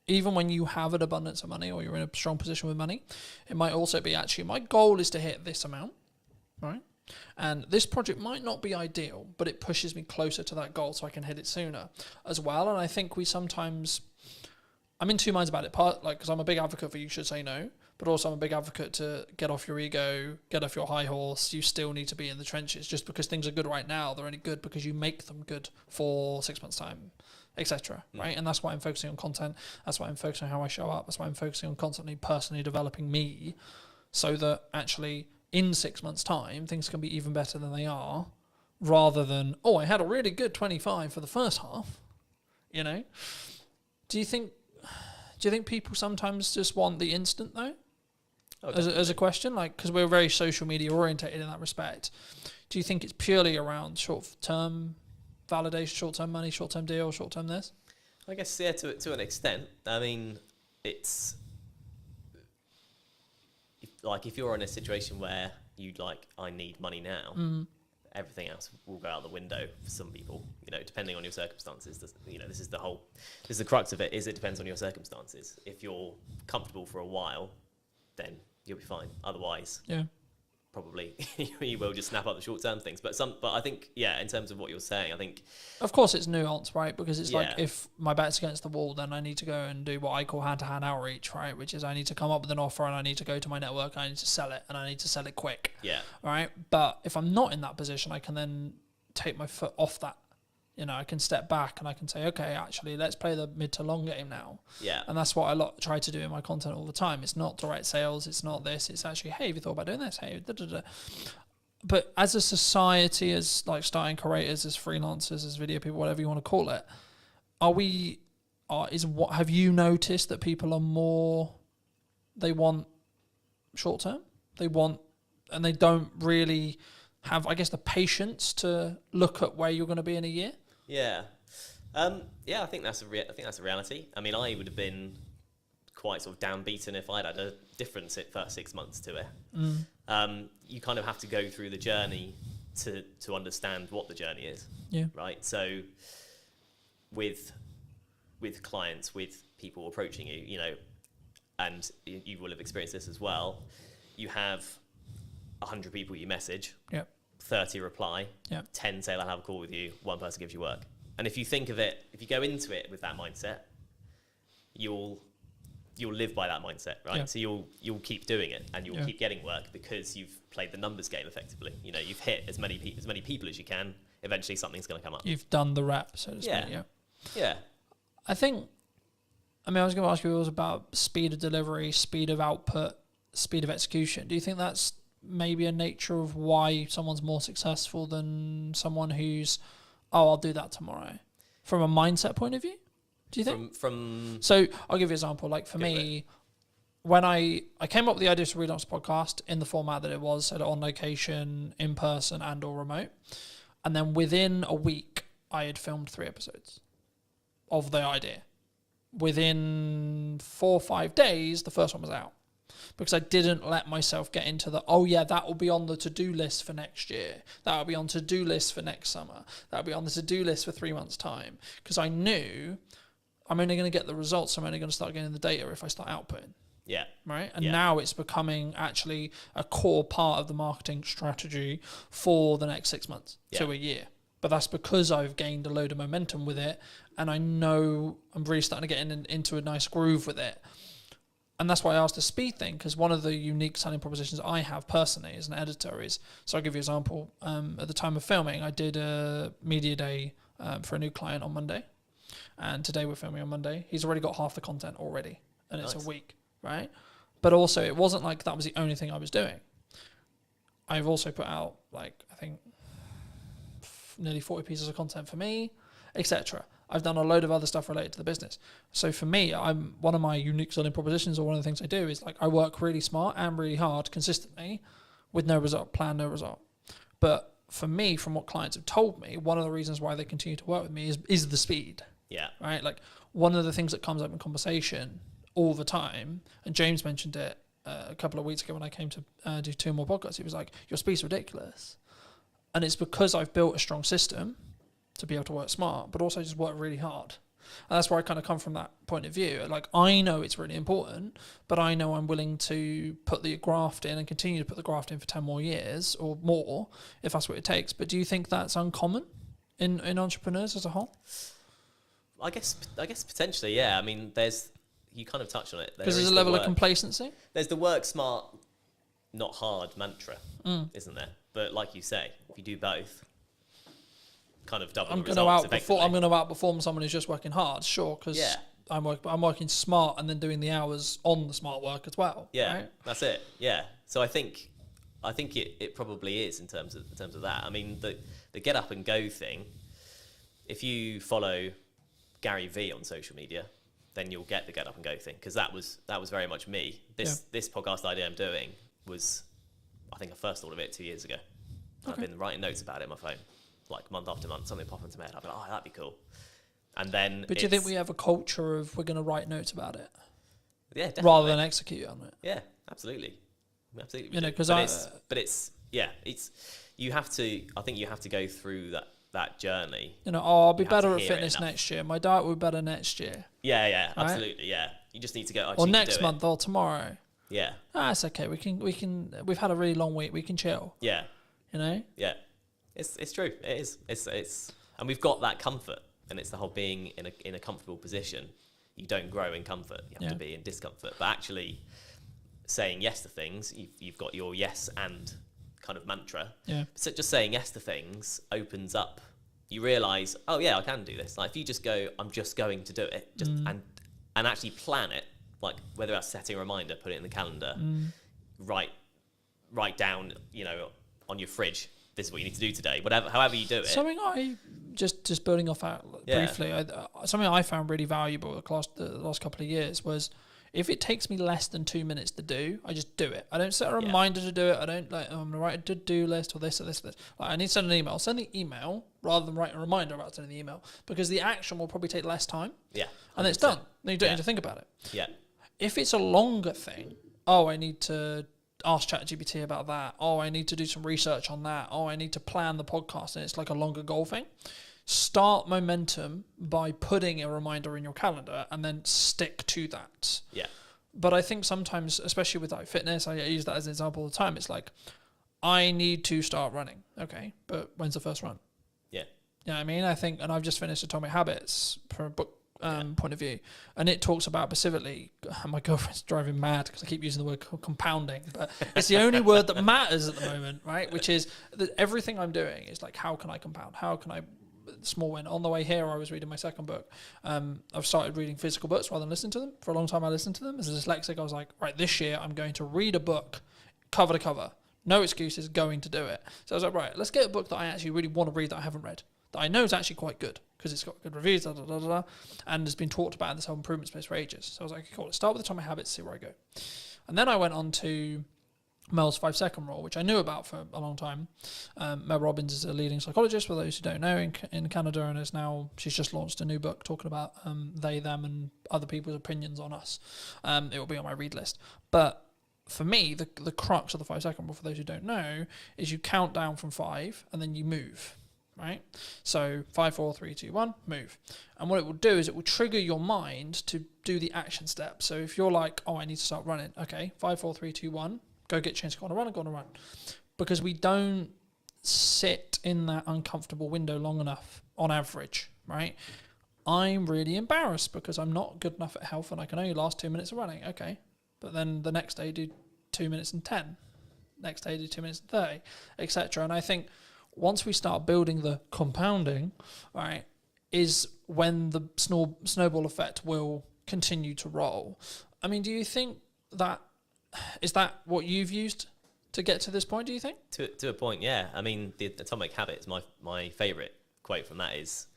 Speaker 2: even when you have an abundance of money or you're in a strong position with money, it might also be actually my goal is to hit this amount, right? And this project might not be ideal, but it pushes me closer to that goal so I can hit it sooner as well. And I think I'm in two minds about it. Part like, because I'm a big advocate for you should say no, but also I'm a big advocate to get off your ego, get off your high horse. You still need to be in the trenches. Just because things are good right now, they're only good because you make them good for 6 months' time, etc. Right? And that's why I'm focusing on content. That's why I'm focusing on how I show up. That's why I'm focusing on constantly personally developing me, so that actually in 6 months' time things can be even better than they are, rather than I had a really good 25 for the first half. Do you think people sometimes just want the instant though? As a question, like, because we're very social media orientated in that respect. Do you think it's purely around short-term validation, short-term money, short-term deal, short-term this?
Speaker 15: I guess, yeah, to an extent. I mean, it's if you're in a situation where you'd like, I need money now, everything else will go out the window for some people, depending on your circumstances. This is the crux of it, is it depends on your circumstances. If you're comfortable for a while, then you'll be fine. Otherwise, probably you will just snap up the short-term things. But I think, in terms of what you're saying, I think...
Speaker 2: Of course it's nuanced, right? Because it's like, if my back's against the wall, then I need to go and do what I call hand-to-hand outreach, right? Which is I need to come up with an offer and I need to go to my network and I need to sell it and I need to sell it quick.
Speaker 15: Yeah.
Speaker 2: Right? But if I'm not in that position, I can then take my foot off that. I can step back and I can say, okay, actually, let's play the mid to long game now.
Speaker 15: Yeah.
Speaker 2: And that's what I try to do in my content all the time. It's not direct sales. It's not this. It's actually, hey, have you thought about doing this? Hey, da, da, da. But as a society, as like starting creators, as freelancers, as video people, whatever you want to call it, have you noticed that people are more, they want short term? And they don't really have, I guess, the patience to look at where you're going to be in a year?
Speaker 15: Yeah. I think that's a reality. I mean, I would have been quite sort of downbeaten if I'd had a different first 6 months to it. You kind of have to go through the journey to understand what the journey is.
Speaker 2: Yeah.
Speaker 15: Right. So with clients, with people approaching you, and you will have experienced this as well. You have 100 people you message.
Speaker 2: Yep.
Speaker 15: 30 reply,
Speaker 2: Yep.
Speaker 15: 10 say they'll have a call with you, 1 person gives you work. And if you think of it, if you go into it with that mindset, you'll live by that mindset, right?
Speaker 2: Yeah.
Speaker 15: So you'll keep doing it and you'll
Speaker 2: Yeah.
Speaker 15: keep getting work because you've played the numbers game effectively. You've hit as many people as you can. Eventually something's going to come up.
Speaker 2: You've done the rep, so to speak.
Speaker 15: Yeah.
Speaker 2: I think, I was going to ask you, it was about speed of delivery, speed of output, speed of execution. Do you think that's maybe a nature of why someone's more successful than someone who's, I'll do that tomorrow, from a mindset point of view? Do you think? So I'll give you an example. Like for me, when I came up with the idea to relaunch the podcast in the format that it was, so on location, in person, and or remote, and then within a week I had filmed 3 episodes of the idea. Within 4 or 5 days, the first one was out. Because I didn't let myself get into that will be on the to-do list for next year. That'll be on to-do list for next summer. That'll be on the to-do list for 3 months' time. Because I knew I'm only going to get the results. I'm only going to start getting the data if I start outputting.
Speaker 15: Yeah.
Speaker 2: Right? And now it's becoming actually a core part of the marketing strategy for the next 6 months to a year. But that's because I've gained a load of momentum with it. And I know I'm really starting to get into a nice groove with it. And that's why I asked the speed thing, because one of the unique selling propositions I have personally as an editor is, so I'll give you an example. At the time of filming, I did a media day for a new client on Monday. And today we're filming on Monday. He's already got half the content already. And it's a week, right? But also, it wasn't like that was the only thing I was doing. I've also put out, I think, nearly 40 pieces of content for me, etc. I've done a load of other stuff related to the business. So for me, one of my unique selling propositions, or one of the things I do is I work really smart and really hard consistently with no result, plan no result. But for me, from what clients have told me, one of the reasons why they continue to work with me is the speed.
Speaker 15: Yeah.
Speaker 2: Right? One of the things that comes up in conversation all the time, and James mentioned it a couple of weeks ago when I came to do 2 more podcasts, he was like, your speed's ridiculous. And it's because I've built a strong system to be able to work smart, but also just work really hard. And that's where I kind of come from that point of view. I know it's really important, but I know I'm willing to put the graft in and continue to put the graft in for 10 more years or more, if that's what it takes. But do you think that's uncommon in entrepreneurs as a whole?
Speaker 15: I guess potentially, yeah. I mean, you kind of touched on it.
Speaker 2: Because there's a level of complacency.
Speaker 15: There's the work smart, not hard mantra, isn't there? But like you say, if you do both, kind of double the results effectively.
Speaker 2: I'm going to outperform someone who's just working hard, sure, because I'm working smart and then doing the hours on the smart work as well.
Speaker 15: Yeah,
Speaker 2: right?
Speaker 15: That's it. Yeah. So I think it probably is in terms of that. I mean, the get up and go thing. If you follow Gary V on social media, then you'll get the get up and go thing, because that was very much me. This podcast idea I'm doing was, I think I first thought of it 2 years ago. I've been writing notes about it on my phone, month after month, something popped into my head. I'd be like, oh, that'd be cool. And then
Speaker 2: But do you think we have a culture of we're going to write notes about it?
Speaker 15: Yeah, definitely.
Speaker 2: Rather than execute on it?
Speaker 15: Yeah, absolutely. Absolutely.
Speaker 2: You know, because
Speaker 15: you have to, I think you have to go through that journey.
Speaker 2: You know, I'll be better at fitness next year. My diet will be better next year.
Speaker 15: Yeah,
Speaker 2: right?
Speaker 15: absolutely, yeah. You just need to go.
Speaker 2: Or next month or tomorrow.
Speaker 15: Yeah.
Speaker 2: It's okay. We've had a really long week. We can chill.
Speaker 15: Yeah.
Speaker 2: You know?
Speaker 15: Yeah. It's true. It is. It's and we've got that comfort, and it's the whole being in a comfortable position. You don't grow in comfort. You have to be in discomfort. But actually saying yes to things, you've got your yes and kind of mantra.
Speaker 2: Yeah.
Speaker 15: So just saying yes to things opens up. You realise, oh yeah, I can do this. Like if you just go, I'm just going to do it, and actually plan it. Like whether that's setting a reminder, put it in the calendar, write down, you know, on your fridge, this is what you need to do today. However you do it.
Speaker 2: Something I just building off that briefly. Something I found really valuable the last couple of years was, if it takes me less than 2 minutes to do, I just do it. I don't set a reminder to do it. I don't I'm going to write a to-do list or this or this or this. Like, I need to send an email. Send the email rather than write a reminder about sending the email, because the action will probably take less time.
Speaker 15: Yeah. 100%.
Speaker 2: And it's done. Then you don't need to think about it.
Speaker 15: Yeah.
Speaker 2: If it's a longer thing, I need to ask ChatGPT about that. I need to do some research on that. I need to plan the podcast, and it's like a longer goal thing. Start momentum by putting a reminder in your calendar and then stick to that.
Speaker 15: Yeah.
Speaker 2: But I think sometimes, especially with like fitness, I use that as an example all the time. It's like, I need to start running. Okay, but when's the first run?
Speaker 15: Yeah.
Speaker 2: You know what I mean? I think, and I've just finished Atomic Habits from a book point of view, and it talks about specifically, my girlfriend's driving mad because I keep using the word compounding, but it's the only word that matters at the moment, right? Which is that everything I'm doing is like, how can I compound? How can I small win? On the way here, I was reading my second book. I've started reading physical books rather than listening to them. For a long time, I listened to them. As a dyslexic, I was like, right, this year I'm going to read a book cover to cover. No excuses, going to do it. So I was like, right, let's get a book that I actually really want to read that I haven't read, that I know is actually quite good because it's got good reviews, and has been talked about in this whole improvement space for ages. So I was like, cool, let's start with Atomic Habits, see where I go. And then I went on to Mel's 5-second rule, which I knew about for a long time. Mel Robbins is a leading psychologist, for those who don't know, in Canada, and she's just launched a new book talking about they, them, and other people's opinions on us. It will be on my read list. But for me, the crux of the 5-second rule, for those who don't know, is you count down from 5 and then you move, right? So 5, 4, 3, 2, 1, move. And what it will do is it will trigger your mind to do the action step. So if you're like, I need to start running, okay, 5, 4, 3, 2, 1, go get changed, go on a run. Because we don't sit in that uncomfortable window long enough on average, right? I'm really embarrassed because I'm not good enough at health and I can only last 2 minutes of running. Okay. But then the next day do 2 minutes and 10. Next day do 2 minutes and 30, etc. And I think once we start building the compounding, right, is when the snowball effect will continue to roll. I mean, do you think that, is that what you've used to get to this point, do you think?
Speaker 15: To a point, yeah. I mean, the Atomic Habits, my favourite quote from that is,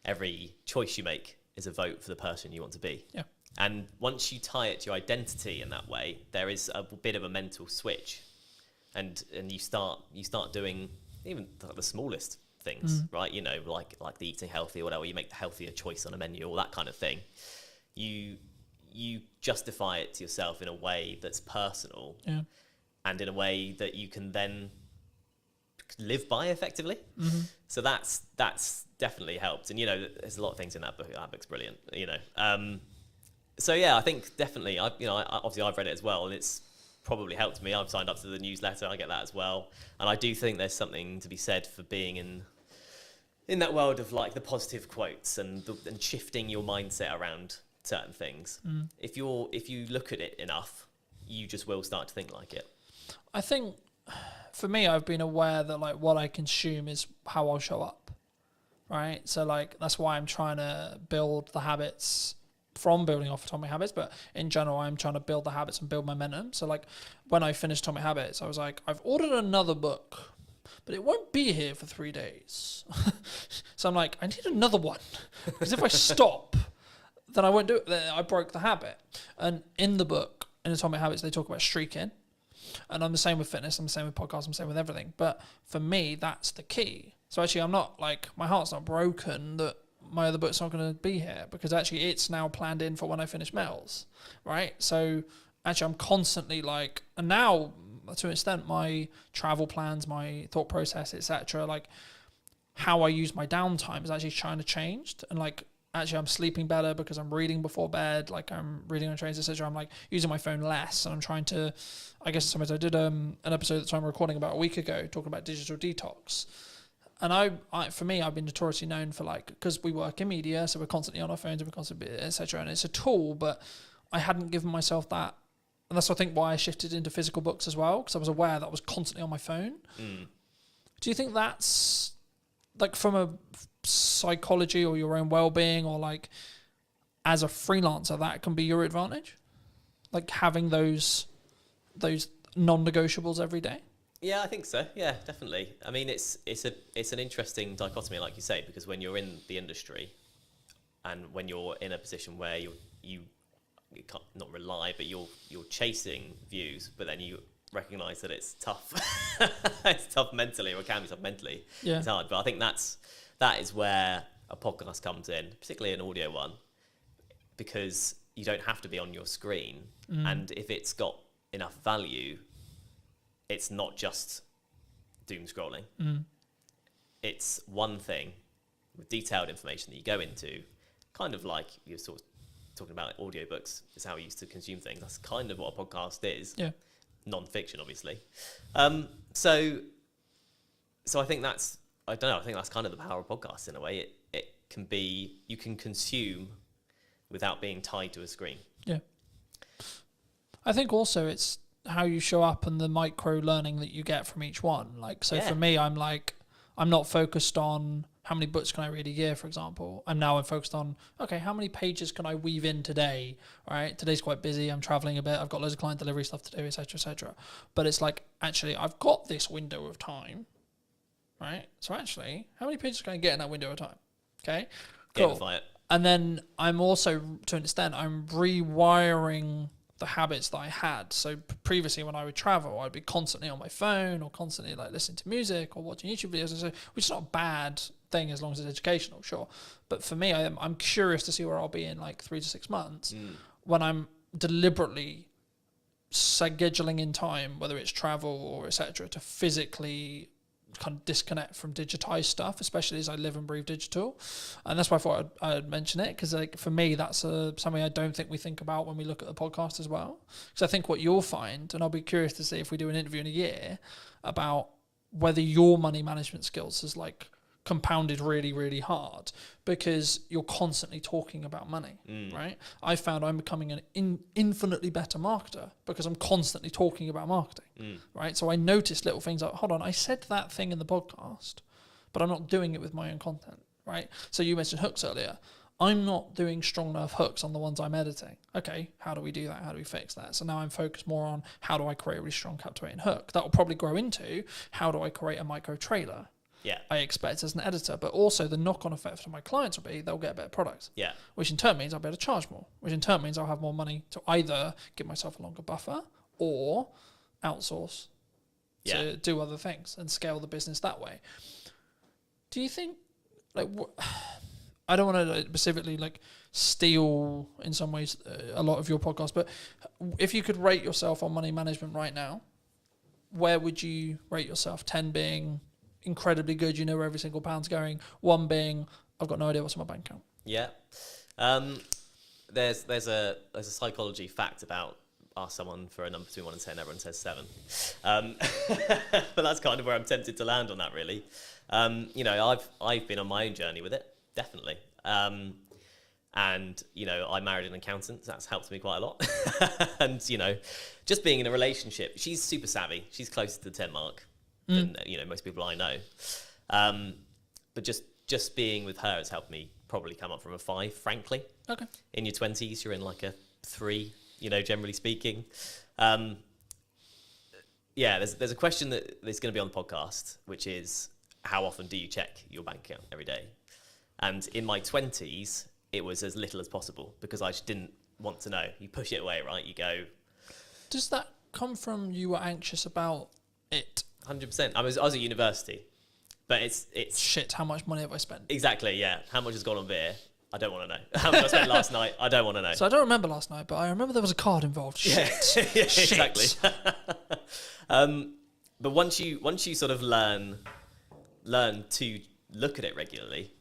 Speaker 15: every choice you make is a vote for the person you want to be.
Speaker 2: Yeah.
Speaker 15: And once you tie it to your identity in that way, there is a bit of a mental switch. And you start doing even the smallest things, right? You know, like the eating healthy or whatever, you make the healthier choice on a menu or that kind of thing. You justify it to yourself in a way that's personal, and in a way that you can then live by effectively. So that's definitely helped. And you know, there's a lot of things in that book. That book's brilliant. You know, so yeah, I think definitely. Obviously I've read it as well, and it's probably helped me. I've signed up to the newsletter. I get that as well, and I do think there's something to be said for being in that world of like the positive quotes and shifting your mindset around certain things. If you look at it enough, you just will start to think like it.
Speaker 2: I think for me, I've been aware that like what I consume is how I'll show up, right? So like that's why I'm trying to build the habits from building off Atomic Habits, but in general, I'm trying to build the habits and build momentum. So like when I finished Atomic Habits, I was like, I've ordered another book, but it won't be here for 3 days. So I'm like, I need another one, because if I stop, then I won't do it. Then I broke the habit. And in the book, in Atomic Habits, they talk about streaking. And I'm the same with fitness, I'm the same with podcasts, I'm the same with everything. But for me, that's the key. So actually, I'm not like, my heart's not broken that my other book's not going to be here because actually it's now planned in for when I finish Mel's, right? So actually I'm constantly like, and now to an extent, my travel plans, my thought process, etc., like how I use my downtime is actually trying to change. And like, actually I'm sleeping better because I'm reading before bed, like I'm reading on trains, etc. I'm like using my phone less, and I'm trying to, I guess sometimes I did an episode that I'm recording about a week ago talking about digital detox. And I for me, I've been notoriously known for like, because we work in media, so we're constantly on our phones and we're constantly, etc. And it's a tool, but I hadn't given myself that. And that's, I think, why I shifted into physical books as well, because I was aware that I was constantly on my phone. Do you think that's, like, from a psychology or your own well-being, or like as a freelancer, that can be your advantage? Like having those non-negotiables every day?
Speaker 15: Yeah, I think so. Yeah, definitely. I mean, it's an interesting dichotomy, like you say, because when you're in the industry and when you're in a position where you can't not rely, but you're chasing views, but then you recognise that it's tough. It's tough mentally, or it can be tough mentally.
Speaker 2: Yeah.
Speaker 15: It's hard, but I think that is where a podcast comes in, particularly an audio one, because you don't have to be on your screen, and if it's got enough value, it's not just doom scrolling. It's one thing with detailed information that you go into, kind of like you're sort of talking about audiobooks is how we used to consume things. That's kind of what a podcast is.
Speaker 2: Yeah.
Speaker 15: Non-fiction, obviously. So I think that's, I don't know, I think that's kind of the power of podcasts in a way. It can be, you can consume without being tied to a screen.
Speaker 2: Yeah. I think also it's how you show up and the micro learning that you get from each one. Like, so for me, I'm not focused on how many books can I read a year, for example. And now I'm focused on, okay, how many pages can I weave in today? Right? Today's quite busy. I'm traveling a bit. I've got loads of client delivery stuff to do, etc., etc. But it's like, actually, I've got this window of time, right? So actually, how many pages can I get in that window of time? Okay, cool.
Speaker 15: Gamify it.
Speaker 2: And then I'm also, to an extent, I'm rewiring the habits that I had. So previously when I would travel, I'd be constantly on my phone or constantly like listening to music or watching YouTube videos, which is not a bad thing as long as it's educational, sure. But for me, I'm curious to see where I'll be in like 3 to 6 months when I'm deliberately scheduling in time, whether it's travel or etc., to physically kind of disconnect from digitized stuff, especially as I live and breathe digital. And that's why I thought I'd mention it, because like for me, that's something I don't think we think about when we look at the podcast as well. Because I think what you'll find, and I'll be curious to see if we do an interview in a year about whether your money management skills is like compounded really, really hard because you're constantly talking about money, right? I found I'm becoming an infinitely better marketer because I'm constantly talking about marketing, right? So I noticed little things like, hold on, I said that thing in the podcast, but I'm not doing it with my own content, right? So you mentioned hooks earlier. I'm not doing strong enough hooks on the ones I'm editing. Okay, how do we do that? How do we fix that? So now I'm focused more on how do I create a really strong captivating hook? That will probably grow into how do I create a micro trailer?
Speaker 15: Yeah,
Speaker 2: I expect as an editor, but also the knock-on effect for my clients will be they'll get a better product.
Speaker 15: Yeah,
Speaker 2: which in turn means I'll be able to charge more. Which in turn means I'll have more money to either give myself a longer buffer or outsource to do other things and scale the business that way. Do you think, like, I don't want to specifically like steal in some ways a lot of your podcast, but if you could rate yourself on money management right now, where would you rate yourself? 10 being incredibly good, you know where every single pound's going. 1 being, I've got no idea what's in my bank account.
Speaker 15: Yeah. There's a psychology fact about ask someone for a number between 1 and 10, everyone says 7. But that's kind of where I'm tempted to land on that, really. You know, I've been on my own journey with it, definitely. And, you know, I married an accountant, so that's helped me quite a lot. And, you know, just being in a relationship, she's super savvy. She's closer to the 10 mark than, you know, most people I know. But just being with her has helped me probably come up from a 5, frankly.
Speaker 2: Okay.
Speaker 15: In your 20s, you're in like a 3, you know, generally speaking. Yeah, there's a question that is going to be on the podcast, which is how often do you check your bank account every day? And in my 20s, it was as little as possible because I just didn't want to know. You push it away, right? You go.
Speaker 2: Does that come from you were anxious about it?
Speaker 15: 100%. I was at university, But it's
Speaker 2: shit. How much money have I spent?
Speaker 15: Exactly. Yeah. How much has gone on beer? I don't want to know. How much I spent last night? I don't want to know.
Speaker 2: So I don't remember last night, but I remember there was a card involved. Shit.
Speaker 15: Yeah,
Speaker 2: Shit.
Speaker 15: exactly. But once you sort of learn to look at it regularly,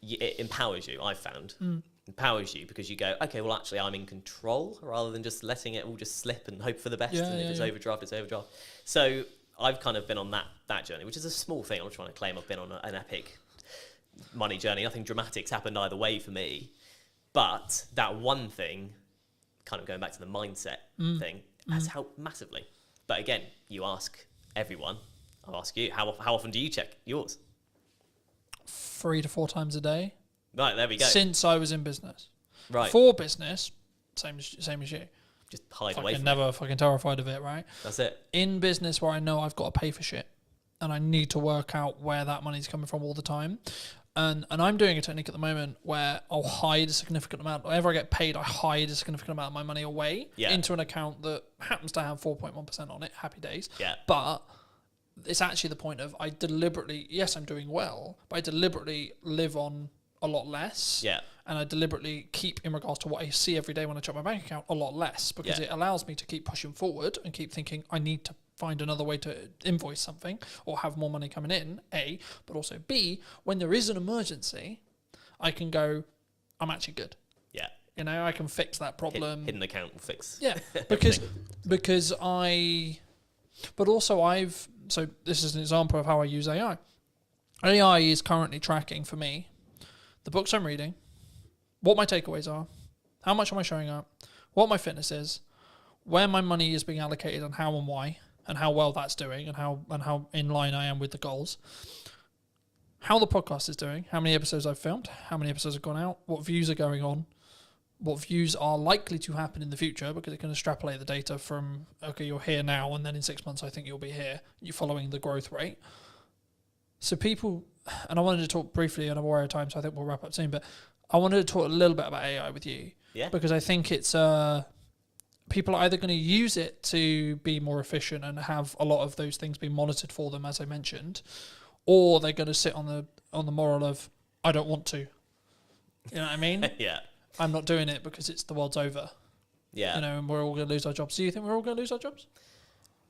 Speaker 15: it empowers you. I've found empowers you because you go, okay, well actually I'm in control rather than just letting it all just slip and hope for the best. And if it's overdraft, it's overdraft. So I've kind of been on that journey, which is a small thing. I'm not trying to claim I've been on an epic money journey. Nothing dramatic's happened either way for me, but that one thing, kind of going back to the mindset thing, has helped massively. But again, you ask everyone. I'll ask you, how often do you check yours?
Speaker 2: 3 to 4 times a day.
Speaker 15: Right, there we go.
Speaker 2: Since I was in business.
Speaker 15: Right.
Speaker 2: For business, same as you.
Speaker 15: Just hide away from it.
Speaker 2: Never fucking terrified of it, right?
Speaker 15: That's it.
Speaker 2: In business where I know I've got to pay for shit and I need to work out where that money's coming from all the time. And I'm doing a technique at the moment where I'll hide a significant amount. Whenever I get paid, I hide a significant amount of my money away into an account that happens to have 4.1% on it. Happy days.
Speaker 15: Yeah.
Speaker 2: But it's actually the point of I deliberately, yes, I'm doing well, but I deliberately live on a lot less.
Speaker 15: Yeah.
Speaker 2: And I deliberately keep, in regards to what I see every day when I check my bank account, a lot less because it allows me to keep pushing forward and keep thinking I need to find another way to invoice something or have more money coming in, A, but also B, when there is an emergency, I can go, I'm actually good.
Speaker 15: Yeah.
Speaker 2: You know, I can fix that problem.
Speaker 15: Hidden account will fix.
Speaker 2: Yeah, so this is an example of how I use AI. AI is currently tracking for me the books I'm reading, what my takeaways are, how much am I showing up, what my fitness is, where my money is being allocated and how and why, and how well that's doing and how in line I am with the goals, how the podcast is doing, how many episodes I've filmed, how many episodes have gone out, what views are going on, what views are likely to happen in the future because it can extrapolate the data from, okay, you're here now and then in 6 months I think you'll be here. You're following the growth rate. So people, and I wanted to talk briefly, and I'm aware of time, so I think we'll wrap up soon, but I wanted to talk a little bit about AI with you.
Speaker 15: Yeah.
Speaker 2: Because I think it's, people are either going to use it to be more efficient and have a lot of those things being monitored for them, as I mentioned, or they're going to sit on the moral of, I don't want to. You know what I mean?
Speaker 15: Yeah.
Speaker 2: I'm not doing it because it's the world's over.
Speaker 15: Yeah.
Speaker 2: You know, and we're all going to lose our jobs. Do you think we're all going to lose our jobs?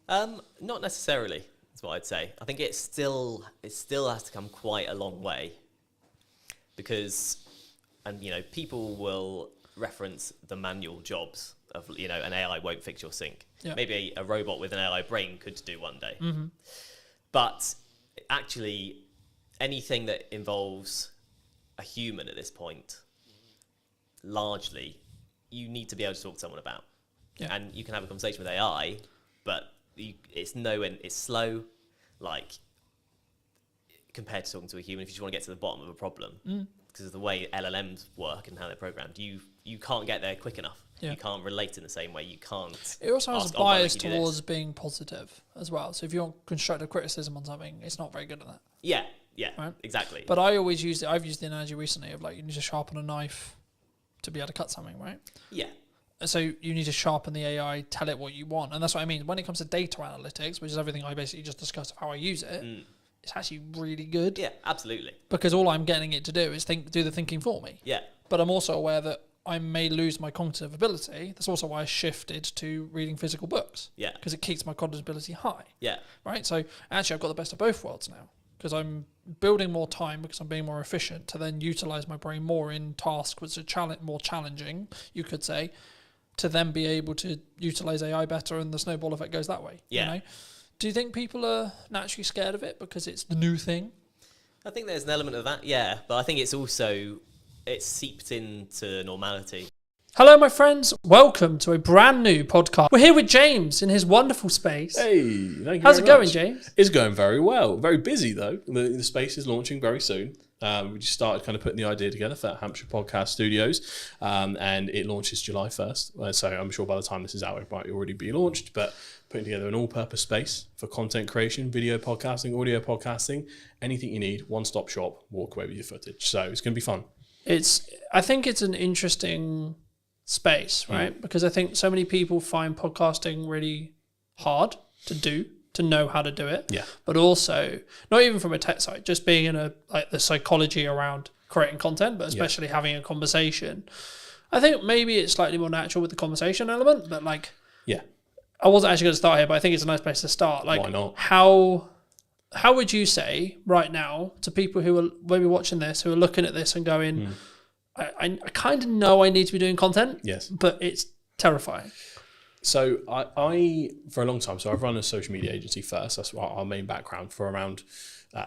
Speaker 15: Not necessarily, is what I'd say. I think it still has to come quite a long way because, and you know, people will reference the manual jobs of, you know, an AI won't fix your sink.
Speaker 2: Yeah.
Speaker 15: Maybe a robot with an AI brain could do one day.
Speaker 2: Mm-hmm.
Speaker 15: But actually, anything that involves a human at this point, largely, you need to be able to talk to someone about.
Speaker 2: Yeah.
Speaker 15: And you can have a conversation with AI, but it's slow, like, compared to talking to a human. If you just want to get to the bottom of a problem, because of the way LLMs work and how they're programmed, you can't get there quick enough.
Speaker 2: Yeah.
Speaker 15: You can't relate in the same way. You can't.
Speaker 2: It also has
Speaker 15: ask,
Speaker 2: a bias
Speaker 15: why don't you do
Speaker 2: towards
Speaker 15: this?
Speaker 2: being positive as well. So if you want constructive criticism on something, it's not very good at that.
Speaker 15: Yeah,
Speaker 2: Right?
Speaker 15: exactly.
Speaker 2: But I always use it. I've used the analogy recently of like you need to sharpen a knife to be able to cut something, right?
Speaker 15: Yeah.
Speaker 2: So you need to sharpen the AI, tell it what you want. And that's what I mean. When it comes to data analytics, which is everything I basically just discussed of how I use it, it's actually really good.
Speaker 15: Yeah, absolutely.
Speaker 2: Because all I'm getting it to do is do the thinking for me.
Speaker 15: Yeah.
Speaker 2: But I'm also aware that I may lose my cognitive ability. That's also why I shifted to reading physical books.
Speaker 15: Yeah.
Speaker 2: Because it keeps my cognitive ability high.
Speaker 15: Yeah.
Speaker 2: Right? So actually I've got the best of both worlds now. Because I'm building more time because I'm being more efficient to then utilize my brain more in tasks which are more challenging, you could say, to then be able to utilize AI better and the snowball effect goes that way.
Speaker 15: Yeah.
Speaker 2: You know? Do you think people are naturally scared of it because it's the new thing?
Speaker 15: I think there's an element of that, yeah. But I think it's also, it's seeped into normality.
Speaker 2: Hello, my friends. Welcome to a brand new podcast. We're here with James in his wonderful space.
Speaker 16: Hey, thank you.
Speaker 2: How's it
Speaker 16: very
Speaker 2: going,
Speaker 16: much.
Speaker 2: James?
Speaker 16: It's going very well. Very busy, though. The space is launching very soon. We just started kind of putting the idea together for Hampshire Podcast Studios, and it launches July 1st. So I'm sure by the time this is out, it might already be launched, but putting together an all-purpose space for content creation, video podcasting, audio podcasting, anything you need, one-stop shop, walk away with your footage. So it's going to be fun.
Speaker 2: I think it's an interesting space, right? Because I think so many people find podcasting really hard to do
Speaker 7: to know how to do it.
Speaker 16: Yeah.
Speaker 7: But also, not even from a tech side, just being in the psychology around creating content, but especially having a conversation. I think maybe it's slightly more natural with the conversation element, but like, I wasn't actually going to start here, but I think it's a nice place to start. Like,
Speaker 16: why not?
Speaker 7: How would you say right now to people who are maybe watching this, who are looking at this and going, I kind of know I need to be doing content,
Speaker 16: yes,
Speaker 7: but it's terrifying.
Speaker 16: So I for a long time, so I've run a social media agency first. That's our main background for around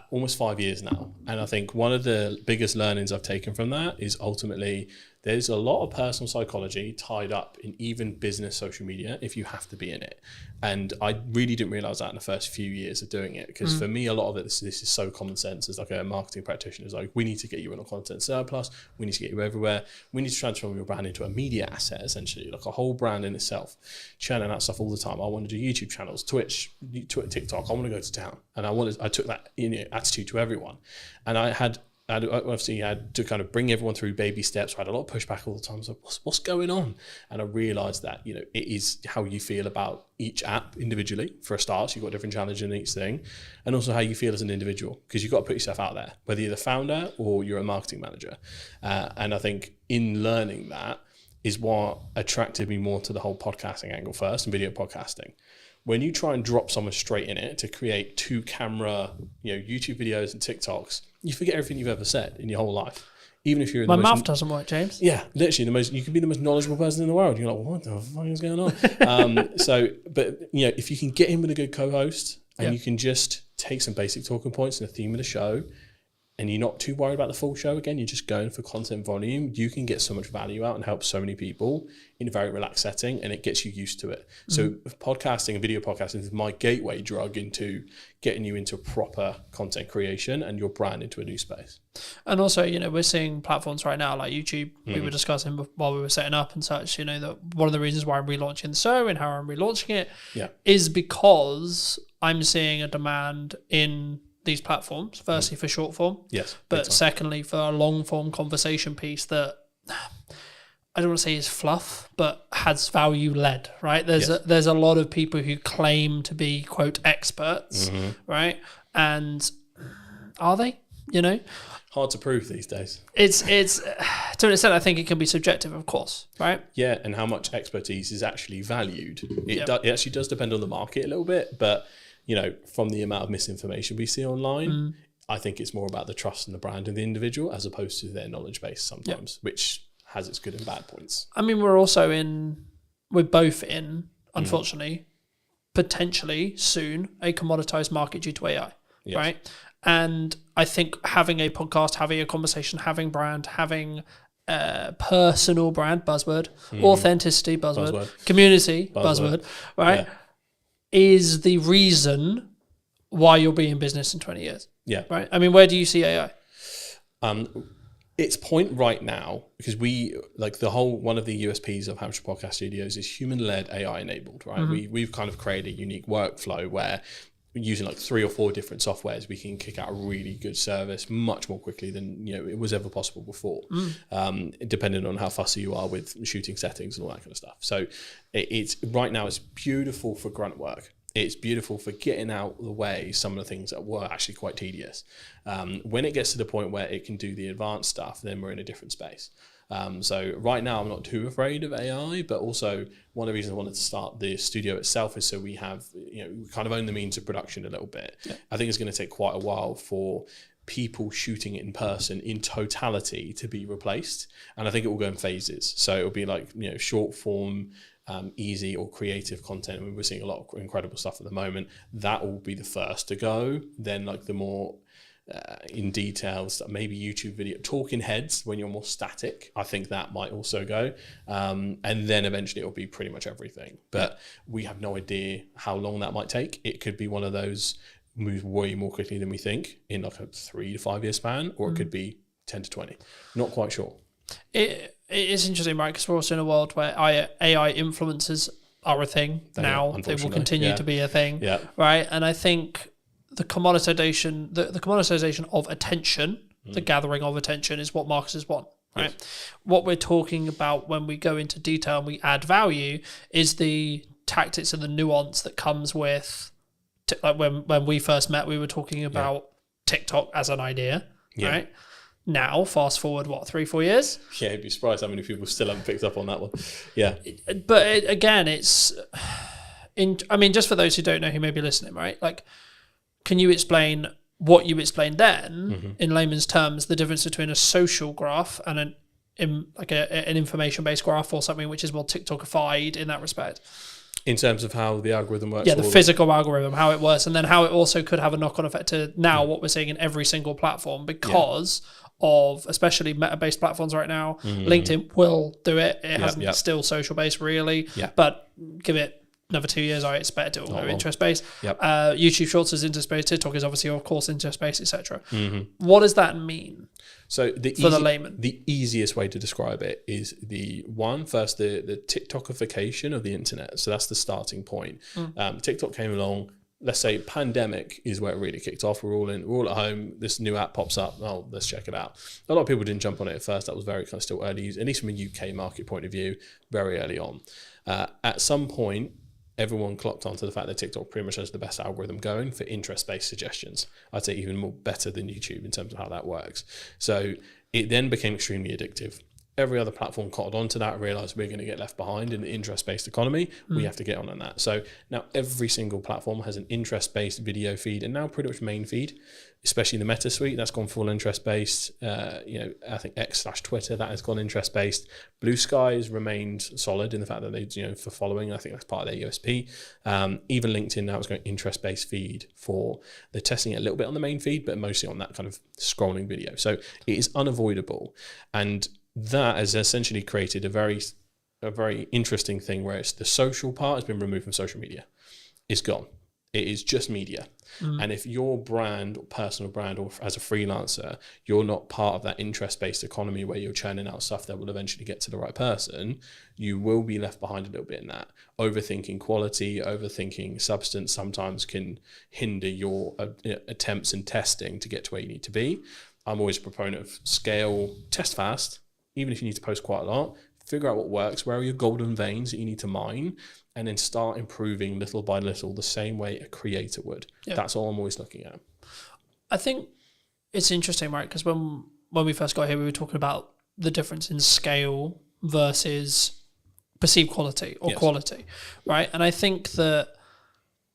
Speaker 16: almost 5 years now. And I think one of the biggest learnings I've taken from that is ultimately there's a lot of personal psychology tied up in even business social media if you have to be in it. And I really didn't realize that in the first few years of doing it, because for me, a lot of it, this is so common sense as like a marketing practitioner. It's like, we need to get you in a content surplus. We need to get you everywhere. We need to transform your brand into a media asset, essentially, like a whole brand in itself, churning out stuff all the time. I want to do YouTube channels, Twitch, TikTok. I want to go to town. And I took that attitude to everyone. And I obviously had to kind of bring everyone through baby steps. I had a lot of pushback all the time. So what's going on? And I realized that, it is how you feel about each app individually. For a start, so you've got different challenges in each thing, and also how you feel as an individual, because you've got to put yourself out there, whether you're the founder or you're a marketing manager. And I think in learning that is what attracted me more to the whole podcasting angle first, and video podcasting. When you try and drop someone straight in it to create 2-camera, YouTube videos and TikToks, you forget everything you've ever said in your whole life. Even if you're
Speaker 7: my mouth doesn't work, James.
Speaker 16: Yeah, literally you can be the most knowledgeable person in the world. You're like, what the fuck is going on? But if you can get in with a good co-host and you can just take some basic talking points and the theme of the show, and you're not too worried about the full show, again, you're just going for content volume, you can get so much value out and help so many people in a very relaxed setting, and it gets you used to it. So podcasting and video podcasting is my gateway drug into getting you into proper content creation and your brand into a new space.
Speaker 7: And also, we're seeing platforms right now like YouTube. We were discussing while we were setting up and such, that one of the reasons why I'm relaunching the show and how I'm relaunching it is because I'm seeing a demand in these platforms, firstly for short form, but secondly for a long form conversation piece that I don't want to say is fluff, but has value led, right? There's a lot of people who claim to be quote experts, right? And are they?
Speaker 16: Hard to prove these days.
Speaker 7: It's to an extent, I think it can be subjective, of course, right?
Speaker 16: Yeah, and how much expertise is actually valued. It actually does depend on the market a little bit, but from the amount of misinformation we see online, I think it's more about the trust and the brand of the individual as opposed to their knowledge base sometimes, which has its good and bad points.
Speaker 7: I mean, we're both in, unfortunately, potentially soon, a commoditized market due to AI, right? And I think having a podcast, having a conversation, having brand, having personal brand, buzzword, authenticity, buzzword, community, buzzword, right? Yeah. Is the reason why you'll be in business in 20 years.
Speaker 16: Yeah.
Speaker 7: Right. I mean, where do you see AI?
Speaker 16: Its point right now, because one of the USPs of Hampshire Podcast Studios is human-led, AI-enabled, right? We've kind of created a unique workflow where using like 3 or 4 different softwares, we can kick out a really good service much more quickly than it was ever possible before, depending on how fussy you are with shooting settings and all that kind of stuff. So it's right now it's beautiful for grunt work. It's beautiful for getting out of the way some of the things that were actually quite tedious. When it gets to the point where it can do the advanced stuff, then we're in a different space. So right now I'm not too afraid of AI, but also one of the reasons I wanted to start the studio itself is so we have, we kind of own the means of production a little bit. Yeah. I think it's going to take quite a while for people shooting it in person in totality to be replaced. And I think it will go in phases. So it'll be like, short form, easy or creative content. I mean, we're seeing a lot of incredible stuff at the moment. That will be the first to go. Then like the more in details, maybe YouTube video, talking heads when you're more static, I think that might also go. And then eventually it'll be pretty much everything. But we have no idea how long that might take. It could be one of those moves way more quickly than we think in like a 3 to 5 year span, or it could be 10 to 20. Not quite sure.
Speaker 7: It is interesting, right? Because we're also in a world where AI influencers are a thing now. They will continue to be a thing, right? And I think the commoditization, the commoditization of attention, the gathering of attention, is what marketers want, right? Yes. What we're talking about when we go into detail and we add value is the tactics and the nuance that comes with like when we first met, we were talking about TikTok as an idea, right? Now, fast forward, 3-4 years?
Speaker 16: Yeah, you'd be surprised how many people still haven't picked up on that one. Yeah.
Speaker 7: But again, it's... just for those who don't know who may be listening, right? Like, can you explain what you explained then, in layman's terms, the difference between a social graph and an information-based graph, or something which is more TikTokified in that respect?
Speaker 16: In terms of how the algorithm works?
Speaker 7: Yeah, the physical algorithm, how it works, and then how it also could have a knock-on effect to now what we're seeing in every single platform because of, especially meta-based platforms right now. LinkedIn will do it. It hasn't still social-based really, but give it another 2 years, I expect it will go interest-based. YouTube Shorts is interest-based. TikTok is obviously, of course, interest-based, etc. What does that mean?
Speaker 16: So
Speaker 7: for the layman,
Speaker 16: the easiest way to describe it is the TikTokification of the internet. So that's the starting point. TikTok came along. Let's say pandemic is where it really kicked off. We're all at home. This new app pops up. Oh, let's check it out. A lot of people didn't jump on it at first. That was very kind of still early, at least from a UK market point of view, very early on. At some point, everyone clocked onto the fact that TikTok pretty much has the best algorithm going for interest-based suggestions. I'd say even more better than YouTube in terms of how that works. So it then became extremely addictive. Every other platform caught on to that, realized we're going to get left behind in the interest-based economy. We have to get on that. So now every single platform has an interest-based video feed, and now pretty much main feed, especially the Meta suite, that's gone full interest-based. I think X/Twitter, that has gone interest-based. Blue Sky has remained solid in the fact that they, for following, I think that's part of their USP. Even LinkedIn now is going interest-based feed they're testing it a little bit on the main feed, but mostly on that kind of scrolling video. So it is unavoidable. And that has essentially created a very interesting thing where it's the social part has been removed from social media. It's gone. It is just media. And if your brand, or personal brand, or as a freelancer, you're not part of that interest-based economy where you're churning out stuff that will eventually get to the right person, you will be left behind a little bit in that. Overthinking quality, overthinking substance sometimes can hinder your attempts and testing to get to where you need to be. I'm always a proponent of scale, test fast. Even if you need to post quite a lot, figure out what works, where are your golden veins that you need to mine, and then start improving little by little the same way a creator would. That's all I'm always looking at.
Speaker 7: I think it's interesting, right? Because when we first got here, we were talking about the difference in scale versus perceived quality or quality, right? And I think that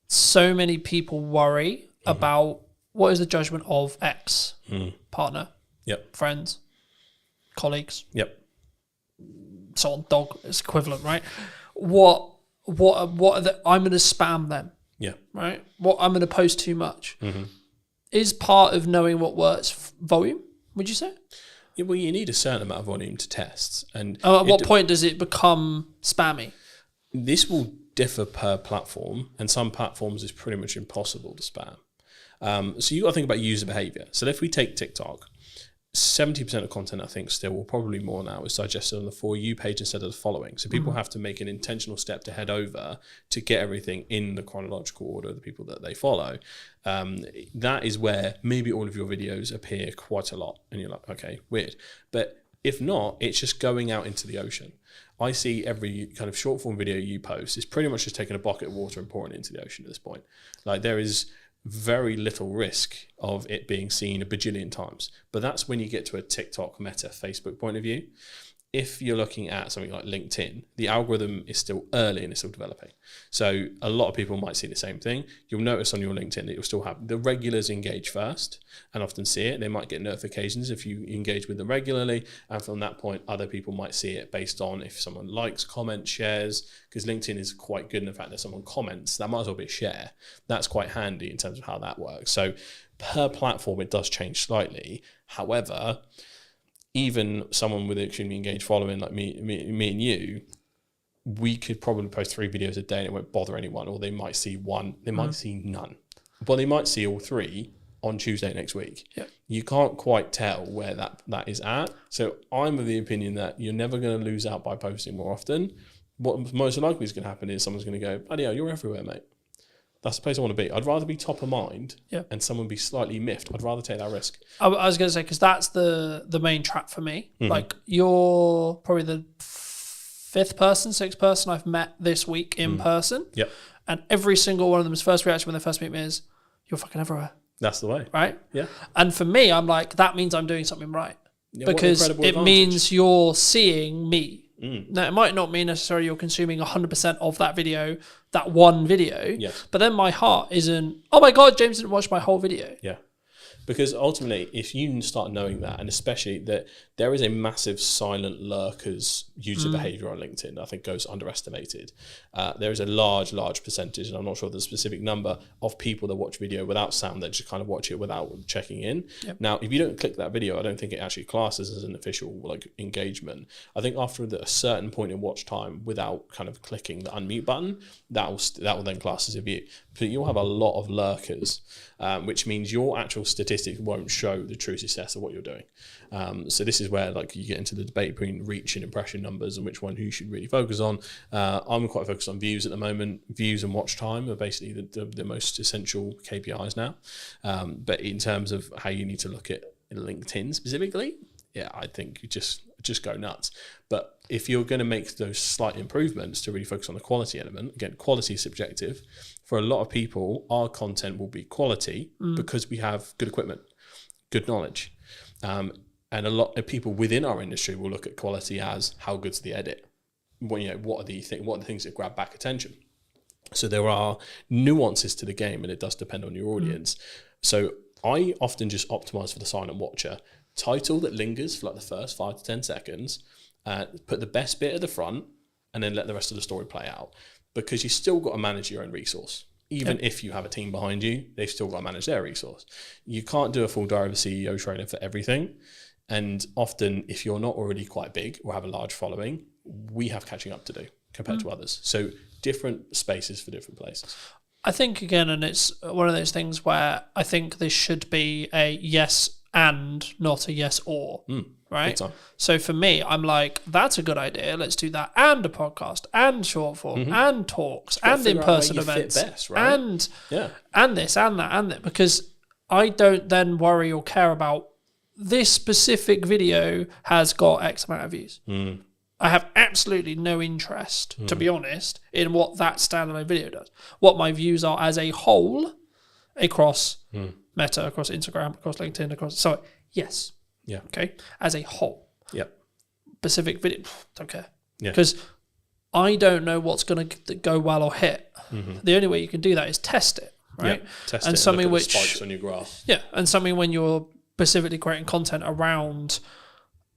Speaker 7: so many people worry about what is the judgment of X, partner, friends, colleagues, so on, dog is equivalent, right? What are the, I'm going to spam them, right? What I'm going to post too much is part of knowing what works. Volume, would you say?
Speaker 16: Yeah, well, you need a certain amount of volume to test, and
Speaker 7: at what point does it become spammy?
Speaker 16: This will differ per platform, and some platforms is pretty much impossible to spam. So you got to think about user behavior. So if we take TikTok, 70% of content, I think, still, or probably more now, is digested on the For You page instead of the following. So people have to make an intentional step to head over to get everything in the chronological order of the people that they follow. That is where maybe all of your videos appear quite a lot. And you're like, okay, weird. But if not, it's just going out into the ocean. I see every kind of short form video you post is pretty much just taking a bucket of water and pouring it into the ocean at this point. Like, there is very little risk of it being seen a bajillion times. But that's when you get to a TikTok, Meta, Facebook point of view. If you're looking at something like LinkedIn, the algorithm is still early and it's still developing. So a lot of people might see the same thing. You'll notice on your LinkedIn that you'll still have the regulars engage first and often see it. They might get notifications if you engage with them regularly. And from that point, other people might see it based on if someone likes, comments, shares, because LinkedIn is quite good in the fact that someone comments, that might as well be a share. That's quite handy in terms of how that works. So per platform, it does change slightly. However, even someone with an extremely engaged following like me and you, we could probably post 3 videos a day and it won't bother anyone, or they might see one, they might see none, but they might see all 3 on Tuesday next week. You can't quite tell where that is at. So I'm of the opinion that you're never going to lose out by posting more often. What most likely is going to happen is someone's going to go, oh yeah, you're everywhere, mate. That's the place I want to be. I'd rather be top of mind and someone be slightly miffed. I'd rather take that risk.
Speaker 7: I was going to say, because that's the main trap for me. Like, you're probably the 5th person, 6th person I've met this week in person. and every single one of them's first reaction when they first meet me is, "You're fucking everywhere."
Speaker 16: That's the way.
Speaker 7: Right?
Speaker 16: Yeah.
Speaker 7: And for me, I'm like, that means I'm doing something right.
Speaker 16: Yeah, what an
Speaker 7: because
Speaker 16: incredible
Speaker 7: it
Speaker 16: advantage.
Speaker 7: means you're seeing me.
Speaker 16: Mm.
Speaker 7: Now, it might not mean necessarily you're consuming 100% of that video, that one video.
Speaker 16: Yes.
Speaker 7: But then my heart isn't, oh my God, James didn't watch my whole video.
Speaker 16: Yeah. Because ultimately, if you start knowing that, and especially that there is a massive silent lurkers user behavior on LinkedIn, I think goes underestimated. There is a large percentage, and I'm not sure the specific number, of people that watch video without sound that just kind of watch it without checking in.
Speaker 7: Yep.
Speaker 16: Now, if you don't click that video, I don't think it actually classes as an official like engagement. I think after a certain point in watch time, without kind of clicking the unmute button, that will then class as a view. But you'll have a lot of lurkers, which means your actual statistics won't show the true success of what you're doing. So this is where like you get into the debate between reach and impression numbers and which one you should really focus on. I'm quite focused on views at the moment. Views and watch time are basically the most essential KPIs now. But in terms of how you need to look at LinkedIn specifically, yeah, I think you just go nuts. But if you're going to make those slight improvements to really focus on the quality element, again, quality is subjective. For a lot of people, our content will be quality because we have good equipment, good knowledge. And a lot of people within our industry will look at quality as how good's the edit. What are the things that grab back attention? So there are nuances to the game, and it does depend on your audience. So I often just optimize for the silent watcher. Title that lingers for like the first 5 to 10 seconds, put the best bit at the front, and then let the rest of the story play out. Because you still got to manage your own resource. Even if you have a team behind you, they've still got to manage their resource. You can't do a full Diary of a CEO training for everything. And often, if you're not already quite big or have a large following, we have catching up to do compared to others. So different spaces for different places.
Speaker 7: I think, again, and it's one of those things where I think this should be a yes and not a yes or, right? So for me, I'm like, that's a good idea. Let's do that. And a podcast, and short form, and talks, and in-person events,
Speaker 16: best, right?
Speaker 7: and this, and that, and that. Because I don't then worry or care about this specific video has got X amount of views. I have absolutely no interest, to be honest, in what that standalone video does. What my views are as a whole across Meta, across Instagram, across LinkedIn, yes.
Speaker 16: Yeah.
Speaker 7: Okay. As a whole.
Speaker 16: Yep.
Speaker 7: Specific video, don't care.
Speaker 16: Yeah.
Speaker 7: Because I don't know what's going to go well or hit. The only way you can do that is test it, right?
Speaker 16: Yep. Test
Speaker 7: and
Speaker 16: it
Speaker 7: something
Speaker 16: and look at
Speaker 7: which
Speaker 16: the spikes on your graph.
Speaker 7: Yeah, and something when you're specifically creating content around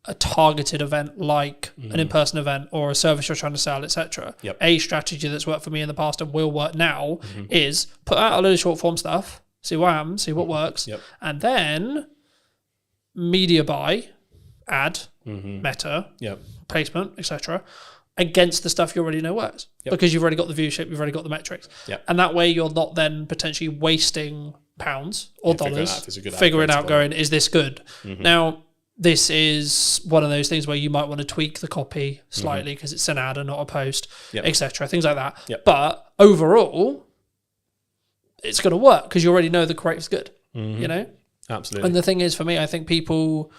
Speaker 7: a targeted event like an in-person event or a service you're trying to sell, etc.
Speaker 16: Yep.
Speaker 7: A strategy that's worked for me in the past and will work now is put out a load of short form stuff, see what happens, see what works, and then media buy, ad, Meta, placement, etc. against the stuff you already know works because you've already got the viewership, you've already got the metrics, and that way you're not then potentially wasting pounds or dollars figuring out going, is this good? Now, this is one of those things where you might want to tweak the copy slightly because it's an ad and not a post, etc. Things like that. But overall, it's going to work because you already know the creative's good. You know,
Speaker 16: absolutely.
Speaker 7: And the thing is, for me, I think people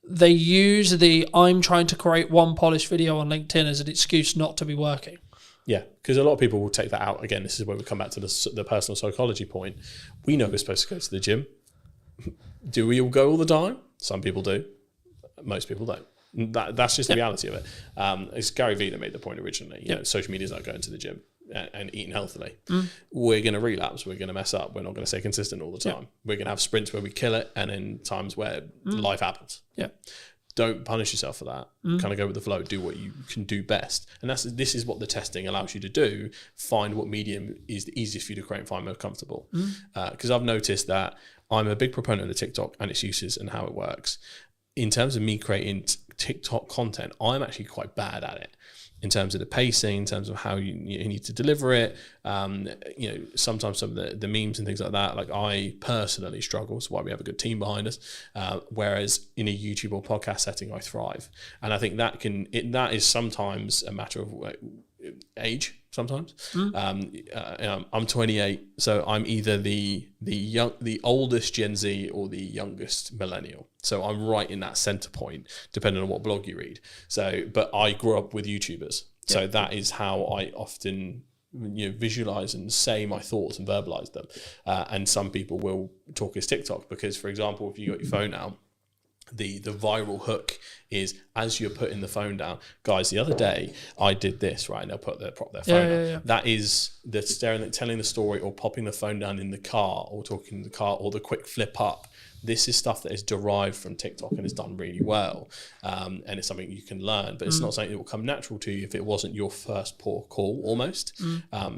Speaker 7: they use the I'm trying to create one polished video on LinkedIn as an excuse not to be working.
Speaker 16: Yeah, because a lot of people will take that out. Again, this is where we come back to the personal psychology point. We know we're supposed to go to the gym. Do we all go all the time? Some people do. Most people don't. That's just the reality of it. It's Gary Vee that made the point originally. You know, social media is like going to the gym and eating healthily. We're going to relapse. We're going to mess up. We're not going to stay consistent all the time. We're going to have sprints where we kill it and then times where life happens. Don't punish yourself for that. Kind of go with the flow. Do what you can do best. And this is what the testing allows you to do. Find what medium is the easiest for you to create and find most comfortable. Because I've noticed that I'm a big proponent of TikTok and its uses and how it works. In terms of me creating TikTok content, I'm actually quite bad at it in terms of the pacing, in terms of how you need to deliver it. You know, sometimes some of the memes and things like that, like I personally struggle. That's why we have a good team behind us. Whereas in a YouTube or podcast setting, I thrive. And I think that is sometimes a matter of age. Sometimes I'm 28, so I'm either the oldest Gen Z or the youngest millennial. So I'm right in that center point, depending on what blog you read. So, but I grew up with YouTubers, so that is how I often visualize and say my thoughts and verbalize them. And some people will talk as TikTok because, for example, if you got your phone out, the viral hook is as you're putting the phone down. Guys, the other day I did this, right? And they'll prop their phone down. That is the telling the story or popping the phone down in the car or talking in the car or the quick flip up. This is stuff that is derived from TikTok and is done really well. And it's something you can learn, but it's not something that will come natural to you if it wasn't your first port of call almost.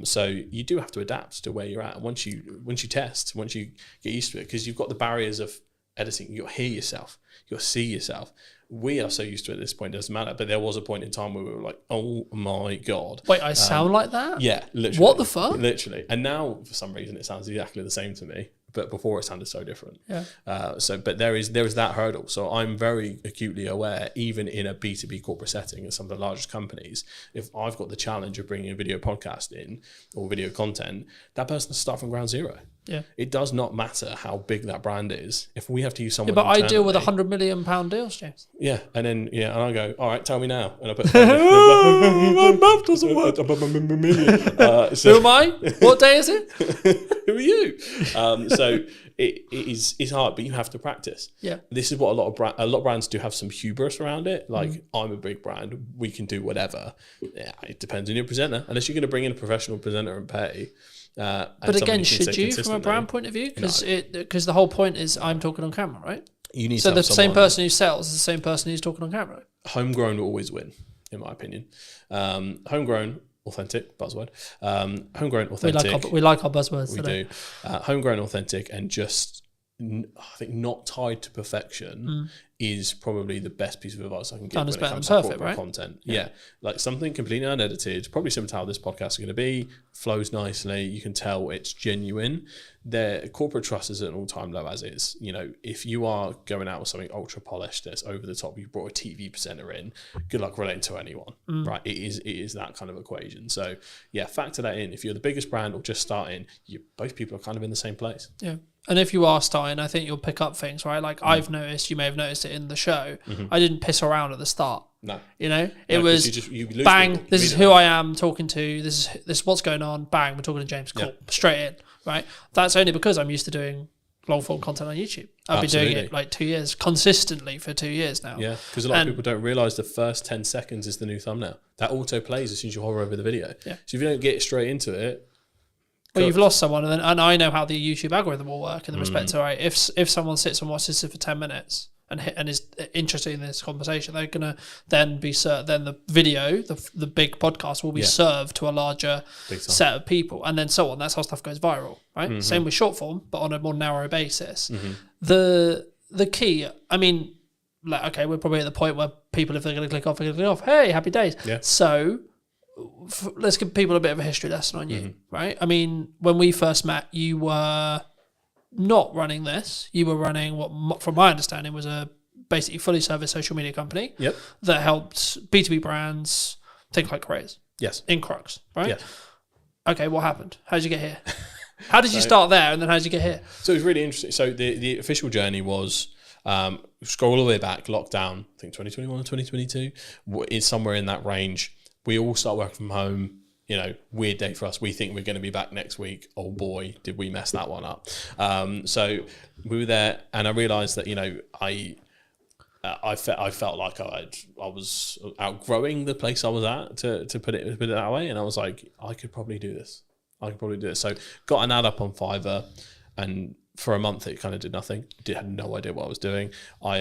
Speaker 16: So you do have to adapt to where you're at. Once you test, once you get used to it, because you've got the barriers of editing, you'll hear yourself, you'll see yourself. We are so used to it at this point, it doesn't matter. But there was a point in time where we were like, oh my God.
Speaker 7: Wait, I sound like that?
Speaker 16: Yeah, literally.
Speaker 7: What the fuck?
Speaker 16: Literally. And now, for some reason, it sounds exactly the same to me. But before it sounded so different.
Speaker 7: Yeah.
Speaker 16: But there is that hurdle. So I'm very acutely aware, even in a B2B corporate setting at some of the largest companies, if I've got the challenge of bringing a video podcast in or video content, that person has to start from ground zero.
Speaker 7: Yeah.
Speaker 16: It does not matter how big that brand is. If we have to use someone,
Speaker 7: but I deal with $100 million deals, James.
Speaker 16: Yeah, and then and I go, all right, tell me now, and I put my mouth doesn't work.
Speaker 7: Who am I? What day is it?
Speaker 16: Who are you? So it's hard, but you have to practice.
Speaker 7: Yeah,
Speaker 16: this is what a lot of brands do have some hubris around it. Like I'm a big brand, we can do whatever. Yeah, it depends on your presenter. Unless you're going to bring in a professional presenter and pay.
Speaker 7: But again, should you, from a brand point of view? Because the whole point is I'm talking on camera, right?
Speaker 16: You need
Speaker 7: so the same person who sells is the same person who's talking on camera.
Speaker 16: Homegrown will always win, in my opinion. Homegrown, authentic, buzzword. Homegrown, authentic.
Speaker 7: We like our buzzwords.
Speaker 16: We do. Homegrown, authentic, and just I think not tied to perfection is probably the best piece of advice I can give when it comes to corporate content. Yeah, like something completely unedited, probably similar to how this podcast is going to be, flows nicely. You can tell it's genuine. Their corporate trust is at an all-time low as is. If you are going out with something ultra polished that's over the top, you brought a TV presenter in, good luck relating to anyone, right? It is that kind of equation. So yeah, factor that in. If you're the biggest brand or just starting, both people are kind of in the same place.
Speaker 7: Yeah. And if you are starting, I think you'll pick up things, right? Like I've noticed, you may have noticed it in the show. I didn't piss around at the start.
Speaker 16: No.
Speaker 7: It was
Speaker 16: you
Speaker 7: bang, this is who I am talking to, this is what's going on, bang, we're talking to James, cool, straight in, right? That's only because I'm used to doing long form content on YouTube. I've been doing it like 2 years, consistently for 2 years now.
Speaker 16: Yeah, because a lot of people don't realise the first 10 seconds is the new thumbnail. That auto plays as soon as you hover over the video.
Speaker 7: Yeah.
Speaker 16: So if you don't get straight into it,
Speaker 7: well, you've lost someone, and I know how the YouTube algorithm will work in the respect to, right, if someone sits and watches this for 10 minutes and is interested in this conversation, they're gonna then be then the video, the big podcast will be served to a larger set of people, and then so on. That's how stuff goes viral, right? Same with short form, but on a more narrow basis. The key, I mean, like, okay, we're probably at the point where people, if they're gonna click off, they're gonna click off. Hey, happy days.
Speaker 16: Yeah.
Speaker 7: So let's give people a bit of a history lesson on you, right? I mean, when we first met, you were not running this. You were running what, from my understanding, was a basically fully serviced social media company that helped B2B brands think like careers.
Speaker 16: Yes.
Speaker 7: In Crux, right?
Speaker 16: Yes.
Speaker 7: Okay, what happened? How did you get here? How did you start there, and then how did you get here?
Speaker 16: So it was really interesting. So the official journey was scroll all the way back, lockdown, I think 2021 or 2022, is somewhere in that range. We all start working from home, weird day for us. We think we're going to be back next week. Oh boy, did we mess that one up. So we were there, and I realized that, I felt like I was outgrowing the place I was at, to put it that way. And I was like, I could probably do this. So got an ad up on Fiverr, and for a month it kind of did nothing. Had no idea what I was doing. I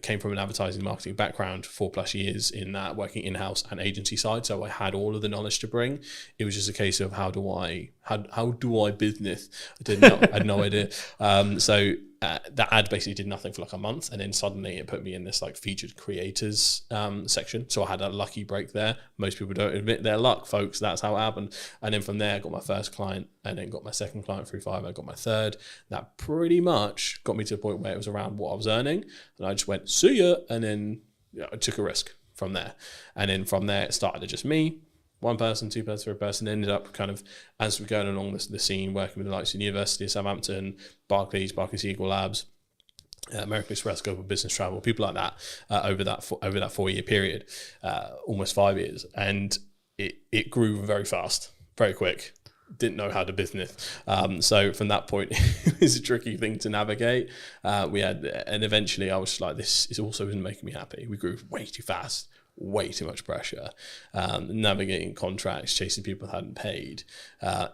Speaker 16: came from an advertising marketing background, 4+ years in that, working in-house and agency side, so I had all of the knowledge to bring. It was just a case of how do I business. I had no idea. So that ad basically did nothing for like a month, and then suddenly it put me in this like featured creators section. So I had a lucky break there. Most people don't admit their luck, folks. That's how it happened. And then from there I got my first client, and then got my second client through Fiverr. I got my third. That pretty much got me to the point where it was around what I was earning, and I just went, see ya, and then I took a risk from there. And then from there it started to just me, one person, two person, third person. Ended up kind of, as we're going along the scene, working with the likes of the University of Southampton, Barclays Eagle Labs, American Express, Global Business Travel, people like that, over that 4 year period, almost 5 years, and it grew very fast. very quick. Didn't know how to business. So from that point, it was a tricky thing to navigate. And eventually I was just like, this is also isn't making me happy. We grew way too fast, way too much pressure, navigating contracts, chasing people who hadn't paid.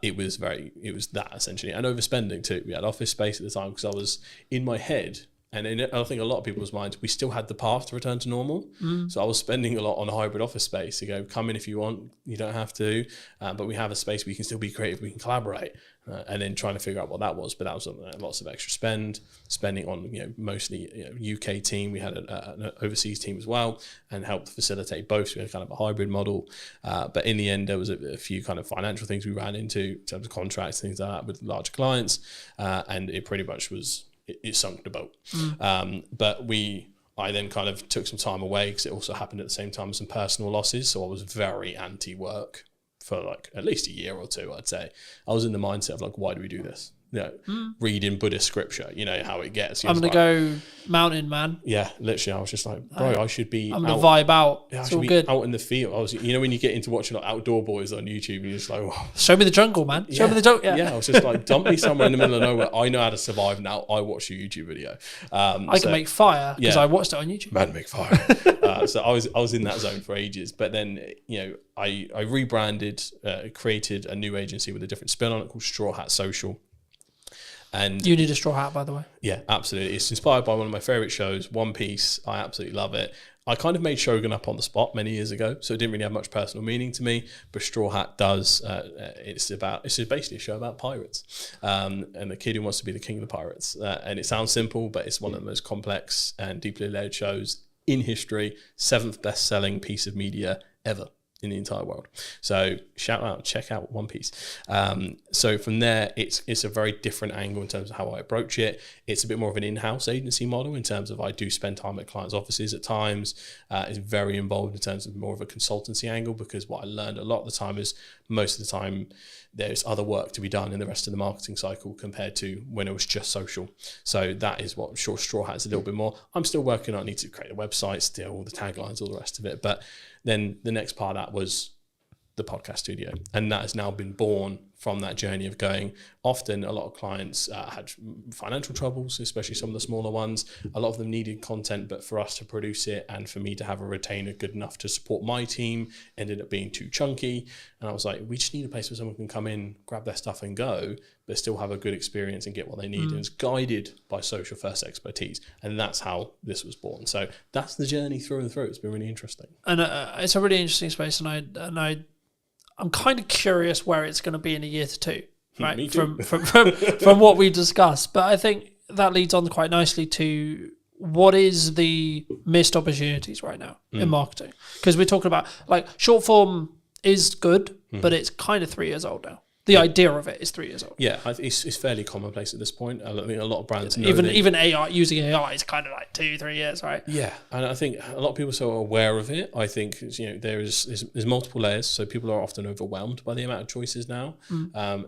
Speaker 16: It was that essentially, and overspending too. We had office space at the time because I was in my head. And I think a lot of people's minds, we still had the path to return to normal. So I was spending a lot on hybrid office space to go, come in if you want, you don't have to. But we have a space where you can still be creative, we can collaborate. And then trying to figure out what that was. But that was lots of extra spending on, mostly UK team. We had an overseas team as well and helped facilitate both. So we had kind of a hybrid model. But in the end, there was a few kind of financial things we ran into in terms of contracts, things like that with larger clients. And it pretty much was... It sunk the boat. But I then kind of took some time away because it also happened at the same time as some personal losses. So I was very anti-work for like at least a year or two, I'd say. I was in the mindset of like, why do we do this? Reading Buddhist scripture, you know how it gets.
Speaker 7: I'm going to go mountain, man.
Speaker 16: Yeah, literally, I was just like, bro, I should be.
Speaker 7: I'm going to vibe out.
Speaker 16: Yeah,
Speaker 7: it's
Speaker 16: I should
Speaker 7: all
Speaker 16: be
Speaker 7: good.
Speaker 16: out in the field. I was, when you get into watching like Outdoor Boys on YouTube, and you're just like, oh.
Speaker 7: Show me the jungle, man. Show me the jungle.
Speaker 16: Yeah, I was just like, dump me somewhere in the middle of nowhere. I know how to survive now. I watch your YouTube video.
Speaker 7: I can make fire because I watched it on YouTube.
Speaker 16: Man, make fire. So I was in that zone for ages, but then I rebranded, created a new agency with a different spin on it called Straw Hat Social. And
Speaker 7: you need a straw hat, by the way.
Speaker 16: Yeah, absolutely. It's inspired by one of my favorite shows, One Piece. I absolutely love it. I kind of made Shogun up on the spot many years ago, so it didn't really have much personal meaning to me. But Straw Hat does. It's basically a show about pirates, and the kid who wants to be the king of the pirates. And it sounds simple, but it's one of the most complex and deeply layered shows in history. 7th best-selling piece of media ever in the entire world. So check out One Piece. So from there, it's a very different angle in terms of how I approach it. It's a bit more of an in-house agency model in terms of I do spend time at clients' offices at times. It's very involved in terms of more of a consultancy angle, because what I learned a lot of the time is most of the time there's other work to be done in the rest of the marketing cycle compared to when it was just social. So that is what Straw Hat is a little bit more. I'm still working on, I need to create a website still, all the taglines, all the rest of it. But then the next part of that was the podcast studio. And that has now been born from that journey of going. Often a lot of clients had financial troubles, especially some of the smaller ones. A lot of them needed content, but for us to produce it and for me to have a retainer good enough to support my team ended up being too chunky. And I was like, we just need a place where someone can come in, grab their stuff and go, but still have a good experience and get what they need. And it's guided by social first expertise. And that's how this was born. So that's the journey through and through. It's been really interesting.
Speaker 7: And it's a really interesting space. And I'm kind of curious where it's going to be in a year to two, right?
Speaker 16: Me too.
Speaker 7: From what we discussed. But I think that leads on quite nicely to what is the missed opportunities right now in marketing? Because we're talking about like short form is good, but it's kind of 3 years old now. The idea of it is 3 years old.
Speaker 16: Yeah, it's fairly commonplace at this point. I think a lot of brands know
Speaker 7: even AI, using AI is kind of like 2-3 years, right?
Speaker 16: Yeah, and I think a lot of people are so aware of it. I think there's multiple layers, so people are often overwhelmed by the amount of choices now.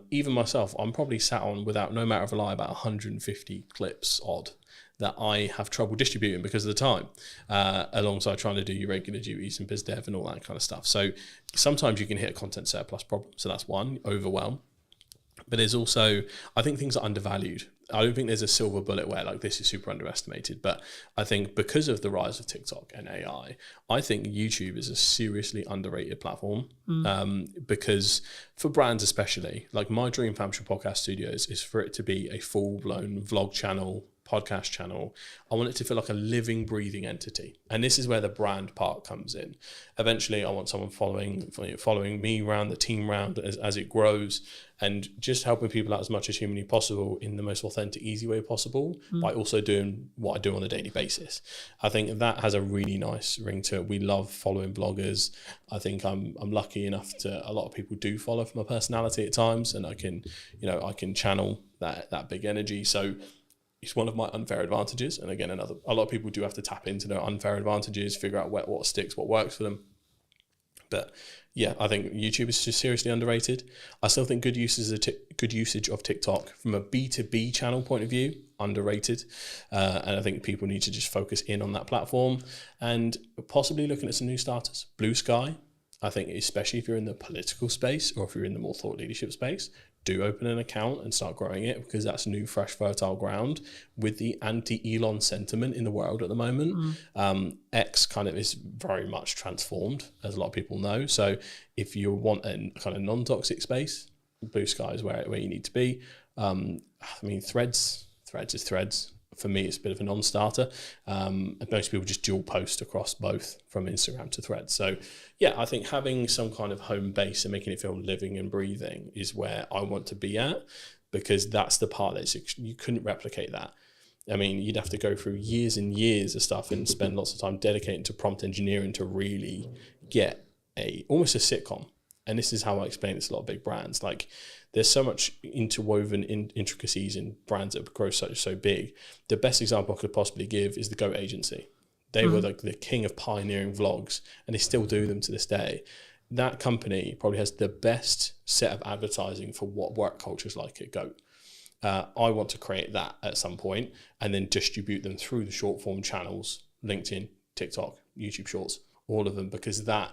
Speaker 16: Even myself, I'm probably sat on, without no matter of a lie, about 150 clips odd that I have trouble distributing because of the time, alongside trying to do your regular duties and biz dev and all that kind of stuff. So sometimes you can hit a content surplus problem. So that's one, overwhelm. But there's also, I think things are undervalued. I don't think there's a silver bullet where like this is super underestimated, but I think because of the rise of TikTok and AI, I think YouTube is a seriously underrated platform. Because for brands especially, like my dream for Hampshire Podcast Studios is for it to be a full-blown vlog channel, podcast channel. I want it to feel like a living, breathing entity. And this is where the brand part comes in. Eventually, I want someone following me around, the team around as it grows, and just helping people out as much as humanly possible in the most authentic, easy way possible, by also doing what I do on a daily basis. I think that has a really nice ring to it. We love following bloggers. I think I'm lucky enough to, a lot of people do follow for my personality at times, and I can channel that big energy. So it's one of my unfair advantages. And again, a lot of people do have to tap into their unfair advantages, figure out what sticks, what works for them. But yeah, I think YouTube is just seriously underrated. I still think good usage of TikTok from a B2B channel point of view, underrated. And I think people need to just focus in on that platform and possibly looking at some new starters. Blue Sky I think especially if you're in the political space or if you're in the more thought leadership space, do open an account and start growing it, because that's new, fresh, fertile ground with the anti-Elon sentiment in the world at the moment. X kind of is very much transformed, as a lot of people know. So if you want a kind of non-toxic space, blue sky is where you need to be. I mean, Threads is Threads. For me, it's a bit of a non-starter. Most people just dual post across both from Instagram to Threads. So yeah, I think having some kind of home base and making it feel living and breathing is where I want to be at, because that's the part that you couldn't replicate that. I mean, you'd have to go through years and years of stuff and spend lots of time dedicating to prompt engineering to really get almost a sitcom. And this is how I explain this to a lot of big brands. Like, there's so much interwoven intricacies in brands that grow so big. The best example I could possibly give is the Goat Agency. They were like the king of pioneering vlogs, and they still do them to this day. That company probably has the best set of advertising for what work culture is like at Goat. I want to create that at some point and then distribute them through the short form channels, LinkedIn, TikTok, YouTube Shorts, all of them, because that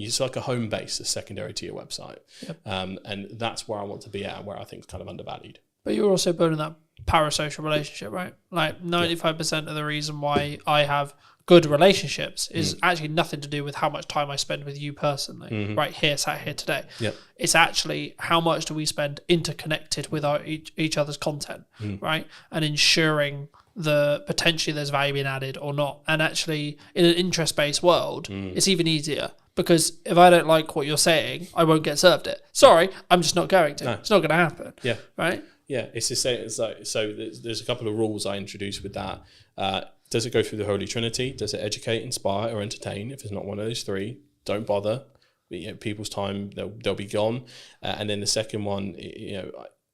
Speaker 16: it's like a home base, a secondary to your website. Yep. And that's where I want to be at, and where I think it's kind of undervalued.
Speaker 7: But you're also building that parasocial relationship, right? Like 95% of the reason why I have good relationships is actually nothing to do with how much time I spend with you personally, right here, sat here today.
Speaker 16: Yep.
Speaker 7: It's actually how much do we spend interconnected with each other's content, right? And ensuring potentially there's value being added or not. And actually, in an interest-based world, it's even easier. Because if I don't like what you're saying, I won't get served it. Sorry, I'm just not going to. No. It's not going to happen. Yeah. Right?
Speaker 16: Yeah. It's the same. It's like, so there's a couple of rules I introduced with that. Does it go through the Holy Trinity? Does it educate, inspire, or entertain? If it's not one of those three, don't bother. People's time, they'll be gone. And then the second one,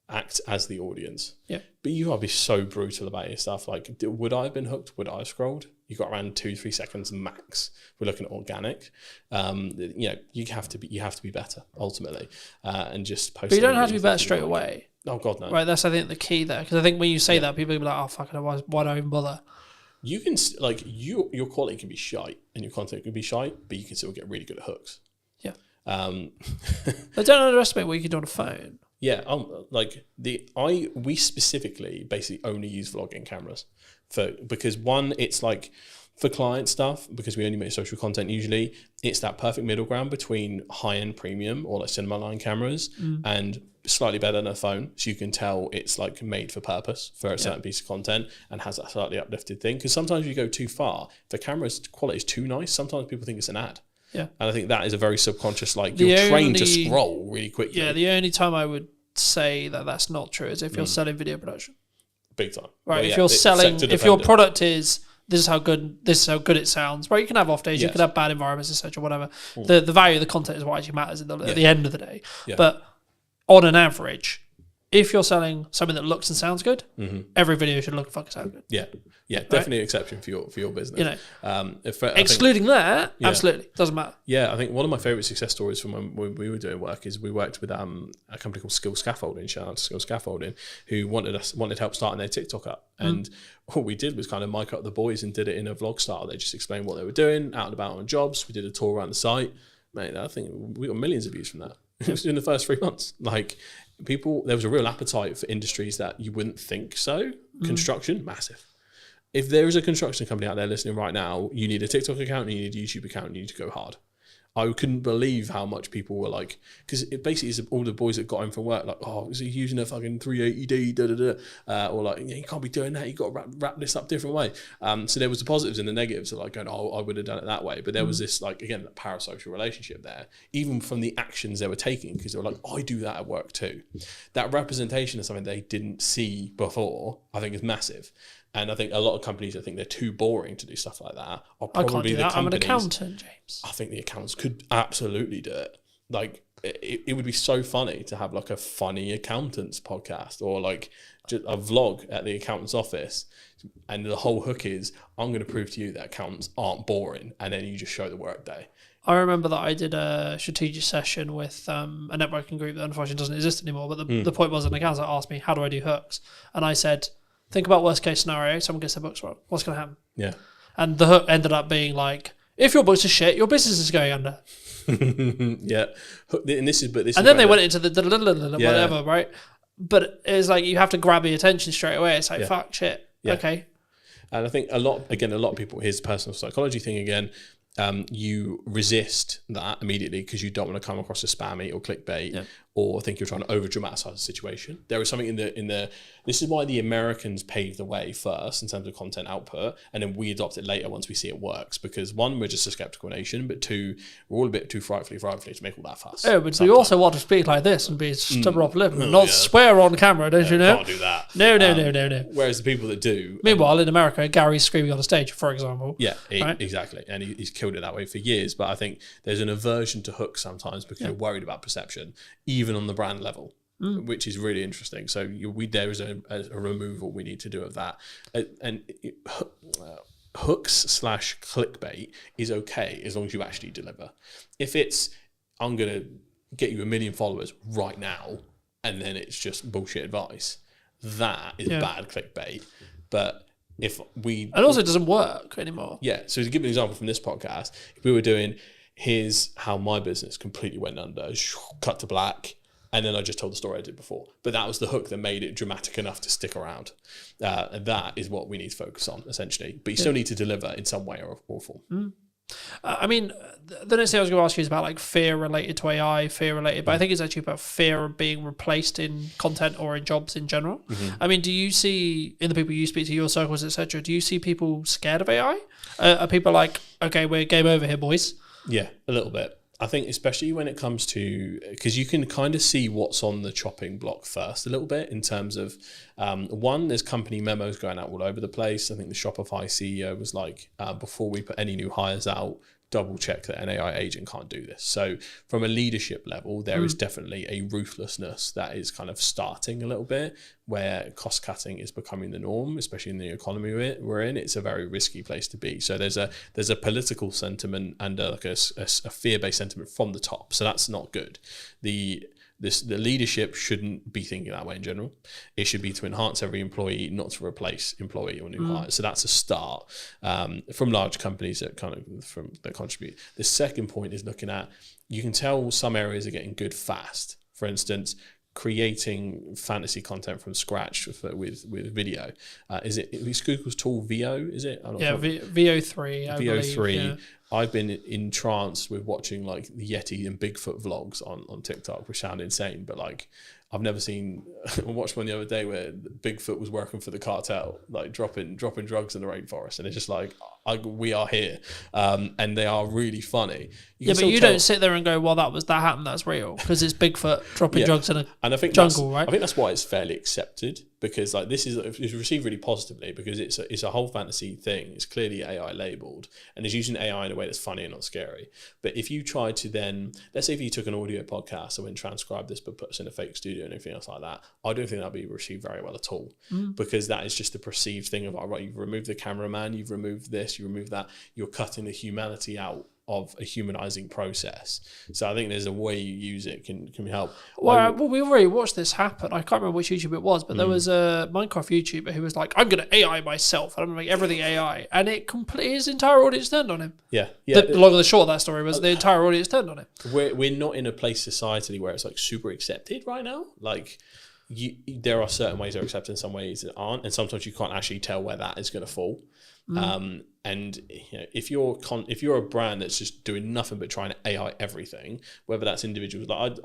Speaker 16: act as the audience. Yeah. But you gotta be so brutal about your stuff. Like, would I have been hooked? Would I have scrolled? You got around 2-3 seconds max. We're looking at organic. You have to be better ultimately, and just post.
Speaker 7: But you don't have to be better straight away.
Speaker 16: Oh God, no.
Speaker 7: Right, that's I think the key there, because I think when you say that, people will be like, "Oh fuck it, why do I even bother?"
Speaker 16: You can your quality can be shite and your content can be shite, but you can still get really good at hooks.
Speaker 7: Yeah. But don't underestimate what you can do on a phone.
Speaker 16: Yeah, we specifically basically only use vlogging cameras because one, it's like for client stuff, because we only make social content usually, it's that perfect middle ground between high-end premium or like cinema line cameras and slightly better than a phone, so you can tell it's like made for purpose for a certain piece of content and has a slightly uplifted thing. Because sometimes if you go too far, if the camera's quality is too nice, sometimes people think it's an ad. Yeah. And I think that is a very subconscious, like, you're trained to scroll really quickly.
Speaker 7: Yeah, the only time I would say that that's not true is if you're selling video production.
Speaker 16: Big time.
Speaker 7: Right, well, if you're selling, if your product is, this is how good it sounds, right? You can have off days, you can have bad environments, etc., whatever. The value of the content is what actually matters at the end of the day. Yeah. But on an average, if you're selling something that looks and sounds good, every video should look and fucking sound good.
Speaker 16: Yeah. Yeah, definitely an exception for your business.
Speaker 7: Excluding that, absolutely, doesn't matter.
Speaker 16: Yeah, I think one of my favourite success stories from when we were doing work is we worked with a company called Skill Scaffolding, shout out to Skill Scaffolding, who wanted help starting their TikTok up. And what we did was kind of mic up the boys and did it in a vlog style. They just explained what they were doing, out and about on jobs. We did a tour around the site. Mate, I think we got millions of views from that. It was in the first 3 months. Like, there was a real appetite for industries that you wouldn't think so. Construction, massive. If there is a construction company out there listening right now, you need a TikTok account, and you need a YouTube account, and you need to go hard. I couldn't believe how much people were like, because it basically is all the boys that got home from work, like, oh, is he using a fucking 380D, or like, you can't be doing that, you got to wrap this up a different way. So there was the positives and the negatives of like going, oh, I would have done it that way. But there was this, like, again, that parasocial relationship there, even from the actions they were taking, because they were like, I do that at work too. That representation of something they didn't see before, I think, is massive. And I think a lot of companies, I think they're too boring to do stuff like that. Are probably
Speaker 7: I can't do that. I'm an accountant, James.
Speaker 16: I think the accountants could absolutely do it. Like, it would be so funny to have like a funny accountants podcast, or like just a vlog at the accountant's office. And the whole hook is, I'm going to prove to you that accountants aren't boring. And then you just show the work day.
Speaker 7: I remember that I did a strategic session with a networking group that unfortunately doesn't exist anymore. But the point was, an accountant asked me, how do I do hooks? And I said, think about worst case scenario, someone gets their books wrong. What's going to happen?
Speaker 16: Yeah.
Speaker 7: And the hook ended up being like, if your books are shit, your business is going under.
Speaker 16: Yeah, and this is
Speaker 7: and then they went into the whatever, right? But it's like you have to grab your attention straight away. It's like fuck shit.
Speaker 16: Yeah.
Speaker 7: Okay.
Speaker 16: And I think a lot of people, here's the personal psychology thing again, you resist that immediately because you don't want to come across as spammy or clickbait or think you're trying to over dramatize the situation. There is something in the this is why the Americans paved the way first in terms of content output, and then we adopt it later once we see it works, because one, we're just a skeptical nation, but two, we're all a bit too frightfully to make all that fuss.
Speaker 7: Oh, but we also want to speak like this and be stubborn off lip and not swear on camera, don't you know?
Speaker 16: Can't do that.
Speaker 7: No.
Speaker 16: Whereas the people that do...
Speaker 7: Meanwhile, in America, Gary's screaming on the stage, for example.
Speaker 16: Yeah,
Speaker 7: right?
Speaker 16: Exactly. And he's killed it that way for years. But I think there's an aversion to hooks sometimes because you're worried about perception, even on the brand level, which is really interesting. So there is a removal we need to do of that. Hooks/clickbait is okay as long as you actually deliver. If it's, I'm going to get you 1 million followers right now, and then it's just bullshit advice, that is bad clickbait. But if we...
Speaker 7: And also it doesn't work anymore.
Speaker 16: Yeah. So to give an example from this podcast, if we were doing, here's how my business completely went under, cut to black, and then I just told the story I did before. But that was the hook that made it dramatic enough to stick around. And that is what we need to focus on, essentially. But you still need to deliver in some way or form.
Speaker 7: I mean, the next thing I was going to ask you is about like fear related to AI, but I think it's actually about fear of being replaced in content or in jobs in general. I mean, do you see, in the people you speak to, your circles, etc., do you see people scared of AI? Are people like, okay, we're game over here, boys?
Speaker 16: Yeah, a little bit. I think especially when it comes to, because you can kind of see what's on the chopping block first a little bit in terms of, one, there's company memos going out all over the place. I think the Shopify CEO was like, before we put any new hires out, double check that an AI agent can't do this. So from a leadership level, there is definitely a ruthlessness that is kind of starting a little bit, where cost cutting is becoming the norm, especially in the economy we're in. It's a very risky place to be. So there's a political sentiment and like a fear-based sentiment from the top. So that's not good. The leadership shouldn't be thinking that way in general. It should be to enhance every employee, not to replace employee or new hires. So that's a start from large companies that contribute. The second point is looking at, you can tell some areas are getting good fast. For instance, creating fantasy content from scratch with video. Is Google's tool VO? Is it?
Speaker 7: VO3.
Speaker 16: VO3. I've been entranced with watching like the Yeti and Bigfoot vlogs on TikTok, which sound insane, but like I've never seen. I watched one the other day where Bigfoot was working for the cartel, like dropping drugs in the rainforest, and it's just like we are here, and they are really funny.
Speaker 7: But you don't sit there and go, "Well, that happened. That's real," because it's Bigfoot dropping drugs in a jungle, right?
Speaker 16: I think that's why it's fairly accepted, because like it's received really positively, because it's a whole fantasy thing. It's clearly AI labeled, and it's using AI in a way that's funny and not scary. But if you try to then, let's say if you took an audio podcast and went transcribe this but put us in a fake studio and everything else like that, I don't think that'd be received very well at all, because that is just a perceived thing of, right, you've removed the cameraman, you've removed this, you remove that, you're cutting the humanity out of a humanizing process. So I think there's a way you use it can help.
Speaker 7: Well, we already watched this happen. I can't remember which YouTube it was, but there was a Minecraft YouTuber who was like, "I'm going to AI myself, and I'm going to make everything AI," and his entire audience turned on him.
Speaker 16: Yeah.
Speaker 7: The long and the short of that story was the entire audience turned on him.
Speaker 16: We're not in a place societally where it's like super accepted right now. Like, there are certain ways that are accepted, and some ways that aren't, and sometimes you can't actually tell where that is going to fall. And if you're a brand that's just doing nothing but trying to AI everything, whether that's individuals, like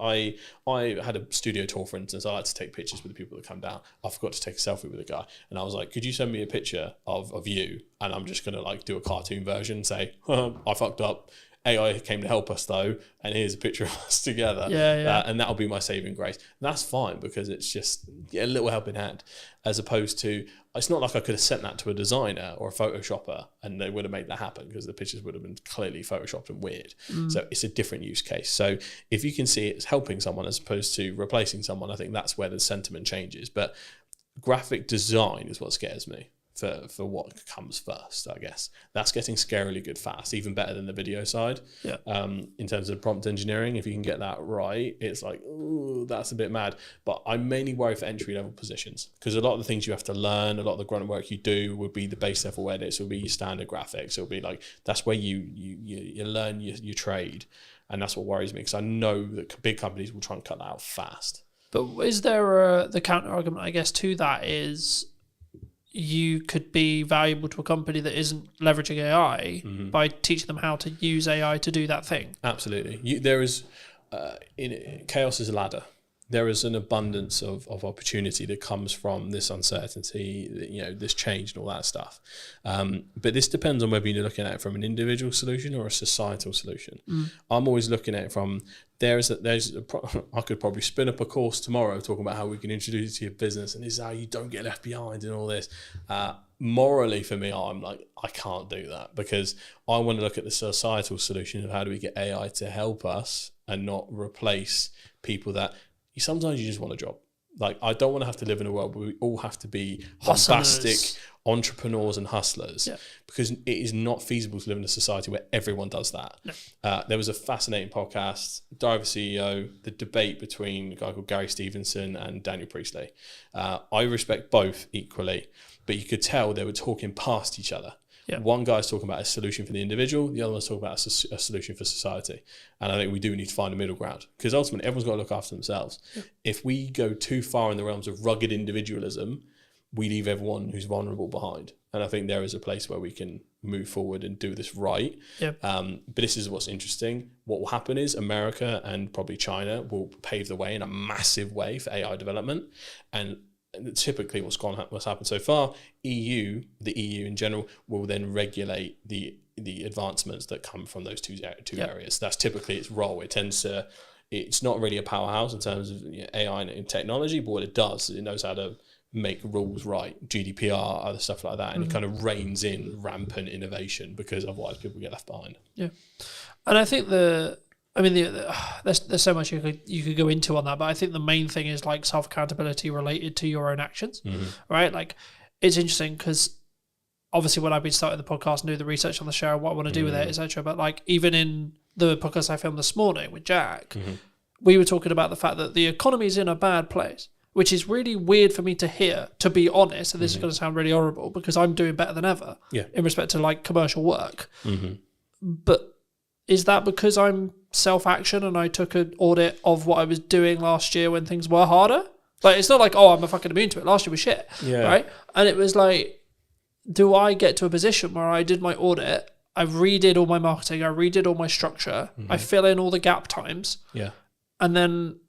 Speaker 16: I had a studio tour, for instance. I like to take pictures with the people that come down. I forgot to take a selfie with a guy, and I was like, "Could you send me a picture of you?" And I'm just gonna like do a cartoon version, and say, "I fucked up. AI came to help us though, and here's a picture of us together." And that'll be my saving grace. And that's fine, because it's just a little helping hand, as opposed to, it's not like I could have sent that to a designer or a photoshopper and they would have made that happen, because the pictures would have been clearly photoshopped and weird. So it's a different use case. So if you can see it's helping someone as opposed to replacing someone, I think that's where the sentiment changes. But graphic design is what scares me for what comes first, I guess. That's getting scarily good fast, even better than the video side.
Speaker 7: Yeah.
Speaker 16: In terms of prompt engineering, if you can get that right, it's like, ooh, that's a bit mad. But I mainly worry for entry level positions, because a lot of the things you have to learn, a lot of the grunt work you do would be the base level edits, will be your standard graphics. It'll be like, that's where you learn your trade. And that's what worries me, because I know that big companies will try and cut that out fast.
Speaker 7: But is there the counter argument, I guess, to that is you could be valuable to a company that isn't leveraging AI by teaching them how to use AI to do that thing?
Speaker 16: Absolutely. There is, chaos is a ladder. There is an abundance of opportunity that comes from this uncertainty, this change and all that stuff. But this depends on whether you're looking at it from an individual solution or a societal solution. I'm always looking at it from, I could probably spin up a course tomorrow talking about how we can introduce it to your business, and this is how you don't get left behind and all this. Morally, for me, I'm like, I can't do that, because I want to look at the societal solution of how do we get AI to help us and not replace people that sometimes you just want a job. Like, I don't want to have to live in a world where we all have to be bombastic entrepreneurs and hustlers, because it is not feasible to live in a society where everyone does that. No. There was a fascinating podcast, Diver CEO, the debate between a guy called Gary Stevenson and Daniel Priestley. I respect both equally, but you could tell they were talking past each other. Yeah. One guy's talking about a solution for the individual, the other one's talking about a solution for society. And I think we do need to find a middle ground, because ultimately everyone's got to look after themselves. Yeah. If we go too far in the realms of rugged individualism, we leave everyone who's vulnerable behind. And I think there is a place where we can move forward and do this right. Yeah. But this is what's interesting. What will happen is America and probably China will pave the way in a massive way for AI development. And typically what's happened so far, the EU in general will then regulate the advancements that come from those two areas. That's typically its role. It's not really a powerhouse in terms of AI and technology, but what it does, it knows how to make rules right, GDPR, other stuff like that, and it kind of reins in rampant innovation, because otherwise people get left behind. Yeah.
Speaker 7: And I think there's so much you could go into on that, but I think the main thing is like self accountability related to your own actions, right? Like, it's interesting because obviously when I've been starting the podcast and doing the research on the show, what I want to do with it, etc. But like, even in the podcast I filmed this morning with Jack, we were talking about the fact that the economy is in a bad place, which is really weird for me to hear, to be honest. And this is going to sound really horrible, because I'm doing better than ever in respect to like commercial work. But is that because I'm self-action and I took an audit of what I was doing last year when things were harder? Like, it's not like, oh, I'm fucking immune to it. Last year was shit, right? And it was like, do I get to a position where I did my audit, I redid all my marketing, I redid all my structure, I fill in all the gap times, and then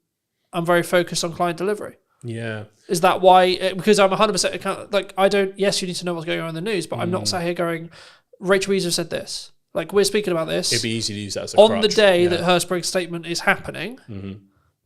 Speaker 7: I'm very focused on client delivery?
Speaker 16: Yeah.
Speaker 7: Is that why? Because I'm 100% account. Like, I don't. Yes, you need to know what's going on in the news, but I'm not sat here going, Rachel Weezer said this. Like, we're speaking about this.
Speaker 16: It'd be easy to use that as a
Speaker 7: on
Speaker 16: crutch.
Speaker 7: The day that her Spriggs statement is happening.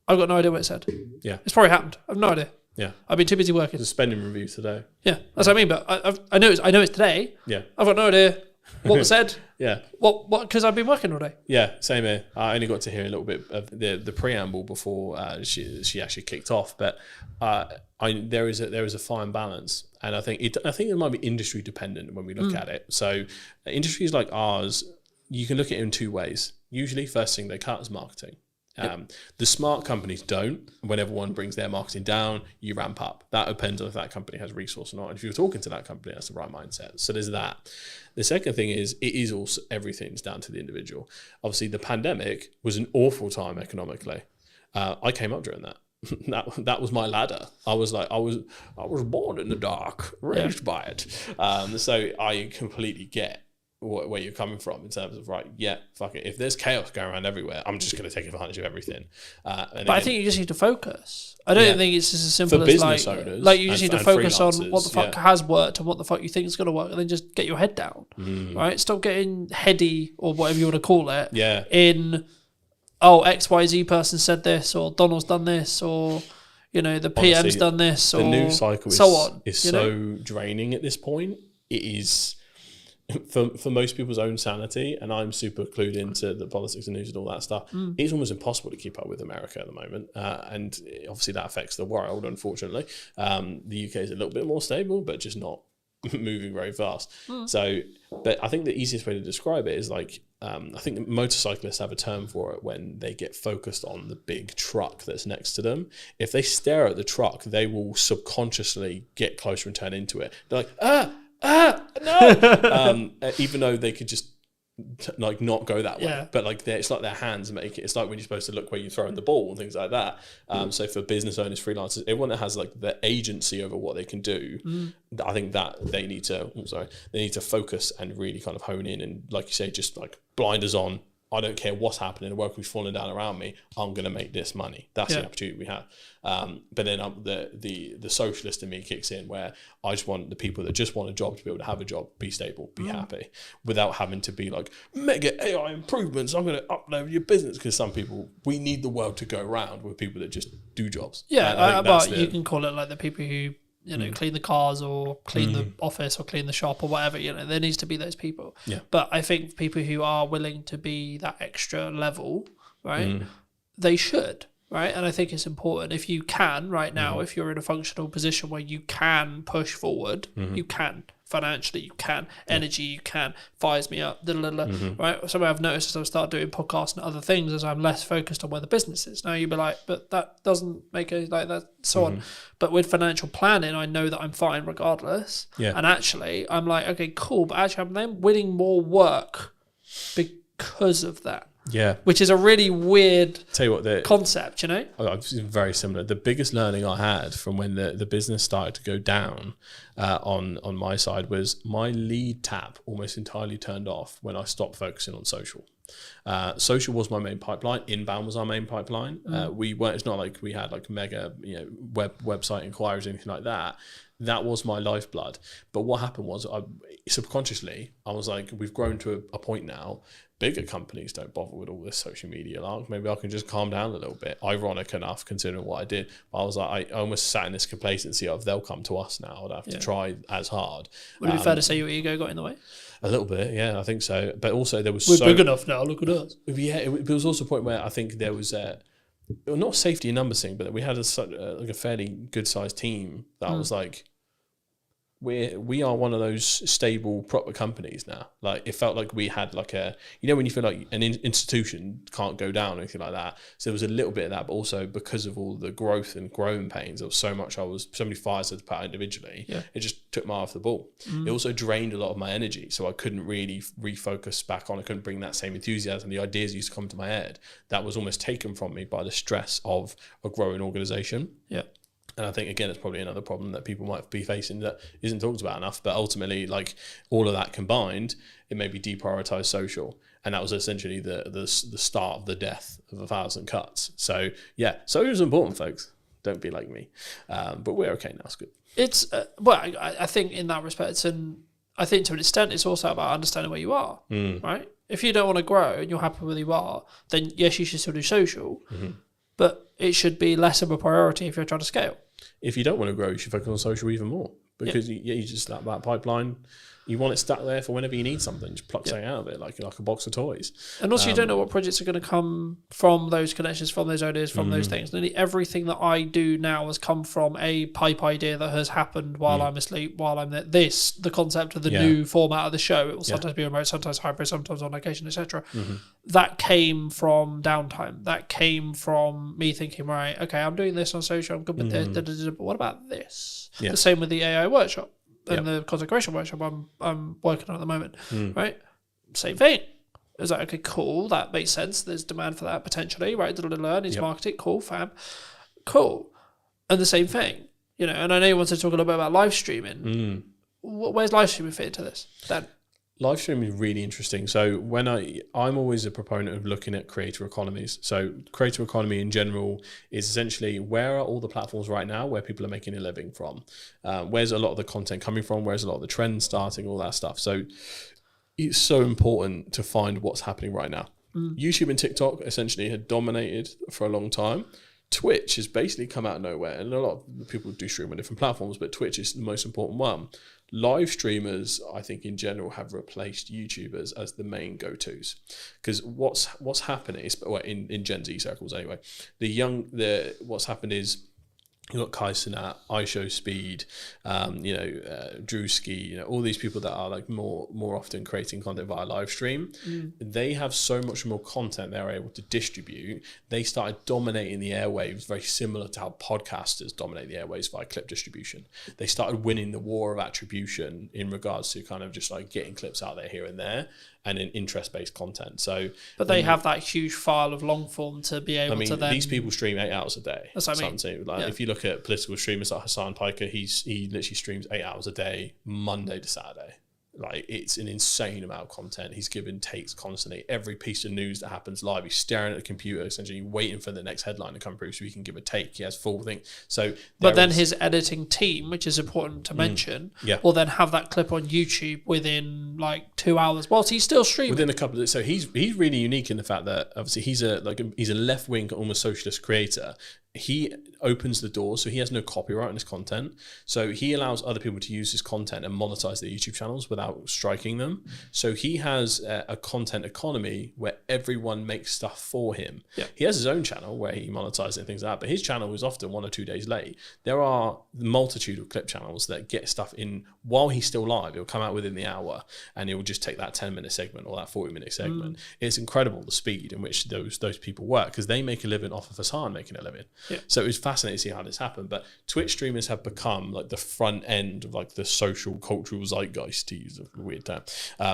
Speaker 7: I've got no idea what it said. Yeah, it's probably happened. I've no idea.
Speaker 16: Yeah,
Speaker 7: I've been too busy working.
Speaker 16: There's a spending review today.
Speaker 7: Yeah, that's what I mean. But I know it's today.
Speaker 16: Yeah,
Speaker 7: I've got no idea what was said.
Speaker 16: Yeah.
Speaker 7: What? Because I've been working all day.
Speaker 16: Yeah, same here. I only got to hear a little bit of the preamble before she actually kicked off. But there is a fine balance, and I think it might be industry dependent when we look at it. So industries like ours, you can look at it in two ways. Usually, first thing they cut is marketing. The smart companies don't. When everyone brings their marketing down, you ramp up. That depends on if that company has resource or not. And if you're talking to that company, that's the right mindset. So there's that. The second thing is, it is also, everything's down to the individual. Obviously, the pandemic was an awful time economically. I came up during that. That was my ladder. I was born in the dark, raised by it. So I completely get where you're coming from in terms of, right, yeah, fuck it. If there's chaos going around everywhere, I'm just going to take advantage of everything.
Speaker 7: But I think you just need to focus. I don't think it's just as simple as business owners, like you just need to focus on what the fuck has worked and what the fuck you think is going to work, and then just get your head down, right? Stop getting heady or whatever you want to call it.
Speaker 16: Yeah.
Speaker 7: In XYZ person said this, or Donald's done this, or the PM's honestly, done this, or
Speaker 16: the news cycle
Speaker 7: so on.
Speaker 16: Is so draining at this point. It is. For most people's own sanity, and I'm super clued into the politics and news and all that stuff, it's almost impossible to keep up with America at the moment. And obviously that affects the world, unfortunately. The UK is a little bit more stable, but just not moving very fast.
Speaker 7: Mm.
Speaker 16: So, but I think the easiest way to describe it is like, I think that motorcyclists have a term for it when they get focused on the big truck that's next to them. If they stare at the truck, they will subconsciously get closer and turn into it. They're like, no, even though they could just like not go that way.
Speaker 7: Yeah.
Speaker 16: But like it's like their hands make it. It's like when you're supposed to look where you're throwing the ball and things like that. So for business owners, freelancers, everyone that has like the agency over what they can do, I think that they need to focus and really kind of hone in and, like you say, just like blinders on. I don't care what's happening. The world is falling down around me. I'm going to make this money. That's the opportunity we have. But then the socialist in me kicks in, where I just want the people that just want a job to be able to have a job, be stable, be happy, without having to be like, mega AI improvements, I'm going to upload your business. Because some people, we need the world to go round with people that just do jobs.
Speaker 7: Yeah, but you can call it like the people who, you know, clean the cars or clean the office or clean the shop or whatever, you know, there needs to be those people.
Speaker 16: Yeah.
Speaker 7: But I think people who are willing to be that extra level, right, they should, right? And I think it's important. If you can right now, if you're in a functional position where you can push forward, you can. Financially, you can. Energy, you can. Fires me up, right? Something I've noticed as I've started doing podcasts and other things is I'm less focused on where the business is. Now you'd be like, but that doesn't make it like that, so on. But with financial planning, I know that I'm fine regardless.
Speaker 16: Yeah.
Speaker 7: And actually, I'm like, okay, cool, but actually I'm then winning more work because of that.
Speaker 16: Yeah.
Speaker 7: Which is a really weird
Speaker 16: Tell you what,
Speaker 7: concept, you know?
Speaker 16: It's very similar. The biggest learning I had from when the business started to go down on my side was my lead tap almost entirely turned off when I stopped focusing on social. Social was my main pipeline. Inbound was our main pipeline. We weren't. It's not like we had like mega, you know, website inquiries or anything like that. That was my lifeblood. But what happened was, subconsciously, I was like, we've grown to a point now. Bigger companies don't bother with all this social media. Like, maybe I can just calm down a little bit. Ironic enough, considering what I did. But I was like, I almost sat in this complacency of they'll come to us now. I don't have to try as hard.
Speaker 7: Would it be fair to say your ego got in the way?
Speaker 16: A little bit, yeah, I think so. But also there was
Speaker 7: We're big enough now. Look at us.
Speaker 16: Yeah, it was also a point where I think there was not a safety in numbers thing, but we had like a fairly good sized team that was like, we are one of those stable, proper companies now. Like, it felt like we had like a, you know, when you feel like an institution can't go down or anything like that. So there was a little bit of that, but also because of all the growth and growing pains, there was so many fires I had to put out individually.
Speaker 7: Yeah.
Speaker 16: It just took my eye off the ball. It also drained a lot of my energy, so I couldn't really refocus back on. I couldn't bring that same enthusiasm. The ideas used to come to my head. That was almost taken from me by the stress of a growing organization.
Speaker 7: Yeah.
Speaker 16: And I think, again, it's probably another problem that people might be facing that isn't talked about enough. But ultimately, like, all of that combined, it made me deprioritize social. And that was essentially the start of the death of 1,000 cuts. So, yeah, social is important, folks. Don't be like me. But we're okay now. It's good.
Speaker 7: It's, well, I think in that respect, and I think to an extent, it's also about understanding where you are, right? If you don't want to grow and you're happy where you are, then yes, you should still do social. But it should be less of a priority if you're trying to scale.
Speaker 16: If you don't want to grow, you should focus on social even more, because you just that pipeline. You want it stuck there for whenever you need something. Just pluck something out of it, like a box of toys.
Speaker 7: And also, you don't know what projects are going to come from those connections, from those ideas, from those things. Nearly everything that I do now has come from a pipe idea that has happened while I'm asleep, while I'm there. The concept of the new format of the show. It will sometimes be remote, sometimes hybrid, sometimes on location, etc. That came from downtime. That came from me thinking, right, okay, I'm doing this on social, I'm good with this, but what about this?
Speaker 16: Yeah.
Speaker 7: The same with the AI workshop. And the content creation workshop I'm working on at the moment, right? Same thing. It was like, okay, cool, that makes sense. There's demand for that potentially, right? Needs marketing, cool, fab, cool. And the same thing, you know. And I know you want to talk a little bit about live streaming. Where's live streaming fit into this, Dan?
Speaker 16: Live streaming is really interesting. So when I'm always a proponent of looking at creator economies. So creator economy in general is essentially, where are all the platforms right now where people are making a living from? Where's a lot of the content coming from? Where's a lot of the trends starting? All that stuff. So it's so important to find what's happening right now. YouTube and TikTok essentially had dominated for a long time. Twitch has basically come out of nowhere, and a lot of people do stream on different platforms, but Twitch is the most important one. Live streamers, I think in general, have replaced YouTubers as the main go-tos, because what's happening is, well, in Gen Z circles anyway, what's happened is You've got Kaisenat, iShowSpeed, Drewski, all these people that are like more often creating content via live stream. They have so much more content they're able to distribute. They started dominating the airwaves, very similar to how podcasters dominate the airwaves via clip distribution. They started winning the war of attribution in regards to kind of just like getting clips out there here and there, and in interest-based content. So,
Speaker 7: but they have that huge file of long form to be able to then.
Speaker 16: These people stream 8 hours a day.
Speaker 7: That's what I mean.
Speaker 16: Like, if you look at political streamers like Hassan Piker, he literally streams 8 hours a day, Monday to Saturday. Like, it's an insane amount of content. He's giving takes constantly. Every piece of news that happens live, he's staring at the computer, essentially waiting for the next headline to come through so he can give a take. He has full thing. So,
Speaker 7: but then his editing team, which is important to mention, will then have that clip on YouTube within like 2 hours whilst he's still streaming.
Speaker 16: Within a couple of, so he's really unique in the fact that obviously he's a left wing, almost socialist creator. He opens the door, so he has no copyright on his content. So he allows other people to use his content and monetize their YouTube channels without striking them. So he has a content economy where everyone makes stuff for him. Yeah. He has his own channel where he monetizes and things like that, but his channel is often 1 or 2 days late. There are a multitude of clip channels that get stuff in while he's still live. It'll come out within the hour and it will just take that 10-minute segment or that 40-minute segment. It's incredible the speed in which those people work, because they make a living off of Hassan making a living. Yeah. So it was fascinating to see how this happened. But Twitch streamers have become like the front end of like the social cultural zeitgeist, to use a weird term.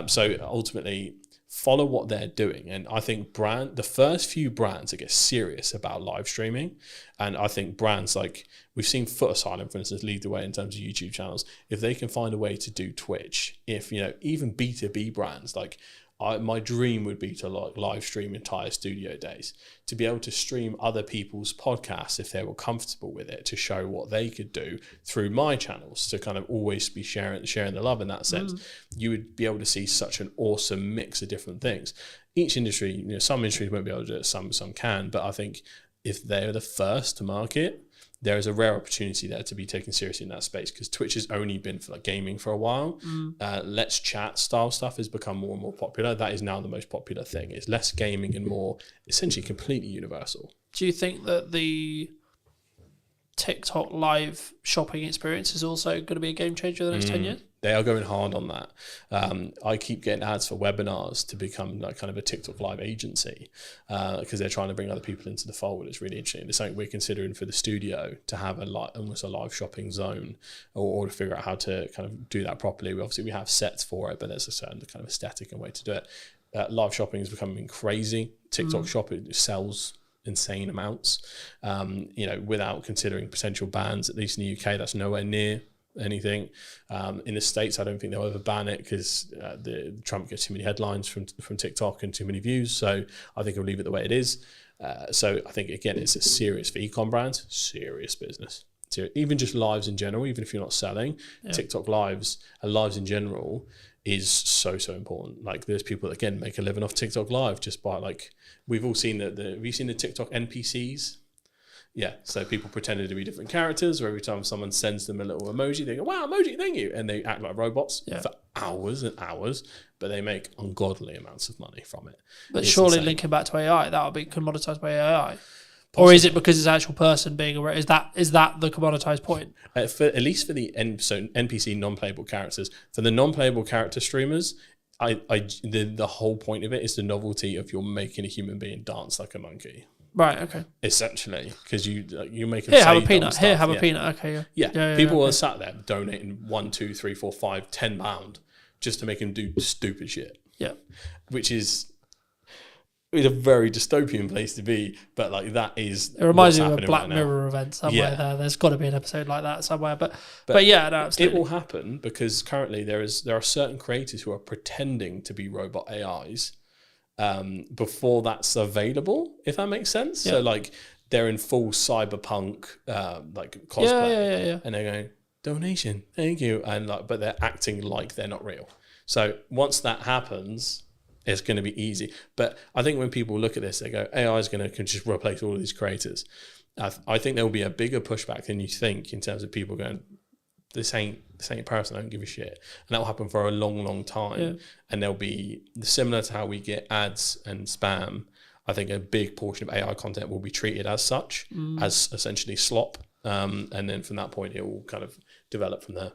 Speaker 16: So ultimately, follow what they're doing. And I think the first few brands that get serious about live streaming, and I think brands like, we've seen Foot Asylum, for instance, lead the way in terms of YouTube channels. If they can find a way to do Twitch, if, even B2B brands, like, my dream would be to like live stream entire studio days, to be able to stream other people's podcasts if they were comfortable with it, to show what they could do through my channels, to kind of always be sharing the love in that sense. You would be able to see such an awesome mix of different things. Each industry, some industries won't be able to do it, some can, but I think if they're the first to market, there is a rare opportunity there to be taken seriously in that space, because Twitch has only been for like gaming for a while. Let's Chat style stuff has become more and more popular. That is now the most popular thing. It's less gaming and more essentially completely universal.
Speaker 7: Do you think that the TikTok live shopping experience is also going to be a game changer in the next 10 years?
Speaker 16: They are going hard on that. I keep getting ads for webinars to become like kind of a TikTok live agency, because they're trying to bring other people into the fold. It's really interesting. It's something we're considering for the studio, to have almost a live shopping zone, or to figure out how to kind of do that properly. We have sets for it, but there's a certain kind of aesthetic and way to do it. Live shopping is becoming crazy. TikTok shop, it sells insane amounts, without considering potential bans. At least in the UK, that's nowhere near anything. In the States, I don't think they'll ever ban it, because Trump gets too many headlines from TikTok and too many views. So I think he'll leave it the way it is. So I think, again, it's a serious, for e-com brands, serious business. Even just lives in general, even if you're not selling, TikTok lives and lives in general is so important. Like, there's people that, again, make a living off TikTok live just by, like, we've all seen have you seen the TikTok NPCs? Yeah, so people pretended to be different characters, or every time someone sends them a little emoji, they go, wow, emoji, thank you. And they act like robots for hours and hours, but they make ungodly amounts of money from it.
Speaker 7: But surely linking back to AI, that'll be commoditized by AI. Possibly. Or is it because it's an actual person being aware? Is that the commoditized point?
Speaker 16: At least for the NPC non-playable characters. For the non-playable character streamers, the whole point of it is the novelty of you're making a human being dance like a monkey.
Speaker 7: Right. Okay.
Speaker 16: Essentially, because you make them
Speaker 7: here,
Speaker 16: say
Speaker 7: have a peanut.
Speaker 16: Stuff.
Speaker 7: Here, have a peanut. Okay.
Speaker 16: Yeah. People are sat there donating £1, £2, £3, £4, £5, £10 just to make him do stupid shit.
Speaker 7: Yeah.
Speaker 16: Which is a very dystopian place to be, but like that is.
Speaker 7: It reminds me of a Black Mirror event somewhere. There's got to be an episode like that somewhere. But yeah, no, absolutely.
Speaker 16: It will happen, because currently there are certain creators who are pretending to be robot AIs. Before that's available, if that makes sense. Yeah. So like they're in full cyberpunk like cosplay, and they're going, donation, thank you, and but they're acting like they're not real. So once that happens, it's going to be easy. But I think when people look at this, they go, AI is going to just replace all of these creators. I think there will be a bigger pushback than you think, in terms of people going, this ain't a person, I don't give a shit. And that will happen for a long time. Yeah. And there'll be, similar to how we get ads and spam, I think a big portion of AI content will be treated as such, as essentially slop. And then from that point, it will kind of develop from there.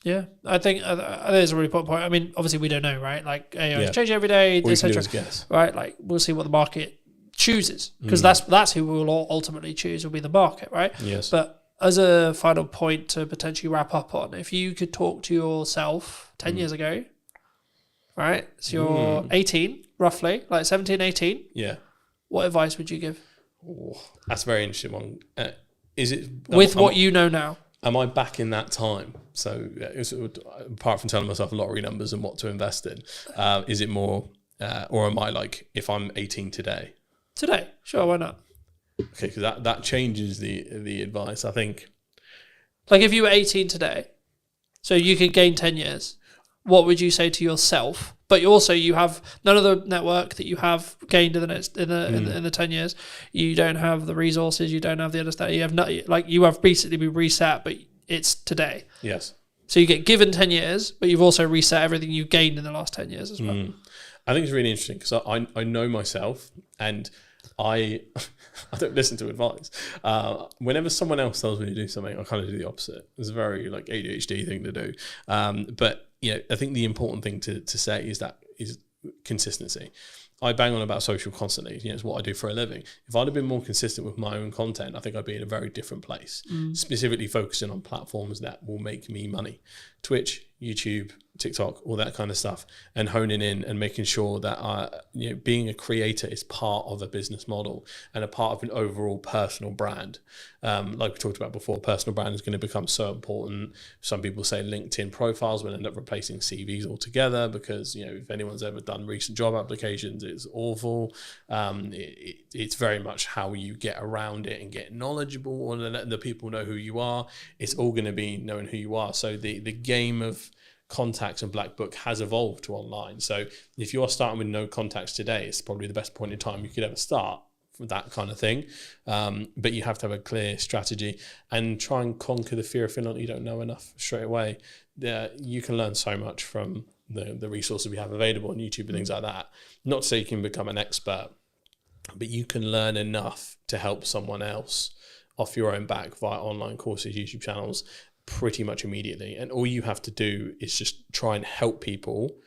Speaker 7: Yeah, I think it's a really important point. I mean, obviously we don't know, right? Like AI is changing every day, etc. Right? Like we'll see what the market chooses, because that's who we'll ultimately choose, will be the market, right?
Speaker 16: Yes.
Speaker 7: But as a final point to potentially wrap up on, if you could talk to yourself 10 years ago, right? So you're 18, roughly, like 17, 18.
Speaker 16: Yeah.
Speaker 7: What advice would you give?
Speaker 16: Oh, that's a very interesting one. Is it
Speaker 7: with what you know now?
Speaker 16: Am I back in that time? So apart from telling myself lottery numbers and what to invest in, is it more, or am I like, if I'm 18 today?
Speaker 7: Today, sure, why not?
Speaker 16: Okay, because that changes the advice. I think,
Speaker 7: like if you were 18 today, so you could gain 10 years, what would you say to yourself? But you have none of the network that you have gained in the 10 years. You don't have the resources. You don't have the understanding. You have you have basically been reset, but it's today.
Speaker 16: Yes.
Speaker 7: So you get given 10 years, but you've also reset everything you gained in the last 10 years as well.
Speaker 16: I think it's really interesting because I know myself, and I don't listen to advice. Whenever someone else tells me to do something, I kind of do the opposite. It's a very like ADHD thing to do. But I think the important thing to say is consistency. I bang on about social constantly. It's what I do for a living. If I'd have been more consistent with my own content, I think I'd be in a very different place. Specifically focusing on platforms that will make me money. Twitch, YouTube, TikTok, all that kind of stuff, and honing in and making sure that being a creator is part of a business model and a part of an overall personal brand. Like we talked about before, personal brand is going to become so important. Some people say LinkedIn profiles will end up replacing CVs altogether because if anyone's ever done recent job applications, it's awful. It's very much how you get around it and get knowledgeable and let the people know who you are. It's all going to be knowing who you are. So the game of contacts and black book has evolved to online. So if you are starting with no contacts today, it's probably the best point in time you could ever start for that kind of thing. But you have to have a clear strategy and try and conquer the fear of feeling like you don't know enough straight away. You can learn so much from the resources we have available on YouTube and things like that. Not to say you can become an expert, but you can learn enough to help someone else off your own back via online courses, YouTube channels, pretty much immediately. And all you have to do is just try and help people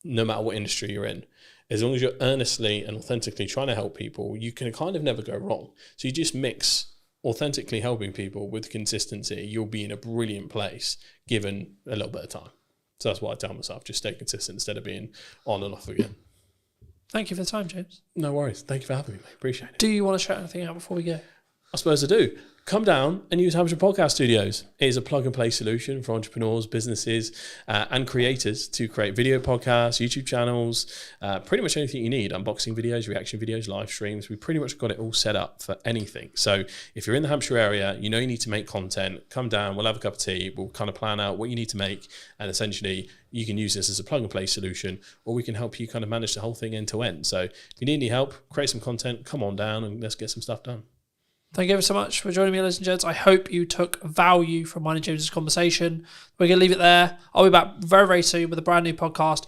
Speaker 16: no matter what industry you're in. As long as you're earnestly and authentically trying to help people, you can kind of never go wrong. So you just mix authentically helping people with consistency, you'll be in a brilliant place given a little bit of time. So that's what I tell myself, just stay consistent instead of being on and off again.
Speaker 7: Thank you for the time, James.
Speaker 16: No worries. Thank you for having me, mate. Appreciate it.
Speaker 7: Do you want to shout anything out before we go?
Speaker 16: I suppose I do. Come down and use Hampshire Podcast Studios. It is a plug-and-play solution for entrepreneurs, businesses, and creators to create video podcasts, YouTube channels, pretty much anything you need. Unboxing videos, reaction videos, live streams. We pretty much got it all set up for anything. So if you're in the Hampshire area, you need to make content, come down, we'll have a cup of tea, we'll kind of plan out what you need to make, and essentially you can use this as a plug-and-play solution, or we can help you kind of manage the whole thing end to end. So if you need any help, create some content, come on down and let's get some stuff done.
Speaker 7: Thank you ever so much for joining me, ladies and gents. I hope you took value from mine and James's conversation. We're going to leave it there. I'll be back very, very soon with a brand new podcast.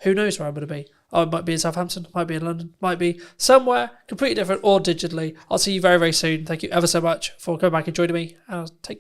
Speaker 7: Who knows where I'm going to be? I might be in Southampton, might be in London, might be somewhere completely different or digitally. I'll see you very, very soon. Thank you ever so much for coming back and joining me. Take care.